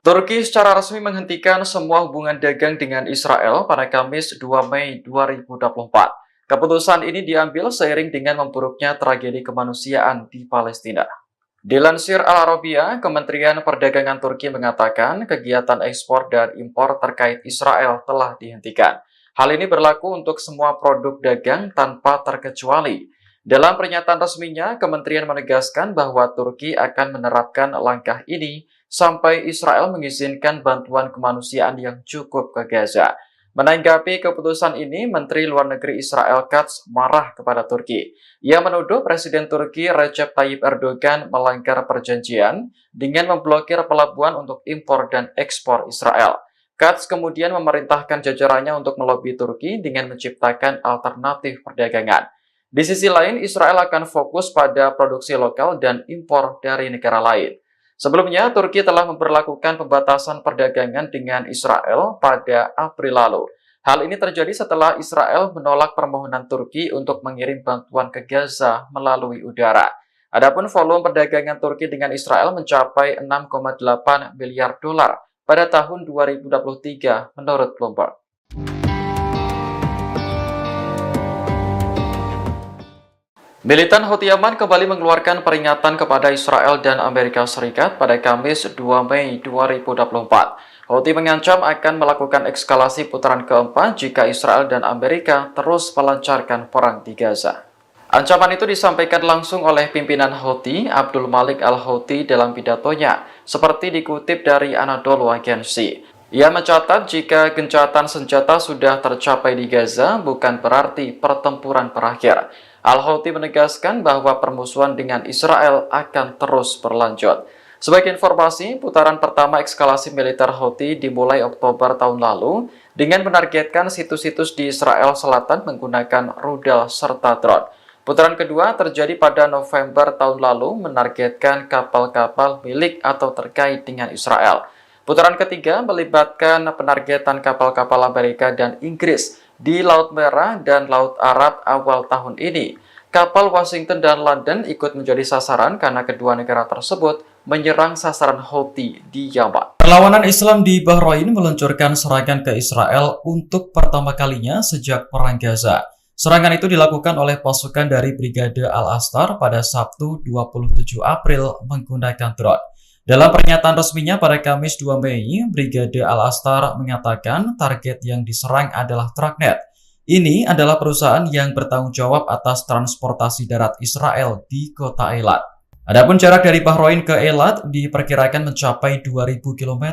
Turki secara resmi menghentikan semua hubungan dagang dengan Israel pada Kamis 2 Mei 2024. Keputusan ini diambil seiring dengan memburuknya tragedi kemanusiaan di Palestina. Dilansir Al Arabiya, Kementerian Perdagangan Turki mengatakan kegiatan ekspor dan impor terkait Israel telah dihentikan. Hal ini berlaku untuk semua produk dagang tanpa terkecuali. Dalam pernyataan resminya, kementerian menegaskan bahwa Turki akan menerapkan langkah ini sampai Israel mengizinkan bantuan kemanusiaan yang cukup ke Gaza. Menanggapi keputusan ini, Menteri Luar Negeri Israel Katz marah kepada Turki. Ia menuduh Presiden Turki Recep Tayyip Erdogan melanggar perjanjian dengan memblokir pelabuhan untuk impor dan ekspor Israel. Katz kemudian memerintahkan jajarannya untuk melobi Turki dengan menciptakan alternatif perdagangan. Di sisi lain, Israel akan fokus pada produksi lokal dan impor dari negara lain. Sebelumnya, Turki telah memberlakukan pembatasan perdagangan dengan Israel pada April lalu. Hal ini terjadi setelah Israel menolak permohonan Turki untuk mengirim bantuan ke Gaza melalui udara. Adapun volume perdagangan Turki dengan Israel mencapai 6,8 miliar dolar pada tahun 2023 menurut Bloomberg. Militan Houthi Yaman kembali mengeluarkan peringatan kepada Israel dan Amerika Serikat pada Kamis 2 Mei 2024. Houthi mengancam akan melakukan eskalasi putaran keempat jika Israel dan Amerika terus melancarkan perang di Gaza. Ancaman itu disampaikan langsung oleh pimpinan Houthi, Abdul Malik Al-Houthi dalam pidatonya, seperti dikutip dari Anadolu Agency. Ia mencatat jika gencatan senjata sudah tercapai di Gaza, bukan berarti pertempuran berakhir. Al-Houthi menegaskan bahwa permusuhan dengan Israel akan terus berlanjut. Sebagai informasi, putaran pertama eskalasi militer Houthi dimulai Oktober tahun lalu dengan menargetkan situs-situs di Israel Selatan menggunakan rudal serta drone. Putaran kedua terjadi pada November tahun lalu menargetkan kapal-kapal milik atau terkait dengan Israel. Putaran ketiga melibatkan penargetan kapal-kapal Amerika dan Inggris di Laut Merah dan Laut Arab awal tahun ini. Kapal Washington dan London ikut menjadi sasaran karena kedua negara tersebut menyerang sasaran Houthi di Yaman. Perlawanan Islam di Bahrain meluncurkan serangan ke Israel untuk pertama kalinya sejak Perang Gaza. Serangan itu dilakukan oleh pasukan dari Brigade Al-Astar pada Sabtu 27 April menggunakan drone. Dalam pernyataan resminya pada Kamis 2 Mei, Brigade Al-Astar mengatakan target yang diserang adalah Tragnet. Ini adalah perusahaan yang bertanggung jawab atas transportasi darat Israel di kota Eilat. Adapun jarak dari Bahrain ke Eilat diperkirakan mencapai 2.000 km.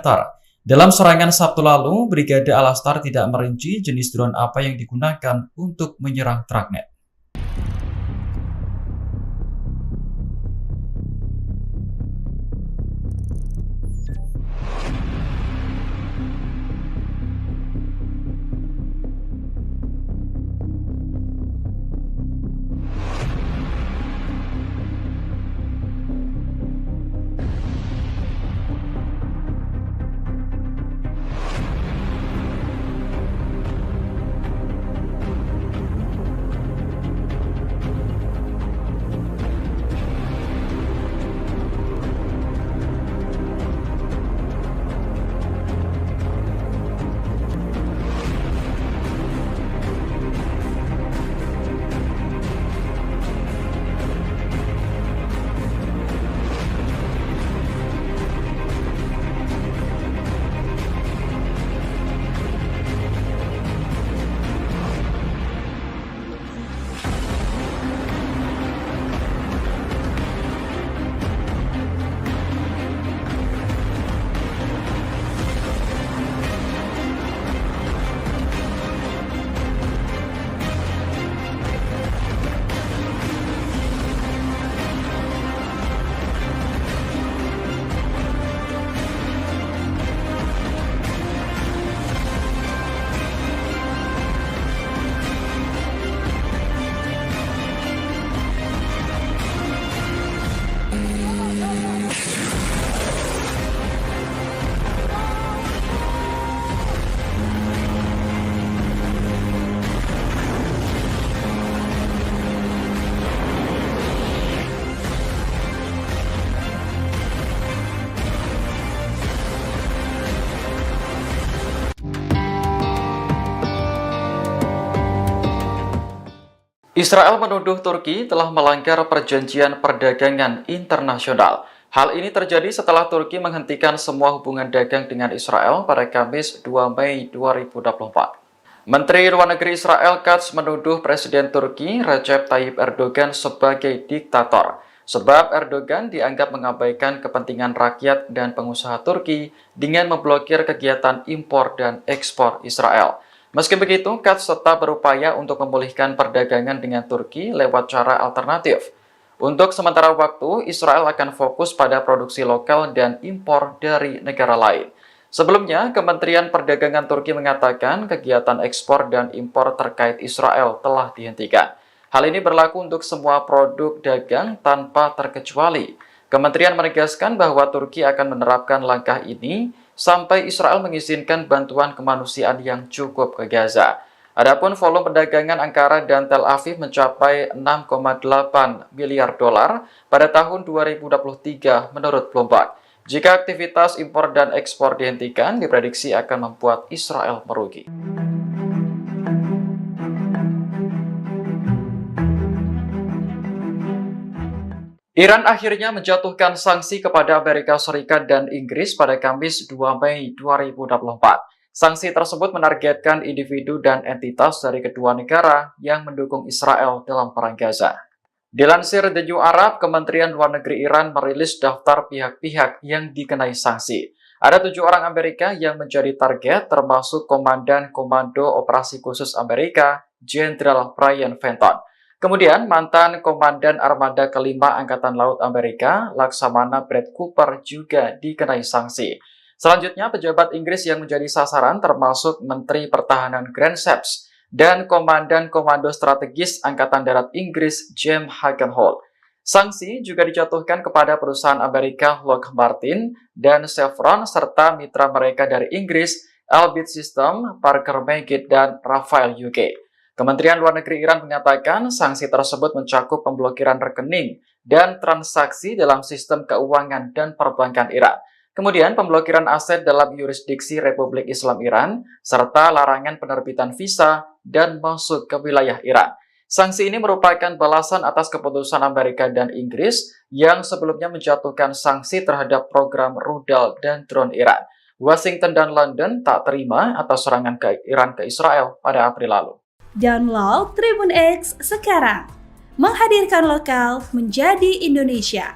Dalam serangan Sabtu lalu, Brigade Al-Astar tidak merinci jenis drone apa yang digunakan untuk menyerang Tragnet. Israel menuduh Turki telah melanggar perjanjian perdagangan internasional. Hal ini terjadi setelah Turki menghentikan semua hubungan dagang dengan Israel pada Kamis 2 Mei 2024. Menteri Luar Negeri Israel Katz menuduh Presiden Turki Recep Tayyip Erdogan sebagai diktator, sebab Erdogan dianggap mengabaikan kepentingan rakyat dan pengusaha Turki dengan memblokir kegiatan impor dan ekspor Israel. Meski begitu, Katz tetap berupaya untuk memulihkan perdagangan dengan Turki lewat cara alternatif. Untuk sementara waktu, Israel akan fokus pada produksi lokal dan impor dari negara lain. Sebelumnya, Kementerian Perdagangan Turki mengatakan kegiatan ekspor dan impor terkait Israel telah dihentikan. Hal ini berlaku untuk semua produk dagang tanpa terkecuali. Kementerian menegaskan bahwa Turki akan menerapkan langkah ini sampai Israel mengizinkan bantuan kemanusiaan yang cukup ke Gaza. Adapun volume perdagangan Ankara dan Tel Aviv mencapai 6,8 miliar dolar pada tahun 2023 menurut Bloomberg. Jika aktivitas impor dan ekspor dihentikan, diprediksi akan membuat Israel merugi. Iran akhirnya menjatuhkan sanksi kepada Amerika Serikat dan Inggris pada Kamis 2 Mei 2024. Sanksi tersebut menargetkan individu dan entitas dari kedua negara yang mendukung Israel dalam perang Gaza. Dilansir The New Arab, Kementerian Luar Negeri Iran merilis daftar pihak-pihak yang dikenai sanksi. Ada 7 orang Amerika yang menjadi target, termasuk Komandan Komando Operasi Khusus Amerika, Jenderal Brian Fenton. Kemudian, mantan Komandan Armada Kelima Angkatan Laut Amerika, Laksamana Brett Cooper juga dikenai sanksi. Selanjutnya, pejabat Inggris yang menjadi sasaran termasuk Menteri Pertahanan Grant Shapps dan Komandan Komando Strategis Angkatan Darat Inggris, James Hagenholt. Sanksi juga dijatuhkan kepada perusahaan Amerika Lockheed Martin dan Chevron serta mitra mereka dari Inggris, Elbit System, Parker Meggitt, dan Rafael UK. Kementerian Luar Negeri Iran menyatakan sanksi tersebut mencakup pemblokiran rekening dan transaksi dalam sistem keuangan dan perbankan Iran. Kemudian pemblokiran aset dalam yurisdiksi Republik Islam Iran, serta larangan penerbitan visa dan masuk ke wilayah Iran. Sanksi ini merupakan balasan atas keputusan Amerika dan Inggris yang sebelumnya menjatuhkan sanksi terhadap program rudal dan drone Iran. Washington dan London tak terima atas serangan ke Iran ke Israel pada April lalu. Download Tribun X sekarang, menghadirkan lokal menjadi Indonesia.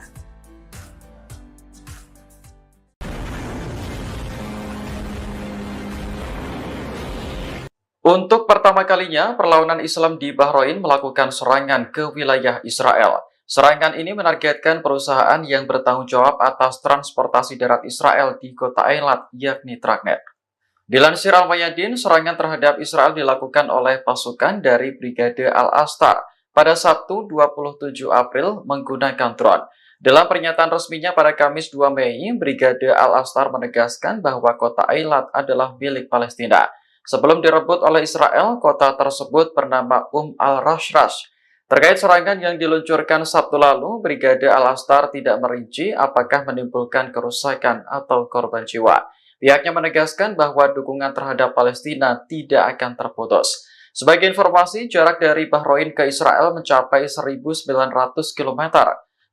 Untuk pertama kalinya, perlawanan Islam di Bahrain melakukan serangan ke wilayah Israel. Serangan ini menargetkan perusahaan yang bertanggung jawab atas transportasi darat Israel di kota Eilat, yakni Tragnet. Dilansir Al-Mayadin, serangan terhadap Israel dilakukan oleh pasukan dari Brigade Al-Astar pada Sabtu 27 April menggunakan drone. Dalam pernyataan resminya pada Kamis 2 Mei, Brigade Al-Astar menegaskan bahwa kota Eilat adalah milik Palestina. Sebelum direbut oleh Israel, kota tersebut bernama al-Rashrash. Terkait serangan yang diluncurkan Sabtu lalu, Brigade Al-Astar tidak merinci apakah menimbulkan kerusakan atau korban jiwa. Pihaknya menegaskan bahwa dukungan terhadap Palestina tidak akan terputus. Sebagai informasi, jarak dari Bahrain ke Israel mencapai 1.900 km.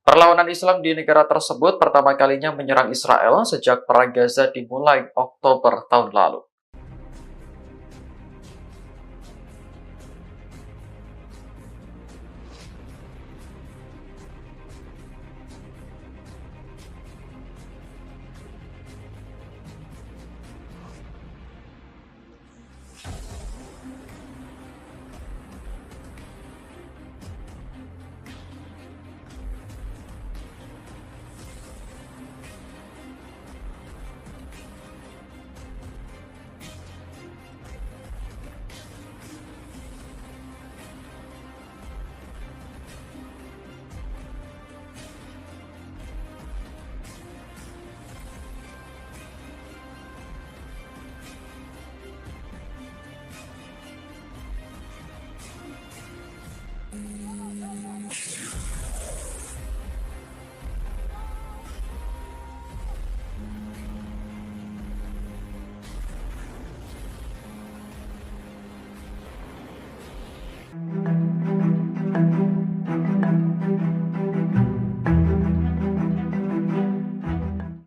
Perlawanan Islam di negara tersebut pertama kalinya menyerang Israel sejak Perang Gaza dimulai Oktober tahun lalu.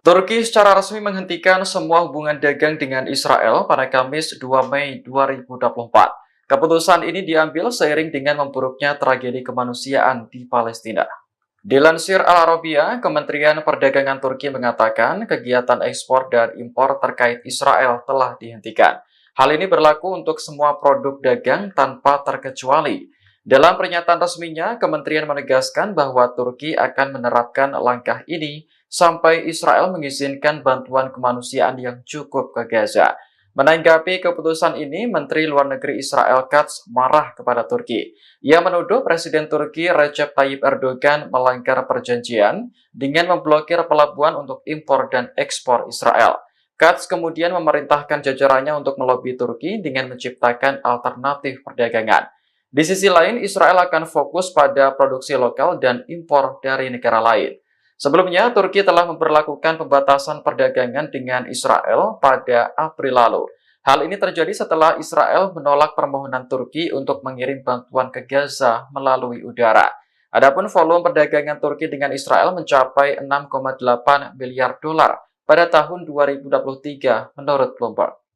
Turki secara resmi menghentikan semua hubungan dagang dengan Israel pada Kamis 2 Mei 2024. Keputusan ini diambil seiring dengan memburuknya tragedi kemanusiaan di Palestina. Dilansir Al Arabiya, Kementerian Perdagangan Turki mengatakan kegiatan ekspor dan impor terkait Israel telah dihentikan. Hal ini berlaku untuk semua produk dagang tanpa terkecuali. Dalam pernyataan resminya, kementerian menegaskan bahwa Turki akan menerapkan langkah ini sampai Israel mengizinkan bantuan kemanusiaan yang cukup ke Gaza. Menanggapi keputusan ini, Menteri Luar Negeri Israel Katz marah kepada Turki. Ia menuduh Presiden Turki Recep Tayyip Erdogan melanggar perjanjian dengan memblokir pelabuhan untuk impor dan ekspor Israel. Katz kemudian memerintahkan jajarannya untuk melobi Turki dengan menciptakan alternatif perdagangan. Di sisi lain, Israel akan fokus pada produksi lokal dan impor dari negara lain. Sebelumnya, Turki telah memberlakukan pembatasan perdagangan dengan Israel pada April lalu. Hal ini terjadi setelah Israel menolak permohonan Turki untuk mengirim bantuan ke Gaza melalui udara. Adapun volume perdagangan Turki dengan Israel mencapai 6,8 miliar dolar pada tahun 2023 menurut Bloomberg.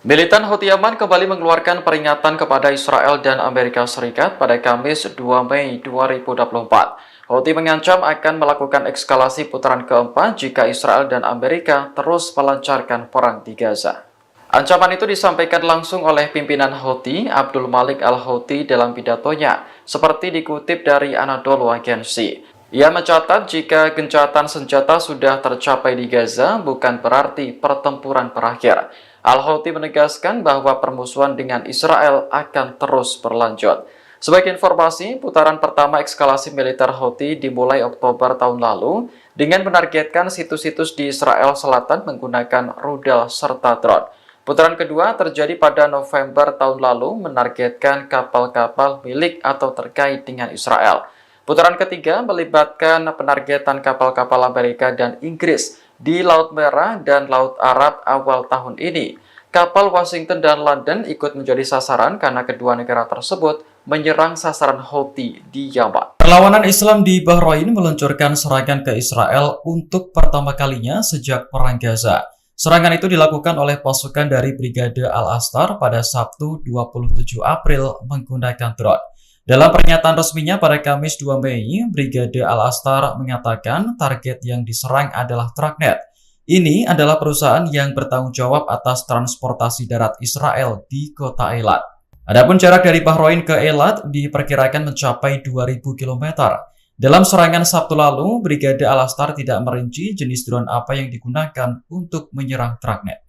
Militan Houthi Yaman kembali mengeluarkan peringatan kepada Israel dan Amerika Serikat pada Kamis 2 Mei 2024. Houthi mengancam akan melakukan eskalasi putaran keempat jika Israel dan Amerika terus melancarkan perang di Gaza. Ancaman itu disampaikan langsung oleh pimpinan Houthi, Abdul Malik al-Houthi dalam pidatonya, seperti dikutip dari Anadolu Agency. Ia mencatat jika gencatan senjata sudah tercapai di Gaza, bukan berarti pertempuran berakhir. Al-Houthi menegaskan bahwa permusuhan dengan Israel akan terus berlanjut. Sebagai informasi, putaran pertama eskalasi militer Houthi dimulai Oktober tahun lalu dengan menargetkan situs-situs di Israel Selatan menggunakan rudal serta drone. Putaran kedua terjadi pada November tahun lalu menargetkan kapal-kapal milik atau terkait dengan Israel. Putaran ketiga melibatkan penargetan kapal-kapal Amerika dan Inggris di Laut Merah dan Laut Arab awal tahun ini. Kapal Washington dan London ikut menjadi sasaran karena kedua negara tersebut menyerang sasaran Houthi di Yaman. Perlawanan Islam di Bahrain meluncurkan serangan ke Israel untuk pertama kalinya sejak Perang Gaza. Serangan itu dilakukan oleh pasukan dari Brigade Al-Astar pada Sabtu 27 April menggunakan drone. Dalam pernyataan resminya pada Kamis 2 Mei, Brigade Al-Astar mengatakan target yang diserang adalah Tragnet. Ini adalah perusahaan yang bertanggung jawab atas transportasi darat Israel di kota Eilat. Adapun jarak dari Bahrain ke Eilat diperkirakan mencapai 2.000 km. Dalam serangan Sabtu lalu, Brigade Al-Astar tidak merinci jenis drone apa yang digunakan untuk menyerang Tragnet.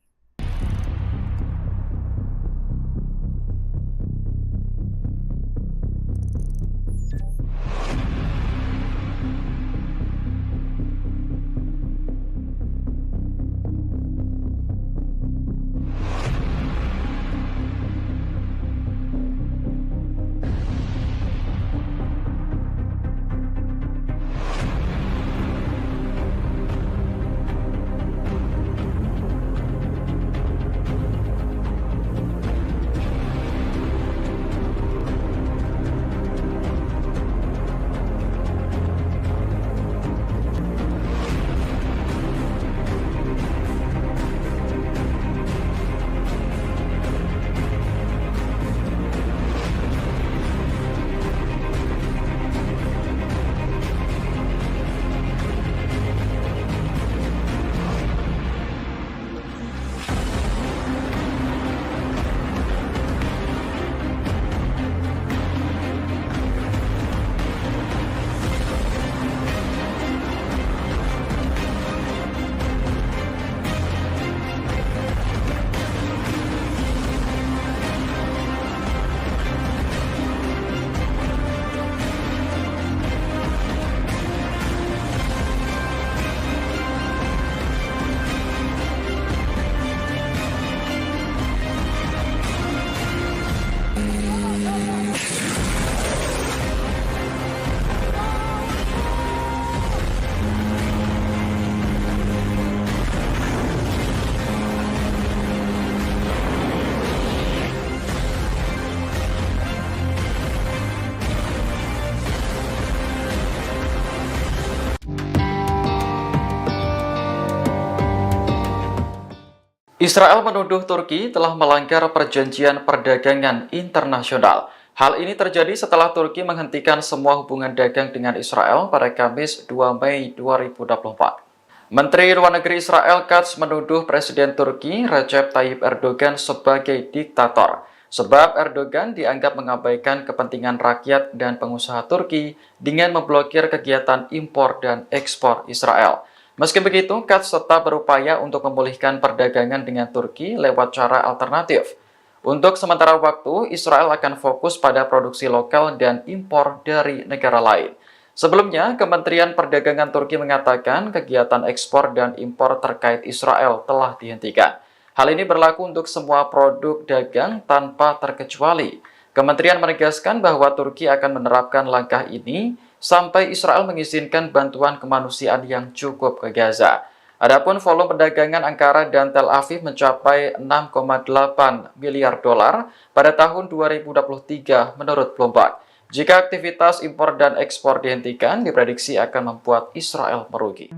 Israel menuduh Turki telah melanggar perjanjian perdagangan internasional. Hal ini terjadi setelah Turki menghentikan semua hubungan dagang dengan Israel pada Kamis 2 Mei 2024. Menteri Luar Negeri Israel Katz menuduh Presiden Turki Recep Tayyip Erdogan sebagai diktator, sebab Erdogan dianggap mengabaikan kepentingan rakyat dan pengusaha Turki dengan memblokir kegiatan impor dan ekspor Israel. Meski begitu, Katz tetap berupaya untuk memulihkan perdagangan dengan Turki lewat cara alternatif. Untuk sementara waktu, Israel akan fokus pada produksi lokal dan impor dari negara lain. Sebelumnya, Kementerian Perdagangan Turki mengatakan kegiatan ekspor dan impor terkait Israel telah dihentikan. Hal ini berlaku untuk semua produk dagang tanpa terkecuali. Kementerian menegaskan bahwa Turki akan menerapkan langkah ini sampai Israel mengizinkan bantuan kemanusiaan yang cukup ke Gaza. Adapun volume perdagangan Ankara dan Tel Aviv mencapai 6,8 miliar dolar pada tahun 2023 menurut Bloomberg. Jika aktivitas impor dan ekspor dihentikan, diprediksi akan membuat Israel merugi.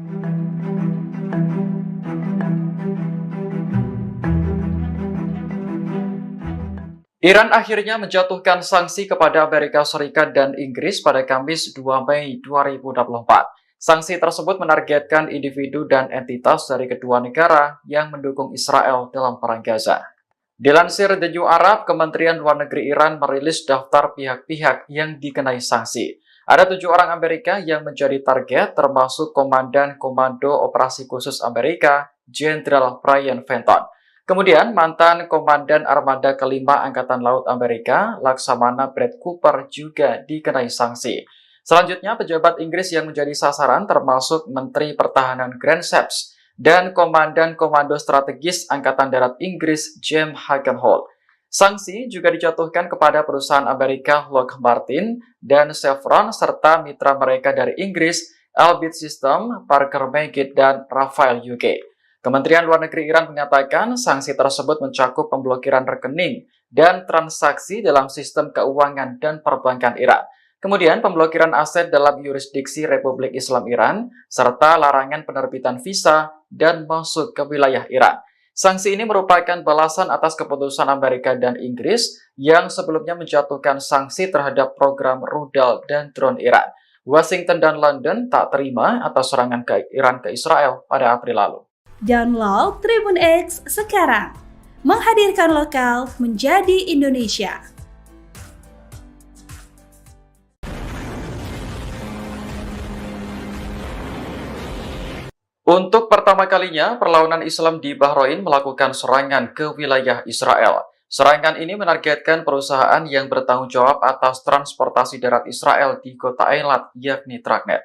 Iran akhirnya menjatuhkan sanksi kepada Amerika Serikat dan Inggris pada Kamis 2 Mei 2024. Sanksi tersebut menargetkan individu dan entitas dari kedua negara yang mendukung Israel dalam perang Gaza. Dilansir The New Arab, Kementerian Luar Negeri Iran merilis daftar pihak-pihak yang dikenai sanksi. Ada 7 orang Amerika yang menjadi target, termasuk Komandan Komando Operasi Khusus Amerika, Jenderal Brian Fenton. Kemudian, mantan Komandan Armada Kelima Angkatan Laut Amerika, Laksamana Brad Cooper juga dikenai sanksi. Selanjutnya, pejabat Inggris yang menjadi sasaran termasuk Menteri Pertahanan Grant Shapps dan Komandan Komando Strategis Angkatan Darat Inggris James Hagenholt. Sanksi juga dijatuhkan kepada perusahaan Amerika Lockheed Martin dan Chevron serta mitra mereka dari Inggris, Elbit System, Parker Meggitt, dan Rafael UK. Kementerian Luar Negeri Iran mengatakan sanksi tersebut mencakup pemblokiran rekening dan transaksi dalam sistem keuangan dan perbankan Iran. Kemudian pemblokiran aset dalam yurisdiksi Republik Islam Iran, serta larangan penerbitan visa dan masuk ke wilayah Iran. Sanksi ini merupakan balasan atas keputusan Amerika dan Inggris yang sebelumnya menjatuhkan sanksi terhadap program rudal dan drone Iran. Washington dan London tak terima atas serangan ke Iran ke Israel pada April lalu. Download Tribun X sekarang, menghadirkan lokal menjadi Indonesia. Untuk pertama kalinya, perlawanan Islam di Bahrain melakukan serangan ke wilayah Israel. Serangan ini menargetkan perusahaan yang bertanggung jawab atas transportasi darat Israel di kota Eilat, yakni Tragnet.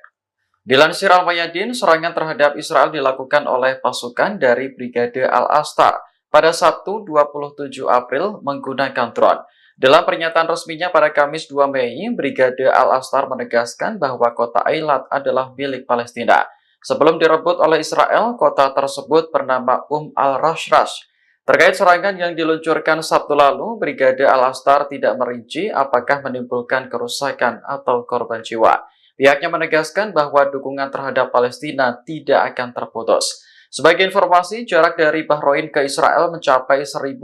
Dilansir Al-Mayadin, serangan terhadap Israel dilakukan oleh pasukan dari Brigade Al-Astar pada Sabtu 27 April menggunakan drone. Dalam pernyataan resminya pada Kamis 2 Mei, Brigade Al-Astar menegaskan bahwa kota Eilat adalah milik Palestina. Sebelum direbut oleh Israel, kota tersebut bernama Al-Rashrash. Terkait serangan yang diluncurkan Sabtu lalu, Brigade Al-Astar tidak merinci apakah menimbulkan kerusakan atau korban jiwa. Pihaknya menegaskan bahwa dukungan terhadap Palestina tidak akan terputus. Sebagai informasi, jarak dari Bahrain ke Israel mencapai 1.900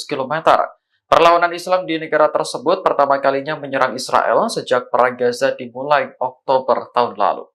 km. Perlawanan Islam di negara tersebut pertama kalinya menyerang Israel sejak Perang Gaza dimulai Oktober tahun lalu.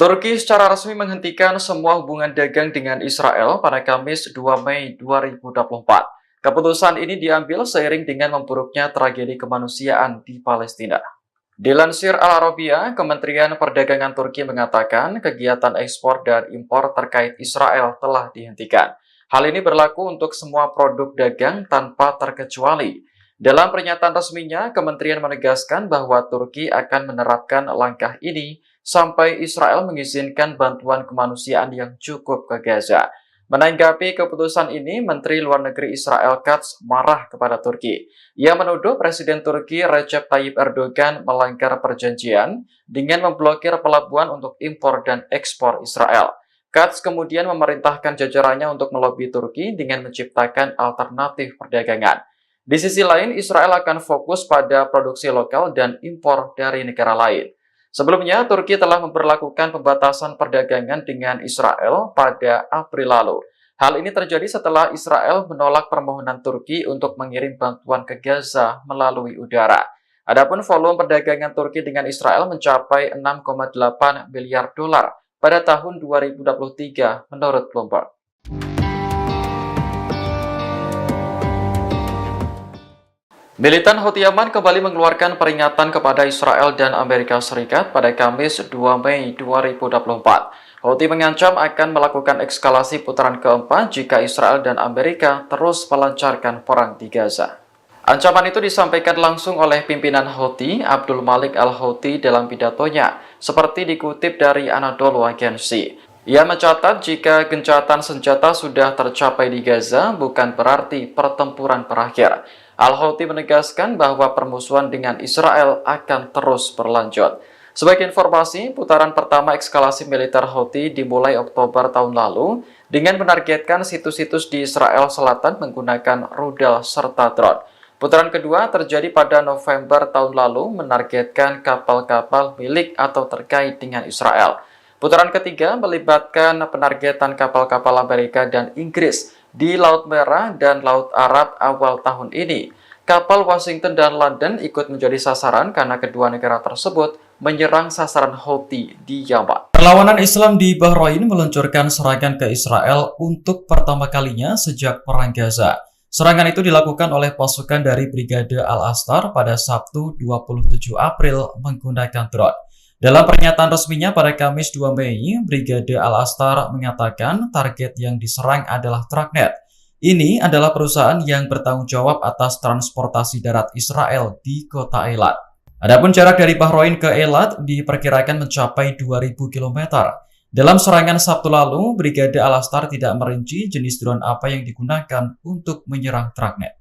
Turki secara resmi menghentikan semua hubungan dagang dengan Israel pada Kamis 2 Mei 2024. Keputusan ini diambil seiring dengan memburuknya tragedi kemanusiaan di Palestina. Dilansir Al Arabiya, Kementerian Perdagangan Turki mengatakan kegiatan ekspor dan impor terkait Israel telah dihentikan. Hal ini berlaku untuk semua produk dagang tanpa terkecuali. Dalam pernyataan resminya, kementerian menegaskan bahwa Turki akan menerapkan langkah ini sampai Israel mengizinkan bantuan kemanusiaan yang cukup ke Gaza. Menanggapi keputusan ini, Menteri Luar Negeri Israel Katz marah kepada Turki. Ia menuduh Presiden Turki Recep Tayyip Erdogan melanggar perjanjian dengan memblokir pelabuhan untuk impor dan ekspor Israel. Katz kemudian memerintahkan jajarannya untuk melobi Turki dengan menciptakan alternatif perdagangan. Di sisi lain, Israel akan fokus pada produksi lokal dan impor dari negara lain. Sebelumnya, Turki telah memberlakukan pembatasan perdagangan dengan Israel pada April lalu. Hal ini terjadi setelah Israel menolak permohonan Turki untuk mengirim bantuan ke Gaza melalui udara. Adapun volume perdagangan Turki dengan Israel mencapai 6,8 miliar dolar pada tahun 2023 menurut Bloomberg. Militan Houthi Yaman kembali mengeluarkan peringatan kepada Israel dan Amerika Serikat pada Kamis 2 Mei 2024. Houthi mengancam akan melakukan eskalasi putaran keempat jika Israel dan Amerika terus melancarkan perang di Gaza. Ancaman itu disampaikan langsung oleh pimpinan Houthi, Abdul Malik al-Houthi dalam pidatonya, seperti dikutip dari Anadolu Agency. Ia mencatat jika gencatan senjata sudah tercapai di Gaza, bukan berarti pertempuran berakhir. Al-Houthi menegaskan bahwa permusuhan dengan Israel akan terus berlanjut. Sebagai informasi, putaran pertama eskalasi militer Houthi dimulai Oktober tahun lalu dengan menargetkan situs-situs di Israel Selatan menggunakan rudal serta drone. Putaran kedua terjadi pada November tahun lalu menargetkan kapal-kapal milik atau terkait dengan Israel. Putaran ketiga melibatkan penargetan kapal-kapal Amerika dan Inggris di Laut Merah dan Laut Arab awal tahun ini. Kapal Washington dan London ikut menjadi sasaran karena kedua negara tersebut menyerang sasaran Houthi di Yaman. Perlawanan Islam di Bahrain meluncurkan serangan ke Israel untuk pertama kalinya sejak Perang Gaza. Serangan itu dilakukan oleh pasukan dari Brigade Al-Astar pada Sabtu 27 April menggunakan drone. Dalam pernyataan resminya pada Kamis 2 Mei, Brigade Al-Astar mengatakan target yang diserang adalah Tragnet. Ini adalah perusahaan yang bertanggung jawab atas transportasi darat Israel di kota Eilat. Adapun jarak dari Bahrain ke Eilat diperkirakan mencapai 2.000 km. Dalam serangan Sabtu lalu, Brigade Al-Astar tidak merinci jenis drone apa yang digunakan untuk menyerang Tragnet.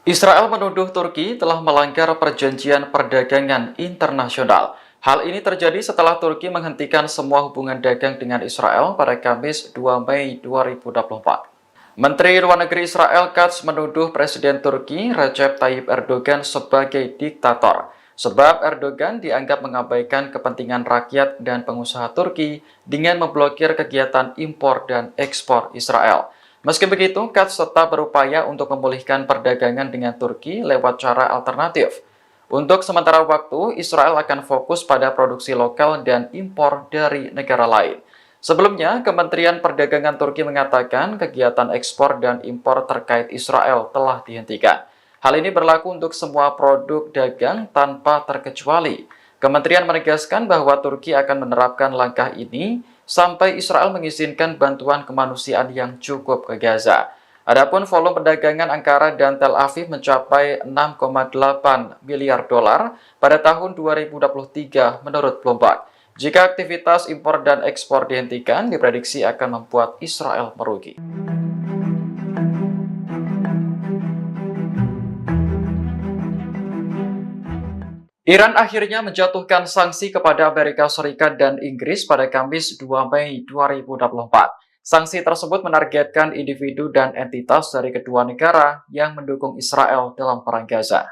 Israel menuduh Turki telah melanggar perjanjian perdagangan internasional. Hal ini terjadi setelah Turki menghentikan semua hubungan dagang dengan Israel pada Kamis 2 Mei 2024. Menteri Luar Negeri Israel Katz menuduh Presiden Turki Recep Tayyip Erdogan sebagai diktator, sebab Erdogan dianggap mengabaikan kepentingan rakyat dan pengusaha Turki dengan memblokir kegiatan impor dan ekspor Israel. Meski begitu, Katz tetap berupaya untuk memulihkan perdagangan dengan Turki lewat cara alternatif. Untuk sementara waktu, Israel akan fokus pada produksi lokal dan impor dari negara lain. Sebelumnya, Kementerian Perdagangan Turki mengatakan kegiatan ekspor dan impor terkait Israel telah dihentikan. Hal ini berlaku untuk semua produk dagang tanpa terkecuali. Kementerian menegaskan bahwa Turki akan menerapkan langkah ini sampai Israel mengizinkan bantuan kemanusiaan yang cukup ke Gaza. Adapun volume perdagangan Ankara dan Tel Aviv mencapai 6,8 miliar dolar pada tahun 2023 menurut Bloomberg. Jika aktivitas impor dan ekspor dihentikan, diprediksi akan membuat Israel merugi. Iran akhirnya menjatuhkan sanksi kepada Amerika Serikat dan Inggris pada Kamis 2 Mei 2024. Sanksi tersebut menargetkan individu dan entitas dari kedua negara yang mendukung Israel dalam perang Gaza.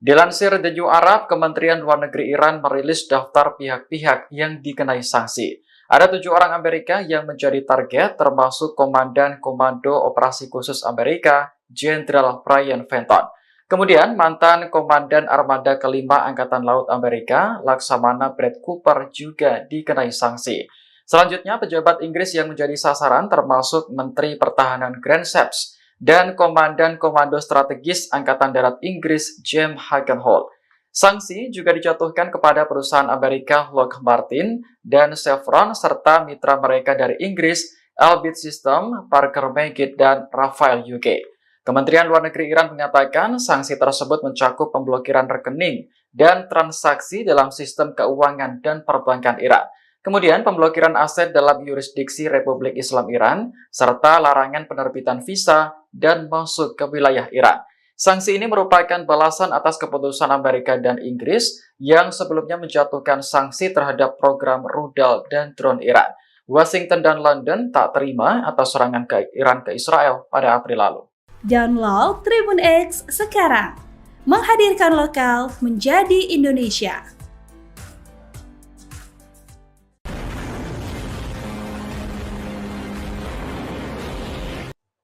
Dilansir The New Arab, Kementerian Luar Negeri Iran merilis daftar pihak-pihak yang dikenai sanksi. Ada 7 orang Amerika yang menjadi target, termasuk Komandan Komando Operasi Khusus Amerika, Jenderal Brian Fenton. Kemudian, mantan Komandan Armada Kelima Angkatan Laut Amerika, Laksamana Brad Cooper juga dikenai sanksi. Selanjutnya, pejabat Inggris yang menjadi sasaran termasuk Menteri Pertahanan Grant Shapps dan Komandan Komando Strategis Angkatan Darat Inggris, James Hagenholt. Sanksi juga dijatuhkan kepada perusahaan Amerika Lockheed Martin dan Chevron serta mitra mereka dari Inggris, Elbit System, Parker Meggitt, dan Rafael UK. Kementerian Luar Negeri Iran mengatakan sanksi tersebut mencakup pemblokiran rekening dan transaksi dalam sistem keuangan dan perbankan Iran. Kemudian pemblokiran aset dalam yurisdiksi Republik Islam Iran, serta larangan penerbitan visa dan masuk ke wilayah Iran. Sanksi ini merupakan balasan atas keputusan Amerika dan Inggris yang sebelumnya menjatuhkan sanksi terhadap program rudal dan drone Iran. Washington dan London tak terima atas serangan Iran ke Israel pada April lalu. Download Tribun X sekarang, menghadirkan lokal menjadi Indonesia.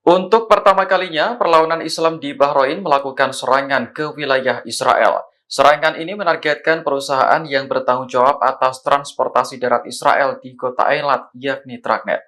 Untuk pertama kalinya, perlawanan Islam di Bahrain melakukan serangan ke wilayah Israel. Serangan ini menargetkan perusahaan yang bertanggung jawab atas transportasi darat Israel di kota Eilat, yakni Tragnet.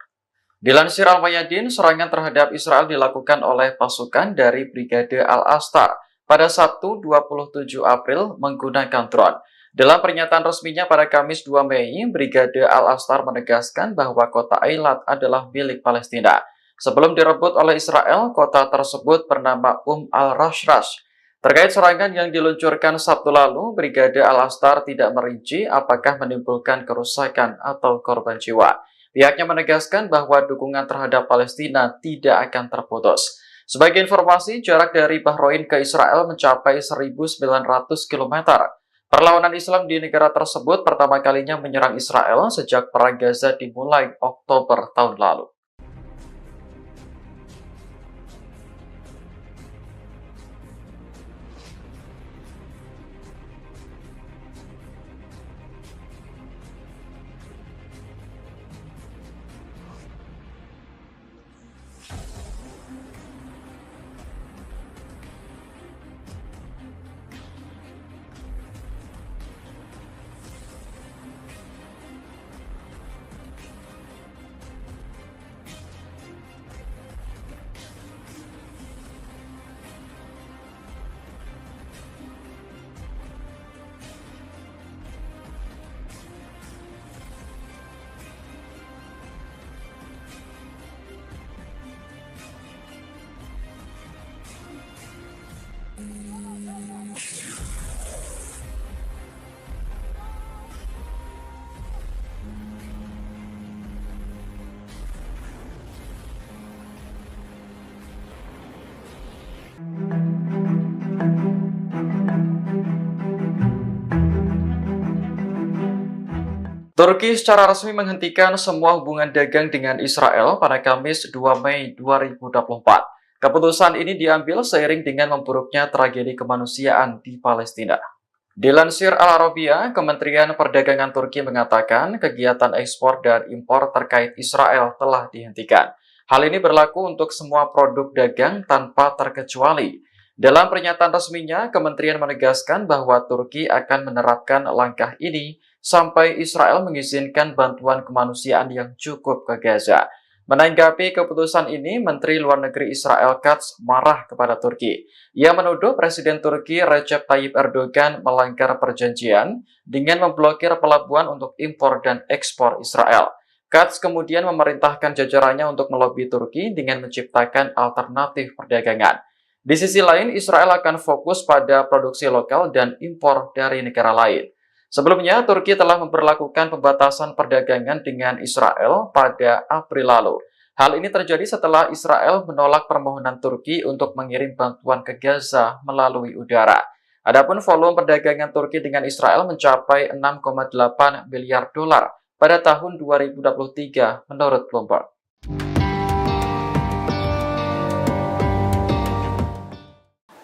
Dilansir Al-Mayadin, serangan terhadap Israel dilakukan oleh pasukan dari Brigade Al-Astar pada Sabtu 27 April menggunakan drone. Dalam pernyataan resminya pada Kamis 2 Mei, Brigade Al-Astar menegaskan bahwa kota Eilat adalah milik Palestina. Sebelum direbut oleh Israel, kota tersebut bernama Al-Rashrash. Terkait serangan yang diluncurkan Sabtu lalu, Brigade Al-Astar tidak merinci apakah menimbulkan kerusakan atau korban jiwa. Pihaknya menegaskan bahwa dukungan terhadap Palestina tidak akan terputus. Sebagai informasi, jarak dari Bahrain ke Israel mencapai 1.900 km. Perlawanan Islam di negara tersebut pertama kalinya menyerang Israel sejak Perang Gaza dimulai Oktober tahun lalu. Turki secara resmi menghentikan semua hubungan dagang dengan Israel pada Kamis 2 Mei 2024. Keputusan ini diambil seiring dengan memburuknya tragedi kemanusiaan di Palestina. Dilansir Al Arabiya, Kementerian Perdagangan Turki mengatakan kegiatan ekspor dan impor terkait Israel telah dihentikan. Hal ini berlaku untuk semua produk dagang tanpa terkecuali. Dalam pernyataan resminya, Kementerian menegaskan bahwa Turki akan menerapkan langkah ini sampai Israel mengizinkan bantuan kemanusiaan yang cukup ke Gaza. Menanggapi keputusan ini, Menteri Luar Negeri Israel Katz marah kepada Turki. Ia menuduh Presiden Turki Recep Tayyip Erdogan melanggar perjanjian dengan memblokir pelabuhan untuk impor dan ekspor Israel. Katz kemudian memerintahkan jajarannya untuk melobi Turki dengan menciptakan alternatif perdagangan. Di sisi lain, Israel akan fokus pada produksi lokal dan impor dari negara lain. Sebelumnya, Turki telah memperlakukan pembatasan perdagangan dengan Israel pada April lalu. Hal ini terjadi setelah Israel menolak permohonan Turki untuk mengirim bantuan ke Gaza melalui udara. Adapun volume perdagangan Turki dengan Israel mencapai 6,8 miliar dolar pada tahun 2023 menurut Bloomberg.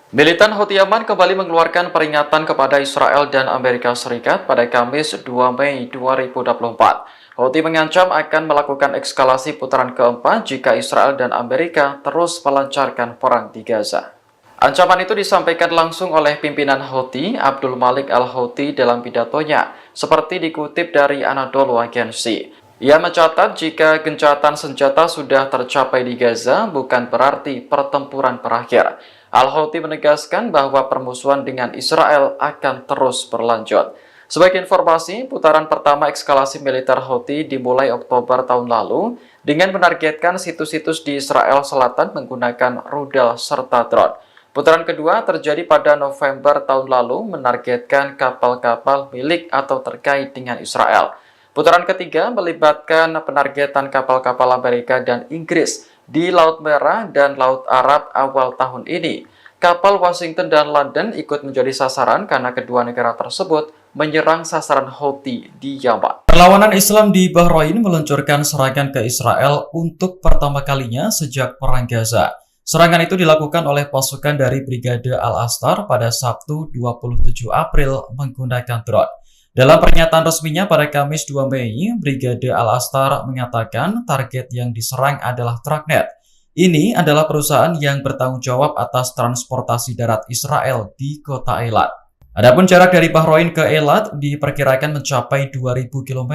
Militan Houthi Yaman kembali mengeluarkan peringatan kepada Israel dan Amerika Serikat pada Kamis 2 Mei 2024. Houthi mengancam akan melakukan eskalasi putaran keempat jika Israel dan Amerika terus melancarkan perang di Gaza. Ancaman itu disampaikan langsung oleh pimpinan Houthi, Abdul Malik al-Houthi dalam pidatonya, seperti dikutip dari Anadolu Agency. Ia mencatat jika gencatan senjata sudah tercapai di Gaza bukan berarti pertempuran berakhir. Al-Houthi menegaskan bahwa permusuhan dengan Israel akan terus berlanjut. Sebagai informasi, putaran pertama eskalasi militer Houthi dimulai Oktober tahun lalu dengan menargetkan situs-situs di Israel Selatan menggunakan rudal serta drone. Putaran kedua terjadi pada November tahun lalu menargetkan kapal-kapal milik atau terkait dengan Israel. Putaran ketiga melibatkan penargetan kapal-kapal Amerika dan Inggris di Laut Merah dan Laut Arab awal tahun ini. Kapal Washington dan London ikut menjadi sasaran karena kedua negara tersebut menyerang sasaran Houthi di Yaman. Perlawanan Islam di Bahrain meluncurkan serangan ke Israel untuk pertama kalinya sejak Perang Gaza. Serangan itu dilakukan oleh pasukan dari Brigade Al-Astar pada Sabtu 27 April menggunakan drone. Dalam pernyataan resminya pada Kamis 2 Mei, Brigade Al-Astar mengatakan target yang diserang adalah Trucknet. Ini adalah perusahaan yang bertanggung jawab atas transportasi darat Israel di kota Eilat. Adapun jarak dari Bahrain ke Eilat diperkirakan mencapai 2.000 km.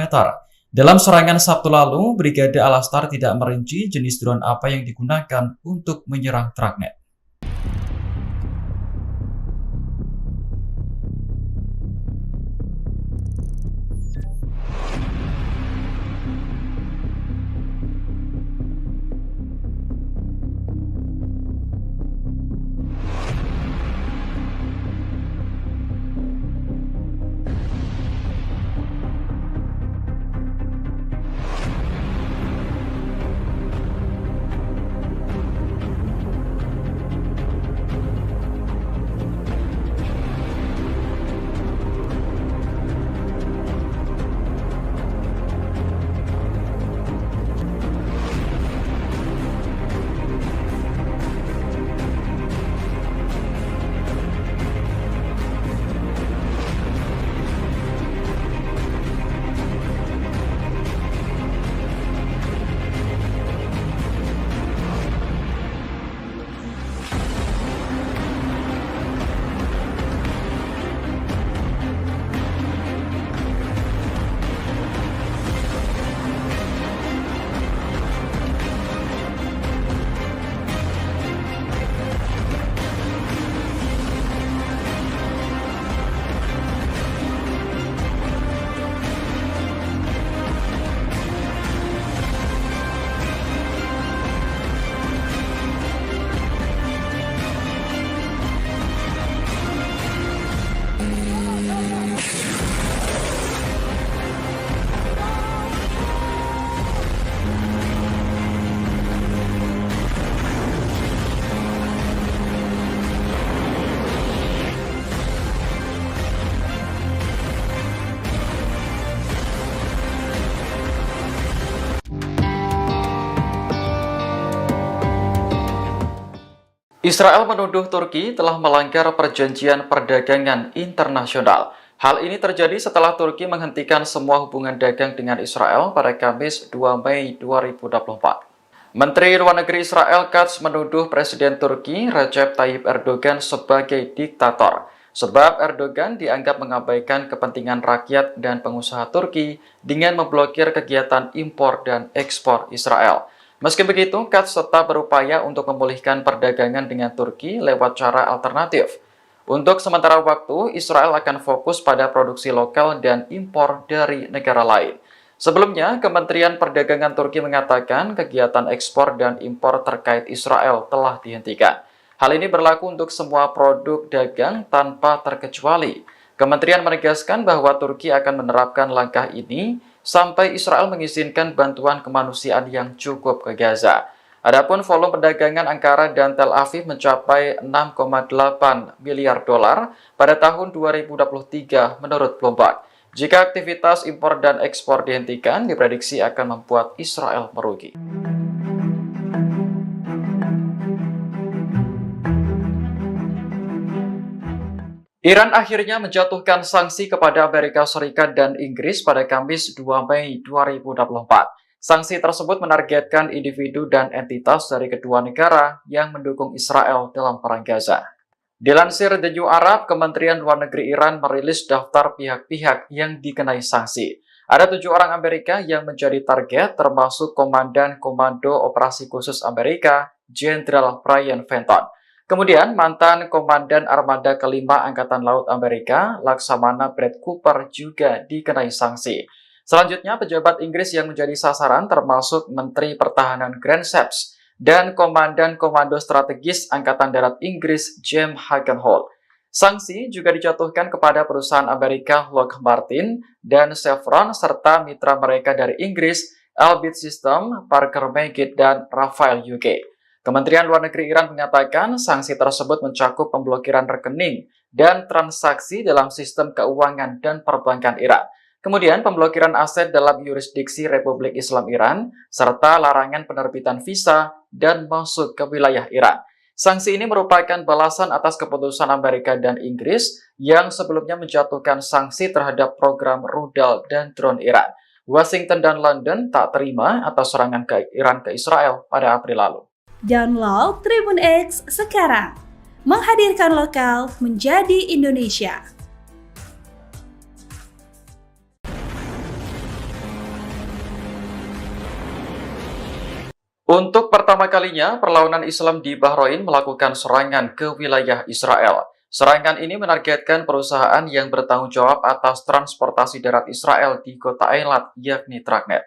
Dalam serangan Sabtu lalu, Brigade Al-Astar tidak merinci jenis drone apa yang digunakan untuk menyerang Trucknet. Israel menuduh Turki telah melanggar perjanjian perdagangan internasional. Hal ini terjadi setelah Turki menghentikan semua hubungan dagang dengan Israel pada Kamis 2 Mei 2024. Menteri Luar Negeri Israel Katz menuduh Presiden Turki Recep Tayyip Erdogan sebagai diktator, sebab Erdogan dianggap mengabaikan kepentingan rakyat dan pengusaha Turki dengan memblokir kegiatan impor dan ekspor Israel. Meski begitu, Katz tetap berupaya untuk memulihkan perdagangan dengan Turki lewat cara alternatif. Untuk sementara waktu, Israel akan fokus pada produksi lokal dan impor dari negara lain. Sebelumnya, Kementerian Perdagangan Turki mengatakan kegiatan ekspor dan impor terkait Israel telah dihentikan. Hal ini berlaku untuk semua produk dagang tanpa terkecuali. Kementerian menegaskan bahwa Turki akan menerapkan langkah ini sampai Israel mengizinkan bantuan kemanusiaan yang cukup ke Gaza. Adapun volume perdagangan Ankara dan Tel Aviv mencapai 6,8 miliar dolar pada tahun 2023 menurut Bloomberg. Jika aktivitas impor dan ekspor dihentikan, diprediksi akan membuat Israel merugi. Iran akhirnya menjatuhkan sanksi kepada Amerika Serikat dan Inggris pada Kamis 2 Mei 2024. Sanksi tersebut menargetkan individu dan entitas dari kedua negara yang mendukung Israel dalam perang Gaza. Dilansir The New Arab, Kementerian Luar Negeri Iran merilis daftar pihak-pihak yang dikenai sanksi. Ada 7 orang Amerika yang menjadi target, termasuk Komandan Komando Operasi Khusus Amerika, Jenderal Brian Fenton. Kemudian, mantan Komandan Armada Kelima Angkatan Laut Amerika, Laksamana Brad Cooper juga dikenai sanksi. Selanjutnya, pejabat Inggris yang menjadi sasaran termasuk Menteri Pertahanan Grant Shapps dan Komandan Komando Strategis Angkatan Darat Inggris, James Hagenholt. Sanksi juga dijatuhkan kepada perusahaan Amerika Lockheed Martin dan Chevron serta mitra mereka dari Inggris, Elbit System, Parker Meggitt, dan Rafael UK. Kementerian Luar Negeri Iran mengatakan sanksi tersebut mencakup pemblokiran rekening dan transaksi dalam sistem keuangan dan perbankan Iran. Kemudian pemblokiran aset dalam yurisdiksi Republik Islam Iran, serta larangan penerbitan visa dan masuk ke wilayah Iran. Sanksi ini merupakan balasan atas keputusan Amerika dan Inggris yang sebelumnya menjatuhkan sanksi terhadap program rudal dan drone Iran. Washington dan London tak terima atas serangan Iran ke Israel pada April lalu. Download Tribun X sekarang, menghadirkan lokal menjadi Indonesia. Untuk pertama kalinya, perlawanan Islam di Bahrain melakukan serangan ke wilayah Israel. Serangan ini menargetkan perusahaan yang bertanggung jawab atas transportasi darat Israel di kota Eilat, yakni Tragnet.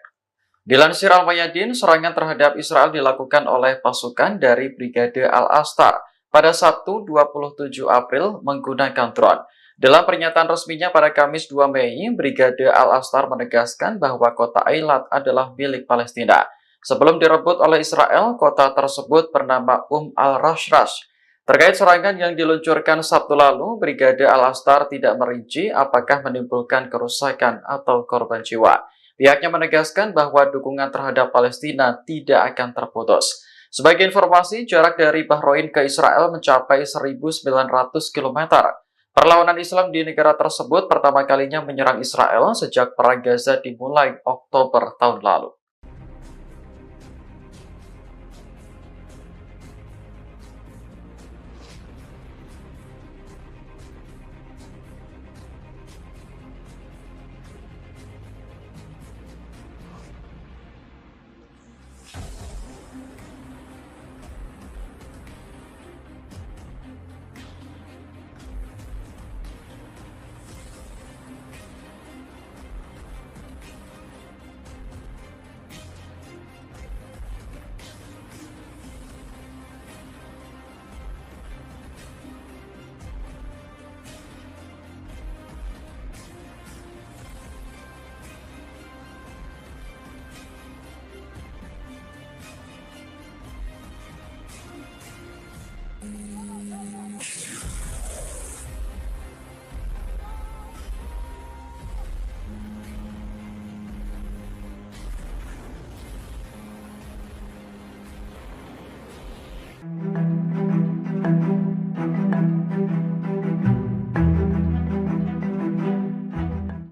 Dilansir Al-Mayadin, serangan terhadap Israel dilakukan oleh pasukan dari Brigade Al-Astar pada Sabtu 27 April menggunakan drone. Dalam pernyataan resminya pada Kamis 2 Mei, Brigade Al-Astar menegaskan bahwa kota Eilat adalah milik Palestina. Sebelum direbut oleh Israel, kota tersebut bernama Al-Rashrash. Terkait serangan yang diluncurkan Sabtu lalu, Brigade Al-Astar tidak merinci apakah menimbulkan kerusakan atau korban jiwa. Pihaknya menegaskan bahwa dukungan terhadap Palestina tidak akan terputus. Sebagai informasi, jarak dari Bahrain ke Israel mencapai 1.900 km. Perlawanan Islam di negara tersebut pertama kalinya menyerang Israel sejak Perang Gaza dimulai Oktober tahun lalu.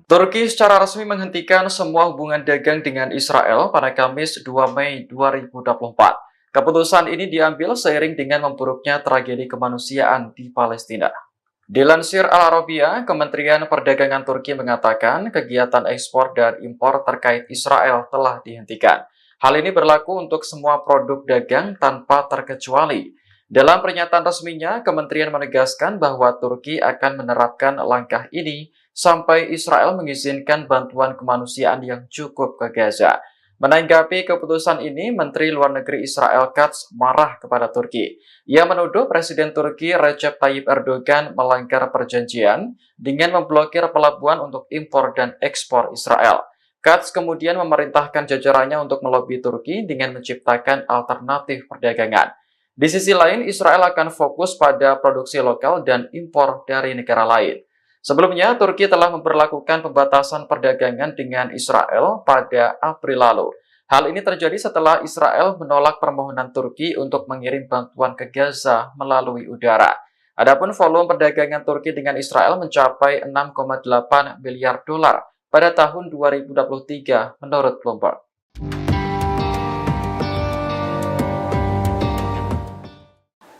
Turki secara resmi menghentikan semua hubungan dagang dengan Israel pada Kamis 2 Mei 2024. Keputusan ini diambil seiring dengan memburuknya tragedi kemanusiaan di Palestina. Dilansir Al Arabiya, Kementerian Perdagangan Turki mengatakan kegiatan ekspor dan impor terkait Israel telah dihentikan. Hal ini berlaku untuk semua produk dagang tanpa terkecuali. Dalam pernyataan resminya, kementerian menegaskan bahwa Turki akan menerapkan langkah ini sampai Israel mengizinkan bantuan kemanusiaan yang cukup ke Gaza. Menanggapi keputusan ini, Menteri Luar Negeri Israel Katz marah kepada Turki. Ia menuduh Presiden Turki Recep Tayyip Erdogan melanggar perjanjian dengan memblokir pelabuhan untuk impor dan ekspor Israel. Katz kemudian memerintahkan jajarannya untuk melobi Turki dengan menciptakan alternatif perdagangan. Di sisi lain, Israel akan fokus pada produksi lokal dan impor dari negara lain. Sebelumnya, Turki telah memperlakukan pembatasan perdagangan dengan Israel pada April lalu. Hal ini terjadi setelah Israel menolak permohonan Turki untuk mengirim bantuan ke Gaza melalui udara. Adapun volume perdagangan Turki dengan Israel mencapai 6,8 miliar dolar pada tahun 2023 menurut Bloomberg.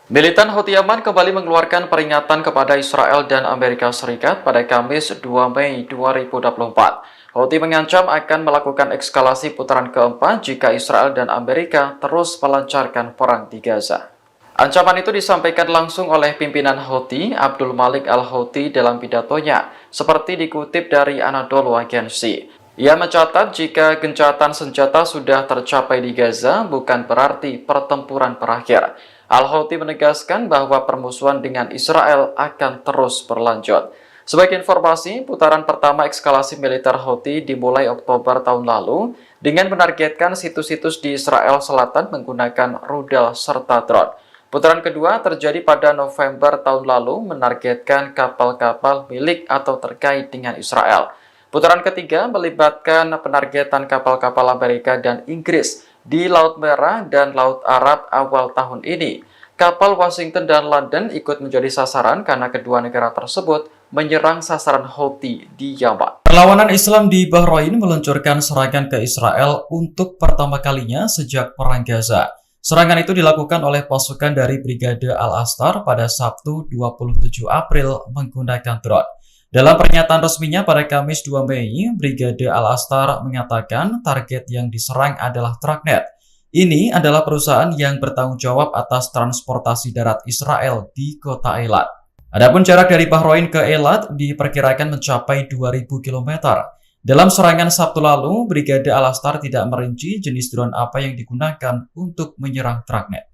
Militan Houthi Yaman kembali mengeluarkan peringatan kepada Israel dan Amerika Serikat pada Kamis 2 Mei 2024. Houthi mengancam akan melakukan eskalasi putaran keempat jika Israel dan Amerika terus melancarkan perang di Gaza. Ancaman itu disampaikan langsung oleh pimpinan Houthi, Abdul Malik al-Houthi dalam pidatonya, seperti dikutip dari Anadolu Agency. Ia mencatat jika gencatan senjata sudah tercapai di Gaza, bukan berarti pertempuran berakhir. Al-Houthi menegaskan bahwa permusuhan dengan Israel akan terus berlanjut. Sebagai informasi, putaran pertama eskalasi militer Houthi dimulai Oktober tahun lalu dengan menargetkan situs-situs di Israel Selatan menggunakan rudal serta drone. Putaran kedua terjadi pada November tahun lalu menargetkan kapal-kapal milik atau terkait dengan Israel. Putaran ketiga melibatkan penargetan kapal-kapal Amerika dan Inggris di Laut Merah dan Laut Arab awal tahun ini. Kapal Washington dan London ikut menjadi sasaran karena kedua negara tersebut menyerang sasaran Houthi di Yaman. Perlawanan Islam di Bahrain meluncurkan serangan ke Israel untuk pertama kalinya sejak Perang Gaza. Serangan itu dilakukan oleh pasukan dari Brigade Al-Astar pada Sabtu 27 April menggunakan drone. Dalam pernyataan resminya pada Kamis 2 Mei, Brigade Al-Astar mengatakan target yang diserang adalah Tragnet. Ini adalah perusahaan yang bertanggung jawab atas transportasi darat Israel di kota Eilat. Adapun jarak dari Bahrain ke Eilat diperkirakan mencapai 2.000 km. Dalam serangan Sabtu lalu, Brigade Al-Astar tidak merinci jenis drone apa yang digunakan untuk menyerang Tragnet.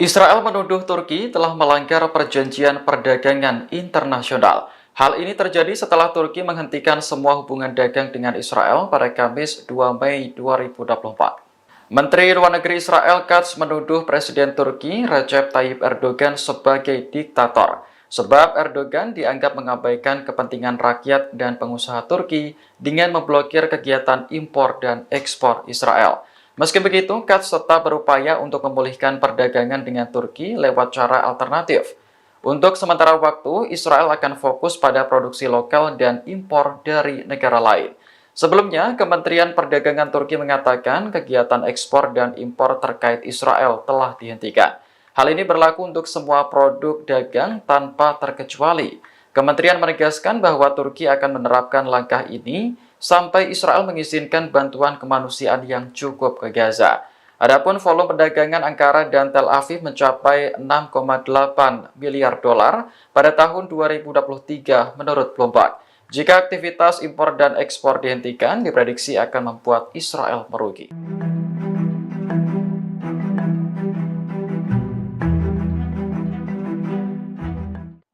Israel menuduh Turki telah melanggar perjanjian perdagangan internasional. Hal ini terjadi setelah Turki menghentikan semua hubungan dagang dengan Israel pada Kamis 2 Mei 2024. Menteri Luar Negeri Israel Katz menuduh Presiden Turki Recep Tayyip Erdogan sebagai diktator, sebab Erdogan dianggap mengabaikan kepentingan rakyat dan pengusaha Turki dengan memblokir kegiatan impor dan ekspor Israel. Meski begitu, Katz tetap berupaya untuk memulihkan perdagangan dengan Turki lewat cara alternatif. Untuk sementara waktu, Israel akan fokus pada produksi lokal dan impor dari negara lain. Sebelumnya, Kementerian Perdagangan Turki mengatakan kegiatan ekspor dan impor terkait Israel telah dihentikan. Hal ini berlaku untuk semua produk dagang tanpa terkecuali. Kementerian menegaskan bahwa Turki akan menerapkan langkah ini sampai Israel mengizinkan bantuan kemanusiaan yang cukup ke Gaza. Adapun volume perdagangan Ankara dan Tel Aviv mencapai 6,8 miliar dolar pada tahun 2023 menurut Bloomberg. Jika aktivitas impor dan ekspor dihentikan, diprediksi akan membuat Israel merugi.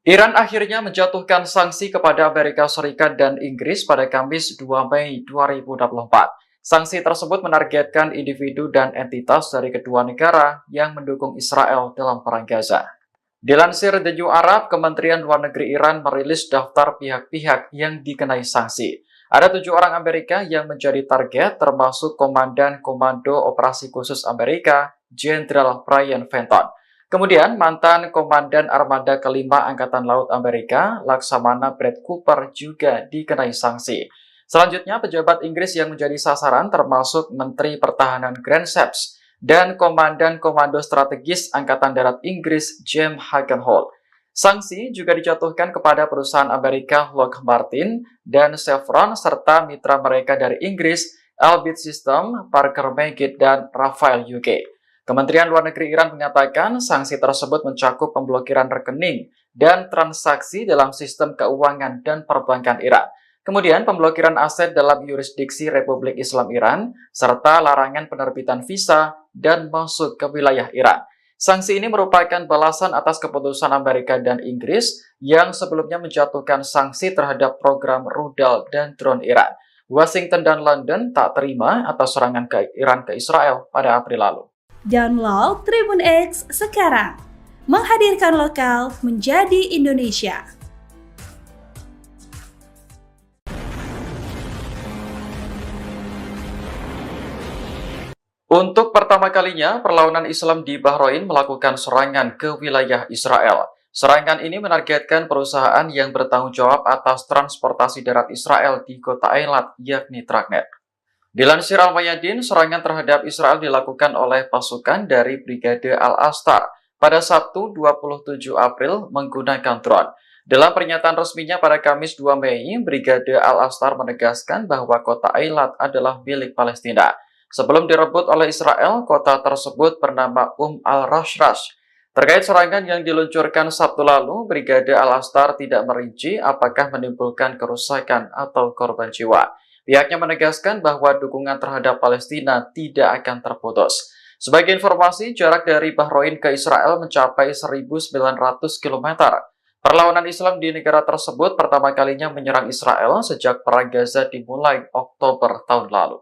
Iran akhirnya menjatuhkan sanksi kepada Amerika Serikat dan Inggris pada Kamis 2 Mei 2024. Sanksi tersebut menargetkan individu dan entitas dari kedua negara yang mendukung Israel dalam perang Gaza. Dilansir The New Arab, Kementerian Luar Negeri Iran merilis daftar pihak-pihak yang dikenai sanksi. Ada 7 orang Amerika yang menjadi target, termasuk Komandan Komando Operasi Khusus Amerika, Jenderal Brian Fenton. Kemudian, mantan Komandan Armada Kelima Angkatan Laut Amerika, Laksamana Brett Cooper juga dikenai sanksi. Selanjutnya, pejabat Inggris yang menjadi sasaran termasuk Menteri Pertahanan Grant Shapps dan Komandan Komando Strategis Angkatan Darat Inggris, James Hagenholt. Sanksi juga dijatuhkan kepada perusahaan Amerika Lockheed Martin dan Chevron serta mitra mereka dari Inggris, Elbit System, Parker Meggitt, dan Rafael UK. Kementerian Luar Negeri Iran mengatakan sanksi tersebut mencakup pemblokiran rekening dan transaksi dalam sistem keuangan dan perbankan Iran. Kemudian pemblokiran aset dalam yurisdiksi Republik Islam Iran, serta larangan penerbitan visa dan masuk ke wilayah Iran. Sanksi ini merupakan balasan atas keputusan Amerika dan Inggris yang sebelumnya menjatuhkan sanksi terhadap program rudal dan drone Iran. Washington dan London tak terima atas serangan ke Iran ke Israel pada April lalu. Download Tribun X sekarang, menghadirkan lokal menjadi Indonesia. Untuk pertama kalinya, perlawanan Islam di Bahrain melakukan serangan ke wilayah Israel. Serangan ini menargetkan perusahaan yang bertanggung jawab atas transportasi darat Israel di kota Eilat, yakni Tragnet. Dilansir Al-Mayadin, serangan terhadap Israel dilakukan oleh pasukan dari Brigade Al-Astar pada Sabtu 27 April menggunakan drone. Dalam pernyataan resminya pada Kamis 2 Mei, Brigade Al-Astar menegaskan bahwa kota Eilat adalah milik Palestina. Sebelum direbut oleh Israel, kota tersebut bernama Al-Rashrash. Terkait serangan yang diluncurkan Sabtu lalu, Brigade Al-Astar tidak merinci apakah menimbulkan kerusakan atau korban jiwa. Pihaknya menegaskan bahwa dukungan terhadap Palestina tidak akan terputus. Sebagai informasi, jarak dari Bahrain ke Israel mencapai 1.900 km. Perlawanan Islam di negara tersebut pertama kalinya menyerang Israel sejak Perang Gaza dimulai Oktober tahun lalu.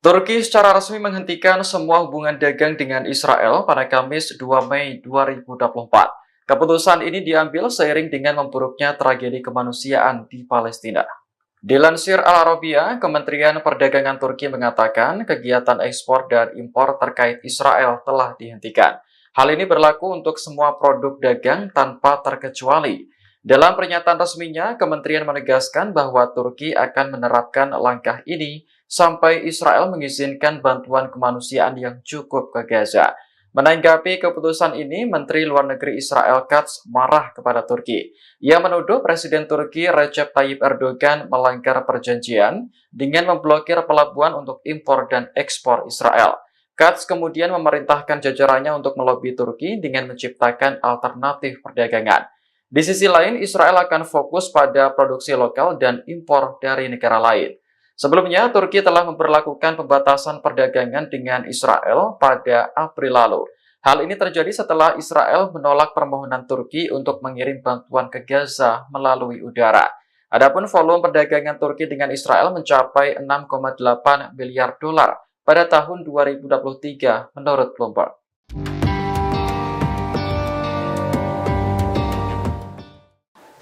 Turki secara resmi menghentikan semua hubungan dagang dengan Israel pada Kamis 2 Mei 2024. Keputusan ini diambil seiring dengan memburuknya tragedi kemanusiaan di Palestina. Dilansir Al Arabiya, Kementerian Perdagangan Turki mengatakan kegiatan ekspor dan impor terkait Israel telah dihentikan. Hal ini berlaku untuk semua produk dagang tanpa terkecuali. Dalam pernyataan resminya, kementerian menegaskan bahwa Turki akan menerapkan langkah ini sampai Israel mengizinkan bantuan kemanusiaan yang cukup ke Gaza. Menanggapi keputusan ini, Menteri Luar Negeri Israel Katz marah kepada Turki. Ia menuduh Presiden Turki Recep Tayyip Erdogan melanggar perjanjian dengan memblokir pelabuhan untuk impor dan ekspor Israel. Katz kemudian memerintahkan jajarannya untuk melobi Turki dengan menciptakan alternatif perdagangan. Di sisi lain, Israel akan fokus pada produksi lokal dan impor dari negara lain. Sebelumnya, Turki telah memperlakukan pembatasan perdagangan dengan Israel pada April lalu. Hal ini terjadi setelah Israel menolak permohonan Turki untuk mengirim bantuan ke Gaza melalui udara. Adapun volume perdagangan Turki dengan Israel mencapai 6,8 miliar dolar pada tahun 2023 menurut Bloomberg.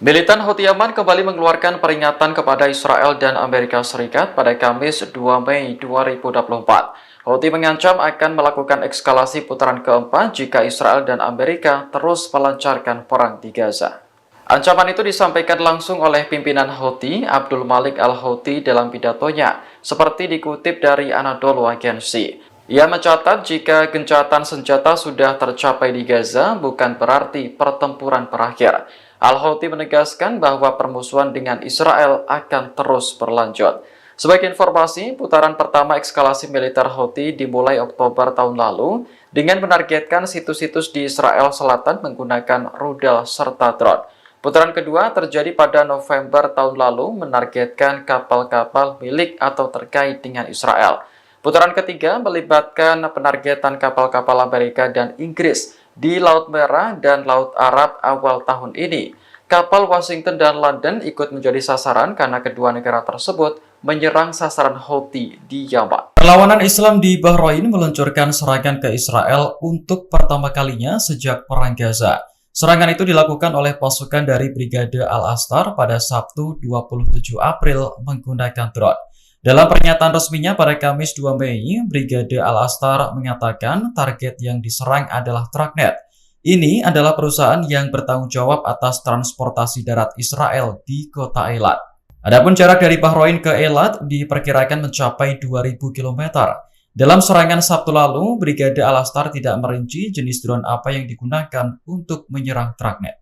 Militan Houthi Yaman kembali mengeluarkan peringatan kepada Israel dan Amerika Serikat pada Kamis 2 Mei 2024. Houthi mengancam akan melakukan eskalasi putaran keempat jika Israel dan Amerika terus melancarkan perang di Gaza. Ancaman itu disampaikan langsung oleh pimpinan Houthi, Abdul Malik Al-Houthi dalam pidatonya, seperti dikutip dari Anadolu Agency. Ia mencatat jika gencatan senjata sudah tercapai di Gaza, bukan berarti pertempuran berakhir. Al-Houthi menegaskan bahwa permusuhan dengan Israel akan terus berlanjut. Sebagai informasi, putaran pertama eskalasi militer Houthi dimulai Oktober tahun lalu dengan menargetkan situs-situs di Israel Selatan menggunakan rudal serta drone. Putaran kedua terjadi pada November tahun lalu menargetkan kapal-kapal milik atau terkait dengan Israel. Putaran ketiga melibatkan penargetan kapal-kapal Amerika dan Inggris di Laut Merah dan Laut Arab awal tahun ini. Kapal Washington dan London ikut menjadi sasaran karena kedua negara tersebut menyerang sasaran Houthi di Yaman. Perlawanan Islam di Bahrain meluncurkan serangan ke Israel untuk pertama kalinya sejak Perang Gaza. Serangan itu dilakukan oleh pasukan dari Brigade Al-Astar pada Sabtu 27 April menggunakan drone. Dalam pernyataan resminya pada Kamis 2 Mei, Brigade Al-Astar mengatakan target yang diserang adalah Tragnet. Ini adalah perusahaan yang bertanggung jawab atas transportasi darat Israel di kota Eilat. Adapun jarak dari Bahrain ke Eilat diperkirakan mencapai 2.000 km. Dalam serangan Sabtu lalu, Brigade Al-Astar tidak merinci jenis drone apa yang digunakan untuk menyerang Tragnet.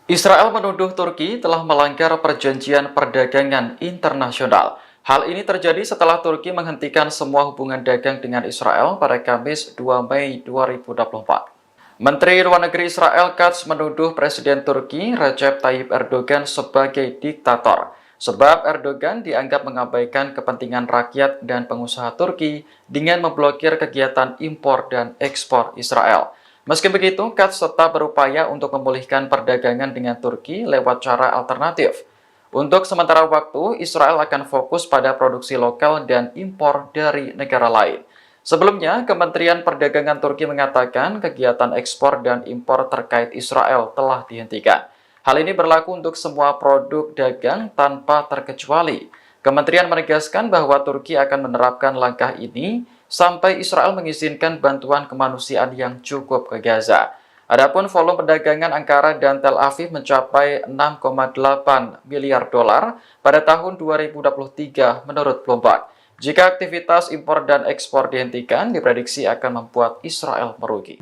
Israel menuduh Turki telah melanggar perjanjian perdagangan internasional. Hal ini terjadi setelah Turki menghentikan semua hubungan dagang dengan Israel pada Kamis 2 Mei 2024. Menteri Luar Negeri Israel Katz menuduh Presiden Turki Recep Tayyip Erdogan sebagai diktator, sebab Erdogan dianggap mengabaikan kepentingan rakyat dan pengusaha Turki dengan memblokir kegiatan impor dan ekspor Israel. Meski begitu, Katz tetap berupaya untuk memulihkan perdagangan dengan Turki lewat cara alternatif. Untuk sementara waktu, Israel akan fokus pada produksi lokal dan impor dari negara lain. Sebelumnya, Kementerian Perdagangan Turki mengatakan kegiatan ekspor dan impor terkait Israel telah dihentikan. Hal ini berlaku untuk semua produk dagang tanpa terkecuali. Kementerian menegaskan bahwa Turki akan menerapkan langkah ini sampai Israel mengizinkan bantuan kemanusiaan yang cukup ke Gaza. Adapun volume perdagangan Ankara dan Tel Aviv mencapai 6,8 miliar dolar pada tahun 2023 menurut Bloomberg. Jika aktivitas impor dan ekspor dihentikan, diprediksi akan membuat Israel merugi.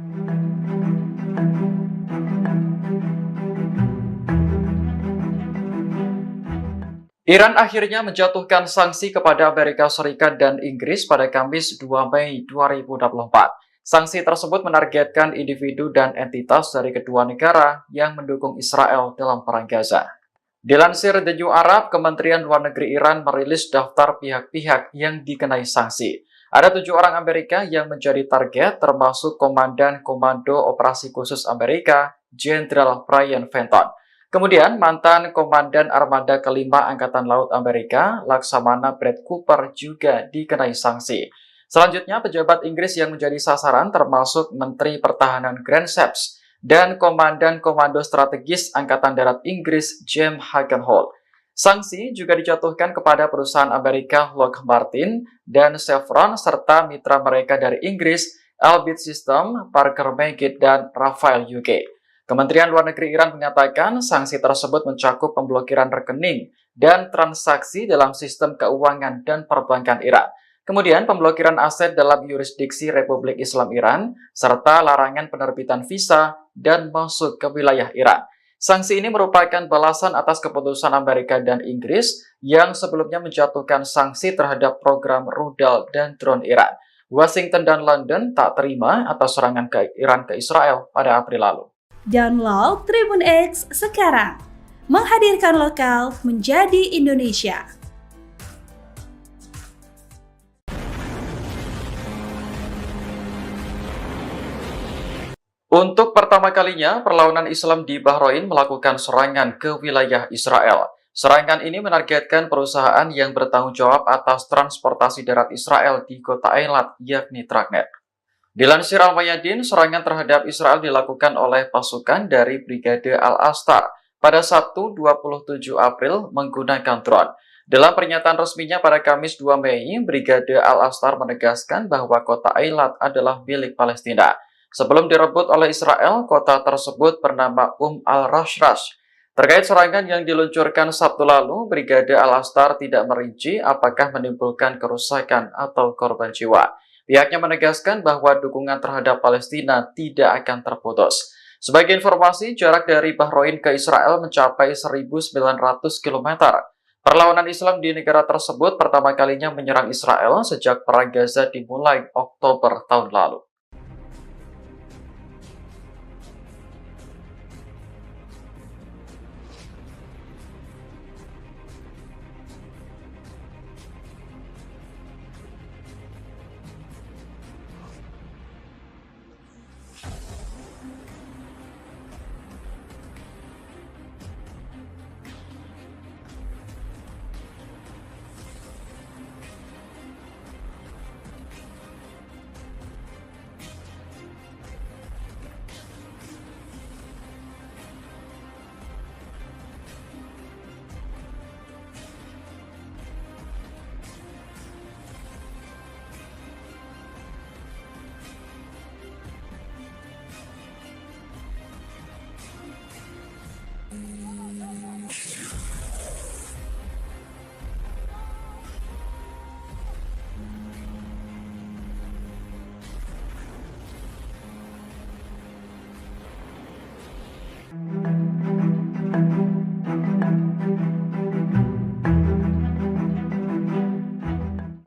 Iran akhirnya menjatuhkan sanksi kepada Amerika Serikat dan Inggris pada Kamis 2 Mei 2024. Sanksi tersebut menargetkan individu dan entitas dari kedua negara yang mendukung Israel dalam perang Gaza. Dilansir The New Arab, Kementerian Luar Negeri Iran merilis daftar pihak-pihak yang dikenai sanksi. Ada 7 orang Amerika yang menjadi target, termasuk Komandan Komando Operasi Khusus Amerika, Jenderal Brian Fenton. Kemudian, mantan Komandan Armada Kelima Angkatan Laut Amerika, Laksamana Brad Cooper juga dikenai sanksi. Selanjutnya, pejabat Inggris yang menjadi sasaran termasuk Menteri Pertahanan Grant Shapps dan Komandan Komando Strategis Angkatan Darat Inggris, James Hagenholt. Sanksi juga dijatuhkan kepada perusahaan Amerika Lockheed Martin dan Chevron serta mitra mereka dari Inggris, Elbit System, Parker Meggitt, dan Rafael UK. Kementerian Luar Negeri Iran menyatakan sanksi tersebut mencakup pemblokiran rekening dan transaksi dalam sistem keuangan dan perbankan Iran. Kemudian pemblokiran aset dalam yurisdiksi Republik Islam Iran, serta larangan penerbitan visa dan masuk ke wilayah Iran. Sanksi ini merupakan balasan atas keputusan Amerika dan Inggris yang sebelumnya menjatuhkan sanksi terhadap program rudal dan drone Iran. Washington dan London tak terima atas serangan Iran ke Israel pada April lalu. Download Tribun X sekarang, menghadirkan lokal menjadi Indonesia. Untuk pertama kalinya, perlawanan Islam di Bahrain melakukan serangan ke wilayah Israel. Serangan ini menargetkan perusahaan yang bertanggung jawab atas transportasi darat Israel di kota Eilat, yakni Tragnet. Dilansir Al-Mayadin, serangan terhadap Israel dilakukan oleh pasukan dari Brigade Al-Astar pada Sabtu 27 April menggunakan drone. Dalam pernyataan resminya pada Kamis 2 Mei, Brigade Al-Astar menegaskan bahwa kota Eilat adalah milik Palestina. Sebelum direbut oleh Israel, kota tersebut bernama Al-Rashrash. Terkait serangan yang diluncurkan Sabtu lalu, Brigade Al-Astar tidak merinci apakah menimbulkan kerusakan atau korban jiwa. Pihaknya menegaskan bahwa dukungan terhadap Palestina tidak akan terputus. Sebagai informasi, jarak dari Bahrain ke Israel mencapai 1.900 km. Perlawanan Islam di negara tersebut pertama kalinya menyerang Israel sejak Perang Gaza dimulai Oktober tahun lalu.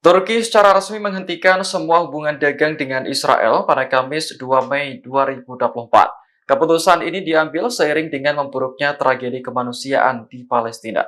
Turki secara resmi menghentikan semua hubungan dagang dengan Israel pada Kamis 2 Mei 2024. Keputusan ini diambil seiring dengan memburuknya tragedi kemanusiaan di Palestina.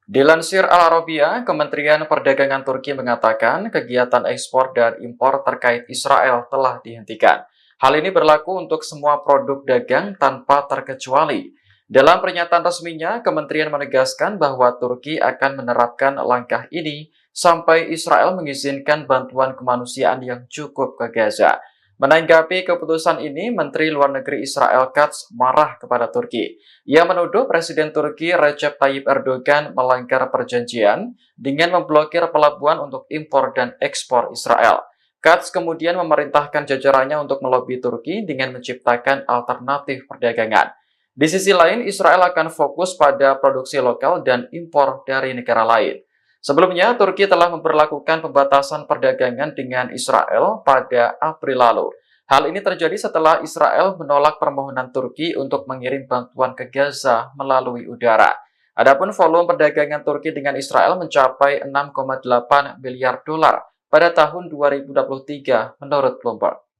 Dilansir Al Arabiya, Kementerian Perdagangan Turki mengatakan kegiatan ekspor dan impor terkait Israel telah dihentikan. Hal ini berlaku untuk semua produk dagang tanpa terkecuali. Dalam pernyataan resminya, kementerian menegaskan bahwa Turki akan menerapkan langkah ini sampai Israel mengizinkan bantuan kemanusiaan yang cukup ke Gaza. Menanggapi keputusan ini, Menteri Luar Negeri Israel Katz marah kepada Turki. Ia menuduh Presiden Turki Recep Tayyip Erdogan melanggar perjanjian dengan memblokir pelabuhan untuk impor dan ekspor Israel. Katz kemudian memerintahkan jajarannya untuk melobi Turki dengan menciptakan alternatif perdagangan. Di sisi lain, Israel akan fokus pada produksi lokal dan impor dari negara lain. Sebelumnya, Turki telah memberlakukan pembatasan perdagangan dengan Israel pada April lalu. Hal ini terjadi setelah Israel menolak permohonan Turki untuk mengirim bantuan ke Gaza melalui udara. Adapun volume perdagangan Turki dengan Israel mencapai 6,8 miliar dolar pada tahun 2023 menurut Bloomberg.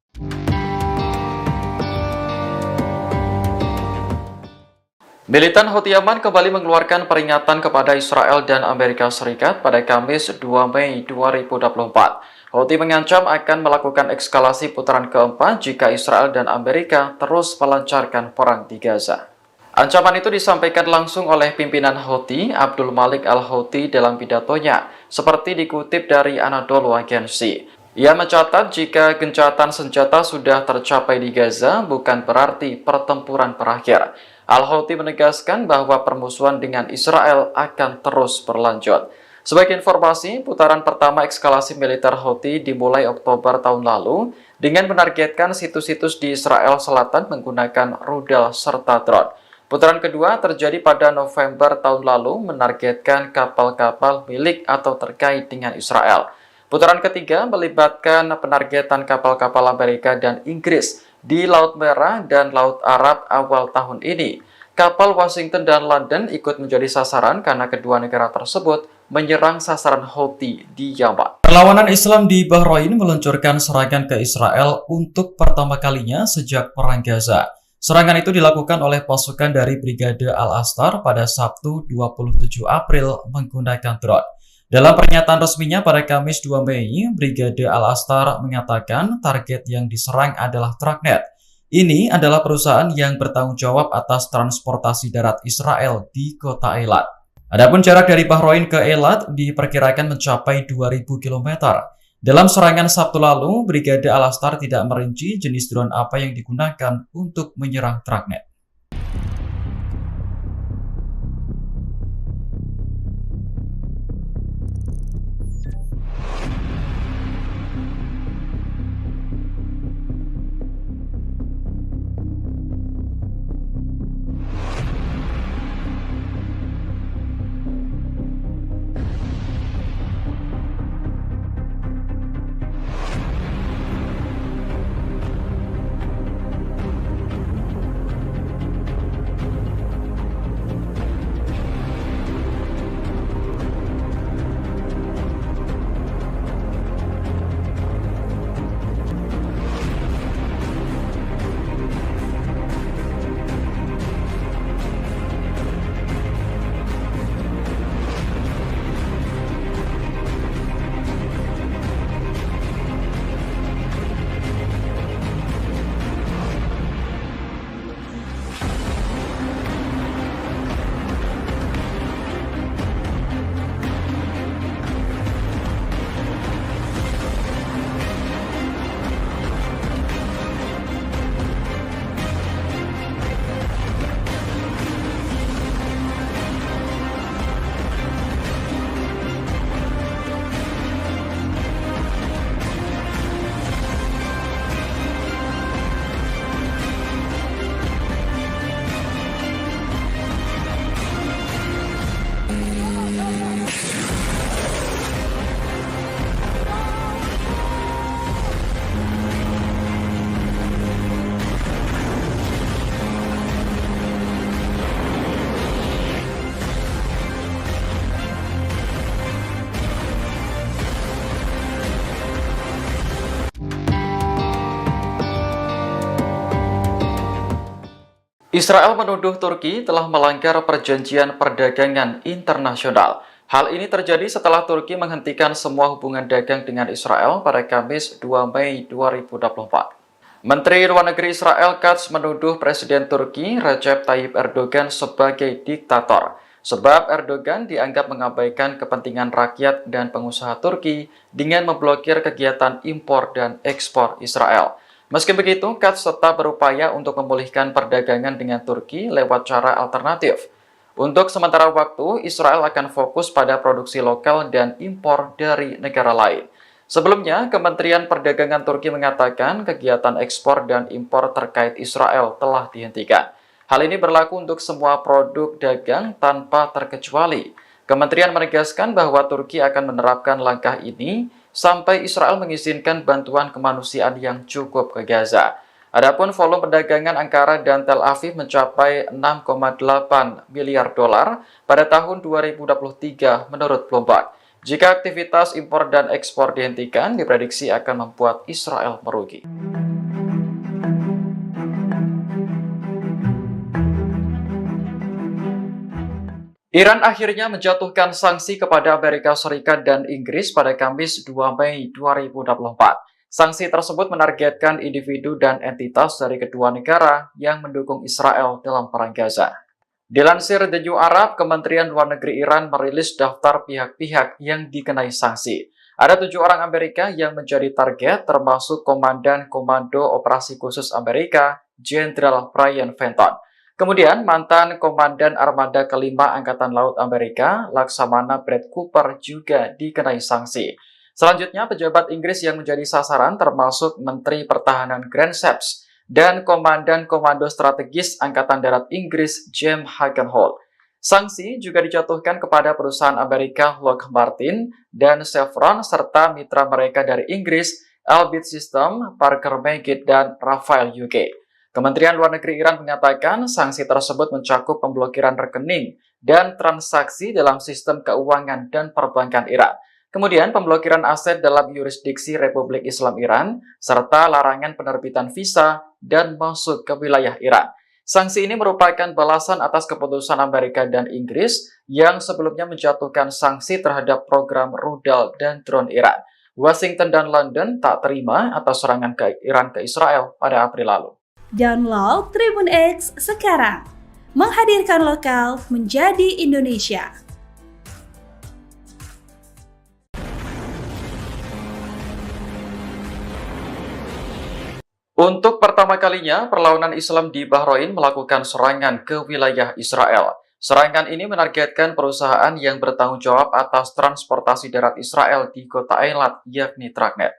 Militan Houthi Yaman kembali mengeluarkan peringatan kepada Israel dan Amerika Serikat pada Kamis 2 Mei 2024. Houthi mengancam akan melakukan eskalasi putaran keempat jika Israel dan Amerika terus melancarkan perang di Gaza. Ancaman itu disampaikan langsung oleh pimpinan Houthi, Abdul Malik al-Houthi dalam pidatonya, seperti dikutip dari Anadolu Agency. Ia mencatat jika gencatan senjata sudah tercapai di Gaza, bukan berarti pertempuran berakhir. Al-Houthi menegaskan bahwa permusuhan dengan Israel akan terus berlanjut. Sebagai informasi, putaran pertama eskalasi militer Houthi dimulai Oktober tahun lalu dengan menargetkan situs-situs di Israel Selatan menggunakan rudal serta drone. Putaran kedua terjadi pada November tahun lalu menargetkan kapal-kapal milik atau terkait dengan Israel. Putaran ketiga melibatkan penargetan kapal-kapal Amerika dan Inggris di Laut Merah dan Laut Arab awal tahun ini. Kapal Washington dan London ikut menjadi sasaran karena kedua negara tersebut menyerang sasaran Houthi di Yaman. Perlawanan Islam di Bahrain meluncurkan serangan ke Israel untuk pertama kalinya sejak Perang Gaza. Serangan itu dilakukan oleh pasukan dari Brigade Al-Astar pada Sabtu 27 April menggunakan drone. Dalam pernyataan resminya pada Kamis 2 Mei, Brigade Al-Astar mengatakan target yang diserang adalah Tragnet. Ini adalah perusahaan yang bertanggung jawab atas transportasi darat Israel di kota Eilat. Adapun jarak dari Bahrain ke Eilat diperkirakan mencapai 2.000 km. Dalam serangan Sabtu lalu, Brigade Al-Astar tidak merinci jenis drone apa yang digunakan untuk menyerang Tragnet. Israel menuduh Turki telah melanggar perjanjian perdagangan internasional. Hal ini terjadi setelah Turki menghentikan semua hubungan dagang dengan Israel pada Kamis 2 Mei 2024. Menteri Luar Negeri Israel Katz menuduh Presiden Turki Recep Tayyip Erdogan sebagai diktator, sebab Erdogan dianggap mengabaikan kepentingan rakyat dan pengusaha Turki dengan memblokir kegiatan impor dan ekspor Israel. Meski begitu, Katz tetap berupaya untuk memulihkan perdagangan dengan Turki lewat cara alternatif. Untuk sementara waktu, Israel akan fokus pada produksi lokal dan impor dari negara lain. Sebelumnya, Kementerian Perdagangan Turki mengatakan kegiatan ekspor dan impor terkait Israel telah dihentikan. Hal ini berlaku untuk semua produk dagang tanpa terkecuali. Kementerian menegaskan bahwa Turki akan menerapkan langkah ini sampai Israel mengizinkan bantuan kemanusiaan yang cukup ke Gaza. Adapun volume perdagangan Ankara dan Tel Aviv mencapai 6,8 miliar dolar pada tahun 2023 menurut Bloomberg. Jika aktivitas impor dan ekspor dihentikan, diprediksi akan membuat Israel merugi. Iran akhirnya menjatuhkan sanksi kepada Amerika Serikat dan Inggris pada Kamis 2 Mei 2024. Sanksi tersebut menargetkan individu dan entitas dari kedua negara yang mendukung Israel dalam perang Gaza. Dilansir The New Arab, Kementerian Luar Negeri Iran merilis daftar pihak-pihak yang dikenai sanksi. Ada 7 orang Amerika yang menjadi target, termasuk Komandan Komando Operasi Khusus Amerika, Jenderal Brian Fenton. Kemudian, mantan Komandan Armada Kelima Angkatan Laut Amerika, Laksamana Brad Cooper juga dikenai sanksi. Selanjutnya, pejabat Inggris yang menjadi sasaran termasuk Menteri Pertahanan Grant Shapps dan Komandan Komando Strategis Angkatan Darat Inggris, James Hagenholt. Sanksi juga dijatuhkan kepada perusahaan Amerika Lockheed Martin dan Chevron serta mitra mereka dari Inggris, Elbit System, Parker Meggitt, dan Rafael UK. Kementerian Luar Negeri Iran mengatakan sanksi tersebut mencakup pemblokiran rekening dan transaksi dalam sistem keuangan dan perbankan Iran. Kemudian pemblokiran aset dalam yurisdiksi Republik Islam Iran, serta larangan penerbitan visa dan masuk ke wilayah Iran. Sanksi ini merupakan balasan atas keputusan Amerika dan Inggris yang sebelumnya menjatuhkan sanksi terhadap program rudal dan drone Iran. Washington dan London tak terima atas serangan ke Iran ke Israel pada April lalu. Download Tribun X sekarang, menghadirkan lokal menjadi Indonesia. Untuk pertama kalinya, perlawanan Islam di Bahrain melakukan serangan ke wilayah Israel. Serangan ini menargetkan perusahaan yang bertanggung jawab atas transportasi darat Israel di kota Eilat, yakni Tragnet.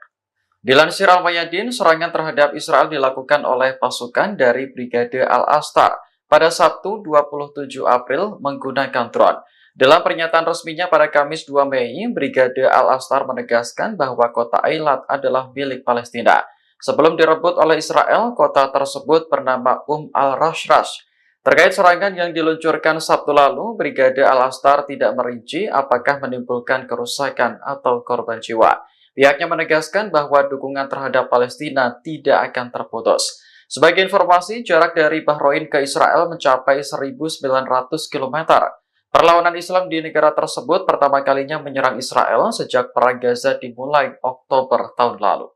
Dilansir Al-Mayadin, serangan terhadap Israel dilakukan oleh pasukan dari Brigade Al-Astar pada Sabtu 27 April menggunakan drone. Dalam pernyataan resminya pada Kamis 2 Mei, Brigade Al-Astar menegaskan bahwa kota Eilat adalah milik Palestina. Sebelum direbut oleh Israel, kota tersebut bernama Al-Rashrash. Terkait serangan yang diluncurkan Sabtu lalu, Brigade Al-Astar tidak merinci apakah menimbulkan kerusakan atau korban jiwa. Pihaknya menegaskan bahwa dukungan terhadap Palestina tidak akan terputus. Sebagai informasi, jarak dari Bahrain ke Israel mencapai 1.900 km. Perlawanan Islam di negara tersebut pertama kalinya menyerang Israel sejak Perang Gaza dimulai Oktober tahun lalu.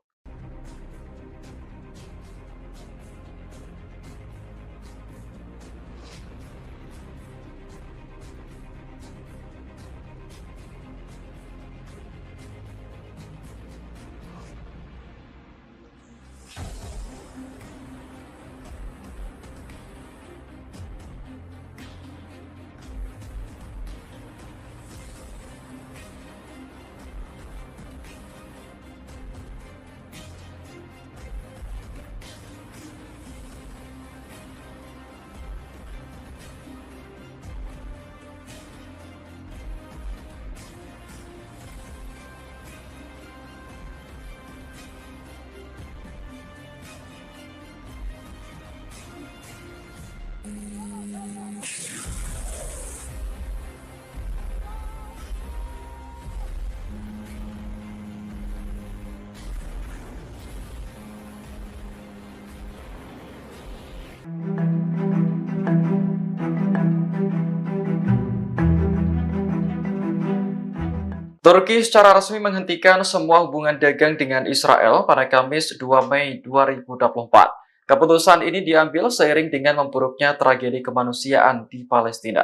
Turki secara resmi menghentikan semua hubungan dagang dengan Israel pada Kamis 2 Mei 2024. Keputusan ini diambil seiring dengan memburuknya tragedi kemanusiaan di Palestina.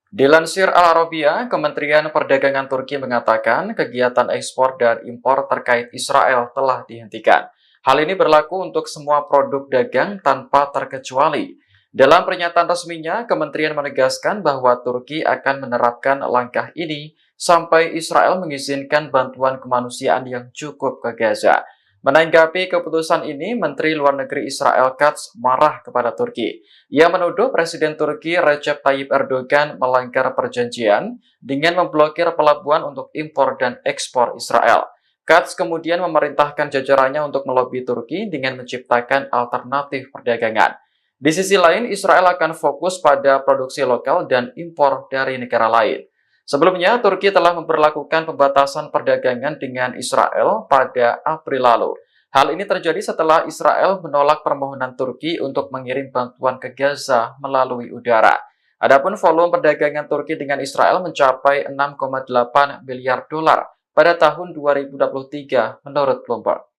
Dilansir Al Arabiya, Kementerian Perdagangan Turki mengatakan kegiatan ekspor dan impor terkait Israel telah dihentikan. Hal ini berlaku untuk semua produk dagang tanpa terkecuali. Dalam pernyataan resminya, kementerian menegaskan bahwa Turki akan menerapkan langkah ini sampai Israel mengizinkan bantuan kemanusiaan yang cukup ke Gaza. Menanggapi keputusan ini, Menteri Luar Negeri Israel Katz marah kepada Turki. Ia menuduh Presiden Turki Recep Tayyip Erdogan melanggar perjanjian dengan memblokir pelabuhan untuk impor dan ekspor Israel. Katz kemudian memerintahkan jajarannya untuk melobi Turki dengan menciptakan alternatif perdagangan. Di sisi lain, Israel akan fokus pada produksi lokal dan impor dari negara lain. Sebelumnya, Turki telah memberlakukan pembatasan perdagangan dengan Israel pada April lalu. Hal ini terjadi setelah Israel menolak permohonan Turki untuk mengirim bantuan ke Gaza melalui udara. Adapun volume perdagangan Turki dengan Israel mencapai 6,8 miliar dolar pada tahun 2023 menurut Bloomberg.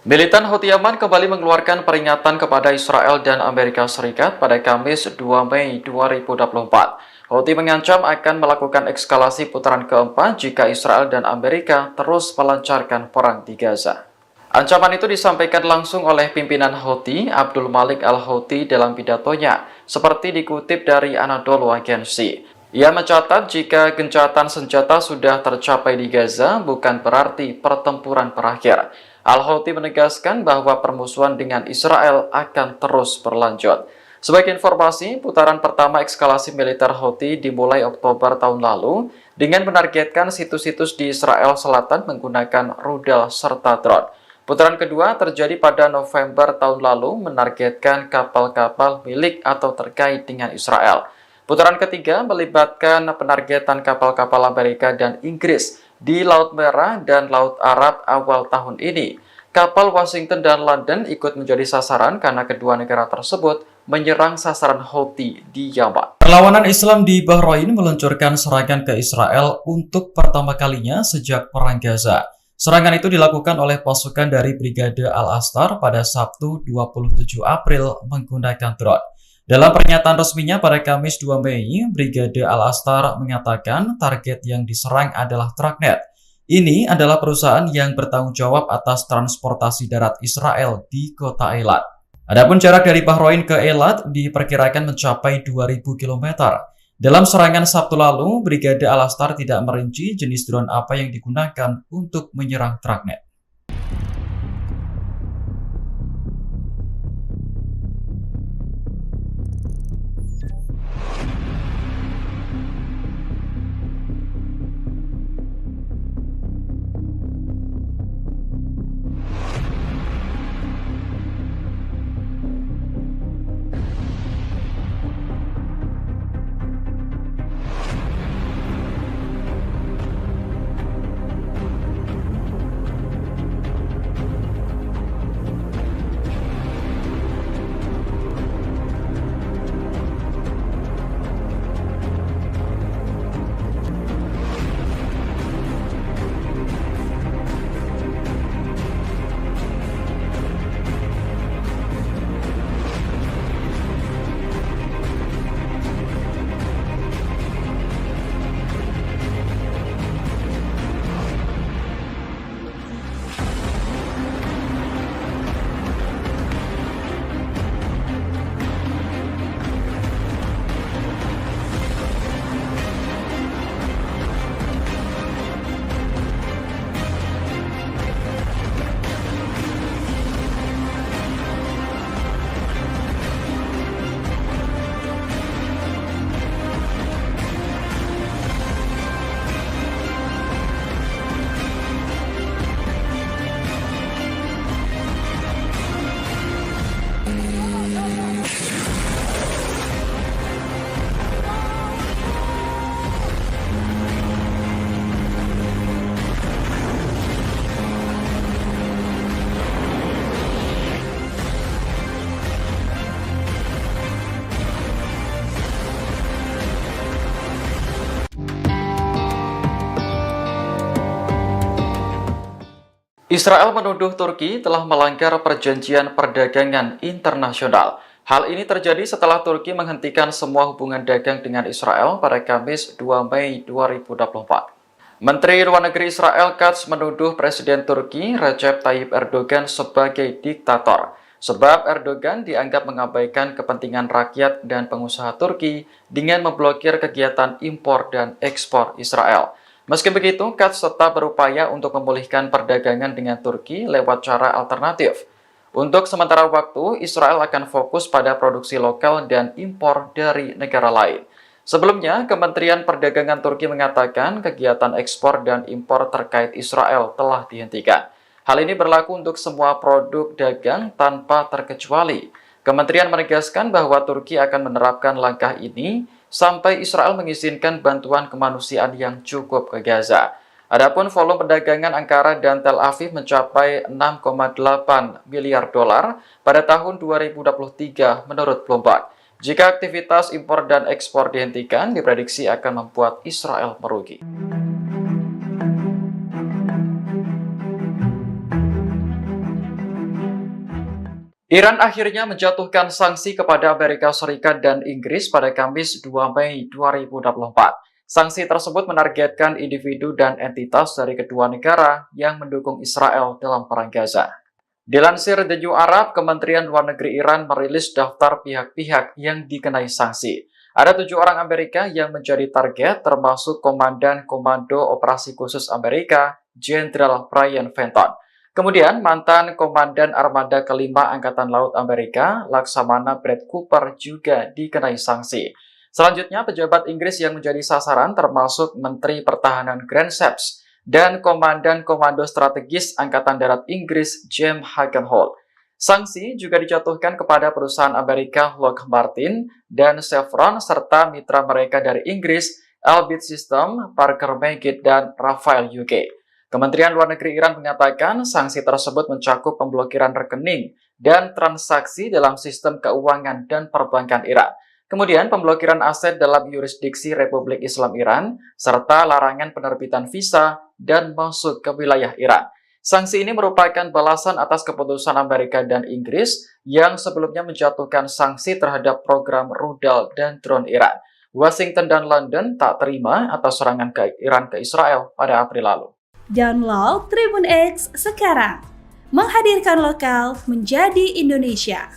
Militan Houthi Yaman kembali mengeluarkan peringatan kepada Israel dan Amerika Serikat pada Kamis 2 Mei 2024. Houthi mengancam akan melakukan eskalasi putaran keempat jika Israel dan Amerika terus melancarkan perang di Gaza. Ancaman itu disampaikan langsung oleh pimpinan Houthi, Abdul Malik al-Houthi dalam pidatonya, seperti dikutip dari Anadolu Agency. Ia mencatat jika gencatan senjata sudah tercapai di Gaza bukan berarti pertempuran berakhir. Al-Houthi menegaskan bahwa permusuhan dengan Israel akan terus berlanjut. Sebagai informasi, putaran pertama eskalasi militer Houthi dimulai Oktober tahun lalu dengan menargetkan situs-situs di Israel Selatan menggunakan rudal serta drone. Putaran kedua terjadi pada November tahun lalu menargetkan kapal-kapal milik atau terkait dengan Israel. Putaran ketiga melibatkan penargetan kapal-kapal Amerika dan Inggris di Laut Merah dan Laut Arab awal tahun ini. Kapal Washington dan London ikut menjadi sasaran karena kedua negara tersebut menyerang sasaran Houthi di Yaman. Perlawanan Islam di Bahrain meluncurkan serangan ke Israel untuk pertama kalinya sejak Perang Gaza. Serangan itu dilakukan oleh pasukan dari Brigade Al-Astar pada Sabtu 27 April menggunakan drone. Dalam pernyataan resminya pada Kamis 2 Mei, Brigade Al-Astar mengatakan target yang diserang adalah Tragnet. Ini adalah perusahaan yang bertanggung jawab atas transportasi darat Israel di kota Eilat. Adapun jarak dari Bahrain ke Eilat diperkirakan mencapai 2.000 km. Dalam serangan Sabtu lalu, Brigade Al-Astar tidak merinci jenis drone apa yang digunakan untuk menyerang Tragnet. Israel menuduh Turki telah melanggar perjanjian perdagangan internasional. Hal ini terjadi setelah Turki menghentikan semua hubungan dagang dengan Israel pada Kamis 2 Mei 2024. Menteri Luar Negeri Israel Katz menuduh Presiden Turki Recep Tayyip Erdogan sebagai diktator, sebab Erdogan dianggap mengabaikan kepentingan rakyat dan pengusaha Turki dengan memblokir kegiatan impor dan ekspor Israel. Meski begitu, Katz tetap berupaya untuk memulihkan perdagangan dengan Turki lewat cara alternatif. Untuk sementara waktu, Israel akan fokus pada produksi lokal dan impor dari negara lain. Sebelumnya, Kementerian Perdagangan Turki mengatakan kegiatan ekspor dan impor terkait Israel telah dihentikan. Hal ini berlaku untuk semua produk dagang tanpa terkecuali. Kementerian menegaskan bahwa Turki akan menerapkan langkah ini sampai Israel mengizinkan bantuan kemanusiaan yang cukup ke Gaza. Adapun volume perdagangan Ankara dan Tel Aviv mencapai 6,8 miliar dolar pada tahun 2023 menurut Bloomberg. Jika aktivitas impor dan ekspor dihentikan, diprediksi akan membuat Israel merugi. Iran akhirnya menjatuhkan sanksi kepada Amerika Serikat dan Inggris pada Kamis 2 Mei 2024. Sanksi tersebut menargetkan individu dan entitas dari kedua negara yang mendukung Israel dalam perang Gaza. Dilansir The New Arab, Kementerian Luar Negeri Iran merilis daftar pihak-pihak yang dikenai sanksi. Ada 7 orang Amerika yang menjadi target, termasuk Komandan Komando Operasi Khusus Amerika, Jenderal Brian Fenton. Kemudian, mantan Komandan Armada Kelima Angkatan Laut Amerika, Laksamana Brad Cooper juga dikenai sanksi. Selanjutnya, pejabat Inggris yang menjadi sasaran termasuk Menteri Pertahanan Grant Shapps dan Komandan Komando Strategis Angkatan Darat Inggris James Hagenholt. Sanksi juga dijatuhkan kepada perusahaan Amerika Lockheed Martin dan Chevron serta mitra mereka dari Inggris, Elbit System, Parker Meggitt, dan Rafael UK. Kementerian Luar Negeri Iran mengatakan sanksi tersebut mencakup pemblokiran rekening dan transaksi dalam sistem keuangan dan perbankan Iran. Kemudian pemblokiran aset dalam yurisdiksi Republik Islam Iran, serta larangan penerbitan visa dan masuk ke wilayah Iran. Sanksi ini merupakan balasan atas keputusan Amerika dan Inggris yang sebelumnya menjatuhkan sanksi terhadap program rudal dan drone Iran. Washington dan London tak terima atas serangan ke Iran ke Israel pada April lalu. Download Tribun X sekarang, menghadirkan lokal menjadi Indonesia.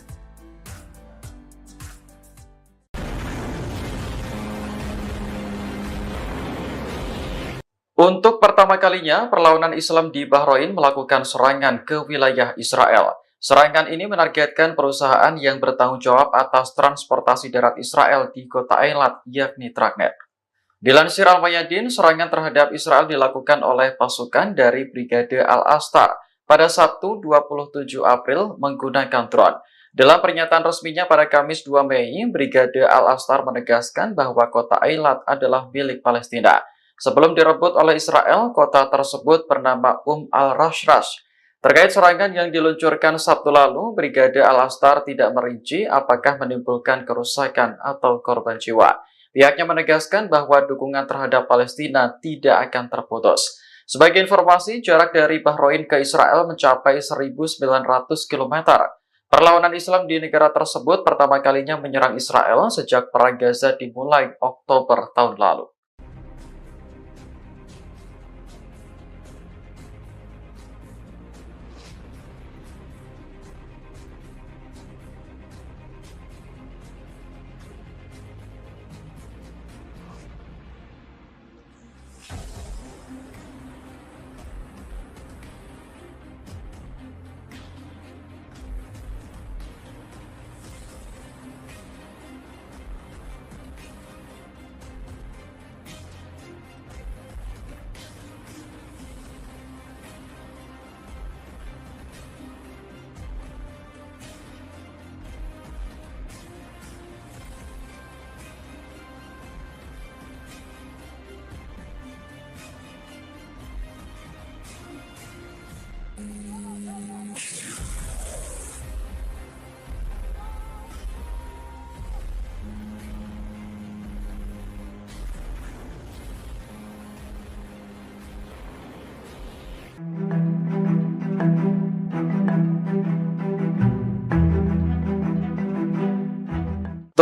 Untuk pertama kalinya, perlawanan Islam di Bahrain melakukan serangan ke wilayah Israel. Serangan ini menargetkan perusahaan yang bertanggung jawab atas transportasi darat Israel di kota Eilat, yakni Tragnet. Dilansir Al-Mayadin, serangan terhadap Israel dilakukan oleh pasukan dari Brigade Al-Astar pada Sabtu 27 April menggunakan drone. Dalam pernyataan resminya pada Kamis 2 Mei, Brigade Al-Astar menegaskan bahwa kota Eilat adalah milik Palestina. Sebelum direbut oleh Israel, kota tersebut bernama al-Rashrash. Terkait serangan yang diluncurkan Sabtu lalu, Brigade Al-Astar tidak merinci apakah menimbulkan kerusakan atau korban jiwa. Pihaknya menegaskan bahwa dukungan terhadap Palestina tidak akan terputus. Sebagai informasi, jarak dari Bahrain ke Israel mencapai 1.900 km. Perlawanan Islam di negara tersebut pertama kalinya menyerang Israel sejak Perang Gaza dimulai Oktober tahun lalu.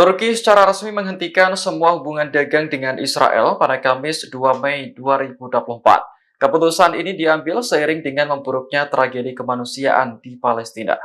Turki secara resmi menghentikan semua hubungan dagang dengan Israel pada Kamis 2 Mei 2024. Keputusan ini diambil seiring dengan memburuknya tragedi kemanusiaan di Palestina.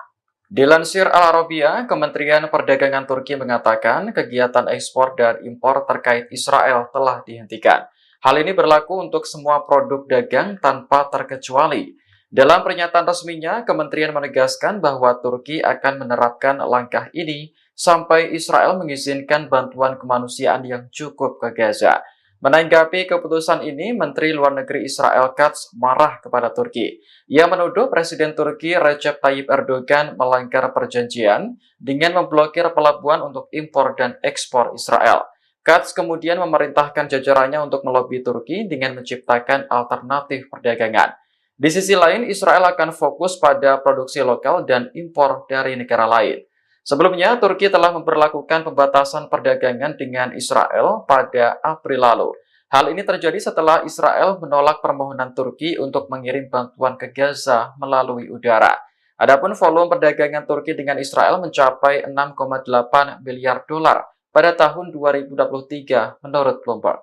Dilansir Al Arabiya, Kementerian Perdagangan Turki mengatakan kegiatan ekspor dan impor terkait Israel telah dihentikan. Hal ini berlaku untuk semua produk dagang tanpa terkecuali. Dalam pernyataan resminya, Kementerian menegaskan bahwa Turki akan menerapkan langkah ini sampai Israel mengizinkan bantuan kemanusiaan yang cukup ke Gaza. Menanggapi keputusan ini, Menteri Luar Negeri Israel Katz marah kepada Turki. Ia menuduh Presiden Turki Recep Tayyip Erdogan melanggar perjanjian dengan memblokir pelabuhan untuk impor dan ekspor Israel. Katz kemudian memerintahkan jajarannya untuk melobi Turki dengan menciptakan alternatif perdagangan. Di sisi lain, Israel akan fokus pada produksi lokal dan impor dari negara lain. Sebelumnya, Turki telah memperlakukan pembatasan perdagangan dengan Israel pada April lalu. Hal ini terjadi setelah Israel menolak permohonan Turki untuk mengirim bantuan ke Gaza melalui udara. Adapun volume perdagangan Turki dengan Israel mencapai 6,8 miliar dolar pada tahun 2023 menurut Bloomberg.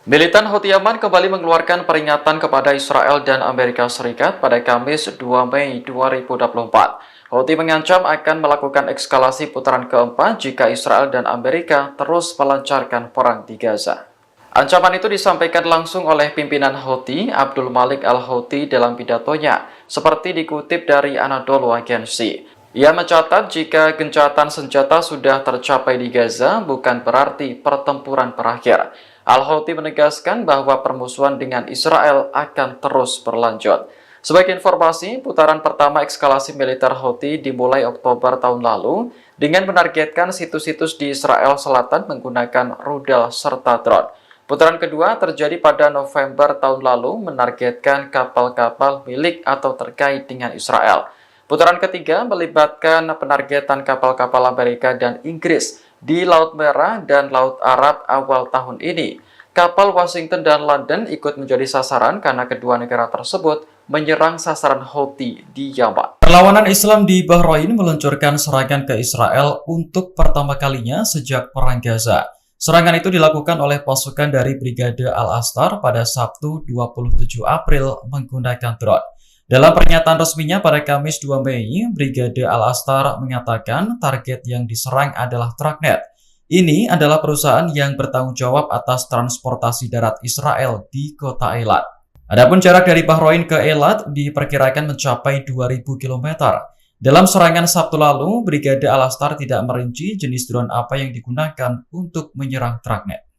Militan Houthi Yaman kembali mengeluarkan peringatan kepada Israel dan Amerika Serikat pada Kamis 2 Mei 2024. Houthi mengancam akan melakukan eskalasi putaran keempat jika Israel dan Amerika terus melancarkan perang di Gaza. Ancaman itu disampaikan langsung oleh pimpinan Houthi, Abdul Malik al-Houthi dalam pidatonya, seperti dikutip dari Anadolu Agency. Ia mencatat jika gencatan senjata sudah tercapai di Gaza bukan berarti pertempuran berakhir. Al-Houthi menegaskan bahwa permusuhan dengan Israel akan terus berlanjut. Sebagai informasi, putaran pertama eskalasi militer Houthi dimulai Oktober tahun lalu dengan menargetkan situs-situs di Israel Selatan menggunakan rudal serta drone. Putaran kedua terjadi pada November tahun lalu menargetkan kapal-kapal milik atau terkait dengan Israel. Putaran ketiga melibatkan penargetan kapal-kapal Amerika dan Inggris di Laut Merah dan Laut Arab awal tahun ini. Kapal Washington dan London ikut menjadi sasaran karena kedua negara tersebut menyerang sasaran Houthi di Yaman. Perlawanan Islam di Bahrain meluncurkan serangan ke Israel untuk pertama kalinya sejak Perang Gaza. Serangan itu dilakukan oleh pasukan dari Brigade Al-Astar pada Sabtu 27 April menggunakan drone. Dalam pernyataan resminya pada Kamis 2 Mei, Brigade Al-Astar mengatakan target yang diserang adalah Tracnet. Ini adalah perusahaan yang bertanggung jawab atas transportasi darat Israel di kota Eilat. Adapun jarak dari Bahrain ke Eilat diperkirakan mencapai 2.000 km. Dalam serangan Sabtu lalu, Brigade Al-Astar tidak merinci jenis drone apa yang digunakan untuk menyerang Tracnet.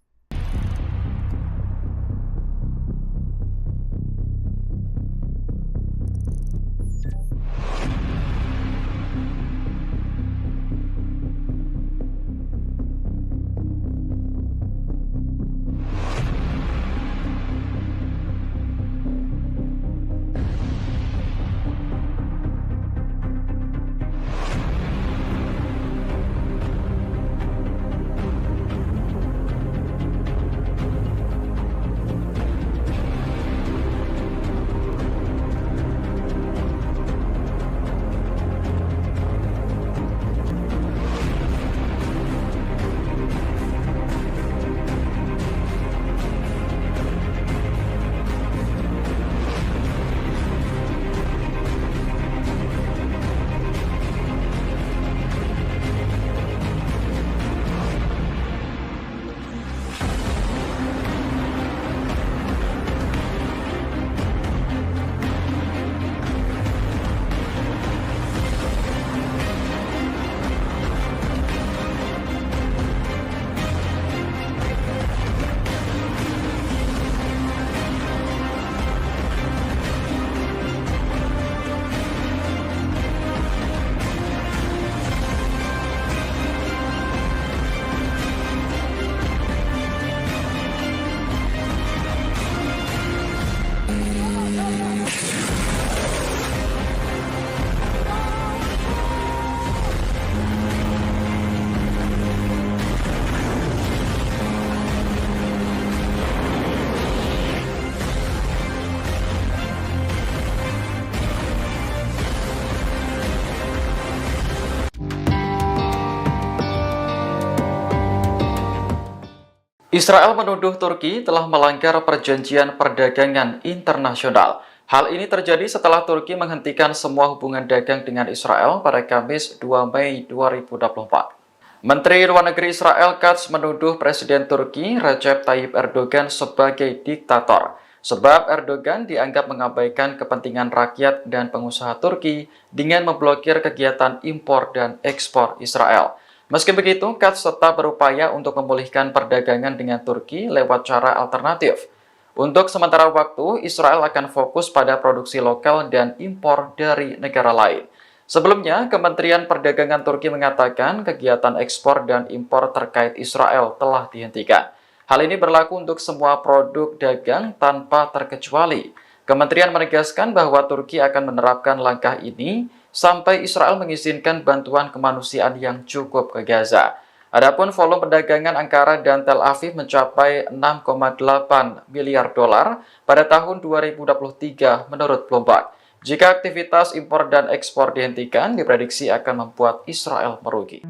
Israel menuduh Turki telah melanggar perjanjian perdagangan internasional. Hal ini terjadi setelah Turki menghentikan semua hubungan dagang dengan Israel pada Kamis 2 Mei 2024. Menteri Luar Negeri Israel Katz menuduh Presiden Turki Recep Tayyip Erdogan sebagai diktator, sebab Erdogan dianggap mengabaikan kepentingan rakyat dan pengusaha Turki dengan memblokir kegiatan impor dan ekspor Israel. Meski begitu, Katz tetap berupaya untuk memulihkan perdagangan dengan Turki lewat cara alternatif. Untuk sementara waktu, Israel akan fokus pada produksi lokal dan impor dari negara lain. Sebelumnya, Kementerian Perdagangan Turki mengatakan kegiatan ekspor dan impor terkait Israel telah dihentikan. Hal ini berlaku untuk semua produk dagang tanpa terkecuali. Kementerian menegaskan bahwa Turki akan menerapkan langkah ini sampai Israel mengizinkan bantuan kemanusiaan yang cukup ke Gaza. Adapun volume perdagangan Ankara dan Tel Aviv mencapai 6,8 miliar dolar pada tahun 2023 menurut Bloomberg. Jika aktivitas impor dan ekspor dihentikan, diprediksi akan membuat Israel merugi.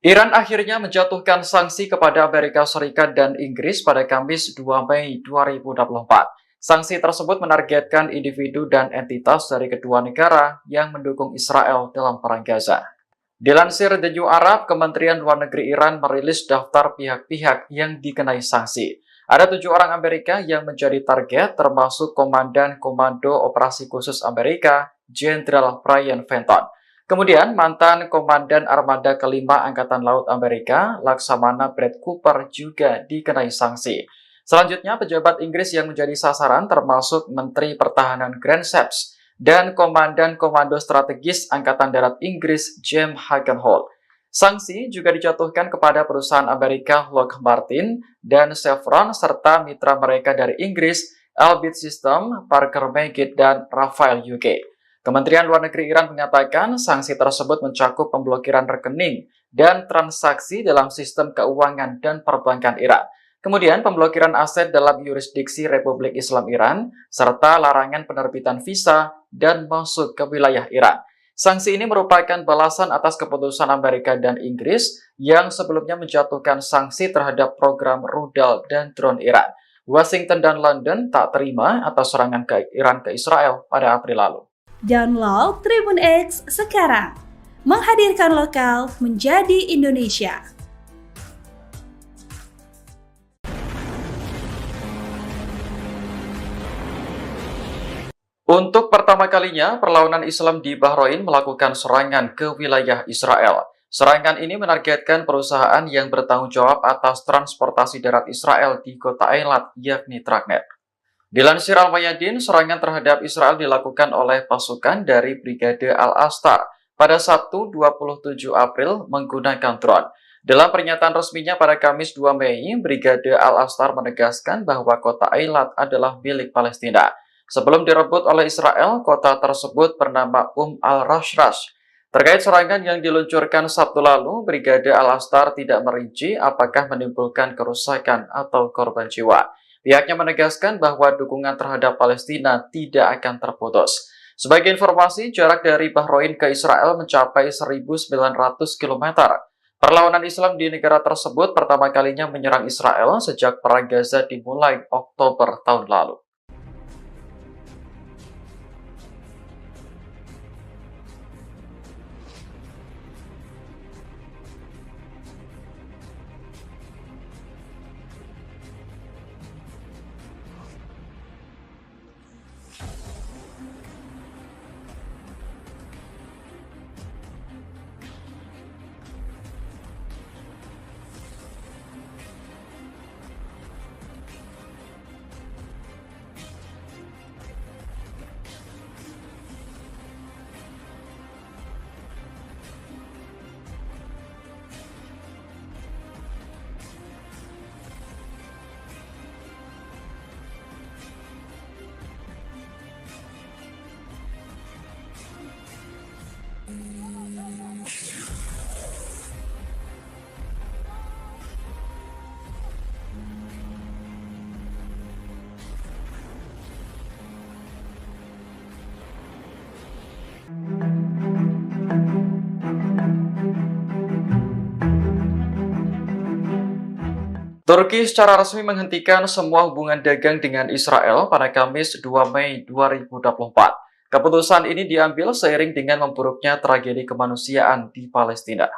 Iran akhirnya menjatuhkan sanksi kepada Amerika Serikat dan Inggris pada Kamis 2 Mei 2024. Sanksi tersebut menargetkan individu dan entitas dari kedua negara yang mendukung Israel dalam perang Gaza. Dilansir The New Arab, Kementerian Luar Negeri Iran merilis daftar pihak-pihak yang dikenai sanksi. Ada 7 orang Amerika yang menjadi target, termasuk Komandan Komando Operasi Khusus Amerika, Jenderal Brian Fenton. Kemudian, mantan Komandan Armada Kelima Angkatan Laut Amerika, Laksamana Brad Cooper juga dikenai sanksi. Selanjutnya, pejabat Inggris yang menjadi sasaran termasuk Menteri Pertahanan Grant Shapps dan Komandan Komando Strategis Angkatan Darat Inggris, James Hagenholt. Sanksi juga dijatuhkan kepada perusahaan Amerika Lockheed Martin dan Chevron serta mitra mereka dari Inggris, Elbit System, Parker Meggitt, dan Rafael UK. Kementerian Luar Negeri Iran mengatakan sanksi tersebut mencakup pemblokiran rekening dan transaksi dalam sistem keuangan dan perbankan Iran. Kemudian pemblokiran aset dalam yurisdiksi Republik Islam Iran, serta larangan penerbitan visa dan masuk ke wilayah Iran. Sanksi ini merupakan balasan atas keputusan Amerika dan Inggris yang sebelumnya menjatuhkan sanksi terhadap program rudal dan drone Iran. Washington dan London tak terima atas serangan Iran ke Israel pada April lalu. Download Tribun X sekarang, menghadirkan lokal menjadi Indonesia. Untuk pertama kalinya, perlawanan Islam di Bahrain melakukan serangan ke wilayah Israel. Serangan ini menargetkan perusahaan yang bertanggung jawab atas transportasi darat Israel di kota Eilat, yakni Tragnet. Dilansir Al-Mayadin, serangan terhadap Israel dilakukan oleh pasukan dari Brigade Al-Astar pada Sabtu 27 April menggunakan drone. Dalam pernyataan resminya pada Kamis 2 Mei, Brigade Al-Astar menegaskan bahwa kota Eilat adalah milik Palestina. Sebelum direbut oleh Israel, kota tersebut bernama Al-Rashrash. Terkait serangan yang diluncurkan Sabtu lalu, Brigade Al-Astar tidak merinci apakah menimbulkan kerusakan atau korban jiwa. Pihaknya menegaskan bahwa dukungan terhadap Palestina tidak akan terputus. Sebagai informasi, jarak dari Bahrain ke Israel mencapai 1.900 km. Perlawanan Islam di negara tersebut pertama kalinya menyerang Israel sejak Perang Gaza dimulai Oktober tahun lalu. Turki secara resmi menghentikan semua hubungan dagang dengan Israel pada Kamis 2 Mei 2024. Keputusan ini diambil seiring dengan memburuknya tragedi kemanusiaan di Palestina.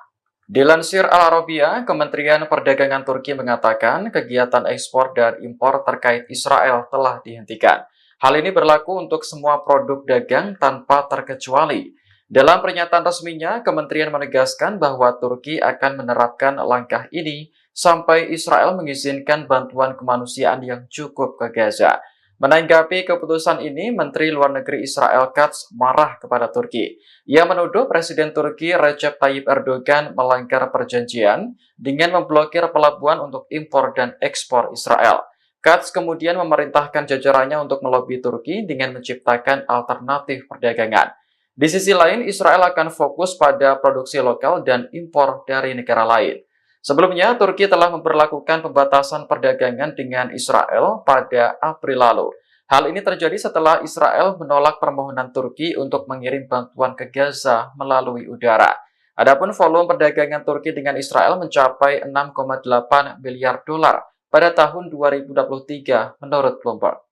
Dilansir Al Arabiya, Kementerian Perdagangan Turki mengatakan kegiatan ekspor dan impor terkait Israel telah dihentikan. Hal ini berlaku untuk semua produk dagang tanpa terkecuali. Dalam pernyataan resminya, kementerian menegaskan bahwa Turki akan menerapkan langkah ini sampai Israel mengizinkan bantuan kemanusiaan yang cukup ke Gaza. Menanggapi keputusan ini, Menteri Luar Negeri Israel Katz marah kepada Turki. Ia menuduh Presiden Turki Recep Tayyip Erdogan melanggar perjanjian dengan memblokir pelabuhan untuk impor dan ekspor Israel. Katz kemudian memerintahkan jajarannya untuk melobi Turki dengan menciptakan alternatif perdagangan. Di sisi lain, Israel akan fokus pada produksi lokal dan impor dari negara lain. Sebelumnya, Turki telah memperlakukan pembatasan perdagangan dengan Israel pada April lalu. Hal ini terjadi setelah Israel menolak permohonan Turki untuk mengirim bantuan ke Gaza melalui udara. Adapun volume perdagangan Turki dengan Israel mencapai 6,8 miliar dolar pada tahun 2023 menurut Bloomberg.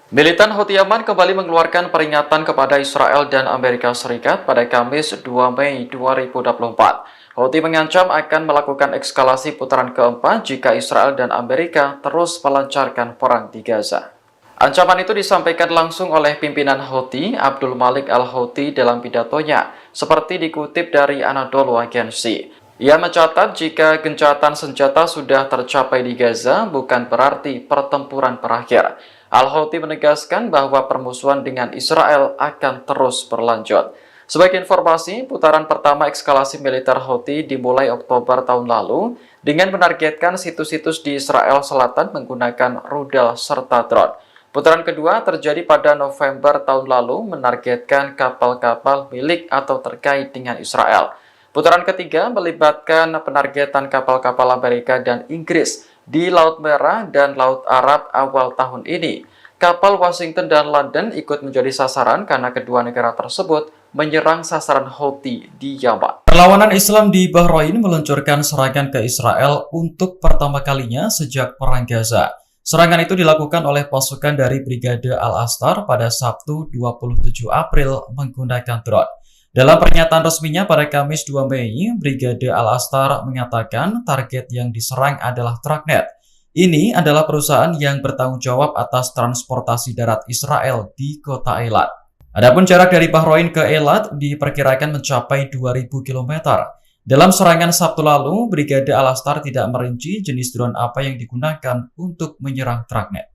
Militan Houthi Yaman kembali mengeluarkan peringatan kepada Israel dan Amerika Serikat pada Kamis 2 Mei 2024. Houthi mengancam akan melakukan eskalasi putaran keempat jika Israel dan Amerika terus melancarkan perang di Gaza. Ancaman itu disampaikan langsung oleh pimpinan Houthi, Abdul Malik al-Houthi dalam pidatonya, seperti dikutip dari Anadolu Agency. Ia mencatat jika gencatan senjata sudah tercapai di Gaza, bukan berarti pertempuran berakhir. Al-Houthi menegaskan bahwa permusuhan dengan Israel akan terus berlanjut. Sebagai informasi, putaran pertama eskalasi militer Houthi dimulai Oktober tahun lalu dengan menargetkan situs-situs di Israel Selatan menggunakan rudal serta drone. Putaran kedua terjadi pada November tahun lalu menargetkan kapal-kapal milik atau terkait dengan Israel. Putaran ketiga melibatkan penargetan kapal-kapal Amerika dan Inggris di Laut Merah dan Laut Arab awal tahun ini. Kapal Washington dan London ikut menjadi sasaran karena kedua negara tersebut menyerang sasaran Houthi di Yaman. Perlawanan Islam di Bahrain meluncurkan serangan ke Israel untuk pertama kalinya sejak Perang Gaza. Serangan itu dilakukan oleh pasukan dari Brigade Al-Astar pada Sabtu 27 April menggunakan drone. Dalam pernyataan resminya pada Kamis 2 Mei, Brigade Al-Astar mengatakan target yang diserang adalah Tragnet. Ini adalah perusahaan yang bertanggung jawab atas transportasi darat Israel di kota Eilat. Adapun jarak dari Bahrain ke Eilat diperkirakan mencapai 2.000 km. Dalam serangan Sabtu lalu, Brigade Al-Astar tidak merinci jenis drone apa yang digunakan untuk menyerang Tragnet.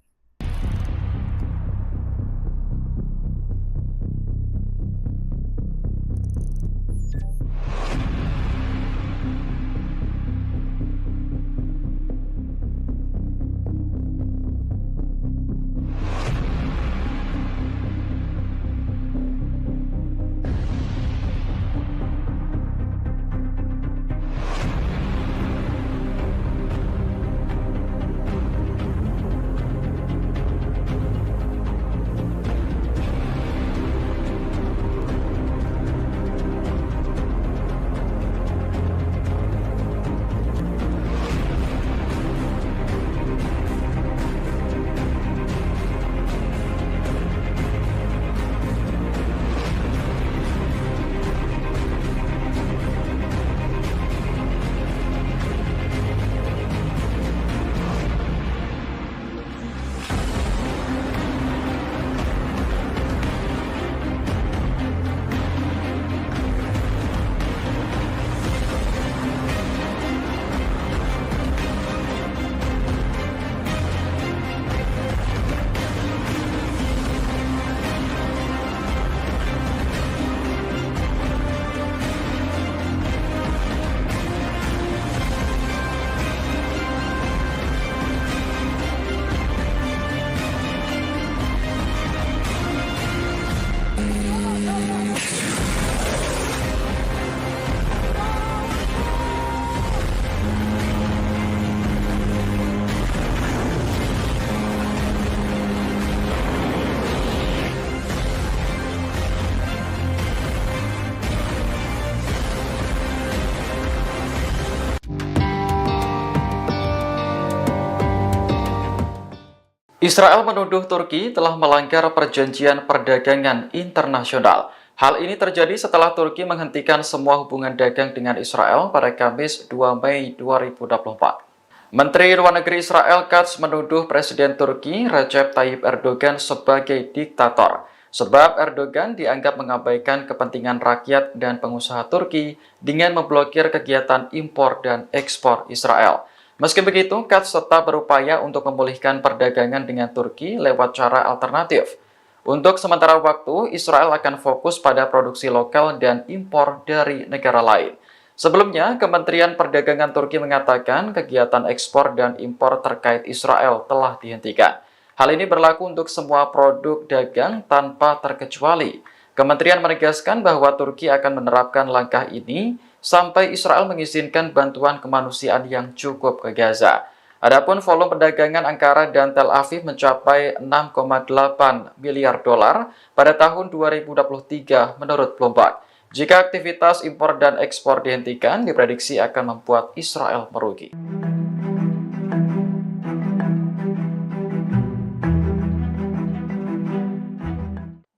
Israel menuduh Turki telah melanggar perjanjian perdagangan internasional. Hal ini terjadi setelah Turki menghentikan semua hubungan dagang dengan Israel pada Kamis 2 Mei 2024. Menteri Luar Negeri Israel Katz menuduh Presiden Turki Recep Tayyip Erdogan sebagai diktator, sebab Erdogan dianggap mengabaikan kepentingan rakyat dan pengusaha Turki dengan memblokir kegiatan impor dan ekspor Israel. Meski begitu, Katz tetap berupaya untuk memulihkan perdagangan dengan Turki lewat cara alternatif. Untuk sementara waktu, Israel akan fokus pada produksi lokal dan impor dari negara lain. Sebelumnya, Kementerian Perdagangan Turki mengatakan kegiatan ekspor dan impor terkait Israel telah dihentikan. Hal ini berlaku untuk semua produk dagang tanpa terkecuali. Kementerian menegaskan bahwa Turki akan menerapkan langkah ini sampai Israel mengizinkan bantuan kemanusiaan yang cukup ke Gaza. Adapun volume perdagangan Ankara dan Tel Aviv mencapai 6,8 miliar dolar pada tahun 2023 menurut Bloomberg. Jika aktivitas impor dan ekspor dihentikan, diprediksi akan membuat Israel merugi.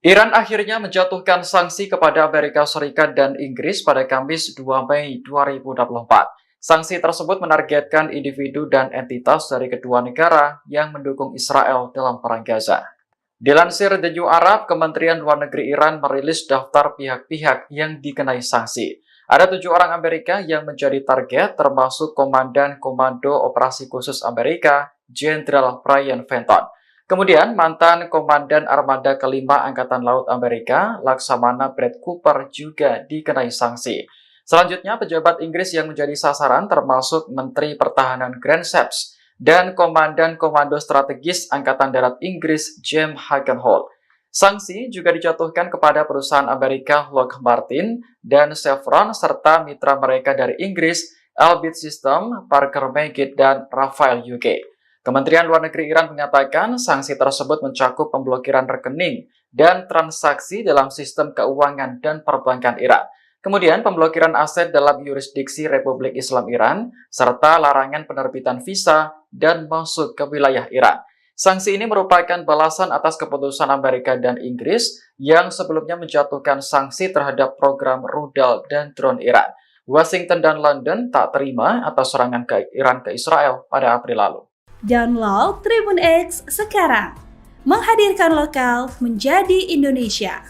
Iran akhirnya menjatuhkan sanksi kepada Amerika Serikat dan Inggris pada Kamis 2 Mei 2024. Sanksi tersebut menargetkan individu dan entitas dari kedua negara yang mendukung Israel dalam perang Gaza. Dilansir The New Arab, Kementerian Luar Negeri Iran merilis daftar pihak-pihak yang dikenai sanksi. Ada 7 orang Amerika yang menjadi target, termasuk Komandan Komando Operasi Khusus Amerika, Jenderal Brian Fenton. Kemudian, mantan Komandan Armada Kelima Angkatan Laut Amerika, Laksamana Brad Cooper juga dikenai sanksi. Selanjutnya, pejabat Inggris yang menjadi sasaran termasuk Menteri Pertahanan Grant Shapps dan Komandan Komando Strategis Angkatan Darat Inggris, James Hagenholt. Sanksi juga dijatuhkan kepada perusahaan Amerika Lockheed Martin dan Chevron serta mitra mereka dari Inggris, Elbit System, Parker Meggitt, dan Rafael UK. Kementerian Luar Negeri Iran mengatakan sanksi tersebut mencakup pemblokiran rekening dan transaksi dalam sistem keuangan dan perbankan Iran. Kemudian pemblokiran aset dalam yurisdiksi Republik Islam Iran, serta larangan penerbitan visa dan masuk ke wilayah Iran. Sanksi ini merupakan balasan atas keputusan Amerika dan Inggris yang sebelumnya menjatuhkan sanksi terhadap program rudal dan drone Iran. Washington dan London tak terima atas serangan ke Iran ke Israel pada April lalu. Download Tribun X sekarang, menghadirkan lokal menjadi Indonesia.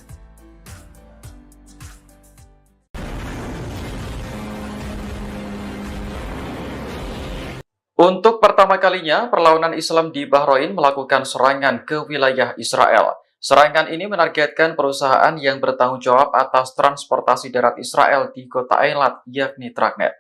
Untuk pertama kalinya, perlawanan Islam di Bahrain melakukan serangan ke wilayah Israel. Serangan ini menargetkan perusahaan yang bertanggung jawab atas transportasi darat Israel di kota Eilat, yakni Tragnet.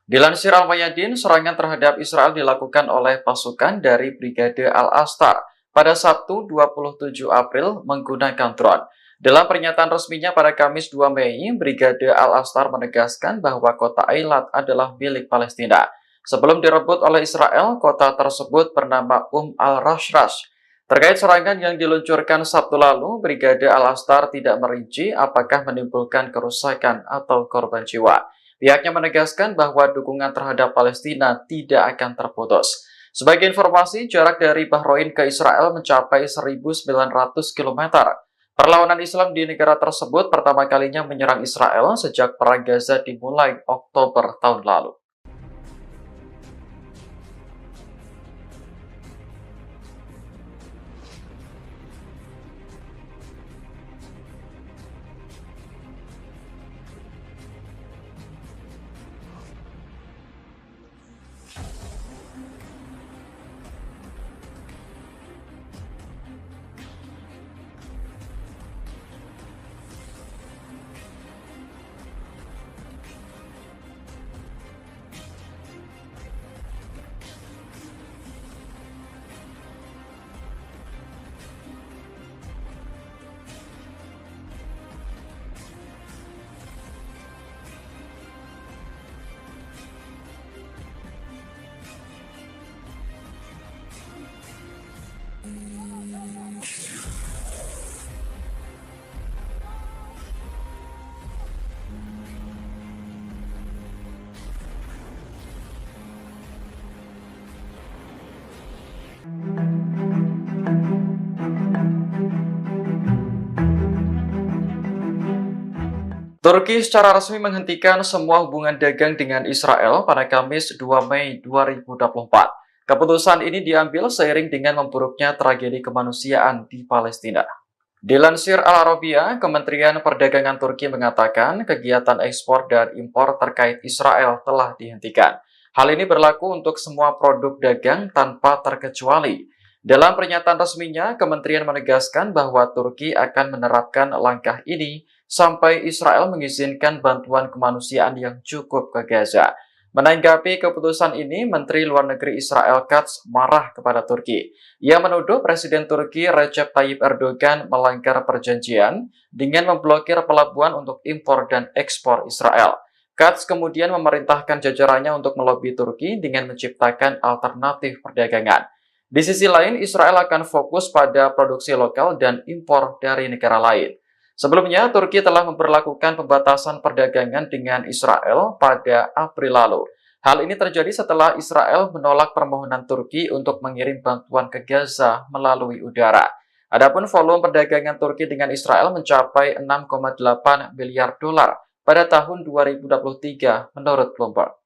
Dilansir Al-Mayadin, serangan terhadap Israel dilakukan oleh pasukan dari Brigade Al-Astar pada Sabtu 27 April menggunakan drone. Dalam pernyataan resminya pada Kamis 2 Mei, Brigade Al-Astar menegaskan bahwa kota Eilat adalah milik Palestina. Sebelum direbut oleh Israel, kota tersebut bernama Al-Rashrash. Terkait serangan yang diluncurkan Sabtu lalu, Brigade Al-Astar tidak merinci apakah menimbulkan kerusakan atau korban jiwa. Pihaknya menegaskan bahwa dukungan terhadap Palestina tidak akan terputus. Sebagai informasi, jarak dari Bahrain ke Israel mencapai 1.900 km. Perlawanan Islam di negara tersebut pertama kalinya menyerang Israel sejak Perang Gaza dimulai Oktober tahun lalu. Turki secara resmi menghentikan semua hubungan dagang dengan Israel pada Kamis 2 Mei 2024. Keputusan ini diambil seiring dengan memburuknya tragedi kemanusiaan di Palestina. Dilansir Al Arabiya, Kementerian Perdagangan Turki mengatakan kegiatan ekspor dan impor terkait Israel telah dihentikan. Hal ini berlaku untuk semua produk dagang tanpa terkecuali. Dalam pernyataan resminya, kementerian menegaskan bahwa Turki akan menerapkan langkah ini sampai Israel mengizinkan bantuan kemanusiaan yang cukup ke Gaza. Menanggapi keputusan ini, Menteri Luar Negeri Israel Katz marah kepada Turki. Ia menuduh Presiden Turki Recep Tayyip Erdogan melanggar perjanjian dengan memblokir pelabuhan untuk impor dan ekspor Israel. Katz kemudian memerintahkan jajarannya untuk melobi Turki dengan menciptakan alternatif perdagangan. Di sisi lain, Israel akan fokus pada produksi lokal dan impor dari negara lain. Sebelumnya, Turki telah memperlakukan pembatasan perdagangan dengan Israel pada April lalu. Hal ini terjadi setelah Israel menolak permohonan Turki untuk mengirim bantuan ke Gaza melalui udara. Adapun volume perdagangan Turki dengan Israel mencapai 6,8 miliar dolar pada tahun 2023 menurut Bloomberg.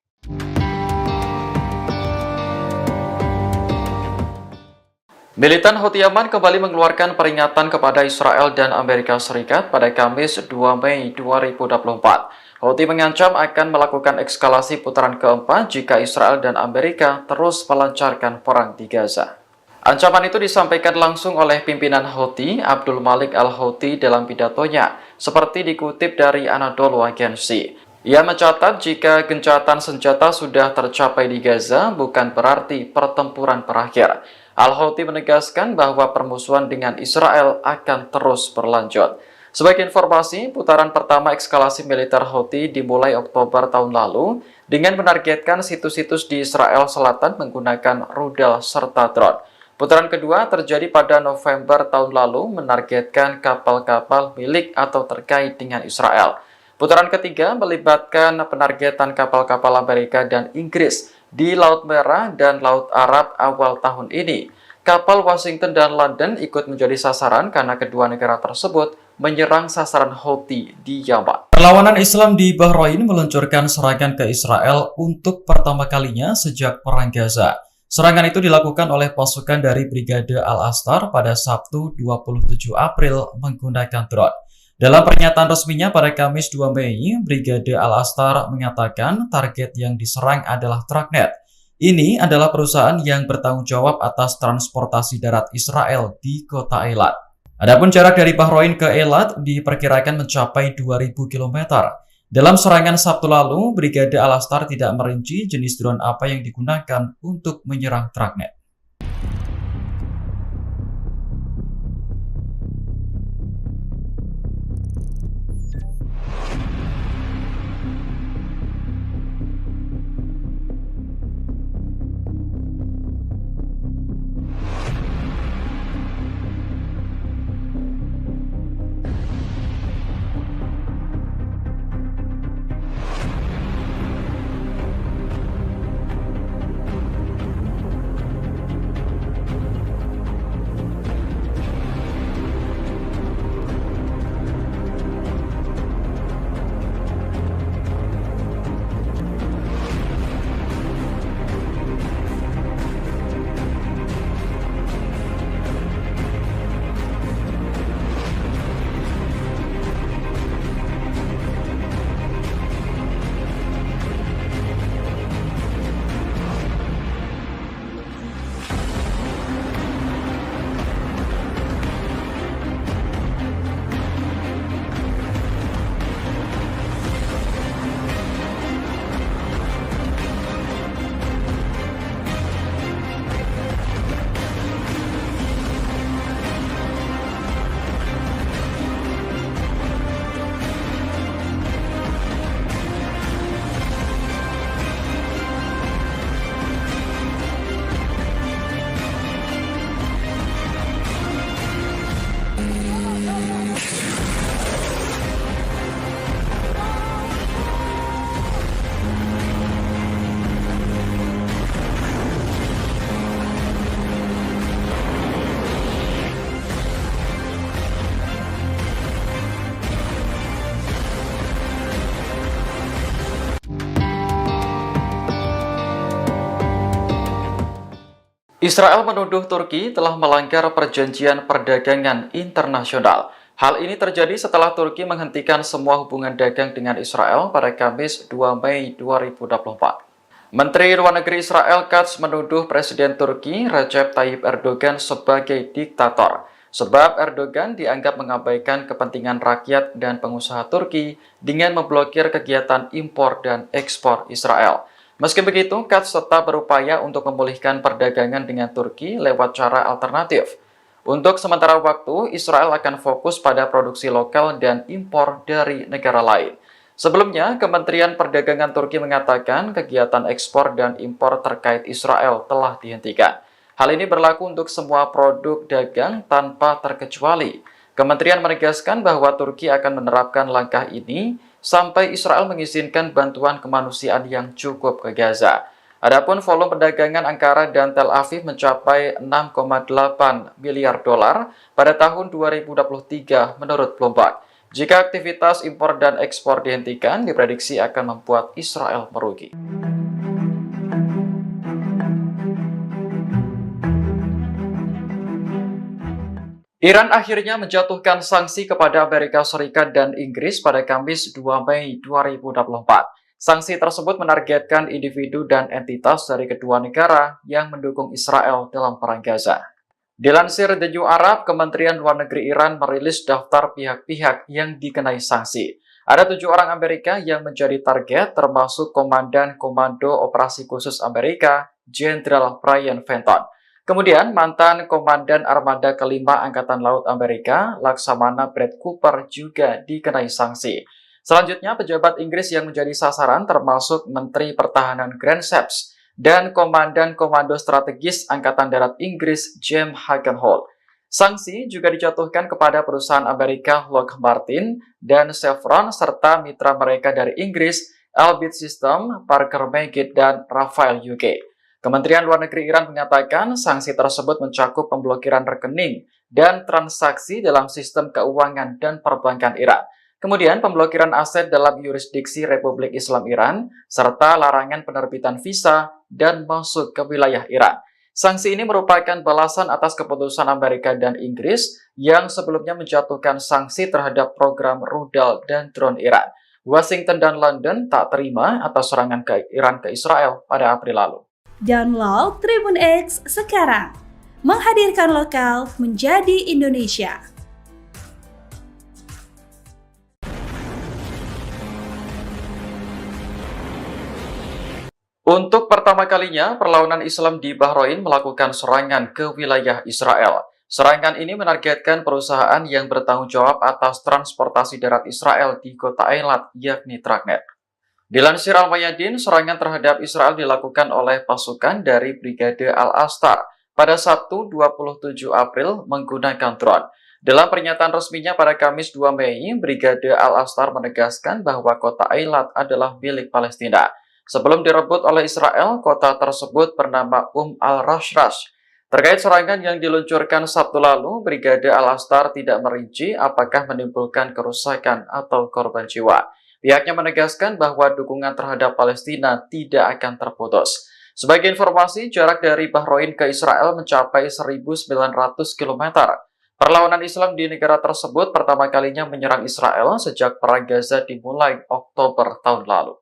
Militan Houthi Yaman kembali mengeluarkan peringatan kepada Israel dan Amerika Serikat pada Kamis 2 Mei 2024. Houthi mengancam akan melakukan eskalasi putaran keempat jika Israel dan Amerika terus melancarkan perang di Gaza. Ancaman itu disampaikan langsung oleh pimpinan Houthi, Abdul Malik Al-Houthi dalam pidatonya, seperti dikutip dari Anadolu Agency. Ia mencatat jika gencatan senjata sudah tercapai di Gaza, bukan berarti pertempuran berakhir. Al-Houthi menegaskan bahwa permusuhan dengan Israel akan terus berlanjut. Sebagai informasi, putaran pertama eskalasi militer Houthi dimulai Oktober tahun lalu dengan menargetkan situs-situs di Israel Selatan menggunakan rudal serta drone. Putaran kedua terjadi pada November tahun lalu menargetkan kapal-kapal milik atau terkait dengan Israel. Putaran ketiga melibatkan penargetan kapal-kapal Amerika dan Inggris di Laut Merah dan Laut Arab awal tahun ini. Kapal Washington dan London ikut menjadi sasaran karena kedua negara tersebut menyerang sasaran Houthi di Yaman. Perlawanan Islam di Bahrain meluncurkan serangan ke Israel untuk pertama kalinya sejak Perang Gaza. Serangan itu dilakukan oleh pasukan dari Brigade Al-Astar pada Sabtu 27 April menggunakan drone. Dalam pernyataan resminya pada Kamis 2 Mei, Brigade Al-Astar mengatakan target yang diserang adalah Tragnet. Ini adalah perusahaan yang bertanggung jawab atas transportasi darat Israel di kota Eilat. Adapun jarak dari Bahrain ke Eilat diperkirakan mencapai 2.000 km. Dalam serangan Sabtu lalu, Brigade Al-Astar tidak merinci jenis drone apa yang digunakan untuk menyerang Tragnet. Israel menuduh Turki telah melanggar perjanjian perdagangan internasional. Hal ini terjadi setelah Turki menghentikan semua hubungan dagang dengan Israel pada Kamis 2 Mei 2024. Menteri Luar Negeri Israel Katz menuduh Presiden Turki Recep Tayyip Erdogan sebagai diktator, sebab Erdogan dianggap mengabaikan kepentingan rakyat dan pengusaha Turki dengan memblokir kegiatan impor dan ekspor Israel. Meski begitu, Katz tetap berupaya untuk memulihkan perdagangan dengan Turki lewat cara alternatif. Untuk sementara waktu, Israel akan fokus pada produksi lokal dan impor dari negara lain. Sebelumnya, Kementerian Perdagangan Turki mengatakan kegiatan ekspor dan impor terkait Israel telah dihentikan. Hal ini berlaku untuk semua produk dagang tanpa terkecuali. Kementerian menegaskan bahwa Turki akan menerapkan langkah ini sampai Israel mengizinkan bantuan kemanusiaan yang cukup ke Gaza. Adapun volume perdagangan Ankara dan Tel Aviv mencapai 6,8 miliar dolar pada tahun 2023 menurut Bloomberg. Jika aktivitas impor dan ekspor dihentikan, diprediksi akan membuat Israel merugi. Iran akhirnya menjatuhkan sanksi kepada Amerika Serikat dan Inggris pada Kamis 2 Mei 2024. Sanksi tersebut menargetkan individu dan entitas dari kedua negara yang mendukung Israel dalam perang Gaza. Dilansir The New Arab, Kementerian Luar Negeri Iran merilis daftar pihak-pihak yang dikenai sanksi. Ada 7 orang Amerika yang menjadi target, termasuk Komandan Komando Operasi Khusus Amerika, Jenderal Brian Fenton. Kemudian, mantan Komandan Armada Kelima Angkatan Laut Amerika, Laksamana Brad Cooper juga dikenai sanksi. Selanjutnya, pejabat Inggris yang menjadi sasaran termasuk Menteri Pertahanan Grant Shapps dan Komandan Komando Strategis Angkatan Darat Inggris, James Hagenholt. Sanksi juga dijatuhkan kepada perusahaan Amerika Lockheed Martin dan Chevron serta mitra mereka dari Inggris, Elbit System, Parker Meggitt, dan Rafael UK. Kementerian Luar Negeri Iran menyatakan sanksi tersebut mencakup pemblokiran rekening dan transaksi dalam sistem keuangan dan perbankan Iran. Kemudian pemblokiran aset dalam yurisdiksi Republik Islam Iran, serta larangan penerbitan visa dan masuk ke wilayah Iran. Sanksi ini merupakan balasan atas keputusan Amerika dan Inggris yang sebelumnya menjatuhkan sanksi terhadap program rudal dan drone Iran. Washington dan London tak terima atas serangan ke Iran ke Israel pada April lalu. Download Tribun X sekarang, menghadirkan lokal menjadi Indonesia. Untuk pertama kalinya, perlawanan Islam di Bahrain melakukan serangan ke wilayah Israel. Serangan ini menargetkan perusahaan yang bertanggung jawab atas transportasi darat Israel di kota Eilat, yakni Tragnet. Dilansir Al-Mayadin, serangan terhadap Israel dilakukan oleh pasukan dari Brigade Al-Astar pada Sabtu 27 April menggunakan drone. Dalam pernyataan resminya pada Kamis 2 Mei, Brigade Al-Astar menegaskan bahwa kota Eilat adalah milik Palestina. Sebelum direbut oleh Israel, kota tersebut bernama Al-Rashrash. Terkait serangan yang diluncurkan Sabtu lalu, Brigade Al-Astar tidak merinci apakah menimbulkan kerusakan atau korban jiwa. Pihaknya menegaskan bahwa dukungan terhadap Palestina tidak akan terputus. Sebagai informasi, jarak dari Bahrain ke Israel mencapai 1.900 km. Perlawanan Islam di negara tersebut pertama kalinya menyerang Israel sejak Perang Gaza dimulai Oktober tahun lalu.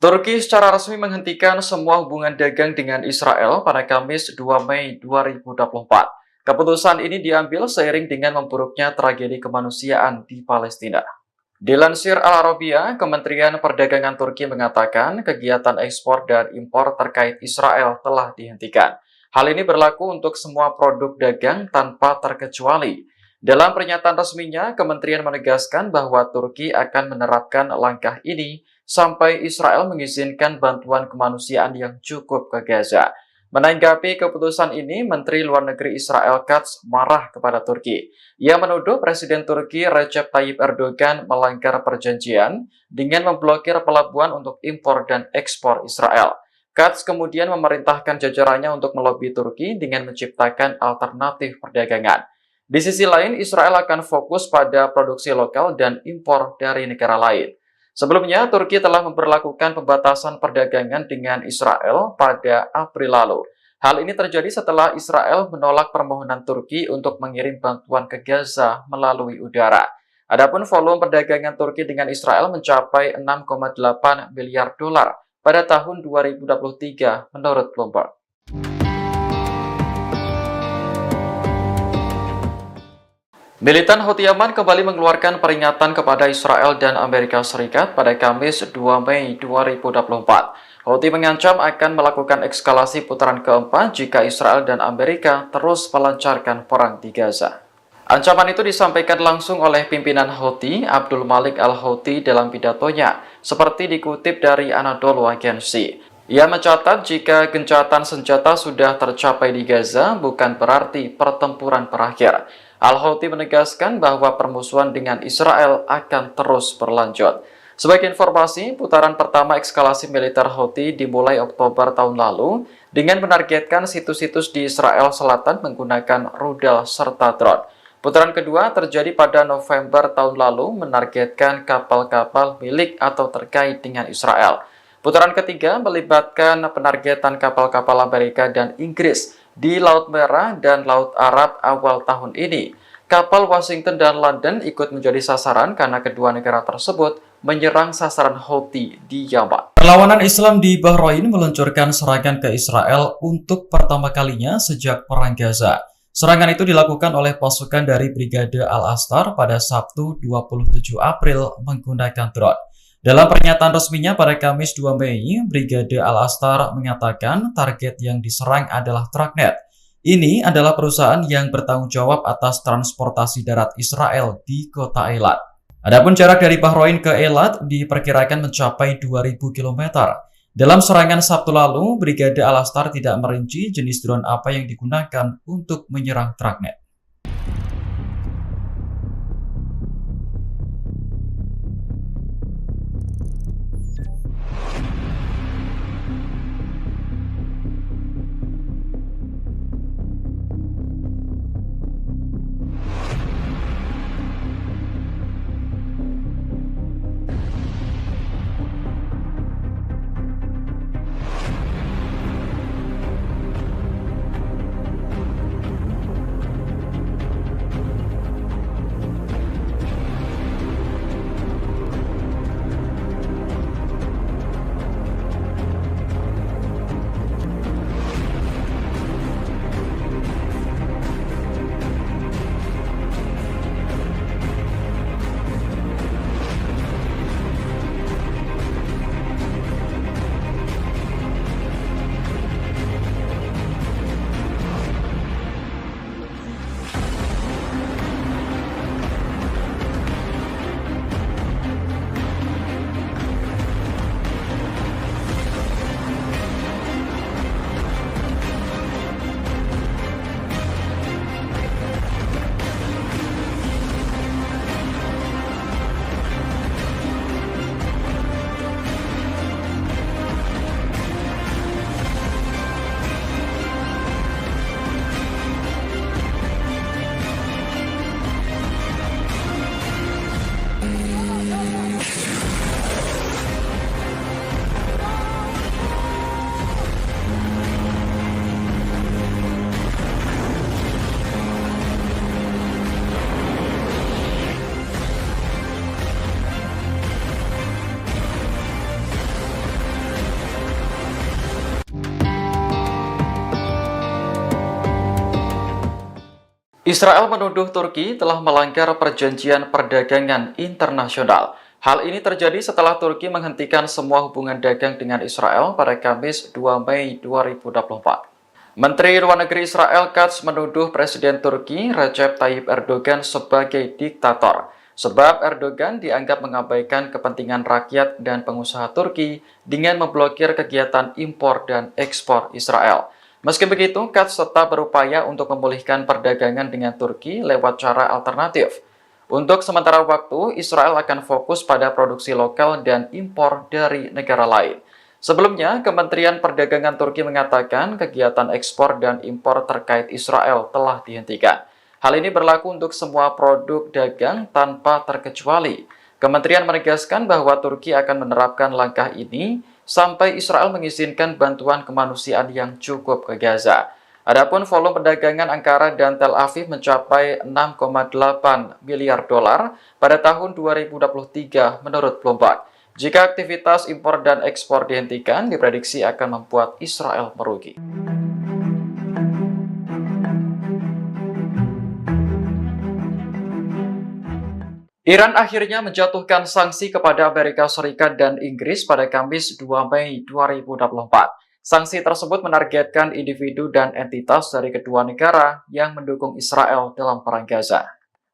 Turki secara resmi menghentikan semua hubungan dagang dengan Israel pada Kamis 2 Mei 2024. Keputusan ini diambil seiring dengan memburuknya tragedi kemanusiaan di Palestina. Dilansir Al Arabiya, Kementerian Perdagangan Turki mengatakan kegiatan ekspor dan impor terkait Israel telah dihentikan. Hal ini berlaku untuk semua produk dagang tanpa terkecuali. Dalam pernyataan resminya, kementerian menegaskan bahwa Turki akan menerapkan langkah ini sampai Israel mengizinkan bantuan kemanusiaan yang cukup ke Gaza. Menanggapi keputusan ini, Menteri Luar Negeri Israel Katz marah kepada Turki. Ia menuduh Presiden Turki Recep Tayyip Erdogan melanggar perjanjian dengan memblokir pelabuhan untuk impor dan ekspor Israel. Katz kemudian memerintahkan jajarannya untuk melobi Turki dengan menciptakan alternatif perdagangan. Di sisi lain, Israel akan fokus pada produksi lokal dan impor dari negara lain. Sebelumnya, Turki telah memberlakukan pembatasan perdagangan dengan Israel pada April lalu. Hal ini terjadi setelah Israel menolak permohonan Turki untuk mengirim bantuan ke Gaza melalui udara. Adapun volume perdagangan Turki dengan Israel mencapai 6,8 miliar dolar pada tahun 2023 menurut Bloomberg. Militan Houthi Yaman kembali mengeluarkan peringatan kepada Israel dan Amerika Serikat pada Kamis 2 Mei 2024. Houthi mengancam akan melakukan eskalasi putaran keempat jika Israel dan Amerika terus melancarkan perang di Gaza. Ancaman itu disampaikan langsung oleh pimpinan Houthi, Abdul Malik Al-Houthi dalam pidatonya, seperti dikutip dari Anadolu Agency. Ia mencatat jika gencatan senjata sudah tercapai di Gaza, bukan berarti pertempuran berakhir. Al-Houthi menegaskan bahwa permusuhan dengan Israel akan terus berlanjut. Sebagai informasi, putaran pertama eskalasi militer Houthi dimulai Oktober tahun lalu dengan menargetkan situs-situs di Israel Selatan menggunakan rudal serta drone. Putaran kedua terjadi pada November tahun lalu menargetkan kapal-kapal milik atau terkait dengan Israel. Putaran ketiga melibatkan penargetan kapal-kapal Amerika dan Inggris di Laut Merah dan Laut Arab awal tahun ini. Kapal Washington dan London ikut menjadi sasaran karena kedua negara tersebut menyerang sasaran Houthi di Yaman. Perlawanan Islam di Bahrain meluncurkan serangan ke Israel untuk pertama kalinya sejak Perang Gaza. Serangan itu dilakukan oleh pasukan dari Brigade Al-Astar pada Sabtu 27 April menggunakan drone. Dalam pernyataan resminya pada Kamis 2 Mei, Brigade Al-Astar mengatakan target yang diserang adalah Tragnet. Ini adalah perusahaan yang bertanggung jawab atas transportasi darat Israel di kota Eilat. Adapun jarak dari Bahrain ke Eilat diperkirakan mencapai 2.000 km. Dalam serangan Sabtu lalu, Brigade Al-Astar tidak merinci jenis drone apa yang digunakan untuk menyerang Tragnet. Israel menuduh Turki telah melanggar perjanjian perdagangan internasional. Hal ini terjadi setelah Turki menghentikan semua hubungan dagang dengan Israel pada Kamis 2 Mei 2024. Menteri Luar Negeri Israel Katz menuduh Presiden Turki Recep Tayyip Erdogan sebagai diktator, sebab Erdogan dianggap mengabaikan kepentingan rakyat dan pengusaha Turki dengan memblokir kegiatan impor dan ekspor Israel. Meski begitu, Katz tetap berupaya untuk memulihkan perdagangan dengan Turki lewat cara alternatif. Untuk sementara waktu, Israel akan fokus pada produksi lokal dan impor dari negara lain. Sebelumnya, Kementerian Perdagangan Turki mengatakan kegiatan ekspor dan impor terkait Israel telah dihentikan. Hal ini berlaku untuk semua produk dagang tanpa terkecuali. Kementerian menegaskan bahwa Turki akan menerapkan langkah ini sampai Israel mengizinkan bantuan kemanusiaan yang cukup ke Gaza. Adapun volume perdagangan Ankara dan Tel Aviv mencapai 6,8 miliar dolar pada tahun 2023 menurut Bloomberg. Jika aktivitas impor dan ekspor dihentikan, diprediksi akan membuat Israel merugi. Iran akhirnya menjatuhkan sanksi kepada Amerika Serikat dan Inggris pada Kamis 2 Mei 2024. Sanksi tersebut menargetkan individu dan entitas dari kedua negara yang mendukung Israel dalam perang Gaza.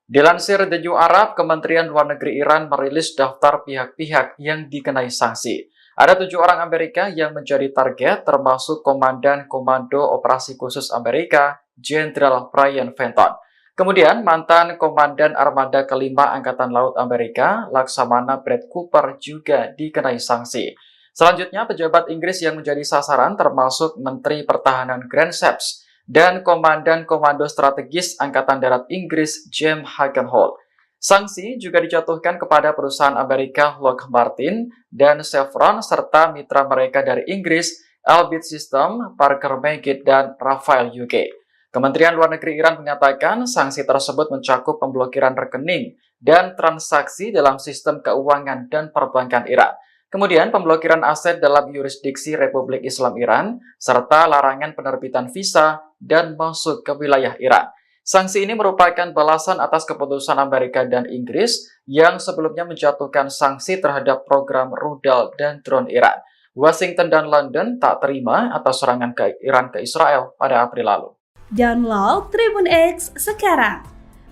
Dilansir The New Arab, Kementerian Luar Negeri Iran merilis daftar pihak-pihak yang dikenai sanksi. Ada 7 orang Amerika yang menjadi target, termasuk Komandan Komando Operasi Khusus Amerika, Jenderal Brian Fenton. Kemudian, mantan Komandan Armada Kelima Angkatan Laut Amerika, Laksamana Brett Cooper juga dikenai sanksi. Selanjutnya, pejabat Inggris yang menjadi sasaran termasuk Menteri Pertahanan Grant Shapps dan Komandan Komando Strategis Angkatan Darat Inggris, James Hagenholt. Sanksi juga dijatuhkan kepada perusahaan Amerika Lockheed Martin dan Chevron serta mitra mereka dari Inggris, Elbit System, Parker Meggitt, dan Rafael UK. Kementerian Luar Negeri Iran menyatakan sanksi tersebut mencakup pemblokiran rekening dan transaksi dalam sistem keuangan dan perbankan Iran. Kemudian pemblokiran aset dalam yurisdiksi Republik Islam Iran, serta larangan penerbitan visa dan masuk ke wilayah Iran. Sanksi ini merupakan balasan atas keputusan Amerika dan Inggris yang sebelumnya menjatuhkan sanksi terhadap program rudal dan drone Iran. Washington dan London tak terima atas serangan ke Iran ke Israel pada April lalu. Download Tribun X sekarang,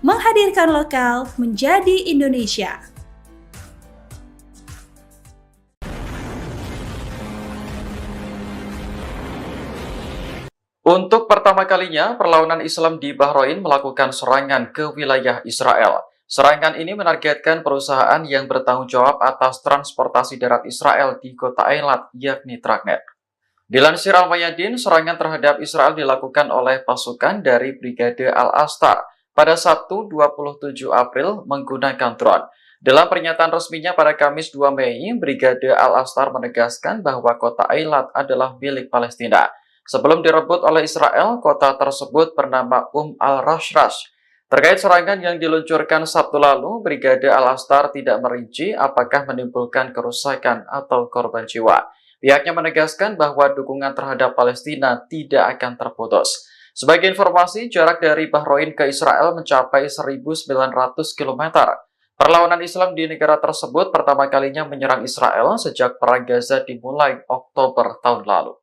menghadirkan lokal menjadi Indonesia. Untuk pertama kalinya, perlawanan Islam di Bahrain melakukan serangan ke wilayah Israel. Serangan ini menargetkan perusahaan yang bertanggung jawab atas transportasi darat Israel di kota Eilat, yakni Tragnet. Dilansir Al-Mayadin, serangan terhadap Israel dilakukan oleh pasukan dari Brigade Al-Astar pada Sabtu 27 April menggunakan drone. Dalam pernyataan resminya pada Kamis 2 Mei, Brigade Al-Astar menegaskan bahwa kota Eilat adalah milik Palestina. Sebelum direbut oleh Israel, kota tersebut bernama al-Rashrash. Terkait serangan yang diluncurkan Sabtu lalu, Brigade Al-Astar tidak merinci apakah menimbulkan kerusakan atau korban jiwa. Pihaknya menegaskan bahwa dukungan terhadap Palestina tidak akan terputus. Sebagai informasi, jarak dari Bahrain ke Israel mencapai 1.900 km. Perlawanan Islam di negara tersebut pertama kalinya menyerang Israel sejak Perang Gaza dimulai Oktober tahun lalu.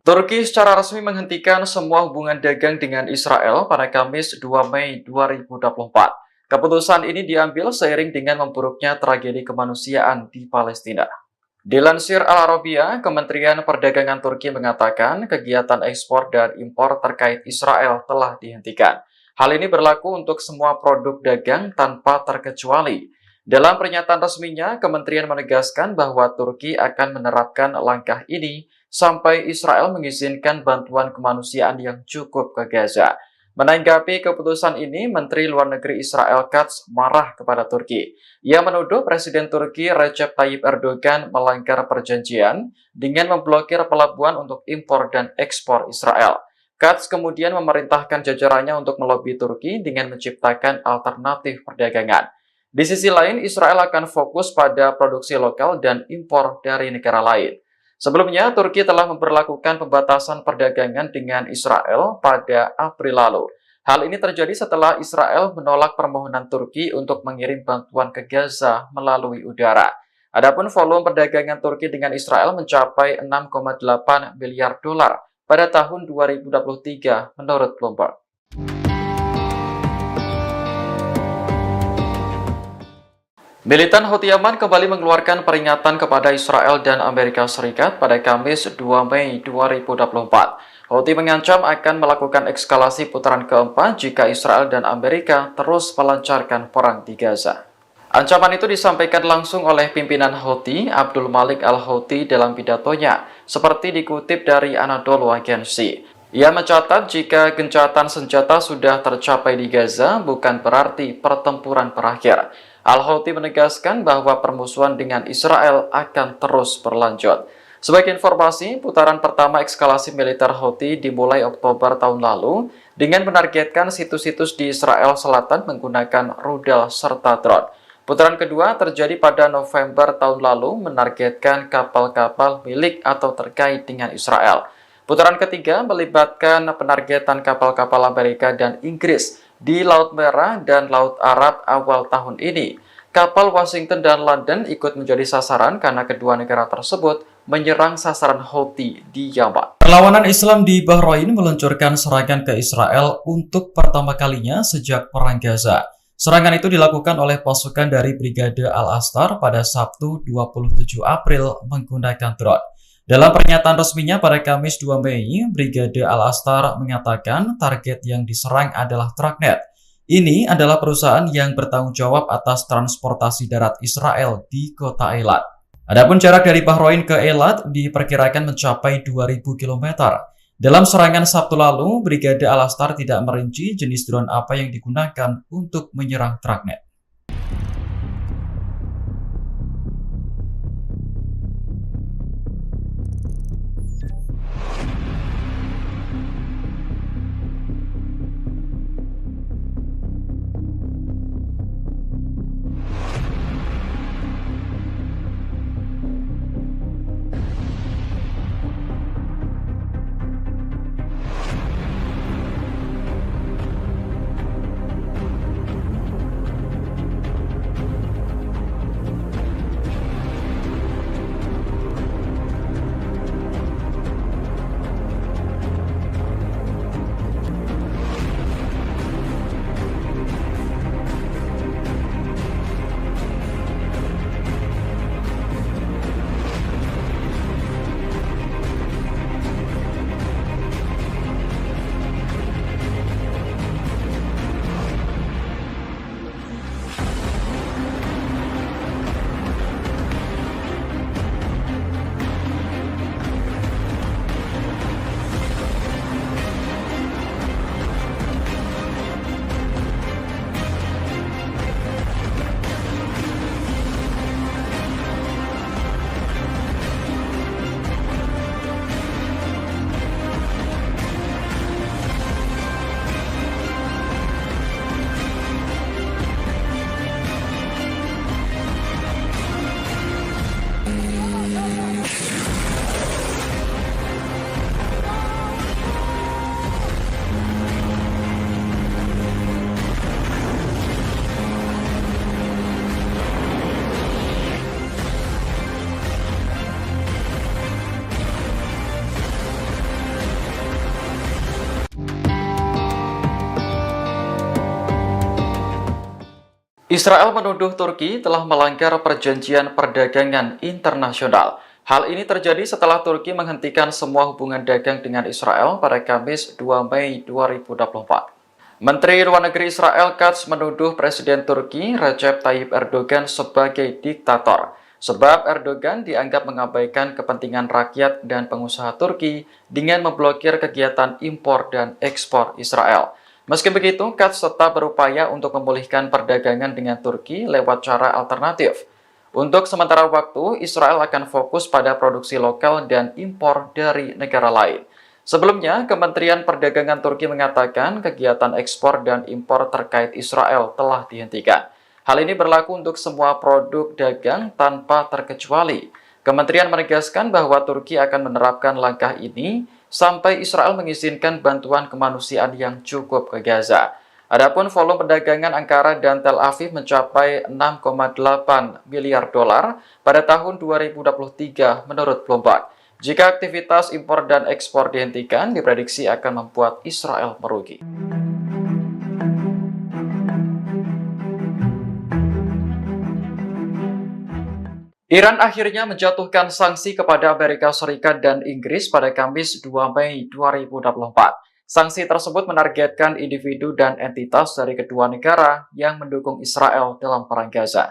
Turki secara resmi menghentikan semua hubungan dagang dengan Israel pada Kamis 2 Mei 2024. Keputusan ini diambil seiring dengan memburuknya tragedi kemanusiaan di Palestina. Dilansir Al Arabiya, Kementerian Perdagangan Turki mengatakan kegiatan ekspor dan impor terkait Israel telah dihentikan. Hal ini berlaku untuk semua produk dagang tanpa terkecuali. Dalam pernyataan resminya, kementerian menegaskan bahwa Turki akan menerapkan langkah ini sampai Israel mengizinkan bantuan kemanusiaan yang cukup ke Gaza. Menanggapi keputusan ini, Menteri Luar Negeri Israel Katz marah kepada Turki. Ia menuduh Presiden Turki Recep Tayyip Erdogan melanggar perjanjian dengan memblokir pelabuhan untuk impor dan ekspor Israel. Katz kemudian memerintahkan jajarannya untuk melobi Turki dengan menciptakan alternatif perdagangan. Di sisi lain, Israel akan fokus pada produksi lokal dan impor dari negara lain. Sebelumnya, Turki telah memberlakukan pembatasan perdagangan dengan Israel pada April lalu. Hal ini terjadi setelah Israel menolak permohonan Turki untuk mengirim bantuan ke Gaza melalui udara. Adapun volume perdagangan Turki dengan Israel mencapai 6,8 miliar dolar pada tahun 2023 menurut Bloomberg. Militan Houthi Yaman kembali mengeluarkan peringatan kepada Israel dan Amerika Serikat pada Kamis 2 Mei 2024. Houthi mengancam akan melakukan eskalasi putaran keempat jika Israel dan Amerika terus melancarkan perang di Gaza. Ancaman itu disampaikan langsung oleh pimpinan Houthi, Abdul Malik al-Houthi dalam pidatonya, seperti dikutip dari Anadolu Agency. Ia mencatat jika gencatan senjata sudah tercapai di Gaza, bukan berarti pertempuran berakhir. Al-Houthi menegaskan bahwa permusuhan dengan Israel akan terus berlanjut. Sebagai informasi, putaran pertama eskalasi militer Houthi dimulai Oktober tahun lalu dengan menargetkan situs-situs di Israel Selatan menggunakan rudal serta drone. Putaran kedua terjadi pada November tahun lalu menargetkan kapal-kapal milik atau terkait dengan Israel. Putaran ketiga melibatkan penargetan kapal-kapal Amerika dan Inggris di Laut Merah dan Laut Arab awal tahun ini. Kapal Washington dan London ikut menjadi sasaran karena kedua negara tersebut menyerang sasaran Houthi di Yaman. Perlawanan Islam di Bahrain meluncurkan serangan ke Israel untuk pertama kalinya sejak Perang Gaza. Serangan itu dilakukan oleh pasukan dari Brigade Al-Astar pada Sabtu 27 April menggunakan drone. Dalam pernyataan resminya pada Kamis 2 Mei, Brigade Al-Astar mengatakan target yang diserang adalah Tragnet. Ini adalah perusahaan yang bertanggung jawab atas transportasi darat Israel di kota Eilat. Adapun jarak dari Bahrain ke Eilat diperkirakan mencapai 2.000 km. Dalam serangan Sabtu lalu, Brigade Al-Astar tidak merinci jenis drone apa yang digunakan untuk menyerang Tragnet. Israel menuduh Turki telah melanggar perjanjian perdagangan internasional. Hal ini terjadi setelah Turki menghentikan semua hubungan dagang dengan Israel pada Kamis 2 Mei 2024. Menteri Luar Negeri Israel Katz menuduh Presiden Turki Recep Tayyip Erdogan sebagai diktator, sebab Erdogan dianggap mengabaikan kepentingan rakyat dan pengusaha Turki dengan memblokir kegiatan impor dan ekspor Israel. Meski begitu, Katz tetap berupaya untuk memulihkan perdagangan dengan Turki lewat cara alternatif. Untuk sementara waktu, Israel akan fokus pada produksi lokal dan impor dari negara lain. Sebelumnya, Kementerian Perdagangan Turki mengatakan kegiatan ekspor dan impor terkait Israel telah dihentikan. Hal ini berlaku untuk semua produk dagang tanpa terkecuali. Kementerian menegaskan bahwa Turki akan menerapkan langkah ini sampai Israel mengizinkan bantuan kemanusiaan yang cukup ke Gaza. Adapun volume perdagangan Ankara dan Tel Aviv mencapai 6,8 miliar dolar pada tahun 2023 menurut Bloomberg. Jika aktivitas impor dan ekspor dihentikan, diprediksi akan membuat Israel merugi. Iran akhirnya menjatuhkan sanksi kepada Amerika Serikat dan Inggris pada Kamis 2 Mei 2024. Sanksi tersebut menargetkan individu dan entitas dari kedua negara yang mendukung Israel dalam perang Gaza.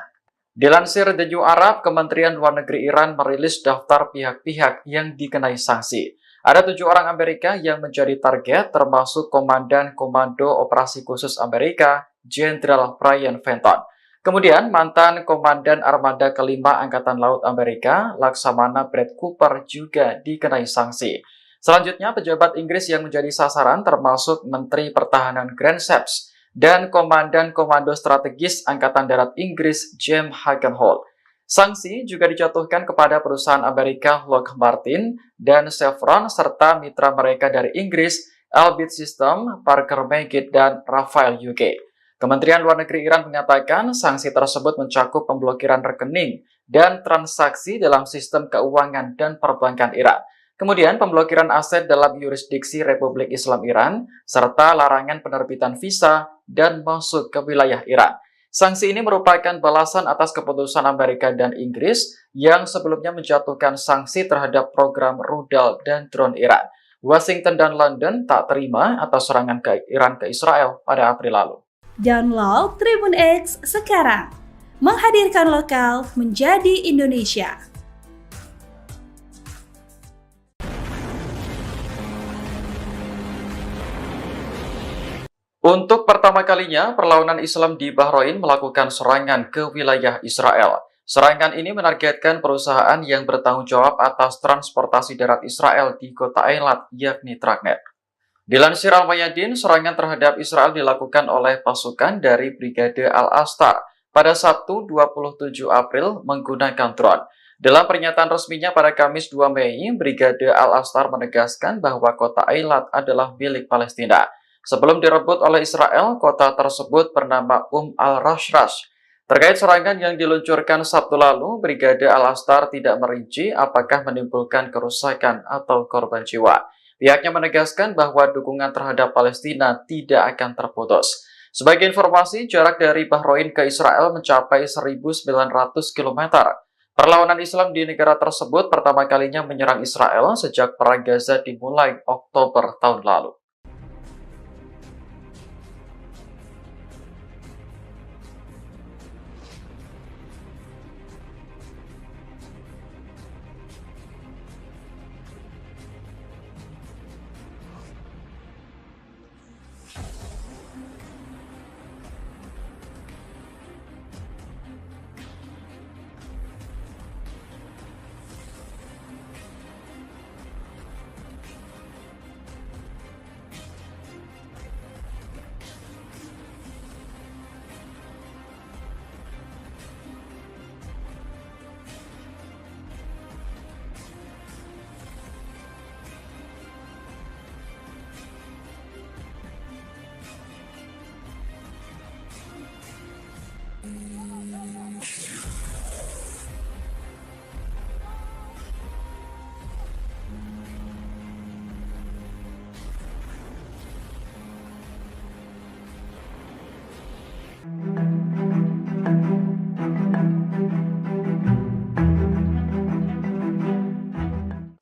Dilansir The New Arab, Kementerian Luar Negeri Iran merilis daftar pihak-pihak yang dikenai sanksi. Ada 7 orang Amerika yang menjadi target, termasuk Komandan Komando Operasi Khusus Amerika, Jenderal Brian Fenton. Kemudian, mantan Komandan Armada Kelima Angkatan Laut Amerika, Laksamana Brad Cooper juga dikenai sanksi. Selanjutnya, pejabat Inggris yang menjadi sasaran termasuk Menteri Pertahanan Grant Shapps dan Komandan Komando Strategis Angkatan Darat Inggris James Hagenholt. Sanksi juga dijatuhkan kepada perusahaan Amerika Lockheed Martin dan Chevron serta mitra mereka dari Inggris, Elbit System, Parker Meggitt, dan Rafael UK. Kementerian Luar Negeri Iran mengatakan sanksi tersebut mencakup pemblokiran rekening dan transaksi dalam sistem keuangan dan perbankan Iran. Kemudian pemblokiran aset dalam yurisdiksi Republik Islam Iran, serta larangan penerbitan visa dan masuk ke wilayah Iran. Sanksi ini merupakan balasan atas keputusan Amerika dan Inggris yang sebelumnya menjatuhkan sanksi terhadap program rudal dan drone Iran. Washington dan London tak terima atas serangan ke Iran ke Israel pada April lalu. Download Tribun X sekarang, menghadirkan lokal menjadi Indonesia. Untuk pertama kalinya, perlawanan Islam di Bahrain melakukan serangan ke wilayah Israel. Serangan ini menargetkan perusahaan yang bertanggung jawab atas transportasi darat Israel di kota Eilat, yakni Tragnet. Dilansir Al-Mayadin, serangan terhadap Israel dilakukan oleh pasukan dari Brigade Al-Astar pada Sabtu 27 April menggunakan drone. Dalam pernyataan resminya pada Kamis 2 Mei, Brigade Al-Astar menegaskan bahwa kota Eilat adalah milik Palestina. Sebelum direbut oleh Israel, kota tersebut bernama al-Rashrash. Terkait serangan yang diluncurkan Sabtu lalu, Brigade Al-Astar tidak merinci apakah menimbulkan kerusakan atau korban jiwa. Pihaknya menegaskan bahwa dukungan terhadap Palestina tidak akan terputus. Sebagai informasi, jarak dari Bahrain ke Israel mencapai 1.900 km. Perlawanan Islam di negara tersebut pertama kalinya menyerang Israel sejak Perang Gaza dimulai Oktober tahun lalu.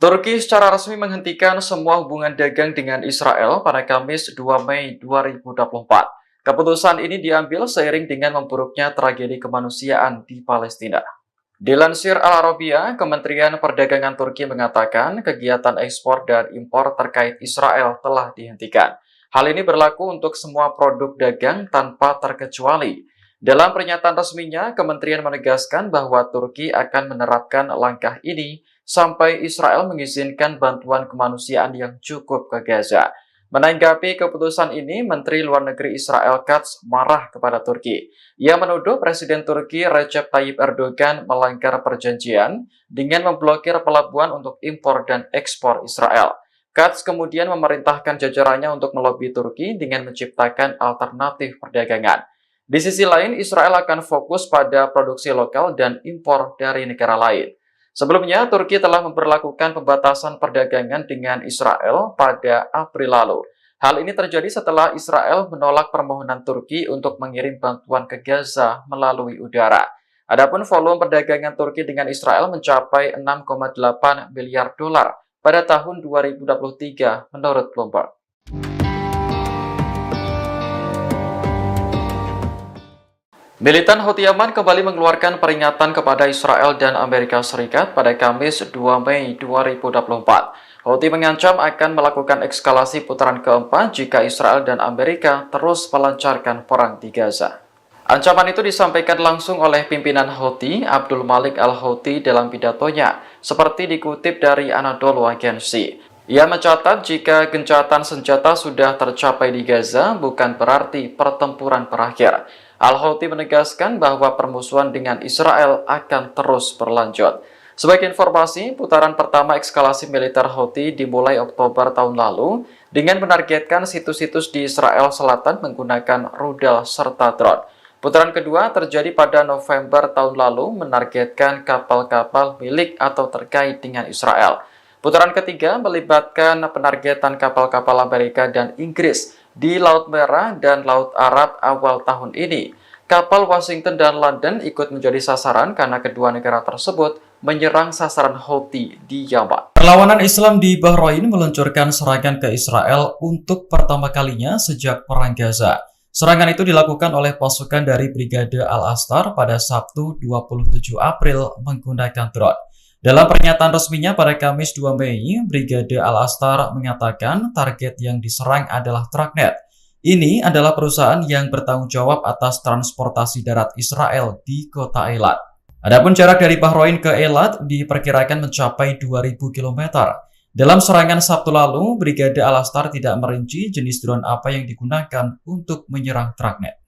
Turki secara resmi menghentikan semua hubungan dagang dengan Israel pada Kamis 2 Mei 2024. Keputusan ini diambil seiring dengan memburuknya tragedi kemanusiaan di Palestina. Dilansir Al Arabiya, Kementerian Perdagangan Turki mengatakan kegiatan ekspor dan impor terkait Israel telah dihentikan. Hal ini berlaku untuk semua produk dagang tanpa terkecuali. Dalam pernyataan resminya, kementerian menegaskan bahwa Turki akan menerapkan langkah ini sampai Israel mengizinkan bantuan kemanusiaan yang cukup ke Gaza. Menanggapi keputusan ini, Menteri Luar Negeri Israel Katz marah kepada Turki. Ia menuduh Presiden Turki Recep Tayyip Erdogan melanggar perjanjian dengan memblokir pelabuhan untuk impor dan ekspor Israel. Katz kemudian memerintahkan jajarannya untuk melobi Turki dengan menciptakan alternatif perdagangan. Di sisi lain, Israel akan fokus pada produksi lokal dan impor dari negara lain. Sebelumnya, Turki telah memberlakukan pembatasan perdagangan dengan Israel pada April lalu. Hal ini terjadi setelah Israel menolak permohonan Turki untuk mengirim bantuan ke Gaza melalui udara. Adapun volume perdagangan Turki dengan Israel mencapai 6,8 miliar dolar pada tahun 2023 menurut Bloomberg. Militan Houthi Yaman kembali mengeluarkan peringatan kepada Israel dan Amerika Serikat pada Kamis 2 Mei 2024. Houthi mengancam akan melakukan eskalasi putaran keempat jika Israel dan Amerika terus melancarkan perang di Gaza. Ancaman itu disampaikan langsung oleh pimpinan Houthi, Abdul Malik al-Houthi dalam pidatonya, seperti dikutip dari Anadolu Agency. Ia mencatat jika gencatan senjata sudah tercapai di Gaza bukan berarti pertempuran berakhir. Al-Houthi menegaskan bahwa permusuhan dengan Israel akan terus berlanjut. Sebagai informasi, putaran pertama eskalasi militer Houthi dimulai Oktober tahun lalu dengan menargetkan situs-situs di Israel Selatan menggunakan rudal serta drone. Putaran kedua terjadi pada November tahun lalu menargetkan kapal-kapal milik atau terkait dengan Israel. Putaran ketiga melibatkan penargetan kapal-kapal Amerika dan Inggris di Laut Merah dan Laut Arab awal tahun ini. Kapal Washington dan London ikut menjadi sasaran karena kedua negara tersebut menyerang sasaran Houthi di Yaman. Perlawanan Islam di Bahrain meluncurkan serangan ke Israel untuk pertama kalinya sejak Perang Gaza. Serangan itu dilakukan oleh pasukan dari Brigade Al-Astar pada Sabtu 27 April menggunakan drone. Dalam pernyataan resminya pada Kamis 2 Mei, Brigade Al-Astar mengatakan target yang diserang adalah Tragnet. Ini adalah perusahaan yang bertanggung jawab atas transportasi darat Israel di kota Eilat. Adapun jarak dari Bahrain ke Eilat diperkirakan mencapai 2.000 km. Dalam serangan Sabtu lalu, Brigade Al-Astar tidak merinci jenis drone apa yang digunakan untuk menyerang Tragnet.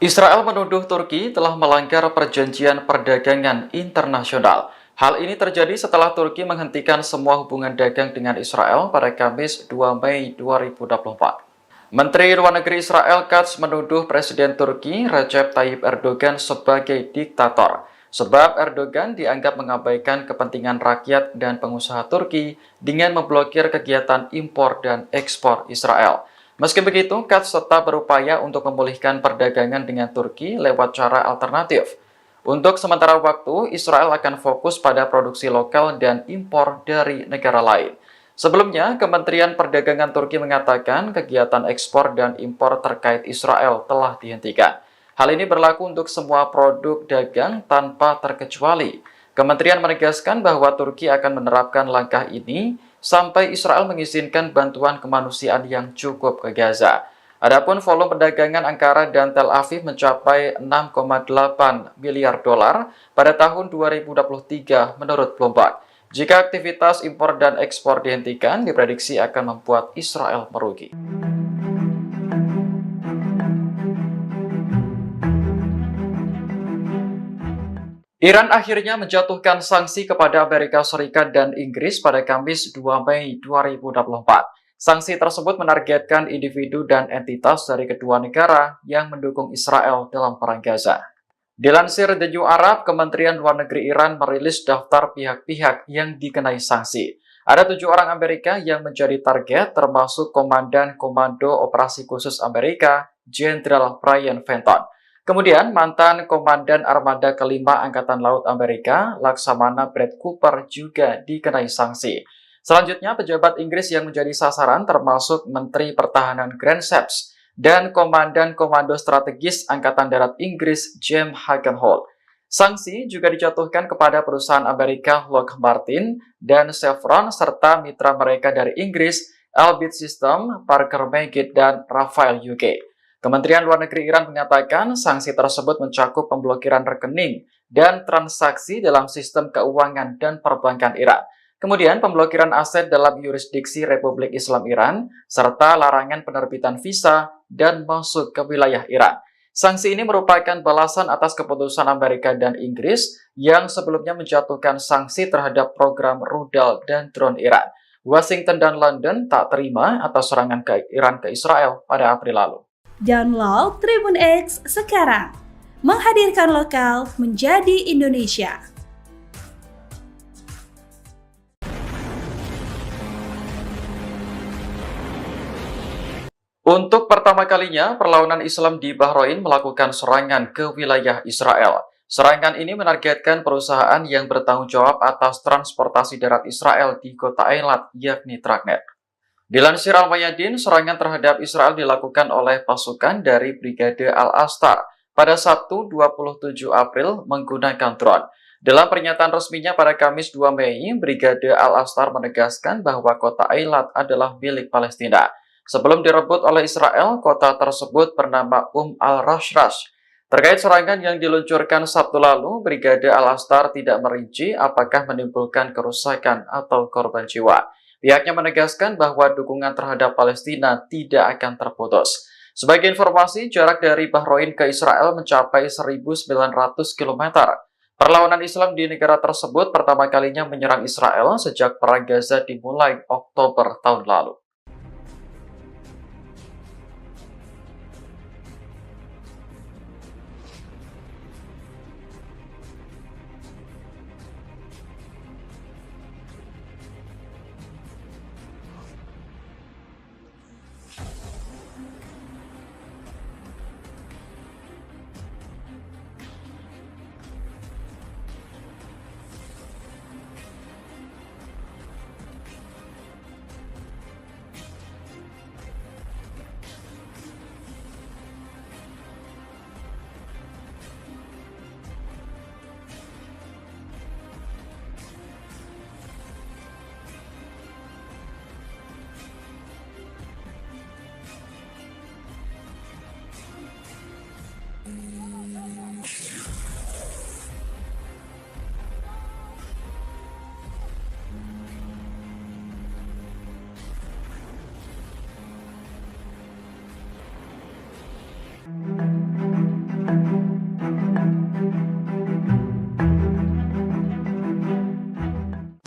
Israel menuduh Turki telah melanggar perjanjian perdagangan internasional. Hal ini terjadi setelah Turki menghentikan semua hubungan dagang dengan Israel pada Kamis 2 Mei 2024. Menteri Luar Negeri Israel Katz menuduh Presiden Turki Recep Tayyip Erdogan sebagai diktator, sebab Erdogan dianggap mengabaikan kepentingan rakyat dan pengusaha Turki dengan memblokir kegiatan impor dan ekspor Israel. Meski begitu, Katz tetap berupaya untuk memulihkan perdagangan dengan Turki lewat cara alternatif. Untuk sementara waktu, Israel akan fokus pada produksi lokal dan impor dari negara lain. Sebelumnya, Kementerian Perdagangan Turki mengatakan kegiatan ekspor dan impor terkait Israel telah dihentikan. Hal ini berlaku untuk semua produk dagang tanpa terkecuali. Kementerian menegaskan bahwa Turki akan menerapkan langkah ini sampai Israel mengizinkan bantuan kemanusiaan yang cukup ke Gaza. Adapun volume perdagangan Ankara dan Tel Aviv mencapai 6,8 miliar dolar pada tahun 2023 menurut Bloomberg. Jika aktivitas impor dan ekspor dihentikan, diprediksi akan membuat Israel merugi. Iran akhirnya menjatuhkan sanksi kepada Amerika Serikat dan Inggris pada Kamis 2 Mei 2024. Sanksi tersebut menargetkan individu dan entitas dari kedua negara yang mendukung Israel dalam perang Gaza. Dilansir The New Arab, Kementerian Luar Negeri Iran merilis daftar pihak-pihak yang dikenai sanksi. Ada 7 orang Amerika yang menjadi target, termasuk Komandan Komando Operasi Khusus Amerika, Jenderal Brian Fenton. Kemudian, mantan Komandan Armada Kelima Angkatan Laut Amerika, Laksamana Brad Cooper juga dikenai sanksi. Selanjutnya, pejabat Inggris yang menjadi sasaran termasuk Menteri Pertahanan Grant Shapps dan Komandan Komando Strategis Angkatan Darat Inggris, James Hagenholt. Sanksi juga dijatuhkan kepada perusahaan Amerika Lockheed Martin dan Chevron serta mitra mereka dari Inggris, Elbit System, Parker Meggitt, dan Rafael UK. Kementerian Luar Negeri Iran mengatakan sanksi tersebut mencakup pemblokiran rekening dan transaksi dalam sistem keuangan dan perbankan Iran. Kemudian pemblokiran aset dalam yurisdiksi Republik Islam Iran, serta larangan penerbitan visa dan masuk ke wilayah Iran. Sanksi ini merupakan balasan atas keputusan Amerika dan Inggris yang sebelumnya menjatuhkan sanksi terhadap program rudal dan drone Iran. Washington dan London tak terima atas serangan Iran ke Israel pada April lalu. Download Tribun X sekarang, menghadirkan lokal menjadi Indonesia. Untuk pertama kalinya, perlawanan Islam di Bahrain melakukan serangan ke wilayah Israel. Serangan ini menargetkan perusahaan yang bertanggung jawab atas transportasi darat Israel di kota Eilat, yakni Tragnet. Dilansir Al-Mayadin, serangan terhadap Israel dilakukan oleh pasukan dari Brigade Al-Astar pada Sabtu 27 April menggunakan drone. Dalam pernyataan resminya pada Kamis 2 Mei, Brigade Al-Astar menegaskan bahwa kota Eilat adalah milik Palestina. Sebelum direbut oleh Israel, kota tersebut bernama al-Rashrash. Terkait serangan yang diluncurkan Sabtu lalu, Brigade Al-Astar tidak merinci apakah menimbulkan kerusakan atau korban jiwa. Pihaknya menegaskan bahwa dukungan terhadap Palestina tidak akan terputus. Sebagai informasi, jarak dari Bahrain ke Israel mencapai 1.900 km. Perlawanan Islam di negara tersebut pertama kalinya menyerang Israel sejak Perang Gaza dimulai Oktober tahun lalu.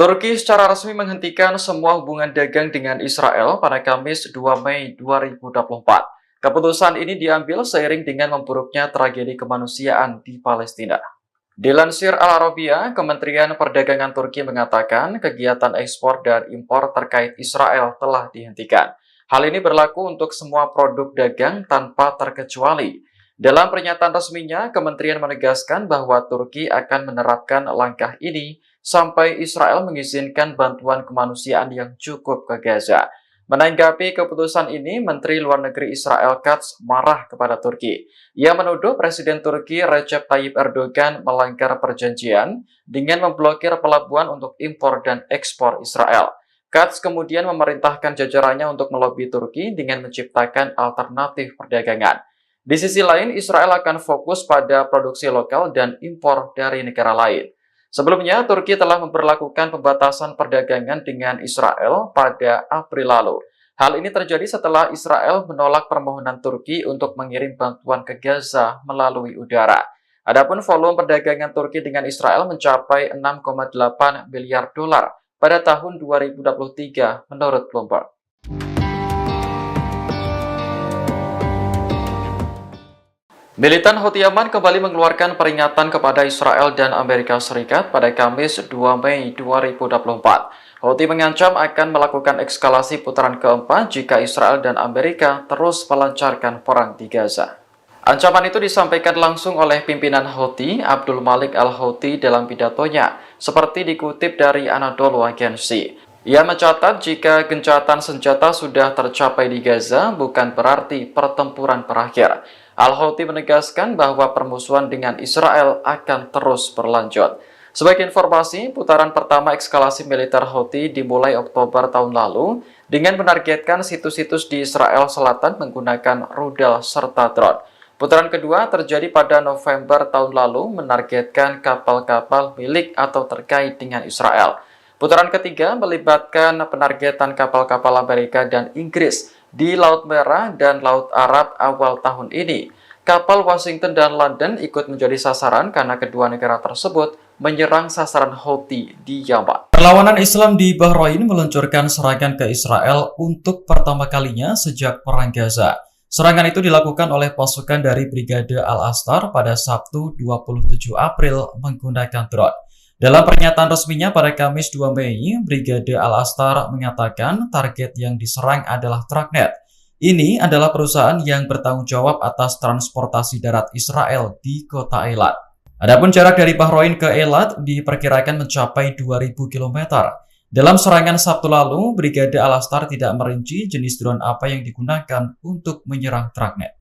Turki secara resmi menghentikan semua hubungan dagang dengan Israel pada Kamis 2 Mei 2024. Keputusan ini diambil seiring dengan memburuknya tragedi kemanusiaan di Palestina. Dilansir Al Arabiya, Kementerian Perdagangan Turki mengatakan kegiatan ekspor dan impor terkait Israel telah dihentikan. Hal ini berlaku untuk semua produk dagang tanpa terkecuali. Dalam pernyataan resminya, Kementerian menegaskan bahwa Turki akan menerapkan langkah ini sampai Israel mengizinkan bantuan kemanusiaan yang cukup ke Gaza. Menanggapi keputusan ini, Menteri Luar Negeri Israel Katz marah kepada Turki. Ia menuduh Presiden Turki Recep Tayyip Erdogan melanggar perjanjian dengan memblokir pelabuhan untuk impor dan ekspor Israel. Katz kemudian memerintahkan jajarannya untuk melobi Turki dengan menciptakan alternatif perdagangan. Di sisi lain, Israel akan fokus pada produksi lokal dan impor dari negara lain. Sebelumnya, Turki telah memperlakukan pembatasan perdagangan dengan Israel pada April lalu. Hal ini terjadi setelah Israel menolak permohonan Turki untuk mengirim bantuan ke Gaza melalui udara. Adapun volume perdagangan Turki dengan Israel mencapai 6,8 miliar dolar pada tahun 2023 menurut Bloomberg. Militan Houthi Yaman kembali mengeluarkan peringatan kepada Israel dan Amerika Serikat pada Kamis 2 Mei 2024. Houthi mengancam akan melakukan eskalasi putaran keempat jika Israel dan Amerika terus melancarkan perang di Gaza. Ancaman itu disampaikan langsung oleh pimpinan Houthi, Abdul Malik al-Houthi dalam pidatonya, seperti dikutip dari Anadolu Agency. Ia mencatat jika gencatan senjata sudah tercapai di Gaza bukan berarti pertempuran berakhir. Al-Houthi menegaskan bahwa permusuhan dengan Israel akan terus berlanjut. Sebagai informasi, putaran pertama eskalasi militer Houthi dimulai Oktober tahun lalu dengan menargetkan situs-situs di Israel Selatan menggunakan rudal serta drone. Putaran kedua terjadi pada November tahun lalu menargetkan kapal-kapal milik atau terkait dengan Israel. Putaran ketiga melibatkan penargetan kapal-kapal Amerika dan Inggris di Laut Merah dan Laut Arab awal tahun ini. Kapal Washington dan London ikut menjadi sasaran karena kedua negara tersebut menyerang sasaran Houthi di Yaman. Perlawanan Islam di Bahrain meluncurkan serangan ke Israel untuk pertama kalinya sejak Perang Gaza. Serangan itu dilakukan oleh pasukan dari Brigade Al-Astar pada Sabtu 27 April menggunakan drone. Dalam pernyataan resminya pada Kamis 2 Mei, Brigade Al-Astar mengatakan target yang diserang adalah Tragnet. Ini adalah perusahaan yang bertanggung jawab atas transportasi darat Israel di kota Eilat. Adapun jarak dari Bahrain ke Eilat diperkirakan mencapai 2.000 km. Dalam serangan Sabtu lalu, Brigade Al-Astar tidak merinci jenis drone apa yang digunakan untuk menyerang Tragnet.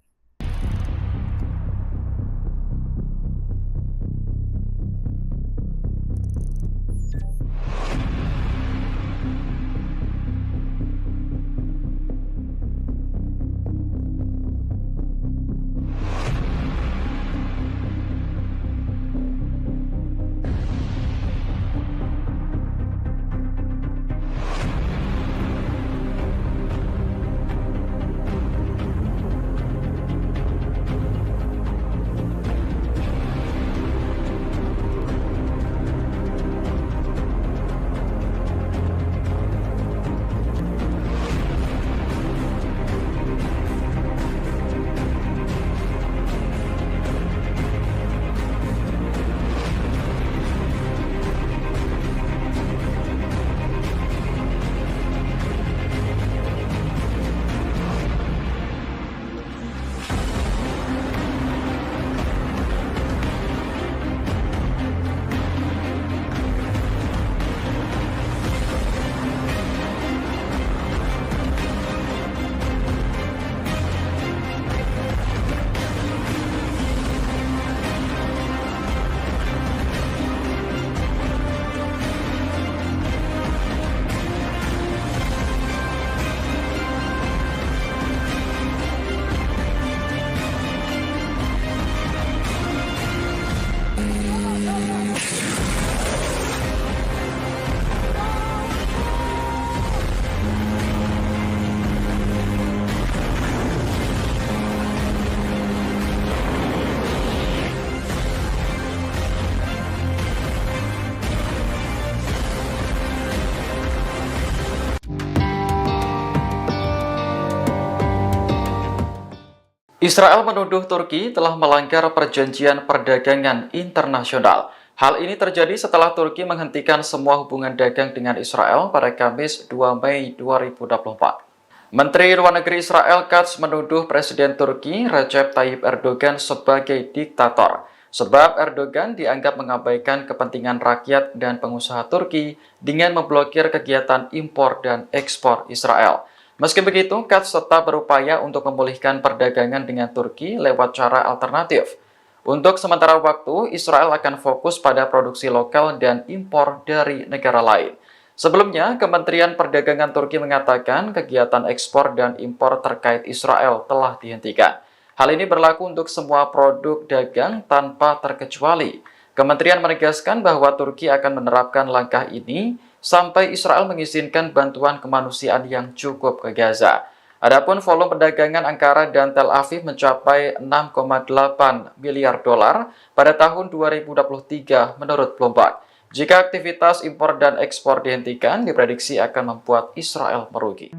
Israel menuduh Turki telah melanggar perjanjian perdagangan internasional. Hal ini terjadi setelah Turki menghentikan semua hubungan dagang dengan Israel pada Kamis 2 Mei 2024. Menteri Luar Negeri Israel Katz menuduh Presiden Turki Recep Tayyip Erdogan sebagai diktator, sebab Erdogan dianggap mengabaikan kepentingan rakyat dan pengusaha Turki dengan memblokir kegiatan impor dan ekspor Israel. Meski begitu, Katz tetap berupaya untuk memulihkan perdagangan dengan Turki lewat cara alternatif. Untuk sementara waktu, Israel akan fokus pada produksi lokal dan impor dari negara lain. Sebelumnya, Kementerian Perdagangan Turki mengatakan kegiatan ekspor dan impor terkait Israel telah dihentikan. Hal ini berlaku untuk semua produk dagang tanpa terkecuali. Kementerian menegaskan bahwa Turki akan menerapkan langkah ini sampai Israel mengizinkan bantuan kemanusiaan yang cukup ke Gaza. Adapun volume perdagangan Ankara dan Tel Aviv mencapai 6,8 miliar dolar pada tahun 2023 menurut Bloomberg. Jika aktivitas impor dan ekspor dihentikan, diprediksi akan membuat Israel merugi.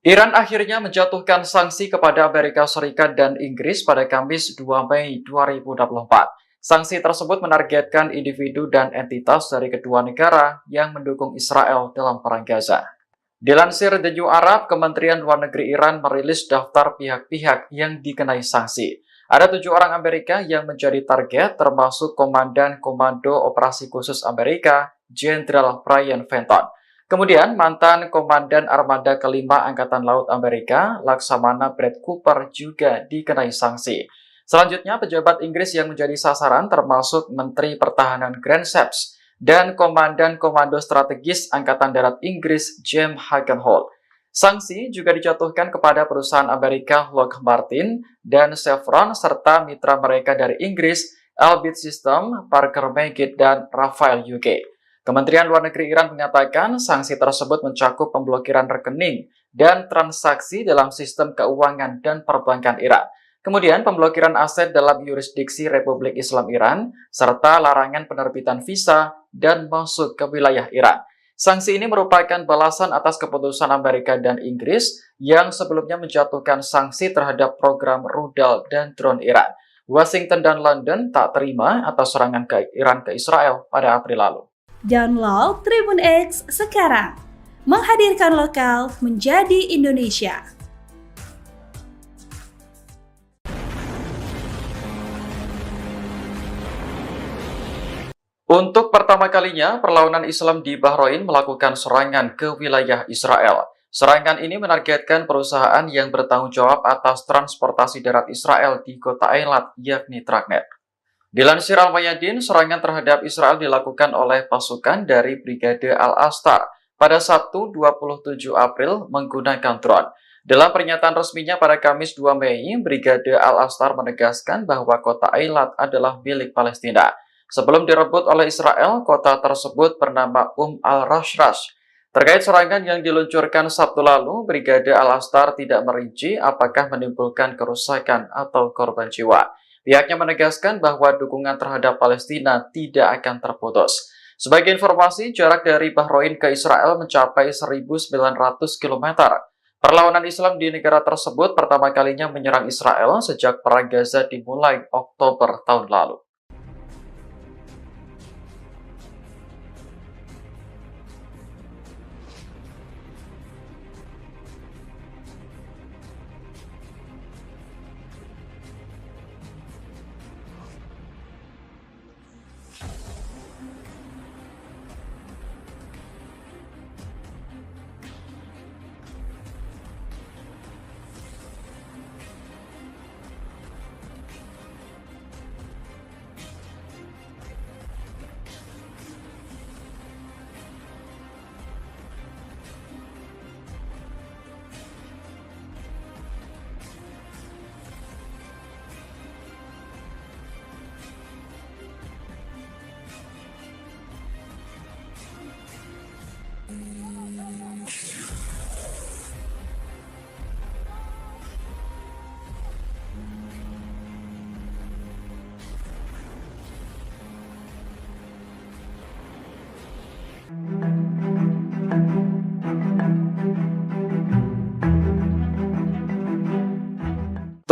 Iran akhirnya menjatuhkan sanksi kepada Amerika Serikat dan Inggris pada Kamis 2 Mei 2024. Sanksi tersebut menargetkan individu dan entitas dari kedua negara yang mendukung Israel dalam perang Gaza. Dilansir The New Arab, Kementerian Luar Negeri Iran merilis daftar pihak-pihak yang dikenai sanksi. Ada 7 orang Amerika yang menjadi target, termasuk Komandan Komando Operasi Khusus Amerika, Jenderal Brian Fenton. Kemudian, mantan Komandan Armada Kelima Angkatan Laut Amerika, Laksamana Brad Cooper juga dikenai sanksi. Selanjutnya, pejabat Inggris yang menjadi sasaran termasuk Menteri Pertahanan Grant Shapps dan Komandan Komando Strategis Angkatan Darat Inggris, James Hagenholt. Sanksi juga dijatuhkan kepada perusahaan Amerika Lockheed Martin dan Chevron serta mitra mereka dari Inggris, Elbit System, Parker Meggitt, dan Rafael UK. Kementerian Luar Negeri Iran mengatakan sanksi tersebut mencakup pemblokiran rekening dan transaksi dalam sistem keuangan dan perbankan Iran. Kemudian pemblokiran aset dalam yurisdiksi Republik Islam Iran, serta larangan penerbitan visa dan masuk ke wilayah Iran. Sanksi ini merupakan balasan atas keputusan Amerika dan Inggris yang sebelumnya menjatuhkan sanksi terhadap program rudal dan drone Iran. Washington dan London tak terima atas serangan ke Iran ke Israel pada April lalu. Download Tribun X sekarang, menghadirkan lokal menjadi Indonesia. Untuk pertama kalinya, perlawanan Islam di Bahrain melakukan serangan ke wilayah Israel. Serangan ini menargetkan perusahaan yang bertanggung jawab atas transportasi darat Israel di kota Eilat, yakni Tragnet. Dilansir Al-Mayadin, serangan terhadap Israel dilakukan oleh pasukan dari Brigade Al-Astar pada Sabtu 27 April menggunakan drone. Dalam pernyataan resminya pada Kamis 2 Mei, Brigade Al-Astar menegaskan bahwa kota Eilat adalah milik Palestina. Sebelum direbut oleh Israel, kota tersebut bernama Al-Rashrash. Terkait serangan yang diluncurkan Sabtu lalu, Brigade Al-Astar tidak merinci apakah menimbulkan kerusakan atau korban jiwa. Pihaknya menegaskan bahwa dukungan terhadap Palestina tidak akan terputus. Sebagai informasi, jarak dari Bahrain ke Israel mencapai 1.900 km. Perlawanan Islam di negara tersebut pertama kalinya menyerang Israel sejak Perang Gaza dimulai Oktober tahun lalu.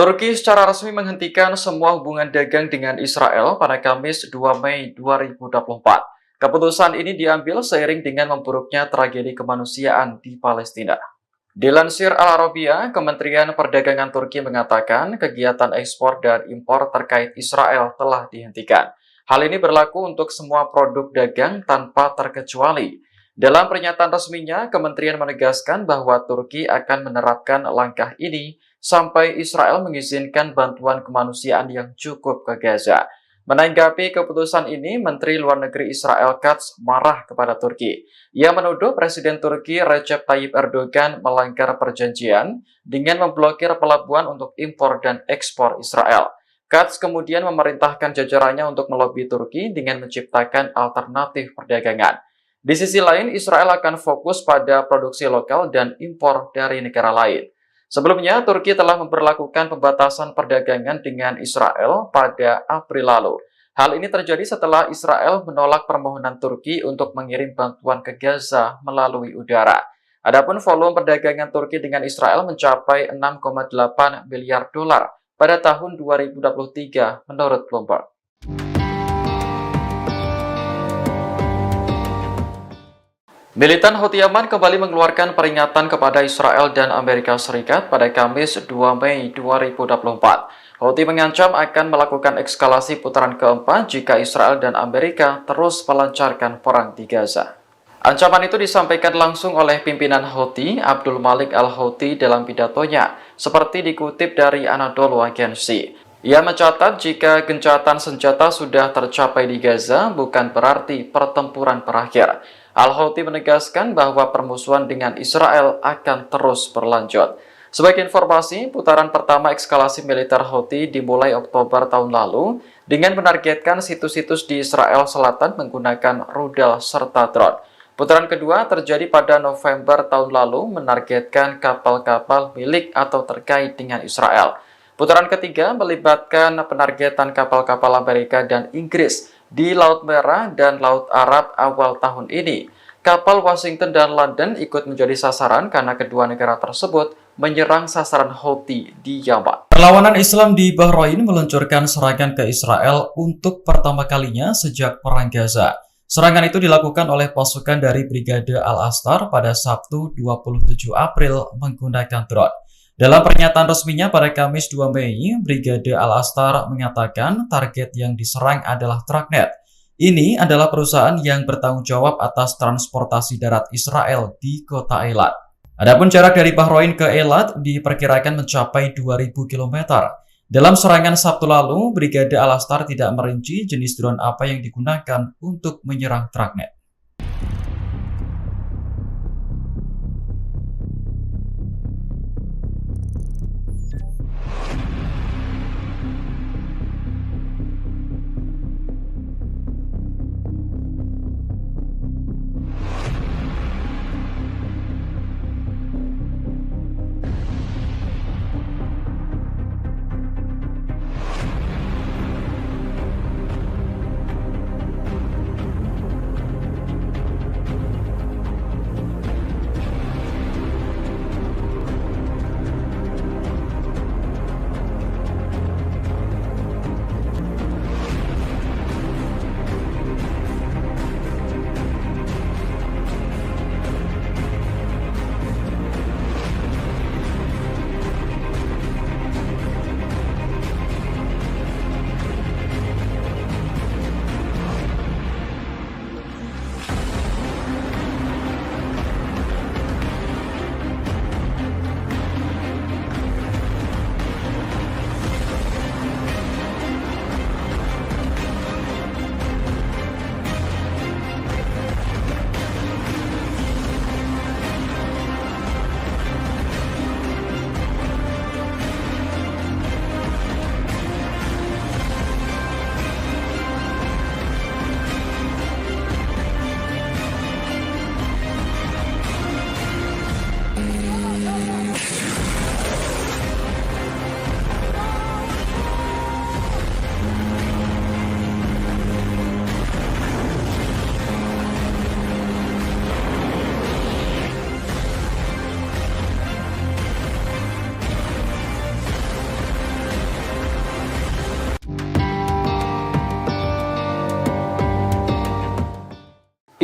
Turki secara resmi menghentikan semua hubungan dagang dengan Israel pada Kamis 2 Mei 2024. Keputusan ini diambil seiring dengan memburuknya tragedi kemanusiaan di Palestina. Dilansir Al Arabiya, Kementerian Perdagangan Turki mengatakan kegiatan ekspor dan impor terkait Israel telah dihentikan. Hal ini berlaku untuk semua produk dagang tanpa terkecuali. Dalam pernyataan resminya, kementerian menegaskan bahwa Turki akan menerapkan langkah ini sampai Israel mengizinkan bantuan kemanusiaan yang cukup ke Gaza. Menanggapi keputusan ini, Menteri Luar Negeri Israel Katz marah kepada Turki. Ia menuduh Presiden Turki Recep Tayyip Erdogan melanggar perjanjian dengan memblokir pelabuhan untuk impor dan ekspor Israel. Katz kemudian memerintahkan jajarannya untuk melobi Turki dengan menciptakan alternatif perdagangan. Di sisi lain, Israel akan fokus pada produksi lokal dan impor dari negara lain. Sebelumnya, Turki telah memperlakukan pembatasan perdagangan dengan Israel pada April lalu. Hal ini terjadi setelah Israel menolak permohonan Turki untuk mengirim bantuan ke Gaza melalui udara. Adapun volume perdagangan Turki dengan Israel mencapai 6,8 miliar dolar pada tahun 2023 menurut Bloomberg. Militan Houthi Yaman kembali mengeluarkan peringatan kepada Israel dan Amerika Serikat pada Kamis 2 Mei 2024. Houthi mengancam akan melakukan eskalasi putaran keempat jika Israel dan Amerika terus melancarkan perang di Gaza. Ancaman itu disampaikan langsung oleh pimpinan Houthi, Abdul Malik al-Houthi dalam pidatonya, seperti dikutip dari Anadolu Agency. Ia mencatat jika gencatan senjata sudah tercapai di Gaza, bukan berarti pertempuran berakhir. Al-Houthi menegaskan bahwa permusuhan dengan Israel akan terus berlanjut. Sebagai informasi, putaran pertama eskalasi militer Houthi dimulai Oktober tahun lalu dengan menargetkan situs-situs di Israel Selatan menggunakan rudal serta drone. Putaran kedua terjadi pada November tahun lalu menargetkan kapal-kapal milik atau terkait dengan Israel. Putaran ketiga melibatkan penargetan kapal-kapal Amerika dan Inggris di Laut Merah dan Laut Arab awal tahun ini. Kapal Washington dan London ikut menjadi sasaran karena kedua negara tersebut menyerang sasaran Houthi di Yaman. Perlawanan Islam di Bahrain meluncurkan serangan ke Israel untuk pertama kalinya sejak Perang Gaza. Serangan itu dilakukan oleh pasukan dari Brigade Al-Astar pada Sabtu 27 April menggunakan drone. Dalam pernyataan resminya pada Kamis 2 Mei, Brigade Al-Astar mengatakan target yang diserang adalah Tragnet. Ini adalah perusahaan yang bertanggung jawab atas transportasi darat Israel di kota Eilat. Adapun jarak dari Bahrain ke Eilat diperkirakan mencapai 2.000 km. Dalam serangan Sabtu lalu, Brigade Al-Astar tidak merinci jenis drone apa yang digunakan untuk menyerang Tragnet.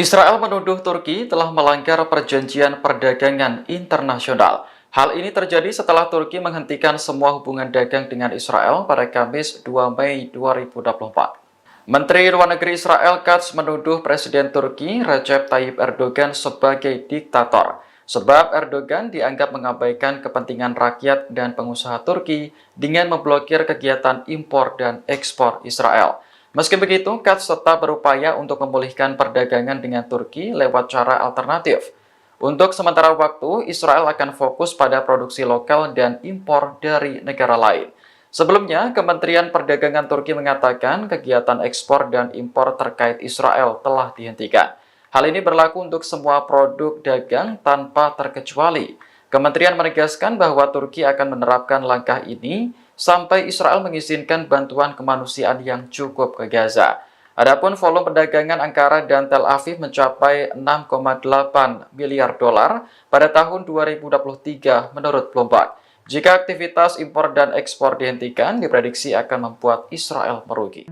Israel menuduh Turki telah melanggar perjanjian perdagangan internasional. Hal ini terjadi setelah Turki menghentikan semua hubungan dagang dengan Israel pada Kamis 2 Mei 2024. Menteri Luar Negeri Israel Katz menuduh Presiden Turki Recep Tayyip Erdogan sebagai diktator, sebab Erdogan dianggap mengabaikan kepentingan rakyat dan pengusaha Turki dengan memblokir kegiatan impor dan ekspor Israel. Meski begitu, Katz tetap berupaya untuk memulihkan perdagangan dengan Turki lewat cara alternatif. Untuk sementara waktu, Israel akan fokus pada produksi lokal dan impor dari negara lain. Sebelumnya, Kementerian Perdagangan Turki mengatakan kegiatan ekspor dan impor terkait Israel telah dihentikan. Hal ini berlaku untuk semua produk dagang tanpa terkecuali. Kementerian menegaskan bahwa Turki akan menerapkan langkah ini sampai Israel mengizinkan bantuan kemanusiaan yang cukup ke Gaza. Adapun volume perdagangan Ankara dan Tel Aviv mencapai 6,8 miliar dolar pada tahun 2023 menurut Bloomberg. Jika aktivitas impor dan ekspor dihentikan, diprediksi akan membuat Israel merugi.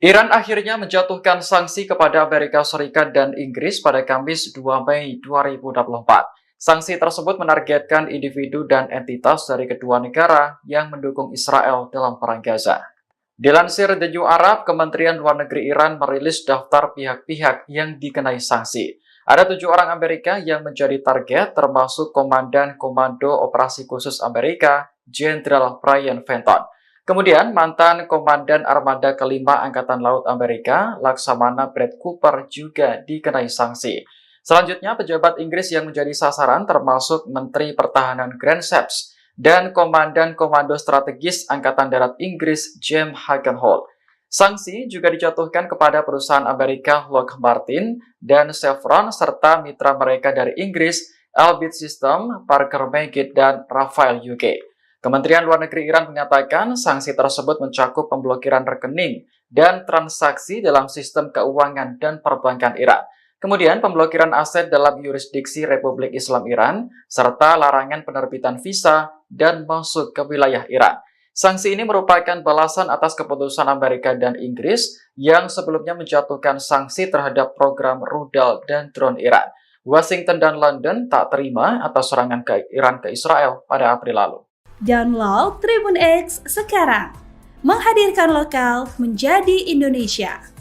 Iran akhirnya menjatuhkan sanksi kepada Amerika Serikat dan Inggris pada Kamis 2 Mei 2024. Sanksi tersebut menargetkan individu dan entitas dari kedua negara yang mendukung Israel dalam perang Gaza. Dilansir The New Arab, Kementerian Luar Negeri Iran merilis daftar pihak-pihak yang dikenai sanksi. Ada 7 orang Amerika yang menjadi target, termasuk Komandan Komando Operasi Khusus Amerika, Jenderal Brian Fenton. Kemudian, mantan Komandan Armada Kelima Angkatan Laut Amerika, Laksamana Brett Cooper juga dikenai sanksi. Selanjutnya, pejabat Inggris yang menjadi sasaran termasuk Menteri Pertahanan Grant Shapps dan Komandan Komando Strategis Angkatan Darat Inggris, James Hagenholt. Sanksi juga dijatuhkan kepada perusahaan Amerika Lockheed Martin dan Chevron serta mitra mereka dari Inggris, Elbit System, Parker Meggitt, dan Rafael UK. Kementerian Luar Negeri Iran mengatakan sanksi tersebut mencakup pemblokiran rekening dan transaksi dalam sistem keuangan dan perbankan Iran. Kemudian pemblokiran aset dalam yurisdiksi Republik Islam Iran, serta larangan penerbitan visa dan masuk ke wilayah Iran. Sanksi ini merupakan balasan atas keputusan Amerika dan Inggris yang sebelumnya menjatuhkan sanksi terhadap program rudal dan drone Iran. Washington dan London tak terima atas serangan ke Iran ke Israel pada April lalu. Download Tribun X sekarang, menghadirkan lokal menjadi Indonesia.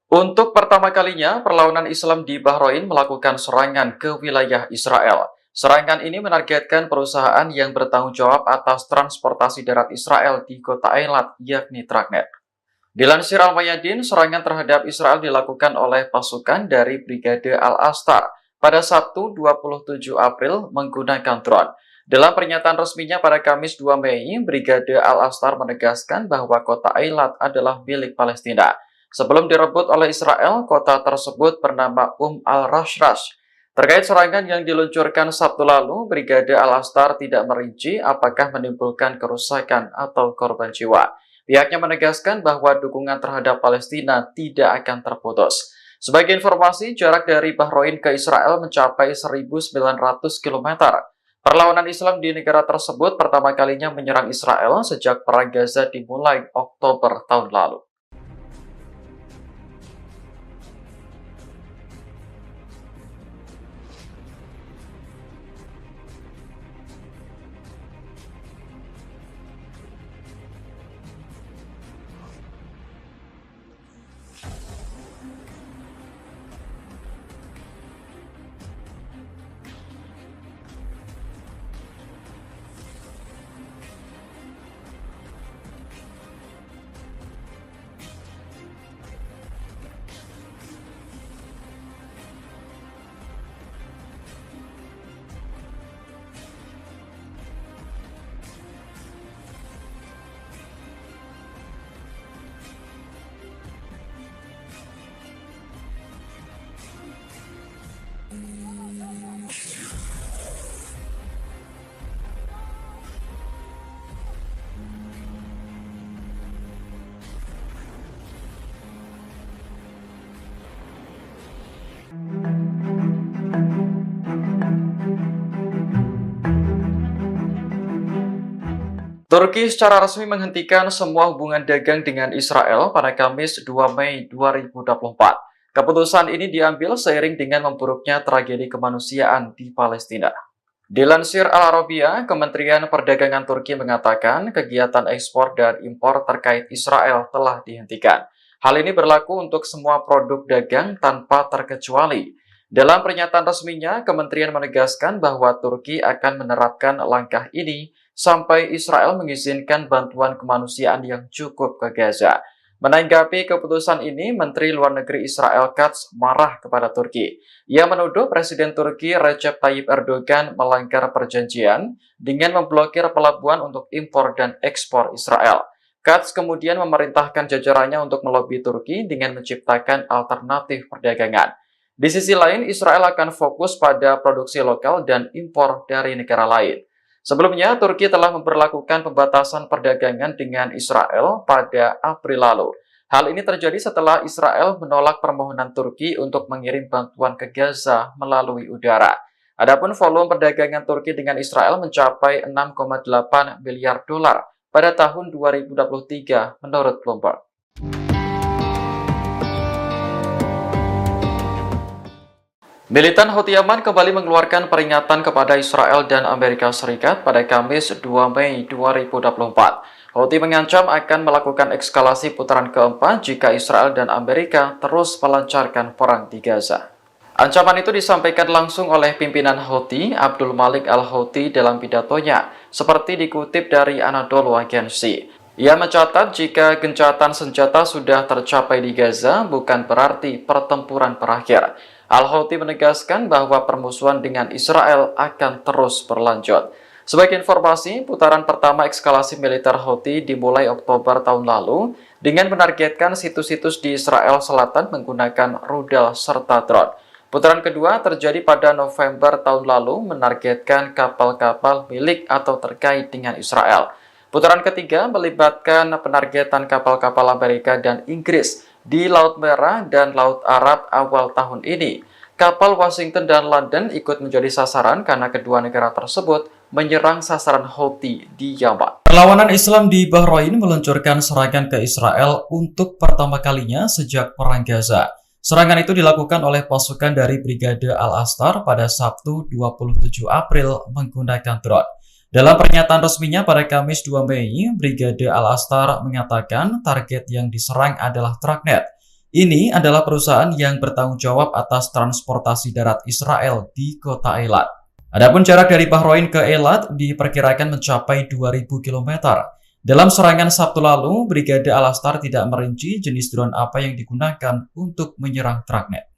Untuk pertama kalinya, perlawanan Islam di Bahrain melakukan serangan ke wilayah Israel. Serangan ini menargetkan perusahaan yang bertanggung jawab atas transportasi darat Israel di kota Eilat, yakni Tragnet. Dilansir Al-Mayadin, serangan terhadap Israel dilakukan oleh pasukan dari Brigade Al-Astar pada Sabtu 27 April menggunakan drone. Dalam pernyataan resminya pada Kamis 2 Mei, Brigade Al-Astar menegaskan bahwa kota Eilat adalah milik Palestina. Sebelum direbut oleh Israel, kota tersebut bernama Al-Rashrash. Terkait serangan yang diluncurkan Sabtu lalu, Brigade Al-Astar tidak merinci apakah menimbulkan kerusakan atau korban jiwa. Pihaknya menegaskan bahwa dukungan terhadap Palestina tidak akan terputus. Sebagai informasi, jarak dari Bahrain ke Israel mencapai 1.900 km. Perlawanan Islam di negara tersebut pertama kalinya menyerang Israel sejak Perang Gaza dimulai Oktober tahun lalu. Turki secara resmi menghentikan semua hubungan dagang dengan Israel pada Kamis 2 Mei 2024. Keputusan ini diambil seiring dengan memburuknya tragedi kemanusiaan di Palestina. Dilansir Al Arabiya, Kementerian Perdagangan Turki mengatakan kegiatan ekspor dan impor terkait Israel telah dihentikan. Hal ini berlaku untuk semua produk dagang tanpa terkecuali. Dalam pernyataan resminya, kementerian menegaskan bahwa Turki akan menerapkan langkah ini sampai Israel mengizinkan bantuan kemanusiaan yang cukup ke Gaza. Menanggapi keputusan ini, Menteri Luar Negeri Israel Katz marah kepada Turki. Ia menuduh Presiden Turki Recep Tayyip Erdogan melanggar perjanjian dengan memblokir pelabuhan untuk impor dan ekspor Israel. Katz kemudian memerintahkan jajarannya untuk melobi Turki dengan menciptakan alternatif perdagangan. Di sisi lain, Israel akan fokus pada produksi lokal dan impor dari negara lain. Sebelumnya, Turki telah memperlakukan pembatasan perdagangan dengan Israel pada April lalu. Hal ini terjadi setelah Israel menolak permohonan Turki untuk mengirim bantuan ke Gaza melalui udara. Adapun volume perdagangan Turki dengan Israel mencapai 6,8 miliar dolar pada tahun 2023 menurut Bloomberg. Militan Houthi Yaman kembali mengeluarkan peringatan kepada Israel dan Amerika Serikat pada Kamis 2 Mei 2024. Houthi mengancam akan melakukan eskalasi putaran keempat jika Israel dan Amerika terus melancarkan perang di Gaza. Ancaman itu disampaikan langsung oleh pimpinan Houthi, Abdul Malik Al-Houthi dalam pidatonya, seperti dikutip dari Anadolu Agency. Ia mencatat jika gencatan senjata sudah tercapai di Gaza, bukan berarti pertempuran berakhir. Al-Houthi menegaskan bahwa permusuhan dengan Israel akan terus berlanjut. Sebagai informasi, putaran pertama eskalasi militer Houthi dimulai Oktober tahun lalu dengan menargetkan situs-situs di Israel Selatan menggunakan rudal serta drone. Putaran kedua terjadi pada November tahun lalu menargetkan kapal-kapal milik atau terkait dengan Israel. Putaran ketiga melibatkan penargetan kapal-kapal Amerika dan Inggris di Laut Merah dan Laut Arab awal tahun ini. Kapal Washington dan London ikut menjadi sasaran karena kedua negara tersebut menyerang sasaran Houthi di Yaman. Perlawanan Islam di Bahrain meluncurkan serangan ke Israel untuk pertama kalinya sejak Perang Gaza. Serangan itu dilakukan oleh pasukan dari Brigade Al-Astar pada Sabtu 27 April menggunakan drone. Dalam pernyataan resminya pada Kamis 2 Mei, Brigade Al-Astar mengatakan target yang diserang adalah Tragnet. Ini adalah perusahaan yang bertanggung jawab atas transportasi darat Israel di kota Eilat. Adapun jarak dari Bahrain ke Eilat diperkirakan mencapai 2.000 km. Dalam serangan Sabtu lalu, Brigade Al-Astar tidak merinci jenis drone apa yang digunakan untuk menyerang Tragnet.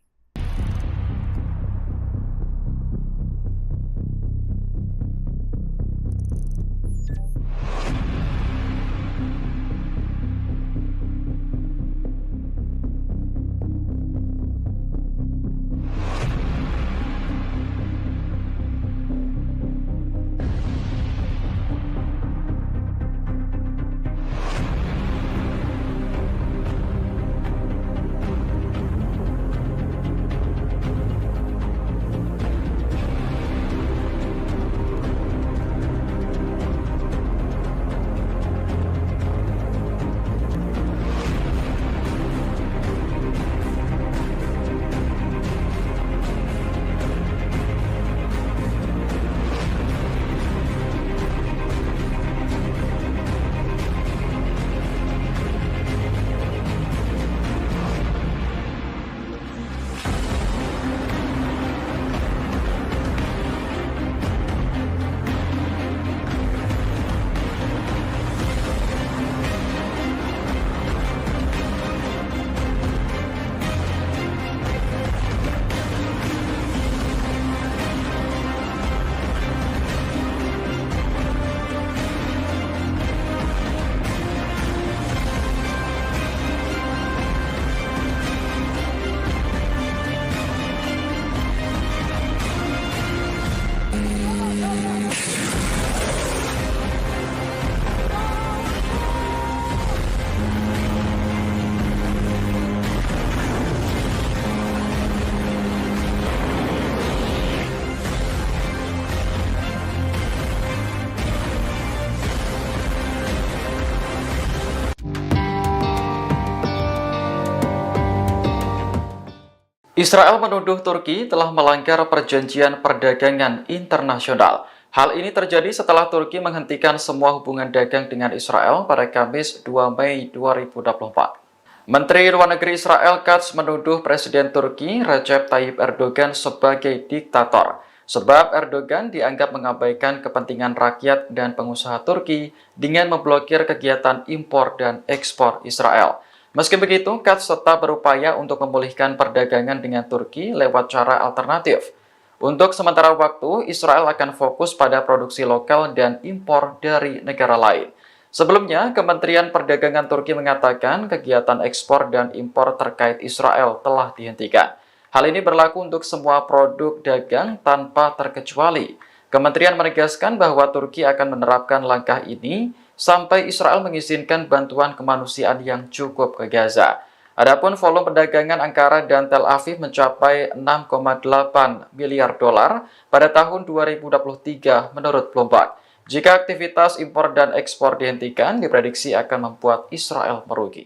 Israel menuduh Turki telah melanggar perjanjian perdagangan internasional. Hal ini terjadi setelah Turki menghentikan semua hubungan dagang dengan Israel pada Kamis 2 Mei 2024. Menteri Luar Negeri Israel Katz menuduh Presiden Turki Recep Tayyip Erdogan sebagai diktator, sebab Erdogan dianggap mengabaikan kepentingan rakyat dan pengusaha Turki dengan memblokir kegiatan impor dan ekspor Israel. Meski begitu, Katz tetap berupaya untuk memulihkan perdagangan dengan Turki lewat cara alternatif. Untuk sementara waktu, Israel akan fokus pada produksi lokal dan impor dari negara lain. Sebelumnya, Kementerian Perdagangan Turki mengatakan kegiatan ekspor dan impor terkait Israel telah dihentikan. Hal ini berlaku untuk semua produk dagang tanpa terkecuali. Kementerian menegaskan bahwa Turki akan menerapkan langkah ini sampai Israel mengizinkan bantuan kemanusiaan yang cukup ke Gaza. Adapun volume perdagangan Ankara dan Tel Aviv mencapai 6,8 miliar dolar pada tahun 2023 menurut Bloomberg. Jika aktivitas impor dan ekspor dihentikan, diprediksi akan membuat Israel merugi.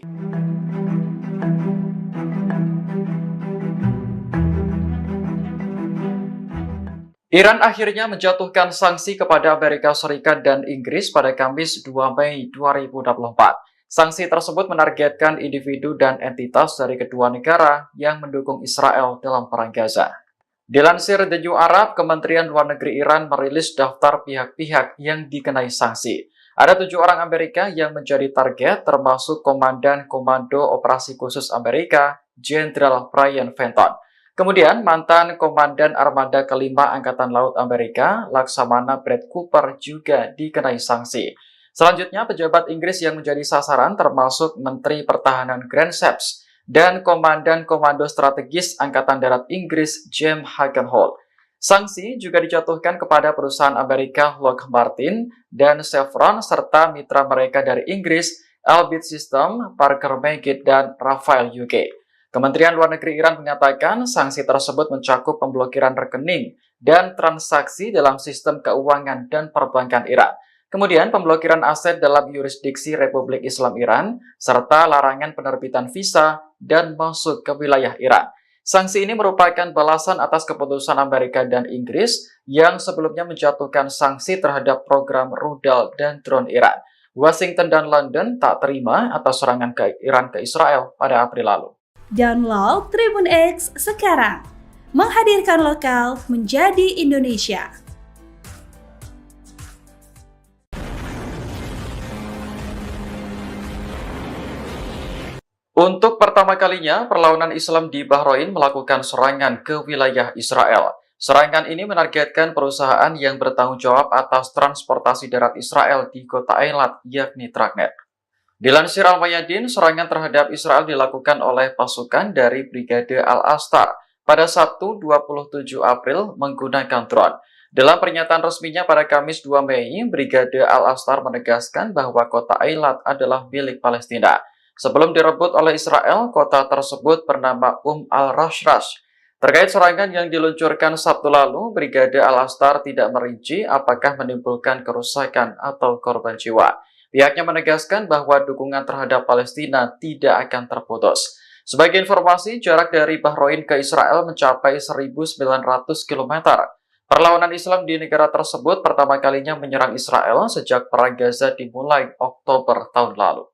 Iran akhirnya menjatuhkan sanksi kepada Amerika Serikat dan Inggris pada Kamis 2 Mei 2024. Sanksi tersebut menargetkan individu dan entitas dari kedua negara yang mendukung Israel dalam perang Gaza. Dilansir The New Arab, Kementerian Luar Negeri Iran merilis daftar pihak-pihak yang dikenai sanksi. Ada 7 orang Amerika yang menjadi target, termasuk Komandan Komando Operasi Khusus Amerika, Jenderal Brian Fenton. Kemudian, mantan Komandan Armada Kelima Angkatan Laut Amerika, Laksamana Brad Cooper juga dikenai sanksi. Selanjutnya, pejabat Inggris yang menjadi sasaran termasuk Menteri Pertahanan Grant Shapps dan Komandan Komando Strategis Angkatan Darat Inggris, James Hagenholt. Sanksi juga dijatuhkan kepada perusahaan Amerika Lockheed Martin dan Chevron serta mitra mereka dari Inggris, Elbit System, Parker Meggitt, dan Rafael UK. Kementerian Luar Negeri Iran menyatakan sanksi tersebut mencakup pemblokiran rekening dan transaksi dalam sistem keuangan dan perbankan Iran. Kemudian pemblokiran aset dalam yurisdiksi Republik Islam Iran, serta larangan penerbitan visa dan masuk ke wilayah Iran. Sanksi ini merupakan balasan atas keputusan Amerika dan Inggris yang sebelumnya menjatuhkan sanksi terhadap program rudal dan drone Iran. Washington dan London tak terima atas serangan Iran ke Israel pada April lalu. Download Tribun X sekarang, menghadirkan lokal menjadi Indonesia. Untuk pertama kalinya, perlawanan Islam di Bahrain melakukan serangan ke wilayah Israel. Serangan ini menargetkan perusahaan yang bertanggung jawab atas transportasi darat Israel di kota Eilat, yakni Tragnet. Dilansir Al-Mayadin, serangan terhadap Israel dilakukan oleh pasukan dari Brigade Al-Astar pada Sabtu 27 April menggunakan drone. Dalam pernyataan resminya pada Kamis 2 Mei, Brigade Al-Astar menegaskan bahwa kota Eilat adalah milik Palestina. Sebelum direbut oleh Israel, kota tersebut bernama al-Rashrash. Terkait serangan yang diluncurkan Sabtu lalu, Brigade Al-Astar tidak merinci apakah menimbulkan kerusakan atau korban jiwa. Pihaknya menegaskan bahwa dukungan terhadap Palestina tidak akan terputus. Sebagai informasi, jarak dari Bahrain ke Israel mencapai 1.900 km. Perlawanan Islam di negara tersebut pertama kalinya menyerang Israel sejak Perang Gaza dimulai Oktober tahun lalu.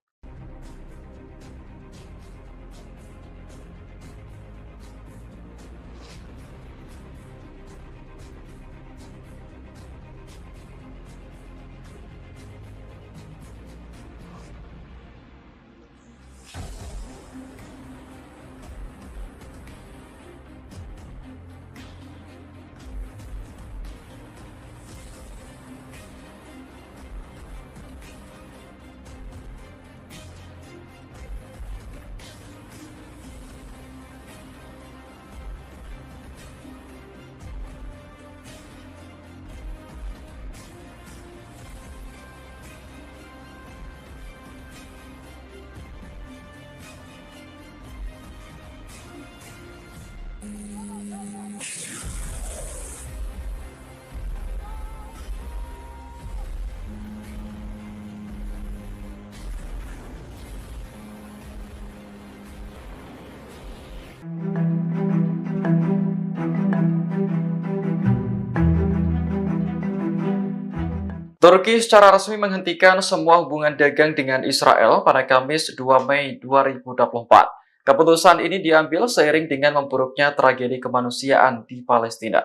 Turki secara resmi menghentikan semua hubungan dagang dengan Israel pada Kamis 2 Mei 2024. Keputusan ini diambil seiring dengan memburuknya tragedi kemanusiaan di Palestina.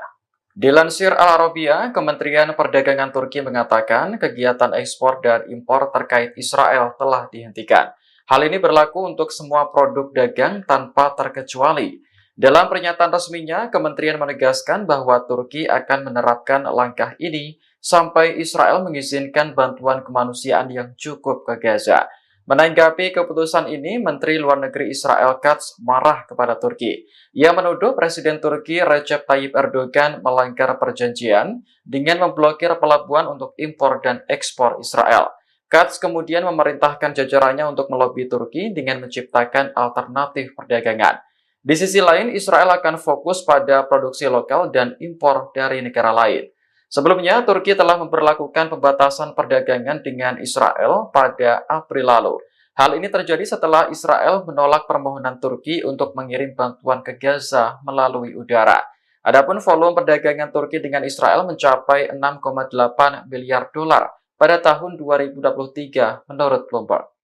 Dilansir Al Arabiya, Kementerian Perdagangan Turki mengatakan kegiatan ekspor dan impor terkait Israel telah dihentikan. Hal ini berlaku untuk semua produk dagang tanpa terkecuali. Dalam pernyataan resminya, kementerian menegaskan bahwa Turki akan menerapkan langkah ini sampai Israel mengizinkan bantuan kemanusiaan yang cukup ke Gaza. Menanggapi keputusan ini, Menteri Luar Negeri Israel Katz marah kepada Turki. Ia menuduh Presiden Turki Recep Tayyip Erdogan melanggar perjanjian dengan memblokir pelabuhan untuk impor dan ekspor Israel. Katz kemudian memerintahkan jajarannya untuk melobi Turki dengan menciptakan alternatif perdagangan. Di sisi lain, Israel akan fokus pada produksi lokal dan impor dari negara lain. Sebelumnya, Turki telah memberlakukan pembatasan perdagangan dengan Israel pada April lalu. Hal ini terjadi setelah Israel menolak permohonan Turki untuk mengirim bantuan ke Gaza melalui udara. Adapun volume perdagangan Turki dengan Israel mencapai 6,8 miliar dolar pada tahun 2023 menurut Bloomberg.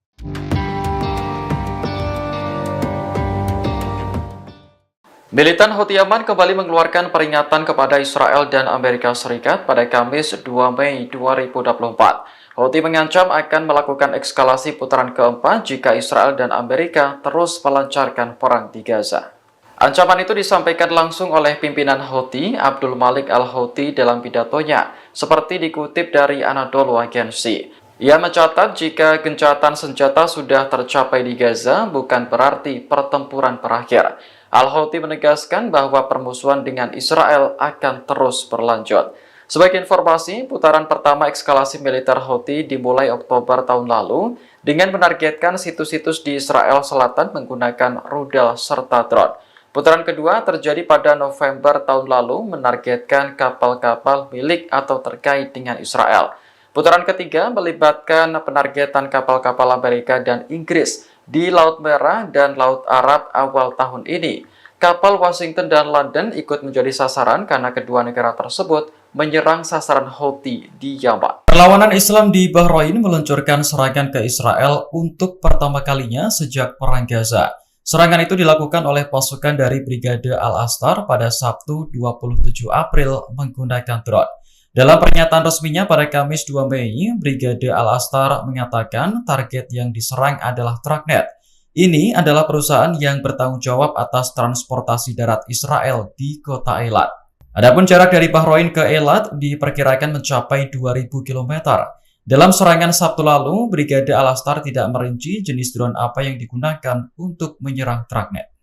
Militan Houthi Yaman kembali mengeluarkan peringatan kepada Israel dan Amerika Serikat pada Kamis 2 Mei 2024. Houthi mengancam akan melakukan eskalasi putaran keempat jika Israel dan Amerika terus melancarkan perang di Gaza. Ancaman itu disampaikan langsung oleh pimpinan Houthi, Abdul Malik al-Houthi dalam pidatonya, seperti dikutip dari Anadolu Agency. Ia mencatat jika gencatan senjata sudah tercapai di Gaza, bukan berarti pertempuran berakhir. Al-Houthi menegaskan bahwa permusuhan dengan Israel akan terus berlanjut. Sebagai informasi, putaran pertama eskalasi militer Houthi dimulai Oktober tahun lalu dengan menargetkan situs-situs di Israel Selatan menggunakan rudal serta drone. Putaran kedua terjadi pada November tahun lalu menargetkan kapal-kapal milik atau terkait dengan Israel. Putaran ketiga melibatkan penargetan kapal-kapal Amerika dan Inggris di Laut Merah dan Laut Arab awal tahun ini. Kapal Washington dan London ikut menjadi sasaran karena kedua negara tersebut menyerang sasaran Houthi di Yaman. Perlawanan Islam di Bahrain meluncurkan serangan ke Israel untuk pertama kalinya sejak Perang Gaza. Serangan itu dilakukan oleh pasukan dari Brigade Al-Astar pada Sabtu 27 April menggunakan drone. Dalam pernyataan resminya pada Kamis 2 Mei, Brigade Al-Astar mengatakan target yang diserang adalah Tragnet. Ini adalah perusahaan yang bertanggung jawab atas transportasi darat Israel di kota Eilat. Adapun jarak dari Bahrain ke Eilat diperkirakan mencapai 2.000 km. Dalam serangan Sabtu lalu, Brigade Al-Astar tidak merinci jenis drone apa yang digunakan untuk menyerang Tragnet.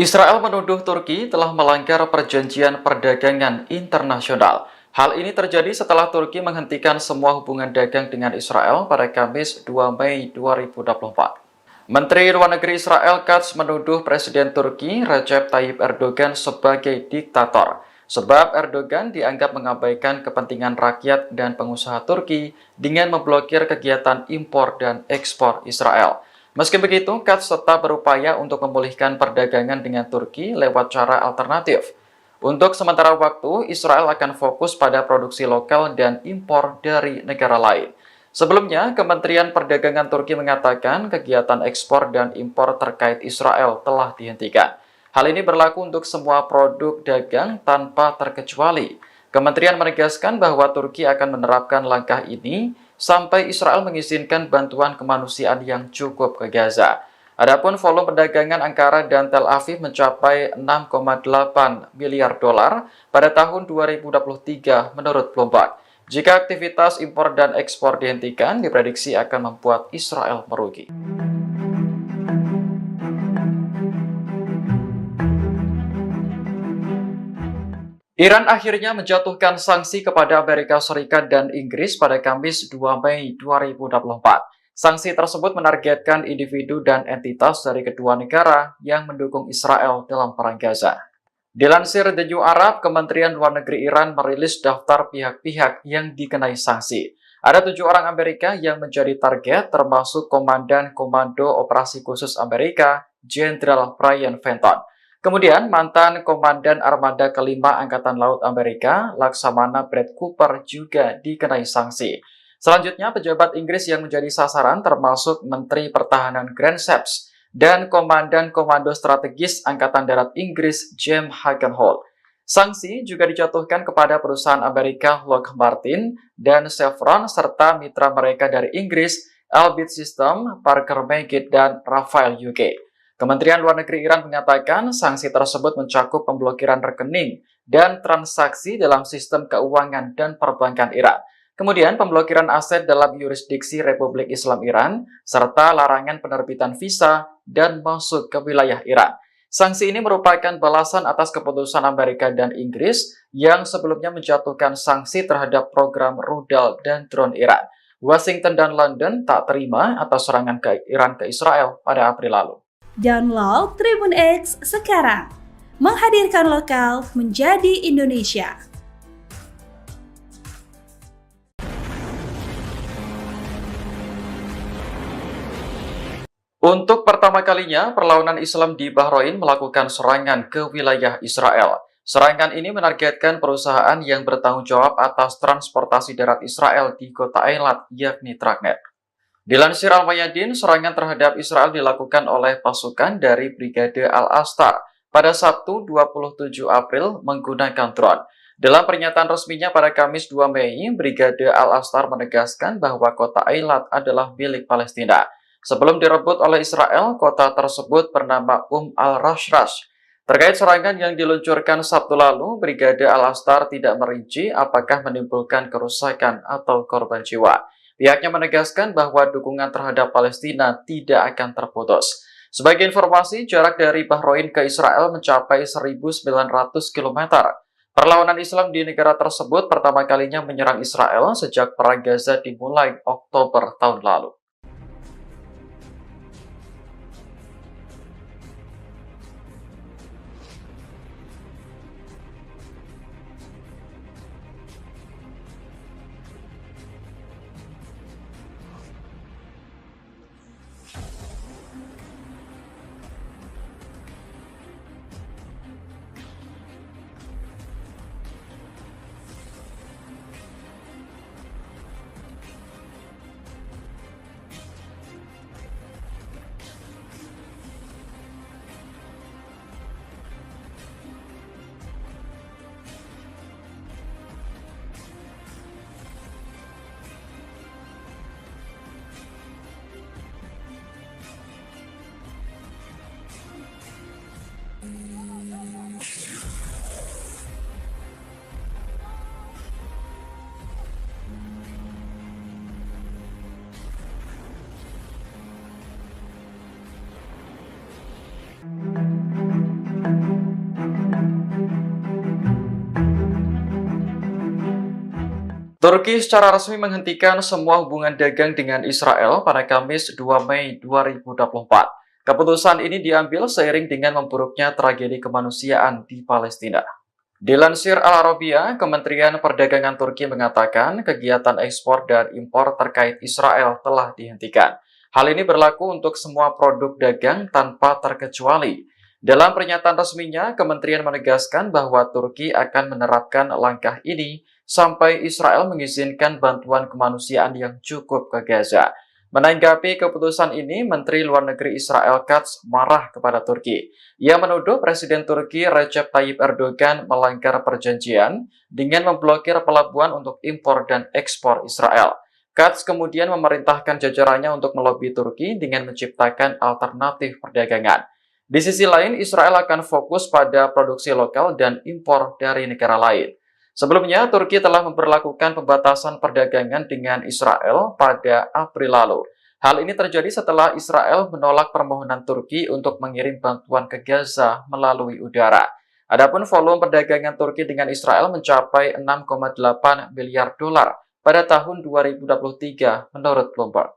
Israel menuduh Turki telah melanggar perjanjian perdagangan internasional. Hal ini terjadi setelah Turki menghentikan semua hubungan dagang dengan Israel pada Kamis 2 Mei 2024. Menteri Luar Negeri Israel Katz menuduh Presiden Turki Recep Tayyip Erdogan sebagai diktator, sebab Erdogan dianggap mengabaikan kepentingan rakyat dan pengusaha Turki dengan memblokir kegiatan impor dan ekspor Israel. Meski begitu, Katz tetap berupaya untuk memulihkan perdagangan dengan Turki lewat cara alternatif. Untuk sementara waktu, Israel akan fokus pada produksi lokal dan impor dari negara lain. Sebelumnya, Kementerian Perdagangan Turki mengatakan kegiatan ekspor dan impor terkait Israel telah dihentikan. Hal ini berlaku untuk semua produk dagang tanpa terkecuali. Kementerian menegaskan bahwa Turki akan menerapkan langkah ini sampai Israel mengizinkan bantuan kemanusiaan yang cukup ke Gaza. Adapun volume perdagangan Ankara dan Tel Aviv mencapai 6,8 miliar dolar pada tahun 2023 menurut Bloomberg. Jika aktivitas impor dan ekspor dihentikan, diprediksi akan membuat Israel merugi. Iran akhirnya menjatuhkan sanksi kepada Amerika Serikat dan Inggris pada Kamis 2 Mei 2024. Sanksi tersebut menargetkan individu dan entitas dari kedua negara yang mendukung Israel dalam perang Gaza. Dilansir The New Arab, Kementerian Luar Negeri Iran merilis daftar pihak-pihak yang dikenai sanksi. Ada 7 orang Amerika yang menjadi target, termasuk Komandan Komando Operasi Khusus Amerika, Jenderal Brian Fenton. Kemudian, mantan Komandan Armada Kelima Angkatan Laut Amerika, Laksamana Brad Cooper juga dikenai sanksi. Selanjutnya, pejabat Inggris yang menjadi sasaran termasuk Menteri Pertahanan Grant Shapps dan Komandan Komando Strategis Angkatan Darat Inggris, James Hagenholt. Sanksi juga dijatuhkan kepada perusahaan Amerika Lockheed Martin dan Chevron serta mitra mereka dari Inggris, Elbit System, Parker Meggitt, dan Rafael UK. Kementerian Luar Negeri Iran menyatakan sanksi tersebut mencakup pemblokiran rekening dan transaksi dalam sistem keuangan dan perbankan Iran. Kemudian pemblokiran aset dalam yurisdiksi Republik Islam Iran, serta larangan penerbitan visa dan masuk ke wilayah Iran. Sanksi ini merupakan balasan atas keputusan Amerika dan Inggris yang sebelumnya menjatuhkan sanksi terhadap program rudal dan drone Iran. Washington dan London tak terima atas serangan ke Iran ke Israel pada April lalu. Download Tribun X sekarang, menghadirkan lokal menjadi Indonesia. Untuk pertama kalinya, perlawanan Islam di Bahrain melakukan serangan ke wilayah Israel. Serangan ini menargetkan perusahaan yang bertanggung jawab atas transportasi darat Israel di kota Eilat, yakni Tragnet. Dilansir Al-Mayadin, serangan terhadap Israel dilakukan oleh pasukan dari Brigade Al-Astar pada Sabtu 27 April menggunakan drone. Dalam pernyataan resminya pada Kamis 2 Mei, Brigade Al-Astar menegaskan bahwa kota Eilat adalah milik Palestina. Sebelum direbut oleh Israel, kota tersebut bernama Al-Rashrash. Terkait serangan yang diluncurkan Sabtu lalu, Brigade Al-Astar tidak merinci apakah menimbulkan kerusakan atau korban jiwa. Pihaknya menegaskan bahwa dukungan terhadap Palestina tidak akan terputus. Sebagai informasi, jarak dari Bahrain ke Israel mencapai 1.900 km. Perlawanan Islam di negara tersebut pertama kalinya menyerang Israel sejak Perang Gaza dimulai Oktober tahun lalu. Turki secara resmi menghentikan semua hubungan dagang dengan Israel pada Kamis 2 Mei 2024. Keputusan ini diambil seiring dengan memburuknya tragedi kemanusiaan di Palestina. Dilansir Al Arabiya, Kementerian Perdagangan Turki mengatakan kegiatan ekspor dan impor terkait Israel telah dihentikan. Hal ini berlaku untuk semua produk dagang tanpa terkecuali. Dalam pernyataan resminya, kementerian menegaskan bahwa Turki akan menerapkan langkah ini sampai Israel mengizinkan bantuan kemanusiaan yang cukup ke Gaza. Menanggapi keputusan ini, Menteri Luar Negeri Israel Katz marah kepada Turki. Ia menuduh Presiden Turki Recep Tayyip Erdogan melanggar perjanjian dengan memblokir pelabuhan untuk impor dan ekspor Israel. Katz kemudian memerintahkan jajarannya untuk melobi Turki dengan menciptakan alternatif perdagangan. Di sisi lain, Israel akan fokus pada produksi lokal dan impor dari negara lain. Sebelumnya, Turki telah memberlakukan pembatasan perdagangan dengan Israel pada April lalu. Hal ini terjadi setelah Israel menolak permohonan Turki untuk mengirim bantuan ke Gaza melalui udara. Adapun volume perdagangan Turki dengan Israel mencapai 6,8 miliar dolar pada tahun 2023 menurut Bloomberg.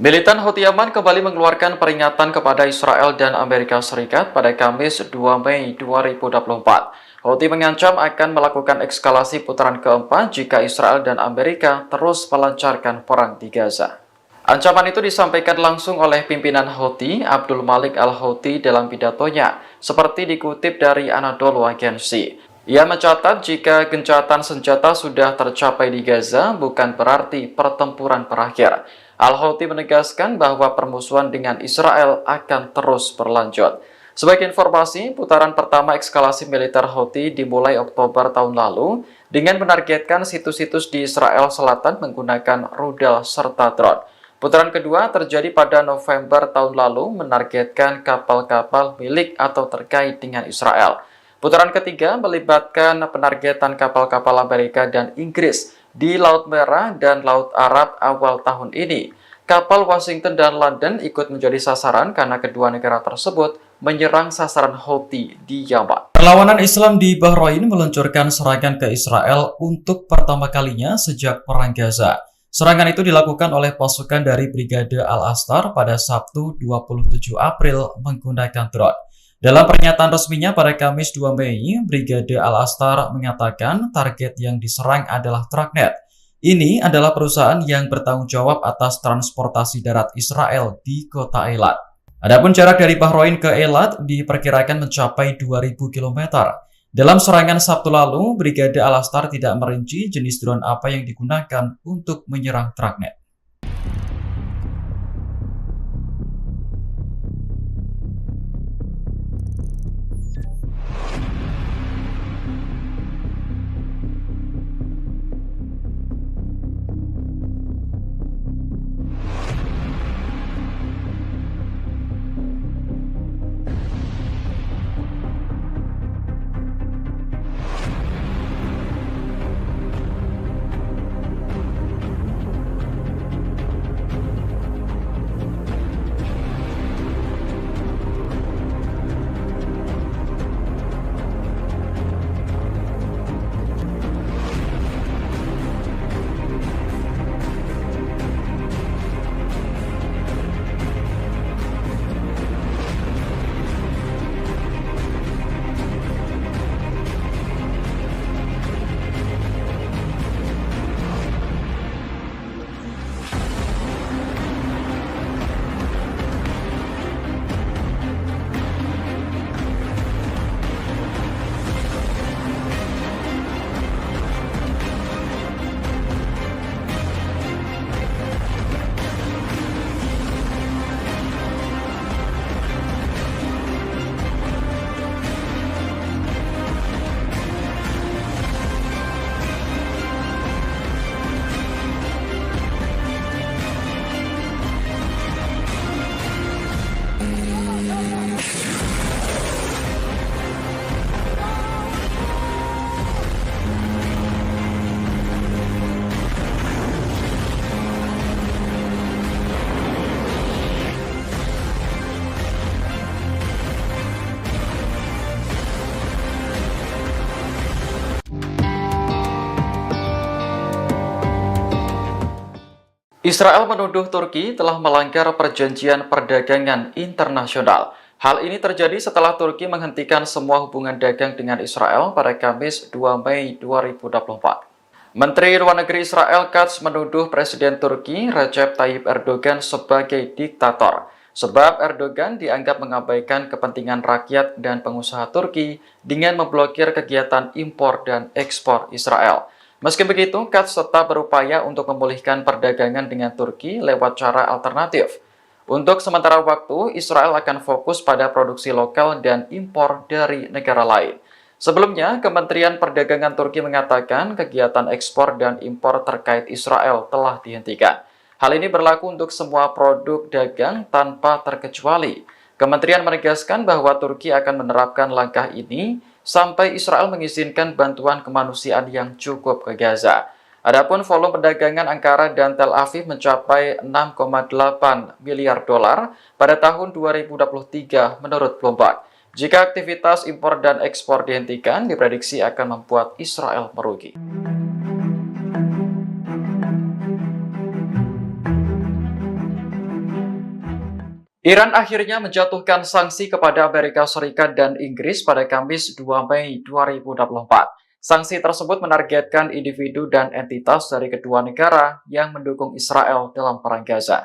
Militan Houthi Yaman kembali mengeluarkan peringatan kepada Israel dan Amerika Serikat pada Kamis 2 Mei 2024. Houthi mengancam akan melakukan eskalasi putaran keempat jika Israel dan Amerika terus melancarkan perang di Gaza. Ancaman itu disampaikan langsung oleh pimpinan Houthi, Abdul Malik al-Houthi dalam pidatonya, seperti dikutip dari Anadolu Agency. Ia mencatat jika gencatan senjata sudah tercapai di Gaza, bukan berarti pertempuran berakhir. Al-Houthi menegaskan bahwa permusuhan dengan Israel akan terus berlanjut. Sebagai informasi, putaran pertama eskalasi militer Houthi dimulai Oktober tahun lalu dengan menargetkan situs-situs di Israel Selatan menggunakan rudal serta drone. Putaran kedua terjadi pada November tahun lalu menargetkan kapal-kapal milik atau terkait dengan Israel. Putaran ketiga melibatkan penargetan kapal-kapal Amerika dan Inggris di Laut Merah dan Laut Arab awal tahun ini. Kapal Washington dan London ikut menjadi sasaran karena kedua negara tersebut menyerang sasaran Houthi di Yaman. Perlawanan Islam di Bahrain meluncurkan serangan ke Israel untuk pertama kalinya sejak Perang Gaza. Serangan itu dilakukan oleh pasukan dari Brigade Al-Astar pada Sabtu 27 April menggunakan drone. Dalam pernyataan resminya pada Kamis 2 Mei, Brigade Al-Astar mengatakan target yang diserang adalah Tragnet. Ini adalah perusahaan yang bertanggung jawab atas transportasi darat Israel di kota Eilat. Adapun jarak dari Bahrain ke Eilat diperkirakan mencapai 2.000 km. Dalam serangan Sabtu lalu, Brigade Al-Astar tidak merinci jenis drone apa yang digunakan untuk menyerang Tragnet. Israel menuduh Turki telah melanggar perjanjian perdagangan internasional. Hal ini terjadi setelah Turki menghentikan semua hubungan dagang dengan Israel pada Kamis 2 Mei 2024. Menteri Luar Negeri Israel Katz menuduh Presiden Turki Recep Tayyip Erdogan sebagai diktator, sebab Erdogan dianggap mengabaikan kepentingan rakyat dan pengusaha Turki dengan memblokir kegiatan impor dan ekspor Israel. Meski begitu, Katz tetap berupaya untuk memulihkan perdagangan dengan Turki lewat cara alternatif. Untuk sementara waktu, Israel akan fokus pada produksi lokal dan impor dari negara lain. Sebelumnya, Kementerian Perdagangan Turki mengatakan kegiatan ekspor dan impor terkait Israel telah dihentikan. Hal ini berlaku untuk semua produk dagang tanpa terkecuali. Kementerian menegaskan bahwa Turki akan menerapkan langkah ini sampai Israel mengizinkan bantuan kemanusiaan yang cukup ke Gaza. Adapun volume perdagangan Ankara dan Tel Aviv mencapai 6,8 miliar dolar pada tahun 2023 menurut Bloomberg. Jika aktivitas impor dan ekspor dihentikan, diprediksi akan membuat Israel merugi. Iran akhirnya menjatuhkan sanksi kepada Amerika Serikat dan Inggris pada Kamis 2 Mei 2024. Sanksi tersebut menargetkan individu dan entitas dari kedua negara yang mendukung Israel dalam perang Gaza.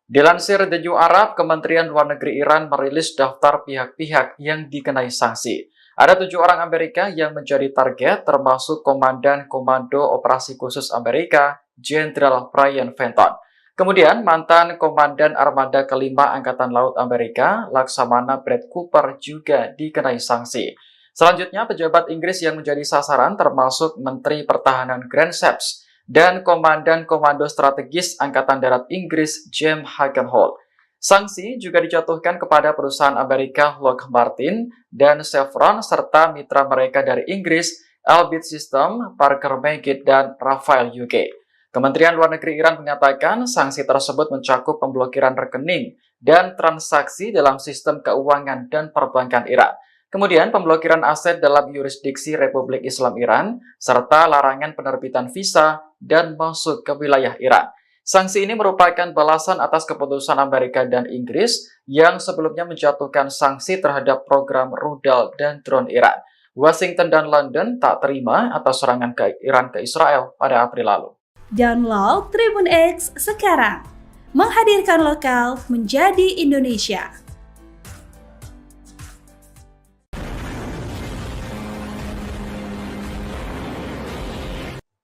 Dilansir The New Arab, Kementerian Luar Negeri Iran merilis daftar pihak-pihak yang dikenai sanksi. Ada 7 orang Amerika yang menjadi target, termasuk Komandan Komando Operasi Khusus Amerika, Jenderal Brian Fenton. Kemudian, mantan Komandan Armada Kelima Angkatan Laut Amerika, Laksamana Brad Cooper juga dikenai sanksi. Selanjutnya, pejabat Inggris yang menjadi sasaran termasuk Menteri Pertahanan Grant Shapps dan Komandan Komando Strategis Angkatan Darat Inggris James Hagenholt. Sanksi juga dijatuhkan kepada perusahaan Amerika Lockheed Martin dan Chevron serta mitra mereka dari Inggris, Elbit System, Parker Meggitt, dan Rafael UK. Kementerian Luar Negeri Iran mengatakan sanksi tersebut mencakup pemblokiran rekening dan transaksi dalam sistem keuangan dan perbankan Iran. Kemudian pemblokiran aset dalam yurisdiksi Republik Islam Iran, serta larangan penerbitan visa dan masuk ke wilayah Iran. Sanksi ini merupakan balasan atas keputusan Amerika dan Inggris yang sebelumnya menjatuhkan sanksi terhadap program rudal dan drone Iran. Washington dan London tak terima atas serangan ke Iran ke Israel pada April lalu. Download Tribun X sekarang, menghadirkan lokal menjadi Indonesia.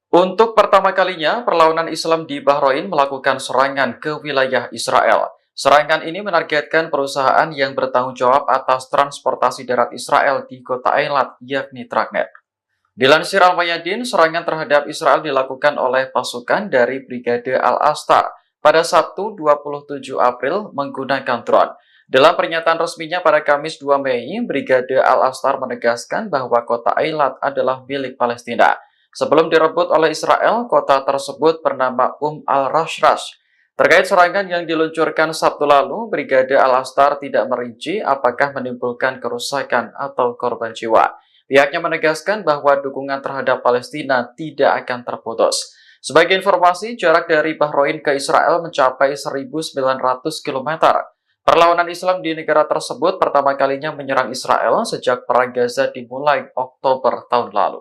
Untuk pertama kalinya, perlawanan Islam di Bahrain melakukan serangan ke wilayah Israel. Serangan ini menargetkan perusahaan yang bertanggung jawab atas transportasi darat Israel di kota Eilat, yakni Tragnet. Dilansir Al-Mayadin, serangan terhadap Israel dilakukan oleh pasukan dari Brigade Al-Astar pada Sabtu 27 April menggunakan drone. Dalam pernyataan resminya pada Kamis 2 Mei, Brigade Al-Astar menegaskan bahwa kota Eilat adalah milik Palestina. Sebelum direbut oleh Israel, kota tersebut bernama al-Rashrash. Terkait serangan yang diluncurkan Sabtu lalu, Brigade Al-Astar tidak merinci apakah menimbulkan kerusakan atau korban jiwa. Pihaknya menegaskan bahwa dukungan terhadap Palestina tidak akan terputus. Sebagai informasi, jarak dari Bahrain ke Israel mencapai 1.900 km. Perlawanan Islam di negara tersebut pertama kalinya menyerang Israel sejak Perang Gaza dimulai Oktober tahun lalu.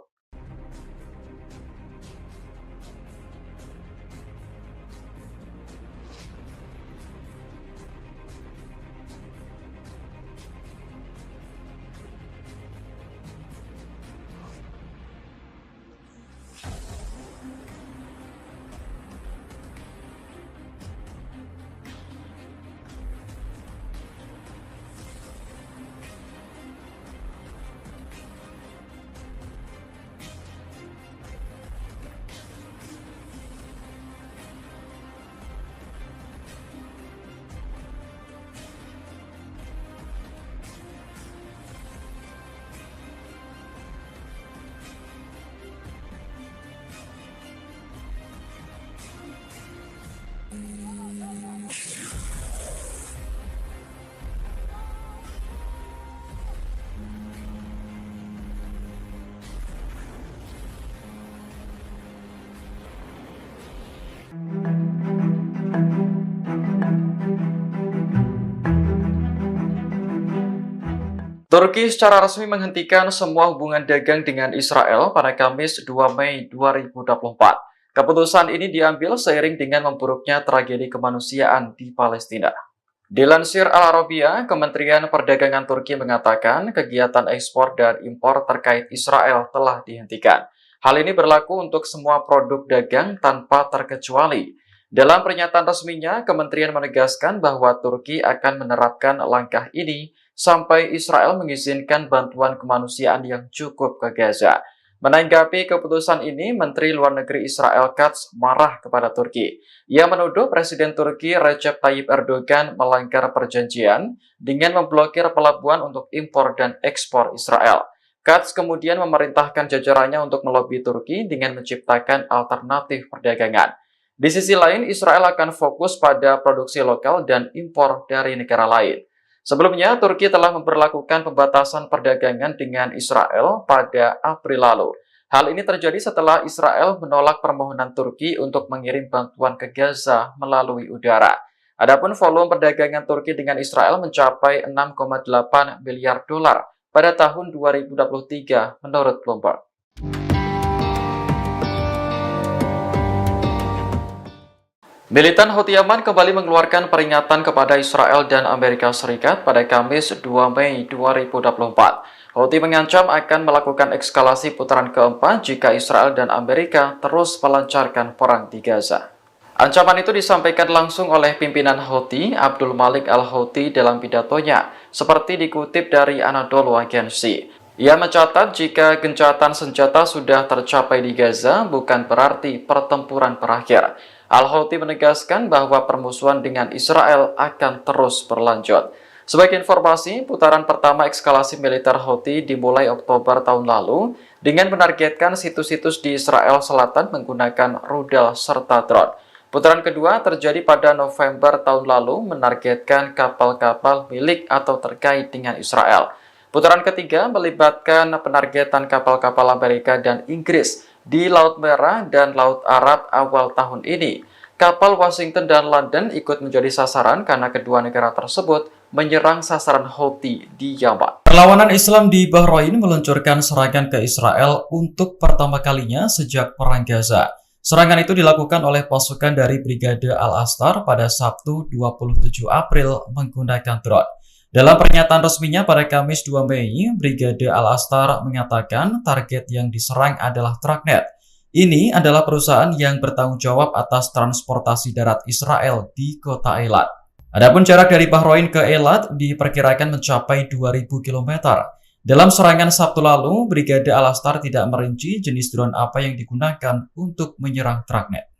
Turki secara resmi menghentikan semua hubungan dagang dengan Israel pada Kamis 2 Mei 2024. Keputusan ini diambil seiring dengan memburuknya tragedi kemanusiaan di Palestina. Dilansir Al Arabiya, Kementerian Perdagangan Turki mengatakan kegiatan ekspor dan impor terkait Israel telah dihentikan. Hal ini berlaku untuk semua produk dagang tanpa terkecuali. Dalam pernyataan resminya, Kementerian menegaskan bahwa Turki akan menerapkan langkah ini sampai Israel mengizinkan bantuan kemanusiaan yang cukup ke Gaza. Menanggapi keputusan ini, Menteri Luar Negeri Israel Katz marah kepada Turki. Ia menuduh Presiden Turki Recep Tayyip Erdogan melanggar perjanjian dengan memblokir pelabuhan untuk impor dan ekspor Israel. Katz kemudian memerintahkan jajarannya untuk melobi Turki dengan menciptakan alternatif perdagangan. Di sisi lain, Israel akan fokus pada produksi lokal dan impor dari negara lain. Sebelumnya, Turki telah memperlakukan pembatasan perdagangan dengan Israel pada April lalu. Hal ini terjadi setelah Israel menolak permohonan Turki untuk mengirim bantuan ke Gaza melalui udara. Adapun volume perdagangan Turki dengan Israel mencapai 6,8 miliar dolar pada tahun 2023 menurut Bloomberg. Militan Houthi Yaman kembali mengeluarkan peringatan kepada Israel dan Amerika Serikat pada Kamis 2 Mei 2024. Houthi mengancam akan melakukan eskalasi putaran keempat jika Israel dan Amerika terus melancarkan perang di Gaza. Ancaman itu disampaikan langsung oleh pimpinan Houthi, Abdul Malik al-Houthi dalam pidatonya, seperti dikutip dari Anadolu Agency. Ia mencatat jika gencatan senjata sudah tercapai di Gaza bukan berarti pertempuran berakhir. Al-Houthi menegaskan bahwa permusuhan dengan Israel akan terus berlanjut. Sebagai informasi, putaran pertama eskalasi militer Houthi dimulai Oktober tahun lalu dengan menargetkan situs-situs di Israel Selatan menggunakan rudal serta drone. Putaran kedua terjadi pada November tahun lalu menargetkan kapal-kapal milik atau terkait dengan Israel. Putaran ketiga melibatkan penargetan kapal-kapal Amerika dan Inggris di Laut Merah dan Laut Arab awal tahun ini. Kapal Washington dan London ikut menjadi sasaran karena kedua negara tersebut menyerang sasaran Houthi di Yaman. Perlawanan Islam di Bahrain meluncurkan serangan ke Israel untuk pertama kalinya sejak Perang Gaza. Serangan itu dilakukan oleh pasukan dari Brigade Al-Astar pada Sabtu 27 April menggunakan drone. Dalam pernyataan resminya pada Kamis 2 Mei, Brigade Al-Astar mengatakan target yang diserang adalah Trucknet. Ini adalah perusahaan yang bertanggung jawab atas transportasi darat Israel di kota Eilat. Adapun jarak dari Bahrain ke Eilat diperkirakan mencapai 2.000 km. Dalam serangan Sabtu lalu, Brigade Al-Astar tidak merinci jenis drone apa yang digunakan untuk menyerang Trucknet.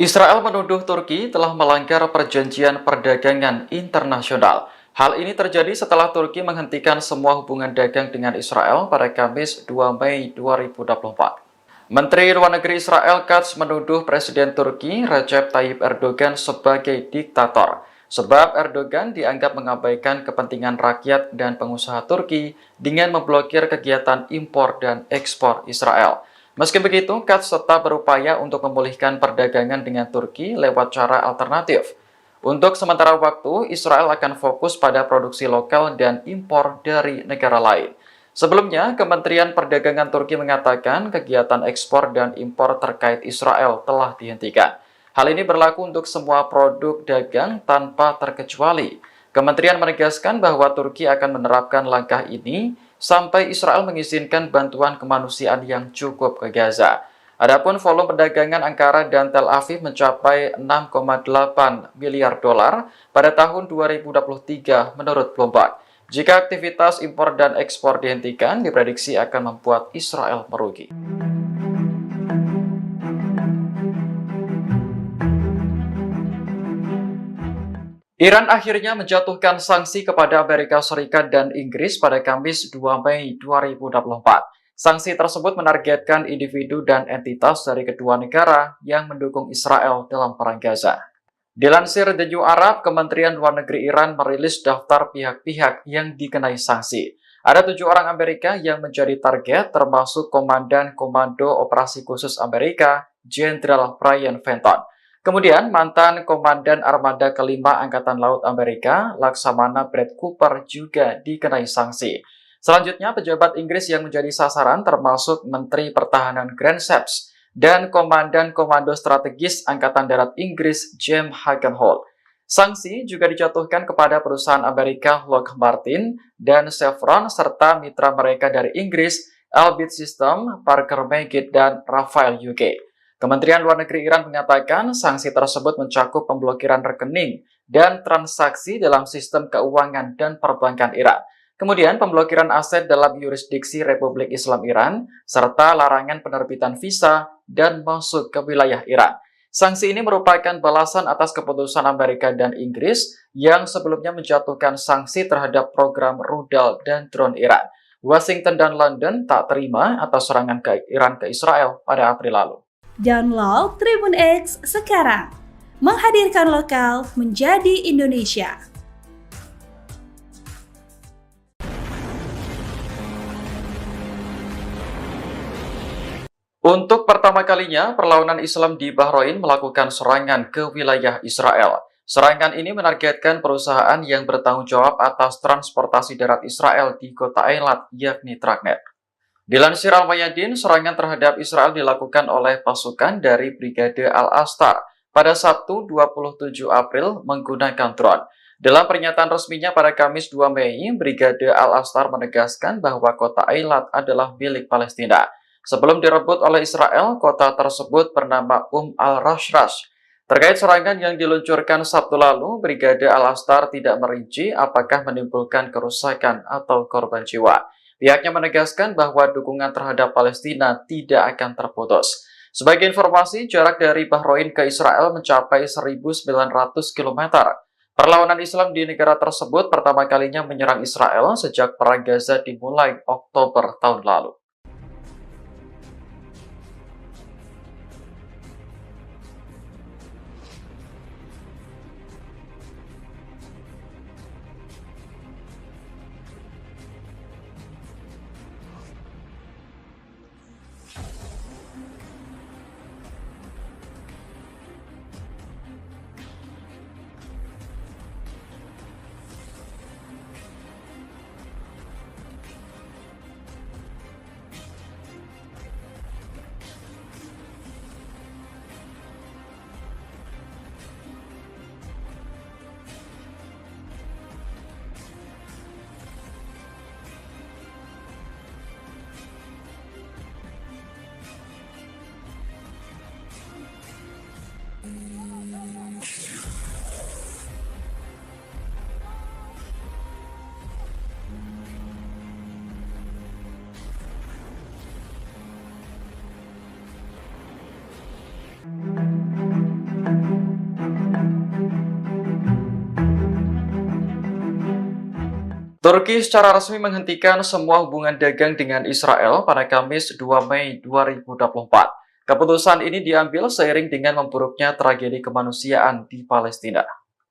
Israel menuduh Turki telah melanggar perjanjian perdagangan internasional. Hal ini terjadi setelah Turki menghentikan semua hubungan dagang dengan Israel pada Kamis 2 Mei 2024. Menteri Luar Negeri Israel Katz menuduh Presiden Turki Recep Tayyip Erdogan sebagai diktator, sebab Erdogan dianggap mengabaikan kepentingan rakyat dan pengusaha Turki dengan memblokir kegiatan impor dan ekspor Israel. Meski begitu, Katz tetap berupaya untuk memulihkan perdagangan dengan Turki lewat cara alternatif. Untuk sementara waktu, Israel akan fokus pada produksi lokal dan impor dari negara lain. Sebelumnya, Kementerian Perdagangan Turki mengatakan kegiatan ekspor dan impor terkait Israel telah dihentikan. Hal ini berlaku untuk semua produk dagang tanpa terkecuali. Kementerian menegaskan bahwa Turki akan menerapkan langkah ini sampai Israel mengizinkan bantuan kemanusiaan yang cukup ke Gaza. Adapun volume perdagangan Ankara dan Tel Aviv mencapai 6,8 miliar dolar pada tahun 2023 menurut Bloomberg. Jika aktivitas impor dan ekspor dihentikan, diprediksi akan membuat Israel merugi. Iran akhirnya menjatuhkan sanksi kepada Amerika Serikat dan Inggris pada Kamis 2 Mei 2024. Sanksi tersebut menargetkan individu dan entitas dari kedua negara yang mendukung Israel dalam perang Gaza. Dilansir The New Arab, Kementerian Luar Negeri Iran merilis daftar pihak-pihak yang dikenai sanksi. Ada 7 orang Amerika yang menjadi target, termasuk Komandan Komando Operasi Khusus Amerika, Jenderal Brian Fenton. Kemudian, mantan Komandan Armada Kelima Angkatan Laut Amerika, Laksamana Brad Cooper juga dikenai sanksi. Selanjutnya, pejabat Inggris yang menjadi sasaran termasuk Menteri Pertahanan Grant Shapps dan Komandan Komando Strategis Angkatan Darat Inggris, James Hagenholt. Sanksi juga dijatuhkan kepada perusahaan Amerika Lockheed Martin dan Chevron serta mitra mereka dari Inggris, Elbit System, Parker Meggitt, dan Rafael UK. Kementerian Luar Negeri Iran mengatakan sanksi tersebut mencakup pemblokiran rekening dan transaksi dalam sistem keuangan dan perbankan Iran. Kemudian pemblokiran aset dalam yurisdiksi Republik Islam Iran, serta larangan penerbitan visa dan masuk ke wilayah Iran. Sanksi ini merupakan balasan atas keputusan Amerika dan Inggris yang sebelumnya menjatuhkan sanksi terhadap program rudal dan drone Iran. Washington dan London tak terima atas serangan Iran ke Israel pada April lalu. Download Tribun X sekarang, menghadirkan lokal menjadi Indonesia. Untuk pertama kalinya, perlawanan Islam di Bahrain melakukan serangan ke wilayah Israel. Serangan ini menargetkan perusahaan yang bertanggung jawab atas transportasi darat Israel di kota Eilat, yakni Tragnet. Dilansir Al-Mayadin, serangan terhadap Israel dilakukan oleh pasukan dari Brigade Al-Astar pada Sabtu 27 April menggunakan drone. Dalam pernyataan resminya pada Kamis 2 Mei, Brigade Al-Astar menegaskan bahwa kota Eilat adalah milik Palestina. Sebelum direbut oleh Israel, kota tersebut bernama Al-Rashrash. Terkait serangan yang diluncurkan Sabtu lalu, Brigade Al-Astar tidak merinci apakah menimbulkan kerusakan atau korban jiwa. Pihaknya menegaskan bahwa dukungan terhadap Palestina tidak akan terputus. Sebagai informasi, jarak dari Bahrain ke Israel mencapai 1.900 km. Perlawanan Islam di negara tersebut pertama kalinya menyerang Israel sejak Perang Gaza dimulai Oktober tahun lalu. Turki secara resmi menghentikan semua hubungan dagang dengan Israel pada Kamis 2 Mei 2024. Keputusan ini diambil seiring dengan memburuknya tragedi kemanusiaan di Palestina.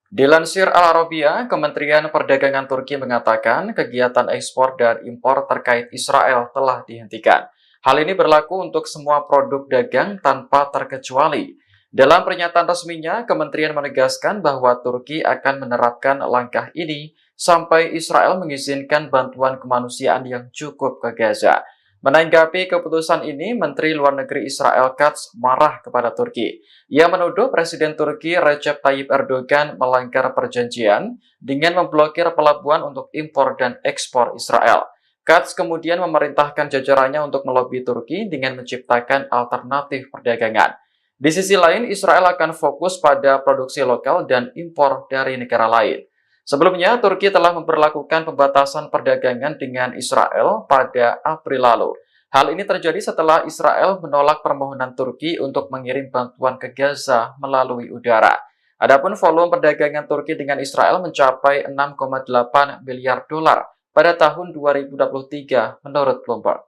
Dilansir Al Arabiya, Kementerian Perdagangan Turki mengatakan kegiatan ekspor dan impor terkait Israel telah dihentikan. Hal ini berlaku untuk semua produk dagang tanpa terkecuali. Dalam pernyataan resminya, kementerian menegaskan bahwa Turki akan menerapkan langkah ini sampai Israel mengizinkan bantuan kemanusiaan yang cukup ke Gaza. Menanggapi keputusan ini, Menteri Luar Negeri Israel Katz marah kepada Turki. Ia menuduh Presiden Turki Recep Tayyip Erdogan melanggar perjanjian dengan memblokir pelabuhan untuk impor dan ekspor Israel. Katz kemudian memerintahkan jajarannya untuk melobi Turki dengan menciptakan alternatif perdagangan. Di sisi lain, Israel akan fokus pada produksi lokal dan impor dari negara lain. Sebelumnya, Turki telah memperlakukan pembatasan perdagangan dengan Israel pada April lalu. Hal ini terjadi setelah Israel menolak permohonan Turki untuk mengirim bantuan ke Gaza melalui udara. Adapun volume perdagangan Turki dengan Israel mencapai 6,8 miliar dolar pada tahun 2023 menurut Bloomberg.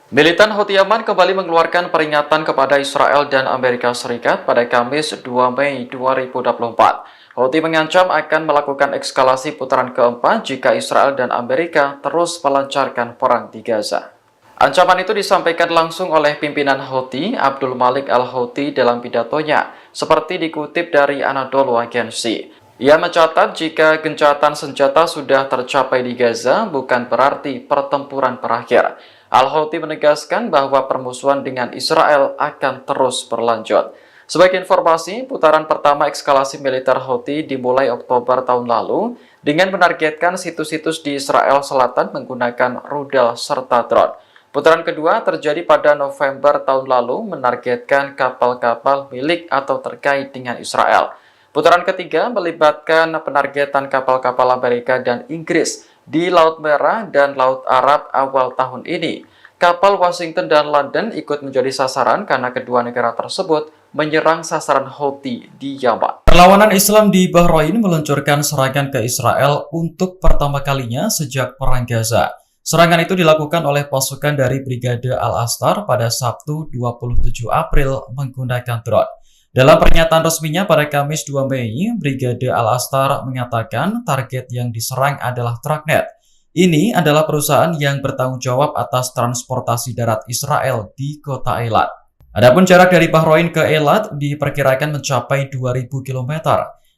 Militan Houthi Yaman kembali mengeluarkan peringatan kepada Israel dan Amerika Serikat pada Kamis 2 Mei 2024. Houthi mengancam akan melakukan eskalasi putaran keempat jika Israel dan Amerika terus melancarkan perang di Gaza. Ancaman itu disampaikan langsung oleh pimpinan Houthi, Abdul Malik al-Houthi dalam pidatonya, seperti dikutip dari Anadolu Agency. Ia mencatat jika gencatan senjata sudah tercapai di Gaza, bukan berarti pertempuran berakhir. Al-Houthi menegaskan bahwa permusuhan dengan Israel akan terus berlanjut. Sebagai informasi, putaran pertama eskalasi militer Houthi dimulai Oktober tahun lalu dengan menargetkan situs-situs di Israel Selatan menggunakan rudal serta drone. Putaran kedua terjadi pada November tahun lalu menargetkan kapal-kapal milik atau terkait dengan Israel. Putaran ketiga melibatkan penargetan kapal-kapal Amerika dan Inggris di Laut Merah dan Laut Arab awal tahun ini. Kapal Washington dan London ikut menjadi sasaran karena kedua negara tersebut menyerang sasaran Houthi di Yaman. Perlawanan Islam di Bahrain meluncurkan serangan ke Israel untuk pertama kalinya sejak Perang Gaza. Serangan itu dilakukan oleh pasukan dari Brigade Al-Astar pada Sabtu 27 April menggunakan drone. Dalam pernyataan resminya pada Kamis 2 Mei, Brigade Al-Astar mengatakan target yang diserang adalah Tragnet. Ini adalah perusahaan yang bertanggung jawab atas transportasi darat Israel di kota Eilat. Adapun jarak dari Bahrain ke Eilat diperkirakan mencapai 2.000 km.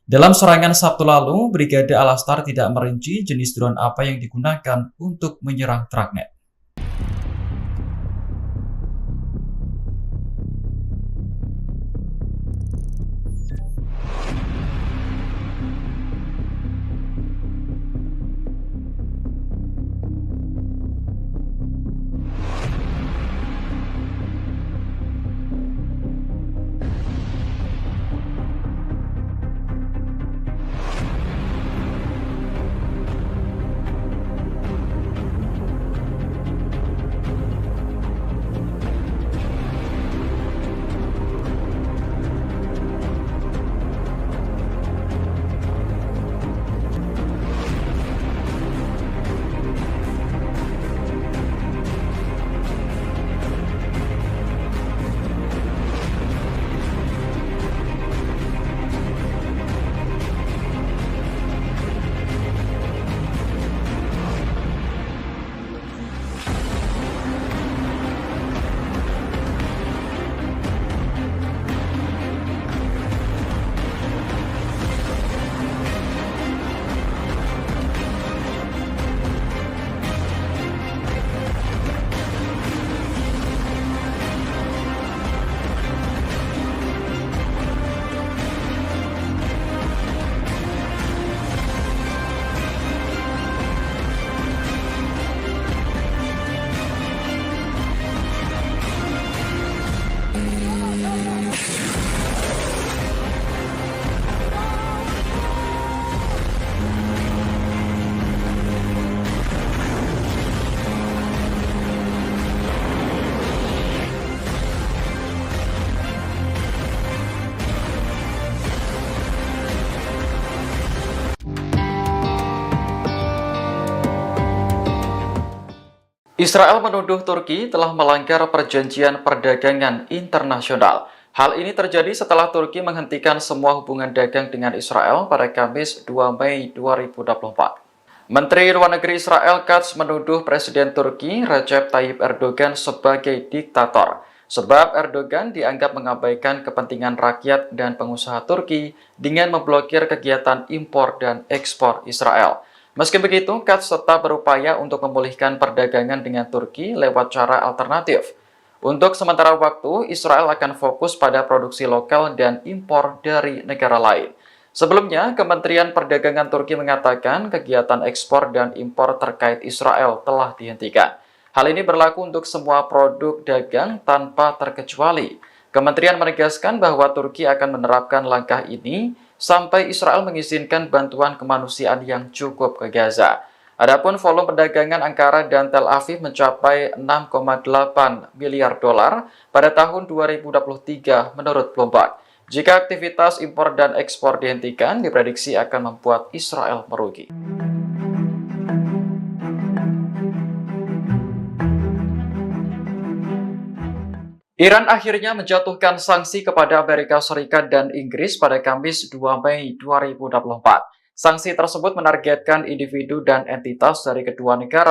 Dalam serangan Sabtu lalu, Brigade Al-Astar tidak merinci jenis drone apa yang digunakan untuk menyerang Tragnet. Israel menuduh Turki telah melanggar perjanjian perdagangan internasional. Hal ini terjadi setelah Turki menghentikan semua hubungan dagang dengan Israel pada Kamis 2 Mei 2024. Menteri Luar Negeri Israel Katz menuduh Presiden Turki Recep Tayyip Erdogan sebagai diktator, sebab Erdogan dianggap mengabaikan kepentingan rakyat dan pengusaha Turki dengan memblokir kegiatan impor dan ekspor Israel. Meski begitu, Katz tetap berupaya untuk memulihkan perdagangan dengan Turki lewat cara alternatif. Untuk sementara waktu, Israel akan fokus pada produksi lokal dan impor dari negara lain. Sebelumnya, Kementerian Perdagangan Turki mengatakan kegiatan ekspor dan impor terkait Israel telah dihentikan. Hal ini berlaku untuk semua produk dagang tanpa terkecuali. Kementerian menegaskan bahwa Turki akan menerapkan langkah ini sampai Israel mengizinkan bantuan kemanusiaan yang cukup ke Gaza. Adapun volume perdagangan Ankara dan Tel Aviv mencapai 6,8 miliar dolar pada tahun 2023 menurut Bloomberg. Jika aktivitas impor dan ekspor dihentikan, diprediksi akan membuat Israel merugi. Iran akhirnya menjatuhkan sanksi kepada Amerika Serikat dan Inggris pada Kamis 2 Mei 2024. Sanksi tersebut menargetkan individu dan entitas dari kedua negara